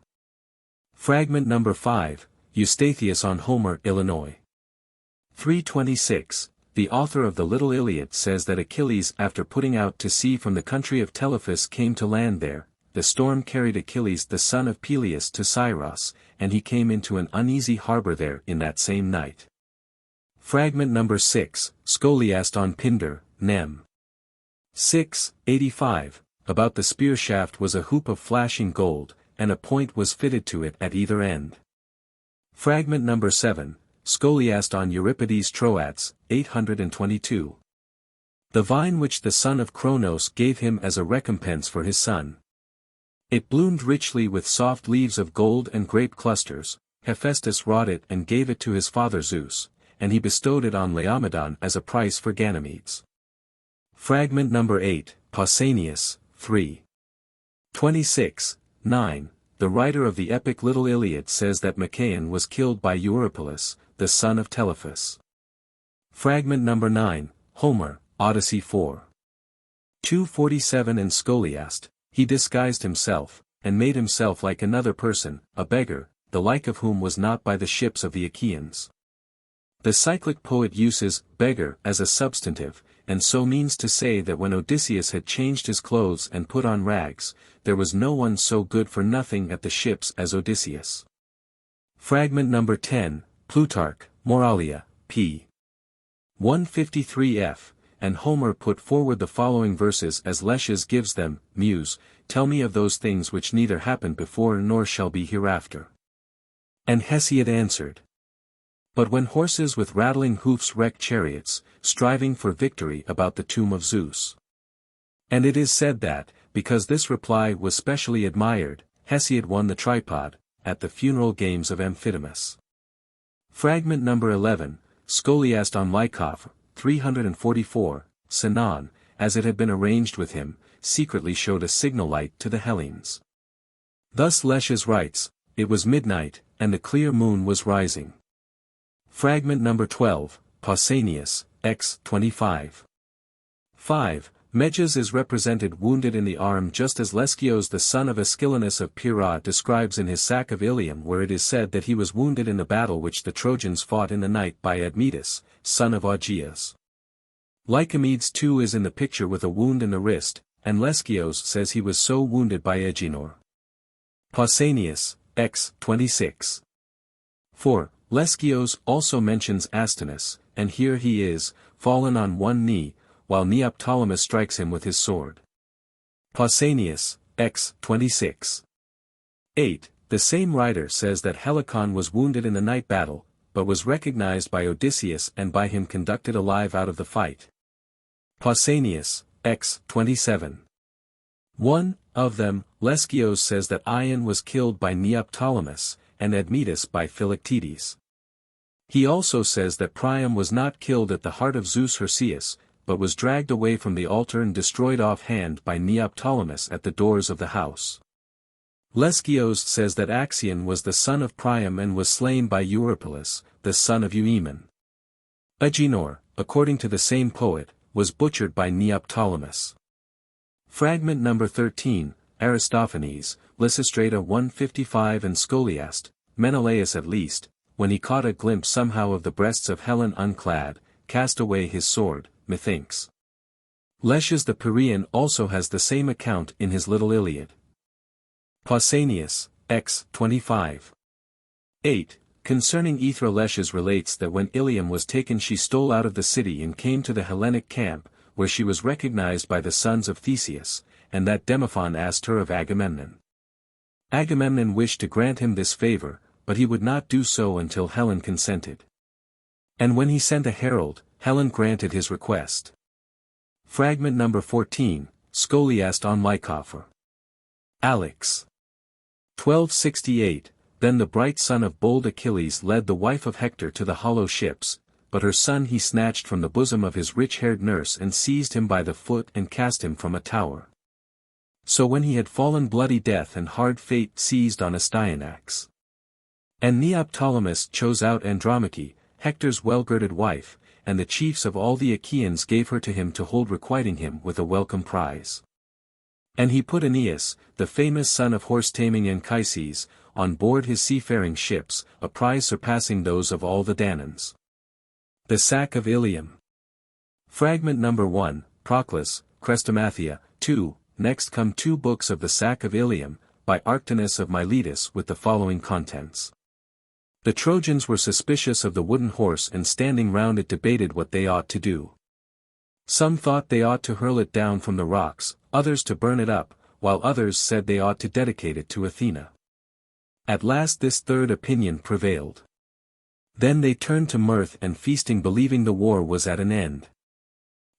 Fragment number 5, Eustathius on Homer, Illinois. 326. The author of the Little Iliad says that Achilles, after putting out to sea from the country of Telephus, came to land there. The storm carried Achilles the son of Peleus to Scyros, and he came into an uneasy harbor there in that same night. Fragment number 6, Scholiast on Pindar, Nem. 6, 85. About the spear shaft was a hoop of flashing gold, and a point was fitted to it at either end. Fragment number 7, Scholiast on Euripides Troats, 822. The vine which the son of Cronos gave him as a recompense for his son. It bloomed richly with soft leaves of gold and grape clusters. Hephaestus wrought it and gave it to his father Zeus, and he bestowed it on Laomedon as a price for Ganymedes. Fragment number 8, Pausanias, 3. 26, 9. The writer of the epic Little Iliad says that Machaon was killed by Eurypylus, the son of Telephus. Fragment number 9, Homer, Odyssey 4. 247 and Scholiast. He disguised himself, and made himself like another person, a beggar, the like of whom was not by the ships of the Achaeans. The cyclic poet uses beggar as a substantive, and so means to say that when Odysseus had changed his clothes and put on rags, there was no one so good for nothing at the ships as Odysseus. Fragment number 10, Plutarch, Moralia, p. 153f, and Homer put forward the following verses as Lesches gives them: Muse, tell me of those things which neither happened before nor shall be hereafter. And Hesiod answered. But when horses with rattling hoofs wreck chariots, striving for victory about the tomb of Zeus. And it is said that, because this reply was specially admired, Hesiod won the tripod, at the funeral games of Amphidamas. Fragment number 11, Scholiast on Lycophor, 344, Sinon, as it had been arranged with him, secretly showed a signal light to the Hellenes. Thus Lesches writes, it was midnight, and the clear moon was rising. Fragment number 12, Pausanias, x. 25. 5. Meges is represented wounded in the arm just as Leschios the son of Aeschylanus of Pyrrha describes in his sack of Ilium, where it is said that he was wounded in the battle which the Trojans fought in the night by Admetus, son of Augeas. Lycomedes too is in the picture with a wound in the wrist, and Leschios says he was so wounded by Agenor. Pausanias, x. 26. 4. Leschios also mentions Astinus, and here he is, fallen on one knee, while Neoptolemus strikes him with his sword. Pausanias, x. 26. 8. The same writer says that Helicon was wounded in the night battle, but was recognized by Odysseus and by him conducted alive out of the fight. Pausanias, x. 27. 1. Of them, Leschios says that Ion was killed by Neoptolemus, and Admetus by Philoctetes. He also says that Priam was not killed at the heart of Zeus Hirceus, but was dragged away from the altar and destroyed offhand by Neoptolemus at the doors of the house. Leschios says that Axion was the son of Priam and was slain by Eurypylus, the son of Euaemon. Agenor, according to the same poet, was butchered by Neoptolemus. Fragment number 13, Aristophanes, Lysistrata 155 and Scholiast, Menelaus at least, when he caught a glimpse somehow of the breasts of Helen unclad, cast away his sword, methinks. Lesches the Pyrrhean also has the same account in his Little Iliad. Pausanias, x. 25. 8. Concerning Aethra Lesches relates that when Ilium was taken she stole out of the city and came to the Hellenic camp, where she was recognized by the sons of Theseus, and that Demophon asked her of Agamemnon. Agamemnon wished to grant him this favor, but he would not do so until Helen consented. And when he sent a herald, Helen granted his request. Fragment number 14, Scholiast on Lycophor. Alex. 1268, Then the bright son of bold Achilles led the wife of Hector to the hollow ships, but her son he snatched from the bosom of his rich-haired nurse and seized him by the foot and cast him from a tower. So when he had fallen bloody death and hard fate seized on Astyanax. And Neoptolemus chose out Andromache, Hector's well-girded wife, and the chiefs of all the Achaeans gave her to him to hold requiting him with a welcome prize. And he put Aeneas, the famous son of horse-taming Anchises, on board his seafaring ships, a prize surpassing those of all the Danaans. The sack of Ilium. Fragment number 1, Proclus, Chrestomathia, 2, Next come 2 books of the sack of Ilium, by Arctinus of Miletus with the following contents. The Trojans were suspicious of the wooden horse and standing round it debated what they ought to do. Some thought they ought to hurl it down from the rocks, others to burn it up, while others said they ought to dedicate it to Athena. At last this third opinion prevailed. Then they turned to mirth and feasting, believing the war was at an end.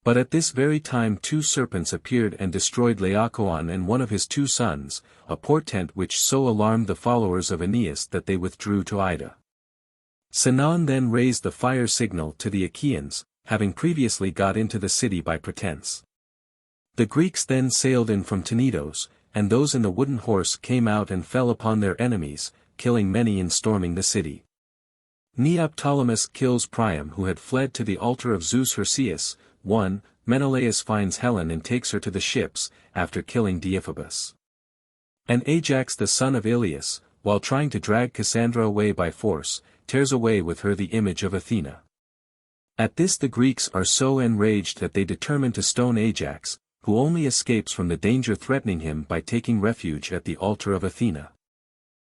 But at this very time 2 serpents appeared and destroyed Laocoon and one of his 2 sons, a portent which so alarmed the followers of Aeneas that they withdrew to Ida. Sinon then raised the fire signal to the Achaeans, having previously got into the city by pretense. The Greeks then sailed in from Tenedos, and those in the wooden horse came out and fell upon their enemies, killing many in storming the city. Neoptolemus kills Priam who had fled to the altar of Zeus Hirceus. 1. Menelaus finds Helen and takes her to the ships, after killing Deiphobus. And Ajax the son of Ilius, while trying to drag Cassandra away by force, tears away with her the image of Athena. At this the Greeks are so enraged that they determine to stone Ajax, who only escapes from the danger threatening him by taking refuge at the altar of Athena.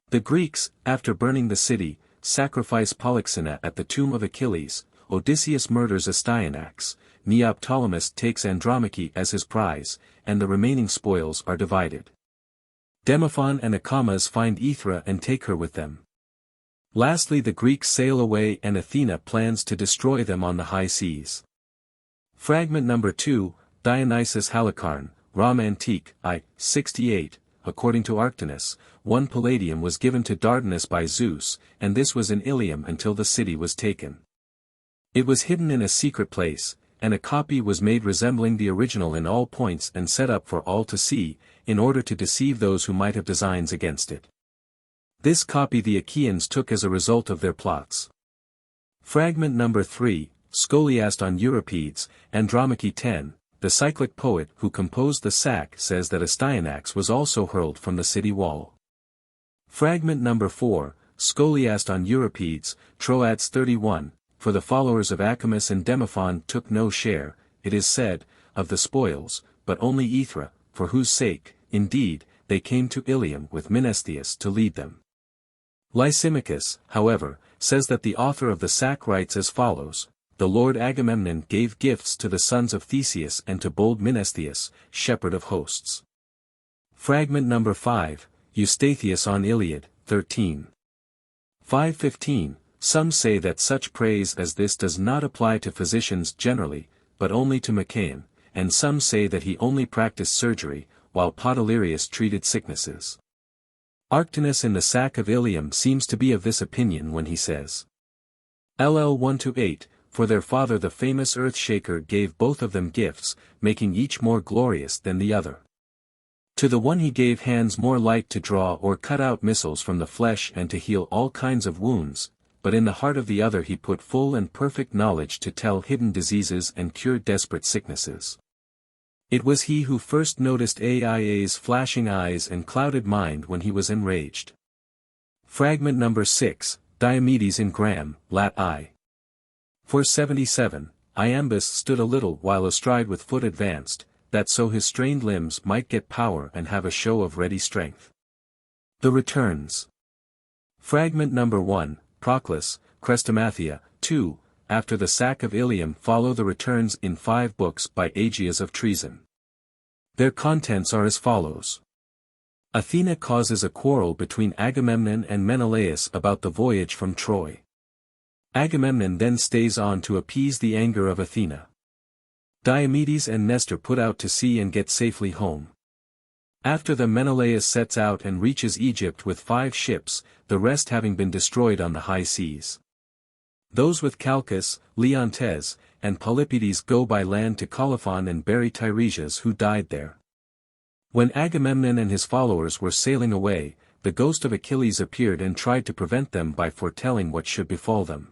The Greeks, after burning the city, sacrifice Polyxena at the tomb of Achilles. Odysseus murders Astyanax, Neoptolemus takes Andromache as his prize, and the remaining spoils are divided. Demophon and Acamas find Aethra and take her with them. Lastly the Greeks sail away and Athena plans to destroy them on the high seas. Fragment number 2, Dionysius Halicarn, Rom Antique, I. 68, according to Arctinus, 1 palladium was given to Dardanus by Zeus, and this was in Ilium until the city was taken. It was hidden in a secret place, and a copy was made resembling the original in all points and set up for all to see, in order to deceive those who might have designs against it. This copy the Achaeans took as a result of their plots. Fragment number 3, Scholiast on Euripides, Andromache 10, the cyclic poet who composed the sack says that Astyanax was also hurled from the city wall. Fragment number 4, Scholiast on Euripides, Troads 31, for the followers of Acamas and Demophon took no share, it is said, of the spoils, but only Aethra, for whose sake, indeed, they came to Ilium with Menestheus to lead them. Lysimachus, however, says that the author of the sack writes as follows: the Lord Agamemnon gave gifts to the sons of Theseus and to bold Menestheus, shepherd of hosts. Fragment number 5, Eustathius on Iliad, 13. 515, some say that such praise as this does not apply to physicians generally, but only to Machaon, and some say that he only practiced surgery, while Podalirius treated sicknesses. Arctinus in the sack of Ilium seems to be of this opinion when he says, LL 1-8, for their father the famous earth-shaker gave both of them gifts, making each more glorious than the other. To the one he gave hands more light to draw or cut out missiles from the flesh and to heal all kinds of wounds, but in the heart of the other he put full and perfect knowledge to tell hidden diseases and cure desperate sicknesses. It was he who first noticed Aia's flashing eyes and clouded mind when he was enraged. Fragment number 6, Diomedes in Gram, Lat. I. 477, Iambus stood a little while astride with foot advanced, that so his strained limbs might get power and have a show of ready strength. The returns. Fragment number 1, Proclus, Chrestomathia, 2, after the sack of Ilium follow the returns in 5 books by Aegeas of Treason. Their contents are as follows. Athena causes a quarrel between Agamemnon and Menelaus about the voyage from Troy. Agamemnon then stays on to appease the anger of Athena. Diomedes and Nestor put out to sea and get safely home. After them Menelaus sets out and reaches Egypt with 5 ships, the rest having been destroyed on the high seas. Those with Calchas, Leontes, and Polypides go by land to Colophon and bury Tiresias who died there. When Agamemnon and his followers were sailing away, the ghost of Achilles appeared and tried to prevent them by foretelling what should befall them.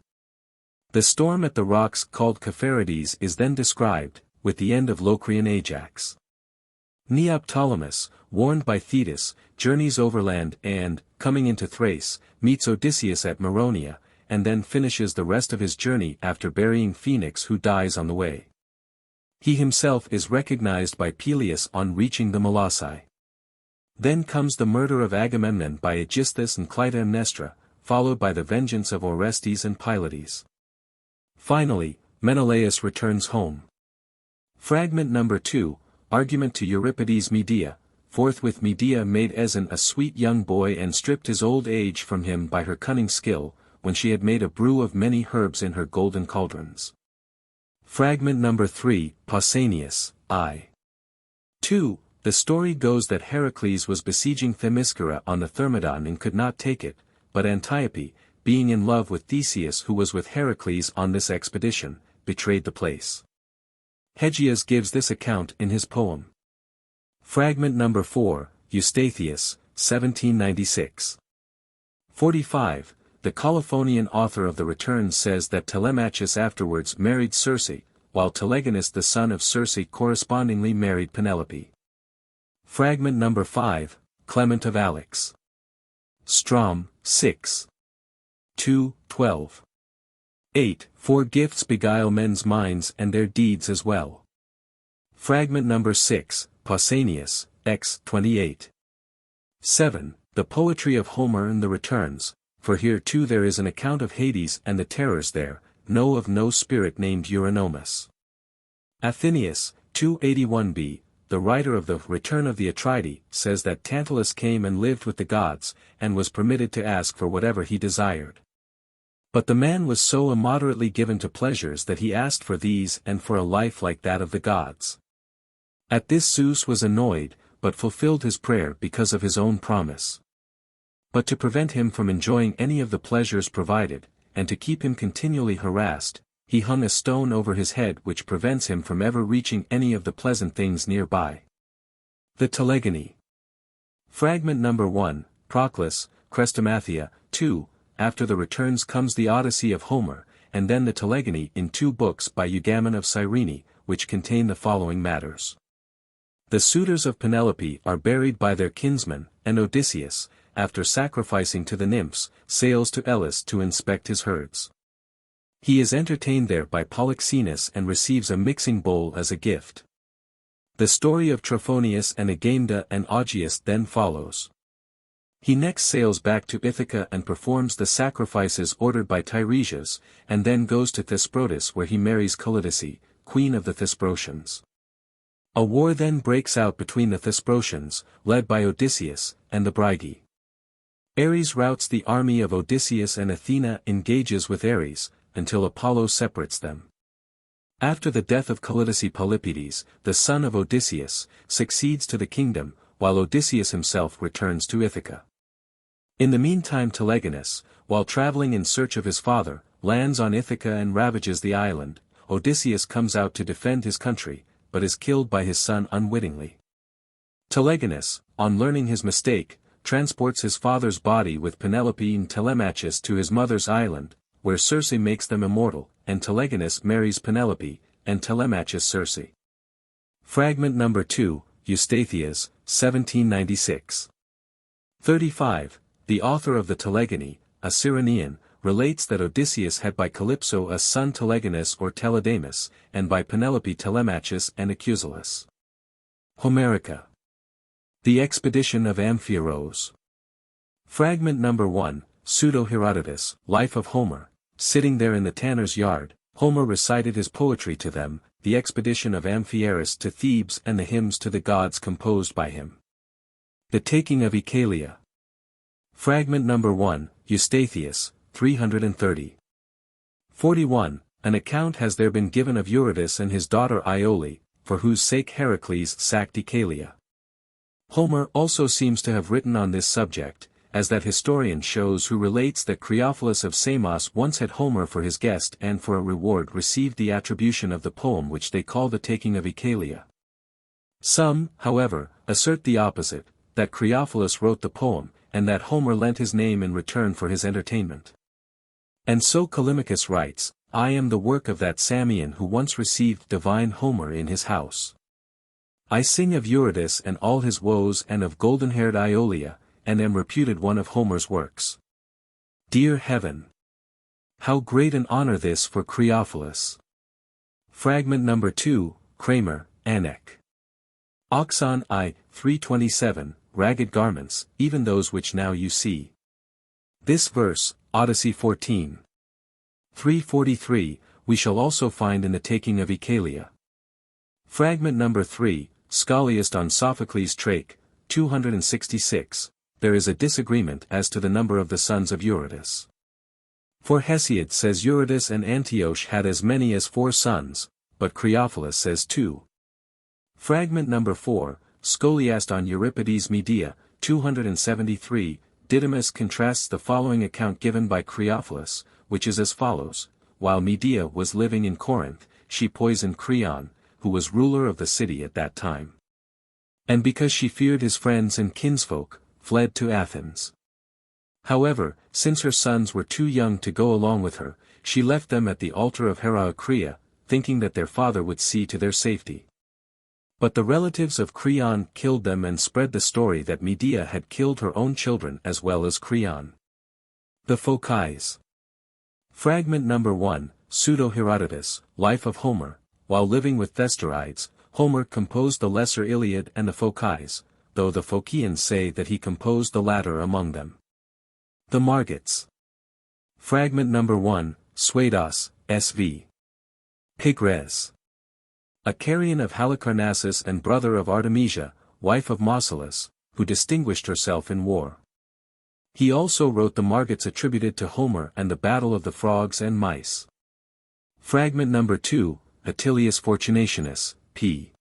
The storm at the rocks called Capheredes is then described, with the end of Locrian Ajax. Neoptolemus, warned by Thetis, journeys overland and, coming into Thrace, meets Odysseus at Maronia, and then finishes the rest of his journey after burying Phoenix who dies on the way. He himself is recognized by Peleus on reaching the Molossi. Then comes the murder of Agamemnon by Aegisthus and Clytemnestra, followed by the vengeance of Orestes and Pylades. Finally, Menelaus returns home. Fragment number 2, Argument to Euripides Medea. Forthwith Medea made Aeson a sweet young boy and stripped his old age from him by her cunning skill, when she had made a brew of many herbs in her golden cauldrons. Fragment number 3, Pausanias, I. 2, the story goes that Heracles was besieging Themyscira on the Thermodon and could not take it, but Antiope, being in love with Theseus who was with Heracles on this expedition, betrayed the place. Hesiod gives this account in his poem. Fragment number 4, Eustathius, 1796. 45, the Colophonian author of the Returns says that Telemachus afterwards married Circe, while Telegonus the son of Circe correspondingly married Penelope. Fragment number 5, Clement of Alex. Strom, 6. 2, 12. 8. For gifts beguile men's minds and their deeds as well. Fragment number 6, Pausanias, X. 28. 7. The poetry of Homer and the returns, for here too there is an account of Hades and the terrors there, know of no spirit named Eurynomus. Athenaeus, 281b, the writer of the Return of the Atridae, says that Tantalus came and lived with the gods, and was permitted to ask for whatever he desired. But the man was so immoderately given to pleasures that he asked for these and for a life like that of the gods. At this Zeus was annoyed, but fulfilled his prayer because of his own promise. But to prevent him from enjoying any of the pleasures provided, and to keep him continually harassed, he hung a stone over his head which prevents him from ever reaching any of the pleasant things nearby. The Telegony. Fragment number 1, Proclus, Chrestomathia, 2, after the returns comes the Odyssey of Homer, and then the Telegony in 2 books by Eugamon of Cyrene, which contain the following matters. The suitors of Penelope are buried by their kinsmen, and Odysseus, after sacrificing to the nymphs, sails to Elis to inspect his herds. He is entertained there by Polyxenus and receives a mixing bowl as a gift. The story of Trophonius and Agamemnon and Augeas then follows. He next sails back to Ithaca and performs the sacrifices ordered by Tiresias, and then goes to Thesprotis where he marries Callidice, queen of the Thesprotians. A war then breaks out between the Thesprotians, led by Odysseus, and the Brygi. Ares routs the army of Odysseus and Athena engages with Ares, until Apollo separates them. After the death of Callidice, Polypides, the son of Odysseus, succeeds to the kingdom, while Odysseus himself returns to Ithaca. In the meantime Telegonus, while traveling in search of his father, lands on Ithaca and ravages the island. Odysseus comes out to defend his country, but is killed by his son unwittingly. Telegonus, on learning his mistake, transports his father's body with Penelope and Telemachus to his mother's island, where Circe makes them immortal, and Telegonus marries Penelope, and Telemachus Circe. Fragment number 2, Eustathius, 1796. 35. The author of the Telegony, a Cyrenian, relates that Odysseus had by Calypso a son Telegonus or Teledamus, and by Penelope Telemachus and Acusilus. Homerica. The expedition of Amphiaraus. Fragment number 1, Pseudo-Herodotus, Life of Homer. Sitting there in the tanner's yard, Homer recited his poetry to them, the expedition of Amphiaraus to Thebes and the hymns to the gods composed by him. The taking of Oechalia. Fragment number 1, Eustathius, 330. 41. An account has there been given of Eurytus and his daughter Iole, for whose sake Heracles sacked Oechalia. Homer also seems to have written on this subject, as that historian shows who relates that Creophilus of Samos once had Homer for his guest and for a reward received the attribution of the poem which they call the taking of Oechalia. Some, however, assert the opposite, that Creophilus wrote the poem, and that Homer lent his name in return for his entertainment. And so Callimachus writes, I am the work of that Samian who once received divine Homer in his house. I sing of Eurytus and all his woes and of golden-haired Iolia, and am reputed one of Homer's works. Dear heaven! How great an honor this for Creophilus! Fragment number 2, Kramer, Anek. Oxon I, 327, ragged garments, even those which now you see. This verse, Odyssey 14. 343, we shall also find in the taking of Oechalia. Fragment number 3, Scholiast on Sophocles' Trach, 266, there is a disagreement as to the number of the sons of Eurytus. For Hesiod says Eurytus and Antioche had as many as 4 sons, but Creophilus says 2. Fragment number 4, Scholiast on Euripides' Medea, 273, Didymus contrasts the following account given by Creophilus, which is as follows: while Medea was living in Corinth, she poisoned Creon, who was ruler of the city at that time. And because she feared his friends and kinsfolk, fled to Athens. However, since her sons were too young to go along with her, she left them at the altar of Heraclea, thinking that their father would see to their safety. But the relatives of Creon killed them and spread the story that Medea had killed her own children as well as Creon. The Phocies. Fragment number 1, Pseudo-Herodotus, Life of Homer. While living with Thestorides, Homer composed the Lesser Iliad and the Phocies, though the Phocians say that he composed the latter among them. The Margits. Fragment number 1, Suedos, SV. Pigres. A Carian of Halicarnassus and brother of Artemisia, wife of Mausolus, who distinguished herself in war. He also wrote the Margits attributed to Homer and the Battle of the Frogs and Mice. Fragment number 2, Attilius Fortunationis, p.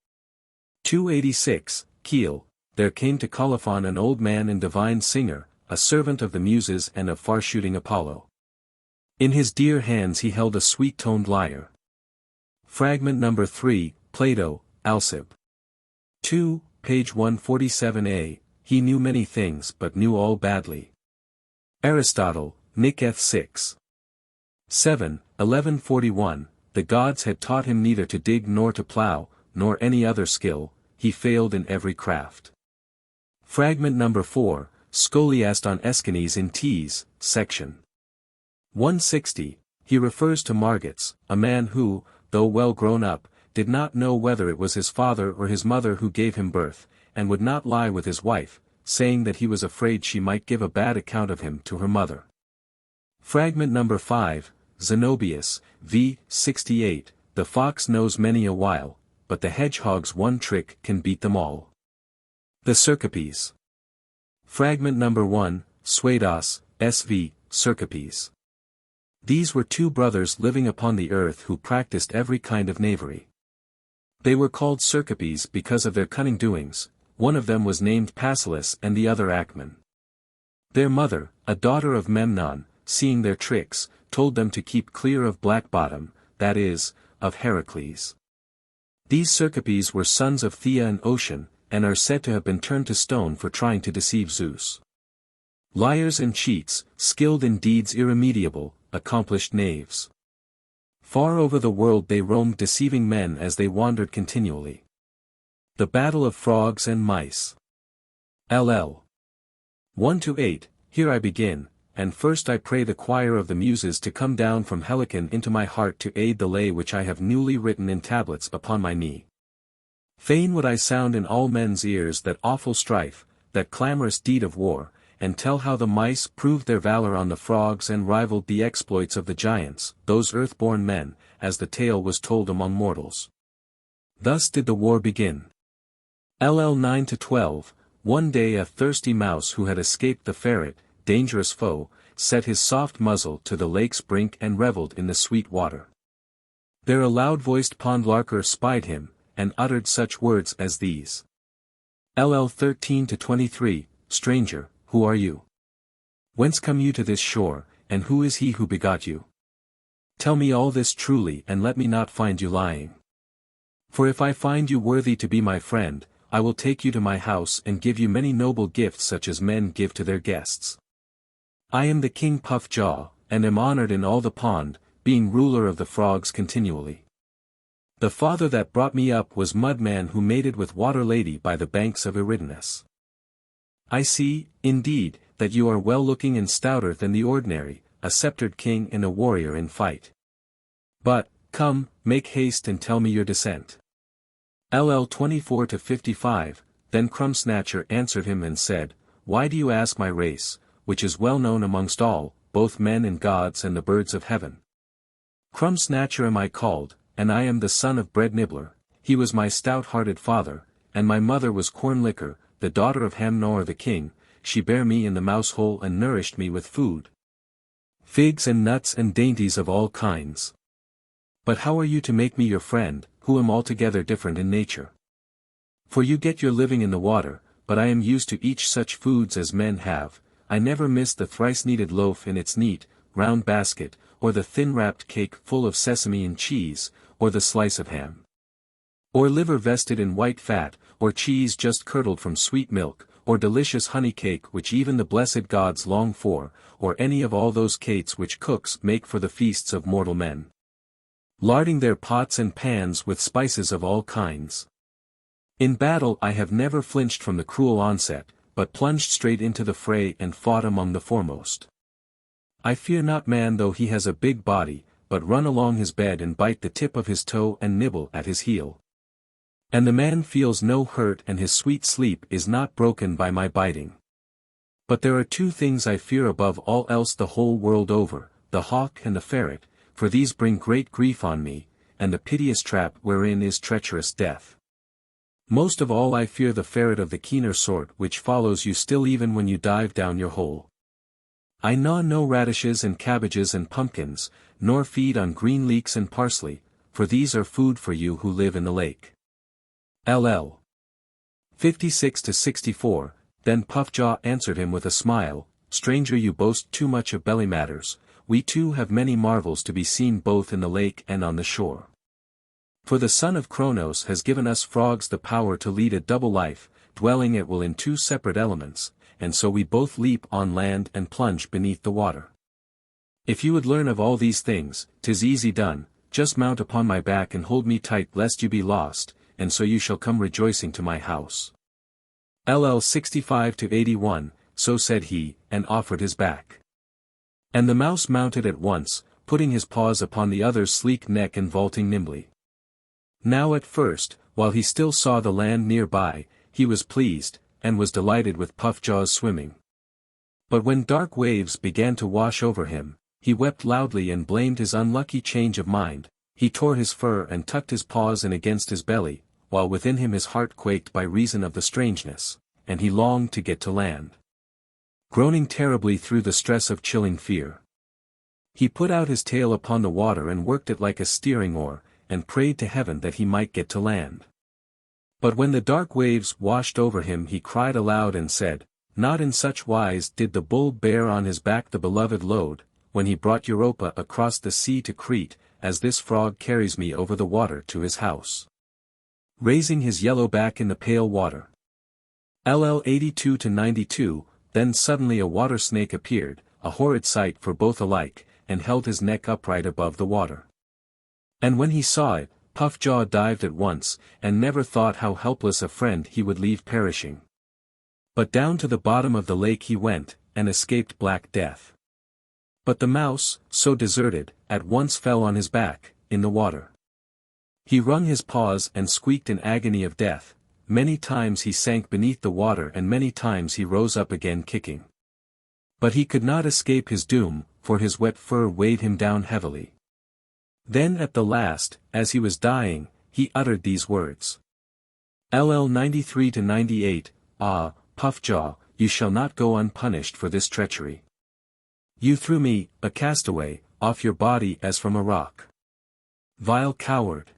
286, Kiel. There came to Colophon an old man and divine singer, a servant of the Muses and of far-shooting Apollo. In his dear hands he held a sweet-toned lyre. Fragment number 3, Plato, Alcib. 2, page 147a, he knew many things but knew all badly. Aristotle, Nicaeth 6. 7, 1141, the gods had taught him neither to dig nor to plough, nor any other skill, he failed in every craft. Fragment number 4, Scholiast on Aeschines in Ts, section 160, he refers to Margits, a man who, though well grown up, did not know whether it was his father or his mother who gave him birth, and would not lie with his wife, saying that he was afraid she might give a bad account of him to her mother. Fragment number 5, Zenobius, v. 68, the fox knows many a wile, but the hedgehog's one trick can beat them all. The Cercopes. Fragment number 1, Suedos, SV, Cercopes. These were two brothers living upon the earth who practiced every kind of knavery. They were called Cercopes because of their cunning doings. One of them was named Pasilis and the other Acmon. Their mother, a daughter of Memnon, seeing their tricks, told them to keep clear of Black Bottom, that is, of Heracles. These Cercopes were sons of Thea and Ocean, and are said to have been turned to stone for trying to deceive Zeus. Liars and cheats, skilled in deeds irremediable, accomplished knaves. Far over the world they roamed deceiving men as they wandered continually. The Battle of Frogs and Mice. LL. 1-8, here I begin, and first I pray the choir of the Muses to come down from Helicon into my heart to aid the lay which I have newly written in tablets upon my knee. Fain would I sound in all men's ears that awful strife, that clamorous deed of war, and tell how the mice proved their valor on the frogs and rivaled the exploits of the giants, those earth-born men, as the tale was told among mortals. Thus did the war begin. LL 9-12, one day a thirsty mouse who had escaped the ferret, dangerous foe, set his soft muzzle to the lake's brink and revelled in the sweet water. There a loud-voiced pond larker spied him, and uttered such words as these. LL 13-23, Stranger, who are you? Whence come you to this shore, and who is he who begot you? Tell me all this truly and let me not find you lying. For if I find you worthy to be my friend, I will take you to my house and give you many noble gifts such as men give to their guests. I am the King Puffjaw, and am honored in all the pond, being ruler of the frogs continually. The father that brought me up was Mudman who mated with Water Lady by the banks of Eridanus. I see, indeed, that you are well-looking and stouter than the ordinary, a sceptred king and a warrior in fight. But, come, make haste and tell me your descent. LL 24-55, then Crumb-Snatcher answered him and said, Why do you ask my race, which is well known amongst all, both men and gods and the birds of heaven? Crumb-Snatcher am I called, and I am the son of Bread Nibbler, he was my stout-hearted father, and my mother was Corn Licker, the daughter of Hamnor the king, she bare me in the mouse-hole and nourished me with food. Figs and nuts and dainties of all kinds. But how are you to make me your friend, who am altogether different in nature? For you get your living in the water, but I am used to each such foods as men have, I never miss the thrice-kneaded loaf in its neat, round basket, or the thin-wrapped cake full of sesame and cheese, or the slice of ham. Or liver vested in white fat, or cheese just curdled from sweet milk, or delicious honey cake which even the blessed gods long for, or any of all those cates which cooks make for the feasts of mortal men. Larding their pots and pans with spices of all kinds. In battle I have never flinched from the cruel onset, but plunged straight into the fray and fought among the foremost. I fear not man though he has a big body, but run along his bed and bite the tip of his toe and nibble at his heel. And the man feels no hurt and his sweet sleep is not broken by my biting. But there are two things I fear above all else the whole world over, the hawk and the ferret, for these bring great grief on me, and the piteous trap wherein is treacherous death. Most of all I fear the ferret of the keener sort which follows you still even when you dive down your hole. I gnaw no radishes and cabbages and pumpkins, nor feed on green leeks and parsley, for these are food for you who live in the lake. LL. 56-64, Then Puffjaw answered him with a smile, Stranger, you boast too much of belly matters, we too have many marvels to be seen both in the lake and on the shore. For the son of Cronos has given us frogs the power to lead a double life, dwelling at will in two separate elements, and so we both leap on land and plunge beneath the water. If you would learn of all these things, 'tis easy done, just mount upon my back and hold me tight lest you be lost, and so you shall come rejoicing to my house. LL 65-81, so said he, and offered his back. And the mouse mounted at once, putting his paws upon the other's sleek neck and vaulting nimbly. Now at first, while he still saw the land near by, he was pleased, and was delighted with Puffjaw's swimming. But when dark waves began to wash over him, he wept loudly and blamed his unlucky change of mind, he tore his fur and tucked his paws in against his belly, while within him his heart quaked by reason of the strangeness, and he longed to get to land. Groaning terribly through the stress of chilling fear, he put out his tail upon the water and worked it like a steering oar, and prayed to heaven that he might get to land. But when the dark waves washed over him he cried aloud and said, Not in such wise did the bull bear on his back the beloved load, when he brought Europa across the sea to Crete, as this frog carries me over the water to his house. Raising his yellow back in the pale water. LL 82-92, Then suddenly a water snake appeared, a horrid sight for both alike, and held his neck upright above the water. And when he saw it, Puffjaw dived at once, and never thought how helpless a friend he would leave perishing. But down to the bottom of the lake he went, and escaped black death. But the mouse, so deserted, at once fell on his back, in the water. He wrung his paws and squeaked in agony of death, many times he sank beneath the water and many times he rose up again kicking. But he could not escape his doom, for his wet fur weighed him down heavily. Then at the last, as he was dying, he uttered these words. LL 93-98, Ah, Puffjaw, you shall not go unpunished for this treachery. You threw me, a castaway, off your body as from a rock. Vile coward!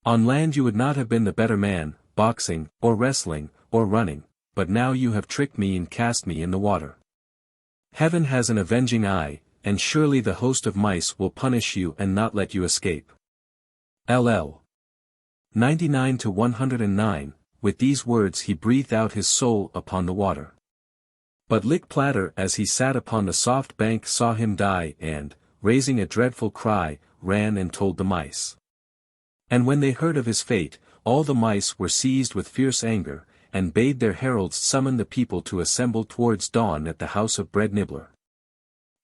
On land you would not have been the better man, boxing, or wrestling, or running, but now you have tricked me and cast me in the water. Heaven has an avenging eye, and surely the host of mice will punish you and not let you escape. LL 99-109, with these words he breathed out his soul upon the water. But Lick Platter as he sat upon the soft bank saw him die and, raising a dreadful cry, ran and told the mice. And when they heard of his fate, all the mice were seized with fierce anger, and bade their heralds summon the people to assemble towards dawn at the house of Bread Nibbler.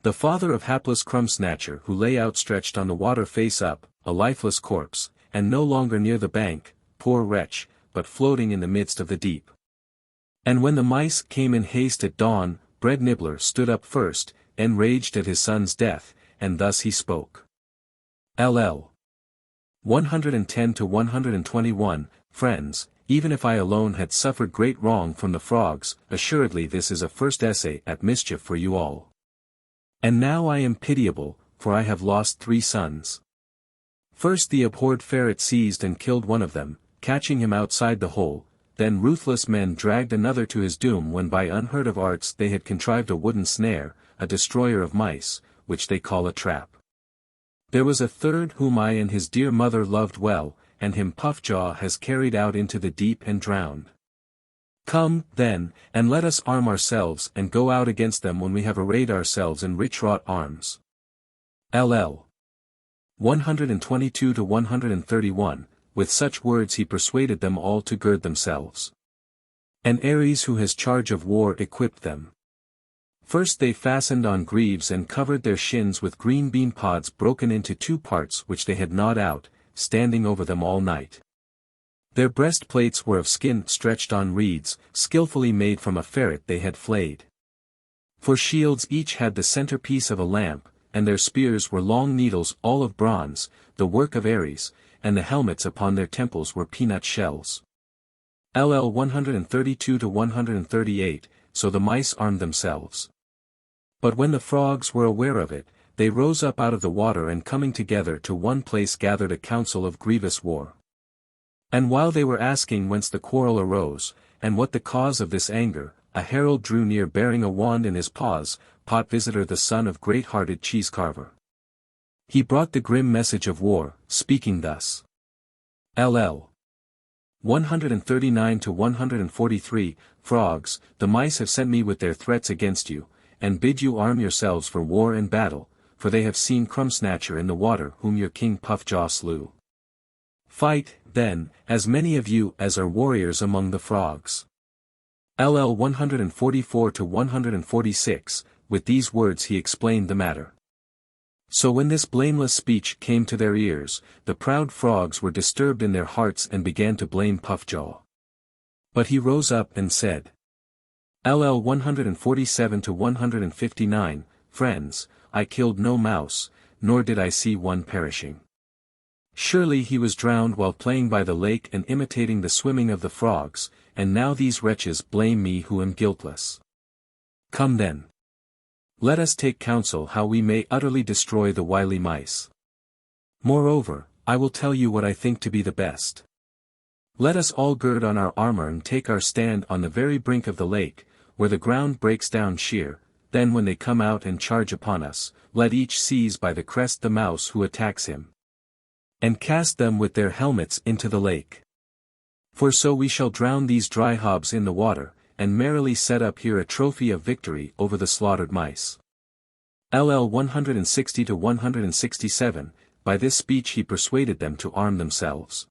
The father of hapless Crumb Snatcher who lay outstretched on the water face up, a lifeless corpse, and no longer near the bank, poor wretch, but floating in the midst of the deep. And when the mice came in haste at dawn, Bread Nibbler stood up first, enraged at his son's death, and thus he spoke. LL 110-121, Friends, even if I alone had suffered great wrong from the frogs, assuredly this is a first essay at mischief for you all. And now I am pitiable, for I have lost 3 sons. First the abhorred ferret seized and killed one of them, catching him outside the hole, then ruthless men dragged another to his doom when by unheard of arts they had contrived a wooden snare, a destroyer of mice, which they call a trap. There was a third whom I and his dear mother loved well, and him Puffjaw has carried out into the deep and drowned. Come, then, and let us arm ourselves and go out against them when we have arrayed ourselves in rich-wrought arms. LL 122-131, with such words he persuaded them all to gird themselves. And Ares who has charge of war equipped them. First they fastened on greaves and covered their shins with green bean pods broken into 2 parts which they had gnawed out, standing over them all night. Their breastplates were of skin stretched on reeds, skillfully made from a ferret they had flayed. For shields each had the centerpiece of a lamp, and their spears were long needles all of bronze, the work of Ares, and the helmets upon their temples were peanut shells. LL 132-138, so the mice armed themselves. But when the frogs were aware of it, they rose up out of the water and coming together to one place gathered a council of grievous war. And while they were asking whence the quarrel arose, and what the cause of this anger, a herald drew near bearing a wand in his paws, Pot Visitor the son of great-hearted cheese-carver. He brought the grim message of war, speaking thus. LL 139-143, Frogs, the mice have sent me with their threats against you, and bid you arm yourselves for war and battle, for they have seen Crumb-snatcher in the water whom your king Puffjaw slew. Fight, then, as many of you as are warriors among the frogs. LL 144-146, with these words he explained the matter. So when this blameless speech came to their ears, the proud frogs were disturbed in their hearts and began to blame Puffjaw. But he rose up and said. LL 147-159, Friends, I killed no mouse, nor did I see one perishing. Surely he was drowned while playing by the lake and imitating the swimming of the frogs, and now these wretches blame me who am guiltless. Come then. Let us take counsel how we may utterly destroy the wily mice. Moreover, I will tell you what I think to be the best. Let us all gird on our armor and take our stand on the very brink of the lake, where the ground breaks down sheer, then when they come out and charge upon us, let each seize by the crest the mouse who attacks him. And cast them with their helmets into the lake. For so we shall drown these dry hobs in the water, and merrily set up here a trophy of victory over the slaughtered mice. LL 160-167, by this speech he persuaded them to arm themselves.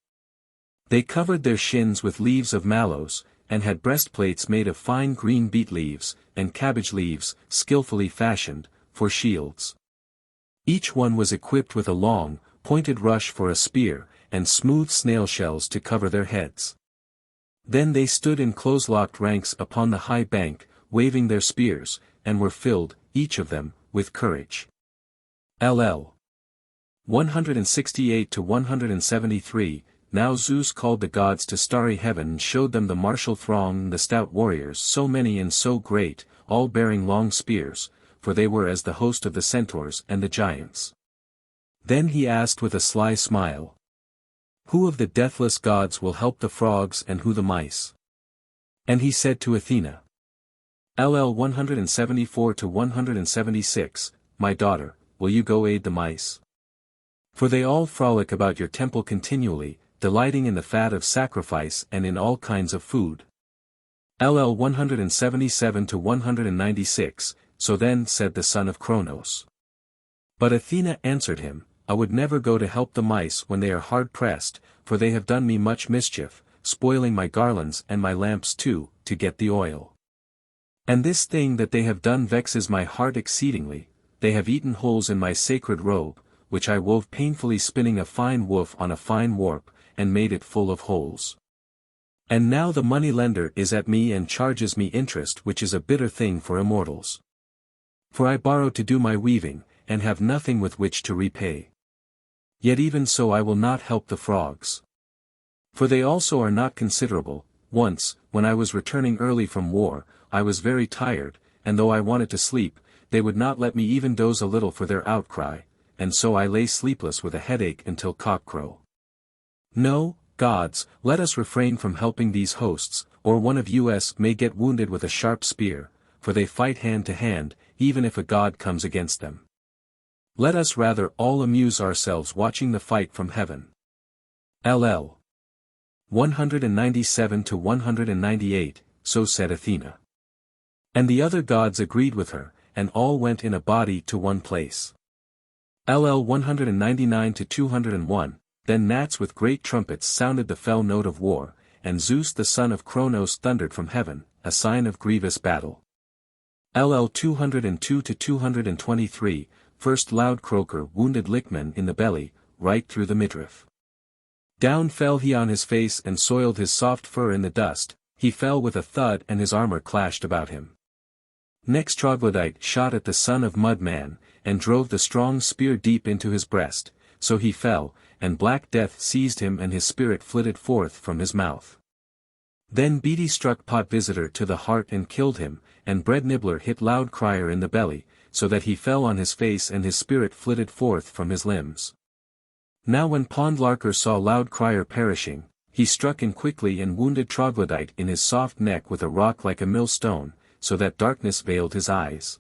They covered their shins with leaves of mallows, and had breastplates made of fine green beet leaves, and cabbage leaves, skillfully fashioned, for shields. Each one was equipped with a long, pointed rush for a spear, and smooth snail shells to cover their heads. Then they stood in close-locked ranks upon the high bank, waving their spears, and were filled, each of them, with courage. LL 168-173, Now Zeus called the gods to starry heaven and showed them the martial throng and the stout warriors so many and so great, all bearing long spears, for they were as the host of the centaurs and the giants. Then he asked with a sly smile. Who of the deathless gods will help the frogs and who the mice? And he said to Athena. LL 174-176, My daughter, will you go aid the mice? For they all frolic about your temple continually, delighting in the fat of sacrifice and in all kinds of food. LL 177-196, So then said the son of Cronos. But Athena answered him, I would never go to help the mice when they are hard pressed, for they have done me much mischief, spoiling my garlands and my lamps too, to get the oil. And this thing that they have done vexes my heart exceedingly, they have eaten holes in my sacred robe, which I wove painfully spinning a fine woof on a fine warp, and made it full of holes. And now the money-lender is at me and charges me interest, which is a bitter thing for immortals. For I borrow to do my weaving, and have nothing with which to repay. Yet even so I will not help the frogs. For they also are not considerable. Once, when I was returning early from war, I was very tired, and though I wanted to sleep, they would not let me even doze a little for their outcry, and so I lay sleepless with a headache until cockcrow. No, gods, let us refrain from helping these hosts, or one of us may get wounded with a sharp spear, for they fight hand to hand, even if a god comes against them. Let us rather all amuse ourselves watching the fight from heaven. LL 197-198, So said Athena. And the other gods agreed with her, and all went in a body to one place. LL 199-201, then gnats with great trumpets sounded the fell note of war, and Zeus the son of Cronos thundered from heaven, a sign of grievous battle. LL 202-223, first loud croaker wounded Lickman in the belly, right through the midriff. Down fell he on his face and soiled his soft fur in the dust, he fell with a thud and his armor clashed about him. Next Troglodyte shot at the son of Mudman, and drove the strong spear deep into his breast, so he fell, and black death seized him and his spirit flitted forth from his mouth. Then Beatty struck Pot Visitor to the heart and killed him, and Bread Nibbler hit Loud Crier in the belly, so that he fell on his face and his spirit flitted forth from his limbs. Now when Pond Larker saw Loud Crier perishing, he struck in quickly and wounded Troglodyte in his soft neck with a rock like a millstone, so that darkness veiled his eyes.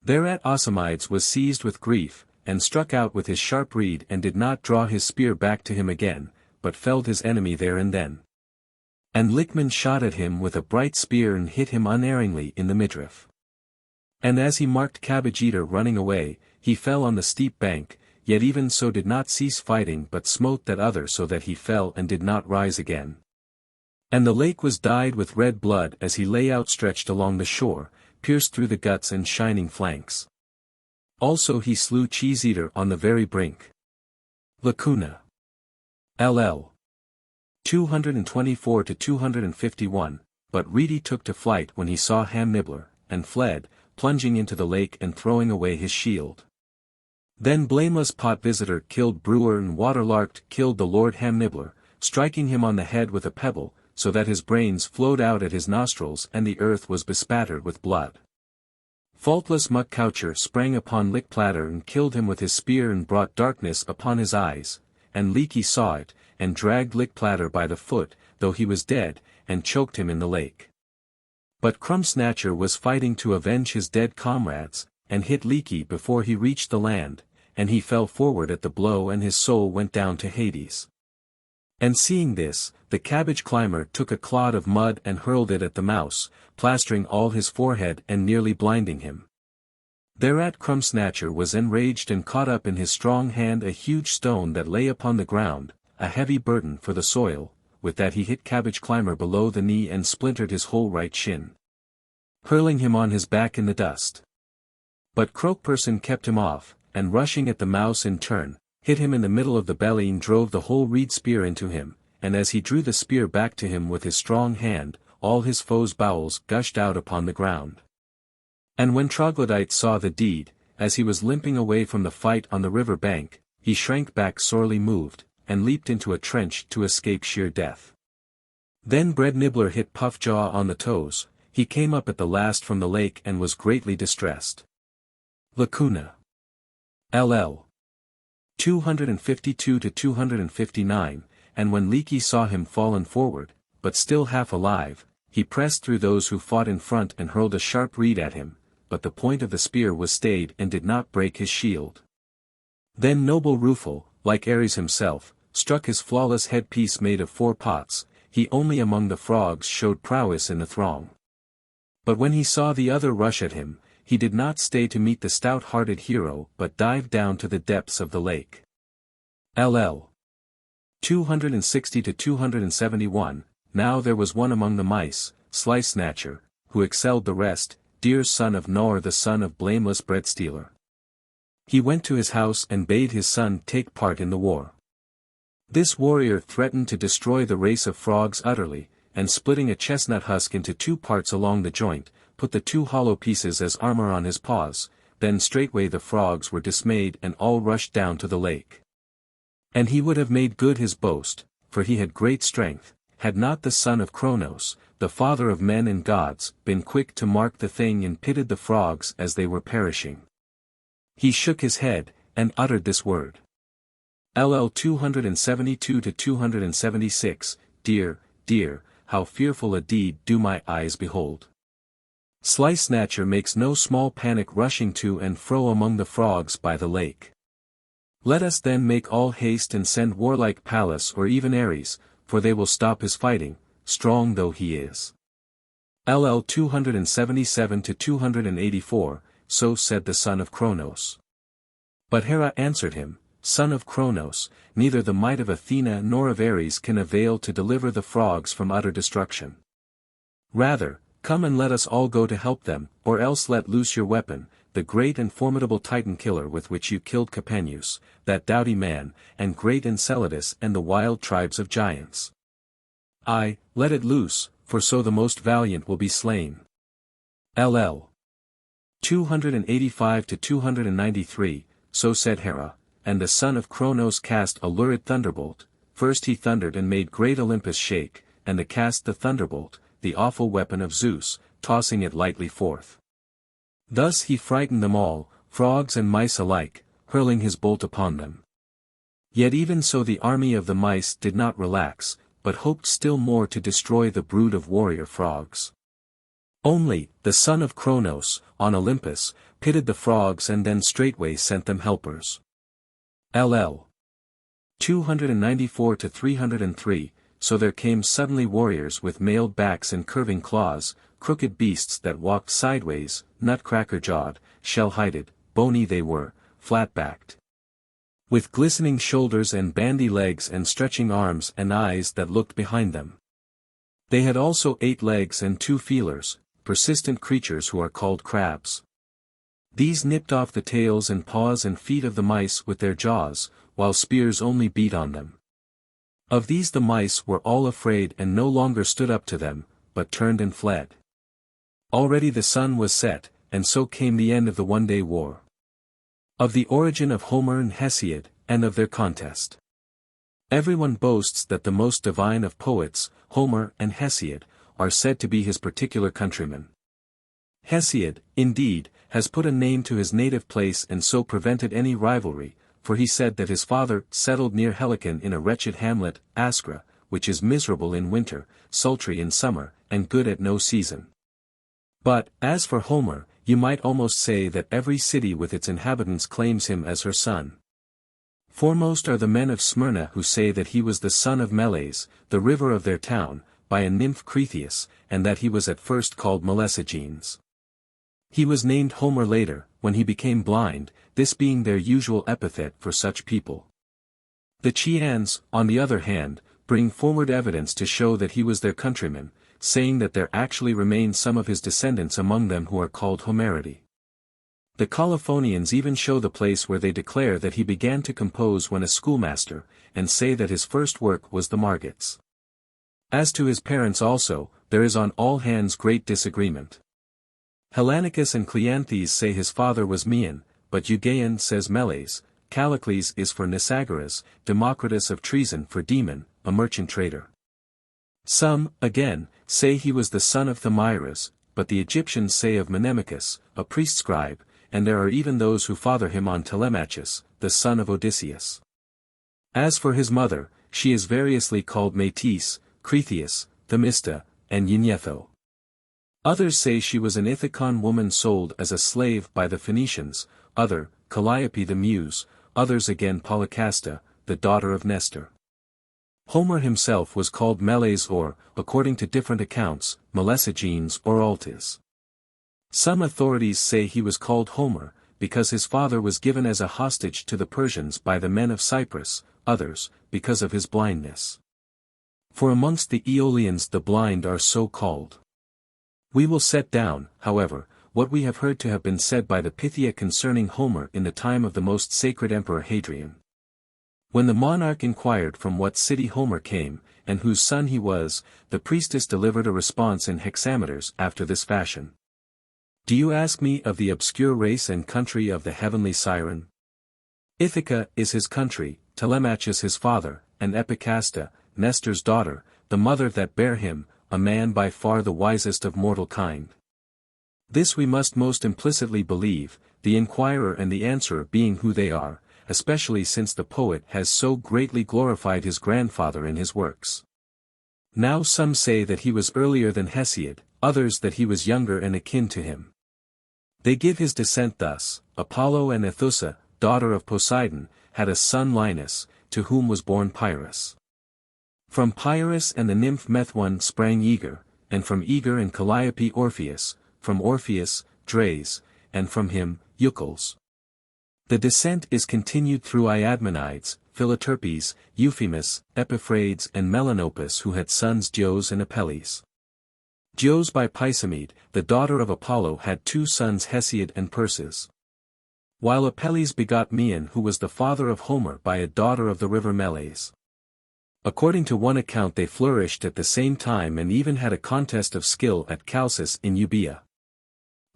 Thereat Osamides was seized with grief, and struck out with his sharp reed and did not draw his spear back to him again, but felled his enemy there and then. And Lickman shot at him with a bright spear and hit him unerringly in the midriff. And as he marked Cabbage Eater running away, he fell on the steep bank, yet even so did not cease fighting but smote that other so that he fell and did not rise again. And the lake was dyed with red blood as he lay outstretched along the shore, pierced through the guts and shining flanks. Also he slew Cheese Eater on the very brink. Lacuna. LL 224-251, but Reedy took to flight when he saw Ham Nibbler, and fled, plunging into the lake and throwing away his shield. Then blameless Pot Visitor killed Brewer and Waterlarked killed the Lord Ham Nibbler, striking him on the head with a pebble, so that his brains flowed out at his nostrils and the earth was bespattered with blood. Faultless Muck Coucher sprang upon Lick Platter and killed him with his spear and brought darkness upon his eyes, and Leaky saw it, and dragged Lick Platter by the foot, though he was dead, and choked him in the lake. But Crumb Snatcher was fighting to avenge his dead comrades, and hit Leaky before he reached the land, and he fell forward at the blow and his soul went down to Hades. And seeing this, the Cabbage Climber took a clod of mud and hurled it at the mouse, plastering all his forehead and nearly blinding him. Thereat Crumb Snatcher was enraged and caught up in his strong hand a huge stone that lay upon the ground, a heavy burden for the soil, with that he hit Cabbage Climber below the knee and splintered his whole right shin, hurling him on his back in the dust. But Croakperson kept him off, and rushing at the mouse in turn, hit him in the middle of the belly and drove the whole reed spear into him, and as he drew the spear back to him with his strong hand, all his foe's bowels gushed out upon the ground. And when Troglodyte saw the deed, as he was limping away from the fight on the river bank, he shrank back sorely moved, and leaped into a trench to escape sheer death. Then Bread Nibbler hit Puffjaw on the toes, he came up at the last from the lake and was greatly distressed. Lacuna. LL 252-259, and when Leaky saw him fallen forward, but still half alive, he pressed through those who fought in front and hurled a sharp reed at him, but the point of the spear was stayed and did not break his shield. Then noble Rufel, like Ares himself, struck his flawless headpiece made of 4 pots, he only among the frogs showed prowess in the throng. But when he saw the other rush at him, he did not stay to meet the stout-hearted hero but dived down to the depths of the lake. LL 260-271, now there was one among the mice, Slice Snatcher, who excelled the rest, Deer's son of Nor the son of blameless Bread Stealer. He went to his house and bade his son take part in the war. This warrior threatened to destroy the race of frogs utterly, and splitting a chestnut husk into 2 parts along the joint, put the 2 hollow pieces as armor on his paws, then straightway the frogs were dismayed and all rushed down to the lake. And he would have made good his boast, for he had great strength, had not the son of Cronos, the father of men and gods, been quick to mark the thing and pitied the frogs as they were perishing. He shook his head, and uttered this word. LL 272-276, Dear, dear, how fearful a deed do my eyes behold. Slice Snatcher makes no small panic rushing to and fro among the frogs by the lake. Let us then make all haste and send warlike Pallas or even Ares, for they will stop his fighting, strong though he is. LL 277-284, so said the son of Cronos. But Hera answered him, son of Cronos, neither the might of Athena nor of Ares can avail to deliver the frogs from utter destruction. Rather, come and let us all go to help them, or else let loose your weapon, the great and formidable Titan killer with which you killed Capaneus, that doughty man, and great Enceladus and the wild tribes of giants. Aye, let it loose, for so the most valiant will be slain. LL. 285 to 293, so said Hera, and the son of Cronos cast a lurid thunderbolt, first he thundered and made great Olympus shake, and the cast the thunderbolt, the awful weapon of Zeus, tossing it lightly forth. Thus he frightened them all, frogs and mice alike, hurling his bolt upon them. Yet even so the army of the mice did not relax, but hoped still more to destroy the brood of warrior frogs. Only, the son of Cronos, on Olympus, pitied the frogs and then straightway sent them helpers. LL. 294 to 303, so there came suddenly warriors with mailed backs and curving claws, crooked beasts that walked sideways, nutcracker-jawed, shell-hided, bony they were, flat-backed. With glistening shoulders and bandy legs and stretching arms and eyes that looked behind them. They had also 8 legs and 2 feelers, persistent creatures who are called crabs. These nipped off the tails and paws and feet of the mice with their jaws, while spears only beat on them. Of these the mice were all afraid and no longer stood up to them, but turned and fled. Already the sun was set, and so came the end of the one-day war. Of the origin of Homer and Hesiod, and of their contest. Everyone boasts that the most divine of poets, Homer and Hesiod, are said to be his particular countrymen. Hesiod, indeed, has put a name to his native place and so prevented any rivalry, for he said that his father settled near Helicon in a wretched hamlet, Askra, which is miserable in winter, sultry in summer, and good at no season. But, as for Homer, you might almost say that every city with its inhabitants claims him as her son. Foremost are the men of Smyrna who say that he was the son of Meles, the river of their town, by a nymph Cretheus, and that he was at first called Melesigenes. He was named Homer later, when he became blind, this being their usual epithet for such people. The Chians, on the other hand, bring forward evidence to show that he was their countryman, saying that there actually remain some of his descendants among them who are called Homeridae. The Colophonians even show the place where they declare that he began to compose when a schoolmaster, and say that his first work was the Margits. As to his parents also, there is on all hands great disagreement. Hellanicus and Cleanthes say his father was Maeon, but Eugaeon says Meles, Callicles is for Nisagoras, Democritus of treason for Demon, a merchant trader. Some, again, say he was the son of Thamyras, but the Egyptians say of Menemachus, a priest scribe, and there are even those who father him on Telemachus, the son of Odysseus. As for his mother, she is variously called Metis, Cretheus, Themista, and Eunetho. Others say she was an Ithacon woman sold as a slave by the Phoenicians, other, Calliope the Muse, others again Polycasta, the daughter of Nestor. Homer himself was called Meles or, according to different accounts, Melesigenes or Altes. Some authorities say he was called Homer, because his father was given as a hostage to the Persians by the men of Cyprus, others, because of his blindness. For amongst the Aeolians the blind are so called. We will set down, however, what we have heard to have been said by the Pythia concerning Homer in the time of the most sacred Emperor Hadrian. When the monarch inquired from what city Homer came, and whose son he was, the priestess delivered a response in hexameters after this fashion. Do you ask me of the obscure race and country of the heavenly siren? Ithaca is his country, Telemachus his father, and Epicasta, Nestor's daughter, the mother that bare him, a man by far the wisest of mortal kind. This we must most implicitly believe, the inquirer and the answerer being who they are, especially since the poet has so greatly glorified his grandfather in his works. Now some say that he was earlier than Hesiod, others that he was younger and akin to him. They give his descent thus: Apollo and Ethusa, daughter of Poseidon, had a son Linus, to whom was born Pyrrhus. From Pyrrhus and the nymph Methone sprang Aeger, and from Aeger and Calliope Orpheus, from Orpheus, Dres, and from him, Eucles. The descent is continued through Iadmenides, Philoterpes, Euphemus, Epiphrades and Melanopus, who had sons Dios and Apelles. Dios by Peisamede, the daughter of Apollo, had 2 sons Hesiod and Perses. While Apelles begot Maeon, who was the father of Homer, by a daughter of the river Meles. According to one account they flourished at the same time and even had a contest of skill at Chalcis in Euboea.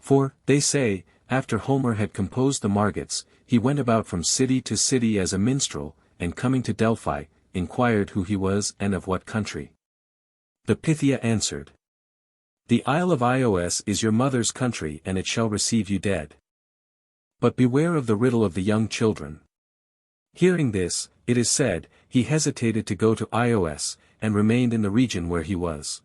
For, they say, after Homer had composed the Margits, he went about from city to city as a minstrel, and coming to Delphi, inquired who he was and of what country. The Pythia answered, "The Isle of Ios is your mother's country, and it shall receive you dead. But beware of the riddle of the young children." Hearing this, it is said, he hesitated to go to Ios, and remained in the region where he was.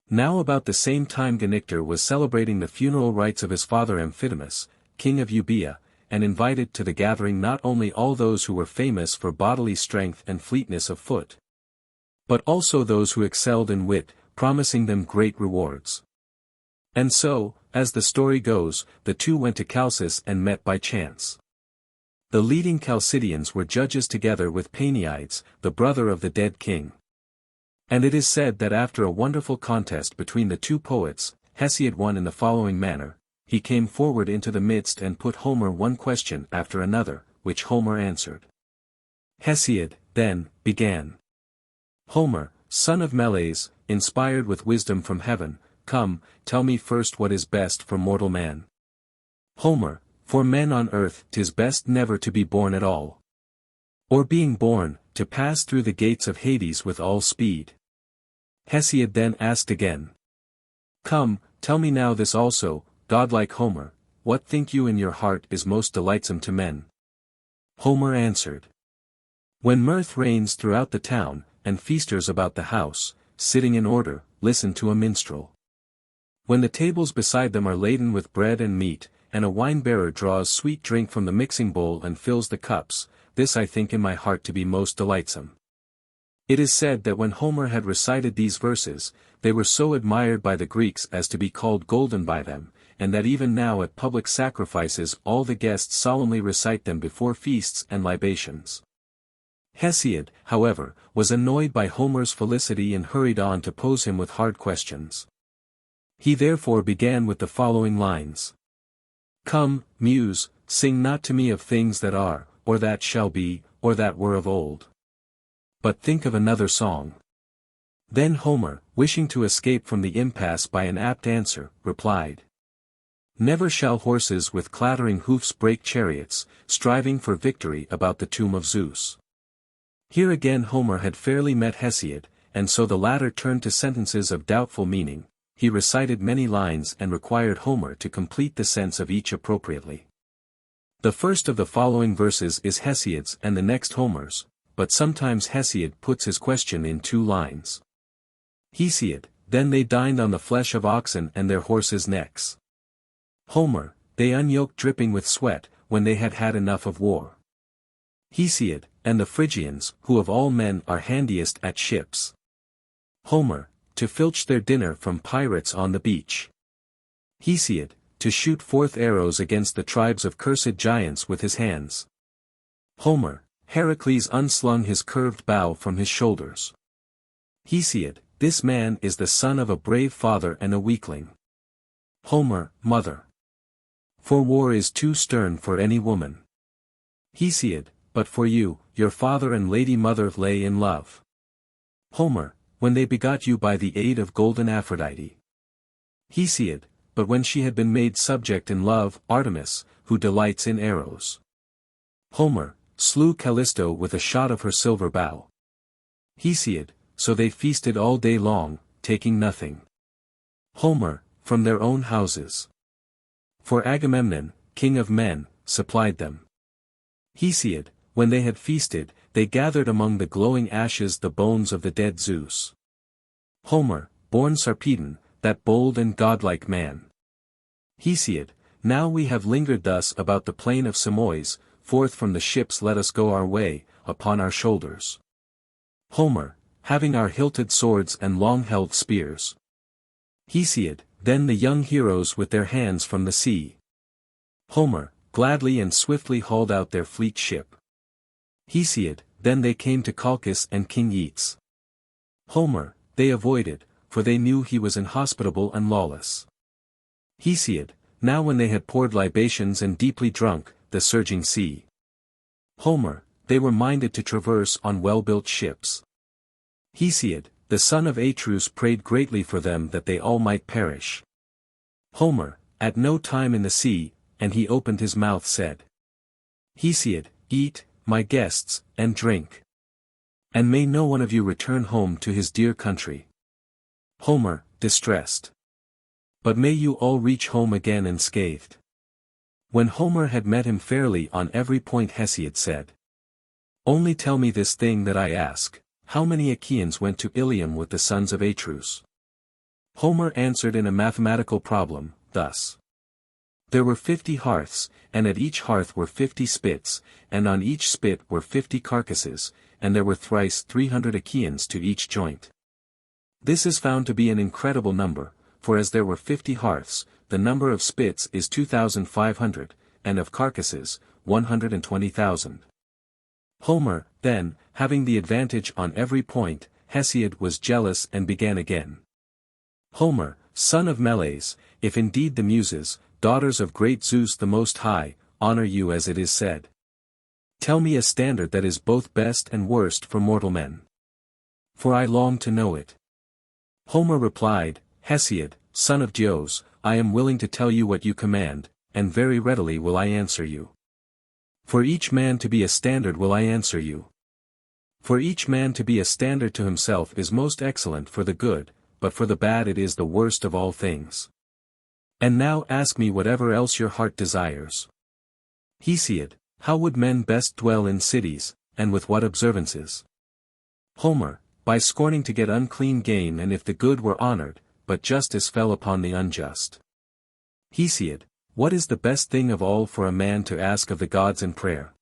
Now about the same time Genictor was celebrating the funeral rites of his father Amphidamas, king of Euboea, and invited to the gathering not only all those who were famous for bodily strength and fleetness of foot, but also those who excelled in wit, promising them great rewards. And so, as the story goes, the 2 went to Chalcis and met by chance. The leading Chalcidians were judges together with Paeanides, the brother of the dead king. And it is said that after a wonderful contest between the 2 poets, Hesiod won in the following manner: he came forward into the midst and put Homer one question after another, which Homer answered. Hesiod, then, began. "Homer, son of Meles, inspired with wisdom from heaven, come, tell me first what is best for mortal man." Homer, for men on earth 'tis best never to be born at all. Or being born, to pass through the gates of Hades with all speed. Hesiod then asked again. Come, tell me now this also, godlike Homer, what think you in your heart is most delightsome to men? Homer answered. When mirth reigns throughout the town, and feasters about the house, sitting in order, listen to a minstrel. When the tables beside them are laden with bread and meat, and a wine-bearer draws sweet drink from the mixing bowl and fills the cups, this I think in my heart to be most delightsome. It is said that when Homer had recited these verses, they were so admired by the Greeks as to be called golden by them, and that even now at public sacrifices all the guests solemnly recite them before feasts and libations. Hesiod, however, was annoyed by Homer's felicity and hurried on to pose him with hard questions. He therefore began with the following lines. Come, Muse, sing not to me of things that are, or that shall be, or that were of old. But think of another song. Then Homer, wishing to escape from the impasse by an apt answer, replied. Never shall horses with clattering hoofs break chariots, striving for victory about the tomb of Zeus. Here again Homer had fairly met Hesiod, and so the latter turned to sentences of doubtful meaning. He recited many lines and required Homer to complete the sense of each appropriately. The first of the following verses is Hesiod's and the next Homer's, but sometimes Hesiod puts his question in 2 lines. Hesiod, then they dined on the flesh of oxen and their horses' necks. Homer, they unyoked dripping with sweat, when they had had enough of war. Hesiod, and the Phrygians, who of all men are handiest at ships. Homer, to filch their dinner from pirates on the beach. Hesiod, to shoot forth arrows against the tribes of cursed giants with his hands. Homer, Heracles unslung his curved bow from his shoulders. Hesiod, this man is the son of a brave father and a weakling. Homer, mother. For war is too stern for any woman. Hesiod, but for you, your father and lady mother lay in love. Homer, when they begot you by the aid of golden Aphrodite. Hesiod, but when she had been made subject in love, Artemis, who delights in arrows. Homer, slew Callisto with a shot of her silver bow. Hesiod, so they feasted all day long, taking nothing. Homer, from their own houses. For Agamemnon, king of men, supplied them. Hesiod, when they had feasted, they gathered among the glowing ashes the bones of the dead Zeus. Homer, born Sarpedon, that bold and godlike man. Hesiod, now we have lingered thus about the plain of Simois, forth from the ships let us go our way, upon our shoulders. Homer, having our hilted swords and long-held spears. Hesiod, then the young heroes with their hands from the sea. Homer, gladly and swiftly hauled out their fleet ship. Hesiod, then they came to Colchis and King Aetes. Homer, they avoided, for they knew he was inhospitable and lawless. Hesiod, now when they had poured libations and deeply drunk, the surging sea. Homer, they were minded to traverse on well-built ships. Hesiod, the son of Atreus prayed greatly for them that they all might perish. Homer, at no time in the sea, and he opened his mouth said. Hesiod, eat, my guests, and drink. And may no one of you return home to his dear country. Homer, distressed. But may you all reach home again unscathed. When Homer had met him fairly on every point, Hesiod said. Only tell me this thing that I ask, how many Achaeans went to Ilium with the sons of Atreus? Homer answered in a mathematical problem, thus. There were 50 hearths, and at each hearth were 50 spits, and on each spit were 50 carcasses, and there were thrice 300 Achaeans to each joint. This is found to be an incredible number, for as there were 50 hearths, the number of spits is 2,500, and of carcasses, 120,000. Homer, then, having the advantage on every point, Hesiod was jealous and began again. Homer, son of Meles, if indeed the Muses, daughters of great Zeus the Most High, honor you as it is said. Tell me a standard that is both best and worst for mortal men. For I long to know it. Homer replied, Hesiod, son of Dios, I am willing to tell you what you command, and very readily will I answer you. For each man to be a standard will I answer you. For each man to be a standard to himself is most excellent for the good, but for the bad it is the worst of all things. And now ask me whatever else your heart desires. Hesiod, how would men best dwell in cities, and with what observances? Homer, by scorning to get unclean gain, and if the good were honored, but justice fell upon the unjust. Hesiod, what is the best thing of all for a man to ask of the gods in prayer?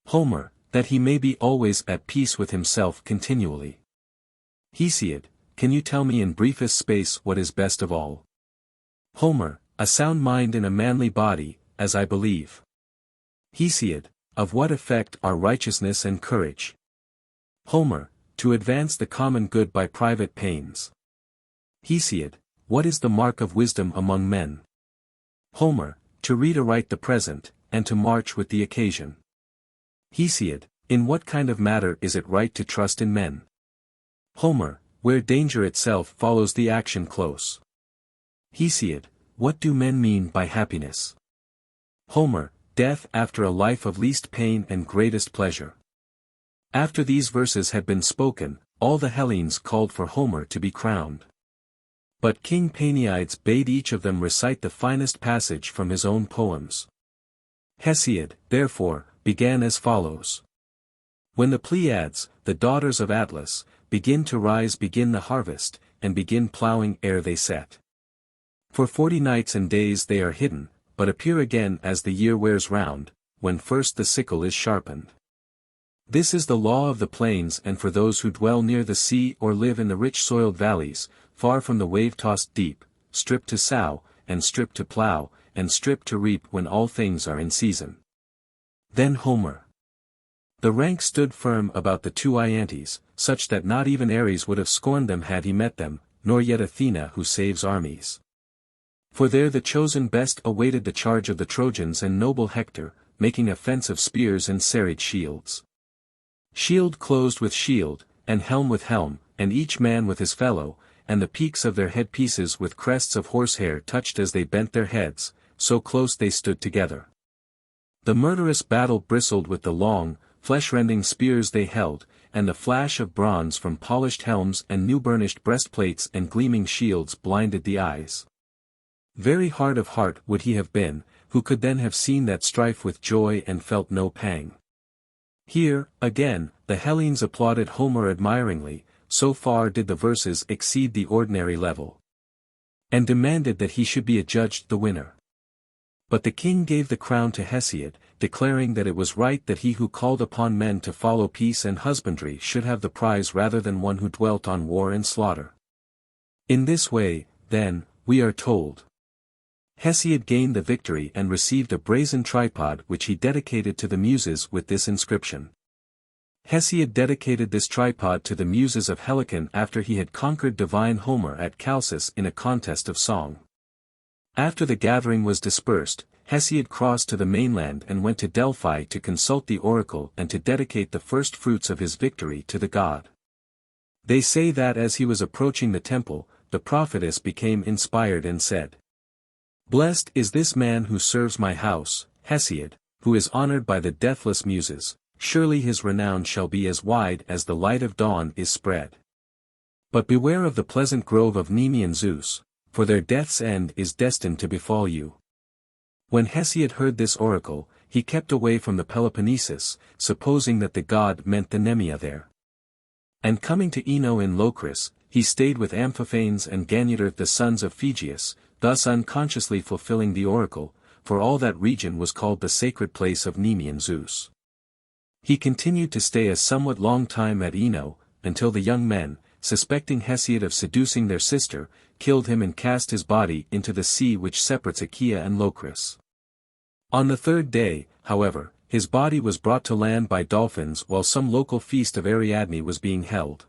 Homer, that he may be always at peace with himself continually. Hesiod, can you tell me in briefest space what is best of all? Homer, a sound mind in a manly body, as I believe. Hesiod, of what effect are righteousness and courage? Homer, to advance the common good by private pains. Hesiod, what is the mark of wisdom among men? Homer, to read aright the present, and to march with the occasion. Hesiod, in what kind of matter is it right to trust in men? Homer, where danger itself follows the action close. Hesiod, what do men mean by happiness? Homer, death after a life of least pain and greatest pleasure. After these verses had been spoken, all the Hellenes called for Homer to be crowned. But King Paeanides bade each of them recite the finest passage from his own poems. Hesiod, therefore, began as follows. When the Pleiads, the daughters of Atlas, begin to rise, begin the harvest, and begin ploughing ere they set. For 40 nights and days they are hidden, but appear again as the year wears round, when first the sickle is sharpened. This is the law of the plains, and for those who dwell near the sea or live in the rich soiled valleys, far from the wave-tossed deep, stripped to sow, and stripped to plough, and stripped to reap when all things are in season. Then Homer. The rank stood firm about the two Iantes, such that not even Ares would have scorned them had he met them, nor yet Athena who saves armies. For there the chosen best awaited the charge of the Trojans and noble Hector, making a fence of spears and serried shields. Shield closed with shield, and helm with helm, and each man with his fellow, and the peaks of their headpieces with crests of horsehair touched as they bent their heads, so close they stood together. The murderous battle bristled with the long, flesh-rending spears they held, and the flash of bronze from polished helms and new-burnished breastplates and gleaming shields blinded the eyes. Very hard of heart would he have been, who could then have seen that strife with joy and felt no pang. Here, again, the Hellenes applauded Homer admiringly, so far did the verses exceed the ordinary level. And demanded that he should be adjudged the winner. But the king gave the crown to Hesiod, declaring that it was right that he who called upon men to follow peace and husbandry should have the prize rather than one who dwelt on war and slaughter. In this way, then, we are told. Hesiod gained the victory and received a brazen tripod which he dedicated to the Muses with this inscription. Hesiod dedicated this tripod to the Muses of Helicon after he had conquered divine Homer at Chalcis in a contest of song. After the gathering was dispersed, Hesiod crossed to the mainland and went to Delphi to consult the oracle and to dedicate the first fruits of his victory to the god. They say that as he was approaching the temple, the prophetess became inspired and said, "Blessed is this man who serves my house, Hesiod, who is honored by the deathless Muses, surely his renown shall be as wide as the light of dawn is spread. But beware of the pleasant grove of Nemean Zeus, for their death's end is destined to befall you." When Hesiod heard this oracle, he kept away from the Peloponnesus, supposing that the god meant the Nemea there. And coming to Eno in Locris, he stayed with Amphiphanes and Ganytor the sons of Phegeus, thus unconsciously fulfilling the oracle, for all that region was called the sacred place of Nemean Zeus. He continued to stay a somewhat long time at Eno, until the young men, suspecting Hesiod of seducing their sister, killed him and cast his body into the sea which separates Achaea and Locris. On the third day, however, his body was brought to land by dolphins while some local feast of Ariadne was being held.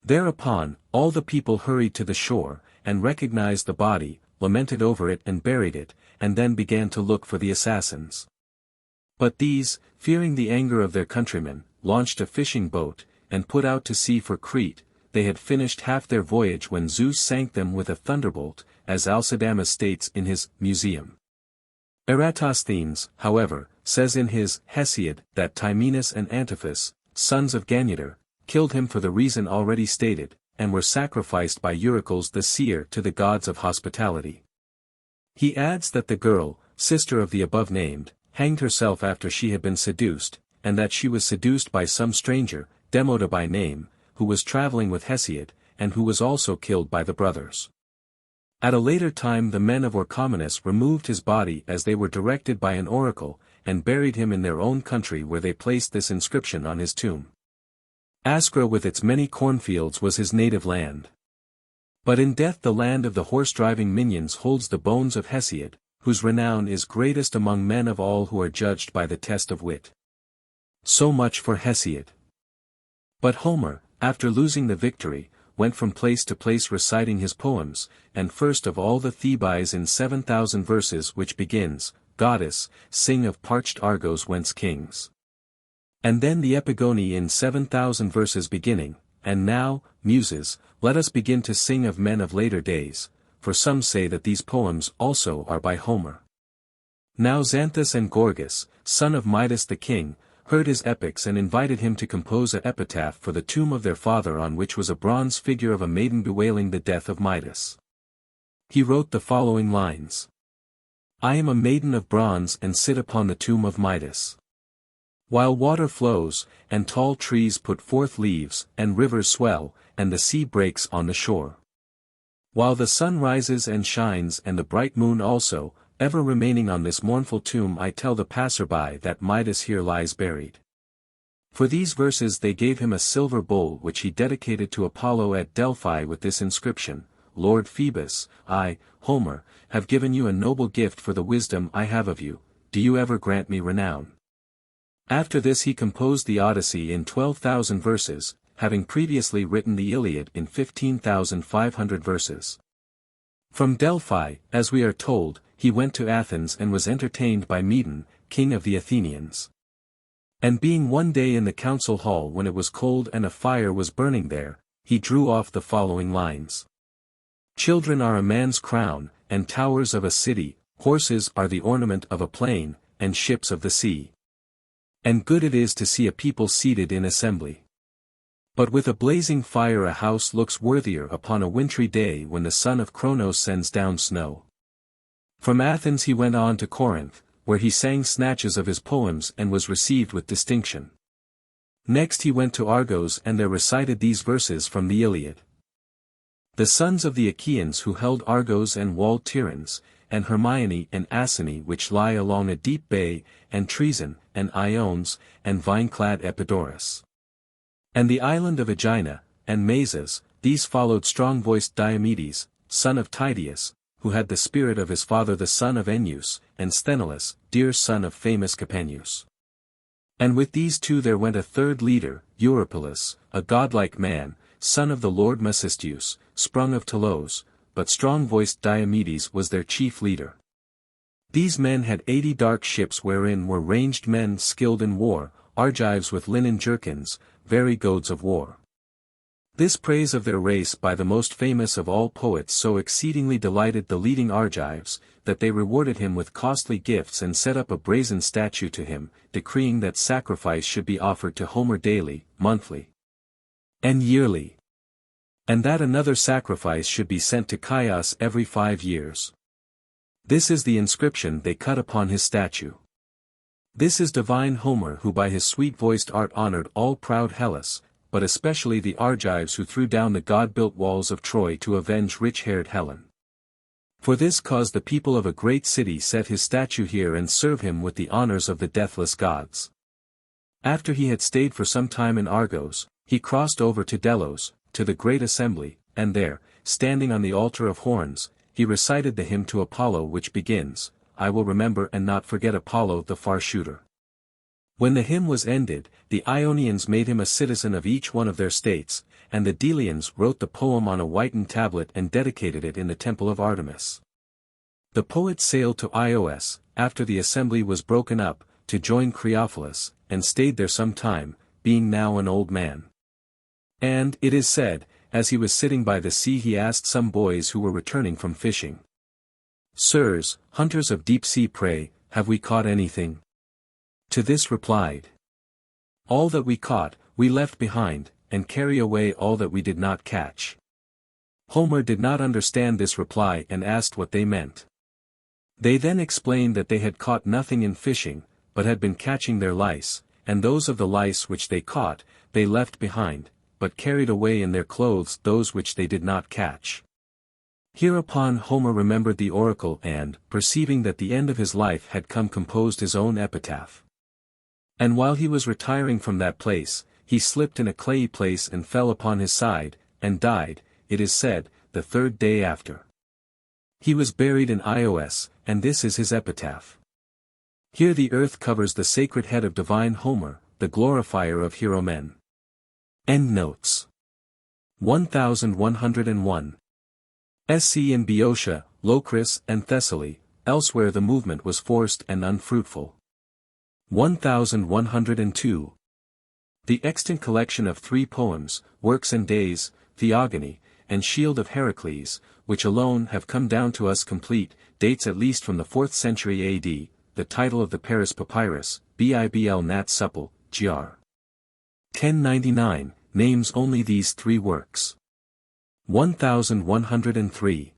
Thereupon, all the people hurried to the shore, and recognized the body, lamented over it and buried it, and then began to look for the assassins. But these, fearing the anger of their countrymen, launched a fishing boat, and put out to sea for Crete. They had finished half their voyage when Zeus sank them with a thunderbolt, as Alcidamas states in his Museum. Eratosthenes, however, says in his Hesiod that Timenus and Antiphus, sons of Ganytor, killed him for the reason already stated, and were sacrificed by Eurycles the seer to the gods of hospitality. He adds that the girl, sister of the above-named, hanged herself after she had been seduced, and that she was seduced by some stranger, Demoda by name, who was traveling with Hesiod, and who was also killed by the brothers. At a later time the men of Orchomenus removed his body as they were directed by an oracle, and buried him in their own country where they placed this inscription on his tomb. Askra with its many cornfields was his native land. But in death the land of the horse-driving minions holds the bones of Hesiod, whose renown is greatest among men of all who are judged by the test of wit. So much for Hesiod. But Homer, after losing the victory, went from place to place reciting his poems, and first of all the Thebais in 7,000 verses which begins, "Goddess, sing of parched Argos whence kings." And then the Epigoni in 7,000 verses beginning, "And now, Muses, let us begin to sing of men of later days," for some say that these poems also are by Homer. Now Xanthus and Gorgas, son of Midas the king, heard his epics and invited him to compose an epitaph for the tomb of their father on which was a bronze figure of a maiden bewailing the death of Midas. He wrote the following lines. "I am a maiden of bronze and sit upon the tomb of Midas. While water flows, and tall trees put forth leaves, and rivers swell, and the sea breaks on the shore. While the sun rises and shines and the bright moon also, ever remaining on this mournful tomb I tell the passerby that Midas here lies buried." For these verses they gave him a silver bowl which he dedicated to Apollo at Delphi with this inscription, "Lord Phoebus, I, Homer, have given you a noble gift for the wisdom I have of you, do you ever grant me renown?" After this he composed the Odyssey in 12,000 verses, having previously written the Iliad in 15,500 verses. From Delphi, as we are told, he went to Athens and was entertained by Medon, king of the Athenians. And being one day in the council hall when it was cold and a fire was burning there, he drew off the following lines. "Children are a man's crown, and towers of a city, horses are the ornament of a plain, and ships of the sea. And good it is to see a people seated in assembly. But with a blazing fire a house looks worthier upon a wintry day when the son of Cronos sends down snow." From Athens he went on to Corinth, where he sang snatches of his poems and was received with distinction. Next he went to Argos and there recited these verses from the Iliad. "The sons of the Achaeans who held Argos and walled Tiryns, and Hermione and Asini which lie along a deep bay, and Treason, and Iones, and vine-clad Epidaurus. And the island of Aegina, and Mazas, these followed strong-voiced Diomedes, son of Tydeus, who had the spirit of his father the son of Ennius, and Sthenelus, dear son of famous Capaneus. And with these two there went a third leader, Eurypylus, a godlike man, son of the lord Mecisteus, sprung of Telos, but strong-voiced Diomedes was their chief leader. These men had 80 dark ships wherein were ranged men skilled in war, Argives with linen jerkins, very goads of war. This praise of their race by the most famous of all poets so exceedingly delighted the leading Argives, that they rewarded him with costly gifts and set up a brazen statue to him, decreeing that sacrifice should be offered to Homer daily, monthly, and yearly, and that another sacrifice should be sent to Chios every 5 years. This is the inscription they cut upon his statue. This is divine Homer who by his sweet-voiced art honored all proud Hellas, but especially the Argives who threw down the god-built walls of Troy to avenge rich-haired Helen. For this cause the people of a great city set his statue here and serve him with the honors of the deathless gods. After he had stayed for some time in Argos, he crossed over to Delos, to the great assembly, and there, standing on the altar of horns, he recited the hymn to Apollo which begins, I will remember and not forget Apollo the far shooter. When the hymn was ended, the Ionians made him a citizen of each one of their states, and the Delians wrote the poem on a whitened tablet and dedicated it in the temple of Artemis. The poet sailed to Ios, after the assembly was broken up, to join Creophilus, and stayed there some time, being now an old man. And, it is said, as he was sitting by the sea he asked some boys who were returning from fishing, Sirs, hunters of deep-sea prey, have we caught anything? To this replied, all that we caught, we left behind, and carry away all that we did not catch. Homer did not understand this reply and asked what they meant. They then explained that they had caught nothing in fishing, but had been catching their lice, and those of the lice which they caught, they left behind, but carried away in their clothes those which they did not catch. Hereupon Homer remembered the oracle and, perceiving that the end of his life had come, composed his own epitaph. And while he was retiring from that place, he slipped in a clayey place and fell upon his side, and died, it is said, the 3rd day after. He was buried in Ios, and this is his epitaph. Here the earth covers the sacred head of divine Homer, the glorifier of hero men. Endnotes 1101. SC in Boeotia, Locris and Thessaly, elsewhere the movement was forced and unfruitful. 1102. The extant collection of 3 poems, Works and Days, Theogony, and Shield of Heracles, which alone have come down to us complete, dates at least from the 4th century AD, the title of the Paris Papyrus, Bibl Nat Supple, Gr. 1099, names only these 3 works. 1103.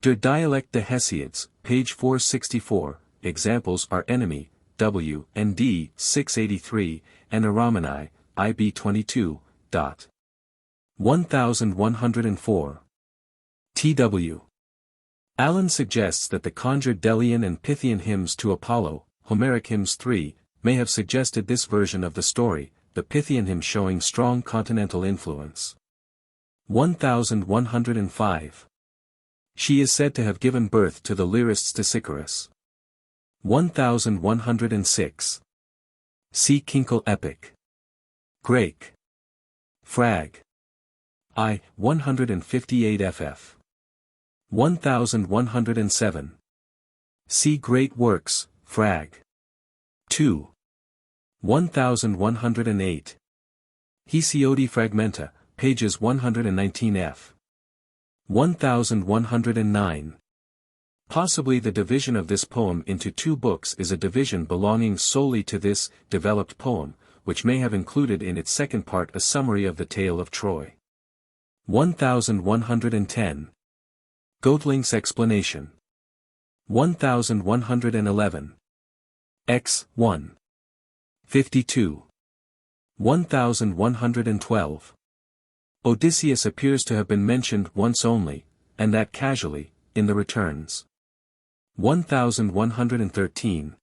Der Dialekt des Hesiods, page 464, examples are Enemy, W. and D. 683, and Aramani, IB 22. 1104. T.W. Allen suggests that the conjured Delian and Pythian hymns to Apollo, Homeric Hymns 3, may have suggested this version of the story, the Pythian hymn showing strong continental influence. 1105. She is said to have given birth to the lyrist Stesichorus. 1106. See Kinkel Epic. Grake. Frag. I. 158 ff. 1107. See Great Works, Frag. 2. 1108. Hesiodi Fragmenta, pages 119 f. 1109. Possibly the division of this poem into 2 books is a division belonging solely to this developed poem, which may have included in its second part a summary of the tale of Troy. 1110. Goatlink's Explanation. 1111. X. 1. 52. 1112. Odysseus appears to have been mentioned once only, and that casually, in the Returns. 1113.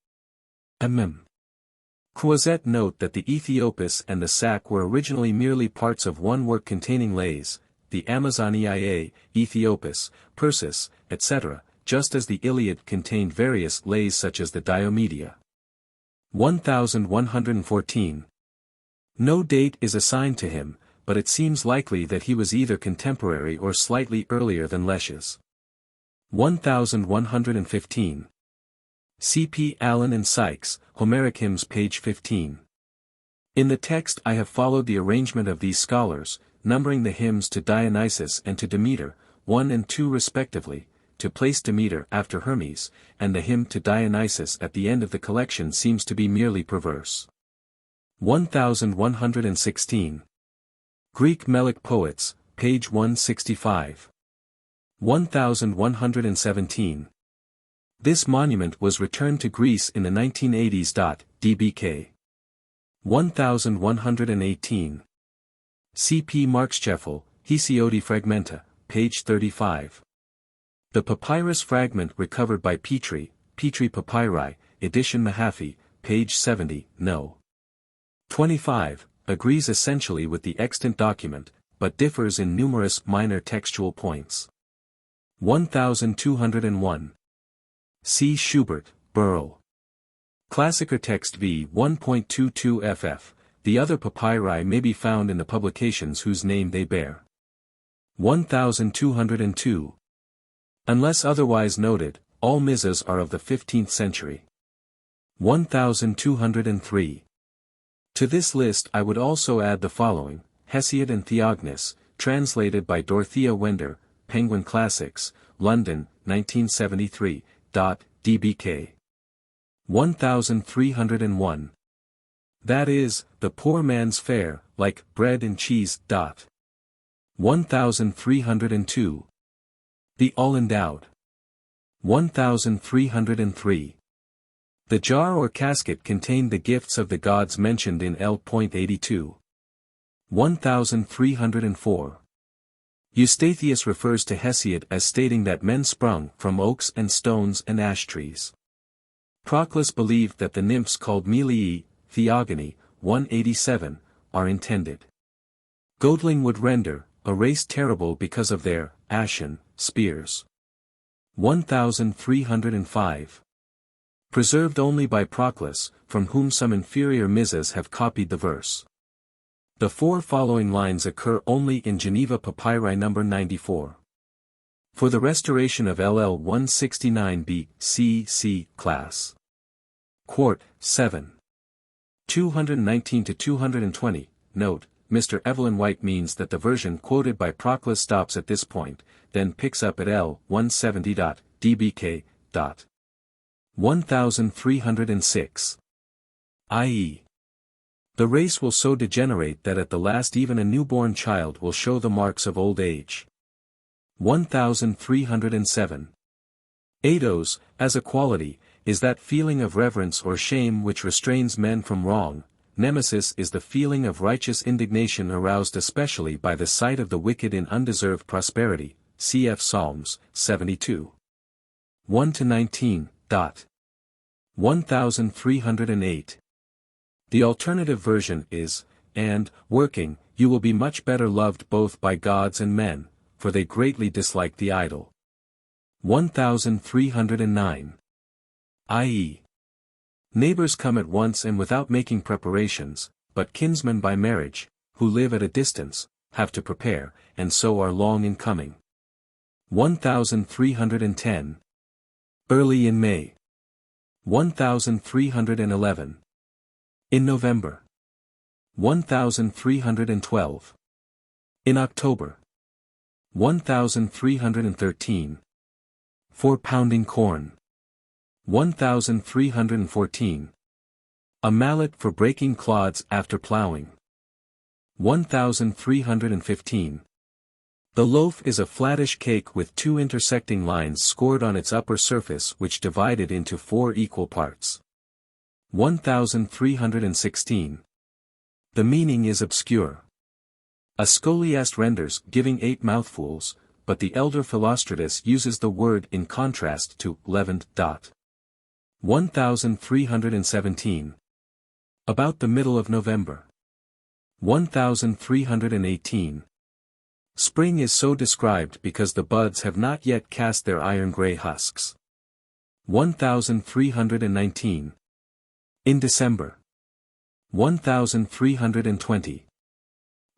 Croizet note that the Aethiopus and the sack were originally merely parts of one work containing lays, the Amazoniae, Ethiopus, Persis, etc., just as the Iliad contained various lays such as the Diomedia. 1114. No date is assigned to him, but it seems likely that he was either contemporary or slightly earlier than Lesches. 1115. C. P. Allen and Sykes, Homeric Hymns, page 15. In the text I have followed the arrangement of these scholars, numbering the hymns to Dionysus and to Demeter, 1 and 2 respectively, to place Demeter after Hermes, and the hymn to Dionysus at the end of the collection seems to be merely perverse. 1116. Greek Melic Poets, page 165. 1117. This monument was returned to Greece in the 1980s. DBK. 1118. C. P. Marxcheffel, Hesiodi Fragmenta, page 35. The papyrus fragment recovered by Petrie, Petrie Papyri, edition Mahaffey, page 70, no. 25, agrees essentially with the extant document, but differs in numerous minor textual points. 1201. C. Schubert, Burl. Classicer Text v. 1.22 ff. The other papyri may be found in the publications whose name they bear. 1202. Unless otherwise noted, all Mizas are of the 15th century. 1203. To this list I would also add the following: Hesiod and Theognis, translated by Dorothea Wender, Penguin Classics, London, 1973. DBK. 1301. That is, the poor man's fare, like bread and cheese. 1302. The all-endowed. 1303. The jar or casket contained the gifts of the gods mentioned in L.82. 1304. Eustathius refers to Hesiod as stating that men sprung from oaks and stones and ash trees. Proclus believed that the nymphs called Melii, Theogony, 187, are intended. Gödling would render, a race terrible because of their ashen spears. 1305. Preserved only by Proclus, from whom some inferior Mizas have copied the verse. The four following lines occur only in Geneva Papyri No. 94. For the restoration of LL 169b, C. Class. Quart, 7. 219-220, note, Mr. Evelyn White means that the version quoted by Proclus stops at this point, then picks up at L. 170. DBK. 1306. i.e. the race will so degenerate that at the last even a newborn child will show the marks of old age. 1307. Eidos, as a quality, is that feeling of reverence or shame which restrains men from wrong. Nemesis is the feeling of righteous indignation aroused especially by the sight of the wicked in undeserved prosperity. Cf. Psalms, 72. 1-19. 1308. The alternative version is, and, working, you will be much better loved both by gods and men, for they greatly dislike the idol. 1309. i.e. neighbors come at once and without making preparations, but kinsmen by marriage, who live at a distance, have to prepare, and so are long in coming. 1310. Early in May. 1311. In November. 1312. In October. 1313. For pounding corn. 1314. A mallet for breaking clods after plowing. 1315. The loaf is a flattish cake with two intersecting lines scored on its upper surface which divide it into 4 equal parts. 1316. The meaning is obscure. A scholiast renders giving 8 mouthfuls, but the elder Philostratus uses the word in contrast to leavened. 1317. About the middle of November. 1318. Spring is so described because the buds have not yet cast their iron-gray husks. 1319. In December. 1320.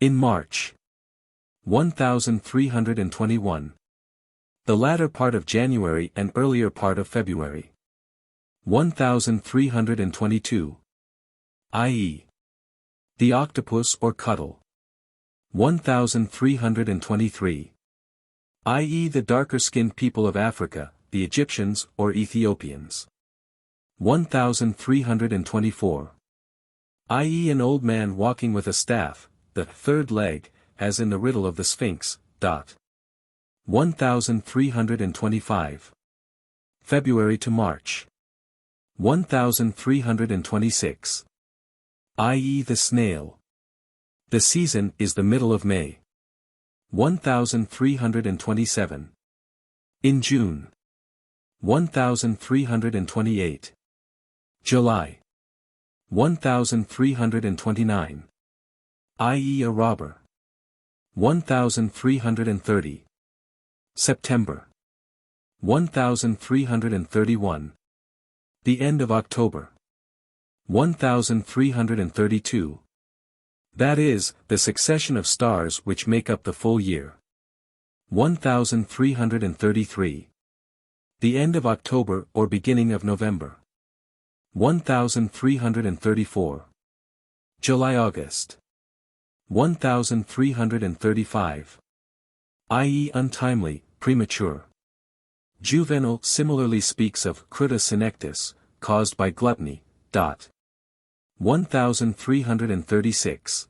In March. 1321. The latter part of January and earlier part of February. 1322. i.e. the octopus or cuttle. 1323. i.e. the darker-skinned people of Africa, the Egyptians or Ethiopians. 1324. i.e. an old man walking with a staff, the third leg, as in the riddle of the Sphinx. 1325. February to March. 1326. i.e. the snail. The season is the middle of May. 1327. In June. 1328. July. 1329. i.e. a robber. 1330. September. 1331. The end of October. 1332. That is, the succession of stars which make up the full year. 1333. The end of October or beginning of November. 1334. July-August. 1335. i.e. untimely, premature. Juvenal similarly speaks of cruda senectus, caused by gluttony. 1336.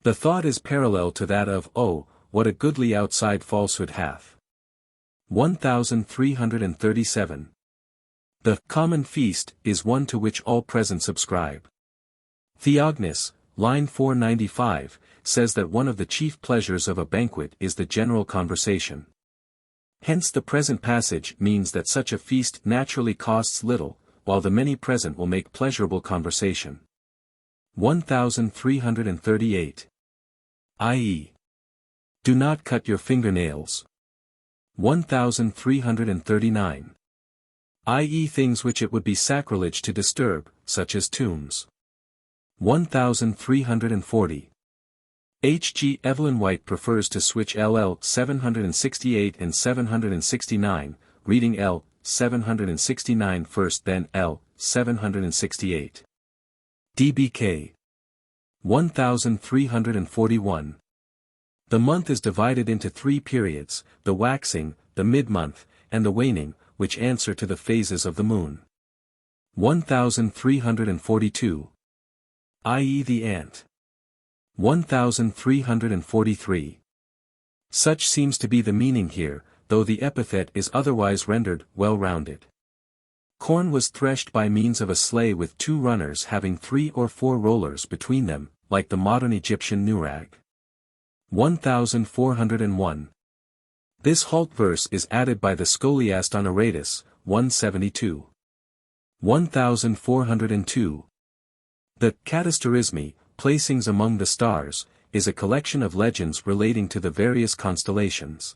The thought is parallel to that of, oh, what a goodly outside falsehood hath. 1337. The common feast is one to which all present subscribe. Theognis, line 495, says that one of the chief pleasures of a banquet is the general conversation. Hence the present passage means that such a feast naturally costs little, while the many present will make pleasurable conversation. 1338. i.e. do not cut your fingernails. 1339. i.e. things which it would be sacrilege to disturb, such as tombs. 1340. H. G. Evelyn White prefers to switch LL 768 and 769, reading L. 769 first then L. 768. DBK. 1341. The month is divided into three periods, the waxing, the mid-month, and the waning, which answer to the phases of the moon. 1342. i.e. the ant. 1343. Such seems to be the meaning here, though the epithet is otherwise rendered well-rounded. Corn was threshed by means of a sleigh with two runners having 3 or 4 rollers between them, like the modern Egyptian nurag. 1401. This halt verse is added by the scholiast on narrates, 172. 1402. The Katasterismi, Placings Among the Stars, is a collection of legends relating to the various constellations.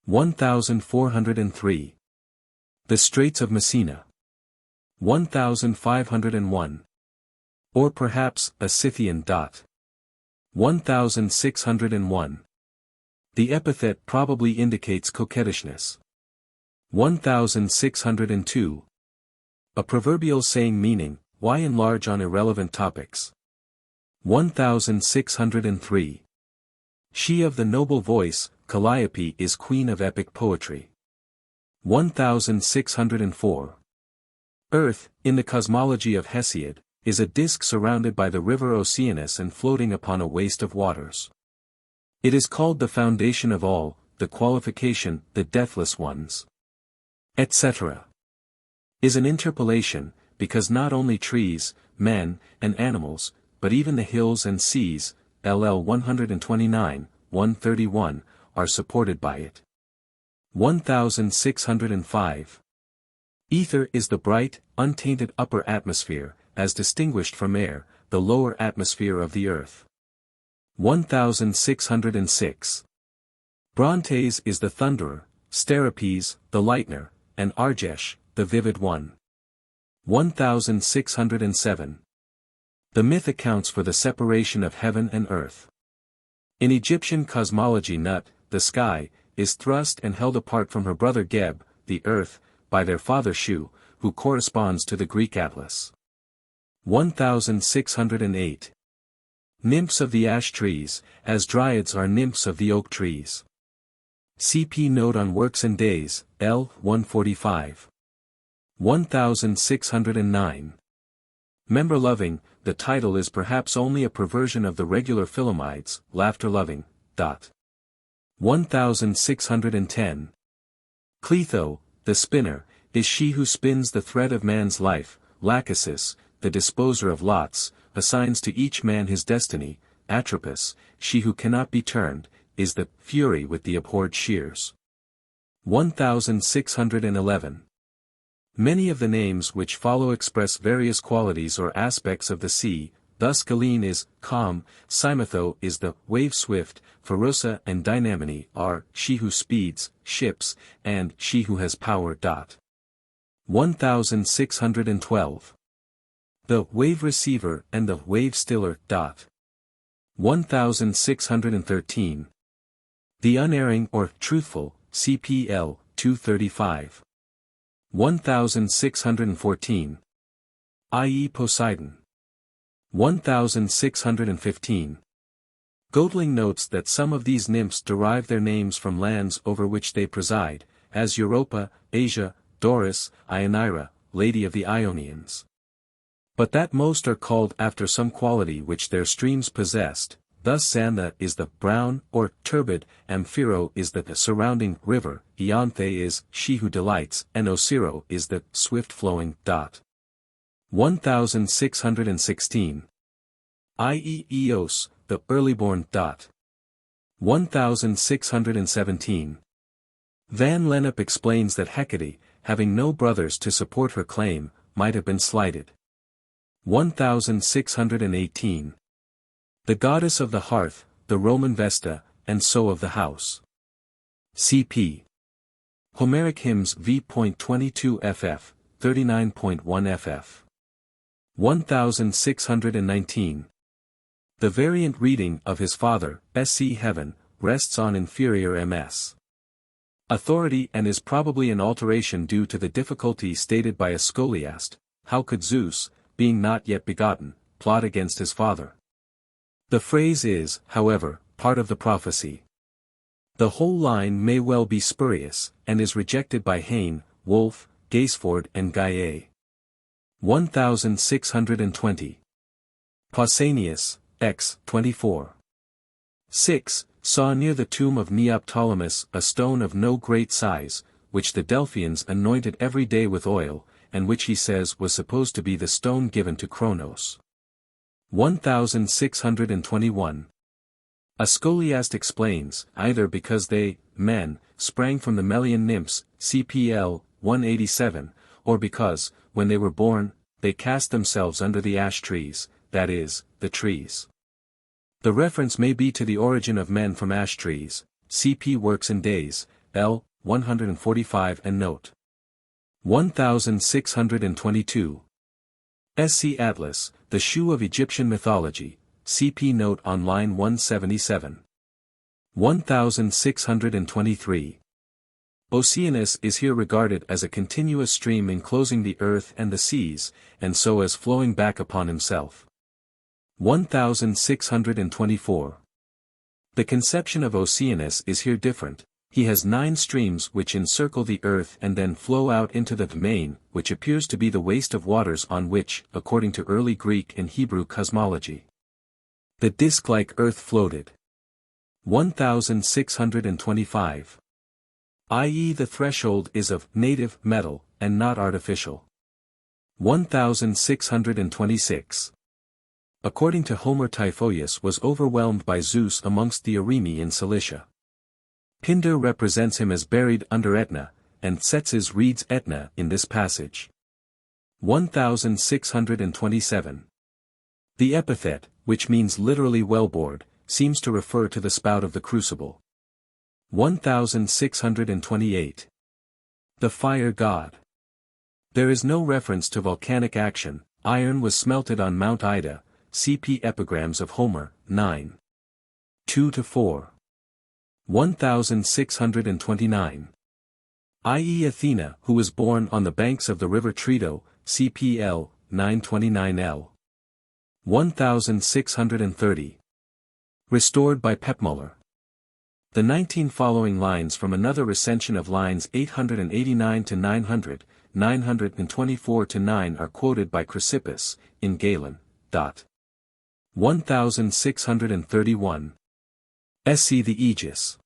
1403. The Straits of Messina. 1501. Or perhaps, a Scythian. 1601. The epithet probably indicates coquettishness. 1602. A proverbial saying meaning, why enlarge on irrelevant topics? 1603. She of the noble voice, Calliope is queen of epic poetry. 1604. Earth, in the cosmology of Hesiod, is a disk surrounded by the river Oceanus and floating upon a waste of waters. It is called the foundation of all, the qualification, the deathless ones. Etc. Is an interpolation, because not only trees, men, and animals, but even the hills and seas, LL 129, 131, are supported by it. 1605. Ether is the bright, untainted upper atmosphere, as distinguished from air, the lower atmosphere of the earth. 1606. Brontes is the thunderer, Steropes, the lightener, and Argesh, the vivid one. 1607. The myth accounts for the separation of heaven and earth. In Egyptian cosmology Nut, the sky, is thrust and held apart from her brother Geb, the earth, by their father Shu, who corresponds to the Greek Atlas. 1608. Nymphs of the ash trees, as dryads are nymphs of the oak trees. CP Note on Works and Days, L. 145. 1609. Member-loving, the title is perhaps only a perversion of the regular Philomydes, laughter-loving. 1610. Cletho, the spinner, is she who spins the thread of man's life. Lachesis, the disposer of lots, assigns to each man his destiny. Atropos, she who cannot be turned, is the fury with the abhorred shears. 1611. Many of the names which follow express various qualities or aspects of the sea, thus Galeen is calm, Simatho is the wave-swift, Pharosa and Dynamene are she who speeds ships, and she who has power. 1612. The wave-receiver and the wave-stiller. 1613. The unerring or truthful, CPL 235. 1614. I.e. Poseidon. 1615. Gödling notes that some of these nymphs derive their names from lands over which they preside, as Europa, Asia, Doris, Ionira, Lady of the Ionians. But that most are called after some quality which their streams possessed. Thus Xantha is the brown, or turbid, Amphiro is the surrounding river, Ianthe is she who delights, and Osiro is the swift-flowing. 1616. I.e. Eos, the early-born. 1617. Van Lennep explains that Hecate, having no brothers to support her claim, might have been slighted. 1618. The goddess of the hearth, the Roman Vesta, and so of the house. C.P. Homeric Hymns v.22 ff. 39.1 ff. 1619. The variant reading of his father, SC Heaven, rests on inferior MS. Authority and is probably an alteration due to the difficulty stated by a scholiast. How could Zeus, being not yet begotten, plot against his father? The phrase is, however, part of the prophecy. The whole line may well be spurious, and is rejected by Heine, Wolff, Gaisford and Gaillet. 1620. Pausanias, X. 24. 6. Saw near the tomb of Neoptolemus a stone of no great size, which the Delphians anointed every day with oil, and which he says was supposed to be the stone given to Cronos. 1621. A scholiast explains, either because they, men, sprang from the Melian nymphs, CPL 187, or because, when they were born, they cast themselves under the ash trees, that is, the trees. The reference may be to the origin of men from ash trees, CP Works and Days, L. 145 and note. 1622. SC Atlas, the Shoe of Egyptian Mythology, CP Note on line 177. 1623. Oceanus is here regarded as a continuous stream enclosing the earth and the seas, and so as flowing back upon himself. 1624. The conception of Oceanus is here different. He has 9 streams which encircle the earth and then flow out into the domain, which appears to be the waste of waters on which, according to early Greek and Hebrew cosmology, the disk-like earth floated. 1625. I.e. the threshold is of native metal, and not artificial. 1626. According to Homer, Typhoeus was overwhelmed by Zeus amongst the Arimi in Cilicia. Pindar represents him as buried under Etna, and Tzetzes reads Etna in this passage. 1627. The epithet, which means literally well-bored, seems to refer to the spout of the crucible. 1628. The fire god. There is no reference to volcanic action. Iron was smelted on Mount Ida, cp. Epigrams of Homer, 9. 2-4. 1629. I.e. Athena, who was born on the banks of the river Trito, cp.L. 929L. 1630. Restored by Pepmuller. The 19 following lines from another recension of lines 889 to 900, 924 to 9 are quoted by Chrysippus, in Galen. 1631. SC the Aegis.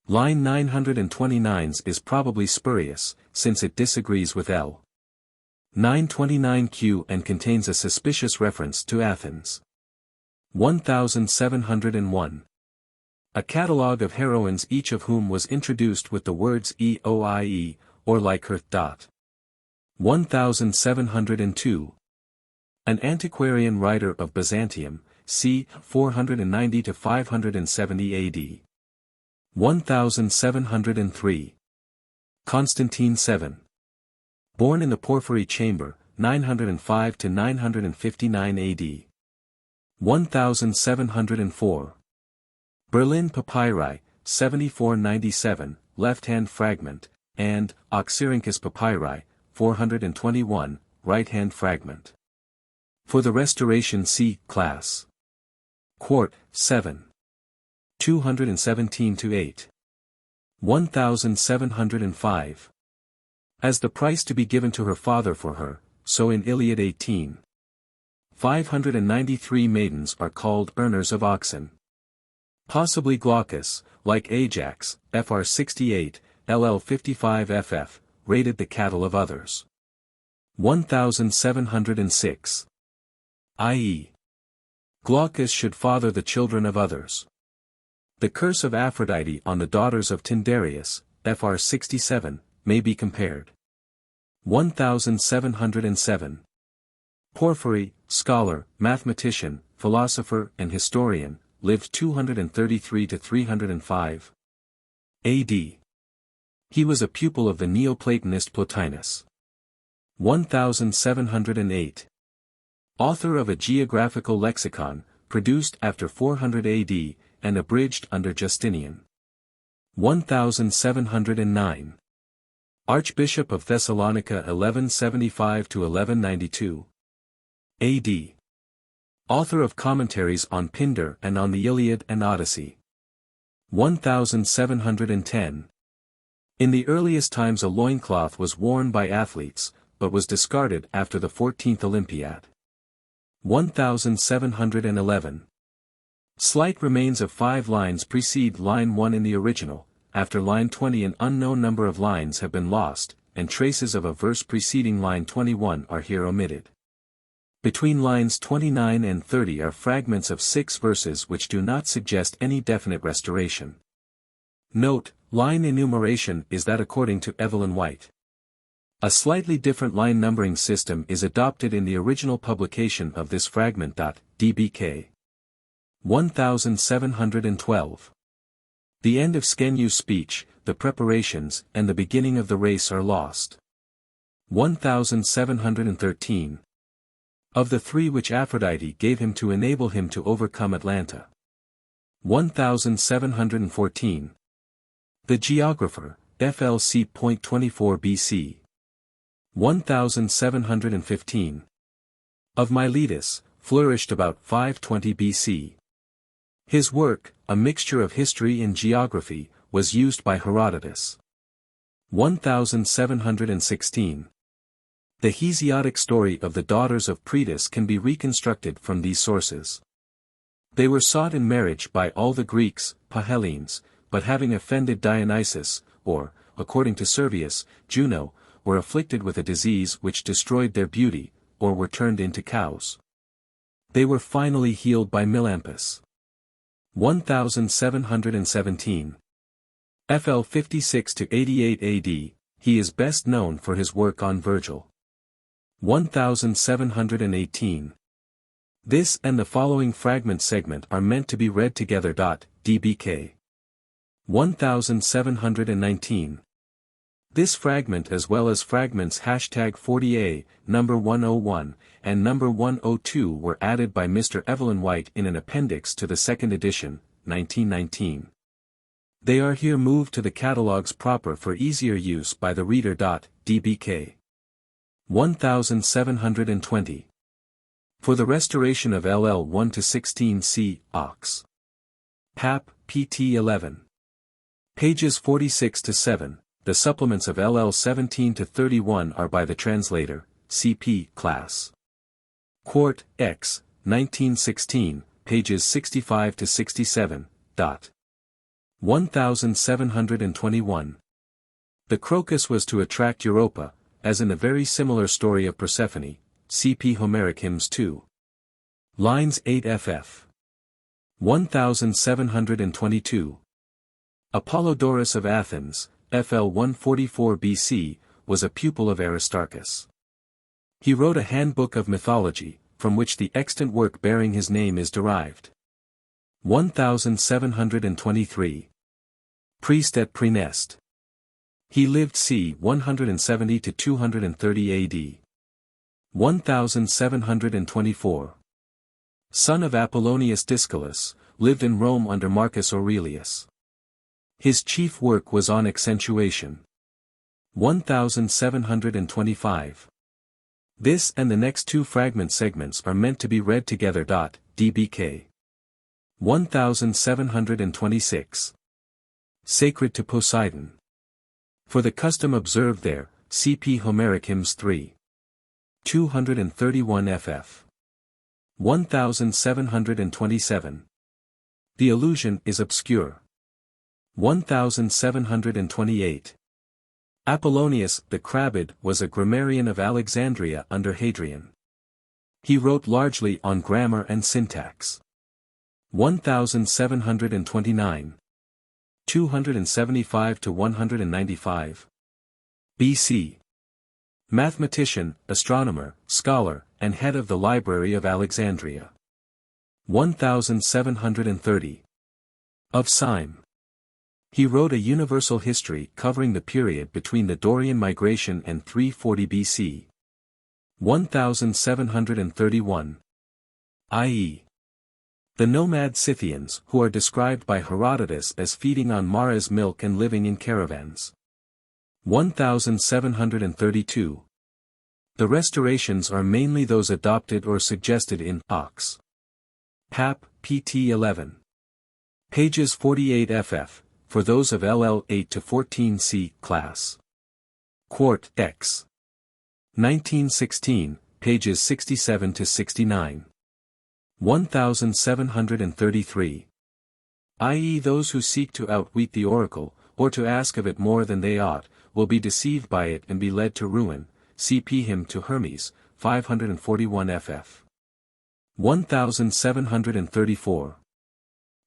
Line 929 is probably spurious, since it disagrees with L. 929Q and contains a suspicious reference to Athens. 1701. A catalogue of heroines, each of whom was introduced with the words Eoie, or like her. 1702. An antiquarian writer of Byzantium, c. 490 to 570 AD. 1703. Constantine VII. Born in the Porphyry Chamber, 905 to 959 AD. 1704. Berlin Papyri, 7497, left-hand fragment, and Oxyrhynchus Papyri, 421, right-hand fragment. For the restoration see class. Quart, 7. 217-8. 1705. As the price to be given to her father for her, so in Iliad 18. 593 maidens are called earners of oxen. Possibly Glaucus, like Ajax, Fr 68, LL 55 FF, raided the cattle of others. 1706. I.e. Glaucus should father the children of others. The curse of Aphrodite on the daughters of Tyndareus, Fr 67, may be compared. 1707. Porphyry, scholar, mathematician, philosopher and historian, lived 233 to 305 A.D. He was a pupil of the Neoplatonist Plotinus. 1708. Author of a geographical lexicon, produced after 400 AD, and abridged under Justinian. 1709. Archbishop of Thessalonica 1175 to 1192 AD. Author of commentaries on Pindar and on the Iliad and Odyssey. 1710. In the earliest times a loincloth was worn by athletes, but was discarded after the 14th Olympiad. 1711. Slight remains of 5 lines precede line 1 in the original. After line 20 an unknown number of lines have been lost, and traces of a verse preceding line 21 are here omitted. Between lines 29 and 30 are fragments of 6 verses which do not suggest any definite restoration. Note, line enumeration is that according to Evelyn White. A slightly different line numbering system is adopted in the original publication of this fragment. DBK. 1712. The end of Skenu's speech, the preparations, and the beginning of the race are lost. 1713. Of the 3 which Aphrodite gave him to enable him to overcome Atlanta. 1714. The Geographer, FLC.24 BC. 1715. Of Miletus, flourished about 520 BC. His work, a mixture of history and geography, was used by Herodotus. 1716. The Hesiodic story of the daughters of Proetus can be reconstructed from these sources. They were sought in marriage by all the Greeks, Pahellenes, but having offended Dionysus, or, according to Servius, Juno, were afflicted with a disease which destroyed their beauty, or were turned into cows. They were finally healed by Melampus. 1717. FL 56 to 88 AD, he is best known for his work on Virgil. 1718. This and the following fragment segment are meant to be read together. DBK 1719. This fragment as well as fragments #40A, number 101, and number 102 were added by Mr. Evelyn White in an appendix to the second edition, 1919. They are here moved to the catalogues proper for easier use by the reader. DBK 1720. For the restoration of LL 1-16 c. Ox. Pap. pt 11. Pages 46-7, the supplements of LL 17-31 are by the translator, CP class. Quart. X. 1916, pages 65-67. 1721. The crocus was to attract Europa, as in the very similar story of Persephone, cp. Homeric Hymns 2. Lines 8ff. 1722. Apollodorus of Athens, FL 144 BC, was a pupil of Aristarchus. He wrote a handbook of mythology, from which the extant work bearing his name is derived. 1723. Priest at Praeneste. He lived c. 170-230 AD. 1724. Son of Apollonius Discalus, lived in Rome under Marcus Aurelius. His chief work was on accentuation. 1725. This and the next two fragment segments are meant to be read together. DBK 1726. Sacred to Poseidon. For the custom observed there, cp. Homeric Hymns 3. 231 ff. 1727. The allusion is obscure. 1728. Apollonius the Crabbed was a grammarian of Alexandria under Hadrian. He wrote largely on grammar and syntax. 1729. 275-195. BC. Mathematician, astronomer, scholar, and head of the Library of Alexandria. 1730. Of Syme. He wrote a universal history covering the period between the Dorian migration and 340 BC. 1731. I.e. the nomad Scythians who are described by Herodotus as feeding on Mara's milk and living in caravans. 1732. The restorations are mainly those adopted or suggested in Ox. Pap. pt 11. Pages 48 ff, for those of LL 8-14 c. class. Quart. X. 1916, pages 67-69. 1733. I.e. those who seek to outwit the oracle, or to ask of it more than they ought, will be deceived by it and be led to ruin, cp. Hymn to Hermes, 541 ff. 1734.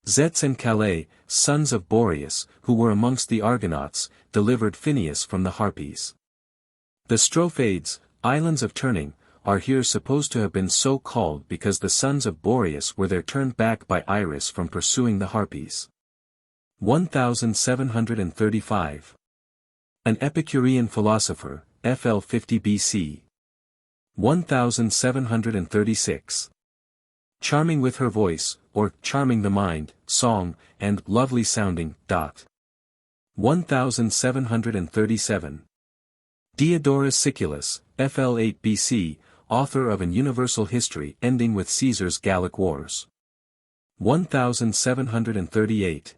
Zets and Calais, sons of Boreas, who were amongst the Argonauts, delivered Phineus from the Harpies. The Strophades, islands of turning, are here supposed to have been so called because the sons of Boreas were there turned back by Iris from pursuing the Harpies. 1735. An Epicurean philosopher, FL 50 BC. 1736. Charming with her voice, or charming the mind, song, and lovely sounding. 1737. Diodorus Siculus, FL 8 BC, author of an universal history ending with Caesar's Gallic Wars. 1738.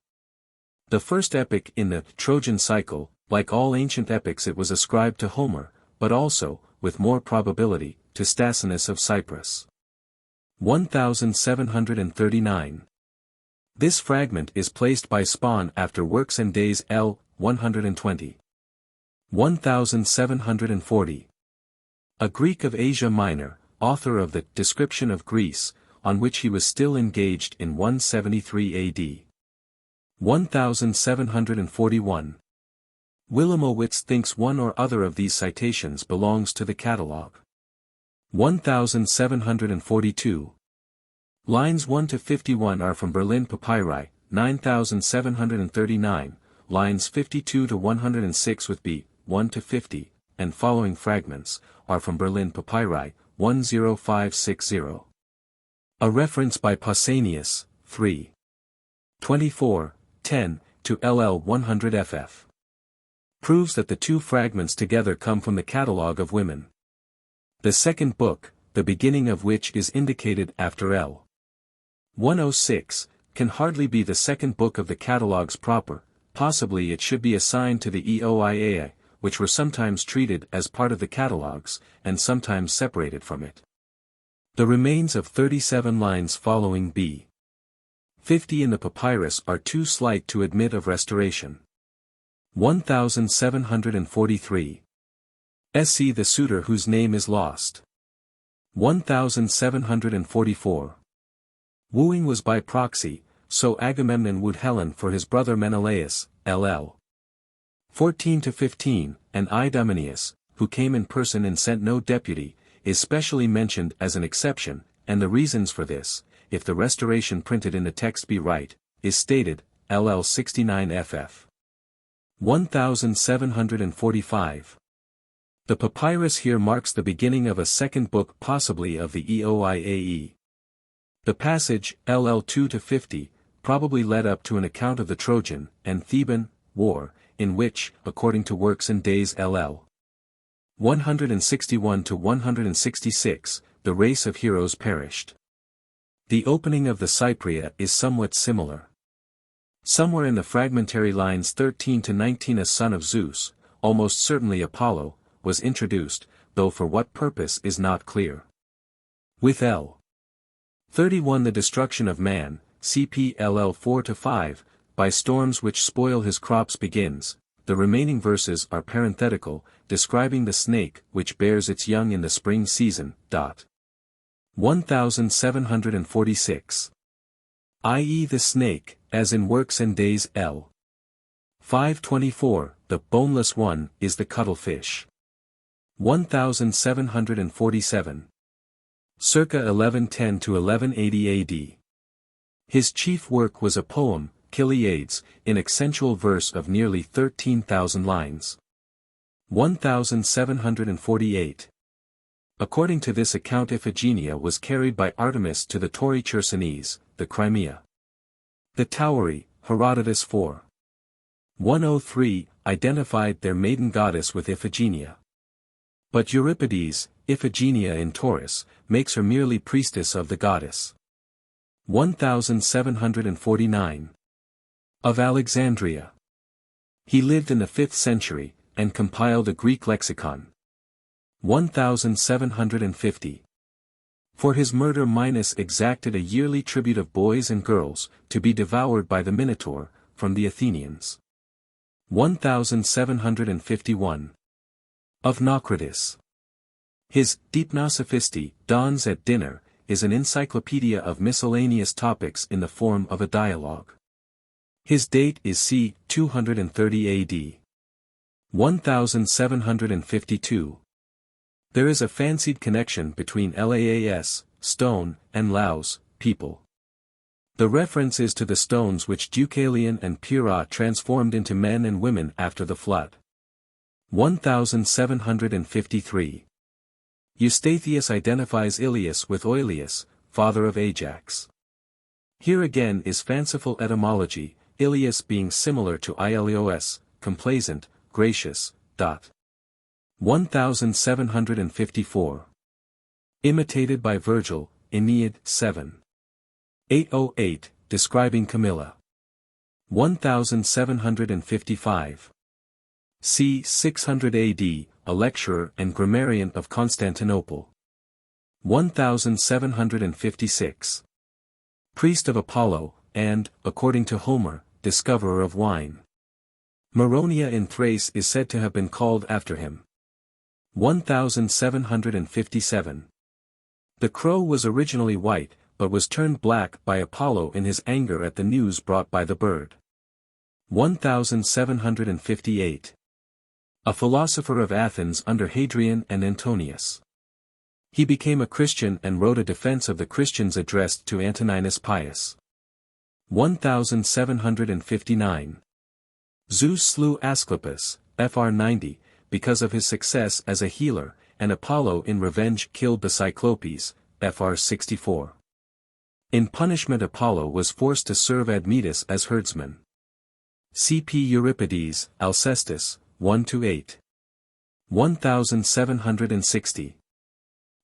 The first epic in the Trojan cycle, like all ancient epics it was ascribed to Homer, but also, with more probability, to Stasinus of Cyprus. 1739. This fragment is placed by Spon after Works and Days L. 120. 1740. A Greek of Asia Minor, author of the Description of Greece, on which he was still engaged in 173 AD. 1741. Willemowitz thinks one or other of these citations belongs to the catalogue. 1742. Lines 1 to 51 are from Berlin Papyri, 9739, lines 52 to 106 with B, 1 to 50, and following fragments, are from Berlin Papyri, 10560. A reference by Pausanias, 3. 24, 10, to LL 100 ff. proves that the two fragments together come from the Catalogue of Women. The second book, the beginning of which is indicated after L. 106, can hardly be the second book of the catalogues proper, possibly it should be assigned to the Eoiae, which were sometimes treated as part of the catalogues, and sometimes separated from it. The remains of 37 lines following B. 50 in the papyrus are too slight to admit of restoration. 1743. SC the suitor whose name is lost. 1744. Wooing was by proxy, so Agamemnon wooed Helen for his brother Menelaus, LL. 14 to 15, and Idomeneus, who came in person and sent no deputy, is specially mentioned as an exception, and the reasons for this, if the restoration printed in the text be right, is stated, LL 69 ff. 1745. The papyrus here marks the beginning of a second book, possibly of the Eoiae. The passage, LL 2 to 50, probably led up to an account of the Trojan and Theban war, in which, according to Works and Days LL 161 to 166, the race of heroes perished. The opening of the Cypria is somewhat similar. Somewhere in the fragmentary lines 13 to 19 a son of Zeus, almost certainly Apollo, was introduced, though for what purpose is not clear. With L. 31 the destruction of man, CP LL 4 to 5, by storms which spoil his crops begins. The remaining verses are parenthetical, describing the snake which bears its young in the spring season. 1746. I.e. the snake, as in Works and Days L. 524, the boneless one, is the cuttlefish. 1747. Circa 1110 to 1180 AD. His chief work was a poem, Chiliades, in accentual verse of nearly 13,000 lines. 1748. According to this account Iphigenia was carried by Artemis to the Tauri Chersonese, the Crimea. The Tauri, Herodotus 4. 103, identified their maiden goddess with Iphigenia. But Euripides, Iphigenia in Taurus, makes her merely priestess of the goddess. 1749. Of Alexandria. He lived in the 5th century, and compiled a Greek lexicon. 1750. For his murder Minos exacted a yearly tribute of boys and girls, to be devoured by the Minotaur, from the Athenians. 1751. Of Naucratis. His Deipnosophisti, Dawns at Dinner, is an encyclopedia of miscellaneous topics in the form of a dialogue. His date is c. 230 AD. 1752. There is a fancied connection between Laas, stone, and Laos, people. The reference is to the stones which Deucalion and Pyrrha transformed into men and women after the flood. 1753. Eustathius identifies Ilius with Oileus, father of Ajax. Here again is fanciful etymology, Ilius being similar to Ileos, complaisant, gracious. 1754. Imitated by Virgil, Aeneid 7. 808, describing Camilla. 1755. c. 600 AD, a lecturer and grammarian of Constantinople. 1756. Priest of Apollo, and, according to Homer, discoverer of wine. Maronia in Thrace is said to have been called after him. 1757. The crow was originally white, but was turned black by Apollo in his anger at the news brought by the bird. 1758. A philosopher of Athens under Hadrian and Antonius. He became a Christian and wrote a defense of the Christians addressed to Antoninus Pius. 1759. Zeus slew Asclepius, fr 90, because of his success as a healer, and Apollo in revenge killed the Cyclopes, fr 64. In punishment Apollo was forced to serve Admetus as herdsman. C.P. Euripides, Alcestis, 1-8. 1760.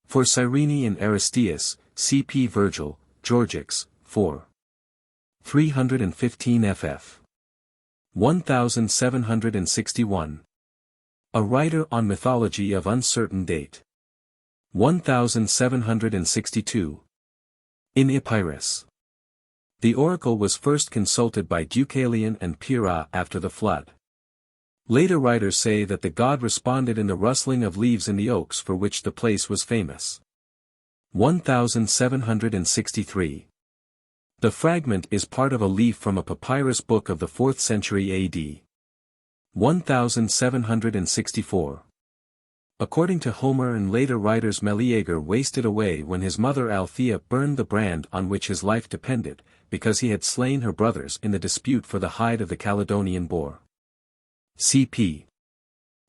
For Cyrene and Aristeas, C.P. Virgil, Georgics, 4. 315 ff. 1761. A writer on mythology of uncertain date. 1762. In Epirus. The oracle was first consulted by Deucalion and Pyrrha after the flood. Later writers say that the god responded in the rustling of leaves in the oaks for which the place was famous. 1763. The fragment is part of a leaf from a papyrus book of the 4th century AD. 1764. According to Homer and later writers, Meleager wasted away when his mother Althea burned the brand on which his life depended, because he had slain her brothers in the dispute for the hide of the Caledonian boar. C.P.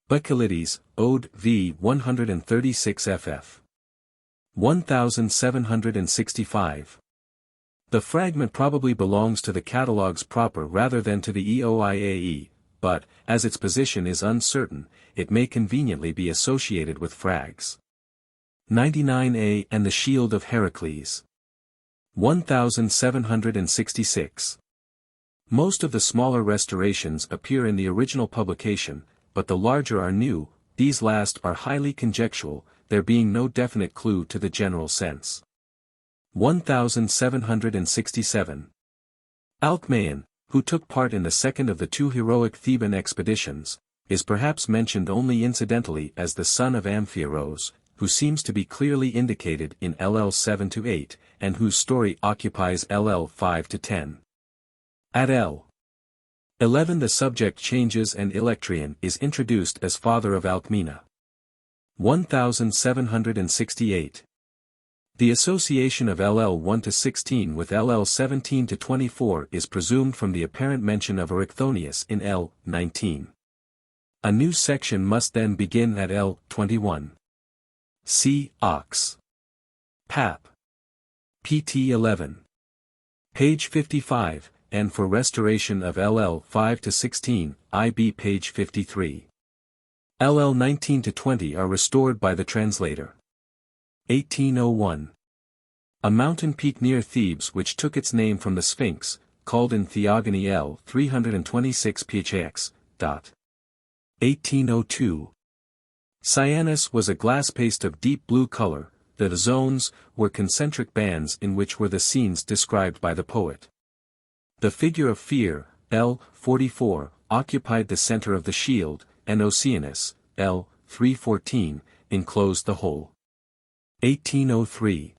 Bacchylides, Ode v. 136 ff. 1765. The fragment probably belongs to the catalogues proper rather than to the EOIAE, but, as its position is uncertain, it may conveniently be associated with frags. 99a and the Shield of Heracles. 1766. Most of the smaller restorations appear in the original publication, but the larger are new. These last are highly conjectural, there being no definite clue to the general sense. 1767. Alcmaeon, who took part in the second of the two heroic Theban expeditions, is perhaps mentioned only incidentally as the son of Amphiaraus, who seems to be clearly indicated in LL 7-8, and whose story occupies LL 5-10. At L. 11 the subject changes and Electrian is introduced as father of Alcmena. 1768. The association of LL 1-16 with LL 17-24 is presumed from the apparent mention of Erycthonius in L. 19. A new section must then begin at L. 21. See Ox. Pap. pt 11. Page 55, and for restoration of LL 5-16, IB page 53. LL 19-20 are restored by the translator. 1801. A mountain peak near Thebes which took its name from the Sphinx, called in Theogony L 326 phx. 1802. Cyanus was a glass paste of deep blue color, the zones were concentric bands in which were the scenes described by the poet. The figure of fear, L 44, occupied the center of the shield, and Oceanus, L 314, enclosed the whole. 1803.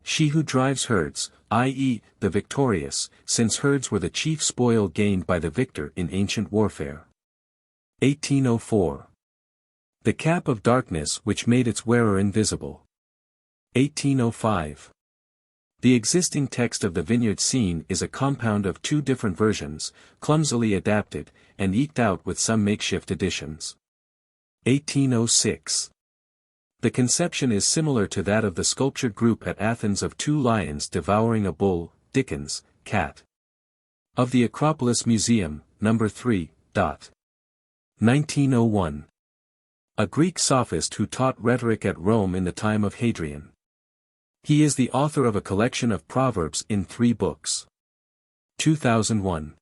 She who drives herds, i.e., the victorious, since herds were the chief spoil gained by the victor in ancient warfare. 1804. The cap of darkness which made its wearer invisible. 1805. The existing text of the vineyard scene is a compound of two different versions, clumsily adapted, and eked out with some makeshift additions. 1806. The conception is similar to that of the sculptured group at Athens of two lions devouring a bull, Dickens, cat. Of the Acropolis Museum, No. 3. 1901. A Greek sophist who taught rhetoric at Rome in the time of Hadrian. He is the author of a collection of proverbs in 3 books. 2001.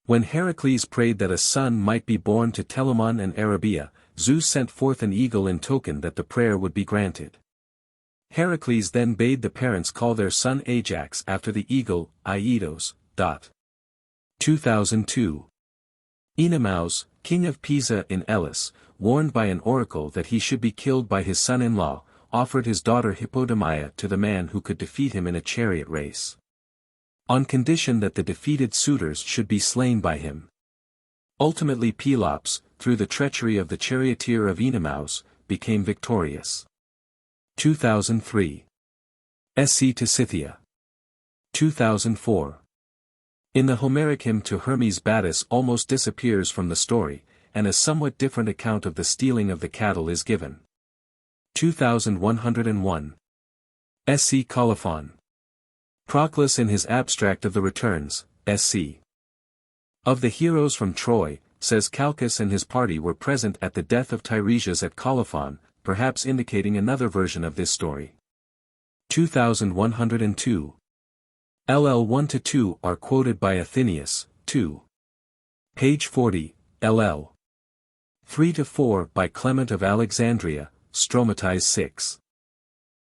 When Heracles prayed that a son might be born to Telamon and Arabia, Zeus sent forth an eagle in token that the prayer would be granted. Heracles then bade the parents call their son Ajax after the eagle, Aidos. 2002. Oenomaus, king of Pisa in Elis, warned by an oracle that he should be killed by his son-in-law, offered his daughter Hippodamia to the man who could defeat him in a chariot race. On condition that the defeated suitors should be slain by him. Ultimately Pelops, through the treachery of the charioteer of Oenomaus, became victorious. 2003. SC to Scythia. 2004. In the Homeric hymn to Hermes, Battus almost disappears from the story, and a somewhat different account of the stealing of the cattle is given. 2101. SC Colophon. Proclus in his Abstract of the Returns, SC. Of the heroes from Troy, says Calchas and his party were present at the death of Tiresias at Colophon, perhaps indicating another version of this story. 2102. LL 1-2 are quoted by Athenaeus, 2. Page 40, LL 3-4 by Clement of Alexandria, Stromatized 6.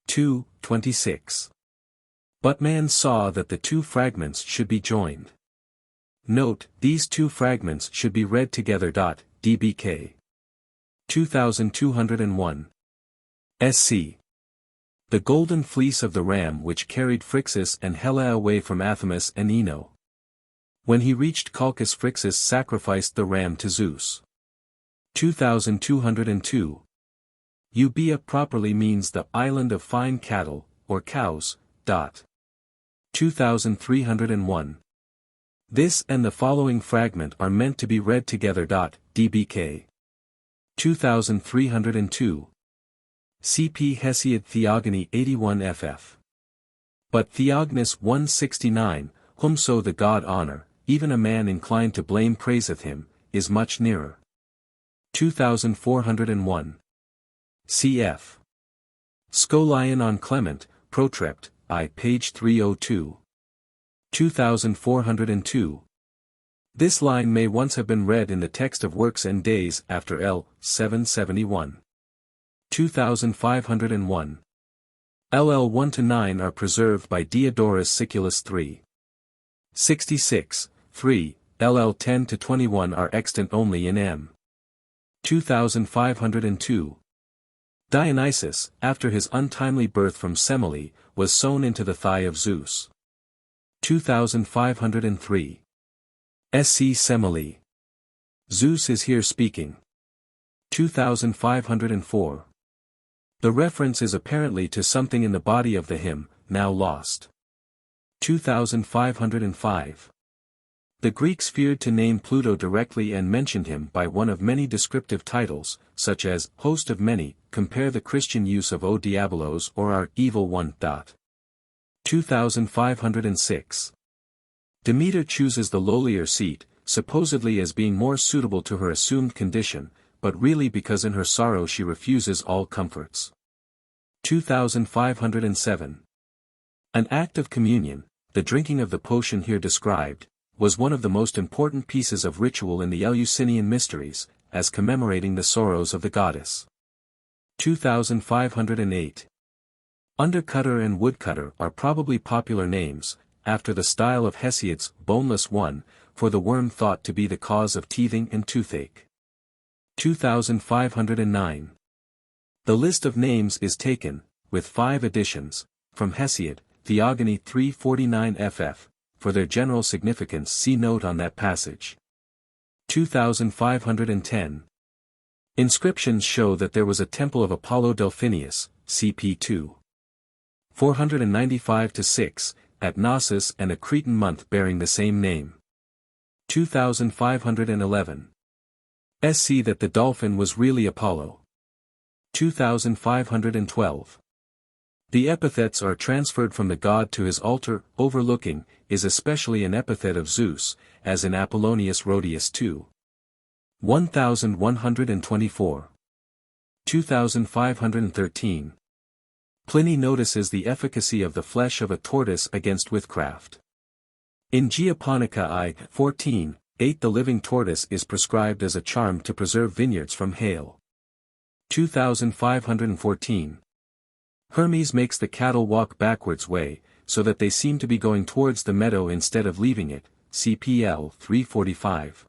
2, 26. But man saw that the two fragments should be joined. Note, these two fragments should be read together. DBK. 2201. SC. The golden fleece of the ram which carried Phrixus and Helle away from Athamas and Eno. When he reached Colchis, Phrixus sacrificed the ram to Zeus. 2202. Euboea properly means the island of fine cattle, or cows. 2301. This and the following fragment are meant to be read together. DBK. 2302. CP Hesiod Theogony 81 ff. But Theognis 169, whomso the god honor, even a man inclined to blame praiseth him, is much nearer. 2401. Cf. Scholion on Clement, Protrept, I. page 302. 2402. This line may once have been read in the text of Works and Days after L. 771. 2501. LL 1-9 are preserved by Diodorus Siculus 3. 66, 3, LL 10-21 are extant only in M. 2502. Dionysus, after his untimely birth from Semele, was sewn into the thigh of Zeus. 2503. SC Semele. Zeus is here speaking. 2504. The reference is apparently to something in the body of the hymn, now lost. 2505. The Greeks feared to name Pluto directly and mentioned him by one of many descriptive titles, such as host of many, compare the Christian use of O Diabolos or our evil one. 2506. Demeter chooses the lowlier seat, supposedly as being more suitable to her assumed condition, but really because in her sorrow she refuses all comforts. 2507. An act of communion, the drinking of the potion here described, was one of the most important pieces of ritual in the Eleusinian mysteries, as commemorating the sorrows of the goddess. 2508. Undercutter and woodcutter are probably popular names, after the style of Hesiod's boneless one, for the worm thought to be the cause of teething and toothache. 2509. The list of names is taken, with 5 additions, from Hesiod, Theogony 349 ff. For their general significance see note on that passage. 2510. Inscriptions show that there was a temple of Apollo Delphinius, CP 2. 495-6, at Knossos and a Cretan month bearing the same name. 2511. SC that the dolphin was really Apollo. 2512. The epithets are transferred from the god to his altar. Overlooking is especially an epithet of Zeus, as in Apollonius Rhodius 2. 1124. 2513. Pliny notices the efficacy of the flesh of a tortoise against witchcraft. In Geoponica I. 14, 8 the living tortoise is prescribed as a charm to preserve vineyards from hail. 2514. Hermes makes the cattle walk backwards way, so that they seem to be going towards the meadow instead of leaving it, CPL 345.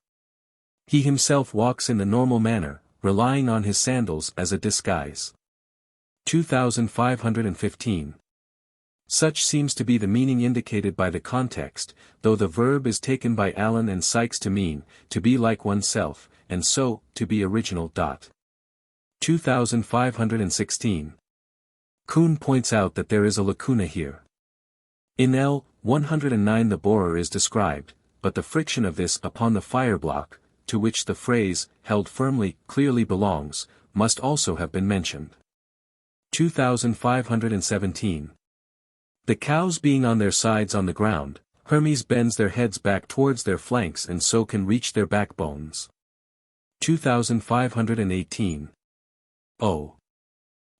He himself walks in the normal manner, relying on his sandals as a disguise. 2515. Such seems to be the meaning indicated by the context, though the verb is taken by Allen and Sykes to mean, to be like oneself, and so, to be original. 2516. Kuhn points out that there is a lacuna here. In L. 109 the borer is described, but the friction of this upon the fireblock, to which the phrase, held firmly, clearly belongs, must also have been mentioned. 2517. The cows being on their sides on the ground, Hermes bends their heads back towards their flanks and so can reach their backbones. 2518. O.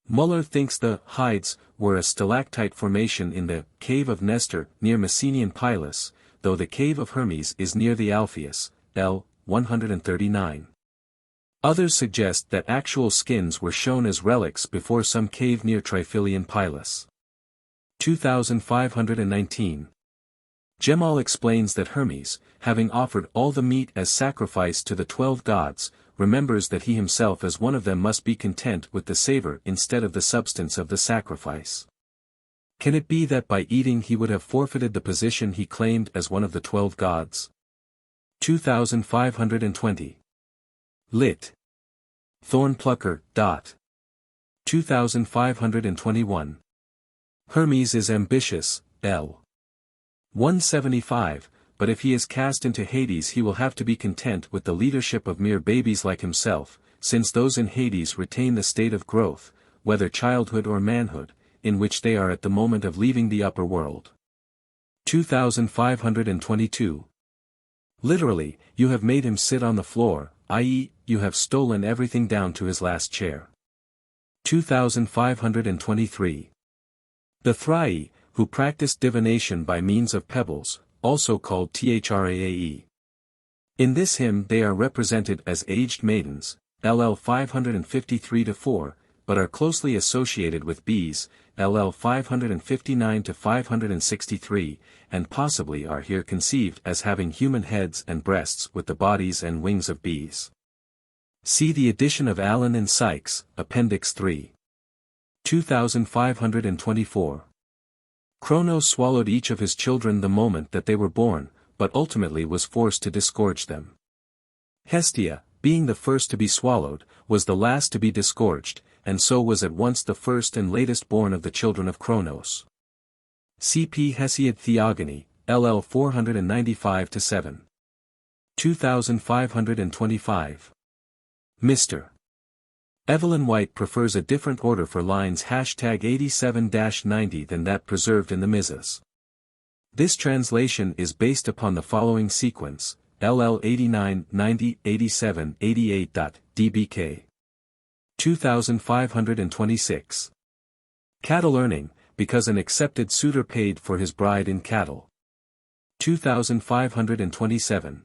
Muller thinks the hides were a stalactite formation in the cave of Nestor near Messenian Pylus, though the cave of Hermes is near the Alpheus, L. 139. Others suggest that actual skins were shown as relics before some cave near Trifilian Pylus. 2519. Gemal explains that Hermes, having offered all the meat as sacrifice to the 12 gods, remembers that he himself as one of them must be content with the savor instead of the substance of the sacrifice. Can it be that by eating he would have forfeited the position he claimed as one of the 12 gods? 2520. Lit. Thornplucker. 2521. Hermes is ambitious, L. 175, but if he is cast into Hades he will have to be content with the leadership of mere babies like himself, since those in Hades retain the state of growth, whether childhood or manhood, in which they are at the moment of leaving the upper world. 2522. Literally, you have made him sit on the floor, i.e., you have stolen everything down to his last chair. 2523. The Thryae, who practiced divination by means of pebbles, also called Thrae. In this hymn they are represented as aged maidens, LL 553-4, but are closely associated with bees, LL 559-563, and possibly are here conceived as having human heads and breasts with the bodies and wings of bees. See the edition of Allen and Sykes, Appendix 3. 2524. Cronos swallowed each of his children the moment that they were born, but ultimately was forced to disgorge them. Hestia, being the first to be swallowed, was the last to be disgorged, and so was at once the first and latest born of the children of Cronos. C.P. Hesiod Theogony, LL 495-7. 2525. Mr. Evelyn White prefers a different order for lines #87-90 than that preserved in the Mizas. This translation is based upon the following sequence, LL 89, 90, 87, 88. DBK. 2526. Cattle earning, because an accepted suitor paid for his bride in cattle. 2527.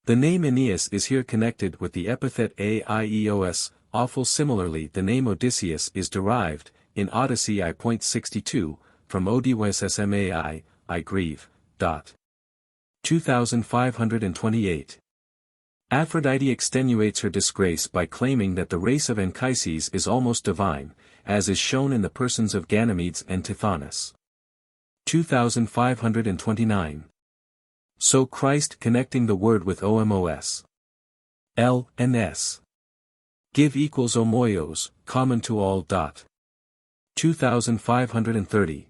The name Aeneas is here connected with the epithet Aieos, awful. Similarly the name Odysseus is derived, in Odyssey I.62, from Odiwes Smai, I grieve. 2528. Aphrodite extenuates her disgrace by claiming that the race of Anchises is almost divine, as is shown in the persons of Ganymedes and Tithonus. 2529. So Christ connecting the word with OMOS. L and S. Give equals omoios, common to all. 2530.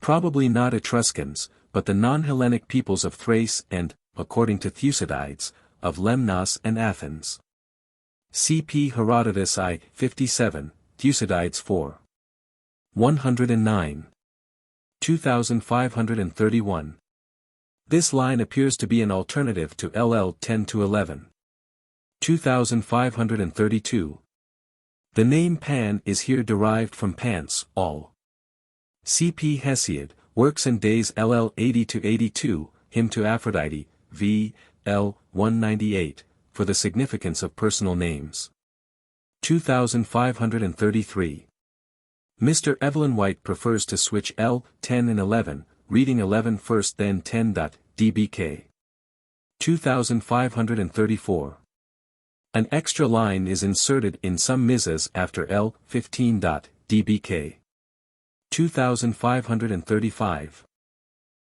Probably not Etruscans, but the non-Hellenic peoples of Thrace and, according to Thucydides, of Lemnos and Athens. C.P. Herodotus I. 57, Thucydides 4. 109. 2531. This line appears to be an alternative to LL 10-11. 2532. The name Pan is here derived from pants, all. C.P. Hesiod, Works and Days LL 80-82, Hymn to Aphrodite, v. L. 198, for the significance of personal names. 2533. Mr. Evelyn White prefers to switch L, 10 and 11, reading 11 first then 10. DBK. 2534. An extra line is inserted in some Mizas after L, 15. DBK. 2535.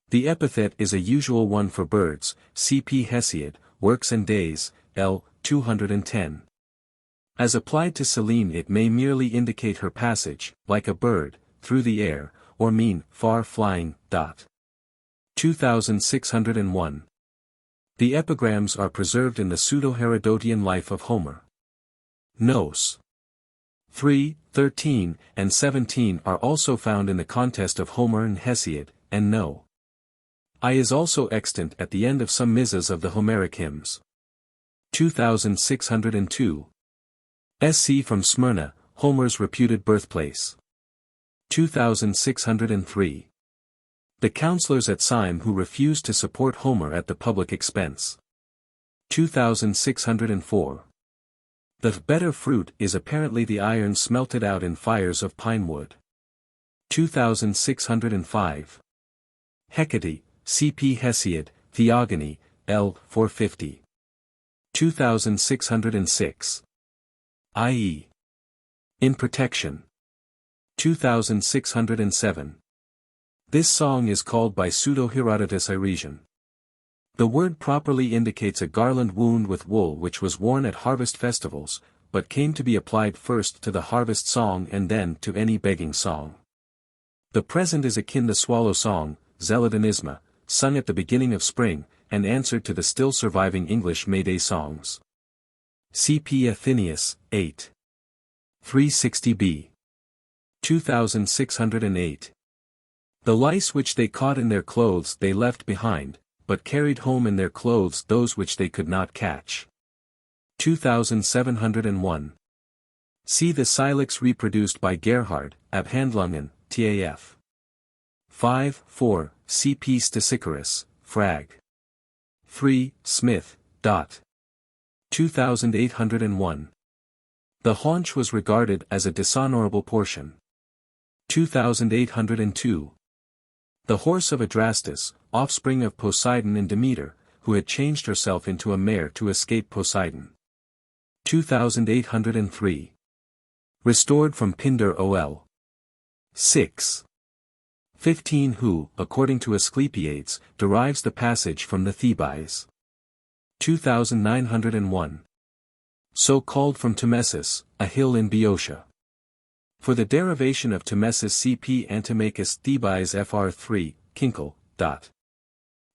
The epithet is a usual one for birds, C.P. Hesiod, Works and Days, L. 210. As applied to Selene it may merely indicate her passage, like a bird, through the air, or mean, far flying. 2601. The epigrams are preserved in the pseudo-Herodotian life of Homer. Nos. 3, 13, and 17 are also found in the contest of Homer and Hesiod, and No. I is also extant at the end of some missas of the Homeric hymns. 2602. SC from Smyrna, Homer's reputed birthplace. 2603. The counselors at Syme who refused to support Homer at the public expense. 2604. The better fruit is apparently the iron smelted out in fires of pine wood. 2605. Hecate, C.P. Hesiod, Theogony, L. 450. 2606. I.e. In protection. 2607. This song is called by Pseudo-Herodotus Iresian. The word properly indicates a garland wound with wool which was worn at harvest festivals, but came to be applied first to the harvest song and then to any begging song. The present is akin the swallow song, Zelodonisma, sung at the beginning of spring, and answered to the still surviving English May Day songs. C.P. Athenaeus, 8. 360b. 2608. The lice which they caught in their clothes they left behind, but carried home in their clothes those which they could not catch. 2701. See the Silex reproduced by Gerhard, Abhandlungen, TAF. 5, 4, C.P. Stesichorus, Frag. 3, Smith, Dot. 2801. The haunch was regarded as a dishonorable portion. 2802. The horse of Adrastus, offspring of Poseidon and Demeter, who had changed herself into a mare to escape Poseidon. 2803. Restored from Pindar ol. 6. 15 who, according to Asclepiades, derives the passage from the Thebais. 2901. So called from Temesis, a hill in Boeotia. For the derivation of Temesis C.P. Antimachus Thebais Fr. 3, Kinkel.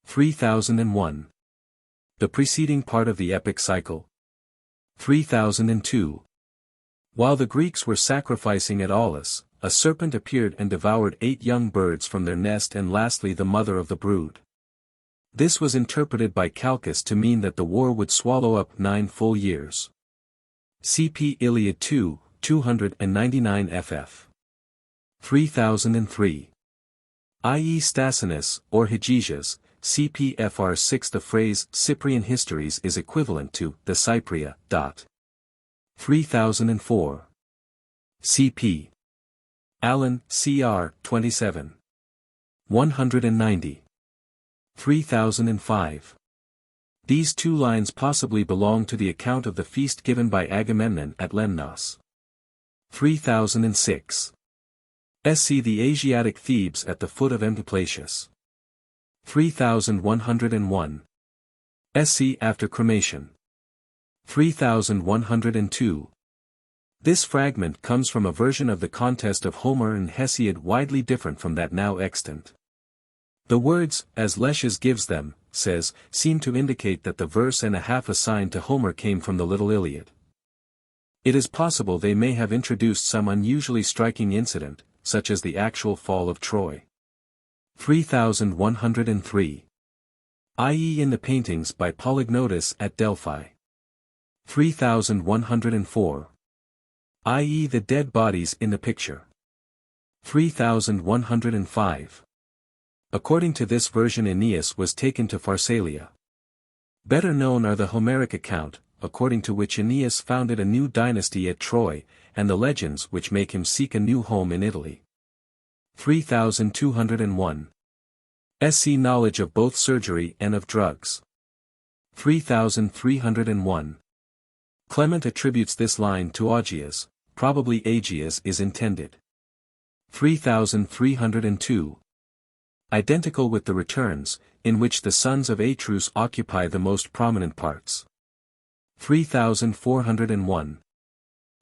3001. The preceding part of the epic cycle. 3002. While the Greeks were sacrificing at Aulis, a serpent appeared and devoured 8 young birds from their nest and lastly the mother of the brood. This was interpreted by Calchas to mean that the war would swallow up 9 full years. C.P. Iliad 2, 299 ff. 3003. I.e. Stasinus, or Hegesias, C.P. Fr. 6. The phrase Cyprian Histories is equivalent to the Cypria. 3004. C.P. Allen, C.R. 27. 190. 3005. These 2 lines possibly belong to the account of the feast given by Agamemnon at Lemnos. 3006. SC the Asiatic Thebes at the foot of Empiplacius. 3101. SC after cremation. 3102. This fragment comes from a version of the contest of Homer and Hesiod widely different from that now extant. The words, as Lesches gives them, says, seem to indicate that the verse and a half assigned to Homer came from the Little Iliad. It is possible they may have introduced some unusually striking incident, such as the actual fall of Troy. 3103. I.e. in the paintings by Polygnotus at Delphi. 3104. I.e. the dead bodies in the picture. 3105. According to this version Aeneas was taken to Pharsalia. Better known are the Homeric account, according to which Aeneas founded a new dynasty at Troy, and the legends which make him seek a new home in Italy. 3201. SC knowledge of both surgery and of drugs. 3301. Clement attributes this line to Augeas, probably Aegeas is intended. 3302. Identical with the returns, in which the sons of Atreus occupy the most prominent parts. 3401.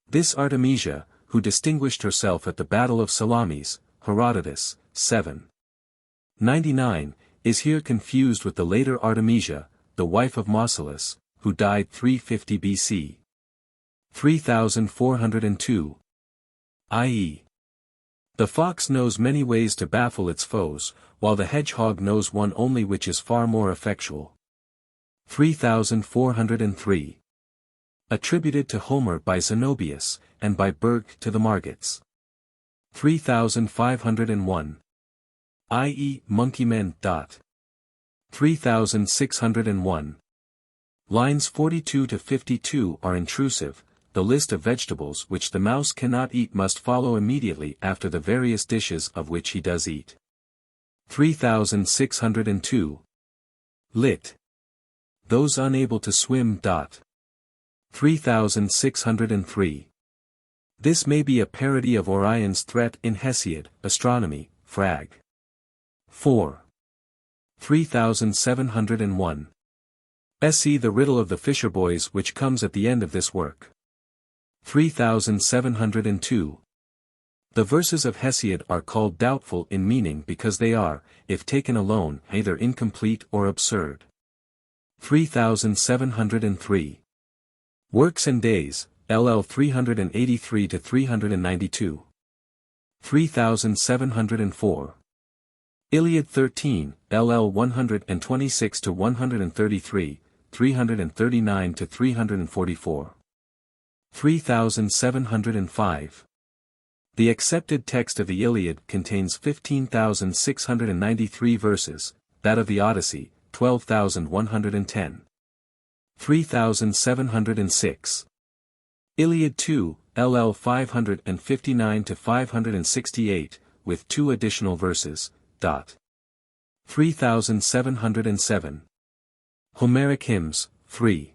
This Artemisia, who distinguished herself at the Battle of Salamis, Herodotus, 799, is here confused with the later Artemisia, the wife of Mausolus, who died 350 BC. 3402. i.e. the fox knows many ways to baffle its foes, while the hedgehog knows one only which is far more effectual. 3403. Attributed to Homer by Zenobius, and by Berg to the Margits. 3501. i.e. monkeymen. 3601. Lines 42 to 52 are intrusive. The list of vegetables which the mouse cannot eat must follow immediately after the various dishes of which he does eat. 3602. Lit. Those unable to swim. 3603. This may be a parody of Orion's threat in Hesiod, Astronomy, Frag. 4. 3701. See the riddle of the fisherboys which comes at the end of this work. 3702. The verses of Hesiod are called doubtful in meaning because they are, if taken alone, either incomplete or absurd. 3703. Works and Days, LL 383 to 392. 3704. Iliad 13, LL 126 to 133, 339 to 344. 3705. The accepted text of the Iliad contains 15,693 verses, that of the Odyssey, 12,110. 3706. Iliad 2, LL 559 to 568, with 2 additional verses. 3707. Homeric Hymns, 3.